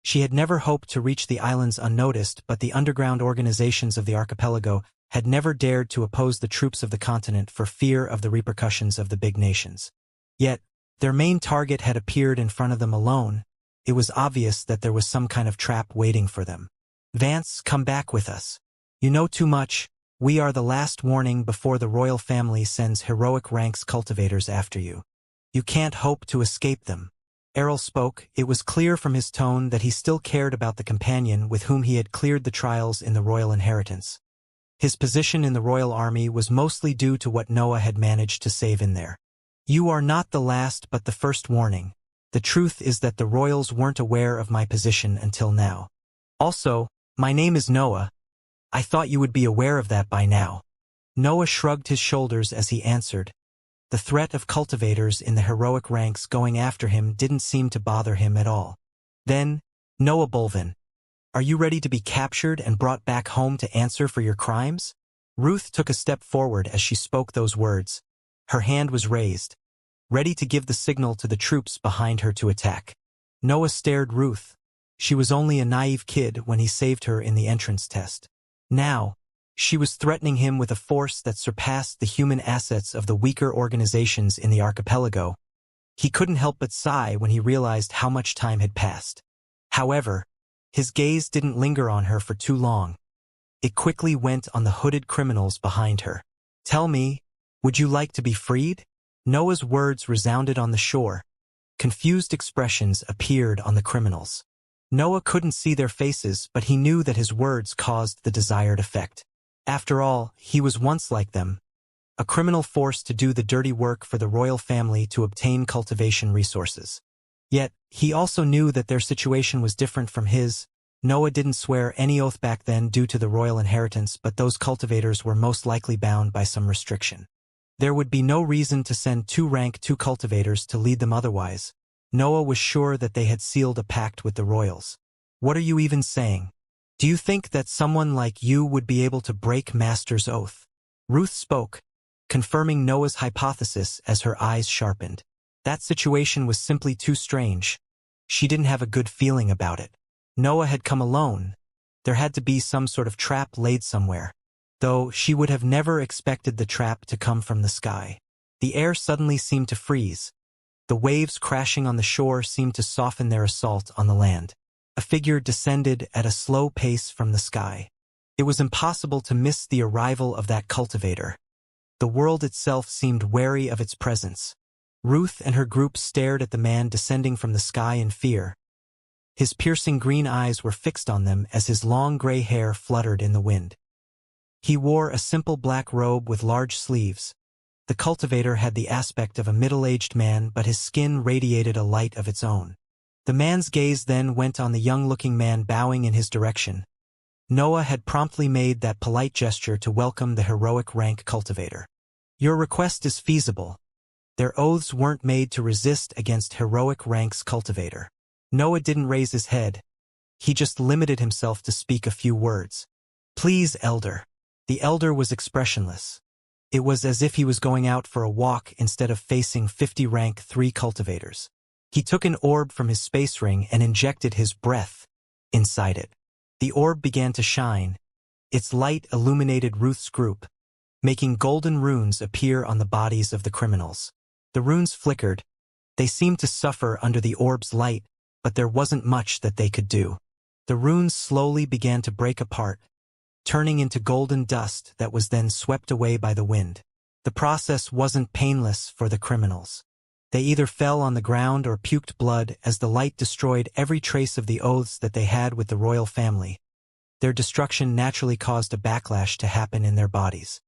She had never hoped to reach the islands unnoticed, but the underground organizations of the archipelago had never dared to oppose the troops of the continent for fear of the repercussions of the big nations. Yet, their main target had appeared in front of them alone. It was obvious that there was some kind of trap waiting for them. Vance, come back with us. You know too much. We are the last warning before the royal family sends heroic ranks cultivators after you. You can't hope to escape them. Errol spoke. It was clear from his tone that he still cared about the companion with whom he had cleared the trials in the royal inheritance. His position in the royal army was mostly due to what Noah had managed to save in there. You are not the last but the first warning. The truth is that the royals weren't aware of my position until now. Also, my name is Noah. I thought you would be aware of that by now. Noah shrugged his shoulders as he answered. The threat of cultivators in the heroic ranks going after him didn't seem to bother him at all. Then, Noah Bolvin, are you ready to be captured and brought back home to answer for your crimes? Ruth took a step forward as she spoke those words. Her hand was raised, ready to give the signal to the troops behind her to attack. Noah stared Ruth. She was only a naive kid when he saved her in the entrance test. Now, She was threatening him with a force that surpassed the human assets of the weaker organizations in the archipelago. He couldn't help but sigh when he realized how much time had passed. However, his gaze didn't linger on her for too long. It quickly went on the hooded criminals behind her. "Tell me, would you like to be freed?" Noah's words resounded on the shore. Confused expressions appeared on the criminals. Noah couldn't see their faces, but he knew that his words caused the desired effect. After all, he was once like them, a criminal forced to do the dirty work for the royal family to obtain cultivation resources. Yet, he also knew that their situation was different from his. Noah didn't swear any oath back then due to the royal inheritance, but those cultivators were most likely bound by some restriction. There would be no reason to send two rank 2 cultivators to lead them otherwise. Noah was sure that they had sealed a pact with the royals. "What are you even saying? Do you think that someone like you would be able to break Master's oath?" Ruth spoke, confirming Noah's hypothesis as her eyes sharpened. That situation was simply too strange. She didn't have a good feeling about it. Noah had come alone. There had to be some sort of trap laid somewhere, though she would have never expected the trap to come from the sky. The air suddenly seemed to freeze. The waves crashing on the shore seemed to soften their assault on the land. A figure descended at a slow pace from the sky. It was impossible to miss the arrival of that cultivator. The world itself seemed wary of its presence. Ruth and her group stared at the man descending from the sky in fear. His piercing green eyes were fixed on them as his long gray hair fluttered in the wind. He wore a simple black robe with large sleeves. The cultivator had the aspect of a middle-aged man, but his skin radiated a light of its own. The man's gaze then went on the young-looking man bowing in his direction. Noah had promptly made that polite gesture to welcome the heroic rank cultivator. "Your request is feasible." Their oaths weren't made to resist against heroic rank's cultivator. Noah didn't raise his head. He just limited himself to speak a few words. "Please, Elder." The Elder was expressionless. It was as if he was going out for a walk instead of facing 50 rank 3 cultivators. He took an orb from his space ring and injected his breath inside it. The orb began to shine. Its light illuminated Ruth's group, making golden runes appear on the bodies of the criminals. The runes flickered. They seemed to suffer under the orb's light, but there wasn't much that they could do. The runes slowly began to break apart, turning into golden dust that was then swept away by the wind. The process wasn't painless for the criminals. They either fell on the ground or puked blood as the light destroyed every trace of the oaths that they had with the royal family. Their destruction naturally caused a backlash to happen in their bodies.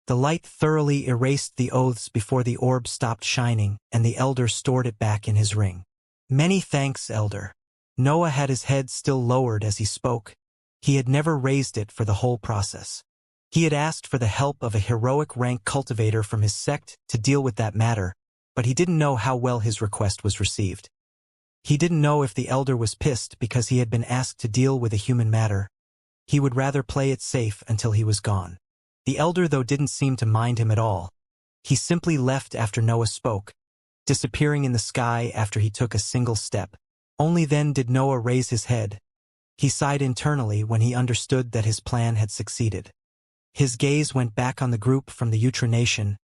The light thoroughly erased the oaths before the orb stopped shining, and the Elder stored it back in his ring. "Many thanks, Elder." Noah had his head still lowered as he spoke. He had never raised it for the whole process. He had asked for the help of a heroic rank cultivator from his sect to deal with that matter, but he didn't know how well his request was received. He didn't know if the Elder was pissed because he had been asked to deal with a human matter. He would rather play it safe until he was gone. The Elder, though, didn't seem to mind him at all. He simply left after Noah spoke, disappearing in the sky after he took a single step. Only then did Noah raise his head. He sighed internally when he understood that his plan had succeeded. His gaze went back on the group from the Nation.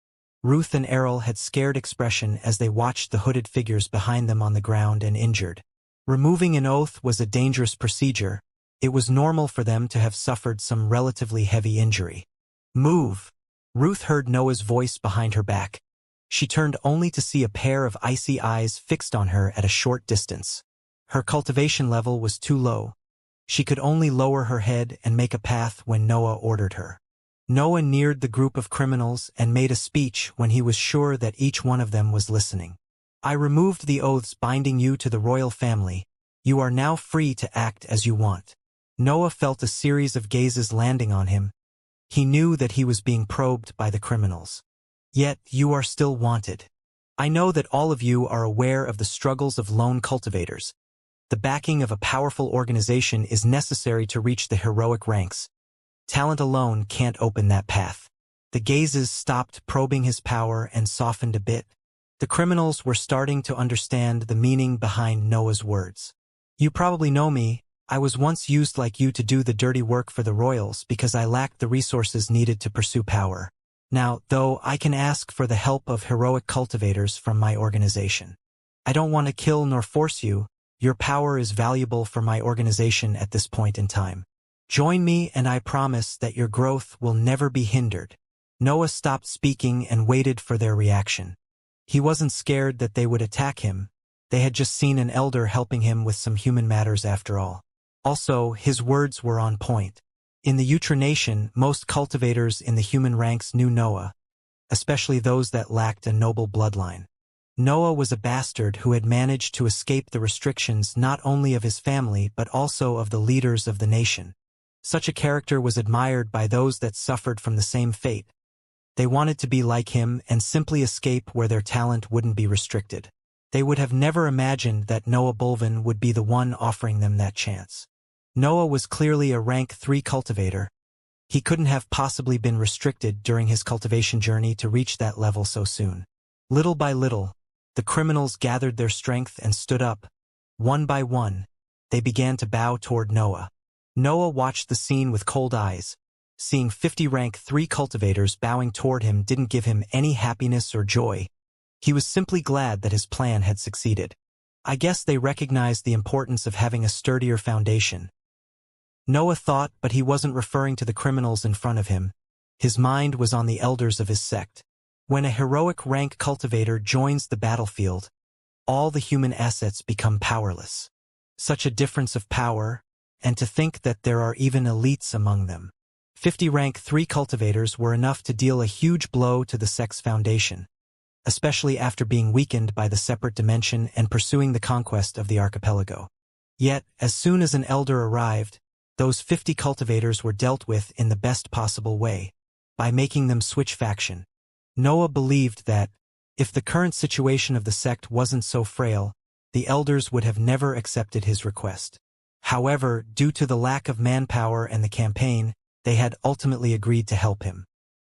Ruth and Errol had scared expression as they watched the hooded figures behind them on the ground and injured. Removing an oath was a dangerous procedure. It was normal for them to have suffered some relatively heavy injury. "Move!" Ruth heard Noah's voice behind her back. She turned only to see a pair of icy eyes fixed on her at a short distance. Her cultivation level was too low. She could only lower her head and make a path when Noah ordered her. Noah neared the group of criminals and made a speech when he was sure that each one of them was listening. "I removed the oaths binding you to the royal family. You are now free to act as you want." Noah felt a series of gazes landing on him. He knew that he was being probed by the criminals. "Yet you are still wanted. I know that all of you are aware of the struggles of lone cultivators. The backing of a powerful organization is necessary to reach the heroic ranks. Talent alone can't open that path." The gazes stopped probing his power and softened a bit. The criminals were starting to understand the meaning behind Noah's words. "You probably know me. I was once used like you to do the dirty work for the royals because I lacked the resources needed to pursue power. Now, though, I can ask for the help of heroic cultivators from my organization. I don't want to kill nor force you. Your power is valuable for my organization at this point in time. Join me and I promise that your growth will never be hindered. Noah stopped speaking and waited for their reaction. He wasn't scared that they would attack him. They had just seen an elder helping him with some human matters after all. Also, his words were on point. In the Nation, most cultivators in the human ranks knew Noah, especially those that lacked a noble bloodline. Noah was a bastard who had managed to escape the restrictions not only of his family but also of the leaders of the nation. Such a character was admired by those that suffered from the same fate. They wanted to be like him and simply escape where their talent wouldn't be restricted. They would have never imagined that Noah Bulvin would be the one offering them that chance. Noah was clearly a rank 3 cultivator. He couldn't have possibly been restricted during his cultivation journey to reach that level so soon. Little by little, the criminals gathered their strength and stood up. One by one, they began to bow toward Noah. Noah watched the scene with cold eyes. Seeing 50 rank 3 cultivators bowing toward him didn't give him any happiness or joy. He was simply glad that his plan had succeeded. I guess they recognized the importance of having a sturdier foundation. Noah thought, but he wasn't referring to the criminals in front of him. His mind was on the elders of his sect. When a heroic rank cultivator joins the battlefield, all the human assets become powerless. Such a difference of power, and to think that there are even elites among them. 50 rank 3 cultivators were enough to deal a huge blow to the sect's foundation, especially after being weakened by the separate dimension and pursuing the conquest of the archipelago. Yet, as soon as an elder arrived, those 50 cultivators were dealt with in the best possible way, by making them switch faction. Noah believed that, if the current situation of the sect wasn't so frail, the elders would have never accepted his request. However, due to the lack of manpower and the campaign, they had ultimately agreed to help him.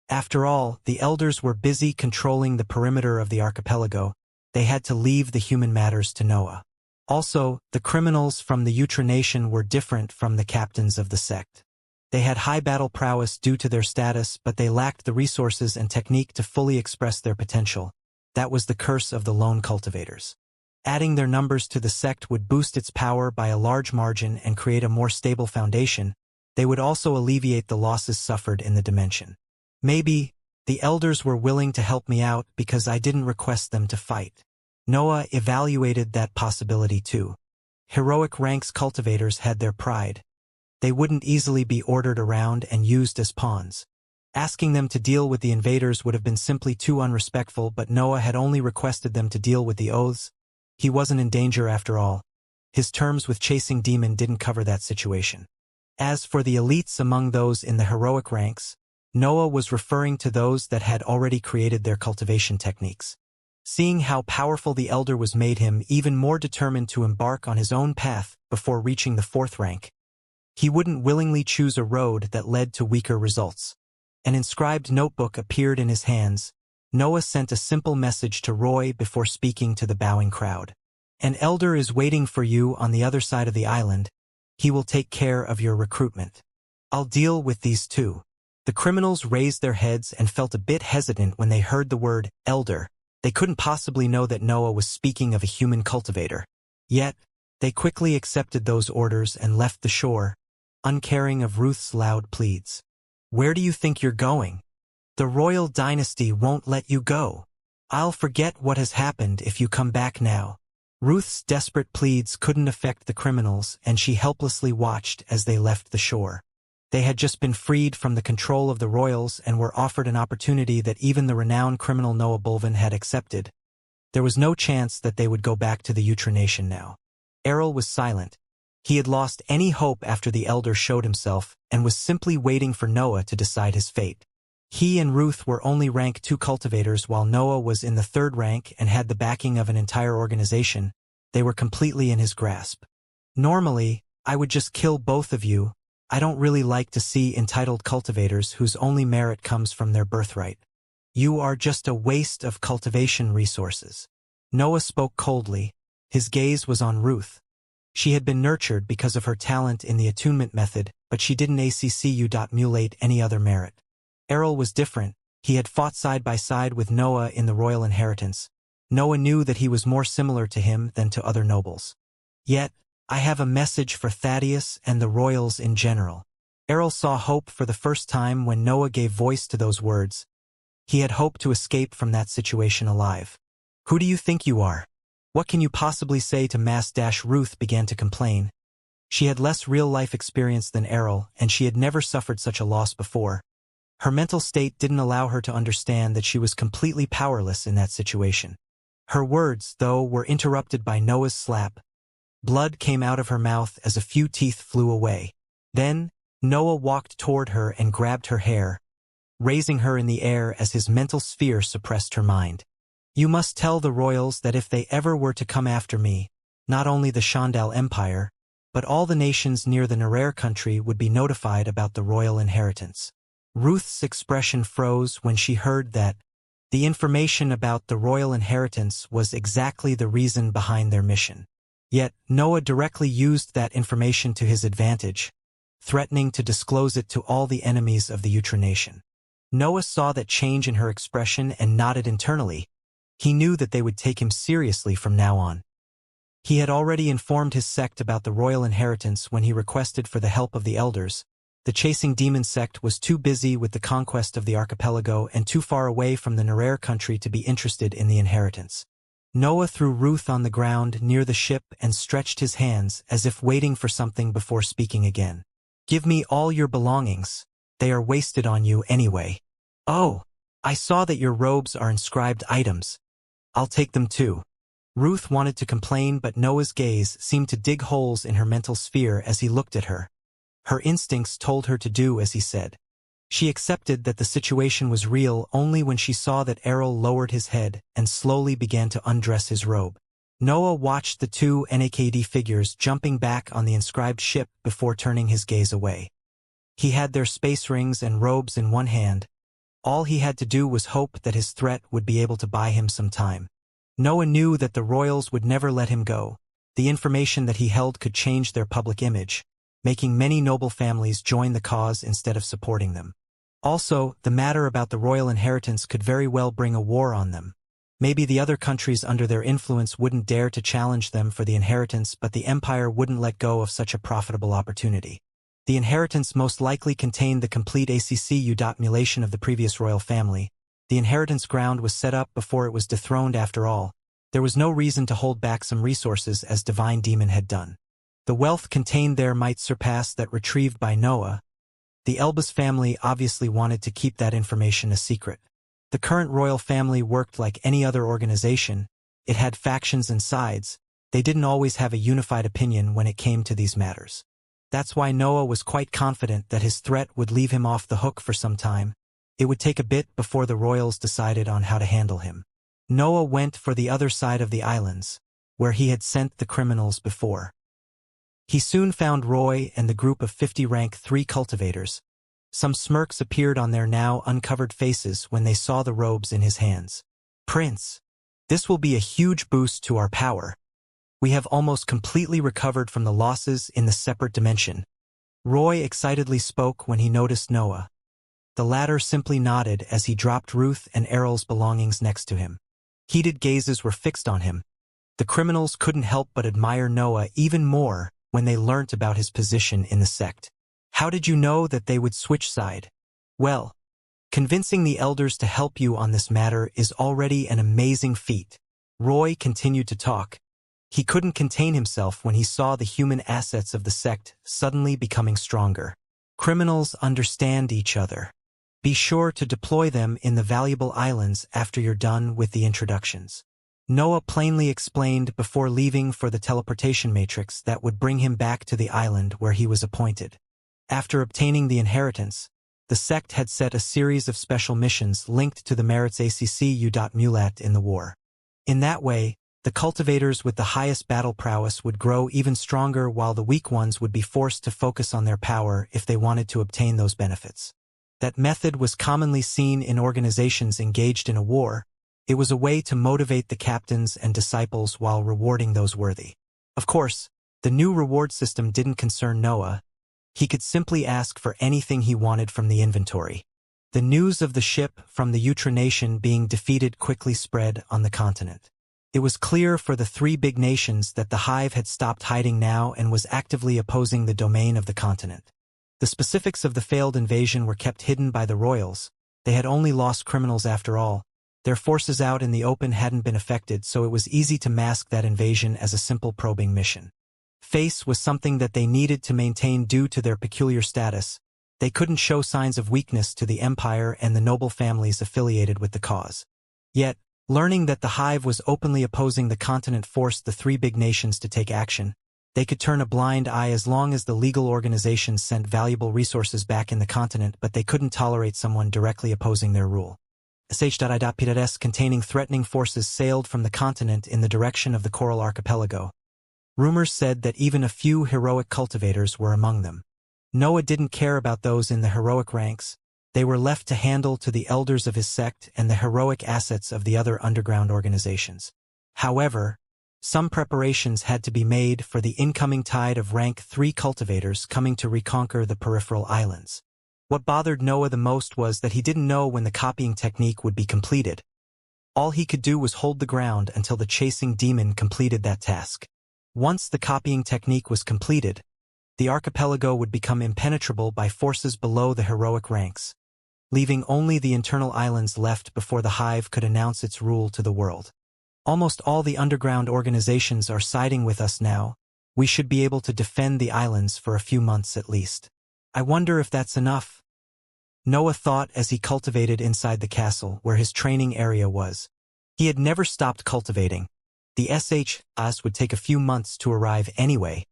After all, the elders were busy controlling the perimeter of the archipelago. They had to leave the human matters to Noah. Also, the criminals from the Nation were different from the captains of the sect. They had high battle prowess due to their status, but they lacked the resources and technique to fully express their potential. That was the curse of the lone cultivators. Adding their numbers to the sect would boost its power by a large margin and create a more stable foundation. They would also alleviate the losses suffered in the dimension. Maybe, the elders were willing to help me out because I didn't request them to fight. Noah evaluated that possibility too. Heroic ranks cultivators had their pride. They wouldn't easily be ordered around and used as pawns. Asking them to deal with the invaders would have been simply too unrespectful, but Noah had only requested them to deal with the oaths. He wasn't in danger after all. His terms with Chasing Demon didn't cover that situation. As for the elites among those in the heroic ranks, Noah was referring to those that had already created their cultivation techniques. Seeing how powerful the elder was made him even more determined to embark on his own path before reaching the 4th rank. He wouldn't willingly choose a road that led to weaker results. An inscribed notebook appeared in his hands. Noah sent a simple message to Roy before speaking to the bowing crowd. An elder is waiting for you on the other side of the island. He will take care of your recruitment. I'll deal with these two. The criminals raised their heads and felt a bit hesitant when they heard the word elder. They couldn't possibly know that Noah was speaking of a human cultivator. Yet, they quickly accepted those orders and left the shore, uncaring of Ruth's loud pleads. Where do you think you're going? The royal dynasty won't let you go. I'll forget what has happened if you come back now. Ruth's desperate pleads couldn't affect the criminals, and she helplessly watched as they left the shore. They had just been freed from the control of the royals and were offered an opportunity that even the renowned criminal Noah Bulvin had accepted. There was no chance that they would go back to the Nation now. Errol was silent. He had lost any hope after the elder showed himself and was simply waiting for Noah to decide his fate. He and Ruth were only rank 2 cultivators while Noah was in the 3rd rank and had the backing of an entire organization. They were completely in his grasp. Normally, I would just kill both of you. I don't really like to see entitled cultivators whose only merit comes from their birthright. You are just a waste of cultivation resources. Noah spoke coldly. His gaze was on Ruth. She had been nurtured because of her talent in the attunement method, but she didn't emulate any other merit. Errol was different. He had fought side by side with Noah in the royal inheritance. Noah knew that he was more similar to him than to other nobles. Yet, I have a message for Thaddeus and the royals in general. Errol saw hope for the first time when Noah gave voice to those words. He had hoped to escape from that situation alive. Who do you think you are? What can you possibly say to Ruth began to complain. She had less real-life experience than Errol, and she had never suffered such a loss before. Her mental state didn't allow her to understand that she was completely powerless in that situation. Her words, though, were interrupted by Noah's slap. Blood came out of her mouth as a few teeth flew away. Then, Noah walked toward her and grabbed her hair, raising her in the air as his mental sphere suppressed her mind. You must tell the royals that if they ever were to come after me, not only the Shandal Empire, but all the nations near the Narir country would be notified about the royal inheritance. Ruth's expression froze when she heard that the information about the royal inheritance was exactly the reason behind their mission. Yet, Noah directly used that information to his advantage, threatening to disclose it to all the enemies of the Utra nation. Noah saw that change in her expression and nodded internally. He knew that they would take him seriously from now on. He had already informed his sect about the royal inheritance when he requested for the help of the elders. The chasing demon sect was too busy with the conquest of the archipelago and too far away from the Narir country to be interested in the inheritance. Noah threw Ruth on the ground near the ship and stretched his hands as if waiting for something before speaking again. Give me all your belongings. They are wasted on you anyway. Oh, I saw that your robes are inscribed items. I'll take them too. Ruth wanted to complain, but Noah's gaze seemed to dig holes in her mental sphere as he looked at her. Her instincts told her to do as he said. She accepted that the situation was real only when she saw that Errol lowered his head and slowly began to undress his robe. Noah watched the two NAKD figures jumping back on the inscribed ship before turning his gaze away. He had their space rings and robes in one hand. All he had to do was hope that his threat would be able to buy him some time. Noah knew that the royals would never let him go. The information that he held could change their public image, making many noble families join the cause instead of supporting them. Also, the matter about the royal inheritance could very well bring a war on them. Maybe the other countries under their influence wouldn't dare to challenge them for the inheritance, but the empire wouldn't let go of such a profitable opportunity. The inheritance most likely contained the complete emulation of the previous royal family. The inheritance ground was set up before it was dethroned after all. There was no reason to hold back some resources as Divine Demon had done. The wealth contained there might surpass that retrieved by Noah. The Elbas family obviously wanted to keep that information a secret. The current royal family worked like any other organization. It had factions and sides. They didn't always have a unified opinion when it came to these matters. That's why Noah was quite confident that his threat would leave him off the hook for some time. It would take a bit before the royals decided on how to handle him. Noah went for the other side of the islands, where he had sent the criminals before. He soon found Roy and the group of 50 rank 3 cultivators. Some smirks appeared on their now uncovered faces when they saw the robes in his hands. Prince, this will be a huge boost to our power. We have almost completely recovered from the losses in the separate dimension. Roy excitedly spoke when he noticed Noah. The latter simply nodded as he dropped Ruth and Errol's belongings next to him. Heated gazes were fixed on him. The criminals couldn't help but admire Noah even more when they learnt about his position in the sect. How did you know that they would switch side? Well, convincing the elders to help you on this matter is already an amazing feat. Roy continued to talk. He couldn't contain himself when he saw the human assets of the sect suddenly becoming stronger. Criminals understand each other. Be sure to deploy them in the valuable islands after you're done with the introductions. Noah plainly explained before leaving for the teleportation matrix that would bring him back to the island where he was appointed. After obtaining the inheritance, the sect had set a series of special missions linked to the merits ACCU.mulat in the war. In that way, the cultivators with the highest battle prowess would grow even stronger while the weak ones would be forced to focus on their power if they wanted to obtain those benefits. That method was commonly seen in organizations engaged in a war. It was a way to motivate the captains and disciples while rewarding those worthy. Of course, The new reward system didn't concern Noah. He could simply ask for anything he wanted from the inventory. The news of the ship from the Utra nation being defeated quickly spread on the continent. It was clear for the three big nations that the Hive had stopped hiding now and was actively opposing the domain of the continent. The specifics of the failed invasion were kept hidden by the royals. They had only lost criminals after all. Their forces out in the open hadn't been affected, so it was easy to mask that invasion as a simple probing mission. Face was something that they needed to maintain due to their peculiar status. They couldn't show signs of weakness to the Empire and the noble families affiliated with the cause. Yet, learning that the Hive was openly opposing the continent forced the three big nations to take action. They could turn a blind eye as long as the legal organizations sent valuable resources back in the continent, but they couldn't tolerate someone directly opposing their rule. Sh.I.P.S. containing threatening forces sailed from the continent in the direction of the Coral Archipelago. Rumors said that even a few heroic cultivators were among them. Noah didn't care about those in the heroic ranks. They were left to handle to the elders of his sect and the heroic assets of the other underground organizations. However, some preparations had to be made for the incoming tide of rank 3 cultivators coming to reconquer the peripheral islands. What bothered Noah the most was that he didn't know when the copying technique would be completed. All he could do was hold the ground until the chasing demon completed that task. Once the copying technique was completed, the archipelago would become impenetrable by forces below the heroic ranks, leaving only the internal islands left before the Hive could announce its rule to the world. Almost all the underground organizations are siding with us now. We should be able to defend the islands for a few months at least. I wonder if that's enough. Noah thought as he cultivated inside the castle where his training area was. He had never stopped cultivating. The SHS would take a few months to arrive anyway.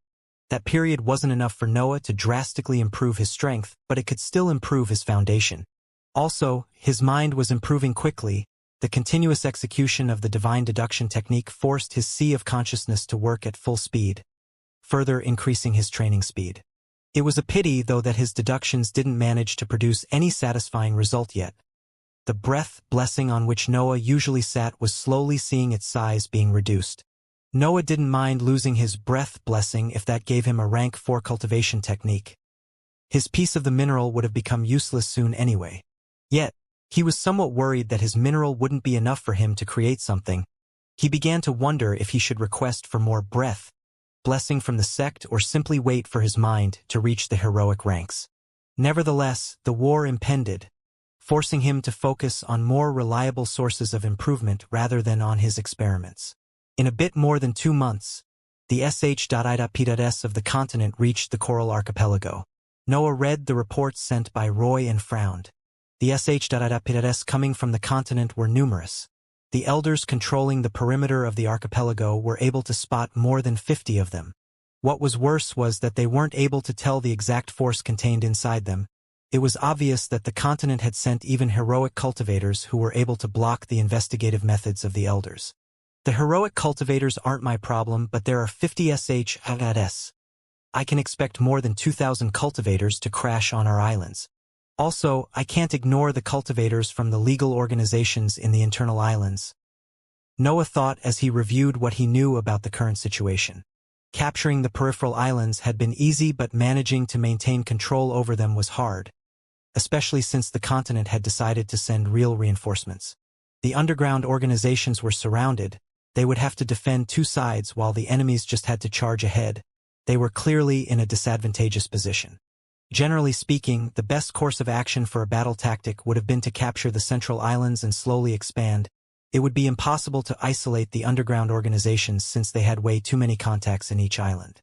That period wasn't enough for Noah to drastically improve his strength, but it could still improve his foundation. Also, his mind was improving quickly. The continuous execution of the divine deduction technique forced his sea of consciousness to work at full speed, further increasing his training speed. It was a pity, though, that his deductions didn't manage to produce any satisfying result yet. The breath blessing on which Noah usually sat was slowly seeing its size being reduced. Noah didn't mind losing his breath blessing if that gave him a rank 4 cultivation technique. His piece of the mineral would have become useless soon anyway. Yet, he was somewhat worried that his mineral wouldn't be enough for him to create something. He began to wonder if he should request for more breath blessing from the sect or simply wait for his mind to reach the heroic ranks. Nevertheless, the war impended, forcing him to focus on more reliable sources of improvement rather than on his experiments. In a bit more than 2 months, the Sh.I.P.S. of the continent reached the Coral Archipelago. Noah read the reports sent by Roy and frowned. The Sh.I.P.S. coming from the continent were numerous. The elders controlling the perimeter of the archipelago were able to spot more than 50 of them. What was worse was that they weren't able to tell the exact force contained inside them. It was obvious that the continent had sent even heroic cultivators who were able to block the investigative methods of the elders. The heroic cultivators aren't my problem, but there are 50 SHS. I can expect more than 2,000 cultivators to crash on our islands. Also, I can't ignore the cultivators from the legal organizations in the internal islands. Noah thought as he reviewed what he knew about the current situation. Capturing the peripheral islands had been easy, but managing to maintain control over them was hard, especially since the continent had decided to send real reinforcements. The underground organizations were surrounded. They would have to defend 2 sides while the enemies just had to charge ahead. They were clearly in a disadvantageous position. Generally speaking, the best course of action for a battle tactic would have been to capture the central islands and slowly expand. It would be impossible to isolate the underground organizations since they had way too many contacts in each island.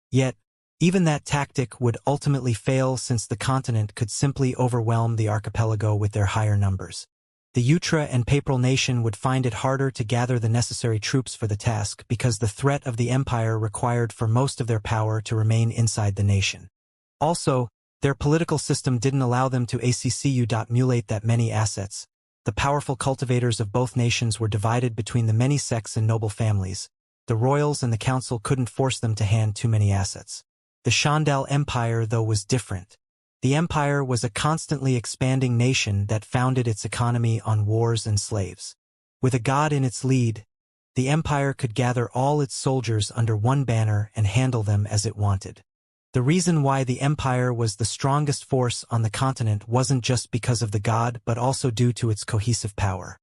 Yet, even that tactic would ultimately fail since the continent could simply overwhelm the archipelago with their higher numbers. The Utra and Papal nation would find it harder to gather the necessary troops for the task because the threat of the empire required for most of their power to remain inside the nation. Also, their political system didn't allow them to accumulate that many assets. The powerful cultivators of both nations were divided between the many sects and noble families. The royals and the council couldn't force them to hand too many assets. The Shandal Empire, though, was different. The empire was a constantly expanding nation that founded its economy on wars and slaves. With a god in its lead, The Empire could gather all its soldiers under one banner and handle them as it wanted. The reason why the Empire was the strongest force on the continent wasn't just because of the god but also due to its cohesive power.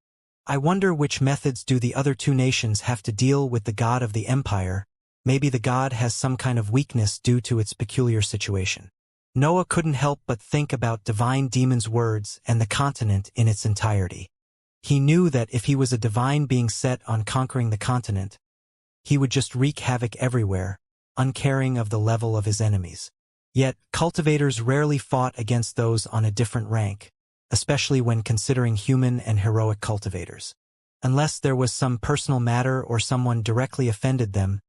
I wonder which methods do the other two nations have to deal with the god of the Empire. Maybe the god has some kind of weakness due to its peculiar situation. Noah couldn't help but think about Divine Demon's words and the continent in its entirety. He knew that if he was a divine being set on conquering the continent, he would just wreak havoc everywhere, uncaring of the level of his enemies. Yet, cultivators rarely fought against those on a different rank, especially when considering human and heroic cultivators. Unless there was some personal matter or someone directly offended them,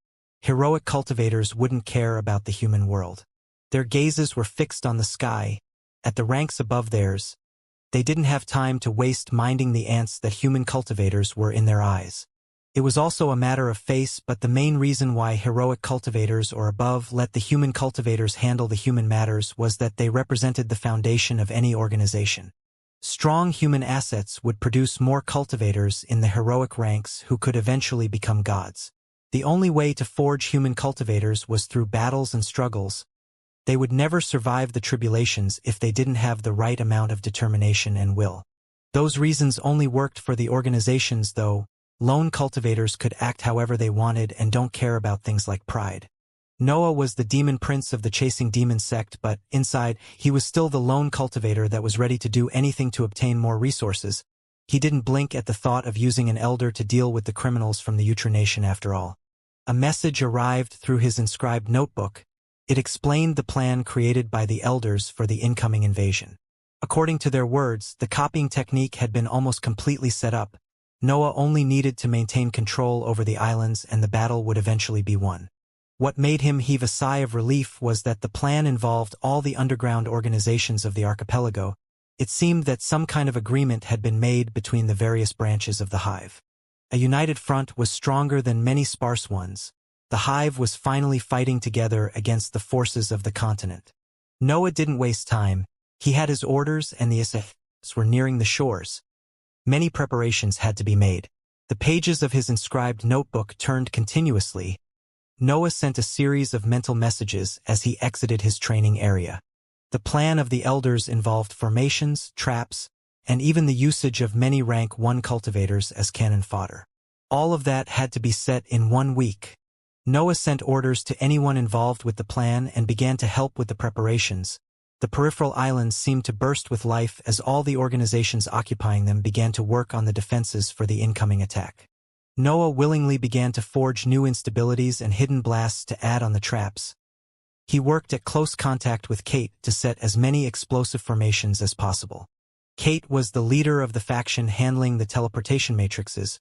heroic cultivators wouldn't care about the human world. Their gazes were fixed on the sky, at the ranks above theirs. They didn't have time to waste minding the ants that human cultivators were in their eyes. It was also a matter of face, but the main reason why heroic cultivators or above let the human cultivators handle the human matters was that they represented the foundation of any organization. Strong human assets would produce more cultivators in the heroic ranks who could eventually become gods. The only way to forge human cultivators was through battles and struggles. They would never survive the tribulations if they didn't have the right amount of determination and will. Those reasons only worked for the organizations, though. Lone cultivators could act however they wanted and don't care about things like pride. Noah was the demon prince of the Chasing Demons sect, but inside, he was still the lone cultivator that was ready to do anything to obtain more resources. He didn't blink at the thought of using an elder to deal with the criminals from the Nation after all. A message arrived through his inscribed notebook. It explained the plan created by the elders for the incoming invasion. According to their words, the copying technique had been almost completely set up. Noah only needed to maintain control over the islands and the battle would eventually be won. What made him heave a sigh of relief was that the plan involved all the underground organizations of the archipelago. It seemed that some kind of agreement had been made between the various branches of the hive. A united front was stronger than many sparse ones. The hive was finally fighting together against the forces of the continent. Noah didn't waste time. He had his orders and the assassins were nearing the shores. Many preparations had to be made. The pages of his inscribed notebook turned continuously. Noah sent a series of mental messages as he exited his training area. The plan of the elders involved formations, traps, and even the usage of many rank 1 cultivators as cannon fodder. All of that had to be set in 1 week. Noah sent orders to anyone involved with the plan and began to help with the preparations. The peripheral islands seemed to burst with life as all the organizations occupying them began to work on the defenses for the incoming attack. Noah willingly began to forge new instabilities and hidden blasts to add on the traps. He worked at close contact with Kate to set as many explosive formations as possible. Kate was the leader of the faction handling the teleportation matrices.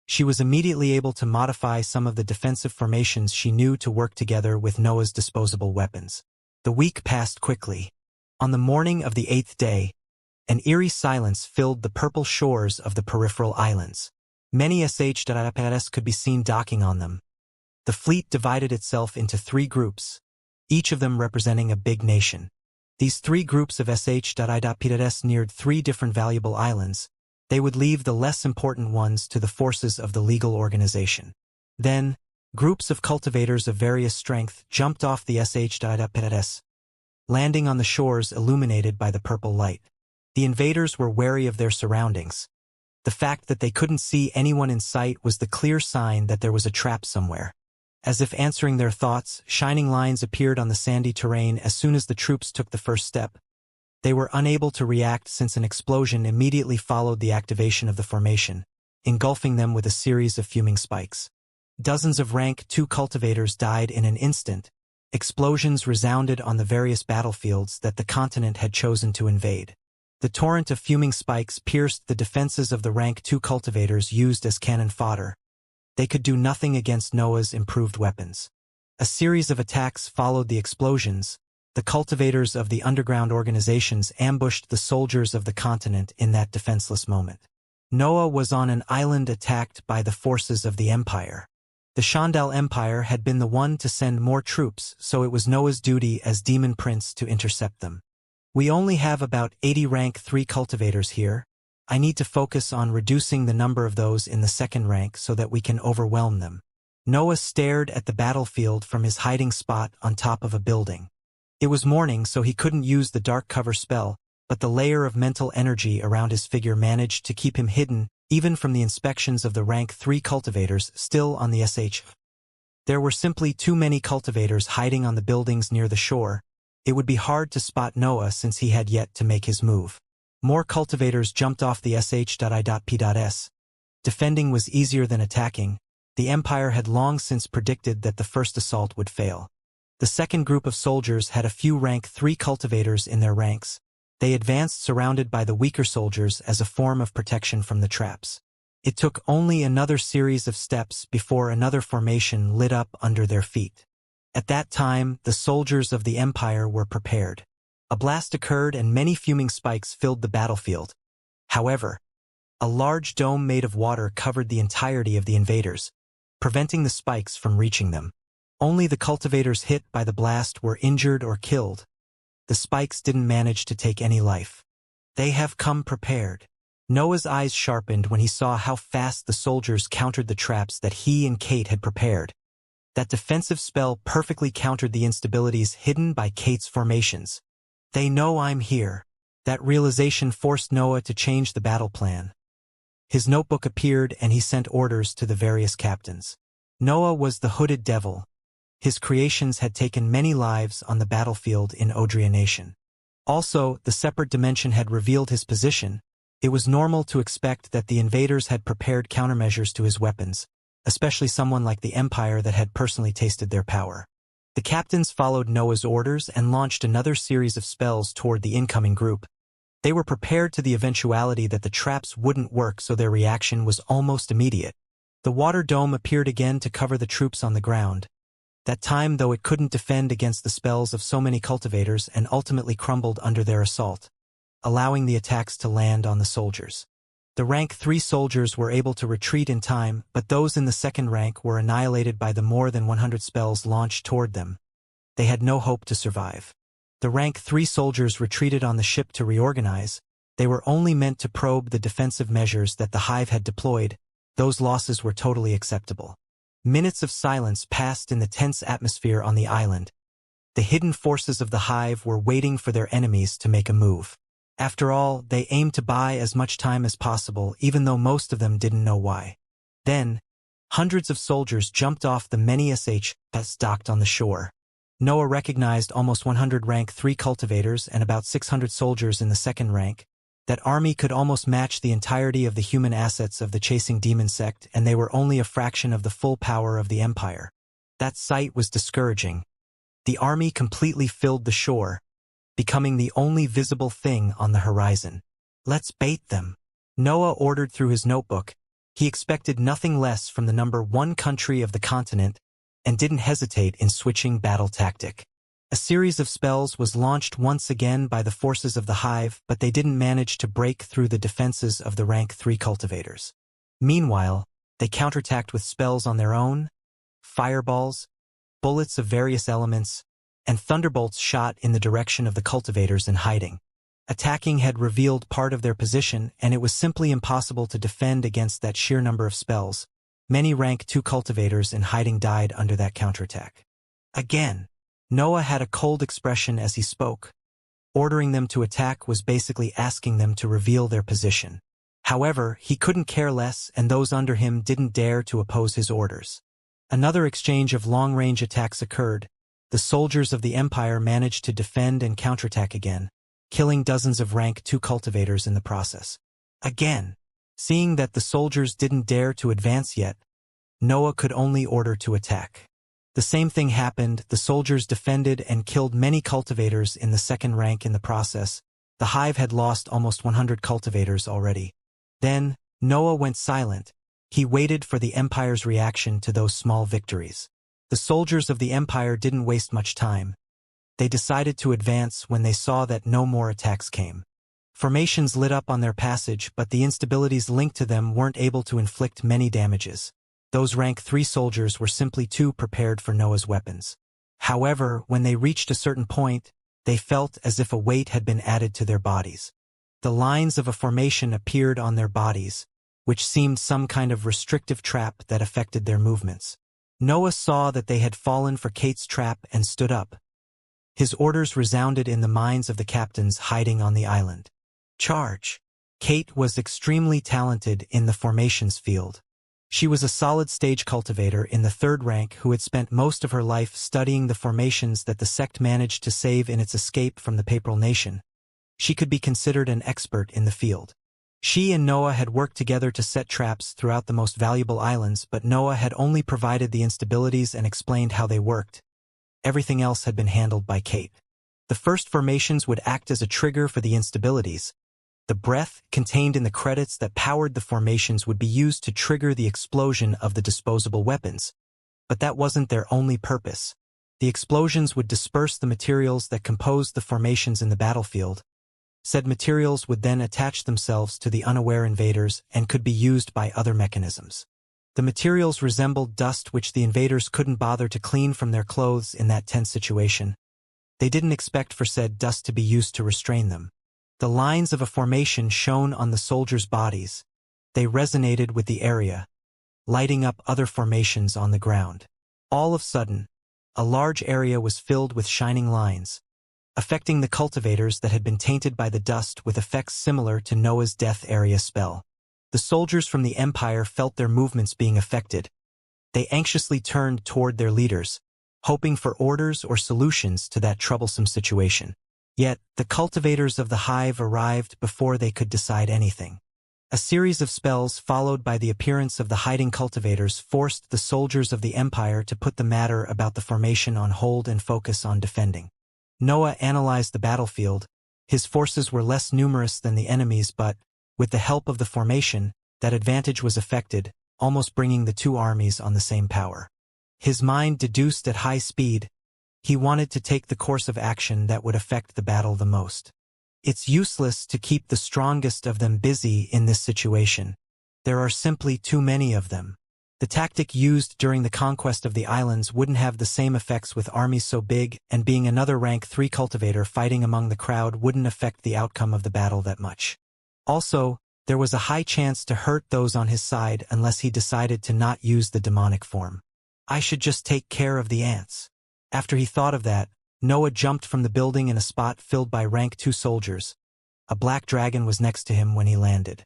She was immediately able to modify some of the defensive formations she knew to work together with Noah's disposable weapons. The week passed quickly. On the morning of the 8th day, an eerie silence filled the purple shores of the peripheral islands. Many SH.IPS could be seen docking on them. The fleet divided itself into 3 groups, each of them representing a big nation. These 3 groups of SH.IPS neared 3 different valuable islands. They would leave the less important ones to the forces of the legal organization. Then, groups of cultivators of various strength jumped off the SH.IPS, landing on the shores illuminated by the purple light. The invaders were wary of their surroundings. The fact that they couldn't see anyone in sight was the clear sign that there was a trap somewhere. As if answering their thoughts, shining lines appeared on the sandy terrain as soon as the troops took the first step. They were unable to react since an explosion immediately followed the activation of the formation, engulfing them with a series of fuming spikes. Dozens of rank 2 cultivators died in an instant. Explosions resounded on the various battlefields that the continent had chosen to invade. The torrent of fuming spikes pierced the defenses of the rank 2 cultivators used as cannon fodder. They could do nothing against Noah's improved weapons. A series of attacks followed the explosions. The cultivators of the underground organizations ambushed the soldiers of the continent in that defenseless moment. Noah was on an island attacked by the forces of the Empire. The Shandal Empire had been the one to send more troops, so it was Noah's duty as Demon Prince to intercept them. "We only have about 80 rank 3 cultivators here," I need to focus on reducing the number of those in the second rank so that we can overwhelm them. Noah stared at the battlefield from his hiding spot on top of a building. It was morning, so he couldn't use the dark cover spell, but the layer of mental energy around his figure managed to keep him hidden even from the inspections of the rank 3 cultivators still on the SH. There were simply too many cultivators hiding on the buildings near the shore. It would be hard to spot Noah since he had yet to make his move. More cultivators jumped off the sh.i.p.s. Defending was easier than attacking. The Empire had long since predicted that the first assault would fail. The second group of soldiers had a few rank 3 cultivators in their ranks. They advanced surrounded by the weaker soldiers as a form of protection from the traps. It took only another series of steps before another formation lit up under their feet. At that time, the soldiers of the Empire were prepared. A blast occurred and many fuming spikes filled the battlefield. However, a large dome made of water covered the entirety of the invaders, preventing the spikes from reaching them. Only the cultivators hit by the blast were injured or killed. The spikes didn't manage to take any life. They have come prepared. Noah's eyes sharpened when he saw how fast the soldiers countered the traps that he and Kate had prepared. That defensive spell perfectly countered the instabilities hidden by Kate's formations. They know I'm here. That realization forced Noah to change the battle plan. His notebook appeared and he sent orders to the various captains. Noah was the hooded devil. His creations had taken many lives on the battlefield in Audionation. Also, the separate dimension had revealed his position. It was normal to expect that the invaders had prepared countermeasures to his weapons, especially someone like the Empire that had personally tasted their power. The captains followed Noah's orders and launched another series of spells toward the incoming group. They were prepared to the eventuality that the traps wouldn't work, so their reaction was almost immediate. The water dome appeared again to cover the troops on the ground. That time, though, it couldn't defend against the spells of so many cultivators and ultimately crumbled under their assault, allowing the attacks to land on the soldiers. The rank 3 soldiers were able to retreat in time, but those in the second rank were annihilated by the more than 100 spells launched toward them. They had no hope to survive. The rank 3 soldiers retreated on the ship to reorganize. They were only meant to probe the defensive measures that the Hive had deployed. Those losses were totally acceptable. Minutes of silence passed in the tense atmosphere on the island. The hidden forces of the Hive were waiting for their enemies to make a move. After all, they aimed to buy as much time as possible, even though most of them didn't know why. Then, hundreds of soldiers jumped off the many SHs docked on the shore. Noah recognized almost 100 rank 3 cultivators and about 600 soldiers in the second rank. That army could almost match the entirety of the human assets of the chasing demon sect, and they were only a fraction of the full power of the Empire. That sight was discouraging. The army completely filled the shore, becoming the only visible thing on the horizon. Let's bait them, Noah ordered through his notebook. He expected nothing less from the number 1 country of the continent, and didn't hesitate in switching battle tactic. A series of spells was launched once again by the forces of the Hive, but they didn't manage to break through the defenses of the rank 3 cultivators. Meanwhile, they counterattacked with spells on their own, fireballs, bullets of various elements, and thunderbolts shot in the direction of the cultivators in hiding. Attacking had revealed part of their position, and it was simply impossible to defend against that sheer number of spells. Many rank 2 cultivators in hiding died under that counterattack. Again, Noah had a cold expression as he spoke. Ordering them to attack was basically asking them to reveal their position. However, he couldn't care less, and those under him didn't dare to oppose his orders. Another exchange of long-range attacks occurred. The soldiers of the Empire managed to defend and counterattack again, killing dozens of rank 2 cultivators in the process. Again, seeing that the soldiers didn't dare to advance yet, Noah could only order to attack. The same thing happened. The soldiers defended and killed many cultivators in the second rank in the process. The Hive had lost almost 100 cultivators already. Then, Noah went silent. He waited for the Empire's reaction to those small victories. The soldiers of the Empire didn't waste much time. They decided to advance when they saw that no more attacks came. Formations lit up on their passage, but the instabilities linked to them weren't able to inflict many damages. Those rank 3 soldiers were simply too prepared for Noah's weapons. However, when they reached a certain point, they felt as if a weight had been added to their bodies. the lines of a formation appeared on their bodies, which seemed some kind of restrictive trap that affected their movements. Noah saw that they had fallen for Kate's trap and stood up. His orders resounded in the minds of the captains hiding on the island. Charge! Kate was extremely talented in the formations field. She was a solid stage cultivator in the 3rd rank who had spent most of her life studying the formations that the sect managed to save in its escape from the Papal Nation. She could be considered an expert in the field. She and Noah had worked together to set traps throughout the most valuable islands, but Noah had only provided the instabilities and explained how they worked. Everything else had been handled by Kate. The first formations would act as a trigger for the instabilities. The breath contained in the credits that powered the formations would be used to trigger the explosion of the disposable weapons. But that wasn't their only purpose. The explosions would disperse the materials that composed the formations in the battlefield. Said materials would then attach themselves to the unaware invaders and could be used by other mechanisms. The materials resembled dust which the invaders couldn't bother to clean from their clothes in that tense situation. They didn't expect for said dust to be used to restrain them. The lines of a formation shone on the soldiers' bodies. They resonated with the area, lighting up other formations on the ground. All of a sudden, a large area was filled with shining lines, affecting the cultivators that had been tainted by the dust with effects similar to Noah's death area spell. The soldiers from the Empire felt their movements being affected. They anxiously turned toward their leaders, hoping for orders or solutions to that troublesome situation. Yet, the cultivators of the hive arrived before they could decide anything. A series of spells followed by the appearance of the hiding cultivators forced the soldiers of the Empire to put the matter about the formation on hold and focus on defending. Noah analyzed the battlefield. His forces were less numerous than the enemies, but, with the help of the formation, that advantage was affected, almost bringing the two armies on the same power. His mind deduced at high speed. He wanted to take the course of action that would affect the battle the most. It's useless to keep the strongest of them busy in this situation. There are simply too many of them. The tactic used during the conquest of the islands wouldn't have the same effects with armies so big, and being another rank 3 cultivator fighting among the crowd wouldn't affect the outcome of the battle that much. Also, there was a high chance to hurt those on his side unless he decided to not use the demonic form. I should just take care of the ants. After he thought of that, Noah jumped from the building in a spot filled by rank 2 soldiers. A black dragon was next to him when he landed.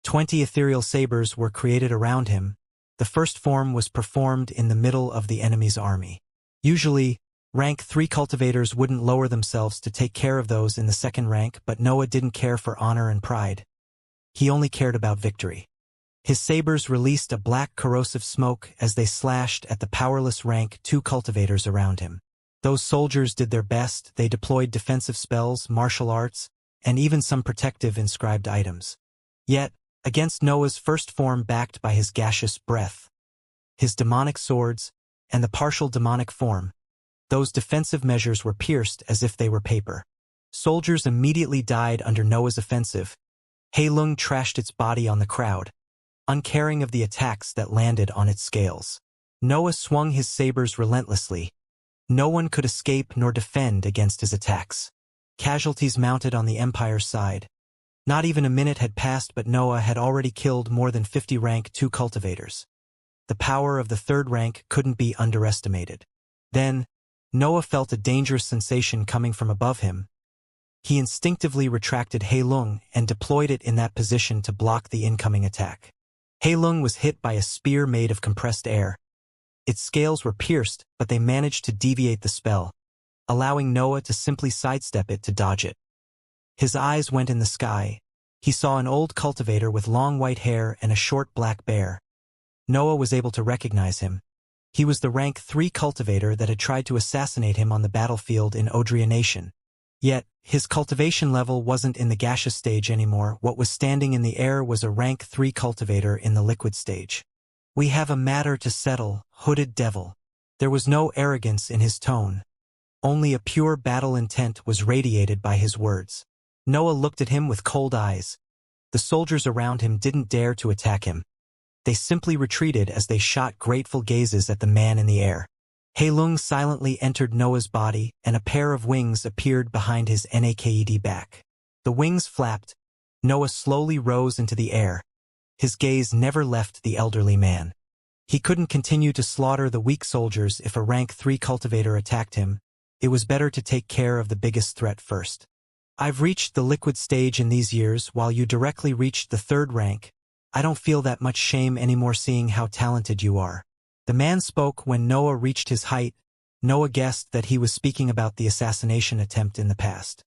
20 ethereal sabers were created around him. The first form was performed in the middle of the enemy's army. Usually, rank 3 cultivators wouldn't lower themselves to take care of those in the second rank, but Noah didn't care for honor and pride. He only cared about victory. His sabers released a black corrosive smoke as they slashed at the powerless rank 2 cultivators around him. Those soldiers did their best. They deployed defensive spells, martial arts, and even some protective inscribed items. Yet, against Noah's first form backed by his gaseous breath, his demonic swords, and the partial demonic form, those defensive measures were pierced as if they were paper. Soldiers immediately died under Noah's offensive. Heilung trashed its body on the crowd, uncaring of the attacks that landed on its scales. Noah swung his sabers relentlessly. No one could escape nor defend against his attacks. Casualties mounted on the Empire's side. Not even a minute had passed, but Noah had already killed more than 50 rank 2 cultivators. The power of the 3rd rank couldn't be underestimated. Then, Noah felt a dangerous sensation coming from above him. He instinctively retracted Heilung and deployed it in that position to block the incoming attack. Heilung was hit by a spear made of compressed air. Its scales were pierced, but they managed to deviate the spell, allowing Noah to simply sidestep it to dodge it. His eyes went in the sky. He saw an old cultivator with long white hair and a short black bear. Noah was able to recognize him. He was the rank 3 cultivator that had tried to assassinate him on the battlefield in Audionation. Yet, his cultivation level wasn't in the gaseous stage anymore. What was standing in the air was a rank 3 cultivator in the liquid stage. "We have a matter to settle, hooded devil." There was no arrogance in his tone. Only a pure battle intent was radiated by his words. Noah looked at him with cold eyes. The soldiers around him didn't dare to attack him. They simply retreated as they shot grateful gazes at the man in the air. Heilung silently entered Noah's body, and a pair of wings appeared behind his naked back. The wings flapped, Noah slowly rose into the air. His gaze never left the elderly man. He couldn't continue to slaughter the weak soldiers if a rank 3 cultivator attacked him. It was better to take care of the biggest threat first. I've reached the liquid stage in these years while you directly reached the 3rd rank. I don't feel that much shame anymore seeing how talented you are. The man spoke when Noah reached his height. Noah guessed that he was speaking about the assassination attempt in the past.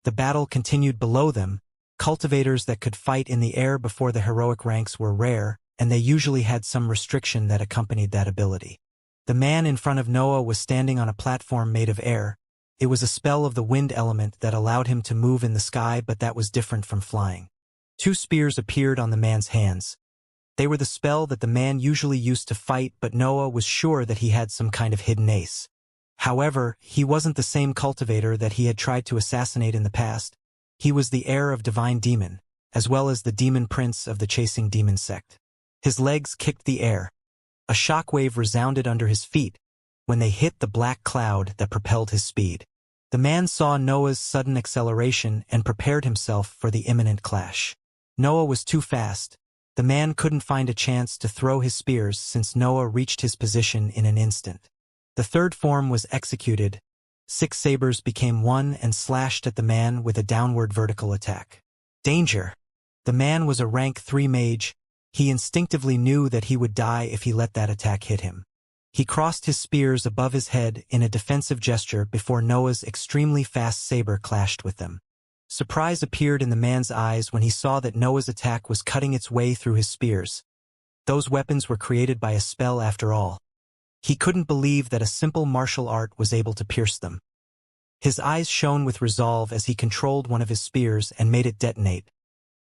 The battle continued below them. Cultivators that could fight in the air before the heroic ranks were rare, and they usually had some restriction that accompanied that ability. The man in front of Noah was standing on a platform made of air. It was a spell of the wind element that allowed him to move in the sky, but that was different from flying. 2 spears appeared on the man's hands. They were the spell that the man usually used to fight, but Noah was sure that he had some kind of hidden ace. However, he wasn't the same cultivator that he had tried to assassinate in the past. He was the heir of Divine Demon, as well as the demon prince of the Chasing Demon sect. His legs kicked the air. A shockwave resounded under his feet when they hit the black cloud that propelled his speed. The man saw Noah's sudden acceleration and prepared himself for the imminent clash. Noah was too fast. The man couldn't find a chance to throw his spears since Noah reached his position in an instant. The 3rd form was executed. 6 sabers became 1 and slashed at the man with a downward vertical attack. Danger! The man was a rank 3 mage. He instinctively knew that he would die if he let that attack hit him. He crossed his spears above his head in a defensive gesture before Noah's extremely fast saber clashed with them. Surprise appeared in the man's eyes when he saw that Noah's attack was cutting its way through his spears. Those weapons were created by a spell after all. He couldn't believe that a simple martial art was able to pierce them. His eyes shone with resolve as he controlled one of his spears and made it detonate.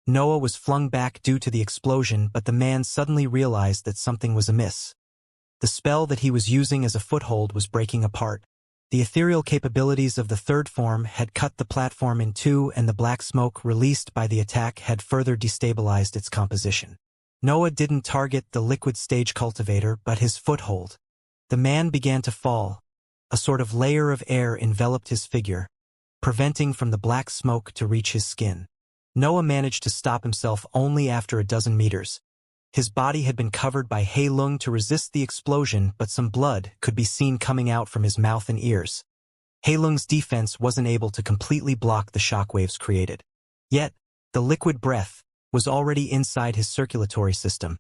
Noah was flung back due to the explosion, but the man suddenly realized that something was amiss. The spell that he was using as a foothold was breaking apart. The ethereal capabilities of the 3rd form had cut the platform in 2, and the black smoke released by the attack had further destabilized its composition. Noah didn't target the liquid stage cultivator, but his foothold. The man began to fall. A sort of layer of air enveloped his figure, preventing from the black smoke to reach his skin. Noah managed to stop himself only after a dozen meters. His body had been covered by Heilung to resist the explosion, but some blood could be seen coming out from his mouth and ears. Heilung's defense wasn't able to completely block the shockwaves created. Yet, the liquid breath was already inside his circulatory system.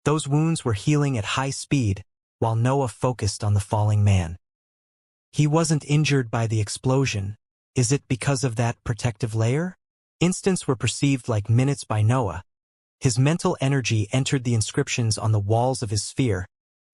Those wounds were healing at high speed, while Noah focused on the falling man. He wasn't injured by the explosion. Is it because of that protective layer? Instants were perceived like minutes by Noah. His mental energy entered the inscriptions on the walls of his sphere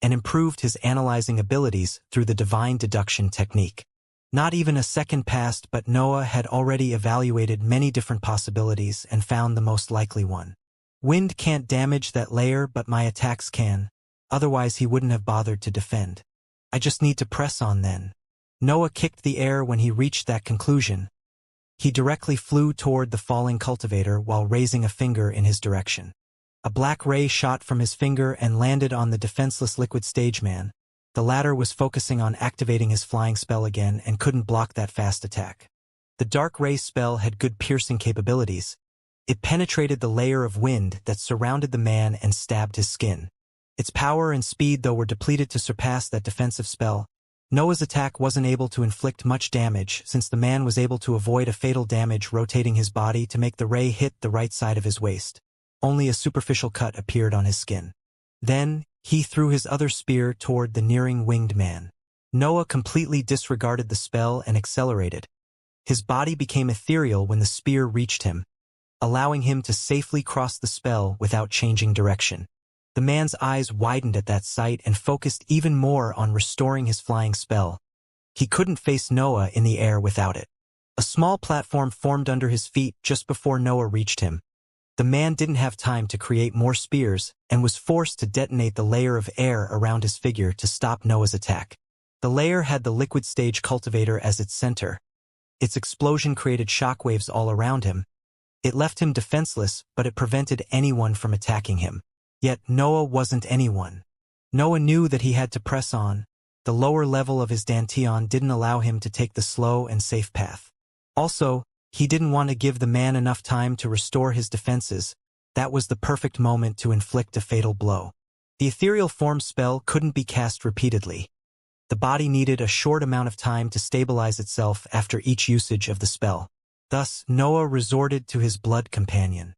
and improved his analyzing abilities through the divine deduction technique. Not even a second passed, but Noah had already evaluated many different possibilities and found the most likely one. Wind can't damage that layer, but my attacks can. Otherwise he wouldn't have bothered to defend. I just need to press on then. Noah kicked the air when he reached that conclusion. He directly flew toward the falling cultivator while raising a finger in his direction. A black ray shot from his finger and landed on the defenseless liquid stage man. The latter was focusing on activating his flying spell again and couldn't block that fast attack. The dark ray spell had good piercing capabilities. It penetrated the layer of wind that surrounded the man and stabbed his skin. Its power and speed, though, were depleted to surpass that defensive spell. Noah's attack wasn't able to inflict much damage since the man was able to avoid a fatal damage rotating his body to make the ray hit the right side of his waist. Only a superficial cut appeared on his skin. Then, he threw his other spear toward the nearing winged man. Noah completely disregarded the spell and accelerated. His body became ethereal when the spear reached him, allowing him to safely cross the spell without changing direction. The man's eyes widened at that sight and focused even more on restoring his flying spell. He couldn't face Noah in the air without it. A small platform formed under his feet just before Noah reached him. The man didn't have time to create more spears and was forced to detonate the layer of air around his figure to stop Noah's attack. The layer had the liquid stage cultivator as its center. Its explosion created shockwaves all around him. It left him defenseless, but it prevented anyone from attacking him. Yet Noah wasn't anyone. Noah knew that he had to press on. The lower level of his dantian didn't allow him to take the slow and safe path. Also, He didn't want to give the man enough time to restore his defenses. That was the perfect moment to inflict a fatal blow. The ethereal form spell couldn't be cast repeatedly. The body needed a short amount of time to stabilize itself after each usage of the spell. Thus, Noah resorted to his blood companion.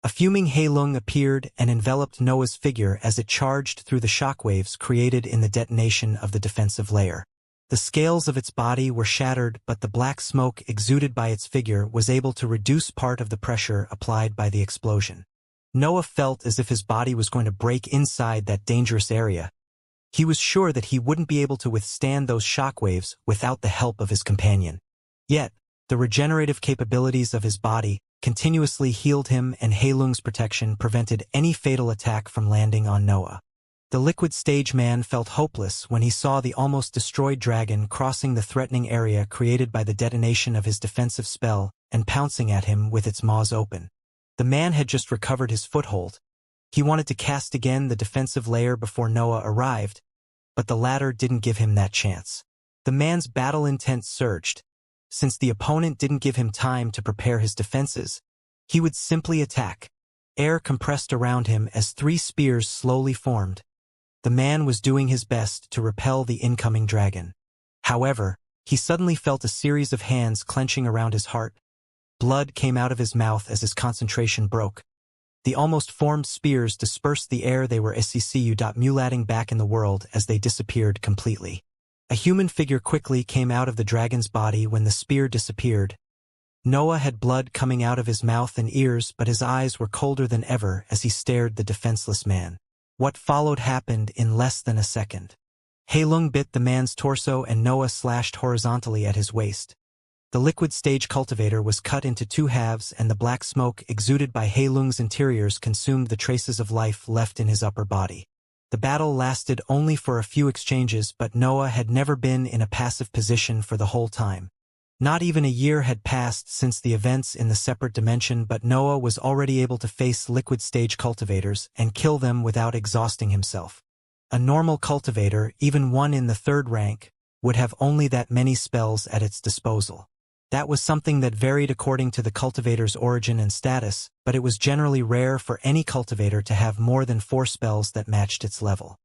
A fuming Heilung appeared and enveloped Noah's figure as it charged through the shockwaves created in the detonation of the defensive layer. The scales of its body were shattered, but the black smoke exuded by its figure was able to reduce part of the pressure applied by the explosion. Noah felt as if his body was going to break inside that dangerous area. He was sure that he wouldn't be able to withstand those shockwaves without the help of his companion. Yet, the regenerative capabilities of his body continuously healed him, and Heilung's protection prevented any fatal attack from landing on Noah. The liquid stage man felt hopeless when he saw the almost destroyed dragon crossing the threatening area created by the detonation of his defensive spell and pouncing at him with its maws open. The man had just recovered his foothold. He wanted to cast again the defensive layer before Noah arrived, but the latter didn't give him that chance. The man's battle intent surged. Since the opponent didn't give him time to prepare his defenses, he would simply attack. Air compressed around him as 3 spears slowly formed. The man was doing his best to repel the incoming dragon. However, he suddenly felt a series of hands clenching around his heart. Blood came out of his mouth as his concentration broke. The almost formed spears dispersed the air they were mulating back in the world as they disappeared completely. A human figure quickly came out of the dragon's body when the spear disappeared. Noah had blood coming out of his mouth and ears, but his eyes were colder than ever as he stared the defenseless man. What followed happened in less than a second. Heilung bit the man's torso and Noah slashed horizontally at his waist. The liquid stage cultivator was cut into 2 halves, and the black smoke exuded by Heilung's interiors consumed the traces of life left in his upper body. The battle lasted only for a few exchanges, but Noah had never been in a passive position for the whole time. Not even a year had passed since the events in the separate dimension, but Noah was already able to face liquid stage cultivators and kill them without exhausting himself. A normal cultivator, even one in the 3rd rank, would have only that many spells at its disposal. That was something that varied according to the cultivator's origin and status, but it was generally rare for any cultivator to have more than 4 spells that matched its level.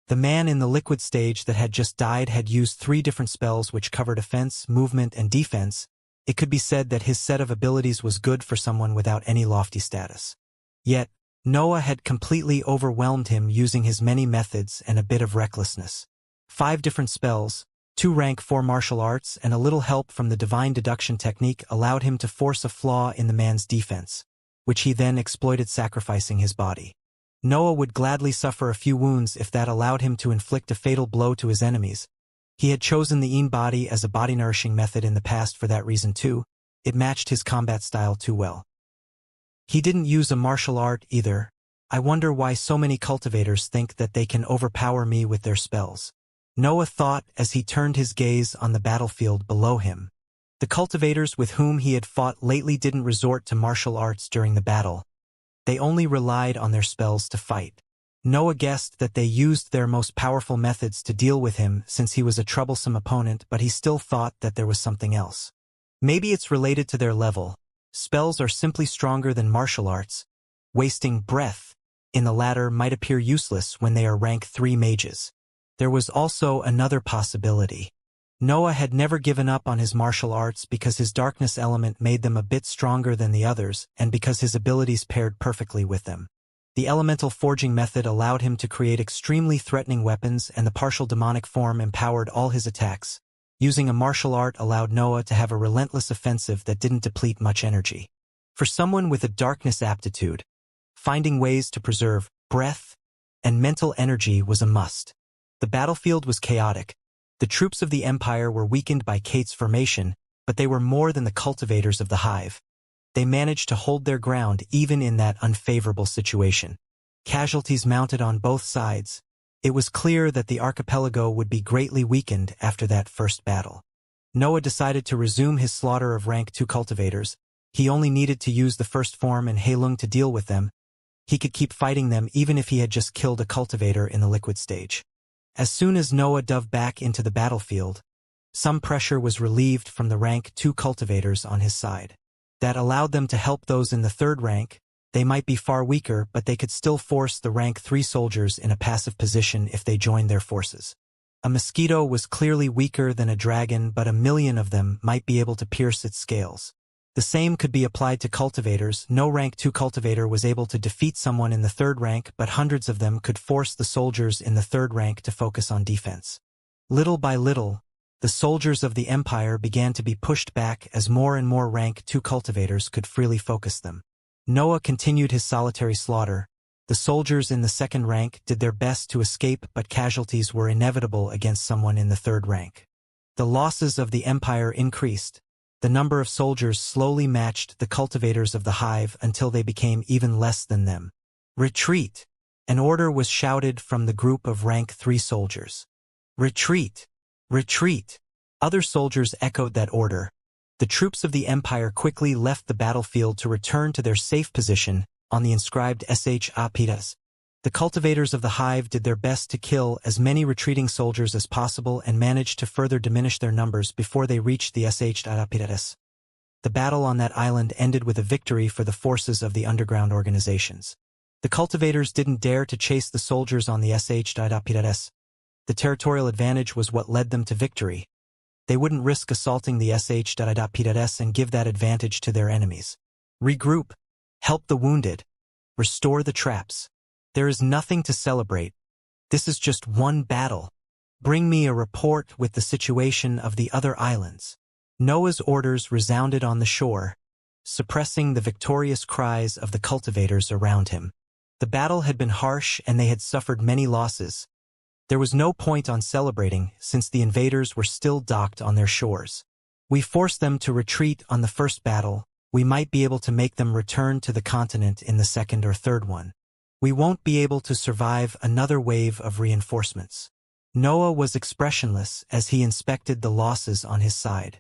The man in the liquid stage that had just died had used 3 different spells which covered offense, movement, and defense. It could be said that his set of abilities was good for someone without any lofty status. Yet, Noah had completely overwhelmed him using his many methods and a bit of recklessness. 5 different spells, 2 rank 4 martial arts, and a little help from the divine deduction technique allowed him to force a flaw in the man's defense, which he then exploited, sacrificing his body. Noah would gladly suffer a few wounds if that allowed him to inflict a fatal blow to his enemies. He had chosen the Yin body as a body-nourishing method in the past for that reason too. It matched his combat style too well. He didn't use a martial art either. I wonder why so many cultivators think that they can overpower me with their spells. Noah thought as he turned his gaze on the battlefield below him. The cultivators with whom he had fought lately didn't resort to martial arts during the battle. They only relied on their spells to fight. Noah guessed that they used their most powerful methods to deal with him since he was a troublesome opponent, but he still thought that there was something else. Maybe it's related to their level. Spells are simply stronger than martial arts. Wasting breath in the latter might appear useless when they are rank 3 mages. There was also another possibility. Noah had never given up on his martial arts because his darkness element made them a bit stronger than the others, and because his abilities paired perfectly with them. The elemental forging method allowed him to create extremely threatening weapons, and the partial demonic form empowered all his attacks. Using a martial art allowed Noah to have a relentless offensive that didn't deplete much energy. For someone with a darkness aptitude, finding ways to preserve breath and mental energy was a must. The battlefield was chaotic. The troops of the Empire were weakened by Kate's formation, but they were more than the cultivators of the hive. They managed to hold their ground even in that unfavorable situation. Casualties mounted on both sides. It was clear that the archipelago would be greatly weakened after that first battle. Noah decided to resume his slaughter of rank 2 cultivators. He only needed to use the first form and Heilung to deal with them. He could keep fighting them even if he had just killed a cultivator in the liquid stage. As soon as Noah dove back into the battlefield, some pressure was relieved from the rank 2 cultivators on his side. that allowed them to help those in the third rank. They might be far weaker, but they could still force the rank 3 soldiers in a passive position if they joined their forces. A mosquito was clearly weaker than a dragon, but 1,000,000 of them might be able to pierce its scales. The same could be applied to cultivators. No rank 2 cultivator was able to defeat someone in the third rank, but hundreds of them could force the soldiers in the third rank to focus on defense. Little by little, the soldiers of the Empire began to be pushed back as more and more rank 2 cultivators could freely focus them. Noah continued his solitary slaughter. The soldiers in the second rank did their best to escape, but casualties were inevitable against someone in the third rank. The losses of the Empire increased. The number of soldiers slowly matched the cultivators of the hive until they became even less than them. Retreat! An order was shouted from the group of rank 3 soldiers. Retreat! Retreat! Other soldiers echoed that order. The troops of the Empire quickly left the battlefield to return to their safe position on the inscribed Sh. The cultivators of the hive did their best to kill as many retreating soldiers as possible and managed to further diminish their numbers before they reached the Sh. The battle on that island ended with a victory for the forces of the underground organizations. The cultivators didn't dare to chase the soldiers on the Sh. The territorial advantage was what led them to victory. They wouldn't risk assaulting the Sh. and give that advantage to their enemies. Regroup. Help the wounded. Restore the traps. There is nothing to celebrate. This is just one battle. Bring me a report with the situation of the other islands. Noah's orders resounded on the shore, suppressing the victorious cries of the cultivators around him. The battle had been harsh and they had suffered many losses. There was no point on celebrating since the invaders were still docked on their shores. We forced them to retreat on the first battle. We might be able to make them return to the continent in the second or third one. We won't be able to survive another wave of reinforcements. Noah was expressionless as he inspected the losses on his side.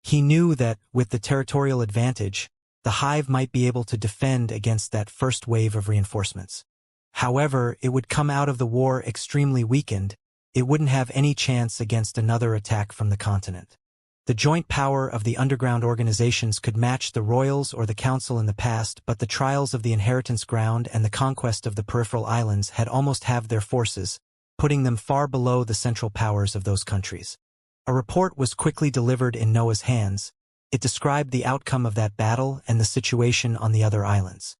He knew that, with the territorial advantage, the hive might be able to defend against that first wave of reinforcements. However, it would come out of the war extremely weakened. It wouldn't have any chance against another attack from the continent. The joint power of the underground organizations could match the royals or the council in the past, but the trials of the inheritance ground and the conquest of the peripheral islands had almost halved their forces, putting them far below the central powers of those countries. A report was quickly delivered in Noah's hands. It described the outcome of that battle and the situation on the other islands.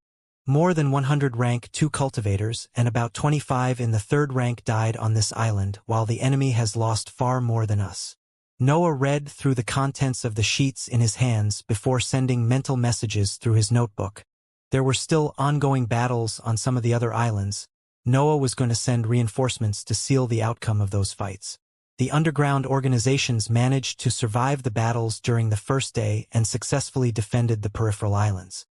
More than 100 rank 2 cultivators and about 25 in the third rank died on this island, while the enemy has lost far more than us. Noah read through the contents of the sheets in his hands before sending mental messages through his notebook. There were still ongoing battles on some of the other islands. Noah was going to send reinforcements to seal the outcome of those fights. The underground organizations managed to survive the battles during the first day and successfully defended the peripheral islands.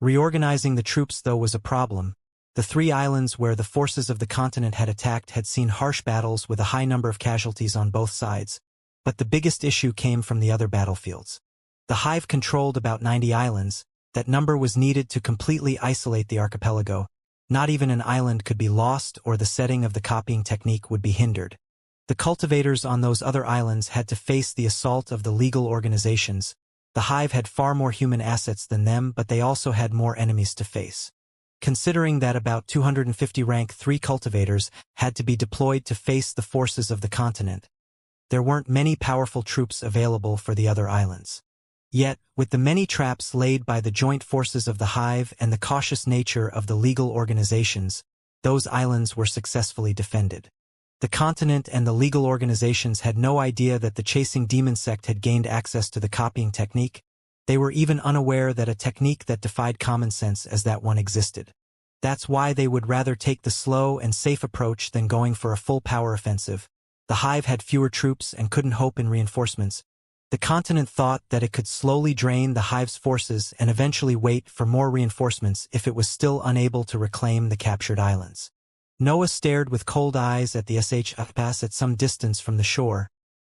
Reorganizing the troops, though, was a problem. The 3 islands where the forces of the continent had attacked had seen harsh battles with a high number of casualties on both sides. But the biggest issue came from the other battlefields. The hive controlled about 90 islands. That number was needed to completely isolate the archipelago. Not even an island could be lost or the setting of the copying technique would be hindered. The cultivators on those other islands had to face the assault of the legal organizations. The hive had far more human assets than them, but they also had more enemies to face. Considering that about 250 rank 3 cultivators had to be deployed to face the forces of the continent, there weren't many powerful troops available for the other islands. Yet, with the many traps laid by the joint forces of the hive and the cautious nature of the legal organizations, those islands were successfully defended. The continent and the legal organizations had no idea that the chasing demon sect had gained access to the copying technique. They were even unaware that a technique that defied common sense as that one existed. That's why they would rather take the slow and safe approach than going for a full power offensive. The hive had fewer troops and couldn't hope in reinforcements. The continent thought that it could slowly drain the hive's forces and eventually wait for more reinforcements if it was still unable to reclaim the captured islands. Noah stared with cold eyes at the Sh. at some distance from the shore.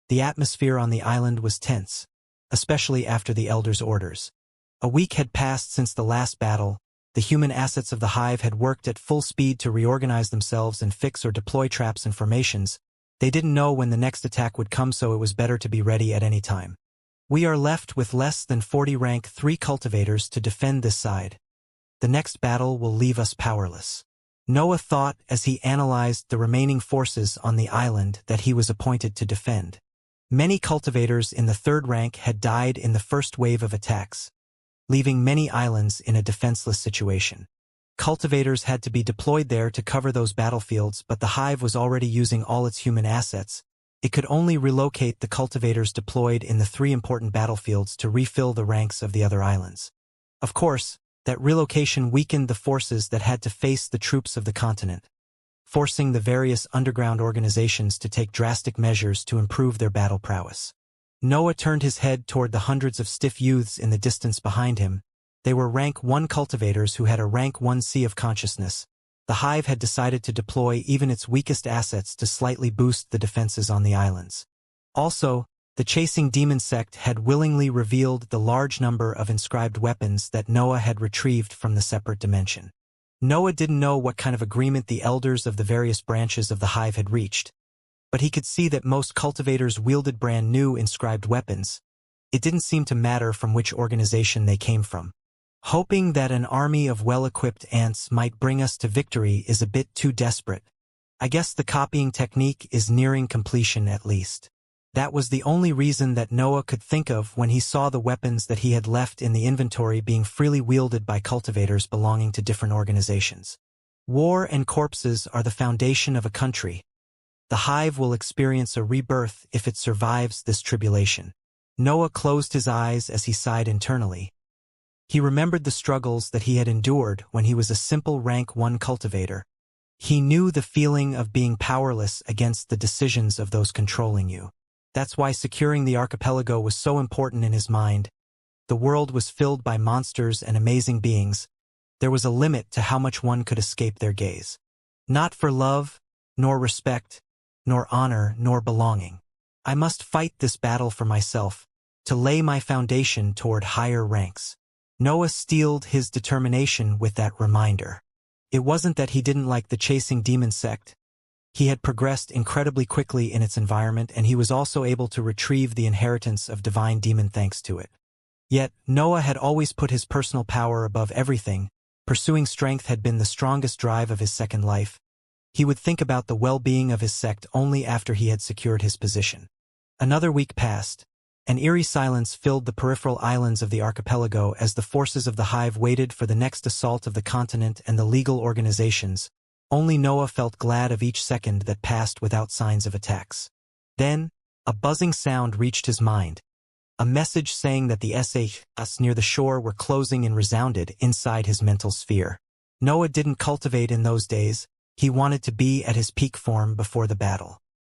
The atmosphere on the island was tense, especially after the Elder's orders. A week had passed since the last battle. The human assets of the hive had worked at full speed to reorganize themselves and fix or deploy traps and formations. They didn't know when the next attack would come, so it was better to be ready at any time. We are left with less than 40 rank 3 cultivators to defend this side. The next battle will leave us powerless. Noah thought as he analyzed the remaining forces on the island that he was appointed to defend. Many cultivators in the 3rd rank had died in the first wave of attacks, leaving many islands in a defenseless situation. Cultivators had to be deployed there to cover those battlefields, but the hive was already using all its human assets. It could only relocate the cultivators deployed in the 3 important battlefields to refill the ranks of the other islands. Of course, that relocation weakened the forces that had to face the troops of the continent, forcing the various underground organizations to take drastic measures to improve their battle prowess. Noah turned his head toward the hundreds of stiff youths in the distance behind him. They were rank 1 cultivators who had a rank 1 sea of consciousness. The hive had decided to deploy even its weakest assets to slightly boost the defenses on the islands. Also, the chasing demon sect had willingly revealed the large number of inscribed weapons that Noah had retrieved from the separate dimension. Noah didn't know what kind of agreement the elders of the various branches of the hive had reached, but he could see that most cultivators wielded brand new inscribed weapons. It didn't seem to matter from which organization they came from. Hoping that an army of well-equipped ants might bring us to victory is a bit too desperate. I guess the copying technique is nearing completion at least. That was the only reason that Noah could think of when he saw the weapons that he had left in the inventory being freely wielded by cultivators belonging to different organizations. War and corpses are the foundation of a country. The hive will experience a rebirth if it survives this tribulation. Noah closed his eyes as he sighed internally. He remembered the struggles that he had endured when he was a simple rank 1 cultivator. He knew the feeling of being powerless against the decisions of those controlling you. That's why securing the archipelago was so important in his mind. The world was filled by monsters and amazing beings. There was a limit to how much one could escape their gaze. Not for love, nor respect, nor honor, nor belonging. I must fight this battle for myself, to lay my foundation toward higher ranks. Noah steeled his determination with that reminder. It wasn't that he didn't like the chasing demon sect. He had progressed incredibly quickly in its environment, and he was also able to retrieve the inheritance of divine demon thanks to it. Yet, Noah had always put his personal power above everything. Pursuing strength had been the strongest drive of his second life. He would think about the well-being of his sect only after he had secured his position. Another week passed. An eerie silence filled the peripheral islands of the archipelago as the forces of the hive waited for the next assault of the continent and the legal organizations. Only Noah felt glad of each second that passed without signs of attacks. Then, a buzzing sound reached his mind. A message saying that the SHs near the shore were closing and resounded inside his mental sphere. Noah didn't cultivate in those days. He wanted to be at his peak form before the battle.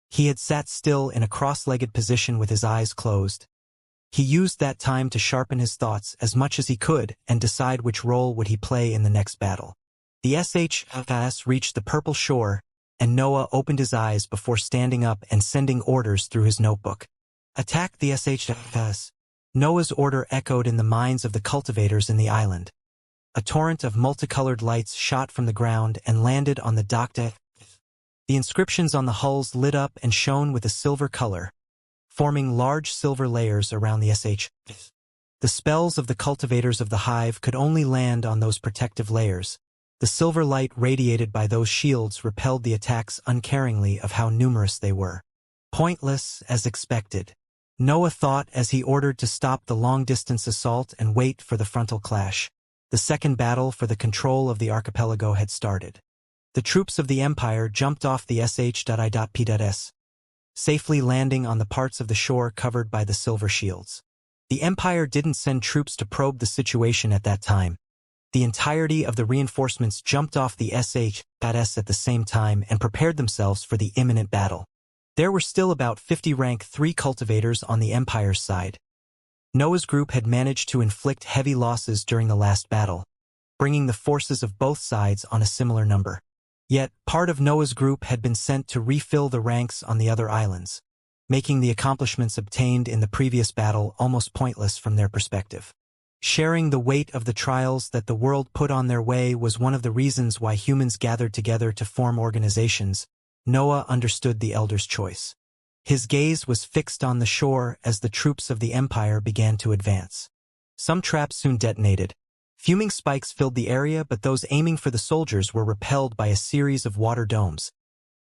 He had sat still in a cross-legged position with his eyes closed. He used that time to sharpen his thoughts as much as he could and decide which role would he play in the next battle. The SHs reached the purple shore, and Noah opened his eyes before standing up and sending orders through his notebook. Attack the SHs. Noah's order echoed in the minds of the cultivators in the island. A torrent of multicolored lights shot from the ground and landed on the dock deck. The inscriptions on the hulls lit up and shone with a silver color, forming large silver layers around the SHs. The spells of the cultivators of the hive could only land on those protective layers. The silver light radiated by those shields repelled the attacks uncaringly of how numerous they were. Pointless as expected. Noah thought as he ordered to stop the long-distance assault and wait for the frontal clash. The second battle for the control of the archipelago had started. The troops of the Empire jumped off the sh.I.P.S, safely landing on the parts of the shore covered by the silver shields. The Empire didn't send troops to probe the situation at that time. The entirety of the reinforcements jumped off the sh.S at the same time and prepared themselves for the imminent battle. There were still about 50 rank 3 cultivators on the Empire's side. Noah's group had managed to inflict heavy losses during the last battle, bringing the forces of both sides on a similar number. Yet, part of Noah's group had been sent to refill the ranks on the other islands, making the accomplishments obtained in the previous battle almost pointless from their perspective. Sharing the weight of the trials that the world put on their way was one of the reasons why humans gathered together to form organizations. Noah understood the elders' choice. His gaze was fixed on the shore as the troops of the Empire began to advance. Some traps soon detonated. Fuming spikes filled the area, but those aiming for the soldiers were repelled by a series of water domes.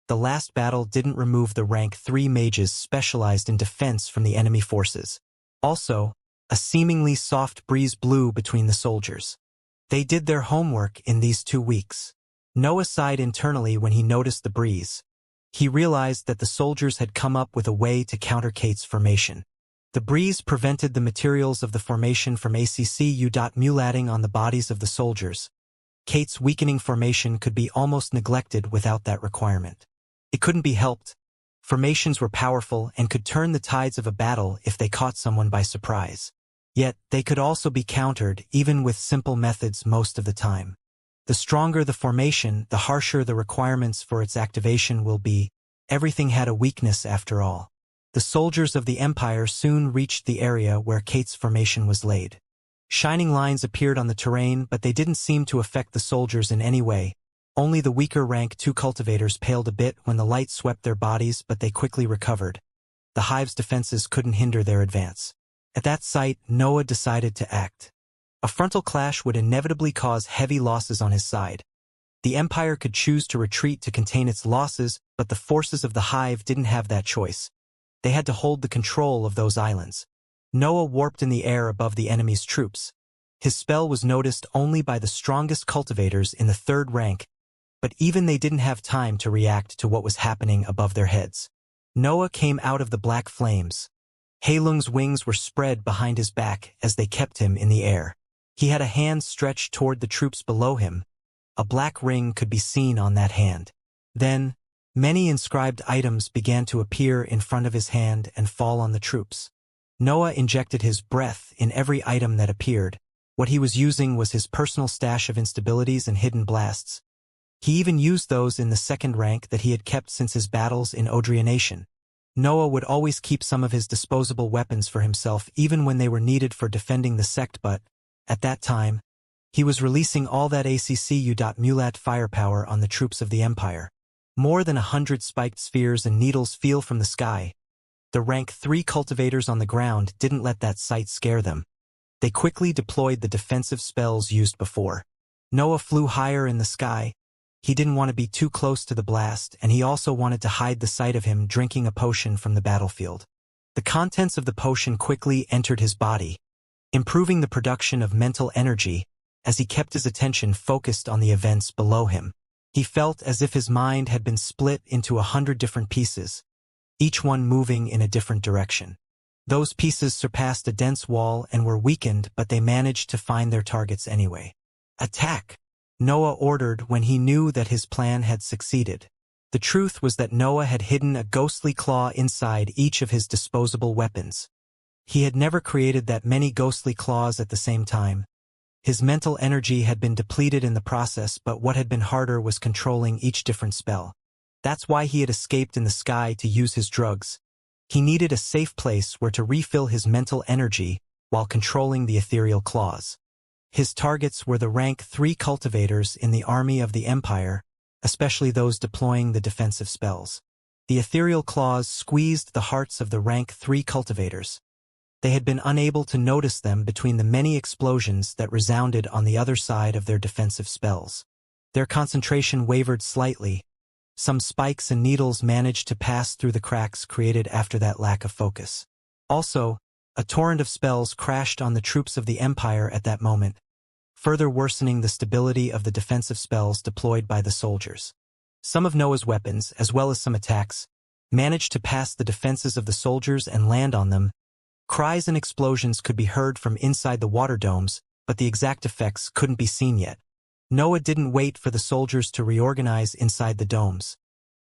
The last battle didn't remove the rank 3 mages specialized in defense from the enemy forces. Also, a seemingly soft breeze blew between the soldiers. They did their homework in these 2 weeks. Noah sighed internally when he noticed the breeze. He realized that the soldiers had come up with a way to counter Kate's formation. The breeze prevented the materials of the formation from mulating on the bodies of the soldiers. Kate's weakening formation could be almost neglected without that requirement. It couldn't be helped. Formations were powerful and could turn the tides of a battle if they caught someone by surprise. Yet, they could also be countered even with simple methods most of the time. The stronger the formation, the harsher the requirements for its activation will be. Everything had a weakness after all. The soldiers of the Empire soon reached the area where Kate's formation was laid. Shining lines appeared on the terrain, but they didn't seem to affect the soldiers in any way. Only the weaker rank 2 cultivators paled a bit when the light swept their bodies, but they quickly recovered. The hive's defenses couldn't hinder their advance. At that sight, Noah decided to act. A frontal clash would inevitably cause heavy losses on his side. The Empire could choose to retreat to contain its losses, but the forces of the hive didn't have that choice. They had to hold the control of those islands. Noah warped in the air above the enemy's troops. His spell was noticed only by the strongest cultivators in the 3rd rank, but even they didn't have time to react to what was happening above their heads. Noah came out of the black flames. Heilung's wings were spread behind his back as they kept him in the air. He had a hand stretched toward the troops below him. A black ring could be seen on that hand. Then, many inscribed items began to appear in front of his hand and fall on the troops. Noah injected his breath in every item that appeared. What he was using was his personal stash of instabilities and hidden blasts. He even used those in the 2nd rank that he had kept since his battles in Audionation. Noah would always keep some of his disposable weapons for himself even when they were needed for defending the sect, but, at that time, he was releasing all that mulat firepower on the troops of the Empire. More than 100 spiked spheres and needles fell from the sky. The rank 3 cultivators on the ground didn't let that sight scare them. They quickly deployed the defensive spells used before. Noah flew higher in the sky. He didn't want to be too close to the blast, and he also wanted to hide the sight of him drinking a potion from the battlefield. The contents of the potion quickly entered his body, improving the production of mental energy as he kept his attention focused on the events below him. He felt as if his mind had been split into 100 different pieces, each one moving in a different direction. Those pieces surpassed a dense wall and were weakened, but they managed to find their targets anyway. Attack! Noah ordered when he knew that his plan had succeeded. The truth was that Noah had hidden a ghostly claw inside each of his disposable weapons. He had never created that many ghostly claws at the same time. His mental energy had been depleted in the process, but what had been harder was controlling each different spell. That's why he had escaped in the sky to use his drugs. He needed a safe place where to refill his mental energy while controlling the ethereal claws. His targets were the rank 3 cultivators in the army of the Empire, especially those deploying the defensive spells. The ethereal claws squeezed the hearts of the rank 3 cultivators. They had been unable to notice them between the many explosions that resounded on the other side of their defensive spells. Their concentration wavered slightly. Some spikes and needles managed to pass through the cracks created after that lack of focus. Also, a torrent of spells crashed on the troops of the Empire at that moment, further worsening the stability of the defensive spells deployed by the soldiers. Some of Noah's weapons, as well as some attacks, managed to pass the defenses of the soldiers and land on them. Cries and explosions could be heard from inside the water domes, but the exact effects couldn't be seen yet. Noah didn't wait for the soldiers to reorganize inside the domes.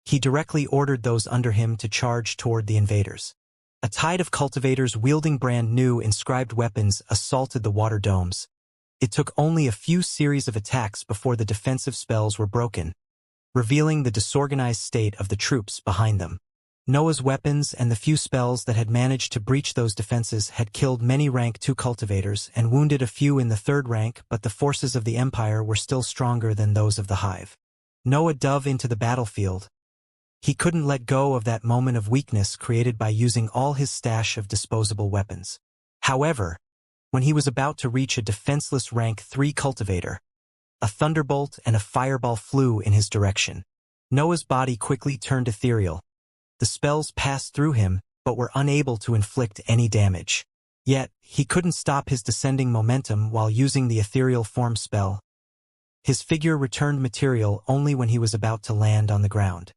He directly ordered those under him to charge toward the invaders. A tide of cultivators wielding brand new inscribed weapons assaulted the water domes. It took only a few series of attacks before the defensive spells were broken, revealing the disorganized state of the troops behind them. Noah's weapons and the few spells that had managed to breach those defenses had killed many rank 2 cultivators and wounded a few in the 3rd rank, but the forces of the Empire were still stronger than those of the Hive. Noah dove into the battlefield. He couldn't let go of that moment of weakness created by using all his stash of disposable weapons. However, when he was about to reach a defenseless rank 3 cultivator, a thunderbolt and a fireball flew in his direction. Noah's body quickly turned ethereal. The spells passed through him, but were unable to inflict any damage. Yet, he couldn't stop his descending momentum while using the ethereal form spell. His figure returned material only when he was about to land on the ground.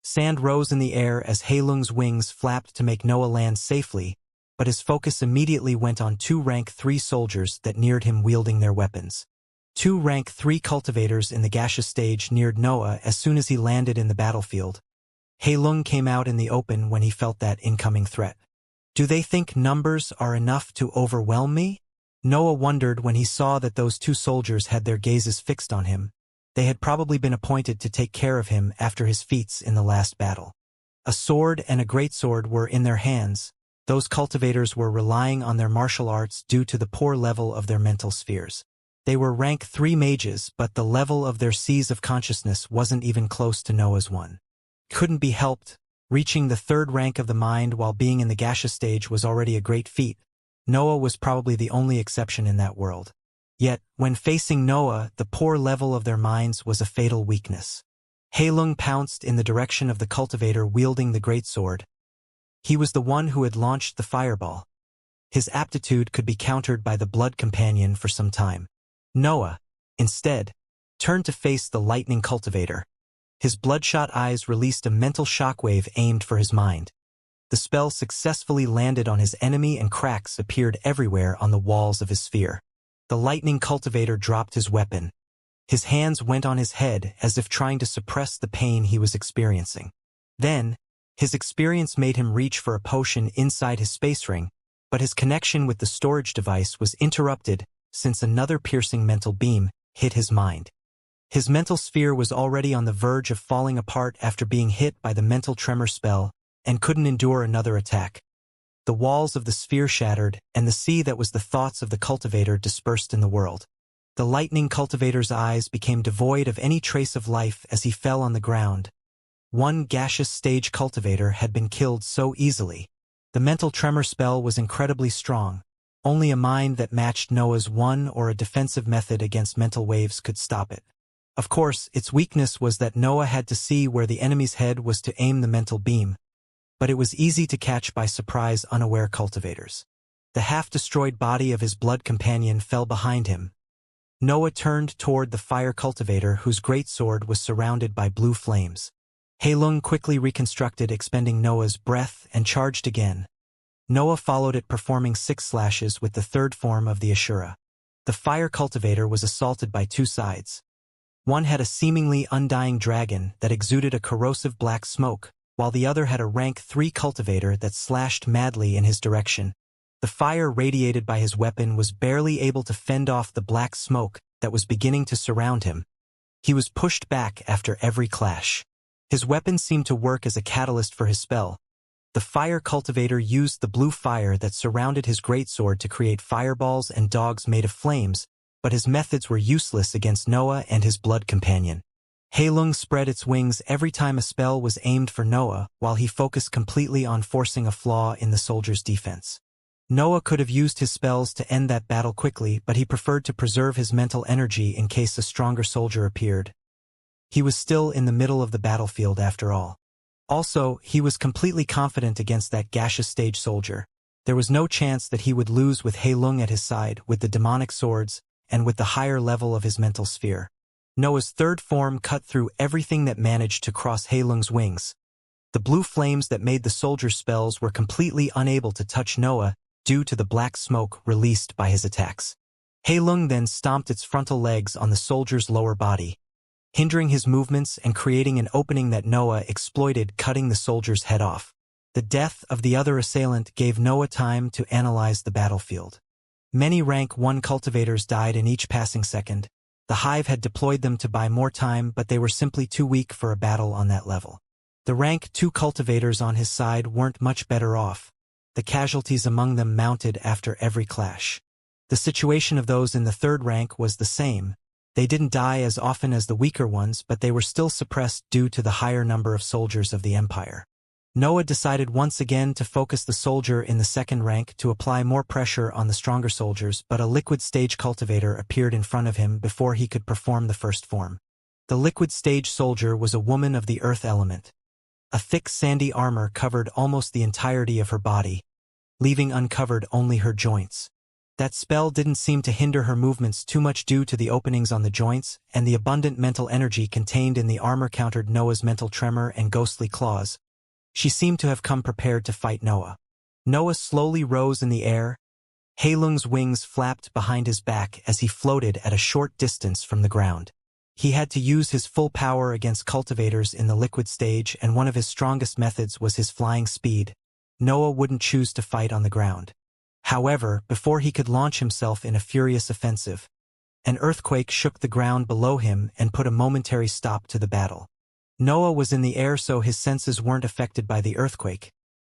Sand rose in the air as Heilung's wings flapped to make Noah land safely, but his focus immediately went on 2 rank 3 soldiers that neared him wielding their weapons. 2 rank 3 cultivators in the gaseous stage neared Noah as soon as he landed in the battlefield. Heilung came out in the open when he felt that incoming threat. Do they think numbers are enough to overwhelm me? Noah wondered when he saw that those 2 soldiers had their gazes fixed on him. They had probably been appointed to take care of him after his feats in the last battle. A sword and a greatsword were in their hands. Those cultivators were relying on their martial arts due to the poor level of their mental spheres. They were rank 3 mages, but the level of their seas of consciousness wasn't even close to Noah's one. Couldn't be helped. Reaching the 3rd rank of the mind while being in the gaseous stage was already a great feat. Noah was probably the only exception in that world. Yet, when facing Noah, the poor level of their minds was a fatal weakness. Heilung pounced in the direction of the cultivator wielding the greatsword. He was the one who had launched the fireball. His aptitude could be countered by the blood companion for some time. Noah, instead, turned to face the lightning cultivator. His bloodshot eyes released a mental shockwave aimed for his mind. The spell successfully landed on his enemy and cracks appeared everywhere on the walls of his sphere. The lightning cultivator dropped his weapon. His hands went on his head as if trying to suppress the pain he was experiencing. Then, his experience made him reach for a potion inside his space ring, but his connection with the storage device was interrupted since another piercing mental beam hit his mind. His mental sphere was already on the verge of falling apart after being hit by the mental tremor spell and couldn't endure another attack. The walls of the sphere shattered, and the sea that was the thoughts of the cultivator dispersed in the world. The lightning cultivator's eyes became devoid of any trace of life as he fell on the ground. One gaseous stage cultivator had been killed so easily. The mental tremor spell was incredibly strong. Only a mind that matched Noah's one or a defensive method against mental waves could stop it. Of course, its weakness was that Noah had to see where the enemy's head was to aim the mental beam, but it was easy to catch by surprise unaware cultivators. The half-destroyed body of his blood companion fell behind him. Noah turned toward the fire cultivator whose greatsword was surrounded by blue flames. Heilung quickly reconstructed, expending Noah's breath, and charged again. Noah followed it, performing 6 slashes with the 3rd form of the Ashura. The fire cultivator was assaulted by 2 sides. One had a seemingly undying dragon that exuded a corrosive black smoke, while the other had a rank 3 cultivator that slashed madly in his direction. The fire radiated by his weapon was barely able to fend off the black smoke that was beginning to surround him. He was pushed back after every clash. His weapon seemed to work as a catalyst for his spell. The fire cultivator used the blue fire that surrounded his greatsword to create fireballs and dogs made of flames, but his methods were useless against Noah and his blood companion. Heilung spread its wings every time a spell was aimed for Noah, while he focused completely on forcing a flaw in the soldier's defense. Noah could have used his spells to end that battle quickly, but he preferred to preserve his mental energy in case a stronger soldier appeared. He was still in the middle of the battlefield after all. Also, he was completely confident against that gaseous stage soldier. There was no chance that he would lose with Heilung at his side, with the demonic swords, and with the higher level of his mental sphere. Noah's 3rd form cut through everything that managed to cross Heilung's wings. The blue flames that made the soldier's spells were completely unable to touch Noah due to the black smoke released by his attacks. Heilung then stomped its frontal legs on the soldier's lower body, hindering his movements and creating an opening that Noah exploited, cutting the soldier's head off. The death of the other assailant gave Noah time to analyze the battlefield. Many rank 1 cultivators died in each passing second. The Hive had deployed them to buy more time, but they were simply too weak for a battle on that level. The rank 2 cultivators on his side weren't much better off. The casualties among them mounted after every clash. The situation of those in the 3rd rank was the same. They didn't die as often as the weaker ones, but they were still suppressed due to the higher number of soldiers of the Empire. Noah decided once again to focus the soldier in the second rank to apply more pressure on the stronger soldiers, but a liquid stage cultivator appeared in front of him before he could perform the first form. The liquid stage soldier was a woman of the earth element. A thick sandy armor covered almost the entirety of her body, leaving uncovered only her joints. That spell didn't seem to hinder her movements too much due to the openings on the joints, and the abundant mental energy contained in the armor countered Noah's mental tremor and ghostly claws. She seemed to have come prepared to fight Noah. Noah slowly rose in the air. Heilung's wings flapped behind his back as he floated at a short distance from the ground. He had to use his full power against cultivators in the liquid stage, and one of his strongest methods was his flying speed. Noah wouldn't choose to fight on the ground. However, before he could launch himself in a furious offensive, an earthquake shook the ground below him and put a momentary stop to the battle. Noah was in the air, so his senses weren't affected by the earthquake.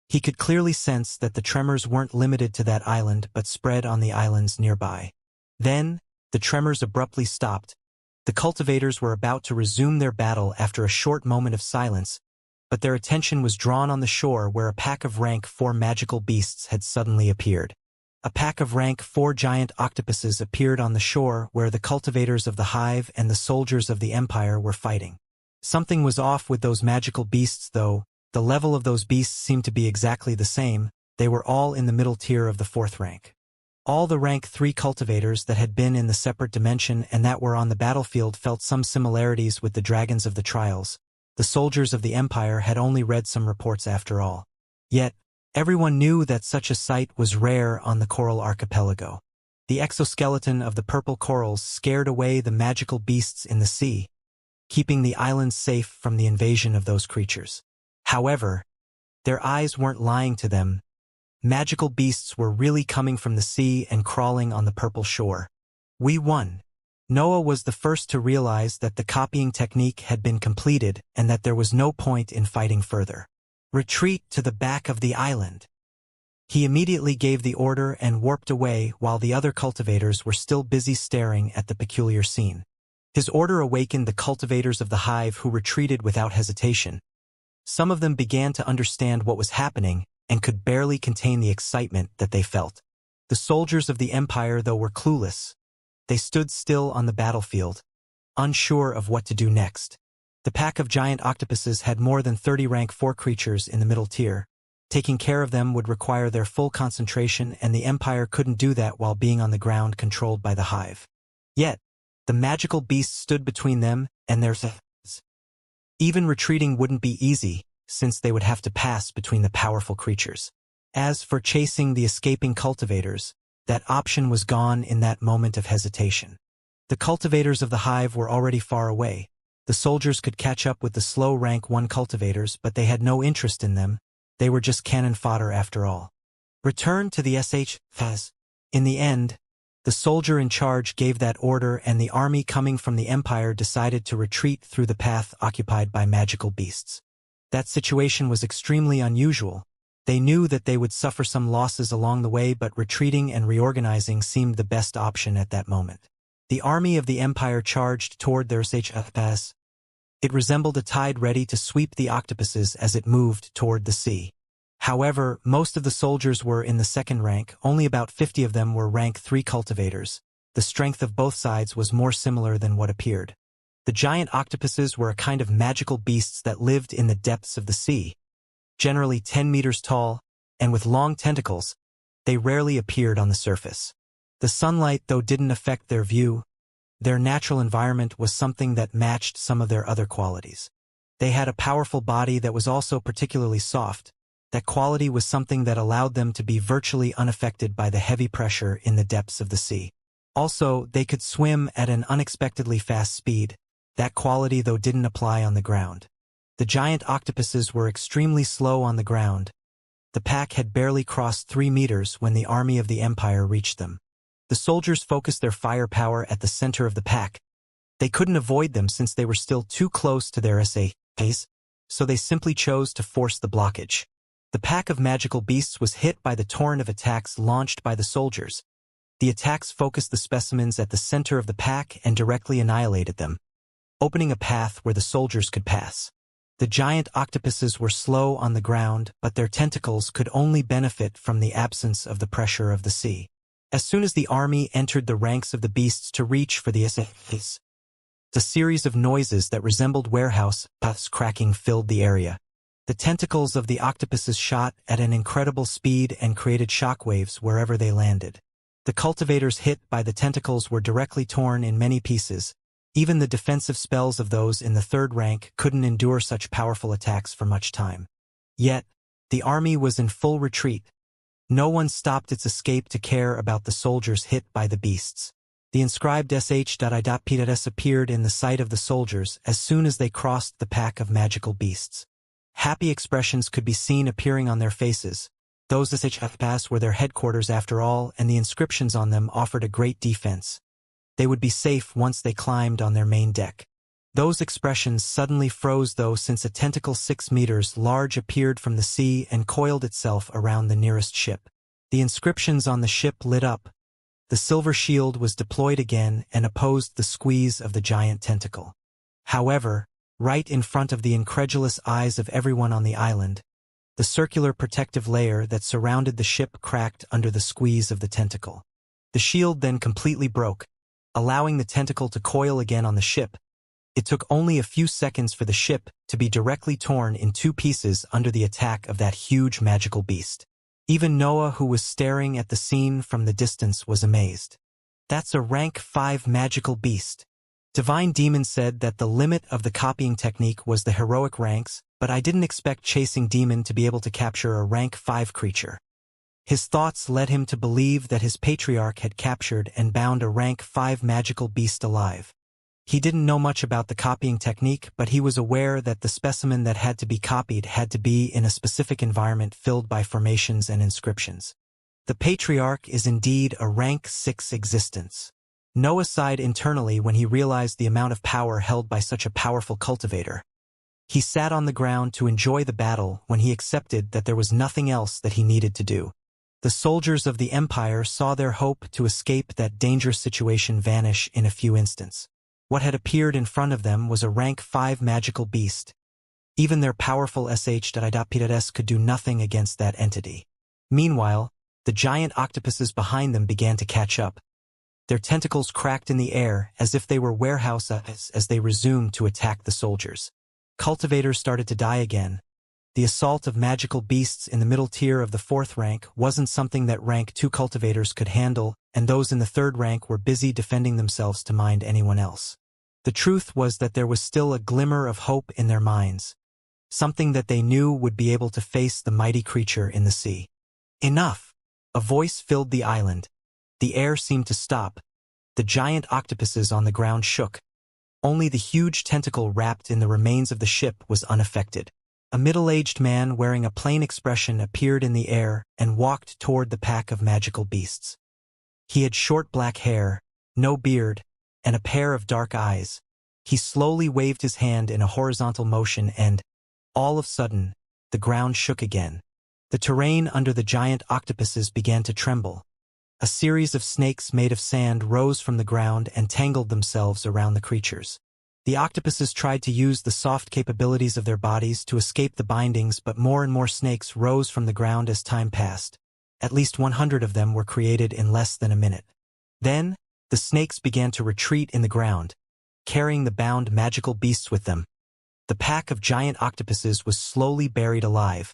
He could clearly sense that the tremors weren't limited to that island but spread on the islands nearby. Then, the tremors abruptly stopped. The cultivators were about to resume their battle after a short moment of silence, but their attention was drawn on the shore where a pack of rank 4 magical beasts had suddenly appeared. A pack of rank 4 giant octopuses appeared on the shore where the cultivators of the hive and the soldiers of the Empire were fighting. Something was off with those magical beasts, though. The level of those beasts seemed to be exactly the same. They were all in the middle tier of the 4th rank. All the rank 3 cultivators that had been in the separate dimension and that were on the battlefield felt some similarities with the dragons of the trials. The soldiers of the Empire had only read some reports after all. Yet, everyone knew that such a sight was rare on the coral archipelago. The exoskeleton of the purple corals scared away the magical beasts in the sea, keeping the islands safe from the invasion of those creatures. However, their eyes weren't lying to them. Magical beasts were really coming from the sea and crawling on the purple shore. We won. Noah was the first to realize that the copying technique had been completed and that there was no point in fighting further. Retreat to the back of the island. He immediately gave the order and warped away while the other cultivators were still busy staring at the peculiar scene. His order awakened the cultivators of the hive, who retreated without hesitation. Some of them began to understand what was happening and could barely contain the excitement that they felt. The soldiers of the Empire, though, were clueless. They stood still on the battlefield, unsure of what to do next. The pack of giant octopuses had more than 30 rank 4 creatures in the middle tier. Taking care of them would require their full concentration, and the Empire couldn't do that while being on the ground controlled by the hive. Yet, the magical beast stood between them and their threats. Even retreating wouldn't be easy, since they would have to pass between the powerful creatures. As for chasing the escaping cultivators, that option was gone in that moment of hesitation. The cultivators of the hive were already far away. The soldiers could catch up with the slow rank 1 cultivators, but they had no interest in them. They were just cannon fodder after all. Return to the SHFAS. In the end, the soldier in charge gave that order, and the army coming from the Empire decided to retreat through the path occupied by magical beasts. That situation was extremely unusual. They knew that they would suffer some losses along the way, but retreating and reorganizing seemed the best option at that moment. The army of the Empire charged toward their SHFAS. It resembled a tide ready to sweep the octopuses as it moved toward the sea. However, most of the soldiers were in the 2nd rank. Only about 50 of them were rank 3 cultivators. The strength of both sides was more similar than what appeared. The giant octopuses were a kind of magical beasts that lived in the depths of the sea. Generally 10 meters tall, and with long tentacles, they rarely appeared on the surface. The sunlight, though, didn't affect their view. Their natural environment was something that matched some of their other qualities. They had a powerful body that was also particularly soft. That quality was something that allowed them to be virtually unaffected by the heavy pressure in the depths of the sea. Also, they could swim at an unexpectedly fast speed. That quality, though, didn't apply on the ground. The giant octopuses were extremely slow on the ground. The pack had barely crossed 3 meters when the army of the Empire reached them. The soldiers focused their firepower at the center of the pack. They couldn't avoid them since they were still too close to their SHFAS, so they simply chose to force the blockage. The pack of magical beasts was hit by the torrent of attacks launched by the soldiers. The attacks focused the specimens at the center of the pack and directly annihilated them, opening a path where the soldiers could pass. The giant octopuses were slow on the ground, but their tentacles could only benefit from the absence of the pressure of the sea. As soon as the army entered the ranks of the beasts to reach for the Ascension, a series of noises that resembled warehouse puffs cracking filled the area. The tentacles of the octopuses shot at an incredible speed and created shockwaves wherever they landed. The cultivators hit by the tentacles were directly torn in many pieces. Even the defensive spells of those in the third rank couldn't endure such powerful attacks for much time. Yet, the army was in full retreat. No one stopped its escape to care about the soldiers hit by the beasts. The inscribed sh.idp.s appeared in the sight of the soldiers as soon as they crossed the pack of magical beasts. Happy expressions could be seen appearing on their faces. Those sh.pass were their headquarters after all, and the inscriptions on them offered a great defense. They would be safe once they climbed on their main deck. Those expressions suddenly froze though, since a tentacle 6 meters large appeared from the sea and coiled itself around the nearest ship. The inscriptions on the ship lit up. The silver shield was deployed again and opposed the squeeze of the giant tentacle. However, right in front of the incredulous eyes of everyone on the island, the circular protective layer that surrounded the ship cracked under the squeeze of the tentacle. The shield then completely broke, allowing the tentacle to coil again on the ship. It took only a few seconds for the ship to be directly torn in 2 pieces under the attack of that huge magical beast. Even Noah, who was staring at the scene from the distance, was amazed. That's a rank 5 magical beast. Divine Demon said that the limit of the copying technique was the heroic ranks, but I didn't expect Chasing Demon to be able to capture a rank 5 creature. His thoughts led him to believe that his patriarch had captured and bound a rank 5 magical beast alive. He didn't know much about the copying technique, but he was aware that the specimen that had to be copied had to be in a specific environment filled by formations and inscriptions. The patriarch is indeed a rank 6 existence. Noah sighed internally when he realized the amount of power held by such a powerful cultivator. He sat on the ground to enjoy the battle when he accepted that there was nothing else that he needed to do. The soldiers of the Empire saw their hope to escape that dangerous situation vanish in a few instants. What had appeared in front of them was a rank 5 magical beast. Even their powerful sh.idp.s could do nothing against that entity. Meanwhile, the giant octopuses behind them began to catch up. Their tentacles cracked in the air as if they were warehouses as they resumed to attack the soldiers. Cultivators started to die again. The assault of magical beasts in the middle tier of the 4th rank wasn't something that rank 2 cultivators could handle, and those in the 3rd rank were busy defending themselves to mind anyone else. The truth was that there was still a glimmer of hope in their minds, something that they knew would be able to face the mighty creature in the sea. Enough! A voice filled the island. The air seemed to stop. The giant octopuses on the ground shook. Only the huge tentacle wrapped in the remains of the ship was unaffected. A middle-aged man wearing a plain expression appeared in the air and walked toward the pack of magical beasts. He had short black hair, no beard, and a pair of dark eyes. He slowly waved his hand in a horizontal motion and, all of a sudden, the ground shook again. The terrain under the giant octopuses began to tremble. A series of snakes made of sand rose from the ground and tangled themselves around the creatures. The octopuses tried to use the soft capabilities of their bodies to escape the bindings, but more and more snakes rose from the ground as time passed. At least 100 of them were created in less than a minute. Then, the snakes began to retreat in the ground, carrying the bound magical beasts with them. The pack of giant octopuses was slowly buried alive,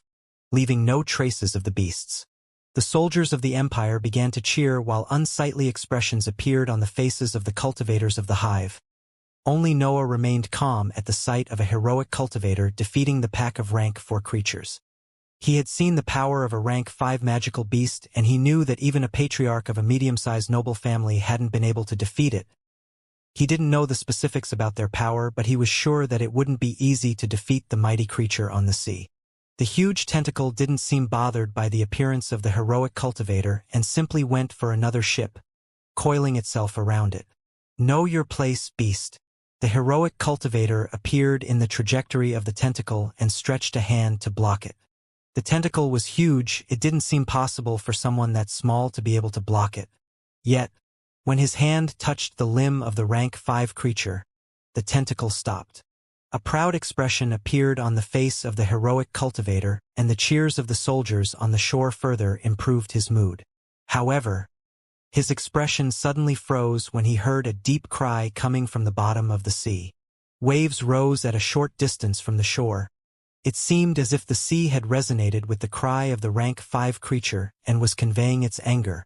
leaving no traces of the beasts. The soldiers of the Empire began to cheer while unsightly expressions appeared on the faces of the cultivators of the hive. Only Noah remained calm at the sight of a heroic cultivator defeating the pack of rank 4 creatures. He had seen the power of a rank 5 magical beast, and he knew that even a patriarch of a medium-sized noble family hadn't been able to defeat it. He didn't know the specifics about their power, but he was sure that it wouldn't be easy to defeat the mighty creature on the sea. The huge tentacle didn't seem bothered by the appearance of the heroic cultivator and simply went for another ship, coiling itself around it. Know your place, beast. The heroic cultivator appeared in the trajectory of the tentacle and stretched a hand to block it. The tentacle was huge. It didn't seem possible for someone that small to be able to block it. Yet, when his hand touched the limb of the rank 5 creature, the tentacle stopped. A proud expression appeared on the face of the heroic cultivator, and the cheers of the soldiers on the shore further improved his mood. However, his expression suddenly froze when he heard a deep cry coming from the bottom of the sea. Waves rose at a short distance from the shore. It seemed as if the sea had resonated with the cry of the rank 5 creature and was conveying its anger.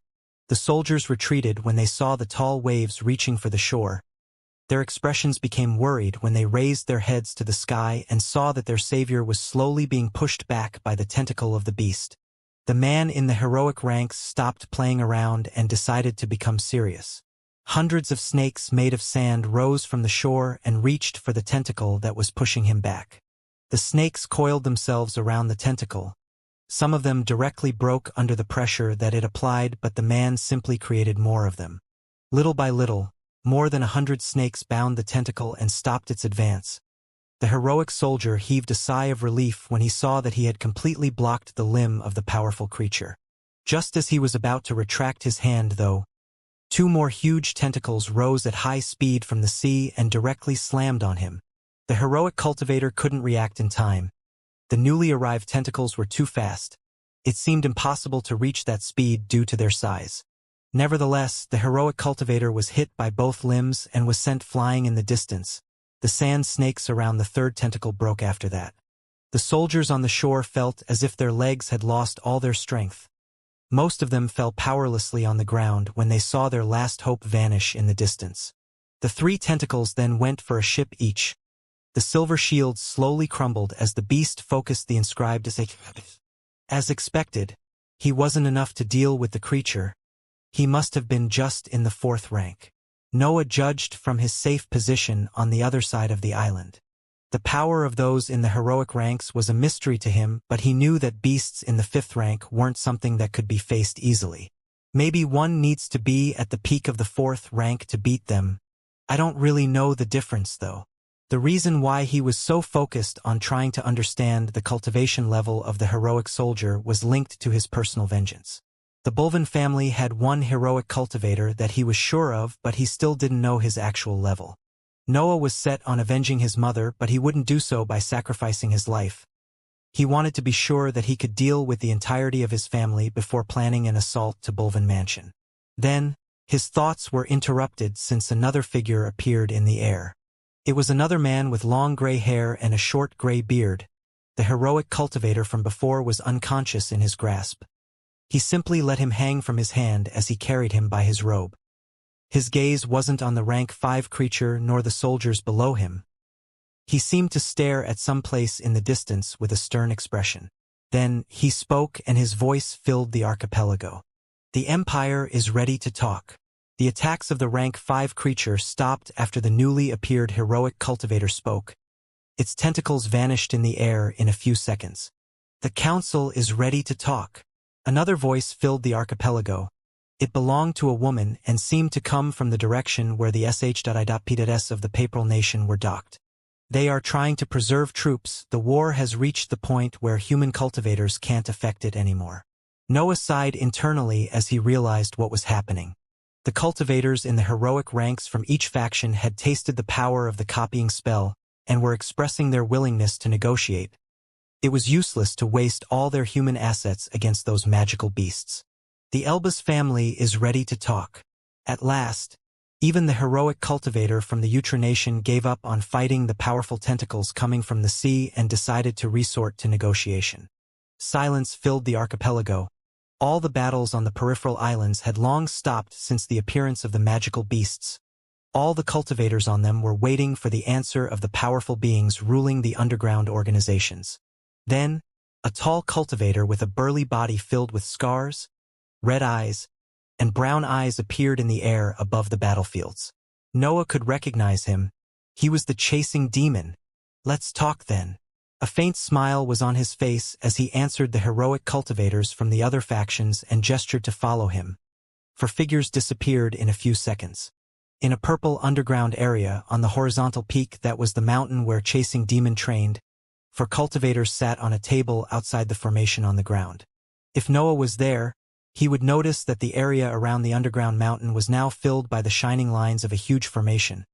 The soldiers retreated when they saw the tall waves reaching for the shore. Their expressions became worried when they raised their heads to the sky and saw that their savior was slowly being pushed back by the tentacle of the beast. The man in the heroic ranks stopped playing around and decided to become serious. Hundreds of snakes made of sand rose from the shore and reached for the tentacle that was pushing him back. The snakes coiled themselves around the tentacle. Some of them directly broke under the pressure that it applied, but the man simply created more of them. Little by little, more than 100 snakes bound the tentacle and stopped its advance. The heroic soldier heaved a sigh of relief when he saw that he had completely blocked the limb of the powerful creature. Just as he was about to retract his hand, though, 2 more huge tentacles rose at high speed from the sea and directly slammed on him. The heroic cultivator couldn't react in time. The newly arrived tentacles were too fast. It seemed impossible to reach that speed due to their size. Nevertheless, the heroic cultivator was hit by both limbs and was sent flying in the distance. The sand snakes around the 3rd tentacle broke after that. The soldiers on the shore felt as if their legs had lost all their strength. Most of them fell powerlessly on the ground when they saw their last hope vanish in the distance. The 3 tentacles then went for a ship each. The silver shields slowly crumbled as the beast focused the inscribed as expected, he wasn't enough to deal with the creature. He must have been just in the 4th rank. Noah judged from his safe position on the other side of the island. The power of those in the heroic ranks was a mystery to him, but he knew that beasts in the 5th rank weren't something that could be faced easily. Maybe one needs to be at the peak of the 4th rank to beat them. I don't really know the difference, though. The reason why he was so focused on trying to understand the cultivation level of the heroic soldier was linked to his personal vengeance. The Bulvin family had one heroic cultivator that he was sure of, but he still didn't know his actual level. Noah was set on avenging his mother, but he wouldn't do so by sacrificing his life. He wanted to be sure that he could deal with the entirety of his family before planning an assault to Bulvin Mansion. Then, his thoughts were interrupted since another figure appeared in the air. It was another man with long gray hair and a short gray beard. The heroic cultivator from before was unconscious in his grasp. He simply let him hang from his hand as he carried him by his robe. His gaze wasn't on the rank 5 creature nor the soldiers below him. He seemed to stare at some place in the distance with a stern expression. Then, he spoke and his voice filled the archipelago. The Empire is ready to talk. The attacks of the rank 5 creature stopped after the newly appeared heroic cultivator spoke. Its tentacles vanished in the air in a few seconds. The council is ready to talk. Another voice filled the archipelago. It belonged to a woman and seemed to come from the direction where the sh.idps of the Papal Nation were docked. They are trying to preserve troops. The war has reached the point where human cultivators can't affect it anymore. Noah sighed internally as he realized what was happening. The cultivators in the heroic ranks from each faction had tasted the power of the copying spell and were expressing their willingness to negotiate. It was useless to waste all their human assets against those magical beasts. The Elbas family is ready to talk. At last, even the heroic cultivator from the Wuxia nation gave up on fighting the powerful tentacles coming from the sea and decided to resort to negotiation. Silence filled the archipelago. All the battles on the peripheral islands had long stopped since the appearance of the magical beasts. All the cultivators on them were waiting for the answer of the powerful beings ruling the underground organizations. Then, a tall cultivator with a burly body filled with scars, red eyes, and brown eyes appeared in the air above the battlefields. Noah could recognize him. He was the chasing demon. Let's talk then. A faint smile was on his face as he answered the heroic cultivators from the other factions and gestured to follow him. For figures disappeared in a few seconds. In a purple underground area on the horizontal peak that was the mountain where chasing demon trained, for cultivators sat on a table outside the formation on the ground. If Noah was there, he would notice that the area around the underground mountain was now filled by the shining lines of a huge formation.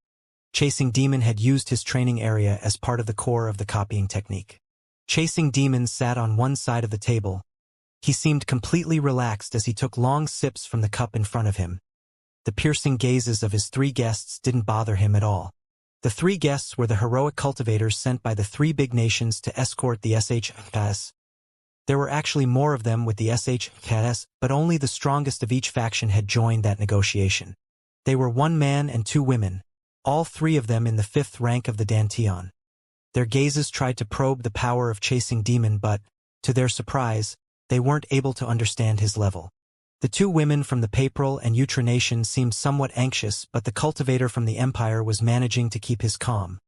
Chasing Demon had used his training area as part of the core of the copying technique. Chasing Demon sat on one side of the table. He seemed completely relaxed as he took long sips from the cup in front of him. The piercing gazes of his three guests didn't bother him at all. The three guests were the heroic cultivators sent by the three big nations to escort the Xianxia. There were actually more of them with the Xianxia, but only the strongest of each faction had joined that negotiation. They were one man and two women, all three of them in the 5th rank of the Dantian. Their gazes tried to probe the power of Chasing Demon, but, to their surprise, they weren't able to understand his level. The two women from the Papral and Wuxia nation seemed somewhat anxious, but the cultivator from the Empire was managing to keep his calm.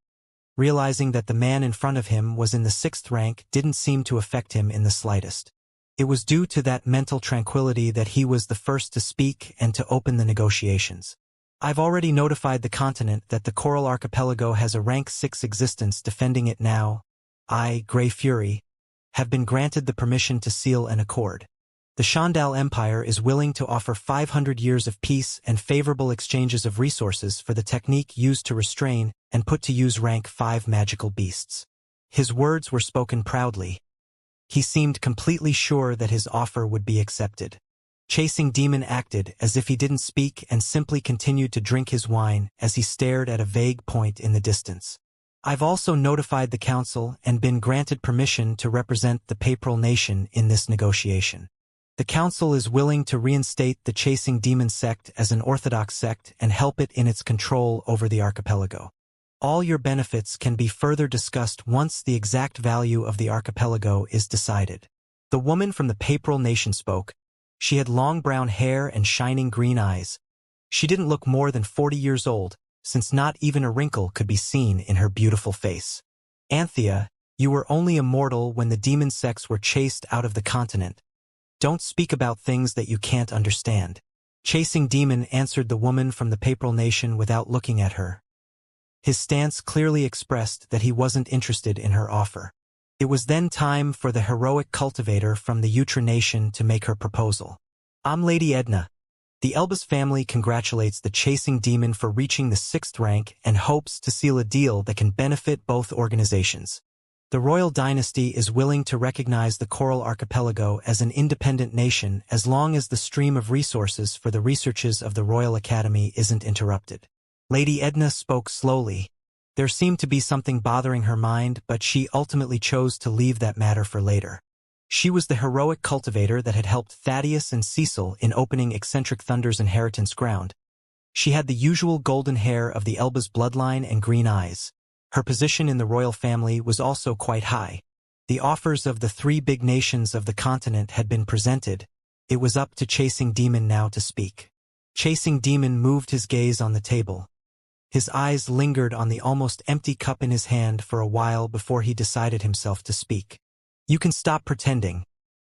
Realizing that the man in front of him was in the 6th rank didn't seem to affect him in the slightest. It was due to that mental tranquility that he was the first to speak and to open the negotiations. I've already notified the continent that the Coral Archipelago has a rank 6 existence defending it now. I, Grey Fury, have been granted the permission to seal an accord. The Shandal Empire is willing to offer 500 years of peace and favorable exchanges of resources for the technique used to restrain and put to use rank 5 magical beasts. His words were spoken proudly. He seemed completely sure that his offer would be accepted. Chasing Demon acted as if he didn't speak and simply continued to drink his wine as he stared at a vague point in the distance. I've also notified the council and been granted permission to represent the Papral nation in this negotiation. The council is willing to reinstate the Chasing Demon sect as an orthodox sect and help it in its control over the archipelago. All your benefits can be further discussed once the exact value of the archipelago is decided. The woman from the Papral nation spoke. She had long brown hair and shining green eyes. She didn't look more than 40 years old, since not even a wrinkle could be seen in her beautiful face. Anthea, you were only immortal when the demon sects were chased out of the continent. Don't speak about things that you can't understand. Chasing Demon answered the woman from the Papral nation without looking at her. His stance clearly expressed that he wasn't interested in her offer. It was then time for the heroic cultivator from the Wuxia nation to make her proposal. I'm Lady Edna. The Elbas family congratulates the Chasing Demon for reaching the 6th rank and hopes to seal a deal that can benefit both organizations. The royal dynasty is willing to recognize the Coral Archipelago as an independent nation as long as the stream of resources for the researches of the Royal Academy isn't interrupted. Lady Edna spoke slowly. There seemed to be something bothering her mind, but she ultimately chose to leave that matter for later. She was the heroic cultivator that had helped Thaddeus and Cecil in opening Eccentric Thunder's inheritance ground. She had the usual golden hair of the Elbas bloodline and green eyes. Her position in the royal family was also quite high. The offers of the three big nations of the continent had been presented. It was up to Chasing Demon now to speak. Chasing Demon moved his gaze on the table. His eyes lingered on the almost empty cup in his hand for a while before he decided himself to speak. You can stop pretending.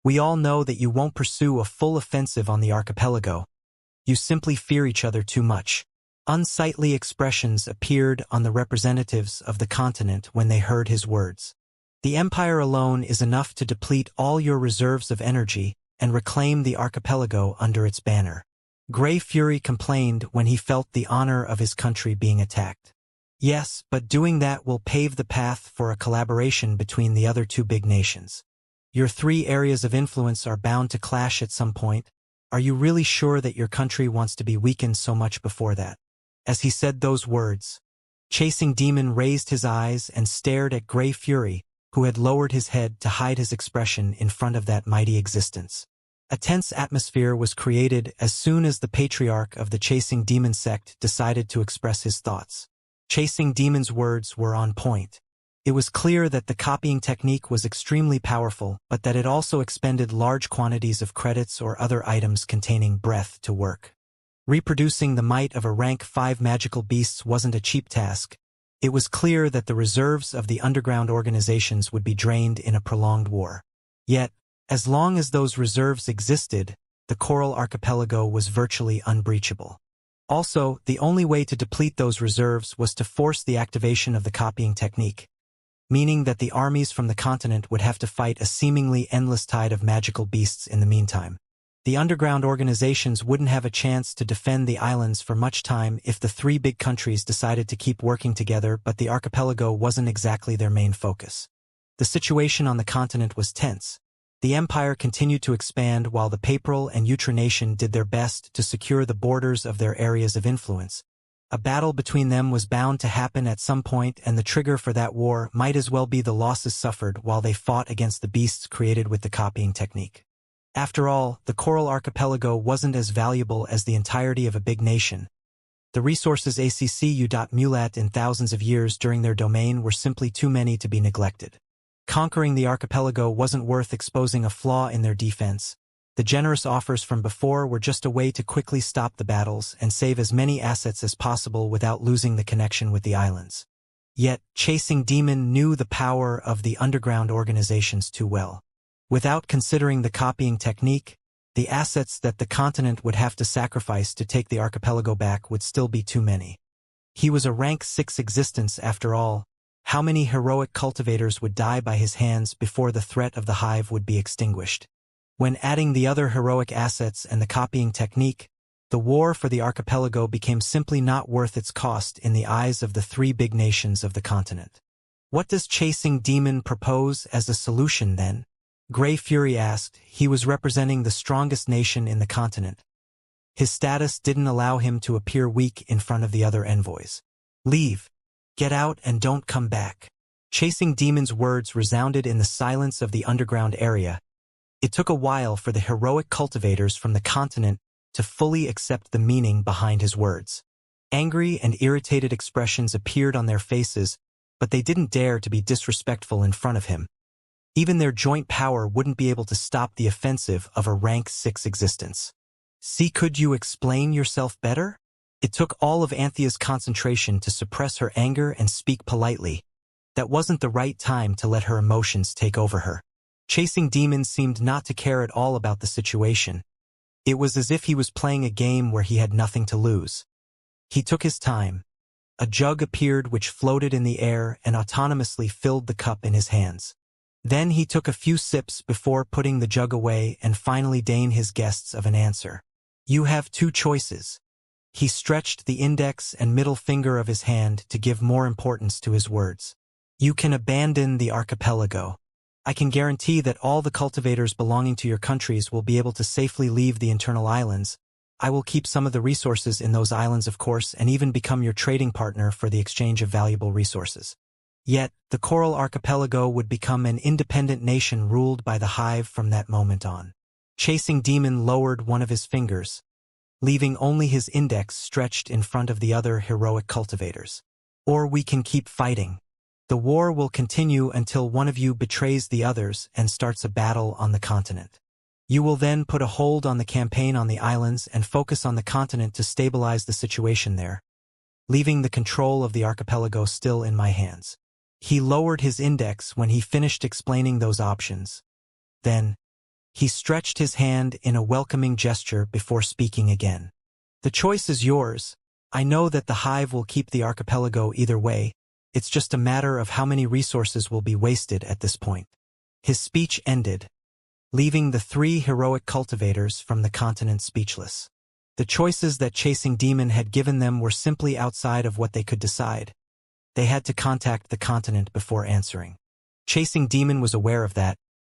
We all know that you won't pursue a full offensive on the archipelago. You simply fear each other too much. Unsightly expressions appeared on the representatives of the continent when they heard his words. The Empire alone is enough to deplete all your reserves of energy and reclaim the archipelago under its banner. Grey Fury complained when he felt the honor of his country being attacked. Yes, but doing that will pave the path for a collaboration between the other two big nations. Your three areas of influence are bound to clash at some point. Are you really sure that your country wants to be weakened so much before that? As he said those words, Chasing Demon raised his eyes and stared at Grey Fury, who had lowered his head to hide his expression in front of that mighty existence. A tense atmosphere was created as soon as the patriarch of the Chasing Demon sect decided to express his thoughts. Chasing Demon's words were on point. It was clear that the copying technique was extremely powerful, but that it also expended large quantities of credits or other items containing breath to work. Reproducing the might of a rank 5 magical beasts wasn't a cheap task. It was clear that the reserves of the underground organizations would be drained in a prolonged war. Yet, as long as those reserves existed, the Coral Archipelago was virtually unbreachable. Also, the only way to deplete those reserves was to force the activation of the copying technique, meaning that the armies from the continent would have to fight a seemingly endless tide of magical beasts in the meantime. The underground organizations wouldn't have a chance to defend the islands for much time if the three big countries decided to keep working together, but the archipelago wasn't exactly their main focus. The situation on the continent was tense. The empire continued to expand while the Papal and Nation did their best to secure the borders of their areas of influence. A battle between them was bound to happen at some point, and the trigger for that war might as well be the losses suffered while they fought against the beasts created with the copying technique. After all, the Coral Archipelago wasn't as valuable as the entirety of a big nation. The resources accumulated in thousands of years during their domain were simply too many to be neglected. Conquering the archipelago wasn't worth exposing a flaw in their defense. The generous offers from before were just a way to quickly stop the battles and save as many assets as possible without losing the connection with the islands. Yet, Chasing Demon knew the power of the underground organizations too well. Without considering the copying technique, the assets that the continent would have to sacrifice to take the archipelago back would still be too many. He was a rank 6 existence after all. How many heroic cultivators would die by his hands before the threat of the hive would be extinguished? When adding the other heroic assets and the copying technique, the war for the archipelago became simply not worth its cost in the eyes of the three big nations of the continent. What does Chasing Demon propose as a solution then? Grey Fury asked. He was representing the strongest nation in the continent. His status didn't allow him to appear weak in front of the other envoys. Leave. Get out and don't come back. Chasing Demon's words resounded in the silence of the underground area. It took a while for the heroic cultivators from the continent to fully accept the meaning behind his words. Angry and irritated expressions appeared on their faces, but they didn't dare to be disrespectful in front of him. Even their joint power wouldn't be able to stop the offensive of a rank 6 existence. See, could you explain yourself better? It took all of Anthea's concentration to suppress her anger and speak politely. That wasn't the right time to let her emotions take over her. Chasing Demon seemed not to care at all about the situation. It was as if he was playing a game where he had nothing to lose. He took his time. A jug appeared which floated in the air and autonomously filled the cup in his hands. Then he took a few sips before putting the jug away and finally deigned his guests of an answer. You have two choices. He stretched the index and middle finger of his hand to give more importance to his words. You can abandon the archipelago. I can guarantee that all the cultivators belonging to your countries will be able to safely leave the internal islands. I will keep some of the resources in those islands, of course, and even become your trading partner for the exchange of valuable resources. Yet, the Coral Archipelago would become an independent nation ruled by the hive from that moment on. Chasing Demon lowered one of his fingers, leaving only his index stretched in front of the other heroic cultivators. Or we can keep fighting. The war will continue until one of you betrays the others and starts a battle on the continent. You will then put a hold on the campaign on the islands and focus on the continent to stabilize the situation there, leaving the control of the archipelago still in my hands. He lowered his index when he finished explaining those options. Then, he stretched his hand in a welcoming gesture before speaking again. The choice is yours. I know that the hive will keep the archipelago either way. It's just a matter of how many resources will be wasted at this point. His speech ended, leaving the three heroic cultivators from the continent speechless. The choices that Chasing Demon had given them were simply outside of what they could decide. They had to contact the continent before answering. Chasing Demon was aware of that.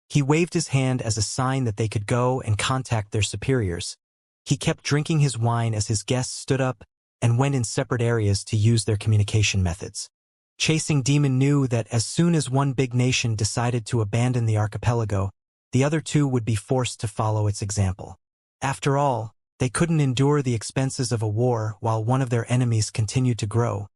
He waved his hand as a sign that they could go and contact their superiors. He kept drinking his wine as his guests stood up and went in separate areas to use their communication methods. Chasing Demon knew that as soon as one big nation decided to abandon the archipelago, the other two would be forced to follow its example. After all, they couldn't endure the expenses of a war while one of their enemies continued to grow.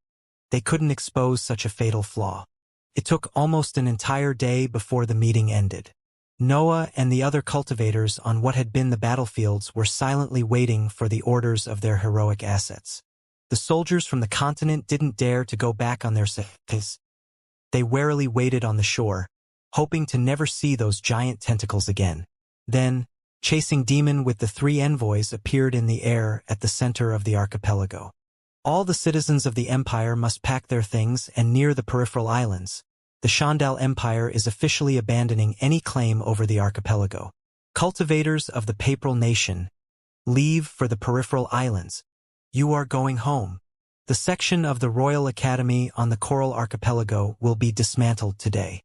They couldn't expose such a fatal flaw. It took almost an entire day before the meeting ended. Noah and the other cultivators on what had been the battlefields were silently waiting for the orders of their heroic assets. The soldiers from the continent didn't dare to go back on their cities. They warily waited on the shore, hoping to never see those giant tentacles again. Then, Chasing Demon with the three envoys appeared in the air at the center of the archipelago. All the citizens of the empire must pack their things and near the peripheral islands. The Shandal Empire is officially abandoning any claim over the archipelago. Cultivators of the Papal Nation, leave for the peripheral islands. You are going home. The section of the Royal Academy on the Coral Archipelago will be dismantled today.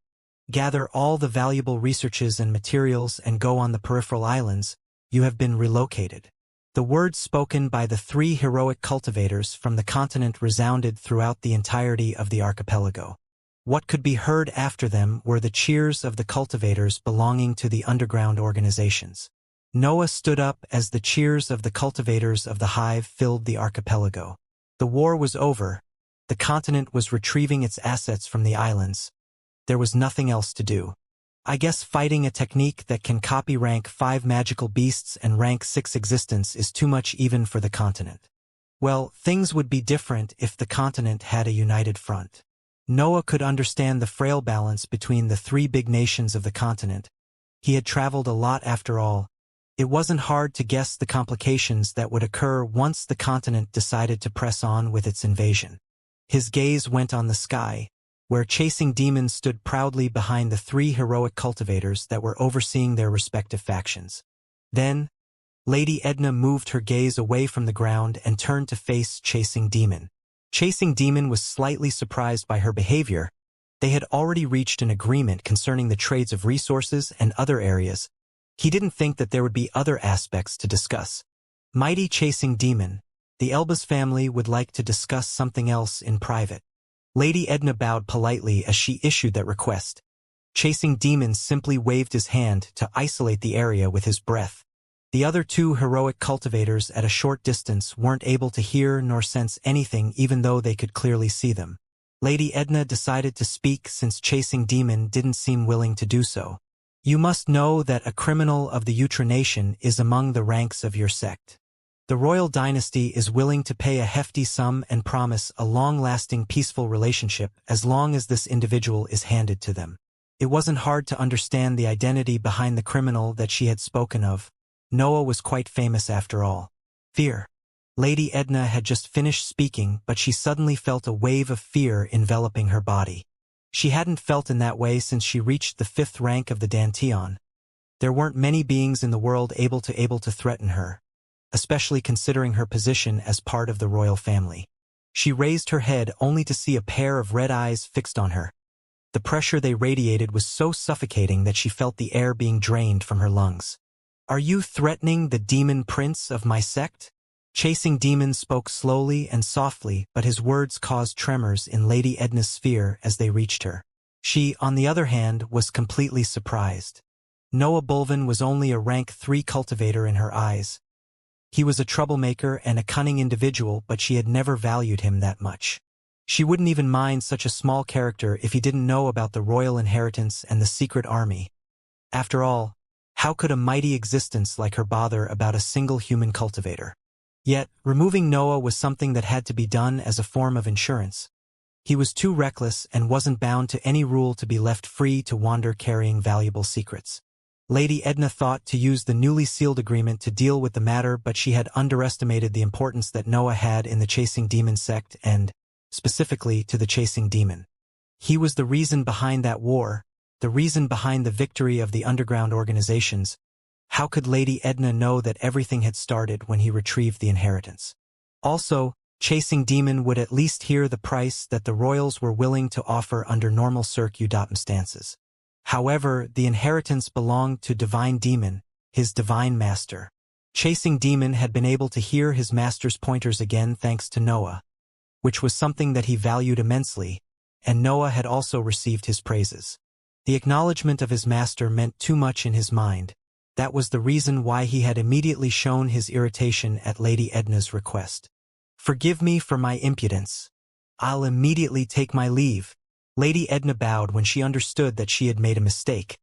Gather all the valuable researches and materials and go on the peripheral islands. You have been relocated. The words spoken by the 3 heroic cultivators from the continent resounded throughout the entirety of the archipelago. What could be heard after them were the cheers of the cultivators belonging to the underground organizations. Noah stood up as the cheers of the cultivators of the hive filled the archipelago. The war was over. The continent was retrieving its assets from the islands. There was nothing else to do. I guess fighting a technique that can copy rank 5 magical beasts and rank 6 existence is too much even for the continent. Well, things would be different if the continent had a united front. Noah could understand the frail balance between the 3 big nations of the continent. He had traveled a lot after all. It wasn't hard to guess the complications that would occur once the continent decided to press on with its invasion. His gaze went on the sky, where chasing demons stood proudly behind the 3 heroic cultivators that were overseeing their respective factions. Then, Lady Edna moved her gaze away from the ground and turned to face Chasing Demon. Chasing Demon was slightly surprised by her behavior. They had already reached an agreement concerning the trades of resources and other areas. He didn't think that there would be other aspects to discuss. Mighty Chasing Demon, the Elbas family would like to discuss something else in private. Lady Edna bowed politely as she issued that request. Chasing Demon simply waved his hand to isolate the area with his breath. The other 2 heroic cultivators at a short distance weren't able to hear nor sense anything even though they could clearly see them. Lady Edna decided to speak since Chasing Demon didn't seem willing to do so. You must know that a criminal of the Utra nation is among the ranks of your sect. The royal dynasty is willing to pay a hefty sum and promise a long-lasting peaceful relationship as long as this individual is handed to them. It wasn't hard to understand the identity behind the criminal that she had spoken of. Noah was quite famous after all. Fear. Lady Edna had just finished speaking, but she suddenly felt a wave of fear enveloping her body. She hadn't felt in that way since she reached the 5th rank of the Danteon. There weren't many beings in the world able to threaten her, especially considering her position as part of the royal family. She raised her head only to see a pair of red eyes fixed on her. The pressure they radiated was so suffocating that she felt the air being drained from her lungs. Are you threatening the demon prince of my sect? Chasing Demon spoke slowly and softly, but his words caused tremors in Lady Edna's sphere as they reached her. She, on the other hand, was completely surprised. Noah Bulvin was only a rank 3 cultivator in her eyes. He was a troublemaker and a cunning individual, but she had never valued him that much. She wouldn't even mind such a small character if he didn't know about the royal inheritance and the secret army. After all, how could a mighty existence like her bother about a single human cultivator? Yet, removing Noah was something that had to be done as a form of insurance. He was too reckless and wasn't bound to any rule to be left free to wander carrying valuable secrets. Lady Edna thought to use the newly sealed agreement to deal with the matter, but she had underestimated the importance that Noah had in the Chasing Demon sect and, specifically, to the Chasing Demon. He was the reason behind that war, the reason behind the victory of the underground organizations. How could Lady Edna know that everything had started when he retrieved the inheritance? Also, Chasing Demon would at least hear the price that the royals were willing to offer under normal circumstances. However, the inheritance belonged to Divine Demon, his divine master. Chasing Demon had been able to hear his master's pointers again thanks to Noah, which was something that he valued immensely, and Noah had also received his praises. The acknowledgement of his master meant too much in his mind. That was the reason why he had immediately shown his irritation at Lady Edna's request. Forgive me for my impudence. I'll immediately take my leave. Lady Edna bowed when she understood that she had made a mistake.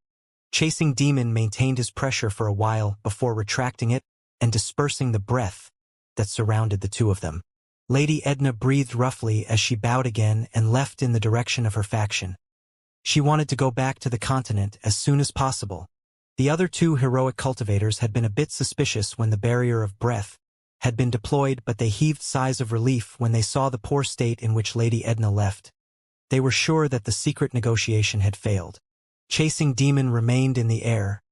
Chasing Demon maintained his pressure for a while before retracting it and dispersing the breath that surrounded the 2 of them. Lady Edna breathed roughly as she bowed again and left in the direction of her faction. She wanted to go back to the continent as soon as possible. The other 2 heroic cultivators had been a bit suspicious when the barrier of breath had been deployed, but they heaved sighs of relief when they saw the poor state in which Lady Edna left. They were sure that the secret negotiation had failed. Chasing Demon remained in the air,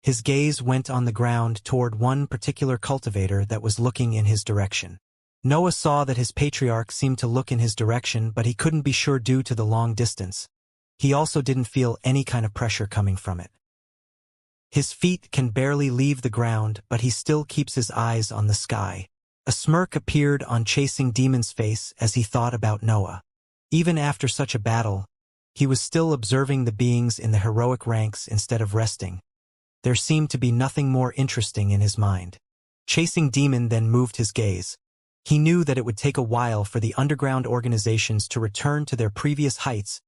His gaze went on the ground toward one particular cultivator that was looking in his direction. Noah saw that his patriarch seemed to look in his direction, but he couldn't be sure due to the long distance. He also didn't feel any kind of pressure coming from it. His feet can barely leave the ground, but he still keeps his eyes on the sky. A smirk appeared on Chasing Demon's face as he thought about Noah. Even after such a battle, he was still observing the beings in the heroic ranks instead of resting. There seemed to be nothing more interesting in his mind. Chasing Demon then moved his gaze. He knew that it would take a while for the underground organizations to return to their previous heights,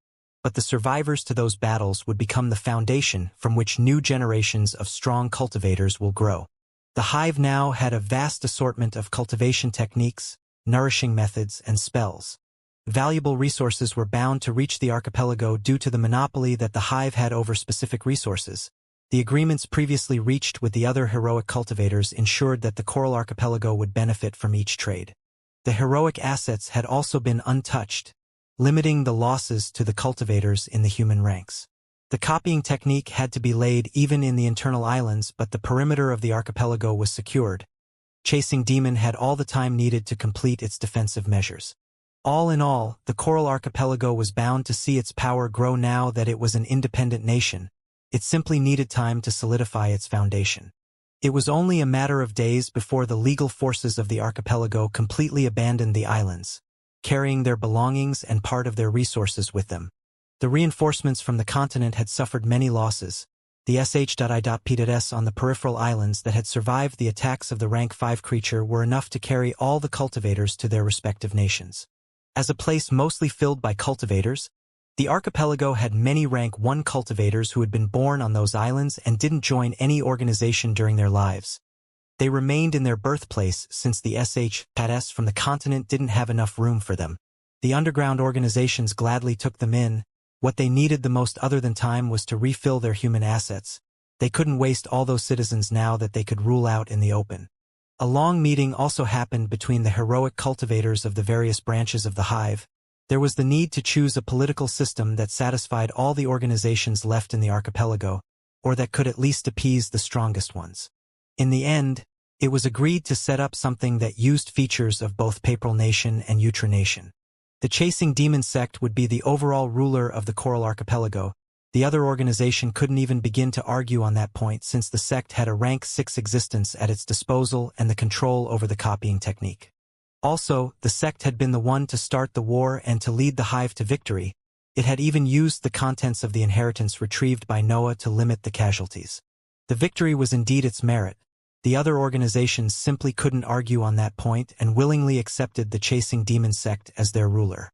but the survivors to those battles would become the foundation from which new generations of strong cultivators will grow. The hive now had a vast assortment of cultivation techniques, nourishing methods, and spells. Valuable resources were bound to reach the archipelago due to the monopoly that the hive had over specific resources. The agreements previously reached with the other heroic cultivators ensured that the Coral Archipelago would benefit from each trade. The heroic assets had also been untouched, limiting the losses to the cultivators in the human ranks. The copying technique had to be laid even in the internal islands, but the perimeter of the archipelago was secured. Chasing Demon had all the time needed to complete its defensive measures. All in all, the Coral Archipelago was bound to see its power grow now that it was an independent nation. It simply needed time to solidify its foundation. It was only a matter of days before the legal forces of the archipelago completely abandoned the islands, carrying their belongings and part of their resources with them. The reinforcements from the continent had suffered many losses. The sh.I.P.s on the peripheral islands that had survived the attacks of the rank 5 creature were enough to carry all the cultivators to their respective nations. As a place mostly filled by cultivators, the archipelago had many rank 1 cultivators who had been born on those islands and didn't join any organization during their lives. They remained in their birthplace since the sh.s from the continent didn't have enough room for them. The underground organizations gladly took them in. What they needed the most other than time was to refill their human assets. They couldn't waste all those citizens now that they could rule out in the open. A long meeting also happened between the heroic cultivators of the various branches of the hive. There was the need to choose a political system that satisfied all the organizations left in the archipelago, or that could at least appease the strongest ones. In the end, it was agreed to set up something that used features of both Papal Nation and Utra Nation. The Chasing Demon sect would be the overall ruler of the Coral Archipelago. The other organization couldn't even begin to argue on that point since the sect had a rank 6 existence at its disposal and the control over the copying technique. Also, the sect had been the one to start the war and to lead the hive to victory. It had even used the contents of the inheritance retrieved by Noah to limit the casualties. The victory was indeed its merit. The other organizations simply couldn't argue on that point and willingly accepted the Chasing Demon sect as their ruler.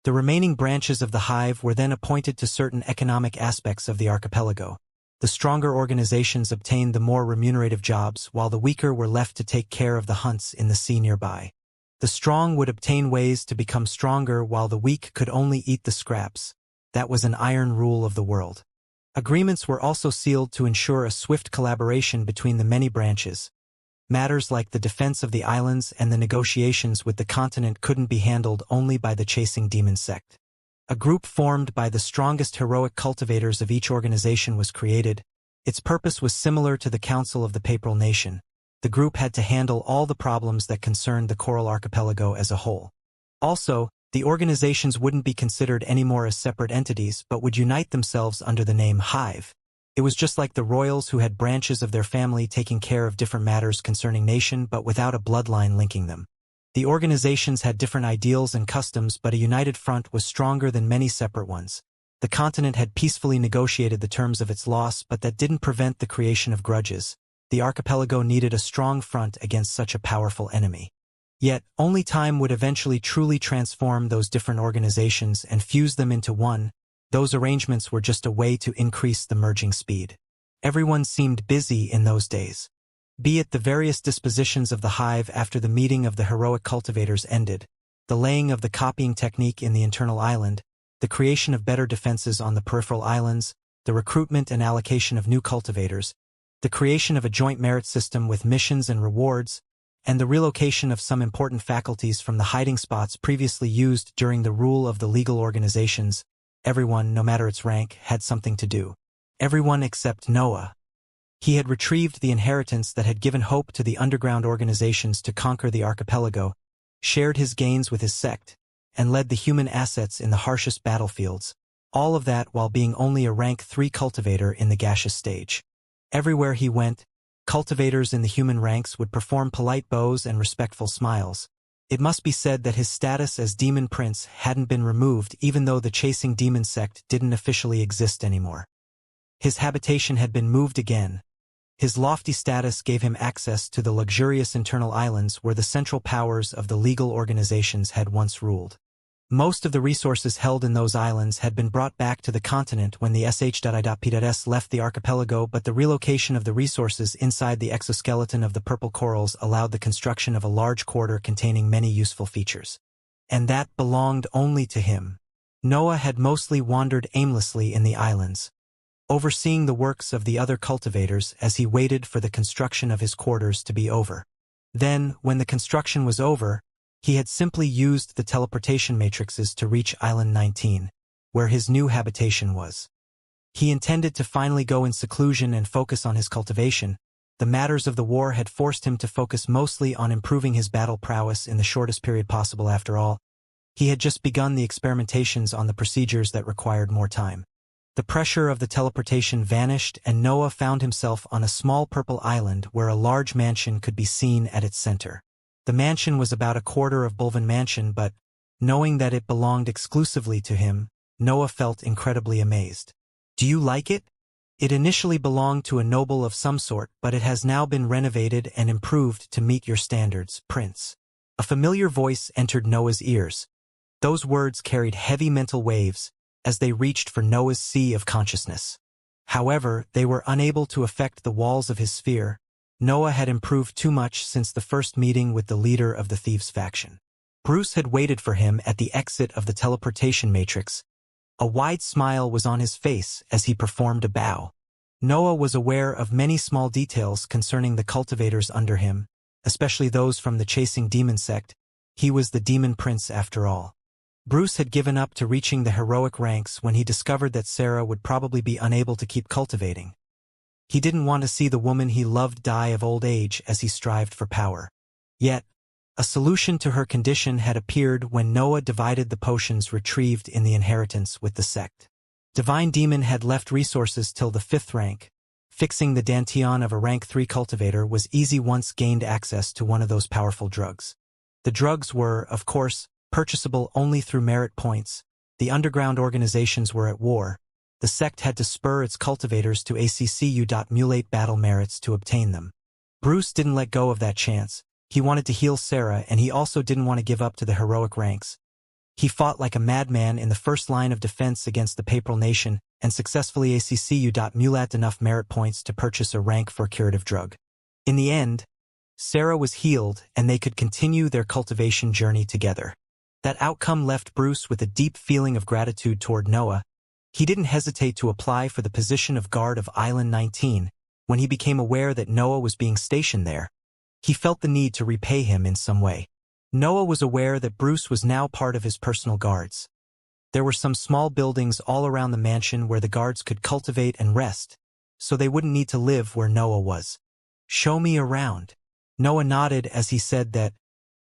The remaining branches of the hive were then appointed to certain economic aspects of the archipelago. The stronger organizations obtained the more remunerative jobs, while the weaker were left to take care of the hunts in the sea nearby. The strong would obtain ways to become stronger while the weak could only eat the scraps. That was an iron rule of the world. Agreements were also sealed to ensure a swift collaboration between the many branches. Matters like the defense of the islands and the negotiations with the continent couldn't be handled only by the Chasing Demon sect. A group formed by the strongest heroic cultivators of each organization was created. Its purpose was similar to the Council of the Papal Nation. The group had to handle all the problems that concerned the Coral Archipelago as a whole. Also, the organizations wouldn't be considered anymore as separate entities but would unite themselves under the name Hive. It was just like the royals who had branches of their family taking care of different matters concerning nation but without a bloodline linking them. The organizations had different ideals and customs, but a united front was stronger than many separate ones. The continent had peacefully negotiated the terms of its loss, but that didn't prevent the creation of grudges. The archipelago needed a strong front against such a powerful enemy. Yet, only time would eventually truly transform those different organizations and fuse them into one. Those arrangements were just a way to increase the merging speed. Everyone seemed busy in those days. Be it the various dispositions of the hive after the meeting of the heroic cultivators ended, the laying of the copying technique in the internal island, the creation of better defenses on the peripheral islands, the recruitment and allocation of new cultivators, the creation of a joint merit system with missions and rewards, and the relocation of some important faculties from the hiding spots previously used during the rule of the legal organizations. Everyone, no matter its rank, had something to do. Everyone except Noah. He had retrieved the inheritance that had given hope to the underground organizations to conquer the archipelago, shared his gains with his sect, and led the human assets in the harshest battlefields, all of that while being only a rank 3 cultivator in the gaseous stage. Everywhere he went, cultivators in the human ranks would perform polite bows and respectful smiles. It must be said that his status as Demon Prince hadn't been removed even though the chasing demon sect didn't officially exist anymore. His habitation had been moved again. His lofty status gave him access to the luxurious internal islands where the central powers of the legal organizations had once ruled. Most of the resources held in those islands had been brought back to the continent when the sh.i.p.s left the archipelago, but the relocation of the resources inside the exoskeleton of the purple corals allowed the construction of a large quarter containing many useful features. And that belonged only to him. Noah had mostly wandered aimlessly in the islands, overseeing the works of the other cultivators as he waited for the construction of his quarters to be over. Then, when the construction was over, he had simply used the teleportation matrices to reach Island 19, where his new habitation was. He intended to finally go in seclusion and focus on his cultivation. The matters of the war had forced him to focus mostly on improving his battle prowess in the shortest period possible. After all, he had just begun the experimentations on the procedures that required more time. The pressure of the teleportation vanished and Noah found himself on a small purple island where a large mansion could be seen at its center. The mansion was about a quarter of Bulvan Mansion, but, knowing that it belonged exclusively to him, Noah felt incredibly amazed. Do you like it? It initially belonged to a noble of some sort, but it has now been renovated and improved to meet your standards, Prince. A familiar voice entered Noah's ears. Those words carried heavy mental waves as they reached for Noah's sea of consciousness. However, they were unable to affect the walls of his sphere. Noah had improved too much since the first meeting with the leader of the Thieves faction. Bruce had waited for him at the exit of the teleportation matrix. A wide smile was on his face as he performed a bow. Noah was aware of many small details concerning the cultivators under him, especially those from the chasing demon sect. He was the Demon Prince after all. Bruce had given up to reaching the heroic ranks when he discovered that Sarah would probably be unable to keep cultivating. He didn't want to see the woman he loved die of old age as he strived for power. Yet, a solution to her condition had appeared when Noah divided the potions retrieved in the inheritance with the sect. Divine Demon had left resources till the 5th rank. Fixing the dantian of a rank 3 cultivator was easy once gained access to one of those powerful drugs. The drugs were, of course, purchasable only through merit points. The underground organizations were at war. The sect had to spur its cultivators to accumulate battle merits to obtain them. Bruce didn't let go of that chance. He wanted to heal Sarah, and he also didn't want to give up to the heroic ranks. He fought like a madman in the first line of defense against the Papal Nation and successfully accumulated enough merit points to purchase a rank for curative drug. In the end, Sarah was healed and they could continue their cultivation journey together. That outcome left Bruce with a deep feeling of gratitude toward Noah. He didn't hesitate to apply for the position of guard of Island 19 when he became aware that Noah was being stationed there. He felt the need to repay him in some way. Noah was aware that Bruce was now part of his personal guards. There were some small buildings all around the mansion where the guards could cultivate and rest, so they wouldn't need to live where Noah was. "Show me around." Noah nodded as he said that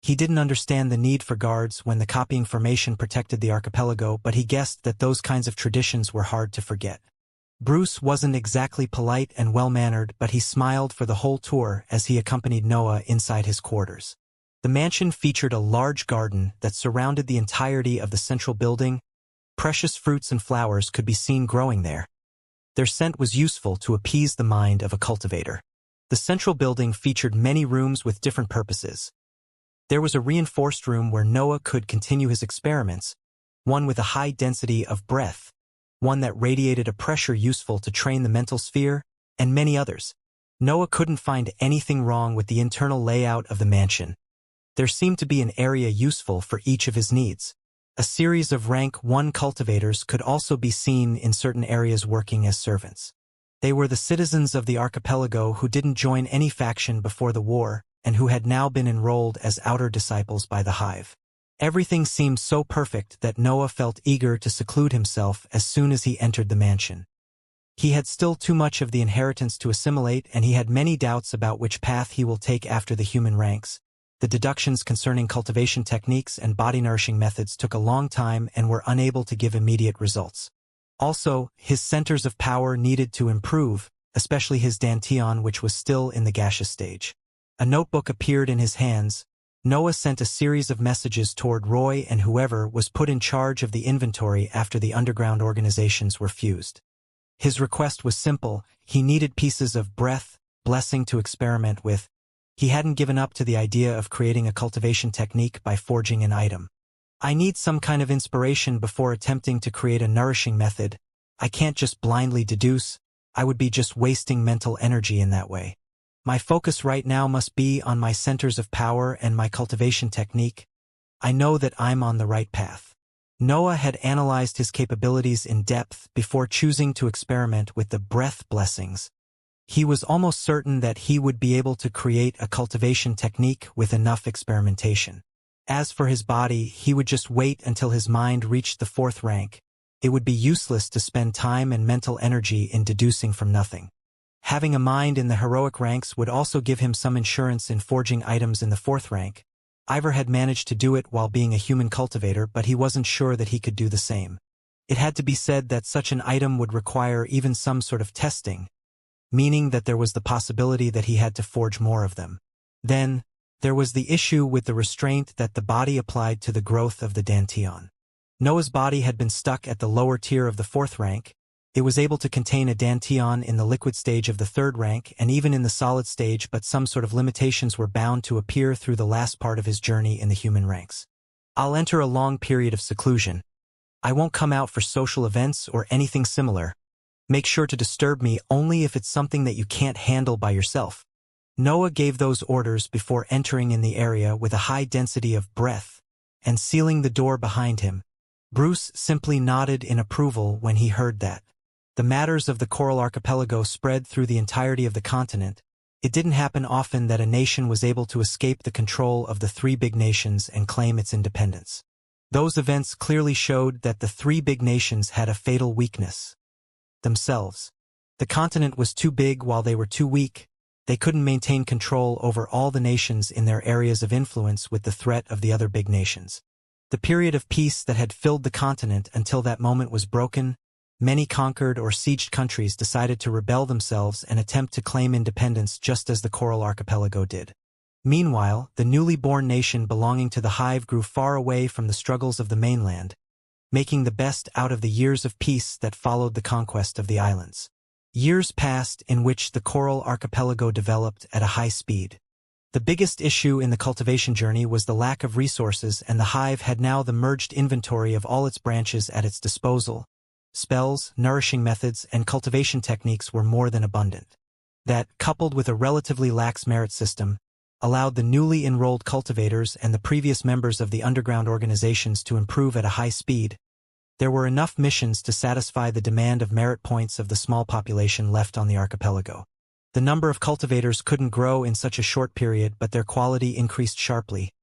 he didn't understand the need for guards when the copying formation protected the archipelago, but he guessed that those kinds of traditions were hard to forget. Bruce wasn't exactly polite and well-mannered, but he smiled for the whole tour as he accompanied Noah inside his quarters. The mansion featured a large garden that surrounded the entirety of the central building. Precious fruits and flowers could be seen growing there. Their scent was useful to appease the mind of a cultivator. The central building featured many rooms with different purposes. There was a reinforced room where Noah could continue his experiments, one with a high density of breath, one that radiated a pressure useful to train the mental sphere, and many others. Noah couldn't find anything wrong with the internal layout of the mansion. There seemed to be an area useful for each of his needs. A series of rank 1 cultivators could also be seen in certain areas working as servants. They were the citizens of the archipelago who didn't join any faction before the war, and who had now been enrolled as outer disciples by the hive. Everything seemed so perfect that Noah felt eager to seclude himself as soon as he entered the mansion. He had still too much of the inheritance to assimilate, and he had many doubts about which path he will take after the human ranks. The deductions concerning cultivation techniques and body-nourishing methods took a long time and were unable to give immediate results. Also, his centers of power needed to improve, especially his dantian, which was still in the gaseous stage. A notebook appeared in his hands. Noah sent a series of messages toward Roy and whoever was put in charge of the inventory after the underground organizations were fused. His request was simple. He needed pieces of blessing to experiment with. He hadn't given up to the idea of creating a cultivation technique by forging an item. I need some kind of inspiration before attempting to create a nourishing method. I can't just blindly deduce. I would be just wasting mental energy in that way. My focus right now must be on my centers of power and my cultivation technique. I know that I'm on the right path. Noah had analyzed his capabilities in depth before choosing to experiment with the breath blessings. He was almost certain that he would be able to create a cultivation technique with enough experimentation. As for his body, he would just wait until his mind reached the 4th rank. It would be useless to spend time and mental energy in deducing from nothing. Having a mind in the heroic ranks would also give him some insurance in forging items in the 4th rank. Ivor had managed to do it while being a human cultivator, but he wasn't sure that he could do the same. It had to be said that such an item would require even some sort of testing, meaning that there was the possibility that he had to forge more of them. Then, there was the issue with the restraint that the body applied to the growth of the dantian. Noah's body had been stuck at the lower tier of the 4th rank. It was able to contain a dantian in the liquid stage of the 3rd rank and even in the solid stage, but some sort of limitations were bound to appear through the last part of his journey in the human ranks. I'll enter a long period of seclusion. I won't come out for social events or anything similar. Make sure to disturb me only if it's something that you can't handle by yourself. Noah gave those orders before entering in the area with a high density of breath and sealing the door behind him. Bruce simply nodded in approval when he heard that. The matters of the Coral Archipelago spread through the entirety of the continent. It didn't happen often that a nation was able to escape the control of the 3 big nations and claim its independence. Those events clearly showed that the 3 big nations had a fatal weakness: themselves. The continent was too big while they were too weak. They couldn't maintain control over all the nations in their areas of influence with the threat of the other big nations. The period of peace that had filled the continent until that moment was broken. Many conquered or sieged countries decided to rebel themselves and attempt to claim independence just as the Coral Archipelago did. Meanwhile, the newly born nation belonging to the Hive grew far away from the struggles of the mainland, making the best out of the years of peace that followed the conquest of the islands. Years passed in which the Coral Archipelago developed at a high speed. The biggest issue in the cultivation journey was the lack of resources, and the Hive had now the merged inventory of all its branches at its disposal. Spells, nourishing methods, and cultivation techniques were more than abundant. That, coupled with a relatively lax merit system, allowed the newly enrolled cultivators and the previous members of the underground organizations to improve at a high speed. There were enough missions to satisfy the demand of merit points of the small population left on the archipelago. The number of cultivators couldn't grow in such a short period, but their quality increased sharply.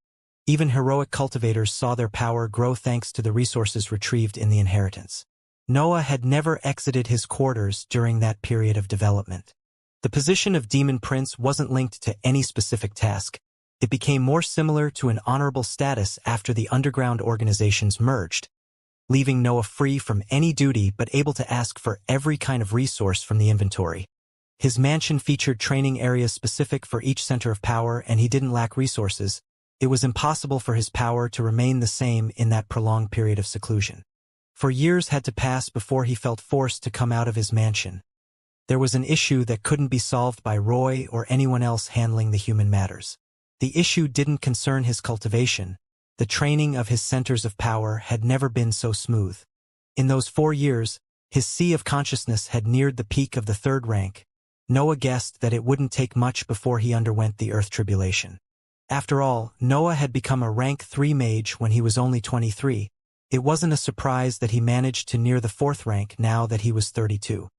Even heroic cultivators saw their power grow thanks to the resources retrieved in the inheritance. Noah had never exited his quarters during that period of development. The position of Demon Prince wasn't linked to any specific task. It became more similar to an honorable status after the underground organizations merged, leaving Noah free from any duty but able to ask for every kind of resource from the inventory. His mansion featured training areas specific for each center of power, and he didn't lack resources. It was impossible for his power to remain the same in that prolonged period of seclusion. For years had to pass before he felt forced to come out of his mansion. There was an issue that couldn't be solved by Roy or anyone else handling the human matters. The issue didn't concern his cultivation. The training of his centers of power had never been so smooth. In those 4 years, his sea of consciousness had neared the peak of the 3rd rank. Noah guessed that it wouldn't take much before he underwent the Earth Tribulation. After all, Noah had become a rank 3 mage when he was only 23. It wasn't a surprise that he managed to near the 4th rank now that he was 32.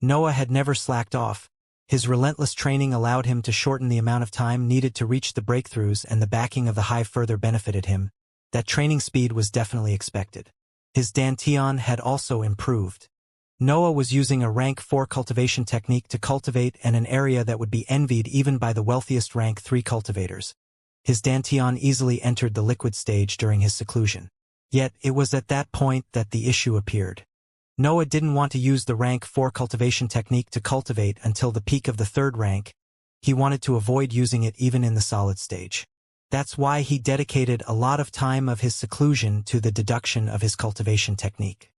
Noah had never slacked off. His relentless training allowed him to shorten the amount of time needed to reach the breakthroughs, and the backing of the Hive further benefited him. That training speed was definitely expected. His dantian had also improved. Noah was using a rank 4 cultivation technique to cultivate in an area that would be envied even by the wealthiest rank 3 cultivators. His Dantian easily entered the liquid stage during his seclusion. Yet, it was at that point that the issue appeared. Noah didn't want to use the rank 4 cultivation technique to cultivate until the peak of the 3rd rank. He wanted to avoid using it even in the solid stage. That's why he dedicated a lot of time of his seclusion to the deduction of his cultivation technique.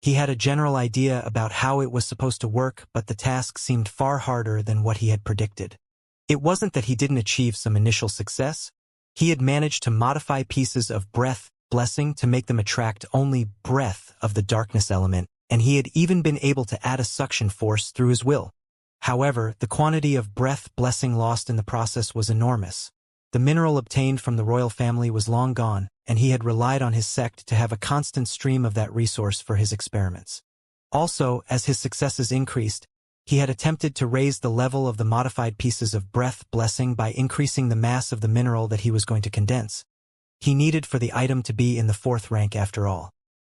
He had a general idea about how it was supposed to work, but the task seemed far harder than what he had predicted. It wasn't that he didn't achieve some initial success. He had managed to modify pieces of breath blessing to make them attract only breath of the darkness element, and he had even been able to add a suction force through his will. However, the quantity of breath blessing lost in the process was enormous. The mineral obtained from the royal family was long gone, and he had relied on his sect to have a constant stream of that resource for his experiments. Also, as his successes increased, he had attempted to raise the level of the modified pieces of breath blessing by increasing the mass of the mineral that he was going to condense. He needed for the item to be in the 4th rank after all.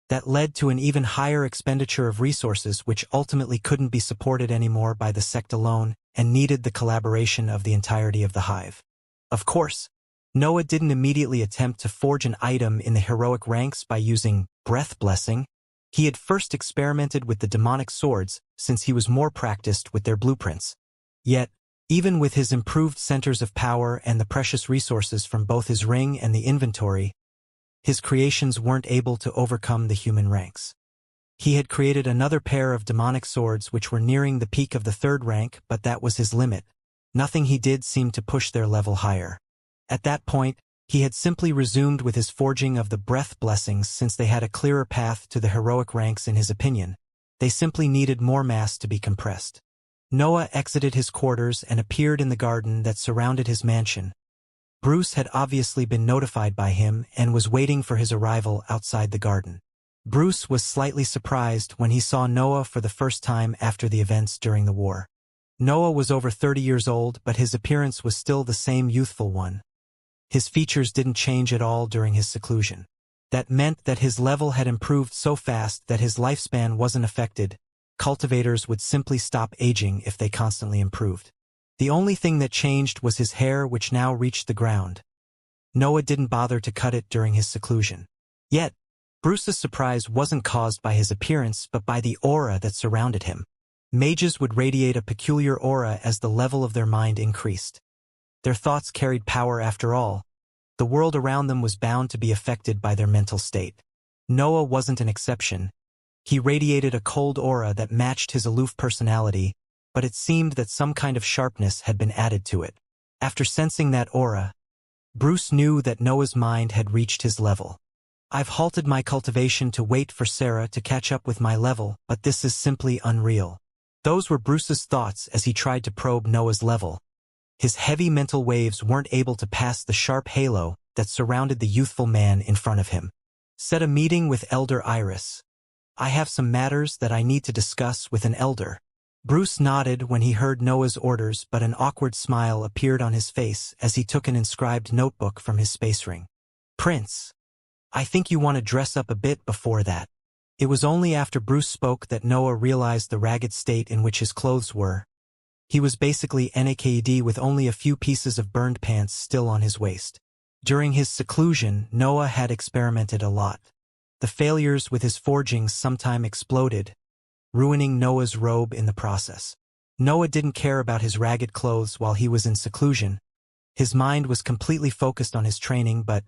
That led to an even higher expenditure of resources which ultimately couldn't be supported anymore by the sect alone and needed the collaboration of the entirety of the hive. Of course, Noah didn't immediately attempt to forge an item in the heroic ranks by using breath blessing. He had first experimented with the demonic swords since he was more practiced with their blueprints. Yet, even with his improved centers of power and the precious resources from both his ring and the inventory, his creations weren't able to overcome the human ranks. He had created another pair of demonic swords which were nearing the peak of the 3rd rank, but that was his limit. Nothing he did seemed to push their level higher. At that point, he had simply resumed with his forging of the breath blessings since they had a clearer path to the heroic ranks in his opinion. They simply needed more mass to be compressed. Noah exited his quarters and appeared in the garden that surrounded his mansion. Bruce had obviously been notified by him and was waiting for his arrival outside the garden. Bruce was slightly surprised when he saw Noah for the first time after the events during the war. Noah was over 30 years old, but his appearance was still the same youthful one. His features didn't change at all during his seclusion. That meant that his level had improved so fast that his lifespan wasn't affected. Cultivators would simply stop aging if they constantly improved. The only thing that changed was his hair, which now reached the ground. Noah didn't bother to cut it during his seclusion. Yet, Bruce's surprise wasn't caused by his appearance but by the aura that surrounded him. Mages would radiate a peculiar aura as the level of their mind increased. Their thoughts carried power after all. The world around them was bound to be affected by their mental state. Noah wasn't an exception. He radiated a cold aura that matched his aloof personality, but it seemed that some kind of sharpness had been added to it. After sensing that aura, Bruce knew that Noah's mind had reached his level. I've halted my cultivation to wait for Sarah to catch up with my level, but this is simply unreal. Those were Bruce's thoughts as he tried to probe Noah's level. His heavy mental waves weren't able to pass the sharp halo that surrounded the youthful man in front of him. Set a meeting with Elder Iris. I have some matters that I need to discuss with an elder. Bruce nodded when he heard Noah's orders, but an awkward smile appeared on his face as he took an inscribed notebook from his space ring. Prince, I think you want to dress up a bit before that. It was only after Bruce spoke that Noah realized the ragged state in which his clothes were. He was basically naked with only a few pieces of burned pants still on his waist. During his seclusion, Noah had experimented a lot. The failures with his forgings sometime exploded, ruining Noah's robe in the process. Noah didn't care about his ragged clothes while he was in seclusion. His mind was completely focused on his training, but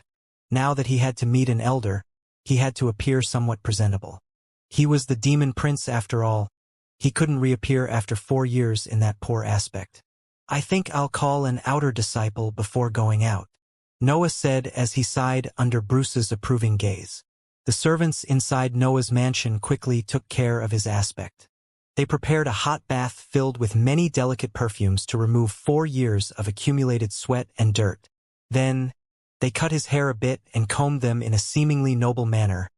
now that he had to meet an elder, he had to appear somewhat presentable. He was the demon prince after all. He couldn't reappear after 4 years in that poor aspect. I think I'll call an outer disciple before going out, Noah said as he sighed under Bruce's approving gaze. The servants inside Noah's mansion quickly took care of his aspect. They prepared a hot bath filled with many delicate perfumes to remove 4 years of accumulated sweat and dirt. Then, they cut his hair a bit and combed them in a seemingly noble manner.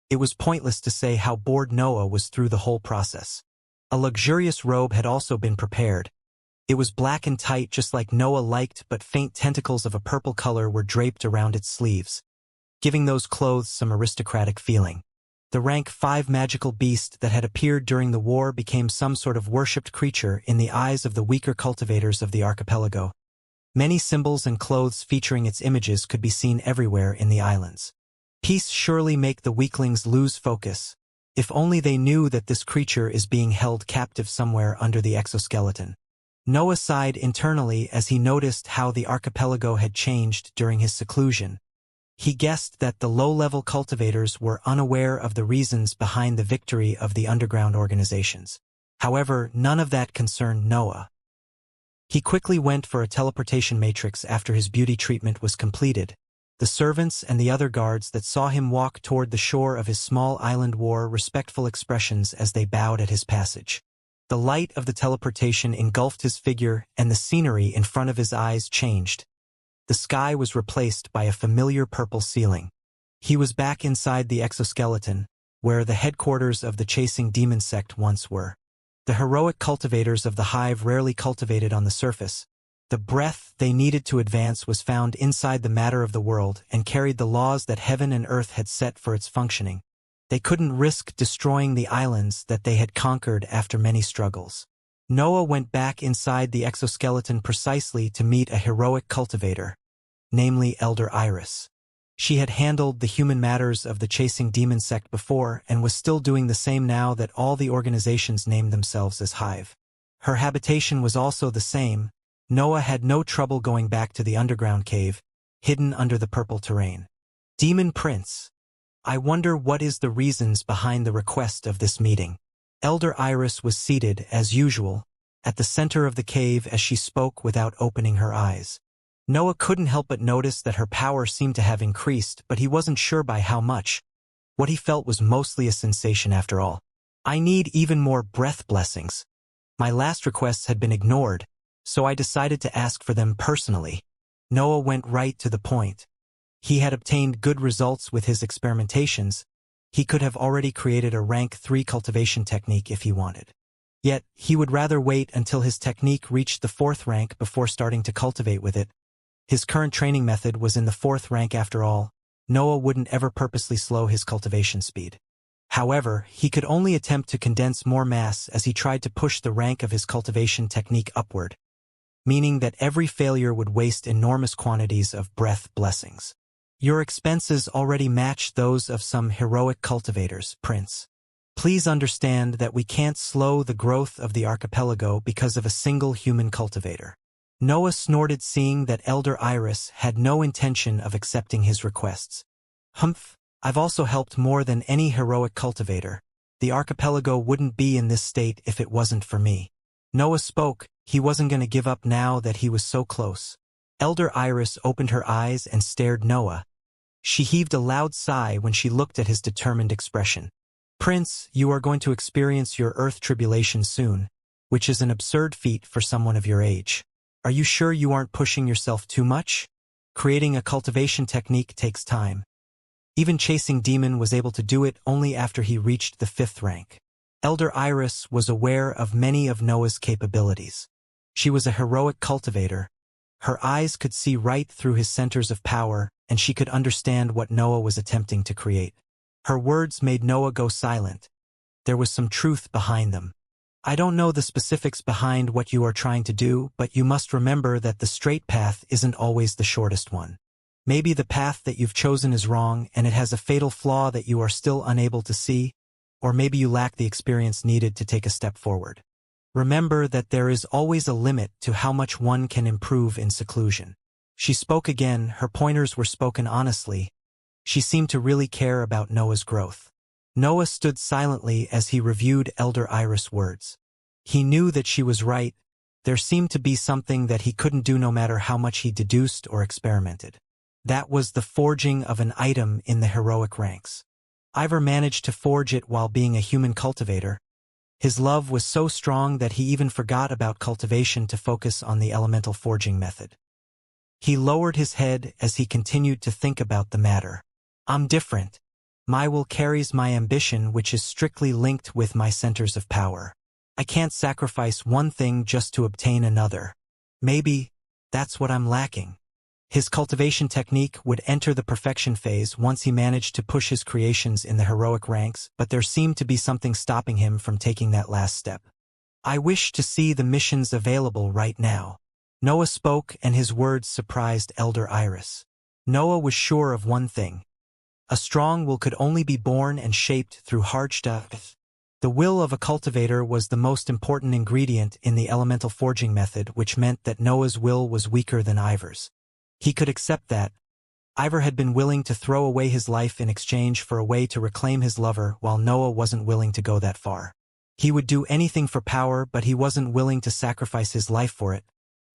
It was pointless to say how bored Noah was through the whole process. A luxurious robe had also been prepared. It was black and tight just like Noah liked, but faint tentacles of a purple color were draped around its sleeves, giving those clothes some aristocratic feeling. The rank 5 magical beast that had appeared during the war became some sort of worshipped creature in the eyes of the weaker cultivators of the archipelago. Many symbols and clothes featuring its images could be seen everywhere in the islands. Peace surely make the weaklings lose focus. If only they knew that this creature is being held captive somewhere under the exoskeleton. Noah sighed internally as he noticed how the archipelago had changed during his seclusion. He guessed that the low-level cultivators were unaware of the reasons behind the victory of the underground organizations. However, none of that concerned Noah. He quickly went for a teleportation matrix after his beauty treatment was completed. The servants and the other guards that saw him walk toward the shore of his small island wore respectful expressions as they bowed at his passage. The light of the teleportation engulfed his figure and the scenery in front of his eyes changed. The sky was replaced by a familiar purple ceiling. He was back inside the exoskeleton, where the headquarters of the chasing demon sect once were. The heroic cultivators of the hive rarely cultivated on the surface. The breath they needed to advance was found inside the matter of the world and carried the laws that heaven and earth had set for its functioning. They couldn't risk destroying the islands that they had conquered after many struggles. Noah went back inside the exoskeleton precisely to meet a heroic cultivator, namely Elder Iris. She had handled the human matters of the chasing demon sect before and was still doing the same now that all the organizations named themselves as Hive. Her habitation was also the same. Noah had no trouble going back to the underground cave, hidden under the purple terrain. Demon Prince. I wonder what is the reasons behind the request of this meeting. Elder Iris was seated, as usual, at the center of the cave as she spoke without opening her eyes. Noah couldn't help but notice that her power seemed to have increased, but he wasn't sure by how much. What he felt was mostly a sensation after all. I need even more breath blessings. My last requests had been ignored, so I decided to ask for them personally. Noah went right to the point. He had obtained good results with his experimentations. He could have already created a rank 3 cultivation technique if he wanted. Yet, he would rather wait until his technique reached the 4th rank before starting to cultivate with it. His current training method was in the 4th rank after all. Noah wouldn't ever purposely slow his cultivation speed. However, he could only attempt to condense more mass as he tried to push the rank of his cultivation technique upward, meaning that every failure would waste enormous quantities of breath blessings. Your expenses already match those of some heroic cultivators, Prince. Please understand that we can't slow the growth of the archipelago because of a single human cultivator. Noah snorted, seeing that Elder Iris had no intention of accepting his requests. Humph, I've also helped more than any heroic cultivator. The archipelago wouldn't be in this state if it wasn't for me. Noah spoke. He wasn't going to give up now that he was so close. Elder Iris opened her eyes and stared Noah. She heaved a loud sigh when she looked at his determined expression. Prince, you are going to experience your earth tribulation soon, which is an absurd feat for someone of your age. Are you sure you aren't pushing yourself too much? Creating a cultivation technique takes time. Even Chasing Demon was able to do it only after he reached the 5th rank. Elder Iris was aware of many of Noah's capabilities. She was a heroic cultivator. Her eyes could see right through his centers of power, and she could understand what Noah was attempting to create. Her words made Noah go silent. There was some truth behind them. I don't know the specifics behind what you are trying to do, but you must remember that the straight path isn't always the shortest one. Maybe the path that you've chosen is wrong and it has a fatal flaw that you are still unable to see, or maybe you lack the experience needed to take a step forward. Remember that there is always a limit to how much one can improve in seclusion. She spoke again. Her pointers were spoken honestly. She seemed to really care about Noah's growth. Noah stood silently as he reviewed Elder Iris' words. He knew that she was right. There seemed to be something that he couldn't do no matter how much he deduced or experimented. That was the forging of an item in the heroic ranks. Ivor managed to forge it while being a human cultivator. His love was so strong that he even forgot about cultivation to focus on the elemental forging method. He lowered his head as he continued to think about the matter. I'm different. My will carries my ambition, which is strictly linked with my centers of power. I can't sacrifice one thing just to obtain another. Maybe that's what I'm lacking. His cultivation technique would enter the perfection phase once he managed to push his creations in the heroic ranks, but there seemed to be something stopping him from taking that last step. I wish to see the missions available right now. Noah spoke, and his words surprised Elder Iris. Noah was sure of one thing. A strong will could only be born and shaped through hard stuff. The will of a cultivator was the most important ingredient in the elemental forging method, which meant that Noah's will was weaker than Ivor's. He could accept that. Ivor had been willing to throw away his life in exchange for a way to reclaim his lover, while Noah wasn't willing to go that far. He would do anything for power, but he wasn't willing to sacrifice his life for it.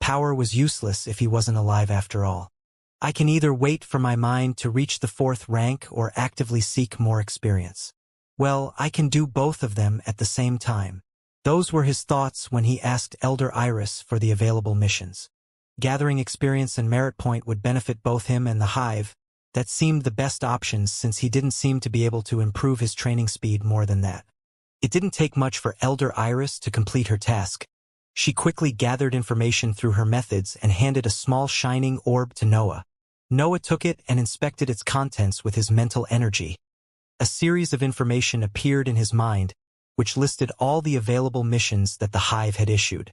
Power was useless if he wasn't alive after all. I can either wait for my mind to reach the 4th rank or actively seek more experience. Well, I can do both of them at the same time. Those were his thoughts when he asked Elder Iris for the available missions. Gathering experience and merit point would benefit both him and the Hive. That seemed the best options since he didn't seem to be able to improve his training speed more than that. It didn't take much for Elder Iris to complete her task. She quickly gathered information through her methods and handed a small shining orb to Noah. Noah took it and inspected its contents with his mental energy. A series of information appeared in his mind, which listed all the available missions that the Hive had issued.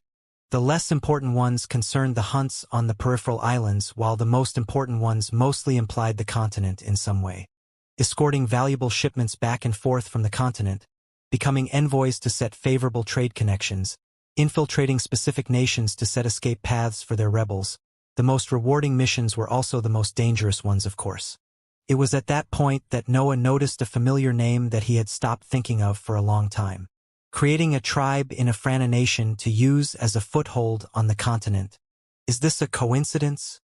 The less important ones concerned the hunts on the peripheral islands, while the most important ones mostly implied the continent in some way. Escorting valuable shipments back and forth from the continent, becoming envoys to set favorable trade connections, infiltrating specific nations to set escape paths for their rebels. The most rewarding missions were also the most dangerous ones, of course. It was at that point that Noah noticed a familiar name that he had stopped thinking of for a long time. Creating a tribe in Nation to use as a foothold on the continent. Is this a coincidence?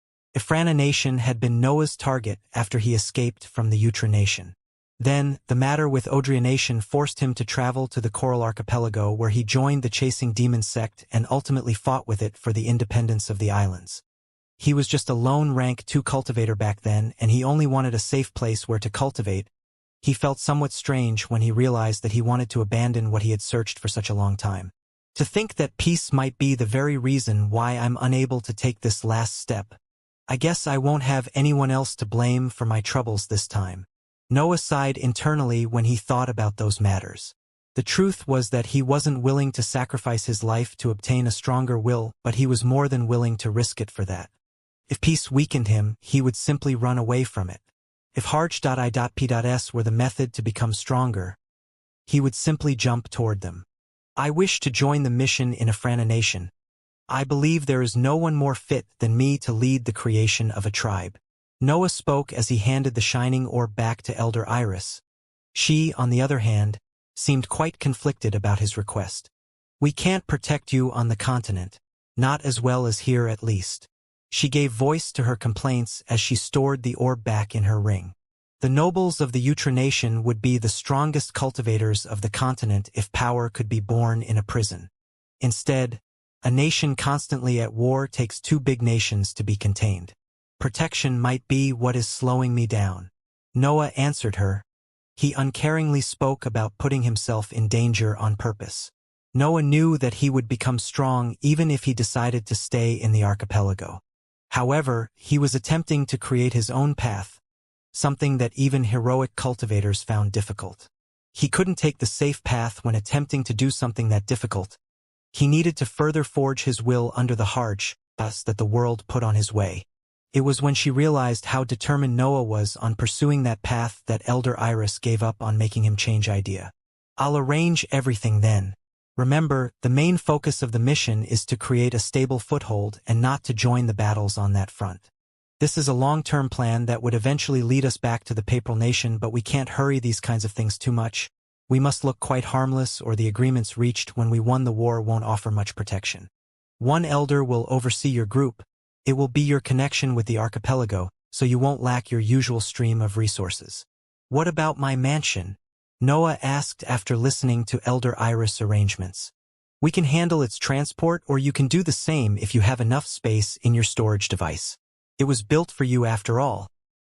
Nation had been Noah's target after he escaped from the Nation. Then, the matter with Nation forced him to travel to the Coral Archipelago, where he joined the Chasing Demons sect and ultimately fought with it for the independence of the islands. He was just a lone rank 2 cultivator back then, and he only wanted a safe place where to cultivate. He felt somewhat strange when he realized that he wanted to abandon what he had searched for such a long time. To think that peace might be the very reason why I'm unable to take this last step. I guess I won't have anyone else to blame for my troubles this time. Noah sighed internally when he thought about those matters. The truth was that he wasn't willing to sacrifice his life to obtain a stronger will, but he was more than willing to risk it for that. If peace weakened him, he would simply run away from it. If harch.I.P.S were the method to become stronger, he would simply jump toward them. I wish to join the mission in Nation. I believe there is no one more fit than me to lead the creation of a tribe. Noah spoke as he handed the shining orb back to Elder Iris. She, on the other hand, seemed quite conflicted about his request. We can't protect you on the continent, not as well as here at least. She gave voice to her complaints as she stored the orb back in her ring. The nobles of the Nation would be the strongest cultivators of the continent if power could be born in a prison. Instead, a nation constantly at war takes 2 big nations to be contained. Protection might be what is slowing me down. Noah answered her. He uncaringly spoke about putting himself in danger on purpose. Noah knew that he would become strong even if he decided to stay in the archipelago. However, he was attempting to create his own path, something that even heroic cultivators found difficult. He couldn't take the safe path when attempting to do something that difficult. He needed to further forge his will under the harsh that the world put on his way. It was when she realized how determined Noah was on pursuing that path that Elder Iris gave up on making him change idea. I'll arrange everything then. Remember, the main focus of the mission is to create a stable foothold and not to join the battles on that front. This is a long-term plan that would eventually lead us back to the Papal Nation, but we can't hurry these kinds of things too much. We must look quite harmless, or the agreements reached when we won the war won't offer much protection. One elder will oversee your group. It will be your connection with the archipelago, so you won't lack your usual stream of resources. What about my mansion? Noah asked after listening to Elder Iris' arrangements. We can handle its transport, or you can do the same if you have enough space in your storage device. It was built for you after all.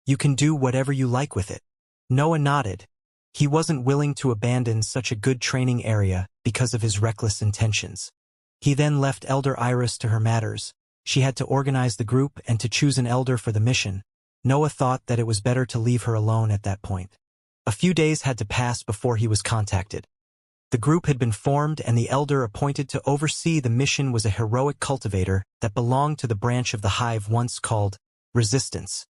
You can do whatever you like with it. Noah nodded. He wasn't willing to abandon such a good training area because of his reckless intentions. He then left Elder Iris to her matters. She had to organize the group and to choose an elder for the mission. Noah thought that it was better to leave her alone at that point. A few days had to pass before he was contacted. The group had been formed and the elder appointed to oversee the mission was a heroic cultivator that belonged to the branch of the hive once called Resistance.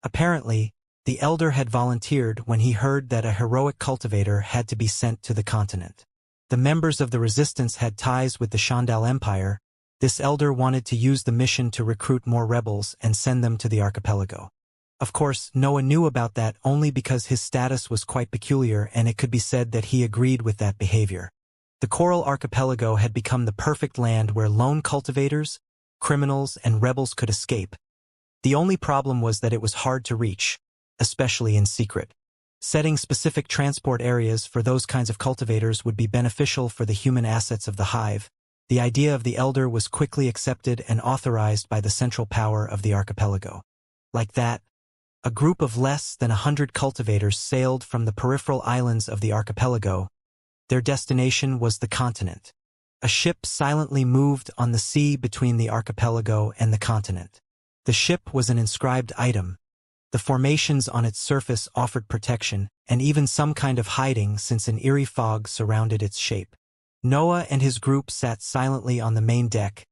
Apparently, the elder had volunteered when he heard that a heroic cultivator had to be sent to the continent. The members of the Resistance had ties with the Shandal Empire. This elder wanted to use the mission to recruit more rebels and send them to the archipelago. Of course, Noah knew about that only because his status was quite peculiar and it could be said that he agreed with that behavior. The Coral Archipelago had become the perfect land where lone cultivators, criminals, and rebels could escape. The only problem was that it was hard to reach, especially in secret. Setting specific transport areas for those kinds of cultivators would be beneficial for the human assets of the hive. The idea of the elder was quickly accepted and authorized by the central power of the archipelago. Like that, a group of less than 100 cultivators sailed from the peripheral islands of the archipelago. Their destination was the continent. A ship silently moved on the sea between the archipelago and the continent. The ship was an inscribed item. The formations on its surface offered protection, and even some kind of hiding since an eerie fog surrounded its shape. Noah and his group sat silently on the main deck.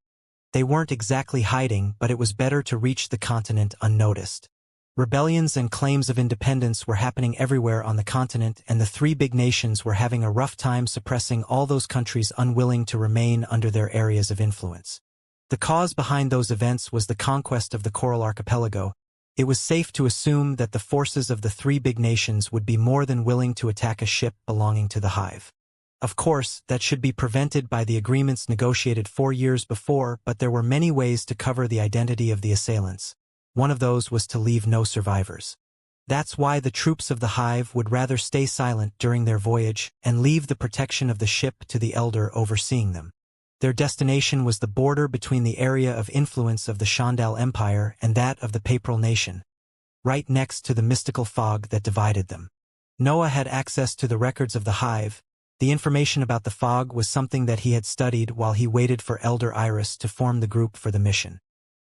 They weren't exactly hiding, but it was better to reach the continent unnoticed. Rebellions and claims of independence were happening everywhere on the continent, and the three big nations were having a rough time suppressing all those countries unwilling to remain under their areas of influence. The cause behind those events was the conquest of the Coral Archipelago. It was safe to assume that the forces of the three big nations would be more than willing to attack a ship belonging to the hive. Of course, that should be prevented by the agreements negotiated 4 years before, but there were many ways to cover the identity of the assailants. One of those was to leave no survivors. That's why the troops of the hive would rather stay silent during their voyage and leave the protection of the ship to the elder overseeing them. Their destination was the border between the area of influence of the Shandal Empire and that of the Papal Nation, right next to the mystical fog that divided them. Noah had access to the records of the hive. The information about the fog was something that he had studied while he waited for Elder Iris to form the group for the mission.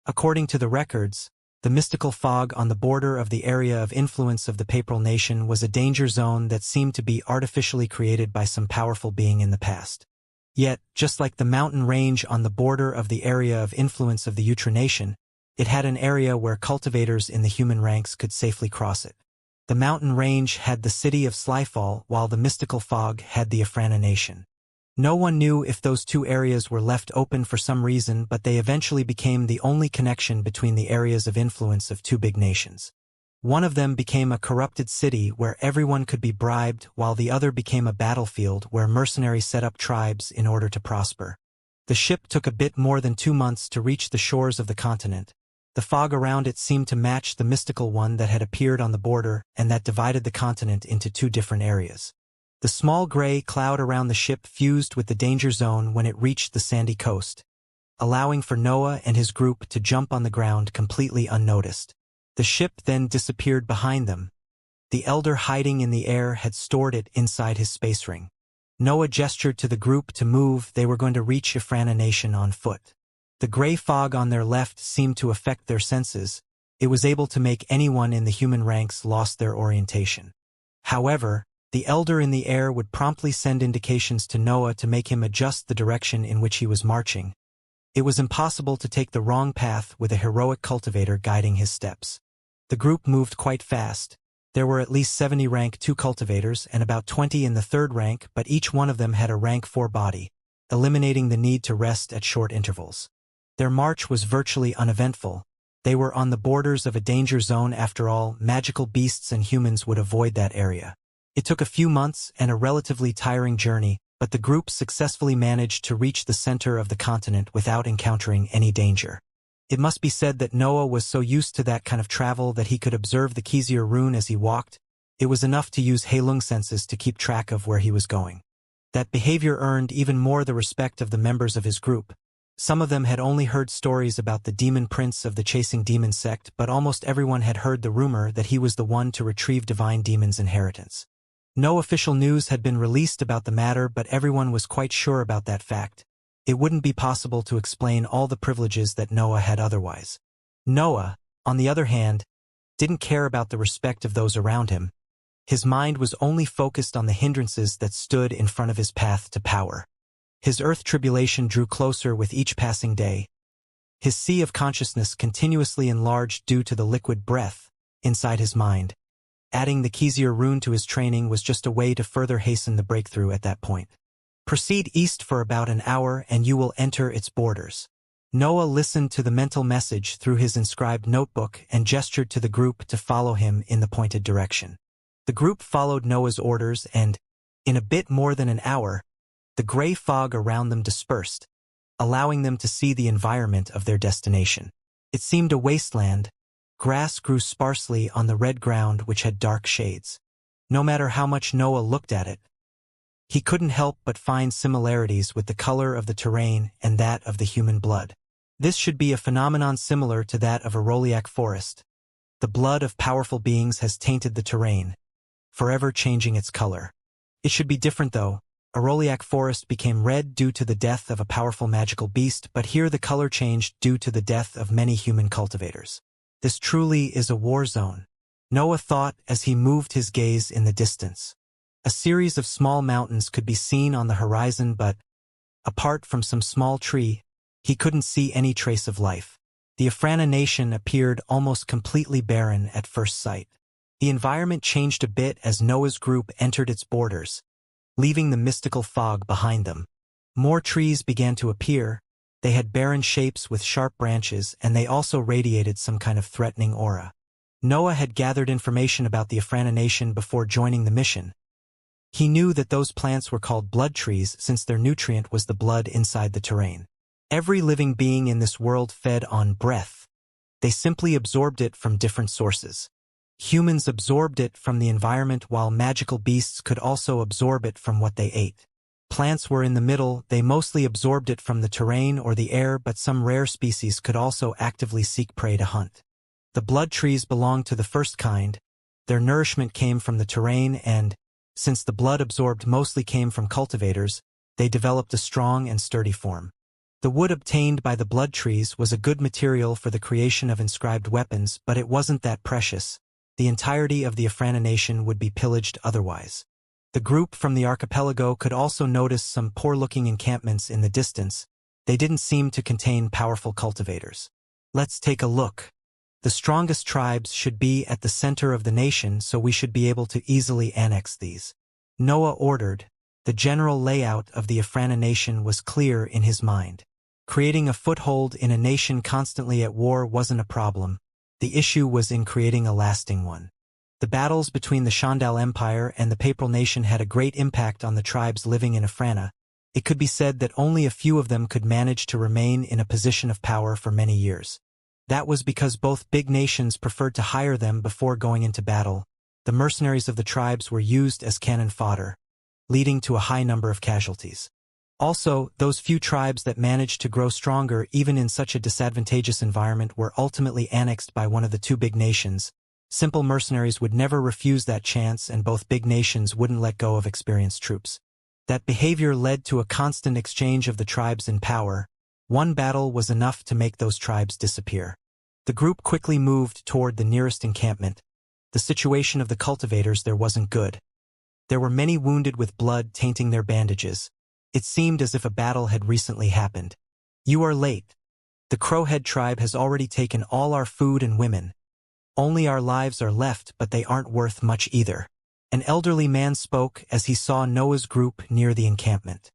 According to the records, the mystical fog on the border of the area of influence of the Papal Nation was a danger zone that seemed to be artificially created by some powerful being in the past. Yet, just like the mountain range on the border of the area of influence of the Wuxia Nation, it had an area where cultivators in the human ranks could safely cross it. The mountain range had the city of Slyfall, while the mystical fog had the Afrana Nation. No one knew if those two areas were left open for some reason, but they eventually became the only connection between the areas of influence of two big nations. One of them became a corrupted city where everyone could be bribed, while the other became a battlefield where mercenaries set up tribes in order to prosper. The ship took a bit more than 2 months to reach the shores of the continent. The fog around it seemed to match the mystical one that had appeared on the border and that divided the continent into two different areas. The small gray cloud around the ship fused with the danger zone when it reached the sandy coast, allowing for Noah and his group to jump on the ground completely unnoticed. The ship then disappeared behind them. The elder hiding in the air had stored it inside his space ring. Noah gestured to the group to move. They were going to reach Afrana Nation on foot. The gray fog on their left seemed to affect their senses. It was able to make anyone in the human ranks lost their orientation. However, the elder in the air would promptly send indications to Noah to make him adjust the direction in which he was marching. It was impossible to take the wrong path with a heroic cultivator guiding his steps. The group moved quite fast. There were at least 70 rank 2 cultivators and about 20 in the 3rd rank, but each one of them had a rank 4 body, eliminating the need to rest at short intervals. Their march was virtually uneventful. They were on the borders of a danger zone after all. Magical beasts and humans would avoid that area. It took a few months and a relatively tiring journey, but the group successfully managed to reach the center of the continent without encountering any danger. It must be said that Noah was so used to that kind of travel that he could observe the Xianxia rune as he walked. It was enough to use Heilung senses to keep track of where he was going. That behavior earned even more the respect of the members of his group. Some of them had only heard stories about the demon prince of the chasing demon sect, but almost everyone had heard the rumor that he was the one to retrieve divine demons' inheritance. No official news had been released about the matter, but everyone was quite sure about that fact. it wouldn't be possible to explain all the privileges that Noah had otherwise. Noah, on the other hand, didn't care about the respect of those around him. His mind was only focused on the hindrances that stood in front of his path to power. His earth tribulation drew closer with each passing day. His sea of consciousness continuously enlarged due to the liquid breath inside his mind. Adding the Xianxia rune to his training was just a way to further hasten the breakthrough at that point. Proceed east for about an hour and you will enter its borders. Noah listened to the mental message through his inscribed notebook and gestured to the group to follow him in the pointed direction. The group followed Noah's orders and, in a bit more than an hour, the gray fog around them dispersed, allowing them to see the environment of their destination. It seemed a wasteland. Grass grew sparsely on the red ground which had dark shades. No matter how much Noah looked at it, he couldn't help but find similarities with the color of the terrain and that of the human blood. This should be a phenomenon similar to that of a Roliac forest. The blood of powerful beings has tainted the terrain, forever changing its color. It should be different though. A Roliac forest became red due to the death of a powerful magical beast, but here the color changed due to the death of many human cultivators. This truly is a war zone, Noah thought as he moved his gaze in the distance. A series of small mountains could be seen on the horizon, but, apart from some small tree, he couldn't see any trace of life. The Nation appeared almost completely barren at first sight. The environment changed a bit as Noah's group entered its borders, leaving the mystical fog behind them. More trees began to appear. They had barren shapes with sharp branches, and they also radiated some kind of threatening aura. Noah had gathered information about the Nation before joining the mission. He knew that those plants were called blood trees since their nutrient was the blood inside the terrain. Every living being in this world fed on breath. They simply absorbed it from different sources. Humans absorbed it from the environment while magical beasts could also absorb it from what they ate. Plants were in the middle, they mostly absorbed it from the terrain or the air, but some rare species could also actively seek prey to hunt. The blood trees belonged to the first kind. Their nourishment came from the terrain and, since the blood absorbed mostly came from cultivators, they developed a strong and sturdy form. The wood obtained by the blood trees was a good material for the creation of inscribed weapons, but it wasn't that precious. The entirety of the Nation would be pillaged otherwise. The group from the archipelago could also notice some poor-looking encampments in the distance. They didn't seem to contain powerful cultivators. Let's take a look. The strongest tribes should be at the center of the nation, so we should be able to easily annex these. Noah ordered. The general layout of the Nation was clear in his mind. Creating a foothold in a nation constantly at war wasn't a problem. The issue was in creating a lasting one. The battles between the Shandal Empire and the Papal Nation had a great impact on the tribes living in Afrana. It could be said that only a few of them could manage to remain in a position of power for many years. That was because both big nations preferred to hire them before going into battle. The mercenaries of the tribes were used as cannon fodder, leading to a high number of casualties. Also, those few tribes that managed to grow stronger even in such a disadvantageous environment were ultimately annexed by one of the two big nations. Simple mercenaries would never refuse that chance, and both big nations wouldn't let go of experienced troops. That behavior led to a constant exchange of the tribes in power. One battle was enough to make those tribes disappear. The group quickly moved toward the nearest encampment. The situation of the cultivators there wasn't good. There were many wounded with blood tainting their bandages. It seemed as if a battle had recently happened. You are late. The Crowhead tribe has already taken all our food and women. Only our lives are left, but they aren't worth much either. An elderly man spoke as he saw Noah's group near the encampment.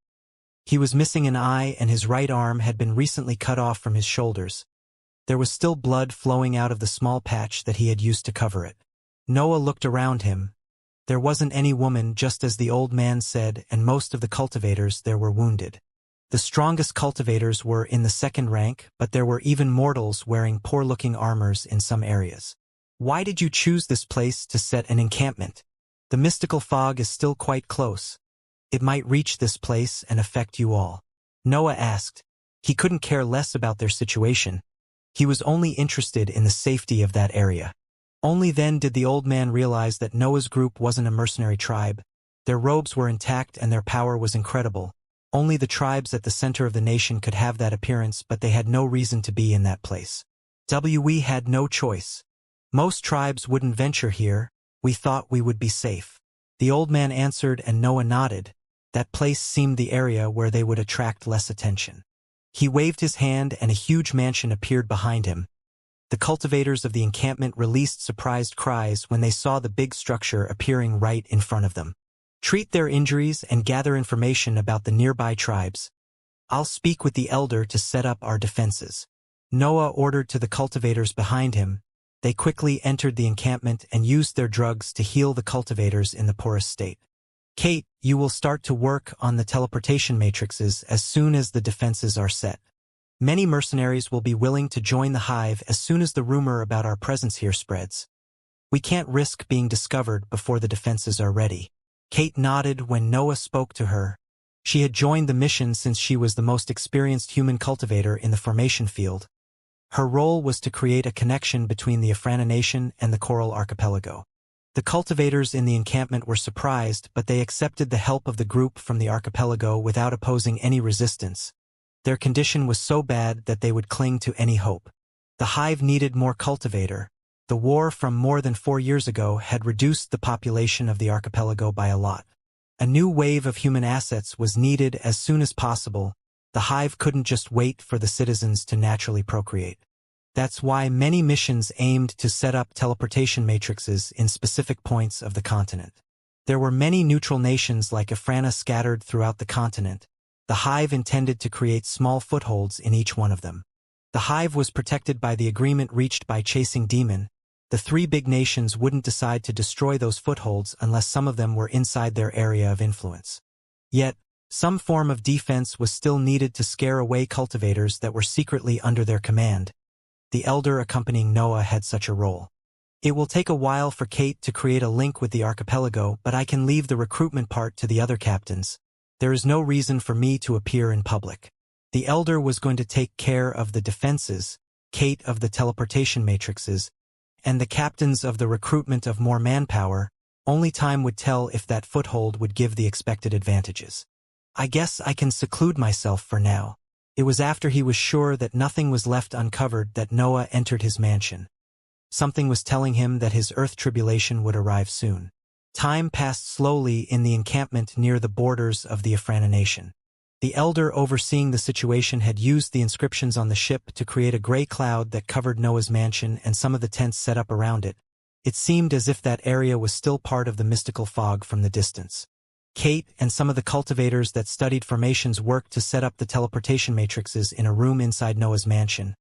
He was missing an eye and his right arm had been recently cut off from his shoulders. There was still blood flowing out of the small patch that he had used to cover it. Noah looked around him. There wasn't any woman, just as the old man said, and most of the cultivators there were wounded. The strongest cultivators were in the second rank, but there were even mortals wearing poor-looking armors in some areas. Why did you choose this place to set an encampment? The mystical fog is still quite close. It might reach this place and affect you all. Noah asked. He couldn't care less about their situation. He was only interested in the safety of that area. Only then did the old man realize that Noah's group wasn't a mercenary tribe. Their robes were intact and their power was incredible. Only the tribes at the center of the nation could have that appearance, but they had no reason to be in that place. We had no choice. Most tribes wouldn't venture here. We thought we would be safe. The old man answered and Noah nodded. That place seemed the area where they would attract less attention. He waved his hand and a huge mansion appeared behind him. The cultivators of the encampment released surprised cries when they saw the big structure appearing right in front of them. Treat their injuries and gather information about the nearby tribes. I'll speak with the elder to set up our defenses. Noah ordered to the cultivators behind him. They quickly entered the encampment and used their drugs to heal the cultivators in the poorest state. Kate, you will start to work on the teleportation matrices as soon as the defenses are set. Many mercenaries will be willing to join the hive as soon as the rumor about our presence here spreads. We can't risk being discovered before the defenses are ready. Kate nodded when Noah spoke to her. She had joined the mission since she was the most experienced human cultivator in the formation field. Her role was to create a connection between the Nation and the Coral Archipelago. The cultivators in the encampment were surprised, but they accepted the help of the group from the archipelago without opposing any resistance. Their condition was so bad that they would cling to any hope. The hive needed more cultivator. The war from more than 4 years ago had reduced the population of the archipelago by a lot. A new wave of human assets was needed as soon as possible. The hive couldn't just wait for the citizens to naturally procreate. That's why many missions aimed to set up teleportation matrices in specific points of the continent. There were many neutral nations like Ifrana scattered throughout the continent. The hive intended to create small footholds in each one of them. The hive was protected by the agreement reached by Chasing Demon. The 3 big nations wouldn't decide to destroy those footholds unless some of them were inside their area of influence. Yet, some form of defense was still needed to scare away cultivators that were secretly under their command. The elder accompanying Noah had such a role. It will take a while for Kate to create a link with the archipelago, but I can leave the recruitment part to the other captains. There is no reason for me to appear in public. The elder was going to take care of the defenses, Kate of the teleportation matrices, and the captains of the recruitment of more manpower. Only time would tell if that foothold would give the expected advantages. I guess I can seclude myself for now. It was after he was sure that nothing was left uncovered that Noah entered his mansion. Something was telling him that his Earth tribulation would arrive soon. Time passed slowly in the encampment near the borders of the Nation. The elder overseeing the situation had used the inscriptions on the ship to create a gray cloud that covered Noah's mansion and some of the tents set up around it. It seemed as if that area was still part of the mystical fog from the distance. Kate and some of the cultivators that studied formations worked to set up the teleportation matrices in a room inside Noah's mansion.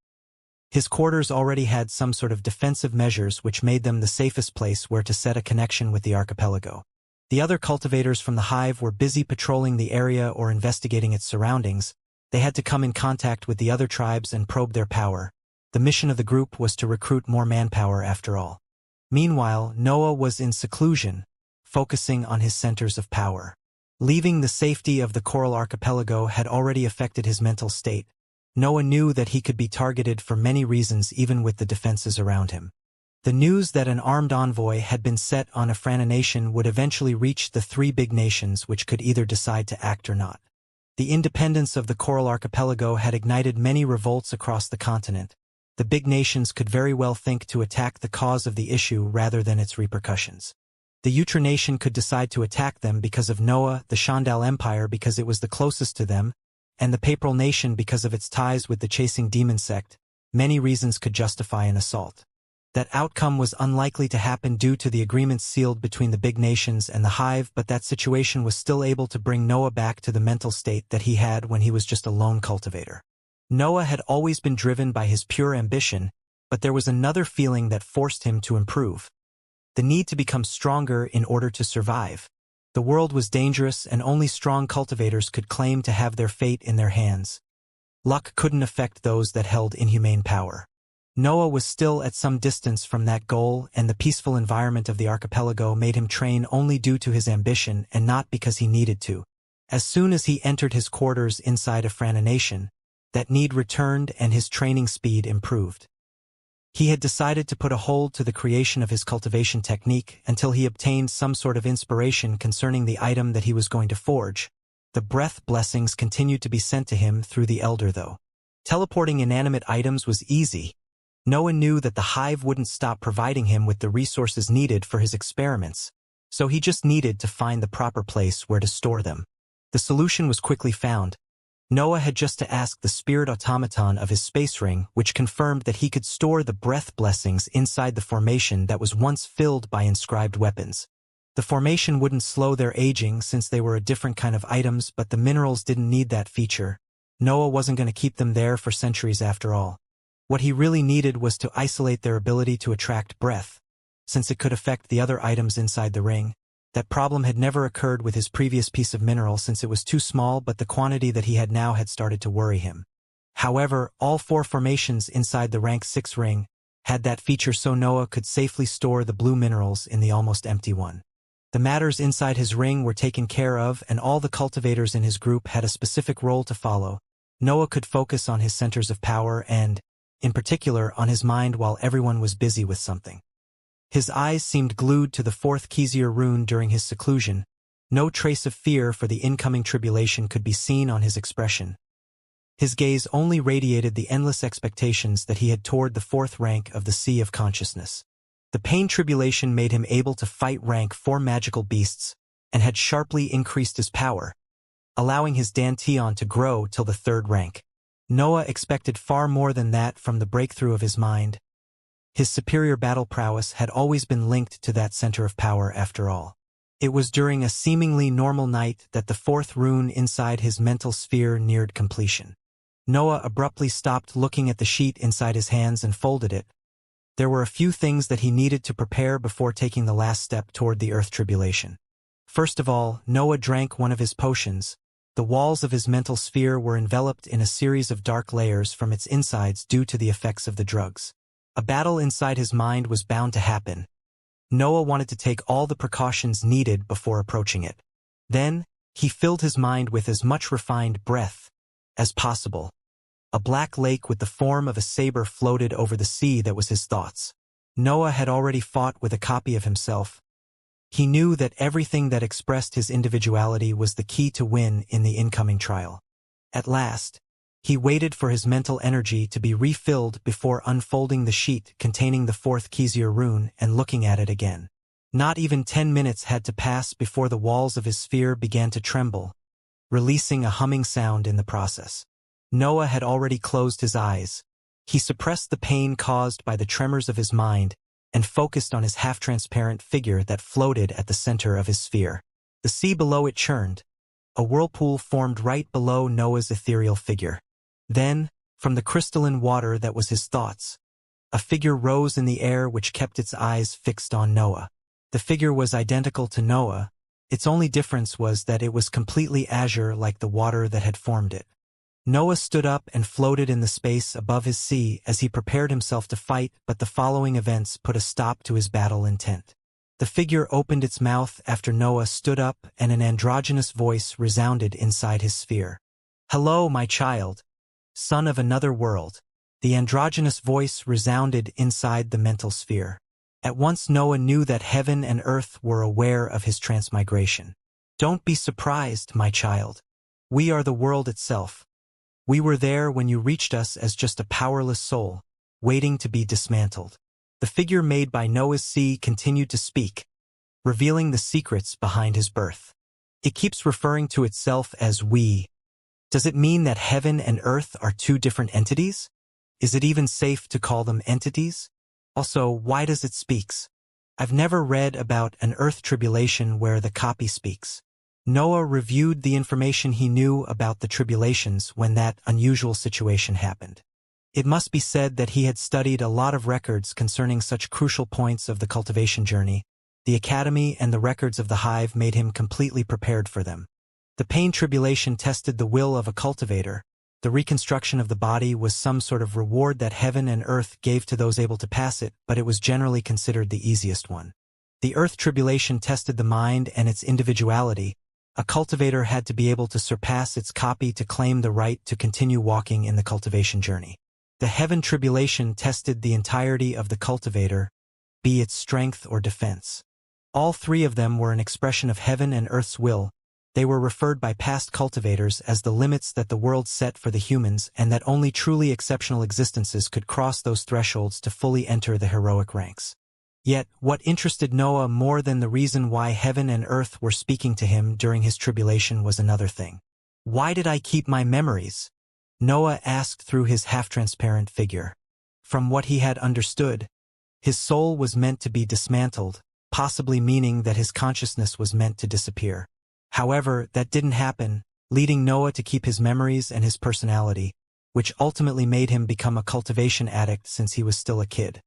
His quarters already had some sort of defensive measures which made them the safest place where to set a connection with the archipelago. The other cultivators from the hive were busy patrolling the area or investigating its surroundings. They had to come in contact with the other tribes and probe their power. The mission of the group was to recruit more manpower after all. Meanwhile, Noah was in seclusion, focusing on his centers of power. Leaving the safety of the Coral Archipelago had already affected his mental state. Noah knew that he could be targeted for many reasons even with the defenses around him. The news that an armed envoy had been set on Nation would eventually reach the 3 big nations which could either decide to act or not. The independence of the Coral Archipelago had ignited many revolts across the continent. The big nations could very well think to attack the cause of the issue rather than its repercussions. The Nation could decide to attack them because of Noah, the Shandal Empire because it was the closest to them, and the Papal Nation because of its ties with the Chasing Demon sect. Many reasons could justify an assault. That outcome was unlikely to happen due to the agreements sealed between the big nations and the hive, but that situation was still able to bring Noah back to the mental state that he had when he was just a lone cultivator. Noah had always been driven by his pure ambition, but there was another feeling that forced him to improve. The need to become stronger in order to survive. The world was dangerous and only strong cultivators could claim to have their fate in their hands. Luck couldn't affect those that held inhumane power. Noah was still at some distance from that goal, and the peaceful environment of the archipelago made him train only due to his ambition and not because he needed to. As soon as he entered his quarters inside Nation, that need returned and his training speed improved. He had decided to put a hold to the creation of his cultivation technique until he obtained some sort of inspiration concerning the item that he was going to forge. The breath blessings continued to be sent to him through the Elder though. Teleporting inanimate items was easy. Noah knew that the hive wouldn't stop providing him with the resources needed for his experiments, so he just needed to find the proper place where to store them. The solution was quickly found. Noah had just to ask the spirit automaton of his space ring, which confirmed that he could store the breath blessings inside the formation that was once filled by inscribed weapons. The formation wouldn't slow their aging since they were a different kind of items, but the minerals didn't need that feature. Noah wasn't going to keep them there for centuries after all. What he really needed was to isolate their ability to attract breath, since it could affect the other items inside the ring. That problem had never occurred with his previous piece of mineral since it was too small, but the quantity that he had now had started to worry him. However, all 4 formations inside the rank 6 ring had that feature, so Noah could safely store the blue minerals in the almost empty one. The matters inside his ring were taken care of, and all the cultivators in his group had a specific role to follow. Noah could focus on his centers of power and, in particular, on his mind while everyone was busy with something. His eyes seemed glued to the 4th Xianxia rune during his seclusion. No trace of fear for the incoming tribulation could be seen on his expression. His gaze only radiated the endless expectations that he had toward the 4th rank of the Sea of Consciousness. The pain tribulation made him able to fight rank 4 magical beasts, and had sharply increased his power, allowing his dantian to grow till the 3rd rank. Noah expected far more than that from the breakthrough of his mind. His superior battle prowess had always been linked to that center of power after all. It was during a seemingly normal night that the 4th rune inside his mental sphere neared completion. Noah abruptly stopped looking at the sheet inside his hands and folded it. There were a few things that he needed to prepare before taking the last step toward the Earth tribulation. First of all, Noah drank one of his potions. The walls of his mental sphere were enveloped in a series of dark layers from its insides due to the effects of the drugs. A battle inside his mind was bound to happen. Noah wanted to take all the precautions needed before approaching it. Then, he filled his mind with as much refined breath as possible. A black lake with the form of a saber floated over the sea that was his thoughts. Noah had already fought with a copy of himself. He knew that everything that expressed his individuality was the key to win in the incoming trial. At last, he waited for his mental energy to be refilled before unfolding the sheet containing the 4th Xianxia rune and looking at it again. Not even 10 minutes had to pass before the walls of his sphere began to tremble, releasing a humming sound in the process. Noah had already closed his eyes. He suppressed the pain caused by the tremors of his mind and focused on his half-transparent figure that floated at the center of his sphere. The sea below it churned. A whirlpool formed right below Noah's ethereal figure. Then, from the crystalline water that was his thoughts, a figure rose in the air which kept its eyes fixed on Noah. The figure was identical to Noah. Its only difference was that it was completely azure like the water that had formed it. Noah stood up and floated in the space above his sea as he prepared himself to fight, but the following events put a stop to his battle intent. The figure opened its mouth after Noah stood up, and an androgynous voice resounded inside his sphere. "Hello, my child, son of another world." The androgynous voice resounded inside the mental sphere. At once Noah knew that heaven and earth were aware of his transmigration. "Don't be surprised, my child. We are the world itself. We were there when you reached us as just a powerless soul, waiting to be dismantled." The figure made by Noah's sea continued to speak, revealing the secrets behind his birth. It keeps referring to itself as we. Does it mean that heaven and earth are 2 different entities? Is it even safe to call them entities? Also, why does it speaks? I've never read about an earth tribulation where the copy speaks. Noah reviewed the information he knew about the tribulations when that unusual situation happened. It must be said that he had studied a lot of records concerning such crucial points of the cultivation journey. The academy and the records of the hive made him completely prepared for them. The pain tribulation tested the will of a cultivator. The reconstruction of the body was some sort of reward that heaven and earth gave to those able to pass it, but it was generally considered the easiest one. The earth tribulation tested the mind and its individuality. A cultivator had to be able to surpass its copy to claim the right to continue walking in the cultivation journey. The heaven tribulation tested the entirety of the cultivator, be it strength or defense. All 3 of them were an expression of heaven and earth's will, They were referred by past cultivators as the limits that the world set for the humans, and that only truly exceptional existences could cross those thresholds to fully enter the heroic ranks. Yet, what interested Noah more than the reason why heaven and earth were speaking to him during his tribulation was another thing. "Why did I keep my memories?" Noah asked through his half-transparent figure. From what he had understood, his soul was meant to be dismantled, possibly meaning that his consciousness was meant to disappear. However, that didn't happen, leading Noah to keep his memories and his personality, which ultimately made him become a cultivation addict since he was still a kid.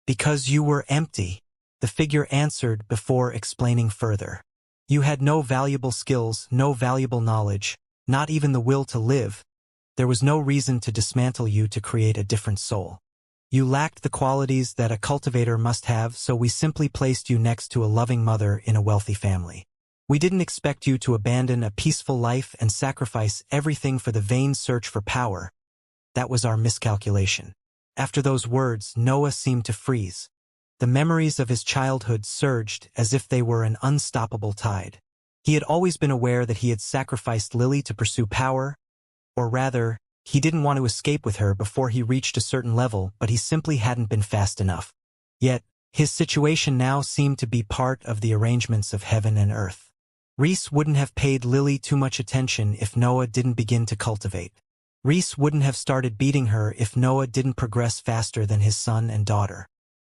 "Because you were empty," the figure answered before explaining further. "You had no valuable skills, no valuable knowledge, not even the will to live. There was no reason to dismantle you to create a different soul. You lacked the qualities that a cultivator must have, so we simply placed you next to a loving mother in a wealthy family. We didn't expect you to abandon a peaceful life and sacrifice everything for the vain search for power. That was our miscalculation." After those words, Noah seemed to freeze. The memories of his childhood surged as if they were an unstoppable tide. He had always been aware that he had sacrificed Lily to pursue power, or rather, he didn't want to escape with her before he reached a certain level, but he simply hadn't been fast enough. Yet, his situation now seemed to be part of the arrangements of heaven and earth. Reese wouldn't have paid Lily too much attention if Noah didn't begin to cultivate. Reese wouldn't have started beating her if Noah didn't progress faster than his son and daughter.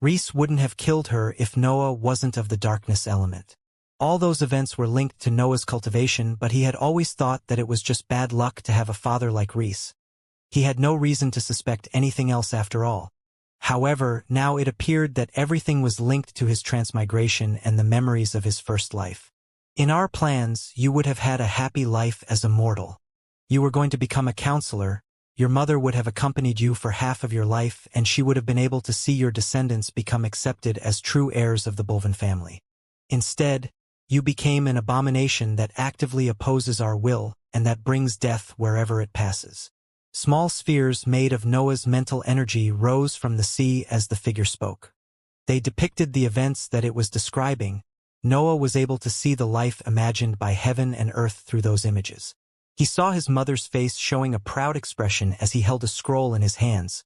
Reese wouldn't have killed her if Noah wasn't of the darkness element. All those events were linked to Noah's cultivation, but he had always thought that it was just bad luck to have a father like Reese. He had no reason to suspect anything else after all. However, now it appeared that everything was linked to his transmigration and the memories of his first life. "In our plans, you would have had a happy life as a mortal. You were going to become a counselor, your mother would have accompanied you for half of your life, and she would have been able to see your descendants become accepted as true heirs of the Bulvin family. Instead, you became an abomination that actively opposes our will and that brings death wherever it passes." Small spheres made of Noah's mental energy rose from the sea as the figure spoke. They depicted the events that it was describing. Noah was able to see the life imagined by heaven and earth through those images. He saw his mother's face showing a proud expression as he held a scroll in his hands.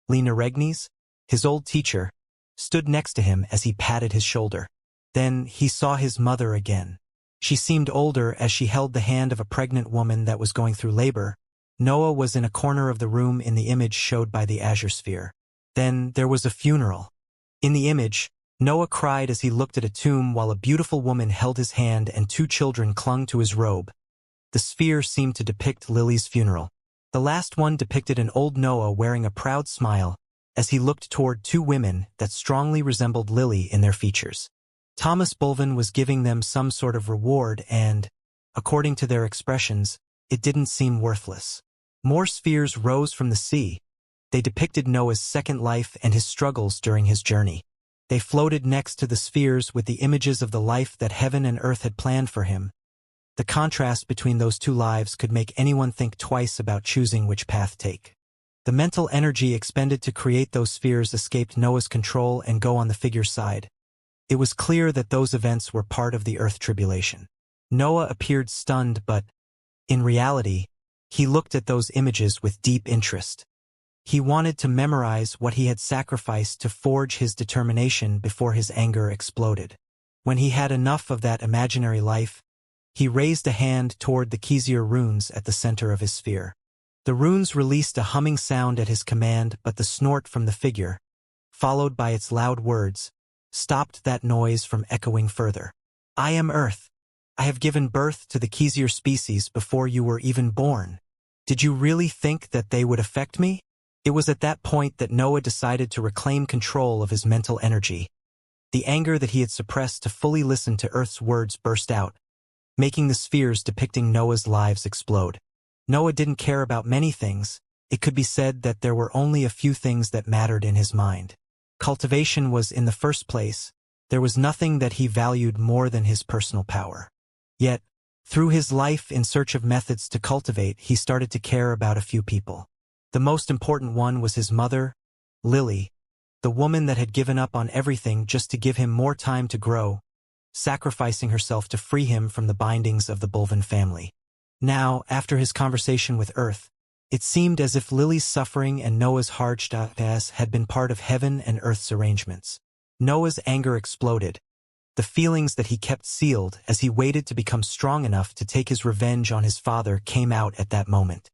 Lena Regnes, his old teacher, stood next to him as he patted his shoulder. Then he saw his mother again. She seemed older as she held the hand of a pregnant woman that was going through labor. Noah was in a corner of the room in the image showed by the azure sphere. Then there was a funeral. In the image, Noah cried as he looked at a tomb while a beautiful woman held his hand and 2 children clung to his robe. The sphere seemed to depict Lily's funeral. The last one depicted an old Noah wearing a proud smile as he looked toward 2 women that strongly resembled Lily in their features. Thomas Bulvin was giving them some sort of reward and, according to their expressions, it didn't seem worthless. More spheres rose from the sea. They depicted Noah's second life and his struggles during his journey. They floated next to the spheres with the images of the life that heaven and earth had planned for him. The contrast between those 2 lives could make anyone think twice about choosing which path to take. The mental energy expended to create those spheres escaped Noah's control and go on the figure's side. It was clear that those events were part of the Earth tribulation. Noah appeared stunned, but, in reality, he looked at those images with deep interest. He wanted to memorize what he had sacrificed to forge his determination before his anger exploded. When he had enough of that imaginary life, he raised a hand toward the Xianxia runes at the center of his sphere. The runes released a humming sound at his command, but the snort from the figure, followed by its loud words, stopped that noise from echoing further. "I am Earth. I have given birth to the Xianxia species before you were even born. Did you really think that they would affect me?" It was at that point that Noah decided to reclaim control of his mental energy. The anger that he had suppressed to fully listen to Earth's words burst out, making the spheres depicting Noah's lives explode. Noah didn't care about many things. It could be said that there were only a few things that mattered in his mind. Cultivation was in the first place. There was nothing that he valued more than his personal power. Yet, through his life in search of methods to cultivate, he started to care about a few people. The most important one was his mother, Lily, the woman that had given up on everything just to give him more time to grow. sacrificing herself to free him from the bindings of the Bulvan family. Now, after his conversation with Earth, it seemed as if Lily's suffering and Noah's hardships had been part of heaven and Earth's arrangements. Noah's anger exploded, the feelings that he kept sealed as he waited to become strong enough to take his revenge on his father came out at that moment.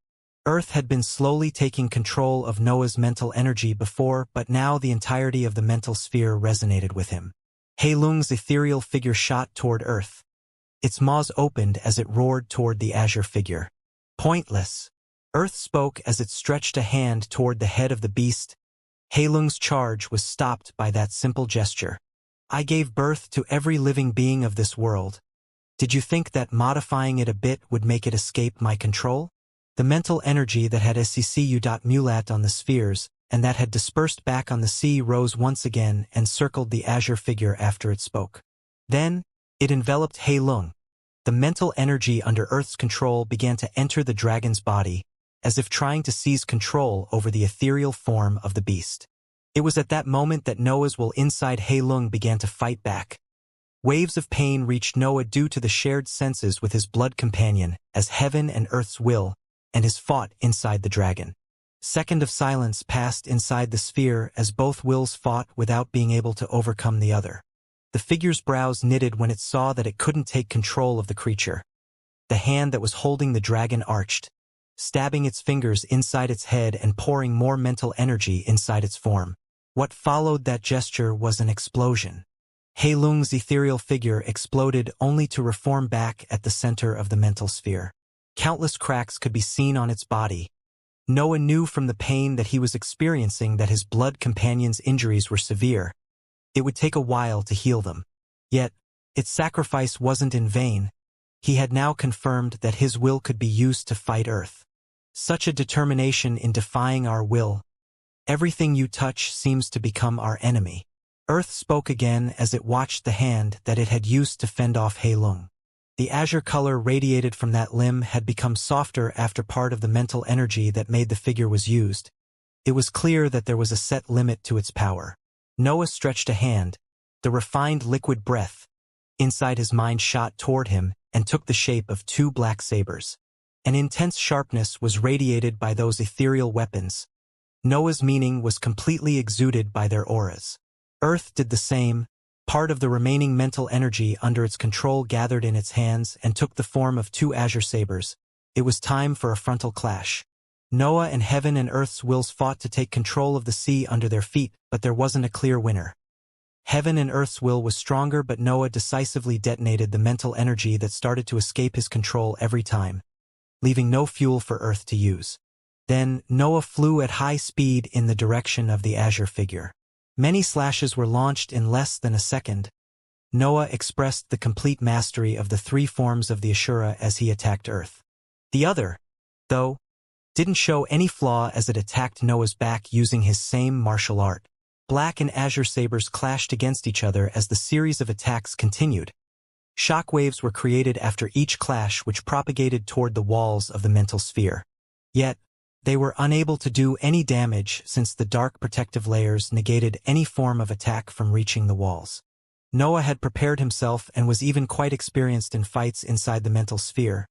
Earth had been slowly taking control of Noah's mental energy before, but now the entirety of the mental sphere resonated with him. He Lung's ethereal figure shot toward Earth. Its maws opened as it roared toward the azure figure. Pointless. Earth spoke as it stretched a hand toward the head of the beast. He Lung's charge was stopped by that simple gesture. I gave birth to every living being of this world. Did you think that modifying it a bit would make it escape my control? The mental energy that had sccu.mulat on the spheres, and that had dispersed back on the sea rose once again and circled the azure figure after it spoke. Then, it enveloped He Lung. The mental energy under Earth's control began to enter the dragon's body, as if trying to seize control over the ethereal form of the beast. It was at that moment that Noah's will inside He Lung began to fight back. Waves of pain reached Noah due to the shared senses with his blood companion, as heaven and Earth's will, and his fought inside the dragon. Second of silence passed inside the sphere as both wills fought without being able to overcome the other. The figure's brows knitted when it saw that it couldn't take control of the creature. The hand that was holding the dragon arched, stabbing its fingers inside its head and pouring more mental energy inside its form. What followed that gesture was an explosion. He Lung's ethereal figure exploded only to reform back at the center of the mental sphere. Countless cracks could be seen on its body. Noah knew from the pain that he was experiencing that his blood companion's injuries were severe. It would take a while to heal them. Yet, its sacrifice wasn't in vain. He had now confirmed that his will could be used to fight Earth. Such a determination in defying our will. Everything you touch seems to become our enemy. Earth spoke again as it watched the hand that it had used to fend off He Lung. The azure color radiated from that limb had become softer after part of the mental energy that made the figure was used. It was clear that there was a set limit to its power. Noah stretched a hand, the refined liquid breath, inside his mind shot toward him and took the shape of two black sabers. An intense sharpness was radiated by those ethereal weapons. Noah's meaning was completely exuded by their auras. Earth did the same. Part of the remaining mental energy under its control gathered in its hands and took the form of two azure sabers. It was time for a frontal clash. Noah and heaven and Earth's wills fought to take control of the sea under their feet, but there wasn't a clear winner. Heaven and Earth's will was stronger, but Noah decisively detonated the mental energy that started to escape his control every time, leaving no fuel for Earth to use. Then, Noah flew at high speed in the direction of the azure figure. Many slashes were launched in less than a second. Noah expressed the complete mastery of the three forms of the Ashura as he attacked Earth. The other, though, didn't show any flaw as it attacked Noah's back using his same martial art. Black and azure sabers clashed against each other as the series of attacks continued. Shockwaves were created after each clash which propagated toward the walls of the mental sphere. Yet, they were unable to do any damage since the dark protective layers negated any form of attack from reaching the walls. Noah had prepared himself and was even quite experienced in fights inside the mental sphere.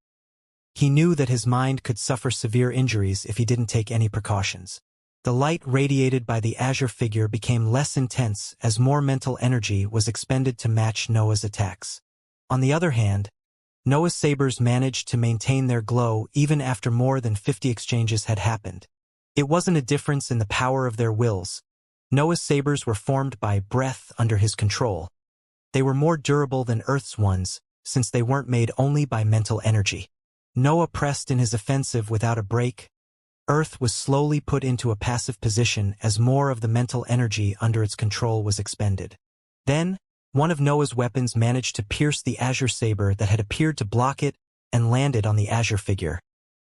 He knew that his mind could suffer severe injuries if he didn't take any precautions. The light radiated by the azure figure became less intense as more mental energy was expended to match Noah's attacks. On the other hand, Noah's sabers managed to maintain their glow even after more than 50 exchanges had happened. It wasn't a difference in the power of their wills. Noah's sabers were formed by breath under his control. They were more durable than Earth's ones, since they weren't made only by mental energy. Noah pressed in his offensive without a break. Earth was slowly put into a passive position as more of the mental energy under its control was expended. Then, one of Noah's weapons managed to pierce the azure saber that had appeared to block it and landed on the azure figure,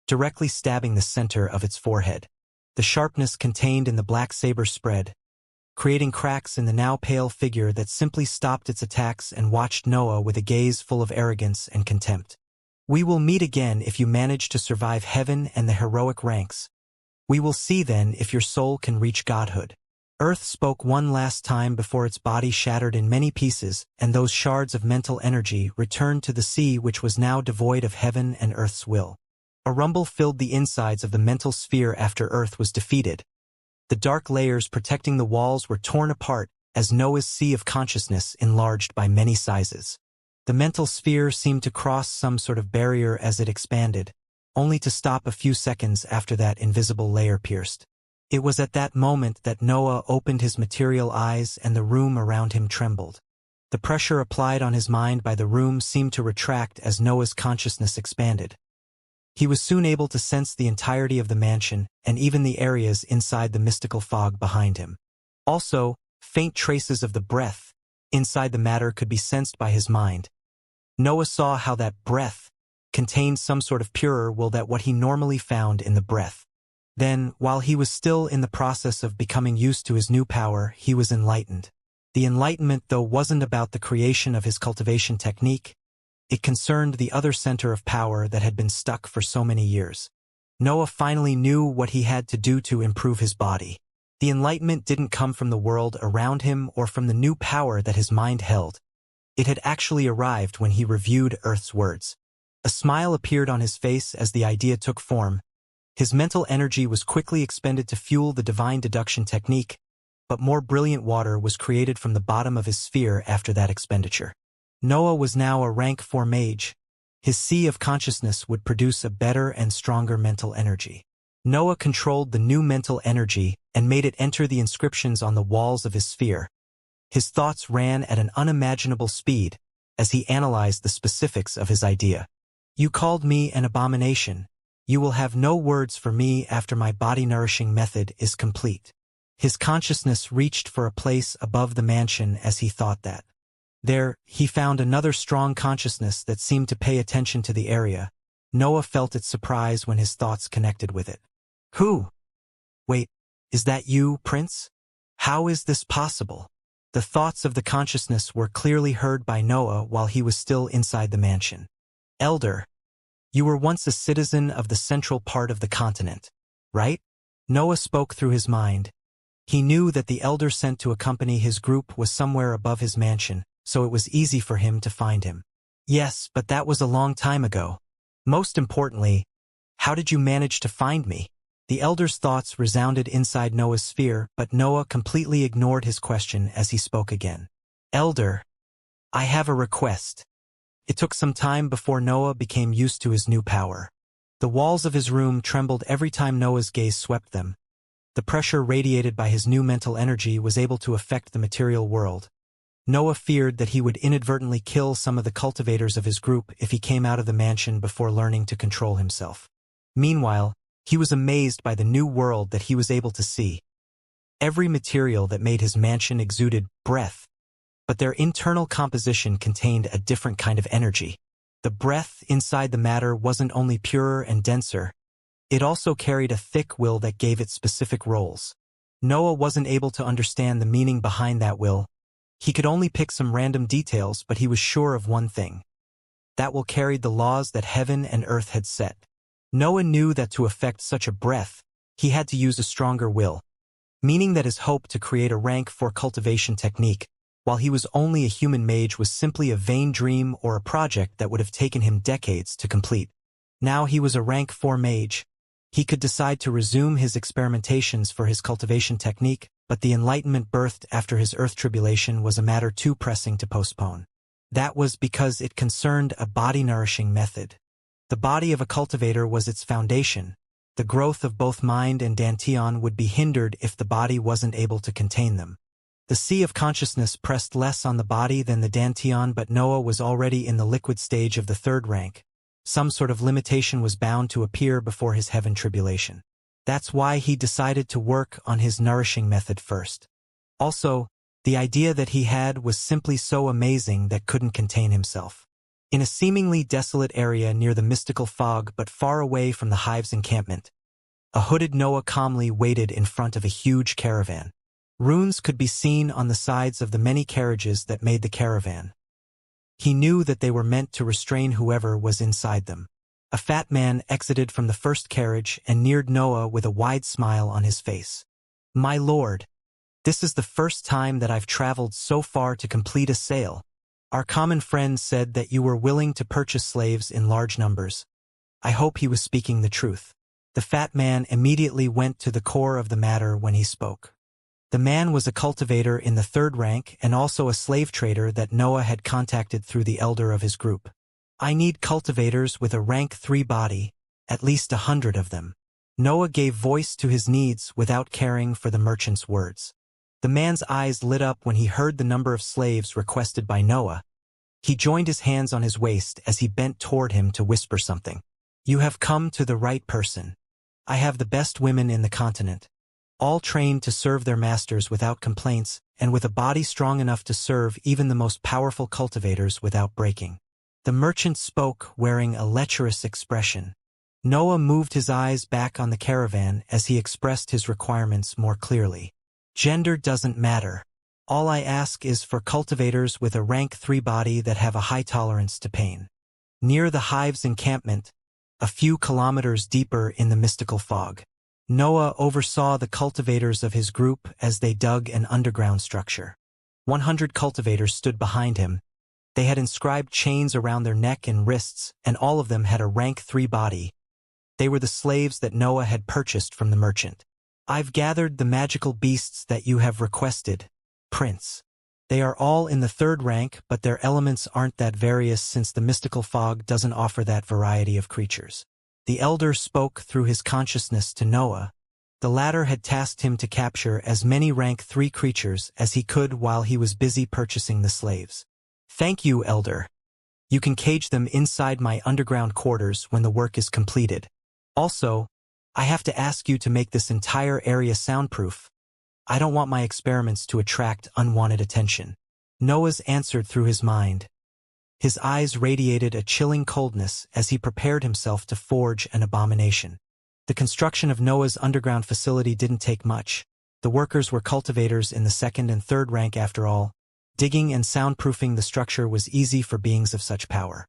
directly stabbing the center of its forehead. The sharpness contained in the black saber spread, creating cracks in the now pale figure that simply stopped its attacks and watched Noah with a gaze full of arrogance and contempt. We will meet again if you manage to survive heaven and the heroic ranks. We will see then if your soul can reach godhood. Earth spoke one last time before its body shattered in many pieces, and those shards of mental energy returned to the sea, which was now devoid of heaven and Earth's will. A rumble filled the insides of the mental sphere after Earth was defeated. The dark layers protecting the walls were torn apart as Noah's sea of consciousness enlarged by many sizes. The mental sphere seemed to cross some sort of barrier as it expanded, only to stop a few seconds after that invisible layer pierced. It was at that moment that Noah opened his material eyes and the room around him trembled. The pressure applied on his mind by the room seemed to retract as Noah's consciousness expanded. He was soon able to sense the entirety of the mansion and even the areas inside the mystical fog behind him. Also, faint traces of the breath inside the matter could be sensed by his mind. Noah saw how that breath contained some sort of purer will than what he normally found in the breath. Then, while he was still in the process of becoming used to his new power, he was enlightened. The enlightenment, though, wasn't about the creation of his cultivation technique. It concerned the other center of power that had been stuck for so many years. Noah finally knew what he had to do to improve his body. The enlightenment didn't come from the world around him or from the new power that his mind held. It had actually arrived when he reviewed Earth's words. A smile appeared on his face as the idea took form. His mental energy was quickly expended to fuel the divine deduction technique, but more brilliant water was created from the bottom of his sphere after that expenditure. Noah was now a rank 4 mage. His sea of consciousness would produce a better and stronger mental energy. Noah controlled the new mental energy and made it enter the inscriptions on the walls of his sphere. His thoughts ran at an unimaginable speed as he analyzed the specifics of his idea. "You called me an abomination. You will have no words for me after my body-nourishing method is complete." His consciousness reached for a place above the mansion as he thought that. There, he found another strong consciousness that seemed to pay attention to the area. Noah felt its surprise when his thoughts connected with it. "Who? Wait, is that you, Prince? How is this possible?" The thoughts of the consciousness were clearly heard by Noah while he was still inside the mansion. "Elder, you were once a citizen of the central part of the continent, right?" Noah spoke through his mind. He knew that the elder sent to accompany his group was somewhere above his mansion, so it was easy for him to find him. "Yes, but that was a long time ago. Most importantly, how did you manage to find me?" The elder's thoughts resounded inside Noah's sphere, but Noah completely ignored his question as he spoke again. "Elder, I have a request." It took some time before Noah became used to his new power. The walls of his room trembled every time Noah's gaze swept them. The pressure radiated by his new mental energy was able to affect the material world. Noah feared that he would inadvertently kill some of the cultivators of his group if he came out of the mansion before learning to control himself. Meanwhile, he was amazed by the new world that he was able to see. Every material that made his mansion exuded breath, but their internal composition contained a different kind of energy. The breath inside the matter wasn't only purer and denser, it also carried a thick will that gave it specific roles. Noah wasn't able to understand the meaning behind that will. He could only pick some random details, but he was sure of one thing. That will carried the laws that heaven and earth had set. Noah knew that to affect such a breath, he had to use a stronger will, meaning that his hope to create a rank 4 cultivation technique, while he was only a human mage, was simply a vain dream or a project that would have taken him decades to complete. Now he was a rank 4 mage. He could decide to resume his experimentations for his cultivation technique, but the enlightenment birthed after his earth tribulation was a matter too pressing to postpone. That was because it concerned a body-nourishing method. The body of a cultivator was its foundation. The growth of both mind and dantian would be hindered if the body wasn't able to contain them. The sea of consciousness pressed less on the body than the dantian, but Noah was already in the liquid stage of the 3rd rank. Some sort of limitation was bound to appear before his heaven tribulation. That's why he decided to work on his nourishing method first. Also, the idea that he had was simply so amazing that couldn't contain himself. In a seemingly desolate area near the mystical fog but far away from the hive's encampment, a hooded Noah calmly waited in front of a huge caravan. Runes could be seen on the sides of the many carriages that made the caravan. He knew that they were meant to restrain whoever was inside them. A fat man exited from the first carriage and neared Noah with a wide smile on his face. "My lord, This is the first time that I've traveled so far to complete a sale. Our common friend said that you were willing to purchase slaves in large numbers. I hope he was speaking the truth. The fat man immediately went to the core of the matter when he spoke. The man was a cultivator in the 3rd rank and also a slave trader that Noah had contacted through the elder of his group. I need cultivators with a rank 3 body, at least 100 of them. Noah gave voice to his needs without caring for the merchant's words. The man's eyes lit up when he heard the number of slaves requested by Noah. He joined his hands on his waist as he bent toward him to whisper something. You have come to the right person. I have the best women in the continent, all trained to serve their masters without complaints and with a body strong enough to serve even the most powerful cultivators without breaking. The merchant spoke wearing a lecherous expression. Noah moved his eyes back on the caravan as he expressed his requirements more clearly. Gender doesn't matter. All I ask is for cultivators with a rank 3 body that have a high tolerance to pain. Near the hive's encampment, a few kilometers deeper in the mystical fog, Noah oversaw the cultivators of his group as they dug an underground structure. 100 cultivators stood behind him. They had inscribed chains around their neck and wrists, and all of them had a rank 3 body. They were the slaves that Noah had purchased from the merchant. I've gathered the magical beasts that you have requested, Prince. They are all in the 3rd rank, but their elements aren't that various since the mystical fog doesn't offer that variety of creatures. The elder spoke through his consciousness to Noah. The latter had tasked him to capture as many rank 3 creatures as he could while he was busy purchasing the slaves. Thank you, elder. You can cage them inside my underground quarters when the work is completed. Also, I have to ask you to make this entire area soundproof. I don't want my experiments to attract unwanted attention. Noah's answered through his mind. His eyes radiated a chilling coldness as he prepared himself to forge an abomination. The construction of Noah's underground facility didn't take much. The workers were cultivators in the 2nd and 3rd rank after all. Digging and soundproofing the structure was easy for beings of such power.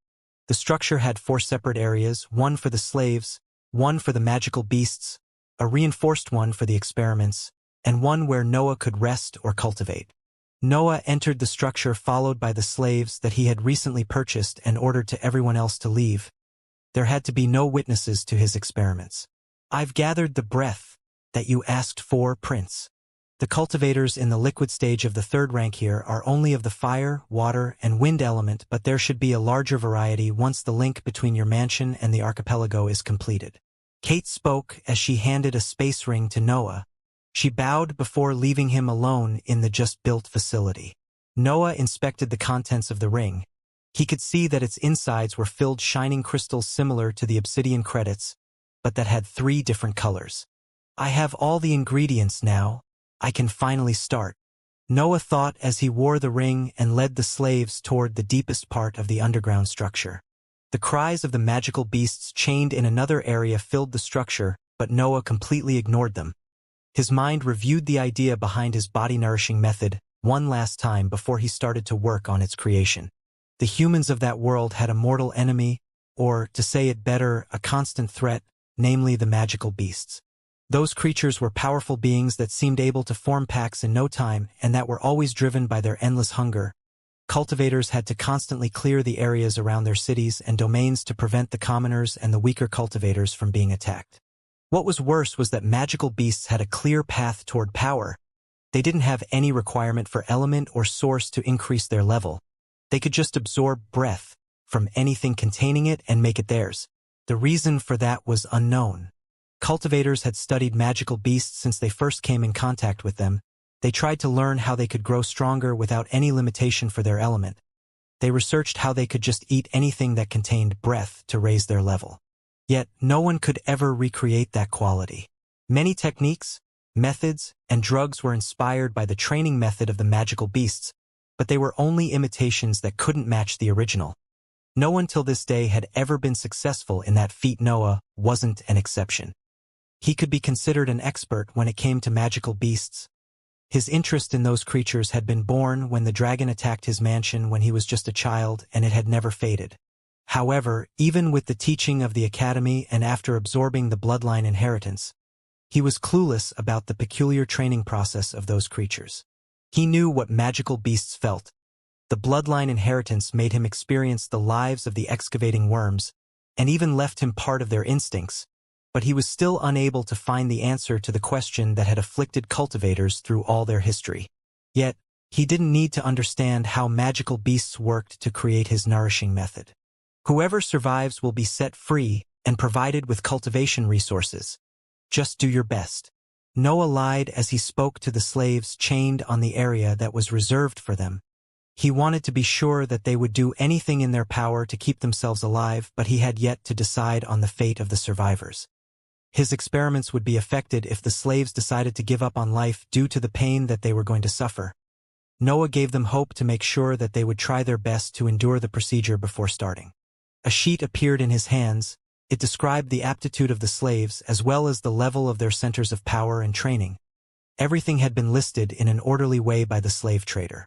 The structure had 4 separate areas, one for the slaves, one for the magical beasts, a reinforced one for the experiments, and one where Noah could rest or cultivate. Noah entered the structure followed by the slaves that he had recently purchased and ordered to everyone else to leave. There had to be no witnesses to his experiments. I've gathered the breath that you asked for, Prince. The cultivators in the liquid stage of the 3rd rank here are only of the fire, water, and wind element, but there should be a larger variety once the link between your mansion and the archipelago is completed. Kate spoke as she handed a space ring to Noah. She bowed before leaving him alone in the just-built facility. Noah inspected the contents of the ring. He could see that its insides were filled shining crystals similar to the obsidian credits, but that had 3 different colors. I have all the ingredients now. I can finally start. Noah thought as he wore the ring and led the slaves toward the deepest part of the underground structure. The cries of the magical beasts chained in another area filled the structure, but Noah completely ignored them. His mind reviewed the idea behind his body-nourishing method one last time before he started to work on its creation. The humans of that world had a mortal enemy, or, to say it better, a constant threat, namely the magical beasts. Those creatures were powerful beings that seemed able to form packs in no time and that were always driven by their endless hunger. Cultivators had to constantly clear the areas around their cities and domains to prevent the commoners and the weaker cultivators from being attacked. What was worse was that magical beasts had a clear path toward power. They didn't have any requirement for element or source to increase their level. They could just absorb breath from anything containing it and make it theirs. The reason for that was unknown. Cultivators had studied magical beasts since they first came in contact with them. They tried to learn how they could grow stronger without any limitation for their element. They researched how they could just eat anything that contained breath to raise their level. Yet, no one could ever recreate that quality. Many techniques, methods, and drugs were inspired by the training method of the magical beasts, but they were only imitations that couldn't match the original. No one till this day had ever been successful in that feat. Noah wasn't an exception. He could be considered an expert when it came to magical beasts. His interest in those creatures had been born when the dragon attacked his mansion when he was just a child, and it had never faded. However, even with the teaching of the academy and after absorbing the bloodline inheritance, He was clueless about the peculiar training process of those creatures. He knew what magical beasts felt. The bloodline inheritance made him experience the lives of the excavating worms, and even left him part of their instincts, but he was still unable to find the answer to the question that had afflicted cultivators through all their history. Yet, he didn't need to understand how magical beasts worked to create his nourishing method. Whoever survives will be set free and provided with cultivation resources. Just do your best. Noah lied as he spoke to the slaves chained on the area that was reserved for them. He wanted to be sure that they would do anything in their power to keep themselves alive, but he had yet to decide on the fate of the survivors. His experiments would be affected if the slaves decided to give up on life due to the pain that they were going to suffer. Noah gave them hope to make sure that they would try their best to endure the procedure before starting. A sheet appeared in his hands. It described the aptitude of the slaves as well as the level of their centers of power and training. Everything had been listed in an orderly way by the slave trader.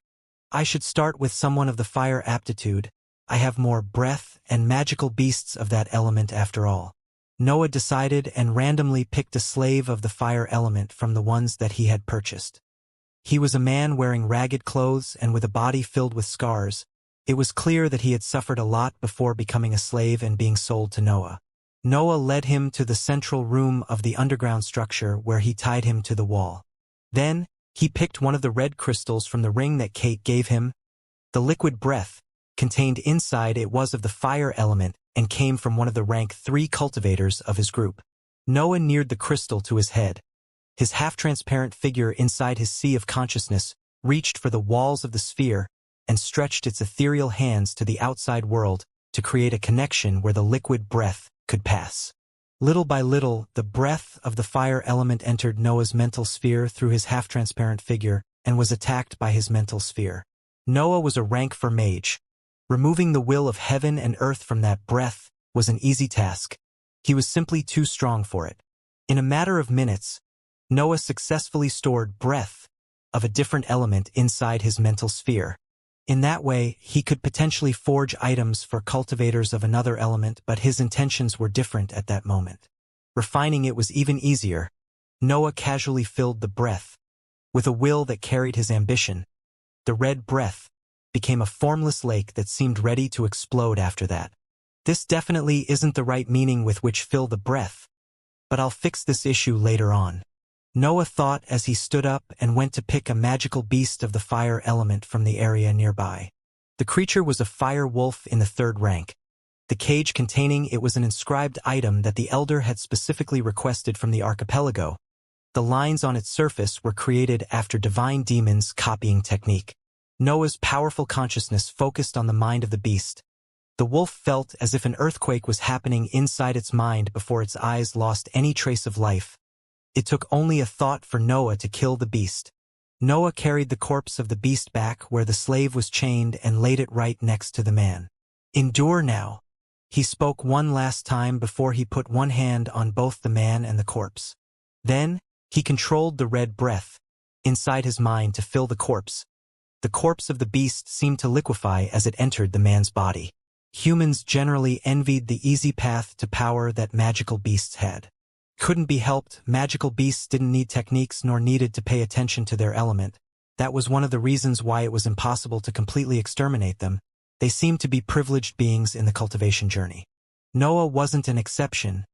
I should start with someone of the fire aptitude. I have more breath and magical beasts of that element after all. Noah decided and randomly picked a slave of the fire element from the ones that he had purchased. He was a man wearing ragged clothes and with a body filled with scars. It was clear that he had suffered a lot before becoming a slave and being sold to Noah. Noah led him to the central room of the underground structure where he tied him to the wall. Then, he picked one of the red crystals from the ring that Kate gave him. The liquid breath, contained inside it was of the fire element and came from one of the rank 3 cultivators of his group. Noah neared the crystal to his head. His half-transparent figure inside his sea of consciousness reached for the walls of the sphere and stretched its ethereal hands to the outside world to create a connection where the liquid breath could pass. Little by little, the breath of the fire element entered Noah's mental sphere through his half-transparent figure and was attacked by his mental sphere. Noah was a rank 4 mage. Removing the will of heaven and earth from that breath was an easy task. He was simply too strong for it. In a matter of minutes, Noah successfully stored breath of a different element inside his mental sphere. In that way, he could potentially forge items for cultivators of another element, but his intentions were different at that moment. Refining it was even easier. Noah casually filled the breath with a will that carried his ambition. The red breath became a formless lake that seemed ready to explode after that. This definitely isn't the right meaning with which fill the breath, but I'll fix this issue later on. Noah thought as he stood up and went to pick a magical beast of the fire element from the area nearby. The creature was a fire wolf in the 3rd rank. The cage containing it was an inscribed item that the elder had specifically requested from the archipelago. The lines on its surface were created after divine demons' copying technique. Noah's powerful consciousness focused on the mind of the beast. The wolf felt as if an earthquake was happening inside its mind before its eyes lost any trace of life. It took only a thought for Noah to kill the beast. Noah carried the corpse of the beast back where the slave was chained and laid it right next to the man. Endure now. He spoke one last time before he put one hand on both the man and the corpse. Then, he controlled the red breath inside his mind to fill the corpse. The corpse of the beast seemed to liquefy as it entered the man's body. Humans generally envied the easy path to power that magical beasts had. Couldn't be helped, magical beasts didn't need techniques nor needed to pay attention to their element. That was one of the reasons why it was impossible to completely exterminate them. They seemed to be privileged beings in the cultivation journey. Noah wasn't an exception.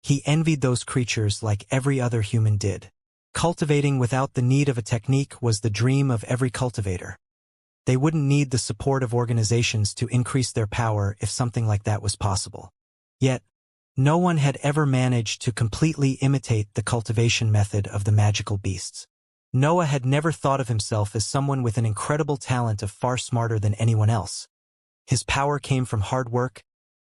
He envied those creatures like every other human did. Cultivating without the need of a technique was the dream of every cultivator. They wouldn't need the support of organizations to increase their power if something like that was possible. Yet, no one had ever managed to completely imitate the cultivation method of the magical beasts. Noah had never thought of himself as someone with an incredible talent of far smarter than anyone else. His power came from hard work,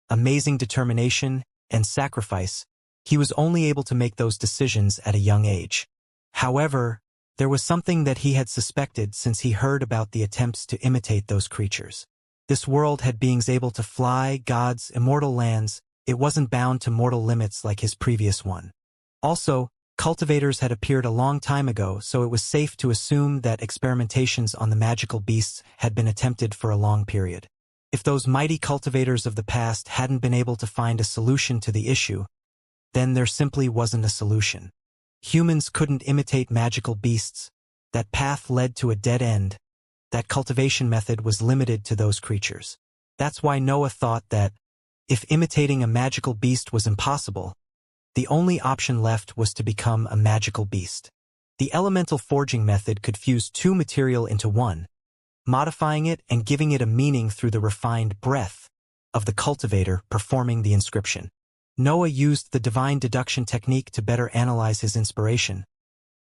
amazing determination, and sacrifice. He was only able to make those decisions at a young age. However, there was something that he had suspected since he heard about the attempts to imitate those creatures. This world had beings able to fly, gods, immortal lands. It wasn't bound to mortal limits like his previous one. Also, cultivators had appeared a long time ago, so it was safe to assume that experimentations on the magical beasts had been attempted for a long period. If those mighty cultivators of the past hadn't been able to find a solution to the issue, then there simply wasn't a solution. Humans couldn't imitate magical beasts. That path led to a dead end. That cultivation method was limited to those creatures. That's why Noah thought that, if imitating a magical beast was impossible, the only option left was to become a magical beast. The elemental forging method could fuse two material into one, modifying it and giving it a meaning through the refined breath of the cultivator performing the inscription. Noah used the divine deduction technique to better analyze his inspiration.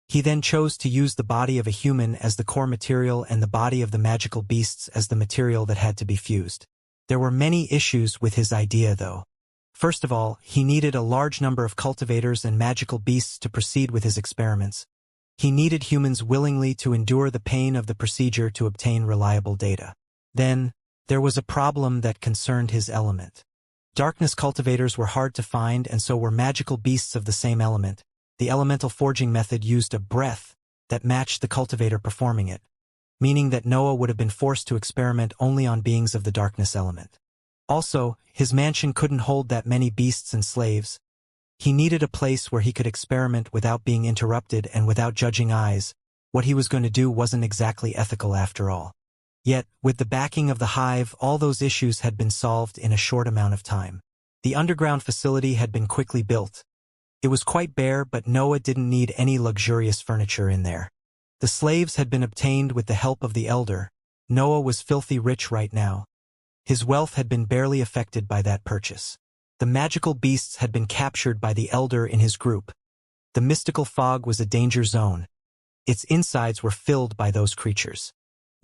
He then chose to use the body of a human as the core material and the body of the magical beasts as the material that had to be fused. There were many issues with his idea, though. First of all, he needed a large number of cultivators and magical beasts to proceed with his experiments. He needed humans willingly to endure the pain of the procedure to obtain reliable data. Then, there was a problem that concerned his element. Darkness cultivators were hard to find, and so were magical beasts of the same element. The elemental forging method used a breath that matched the cultivator performing it, meaning that Noah would have been forced to experiment only on beings of the darkness element. Also, his mansion couldn't hold that many beasts and slaves. He needed a place where he could experiment without being interrupted and without judging eyes. What he was going to do wasn't exactly ethical after all. Yet, with the backing of the hive, all those issues had been solved in a short amount of time. The underground facility had been quickly built. It was quite bare, but Noah didn't need any luxurious furniture in there. The slaves had been obtained with the help of the elder. Noah was filthy rich right now. His wealth had been barely affected by that purchase. The magical beasts had been captured by the elder in his group. The mystical fog was a danger zone. Its insides were filled by those creatures.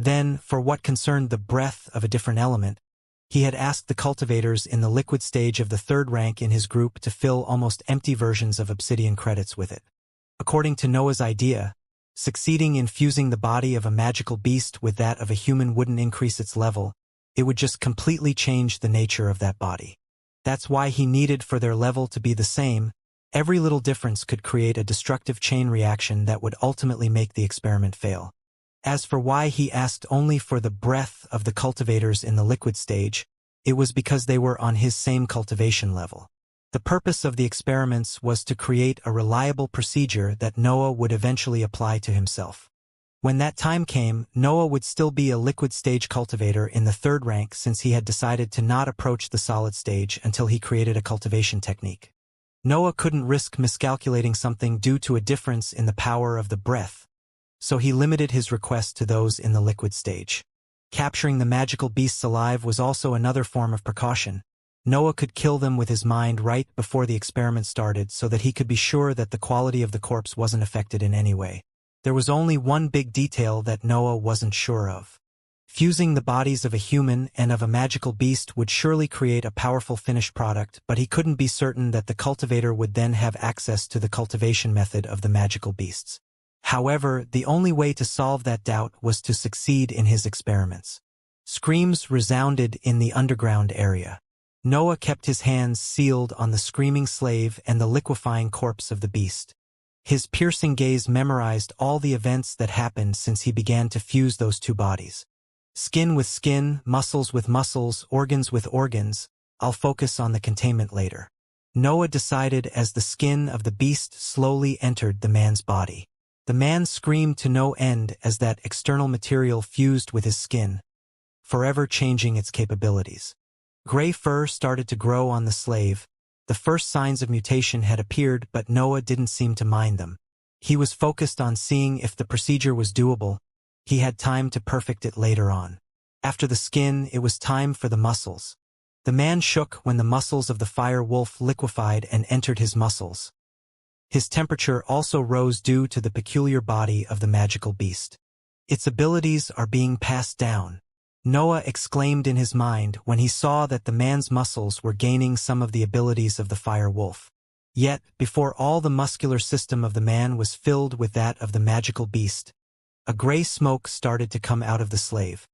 Then, for what concerned the breath of a different element, he had asked the cultivators in the liquid stage of the third rank in his group to fill almost empty versions of obsidian credits with it. According to Noah's idea, succeeding in fusing the body of a magical beast with that of a human wouldn't increase its level, it would just completely change the nature of that body. That's why he needed for their level to be the same. Every little difference could create a destructive chain reaction that would ultimately make the experiment fail. As for why he asked only for the breath of the cultivators in the liquid stage, it was because they were on his same cultivation level. The purpose of the experiments was to create a reliable procedure that Noah would eventually apply to himself. When that time came, Noah would still be a liquid stage cultivator in the third rank, since he had decided to not approach the solid stage until he created a cultivation technique. Noah couldn't risk miscalculating something due to a difference in the power of the breath, so he limited his request to those in the liquid stage. Capturing the magical beasts alive was also another form of precaution. Noah could kill them with his mind right before the experiment started so that he could be sure that the quality of the corpse wasn't affected in any way. There was only one big detail that Noah wasn't sure of. Fusing the bodies of a human and of a magical beast would surely create a powerful finished product, but he couldn't be certain that the cultivator would then have access to the cultivation method of the magical beasts. However, the only way to solve that doubt was to succeed in his experiments. Screams resounded in the underground area. Noah kept his hands sealed on the screaming slave and the liquefying corpse of the beast. His piercing gaze memorized all the events that happened since he began to fuse those two bodies. Skin with skin, muscles with muscles, organs with organs. I'll focus on the containment later. Noah decided as the skin of the beast slowly entered the man's body. The man screamed to no end as that external material fused with his skin, forever changing its capabilities. Gray fur started to grow on the slave. The first signs of mutation had appeared, but Noah didn't seem to mind them. He was focused on seeing if the procedure was doable. He had time to perfect it later on. After the skin, it was time for the muscles. The man shook when the muscles of the fire wolf liquefied and entered his muscles. His temperature also rose due to the peculiar body of the magical beast. Its abilities are being passed down, Noah exclaimed in his mind when he saw that the man's muscles were gaining some of the abilities of the fire wolf. Yet, before all the muscular system of the man was filled with that of the magical beast, a gray smoke started to come out of the slave.